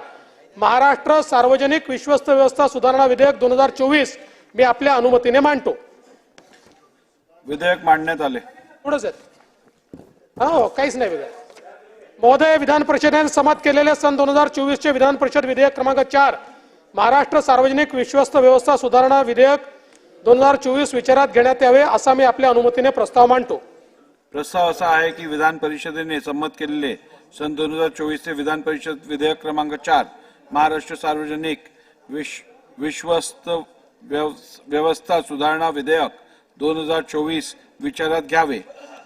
महाराष्ट्र सार्वजनिक विश्वस्त व्यवस्था सुधारणा विधेयक 2024 मी आपल्या अनुमतीने मांडतो. विधेयक मांडण्यात आले. थोडंच हो काहीच नाही विधेयक. महोदय विधान परिषदेने संमत केलेले सन 2024चे विधान परिषद विधेयक क्रमांक 4 महाराष्ट्र सार्वजनिक विश्वस्त व्यवस्था सुधारणा विधेयक 2024 विचारात घेण्यात यावे असा मी आपल्या अनुमतीने प्रस्ताव मांडतो. प्रस्ताव असा आहे की विधान परिषदेने संमत केलेले सन 2024चे विधान परिषद विधेयक क्रमांक 4 महाराष्ट्र सार्वजनिक विश्वस्त व्यवस्था सुधारणा विधेयक 2024 विचारात घ्यावे.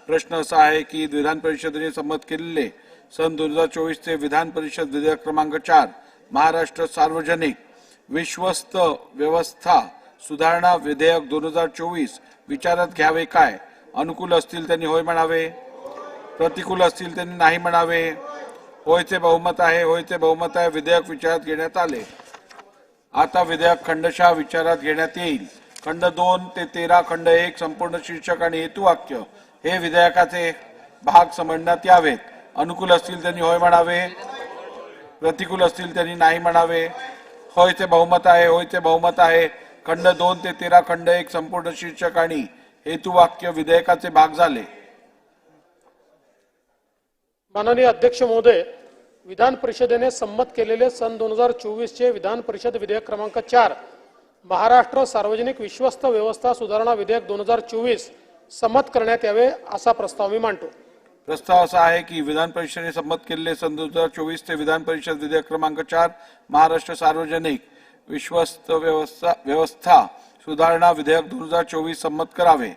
प्रश्न असा आहे की विधान परिषदेने संमत केलेले सन 2024चे विधान परिषद विधेयक क्रमांक 4 महाराष्ट्र सार्वजनिक विश्वस्त व्यवस्था सुधारणा विधेयक 2024 विचारात घ्यावे काय? अनुकूल असतील त्यांनी होय म्हणावे. प्रतिकूल असतील त्यांनी नाही म्हणावे. होयचे बहुमत आहे. होयचे बहुमत आहे. विधेयक विचारात घेण्यात आले. आता विधेयक खंडशः विचारात घेण्यात येईल. खंड 2 ते 13, खंड 1 संपूर्ण शीर्षक आणि हेतुवाक्य हे विधेयकाचे भाग समजण्यात यावेत. अनुकूल असतील त्यांनी होय म्हणावे, प्रतिकूल असतील त्यांनी नाही म्हणावे. होयचे बहुमत आहे, होयचे बहुमत आहे. खंड 2 ते 13, खंड 1 संपूर्ण शीर्षक आणि हेतुवाक्य विधेयकाचे भाग झाले. माननीय अध्यक्ष महोदय, विधान परिषदेने संमत केलेले सन 2024 चे विधान परिषद विधेयक क्रमांक 4 महाराष्ट्र सार्वजनिक विश्वस्त व्यवस्था सुधारणा विधेयक 2024 संमत करण्यात यावे असा प्रस्ताव मी मांडतो. प्रस्ताव असा आहे की विधान परिषदेने संमत केलेले सन 2024 ते विधान परिषद विधेयक क्रमांक 4 महाराष्ट्र सार्वजनिक विश्वस्त व्यवस्था सुधारणा विधेयक 2024 संमत करावे.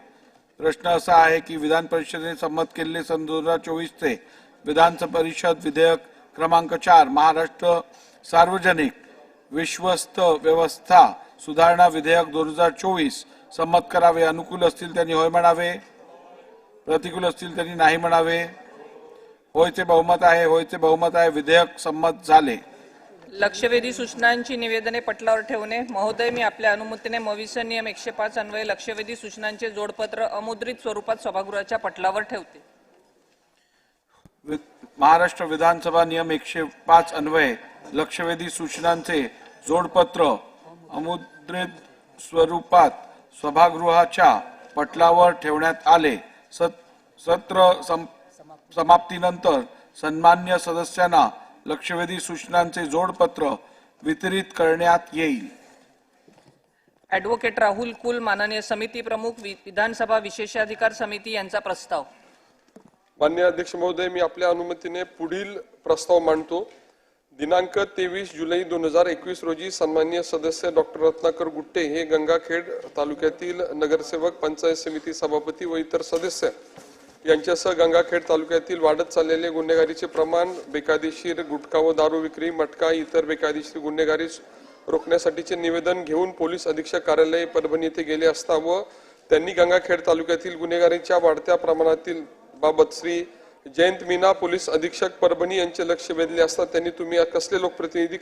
प्रश्न असा आहे की विधान परिषदेने संमत केलेले सन 2024 ते विधान परिषद विधेयक क्रमांक 4 महाराष्ट्र सार्वजनिक विश्वस्त व्यवस्था सुधारणा विधेयक 2024 संमत करावे. अनुकूल असतील त्यांनी होय म्हणावे, प्रतिकूल असतील त्यांनी नाही म्हणावे. होयचे बहुमत आहे, होयचे बहुमत आहे. विधेयक संमत झाले. लक्षवेधी सूचनांची निवेदने पटलावर ठेवणे. महोदय, मी आपल्या अनुमतीने मविस नियम 105 अन्वये लक्षवेधी सूचनांचे जोडपत्र अमुद्रित स्वरूपात सभागृहाच्या पटलावर ठेवते. महाराष्ट्र विधानसभा नियम 105 अन्वये लक्षवेधी सूचनांचे जोडपत्र अमुद्रित स्वरूपात सभागृहाच्या पटलावर ठेवण्यात आले. सत्र समाप्तीनंतर सन्मान्य सदस्यांना लक्षवेधी सूचनांचे जोडपत्र वितरित करण्यात येईल. ॲडव्होकेट राहुल कुल, माननीय समिती प्रमुख, विधानसभा विशेषाधिकार समिती यांचा प्रस्ताव. माननीय अध्यक्ष महोदय, मी आपल्या अनुमतीने पुढील प्रस्ताव मांडतो. दिनांक 23 जुलै 2021 रोजी सन्माननीय सदस्य डॉक्टर रत्नाकर गुट्टे हे गंगाखेड तालुक्यातील नगरसेवक, पंचायत समिती सभापती व इतर सदस्य यांच्यासह गंगाखेड तालुक्यातील वाढत चाललेले गुन्हेगारीचे प्रमाण, बेकायदेशीर गुटखा व दारू विक्री, मटका, इतर बेकायदेशीर गुन्हेगारी रोखण्यासाठीचे निवेदन घेऊन पोलीस अधीक्षक कार्यालय परभणी येथे गेले असता व त्यांनी गंगाखेड तालुक्यातील गुन्हेगारीच्या वाढत्या प्रमाणातील बाबत श्री जयंत मीना पोलीस अधीक्षक परभणी यांचे लक्ष वेधले असता त्यांनी तुम्ही कसले लोकप्रतिनिधी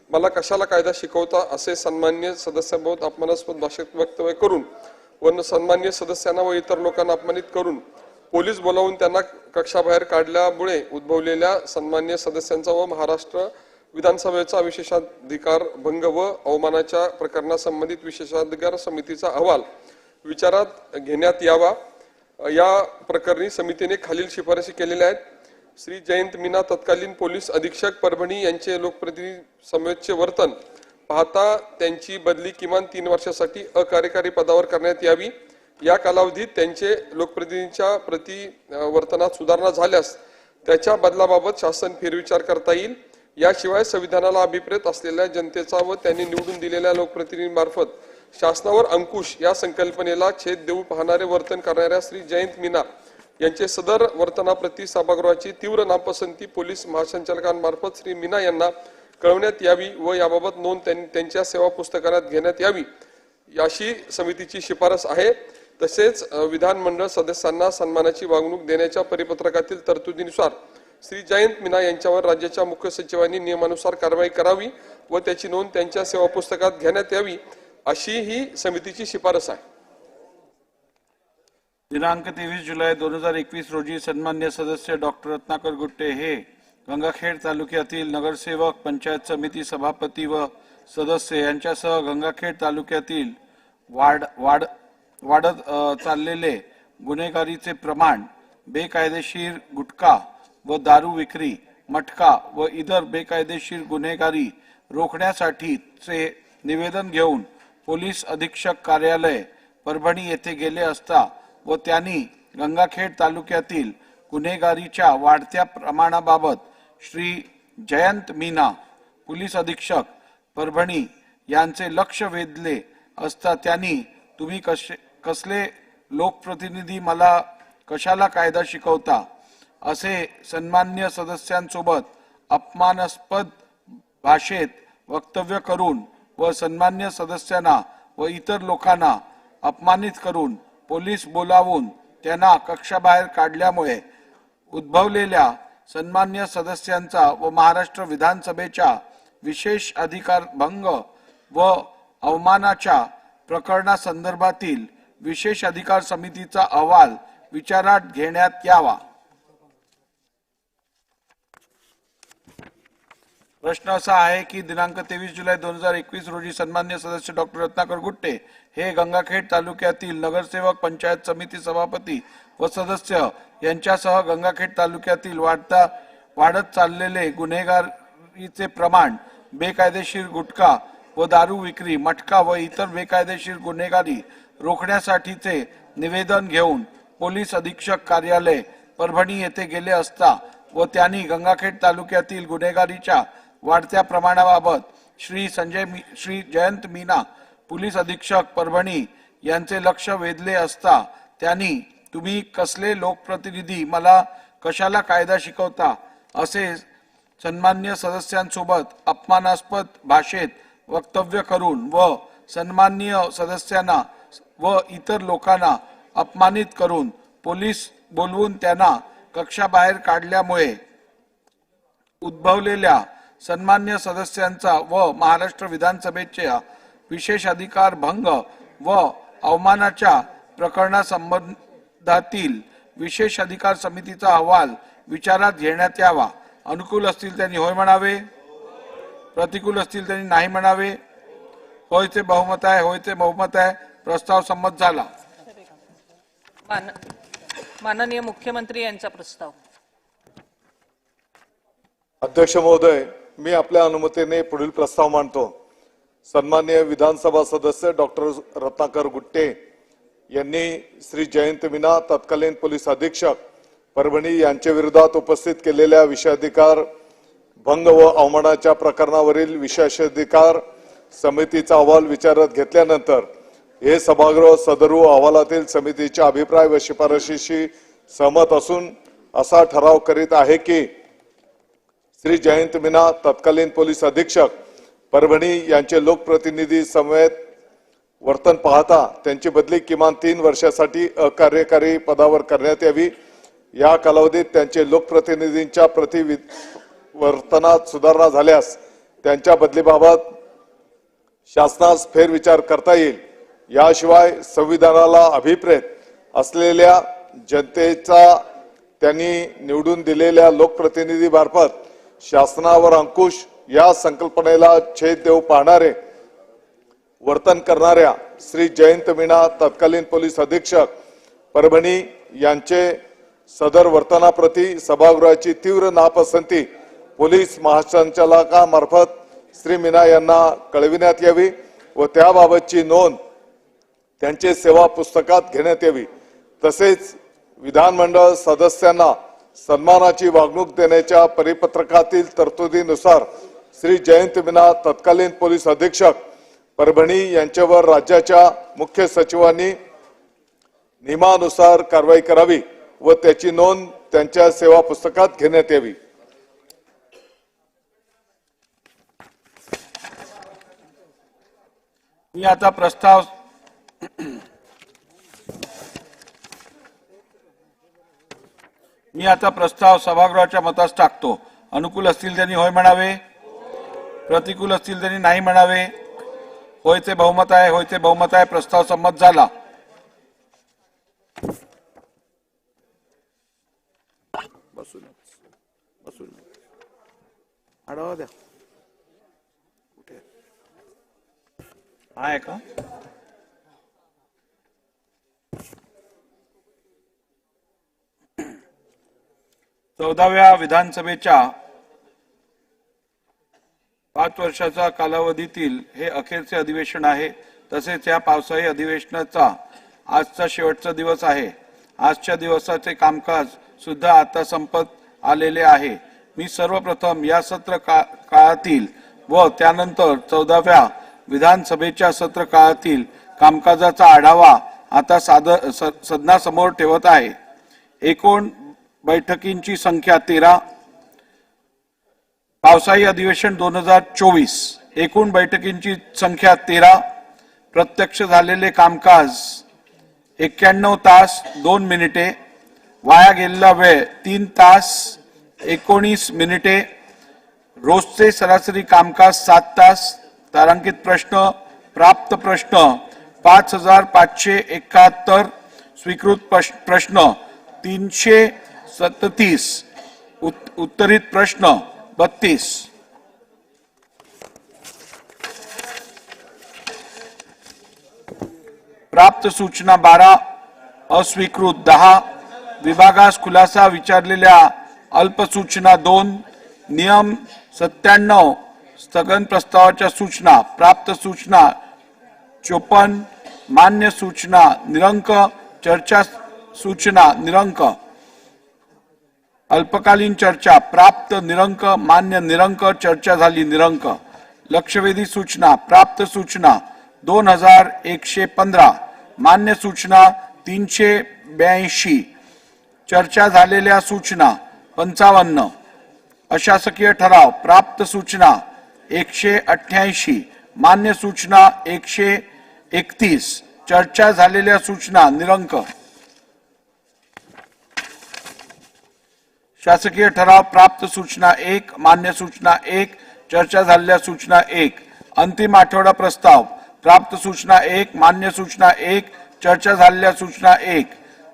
मला कशाला कायदा शिकवता असे सन्मान्य सदस्यांबाबत अपमानास्पद भाषेत वक्तव्य करून व सन्मान्य सदस्यांना व इतर लोकांना अपमानित करून पोलीस बोलावून त्यांना कक्षाबाहेर काढल्यामुळे उद्भवलेल्या सन्मान्य सदस्यांचा व महाराष्ट्र विधानसभेचा विशेषाधिकार भंग व अवमानाच्या प्रकरणासंबंधित विशेषाधिकार समितीचा अहवाल विचारात घेण्यात यावा. या प्रकरणी समितीने खालील शिफारसी केलेल्या आहेत. श्री जयंत मीना तत्कालीन पोलीस अधीक्षक परभणी यांचे लोकप्रतिनिधी समवेतचे वर्तन पाहता त्यांची बदली किमान 3 वर्षासाठी अकार्यकारी पदावर करण्यात यावी. या कालावधीत त्यांचे लोकप्रतिनिधींच्या प्रति वर्तनात सुधारणा झाल्यास त्याच्या बदलाबाबत शासन फेरविचार करता येईल. याशिवाय संविधानाला अभिप्रेत असलेल्या जनतेचा व त्यांनी निवडून दिलेल्या लोकप्रतिनिधींमार्फत शासनावर अंकुश या संकल्पनेला छेद देऊ पाहणारे वर्तन करणाऱ्या श्री जयंत मीना यांचे सदर वर्तनाप्रती सभागृहाची तीव्र नापसंती पोलीस महासंचालकांमार्फत श्री मीना यांना कळवण्यात यावी व याबाबत नोंद त्यांच्या सेवा पुस्तकात घेण्यात यावी अशी समितीची शिफारस आहे. तसेच विधानमंडळ सदस्यांना सन्मानाची वागणूक देण्याच्या परिपत्रकातील तरतुदीनुसार श्री जयंत मीना यांच्यावर राज्याच्या मुख्य सचिवांनी नियमानुसार कारवाई करावी व त्याची नोंद त्यांच्या सेवा पुस्तकात घेण्यात यावी अशी ही समितीची शिफारस आहे. दिनांक 23 जुलै 2021 रोजी सन्मान्य सदस्य डॉक्टर रत्नाकर गुट्टे हे गंगाखेड तालुक्यातील नगरसेवक, पंचायत समिती सभापती व सदस्य यांच्यासह गंगाखेड तालुक्यातील वाढत चाललेले गुन्हेगारीचे प्रमाण, बेकायदेशीर गुटखा व दारू विक्री, मटका व इतर बेकायदेशीर गुन्हेगारी रोखण्यासाठीचे निवेदन घेऊन पोलीस अधीक्षक कार्यालय परभणी येथे गेले असता व त्यांनी गंगाखेड तालुक्यातील गुन्हेगारीच्या वाढत्या प्रमाणाबाबत श्री जयंत मीना पोलीस अधीक्षक परभणी यांचे लक्ष वेधले असता त्यांनी तुम्ही कसले लोकप्रतिनिधी मला कशाला कायदा शिकवता असे सन्मान्य सदस्यांसोबत अपमानास्पद भाषेत वक्तव्य करून व सन्मान्य सदस्यांना व इतर लोकांना अपमानित करून पोलीस बोलावून त्यांना कक्षाबाहेर काढल्यामुळे उद्भवलेल्या सन्मान्य सदस्यांचा व महाराष्ट्र विधानसभेच्या विशेष अधिकार भंग व अवमानाच्या प्रकरणासंदर्भातील विशेष अधिकार समितीचा अहवाल विचारात घेण्यात यावा. प्रश्न असा आहे की दिनांक 23 जुलै 2021 रोजी सन्मान्य सदस्य डॉक्टर रत्नाकर गुट्टे हे गंगाखेड तालुक्यातील नगरसेवक, पंचायत समिती सभापती व सदस्य यांच्यासह गंगाखेड तालुक्यातील वाढत चाललेले गुन्हेगारीचे प्रमाण, बेकायदेशीर गुटखा व दारू विक्री, मटका व इतर बेकायदेशीर गुन्हेगारी रोखण्यासाठीचे निवेदन घेऊन पोलीस अधीक्षक कार्यालय परभणी येथे गेले असता व त्यांनी गंगाखेड तालुक्यातील गुन्हेगारीच्या वाढत्या प्रमाणाबाबत श्री जयंत मीना पोलीस अधीक्षक परभणी यांचे लक्ष वेधले असता त्यांनी तुम्ही कसले लोकप्रतिनिधी, मला कशाला कायदा शिकवता असे सन्मान्य सदस्यांसोबत अपमानास्पद भाषेत वक्तव्य करून व सन्माननीय सदस्यांना व इतर लोकांना अपमानित करून पोलीस बोलवून त्यांना कक्षाबाहेर काढल्यामुळे उद्भवलेल्या सन्मान्य सदस्यांचा व महाराष्ट्र विधानसभेच्या विशेष अधिकार भंग व अवमानाच्या प्रकरणासंबंधातील विशेष अधिकार समितीचा अहवाल विचारात घेण्यात यावा. अनुकूल असतील त्यांनी होय म्हणावे, प्रतिकूल असतील त्यांनी नाही म्हणावे. होयचे बहुमत आहे, होयचे बहुमत आहे. प्रस्ताव संमत झाला. माननीय मुख्यमंत्री यांचा प्रस्ताव. अध्यक्ष महोदय, मी आपल्या अनुमतीने पुढील प्रस्ताव मांडतो. सन्माननीय विधानसभा सदस्य डॉक्टर रत्नाकर गुट्टे यांनी श्री जयंत मीना तत्कालीन पोलीस अधीक्षक परभणी यांच्या विरोधात उपस्थित केलेल्या विषयाधिकार भंग व अवमानाच्या प्रकरणावरील विशेषाधिकार समितीचा अहवाल विचारात घेतल्यानंतर हे सभागृह सदरू अहवालातील समितीच्या अभिप्राय व शिफारशीशी सहमत असून असा ठराव करीत आहे की श्री जयंत मीना तत्कालीन पोलीस अधीक्षक परभणी यांचे लोकप्रतिनिधी समेत वर्तन पाहता त्यांची बदली किमान 3 वर्षासाठी अकार्यकारी पदावर करण्यात यावी. या कालावधीत त्यांचे लोकप्रतिनिधींच्या वर्तनात सुधारणा झाल्यास त्यांच्या बदलीबाबत शासनास फेरविचार करता येईल. याशिवाय संविधानाला अभिप्रेत असलेल्या जनतेचा त्यांनी निवडून दिलेल्या लोकप्रतिनिधीमार्फत शासनावर अंकुश या संकल्पनेला छेद देऊ पाहणारे वर्तन करणाऱ्या श्री जयंत मीना तत्कालीन पोलीस अधीक्षक परभणी यांचे सदर वर्तनाप्रती सभागृहाची तीव्र नापसंती पोलीस महासंचालकामार्फत श्री मीना यांना कळविण्यात यावी व त्याबाबतची नोंद त्यांचे सेवा पुस्तकात घेण्यात यावी. तसेच विधानमंडळ सदस्यांना सन्मानाची वागणूक देण्याच्या परिपत्रकातील तरतुदीनुसार श्री जयंत मीना तत्कालीन पोलीस अधीक्षक परभणी यांच्यावर राज्याच्या मुख्य सचिवांनी नियमानुसार कारवाई करावी व त्याची नोंद त्यांच्या सेवा पुस्तकात घेण्यात यावी. मी आता प्रस्ताव सभागृहाच्या मतास टाकतो. अनुकूल असतील त्यांनी होय म्हणावे, प्रतिकूल असतील त्यांनी नाही म्हणावे. होयचे बहुमत आहे, होयचे बहुमत आहे. प्रस्ताव संमत झाला. आढावा द्या. आहे का? चौदाव्या विधानसभेच्या 5 वर्षाचा कालावधीतील हे अखेरचे अधिवेशन आहे. तसेच या पावसाळी अधिवेशनाचा आजचा शेवटचा दिवस आहे. आजच्या दिवसाचे कामकाज सुद्धा आता संपत आलेले आहे. मी सर्वप्रथम या सत्र काळातील व त्यानंतर 14व्या विधानसभेच्या सत्र काळातील कामकाजाचा आढावा आता सदनासमोर ठेवत आहे. एकूण बैठकींची संख्या 13. पावसाळी अधिवेशन 2024. एकूण बैठकींची संख्या 13. प्रत्यक्ष झालेले कामकाज 91 तास 2 मिनिटे. वाया गेलेला वेळ 3 तास 19 मिनिटे. रोजचे सरासरी कामकाज 7 तास तारांकित प्रश्न प्राप्त प्रश्न 5571, स्वीकृत प्रश्न 337, उत्तरित प्रश्न 32. प्राप्त सूचना 12, अस्वीकृत 10, विभागास खुलासा विचारलेल्या अल्पसूचना 2, नियम 97 स्थगन प्रस्तावाच्या सूचना, प्राप्त सूचना 54, मान्य सूचना निरंक, चर्चा सूचना निरंक, अल्पकालीन चर्चा प्राप्त निरंक, मान्य निरंक, चर्चा झाली निरंक, लक्षवेधी सूचना प्राप्त सूचना 2115, मान्य सूचना 382, चर्चा झालेल्या सूचना 55, अशासकीय ठराव प्राप्त सूचना 188, मान्य सूचना 131, चर्चा झालेल्या सूचना निरंक, शासकीय ठराव प्राप्त सूचना 1, मान्य सूचना 1, चर्चा झालेल्या सूचना 1, अंतिम आठवडा प्रस्ताव प्राप्त सूचना 1, मान्य सूचना 1, चर्चा झालेल्या सूचना 1,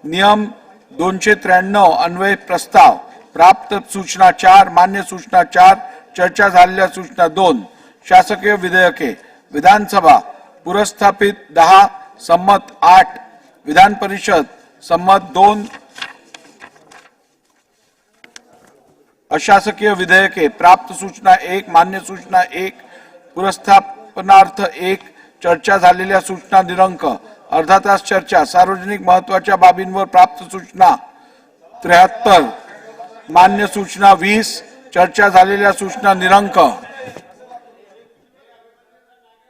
नियम 293 अन्वय प्रस्ताव प्राप्त सूचना 4, मान्य सूचना 4, चर्चा झालेल्या सूचना 2, शासकीय विधेयके विधानसभा पुरस्थापित 10, संमत 8, विधान परिषद संमत 2, अशासकीय विधेयके प्राप्त सूचना 1, मान्य सूचना 1, पुरस्थापनार्थ 1, चर्चा झालेल्या सूचना निरंक, अर्धा तास चर्चा, सार्वजनिक महत्वाच्या बाबींवर प्राप्त सूचना 73, मान्य सूचना 20, चर्चा झालेल्या सूचना निरंक,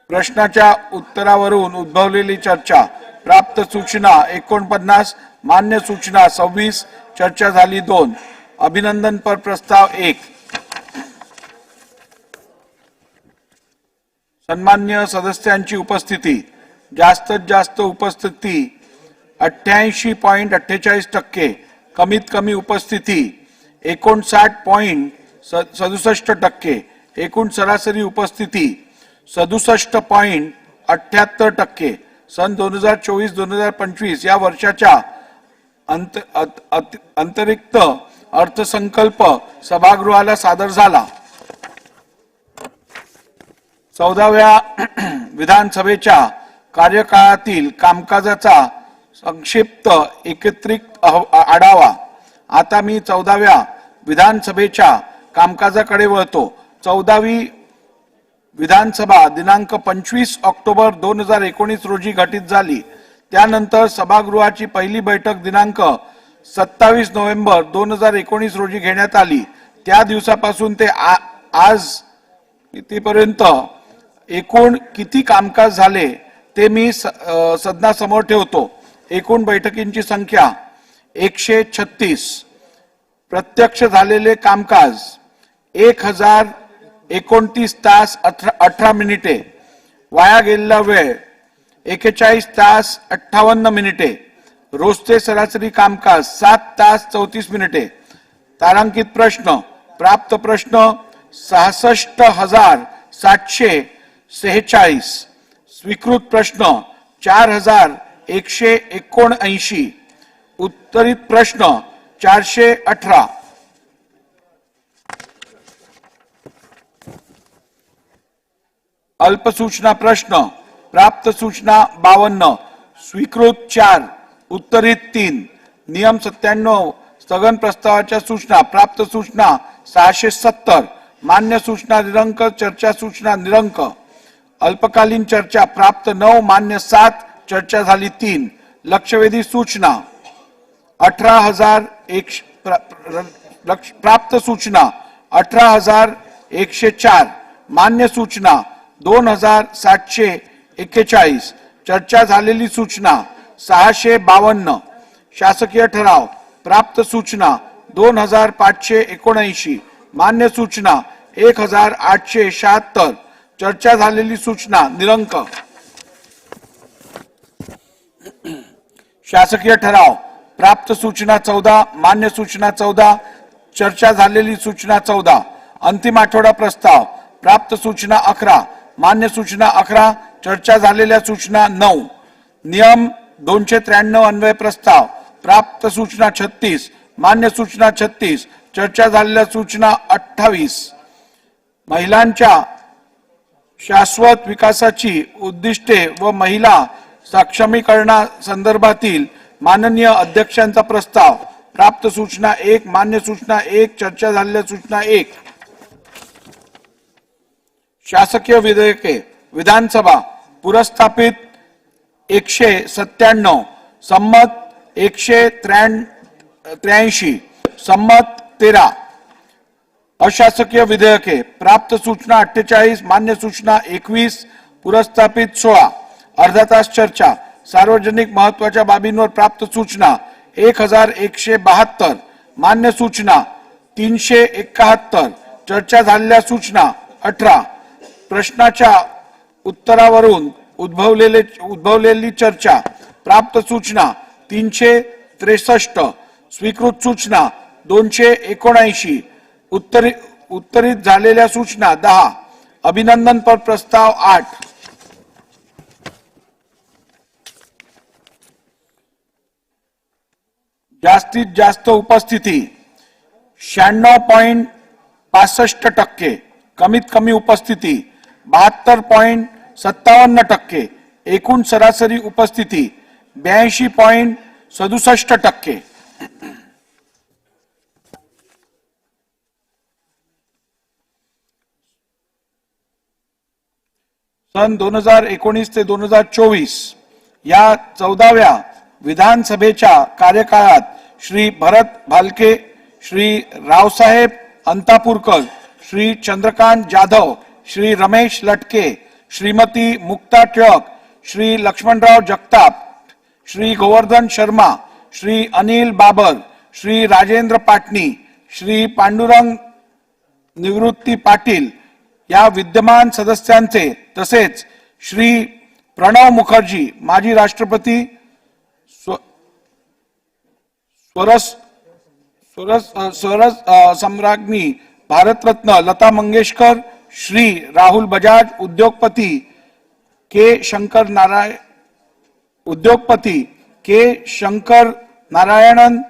प्रश्नाच्या उत्तरावरून उद्भवलेली चर्चा प्राप्त सूचना 49, मान्य सूचना 26, चर्चा झाली 2, अभिनंदन पर प्रस्ताव 1. सन्मान्य सदस्यांची उपस्थिती, जास्तीत जास्त उपस्थिती 88.48%, कमीत कमी उपस्थिती 59.67%, एकूण सरासरी उपस्थिती 67.78%. सन 2024-2025 या वर्षाच्या अंतरिक्त अर्थसंकल्प सभागृहाला सादर झाला. 14व्या विधानसभेच्या कार्यकाळातील कामकाजाचा संक्षिप्त एकत्रित आढावा. आता मी 14व्या विधानसभेच्या कामकाजाकडे वळतो. 14वी विधानसभा दिनांक 25 ऑक्टोबर 2019 रोजी घटित झाली. त्यानंतर सभागृहाची पहिली बैठक दिनांक 27 नोव्हेंबर 2019 रोजी घेण्यात आली. त्या दिवसापासून ते आज इथपर्यंत एकूण किती कामकाज झाले ते मी सदनासमोर ठेवतो. एकूण बैठकींची संख्या 136, प्रत्यक्ष झालेले कामकाज 1029 तास 18 मिनिटे, वाया गेलेला वेळ 41 तास 58 मिनिटे, रोजचे सरासरी कामकाज 7 तास 34 मिनिटे. तारांकित प्रश्न प्राप्त प्रश्न 66,746, स्वीकृत प्रश्न 4,179, उत्तरित प्रश्न 418. अल्पसूचना प्रश्न प्राप्त सूचना 52, स्वीकृत 4, उत्तरित 3, नियम 97 स्थगन प्रस्तावाच्या सूचना प्राप्त सूचना 670, मान्य सूचना निरंक, चर्चा सूचना निरंक, अल्पकालीन चर्चा प्राप्त 9, मान्य 7, चर्चा झाली 3, लक्षवेधी सूचना 18,001, प्राप्त सूचना 18,104, मान्य सूचना 2,741, चर्चा झालेली सूचना 652, शासकीय ठराव प्राप्त सूचना 2,579, मान्य सूचना 1,876, चर्चा झालेली सूचना निरंक, शासकीय ठराव प्राप्त सूचना 14, मान्य सूचना 14, चर्चा झालेली सूचना 14, अंतिम आठवडा प्रस्ताव प्राप्त सूचना 11, मान्य सूचना 11, चर्चा झालेल्या सूचना 9, नियम 293 अन्वय प्रस्ताव प्राप्त सूचना 36, मान्य सूचना 36, चर्चा झालेल्या सूचना 28, महिलांच्या शाश्वत विकासाची उद्दिष्टे व महिला सक्षमीकरणासंदर्भातील माननीय अध्यक्षांचा प्रस्ताव प्राप्त सूचना 1, मान्य सूचना 1, चर्चा झालेल्या सूचना 1, शासकीय विधेयके विधानसभा पुरस्थापित 197, संमत 183, संमत 13, अशासकीय विधेयके प्राप्त सूचना 48, मान्य सूचना 21, पुरस्थापित 16, अर्धा तास चर्चा सार्वजनिक महत्वाच्या बाबींवर प्राप्त सूचना 1172, मान्य सूचना 371, चर्चा झालेल्या सूचना 18, प्रश्नाच्या उत्तरावरून उद्भवलेली चर्चा प्राप्त सूचना 363, स्वीकृत सूचना 279, उत्तरित झालेल्या सूचना 10, अभिनंदनपर प्रस्ताव 8, जास्तीत जास्त उपस्थिती 96.65%, कमीत कमी उपस्थिती 72.57%, एकूण सरासरी उपस्थिती 82.67%. सन 2019 ते 2024 या 14व्या विधानसभेच्या कार्यकाळात श्री भरत भालके, श्री रावसाहेब अंतापूरकर, श्री चंद्रकांत जाधव, श्री रमेश लटके, श्रीमती मुक्ता टिळक, श्री लक्ष्मणराव जगताप, श्री गोवर्धन शर्मा, श्री अनिल बाबर, श्री राजेंद्र पाटणी, श्री पांडुरंग निवृत्ती पाटील या विद्यमान सदस्यांचे तसेच श्री प्रणव मुखर्जी, माजी राष्ट्रपती, सम्राज्ञी भारतरत्न लता मंगेशकर, श्री राहुल बजाज, उद्योगपती के शंकर नारायणन,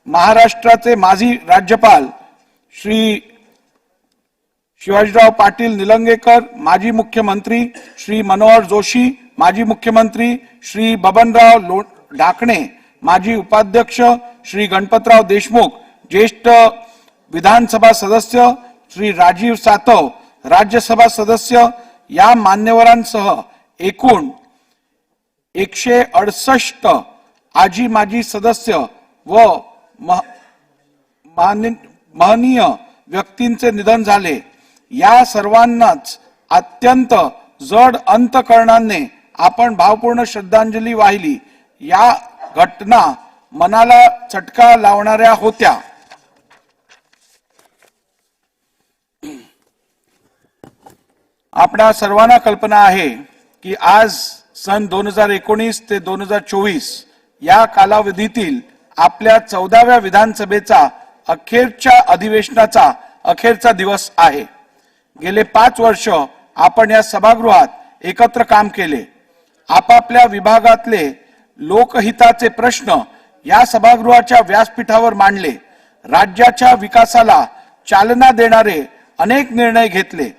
महाराष्ट्राचे माजी राज्यपाल श्री शिवाजीराव पाटील निलंगेकर, माजी मुख्यमंत्री श्री मनोहर जोशी, माजी मुख्यमंत्री श्री बबनराव ढाकणे, माजी उपाध्यक्ष श्री गणपतराव देशमुख, ज्येष्ठ विधानसभा सदस्य श्री राजीव सातव, राज्यसभा सदस्य या मान्यवरांसह एकूण 168 आजी माजी सदस्य व महनीय व्यक्तींचे निधन झाले. या सर्वांनाच अत्यंत जड अंतःकरणाने आपण भावपूर्ण श्रद्धांजली वाहिली. या घटना मनाला चटका लावणाऱ्या होत्या. आपणा सर्वांना कल्पना आहे की आज सन 2019 ते 2024 या कालावधीतील आपल्या 14व्या विधानसभेचा अखेरच्या अधिवेशनाचा अखेरचा दिवस आहे. गेले 5 वर्ष आपण या सभागृहात एकत्र काम केले. आपापल्या विभागातले लोकहिताचे प्रश्न या सभागृहाच्या व्यासपीठावर मांडले. राज्याच्या विकासाला चालना देणारे अनेक निर्णय घेतले.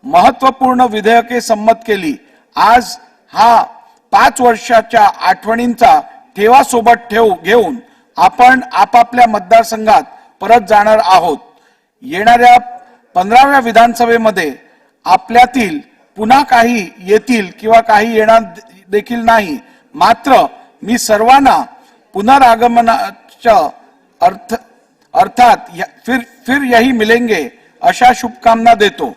महत्त्वपूर्ण विधेयके संमत केली. आज हा 5 वर्षाच्या आठवणींचा ठेवा सोबत घेऊन आपण आपापल्या मतदारसंघात परत जाणार आहोत. येणाऱ्या 15व्या विधानसभेमध्ये आपल्यातील पुन्हा काही येतील किंवा काही येणार देखील नाही. मात्र मी सर्वांना पुनरागमनाच्या अर्थात फिर यही मिलेंगे अशा शुभकामना देतो.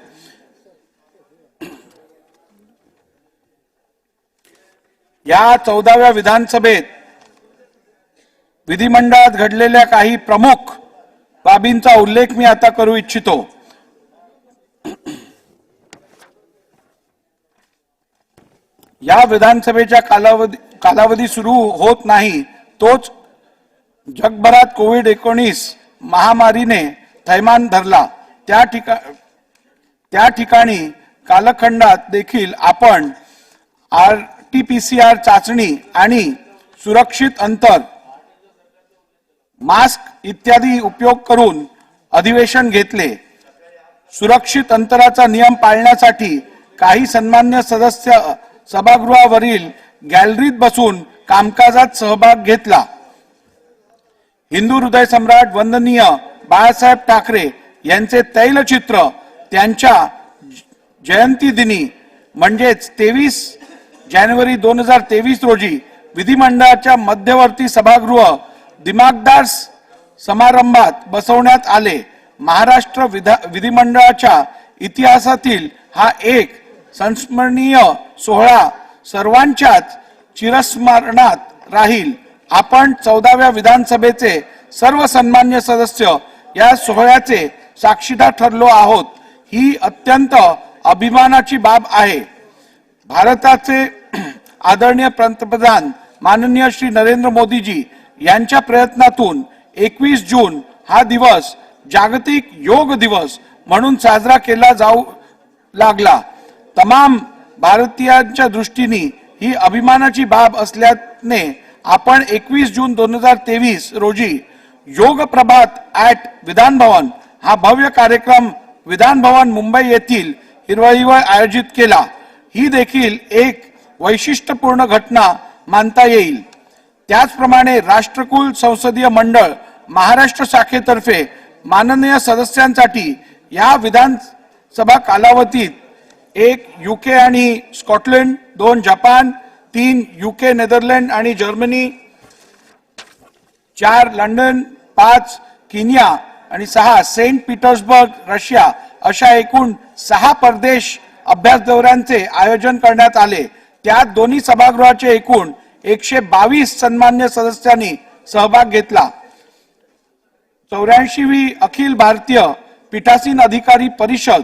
या 14व्या विधानसभेत विधिमंडळात घडलेल्या काही प्रमुख बाबींचा उल्लेख मी आता करू इच्छितो. या विधानसभेच्या कालावधी सुरू होत नाही तोच जगभरात कोविड-19 महामारीने थैमान धरला. त्या ठिकाणी कालखंडात देखील आपण RT-PCR चाचणी आणि सुरक्षित अंतर, मास्क इत्यादी उपयोग करून अधिवेशन घेतले. सुरक्षित अंतराचा नियम पाळण्यासाठी काही सन्मान्य सदस्य सभागृहावरील गॅलरीत बसून कामकाजात सहभाग घेतला. हिंदू हृदय सम्राट वंदनीय बाळासाहेब ठाकरे यांचे तैलचित्र त्यांच्या जयंती दिनी म्हणजेच 23 जानेवारी 2023 रोजी विधिमंडळाच्या मध्यवर्ती सभागृह दिमागदार समारंभात बसवण्यात आले. महाराष्ट्र विधिमंडळाच्या इतिहासातील हा एक संस्मरणीय सोहळा सर्वांच्याच चिरस्मरणात राहील. आपण 14व्या विधानसभेचे सर्व सन्मान्य सदस्य या सोहळ्याचे साक्षीदार ठरलो आहोत. ही अत्यंत अभिमानाची बाब आहे. भारताचे आदरणीय पंतप्रधान माननीय श्री नरेंद्र मोदीजी यांच्या प्रयत्नातून 21 जून हा दिवस जागतिक योग दिवस म्हणून साजरा केला जाऊ लागला. तमाम भारतीयांच्या दृष्टीने ही अभिमानाची बाब असल्याने आपण 21 जून 2023 रोजी योग प्रभात ॲट विधान भवन हा भव्य कार्यक्रम विधान भवन मुंबई येथील हिरवळीवर आयोजित केला. ही देखील एक वैशिष्ट्यपूर्ण घटना मानता येईल. त्याचप्रमाणे राष्ट्रकुल संसदीय मंडळ महाराष्ट्र शाखेतर्फे माननीय सदस्यांसाठी या विधानसभा कालावधीत 1 UK आणि स्कॉटलंड, 2 जपान, 3 UK, नेदरलँड आणि जर्मनी, 4 लंडन, 5 केनिया आणि 6 सेंट पीटर्सबर्ग रशिया अशा एकूण 6 परदेश अभ्यास दौऱ्यांचे आयोजन करण्यात आले. त्यात दोन्ही सभागृहाचे एकूण 122 सन्मान्य सदस्यांनी सहभाग घेतला. 84वी अखिल भारतीय पीठासीन अधिकारी परिषद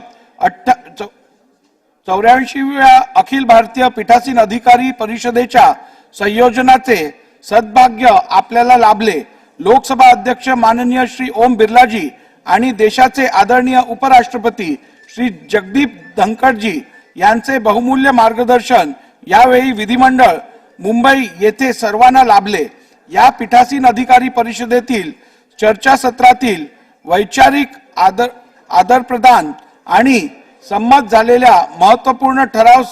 84व्या अखिल भारतीय पीठासीन अधिकारी परिषदेच्या संयोजनाचे सद्भाग्य आपल्याला लाभले. लोकसभा अध्यक्ष माननीय श्री ओम बिर्लाजी आणि देशाचे आदरणीय उपराष्ट्रपती श्री जगदीप धनखडजी यांचे बहुमूल्य मार्गदर्शन यावेळी विधिमंडळ मुंबई येथे सर्वांना लाभले. या पीठासीन अधिकारी परिषदेतील चर्चासत्रातील वैचारिक आदर प्रदान आणि संमत झालेल्या महत्त्वपूर्ण ठराव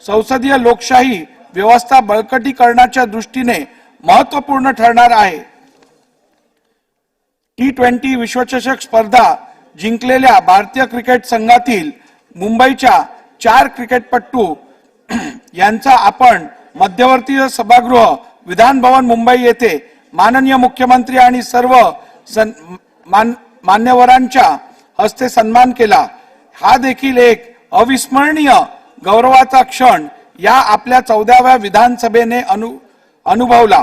संसदीय लोकशाही व्यवस्था बळकटीकरणाच्या दृष्टीने महत्त्वपूर्ण ठरणार आहे. T20 विश्वचषक स्पर्धा जिंकलेल्या भारतीय क्रिकेट संघातील मुंबईच्या 4 क्रिकेटपटू यांचा आपण मध्यवर्ती सभागृह विधान भवन मुंबई येथे माननीय मुख्यमंत्री आणि सर्व मान्यवरांच्या हस्ते सन्मान केला. हा देखील एक अविस्मरणीय गौरवाचा क्षण या आपल्या 14व्या विधानसभेने अनुभवला.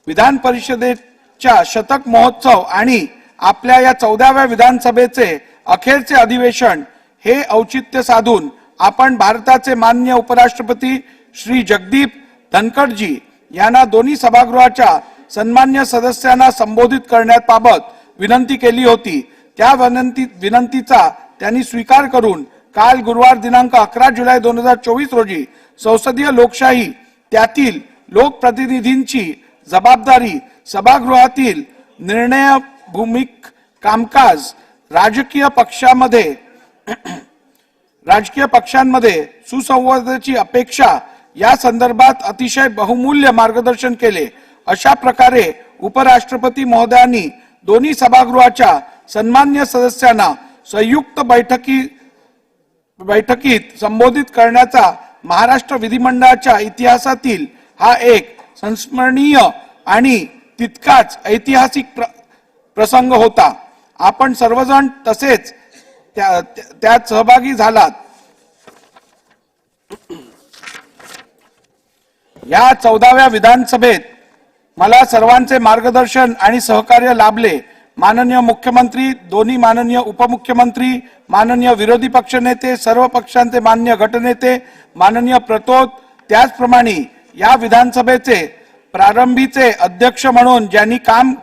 विधान परिषदेच्या शतक महोत्सव आणि आपल्या या 14व्या विधानसभेचे अखेरचे अधिवेशन हे औचित्य साधून आपण भारताचे माननीय उपराष्ट्रपती श्री जगदीप धनखडजी यांना दोन्ही सभागृहाच्या सन्मान्य सदस्यांना संबोधित करण्याबाबत विनंती केली होती. त्या विनंतीचा त्यांनी स्वीकार करून काल गुरुवार दिनांक 11 जुलै 2024 रोजी संसदीय लोकशाही त्यातील लोकप्रतिनिधींची जबाबदारी सभागृहातील निर्णय भूमिक कामकाज राजकीय पक्षांमध्ये सुसंवादाची अपेक्षा या संदर्भात अतिशय बहुमूल्य मार्गदर्शन केले. अशा प्रकारे उपराष्ट्रपती महोदयांनी दोन्ही सभागृहाच्या सन्मान्य सदस्यांना संयुक्त बैठकीत संबोधित करण्याचा महाराष्ट्र विधिमंडळाच्या इतिहासातील हा एक संस्मरणीय आणि तितकाच ऐतिहासिक प्रसंग होता. आपण सर्वजण तसेच त्यात सहभागी झालात. या 14व्या विधानसभेत मला सर्वांचे मार्गदर्शन आणि सहकार्य लाभले. माननीय मुख्यमंत्री, दोन्ही माननीय उपमुख्यमंत्री, माननीय विरोधी पक्षनेते, सर्व पक्षांचे मान्य गटनेते, माननीय प्रतोद, त्याचप्रमाणे या विधानसभेचे प्रारंभीचे अध्यक्ष म्हणून ज्यांनी काम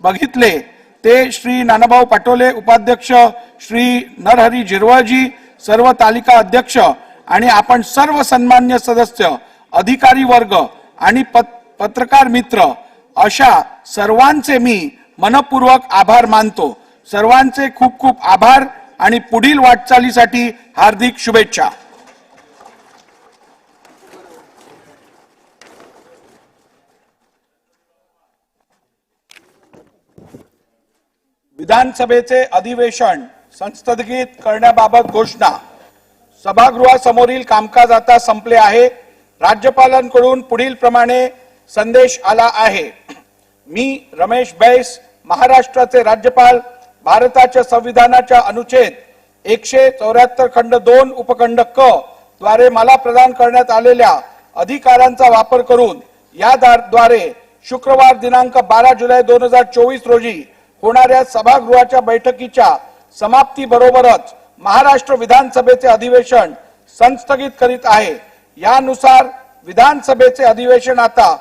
बघितले ते श्री नानाभाऊ पाटोले, उपाध्यक्ष श्री नरहरी झिरवळजी, सर्व तालिका अध्यक्ष आणि आपण सर्व सन्मान्य सदस्य, अधिकारी वर्ग आणि पत्रकार मित्र अशा सर्वांचे मी मनपूर्वक आभार मानतो. सर्वांचे खूप खूप आभार आणि पुढील वाटचालीसाठी हार्दिक शुभेच्छा. विधानसभेचे अधिवेशन संस्थगित करण्याबाबत घोषणा. सभागृहासमोरील कामकाज आता संपले आहे. राज्यपालांकडून पुढील प्रमाणे संदेश आला आहे. मी रमेश बैस, महाराष्ट्राचे राज्यपाल, भारताच्या संविधानाच्या अनुच्छेद 174 खंड 2 उपखंड क द्वारे मला प्रदान करण्यात आलेल्या अधिकारांचा वापर करून याद्वारे शुक्रवार दिनांक 12 जुलै 2024 रोजी होणाऱ्या सभागृहाच्या बैठकीच्या समाप्तीबरोबरच महाराष्ट्र विधानसभेचे अधिवेशन संस्थगित करीत आहे. यानुसार विधानसभेचे अधिवेशन आता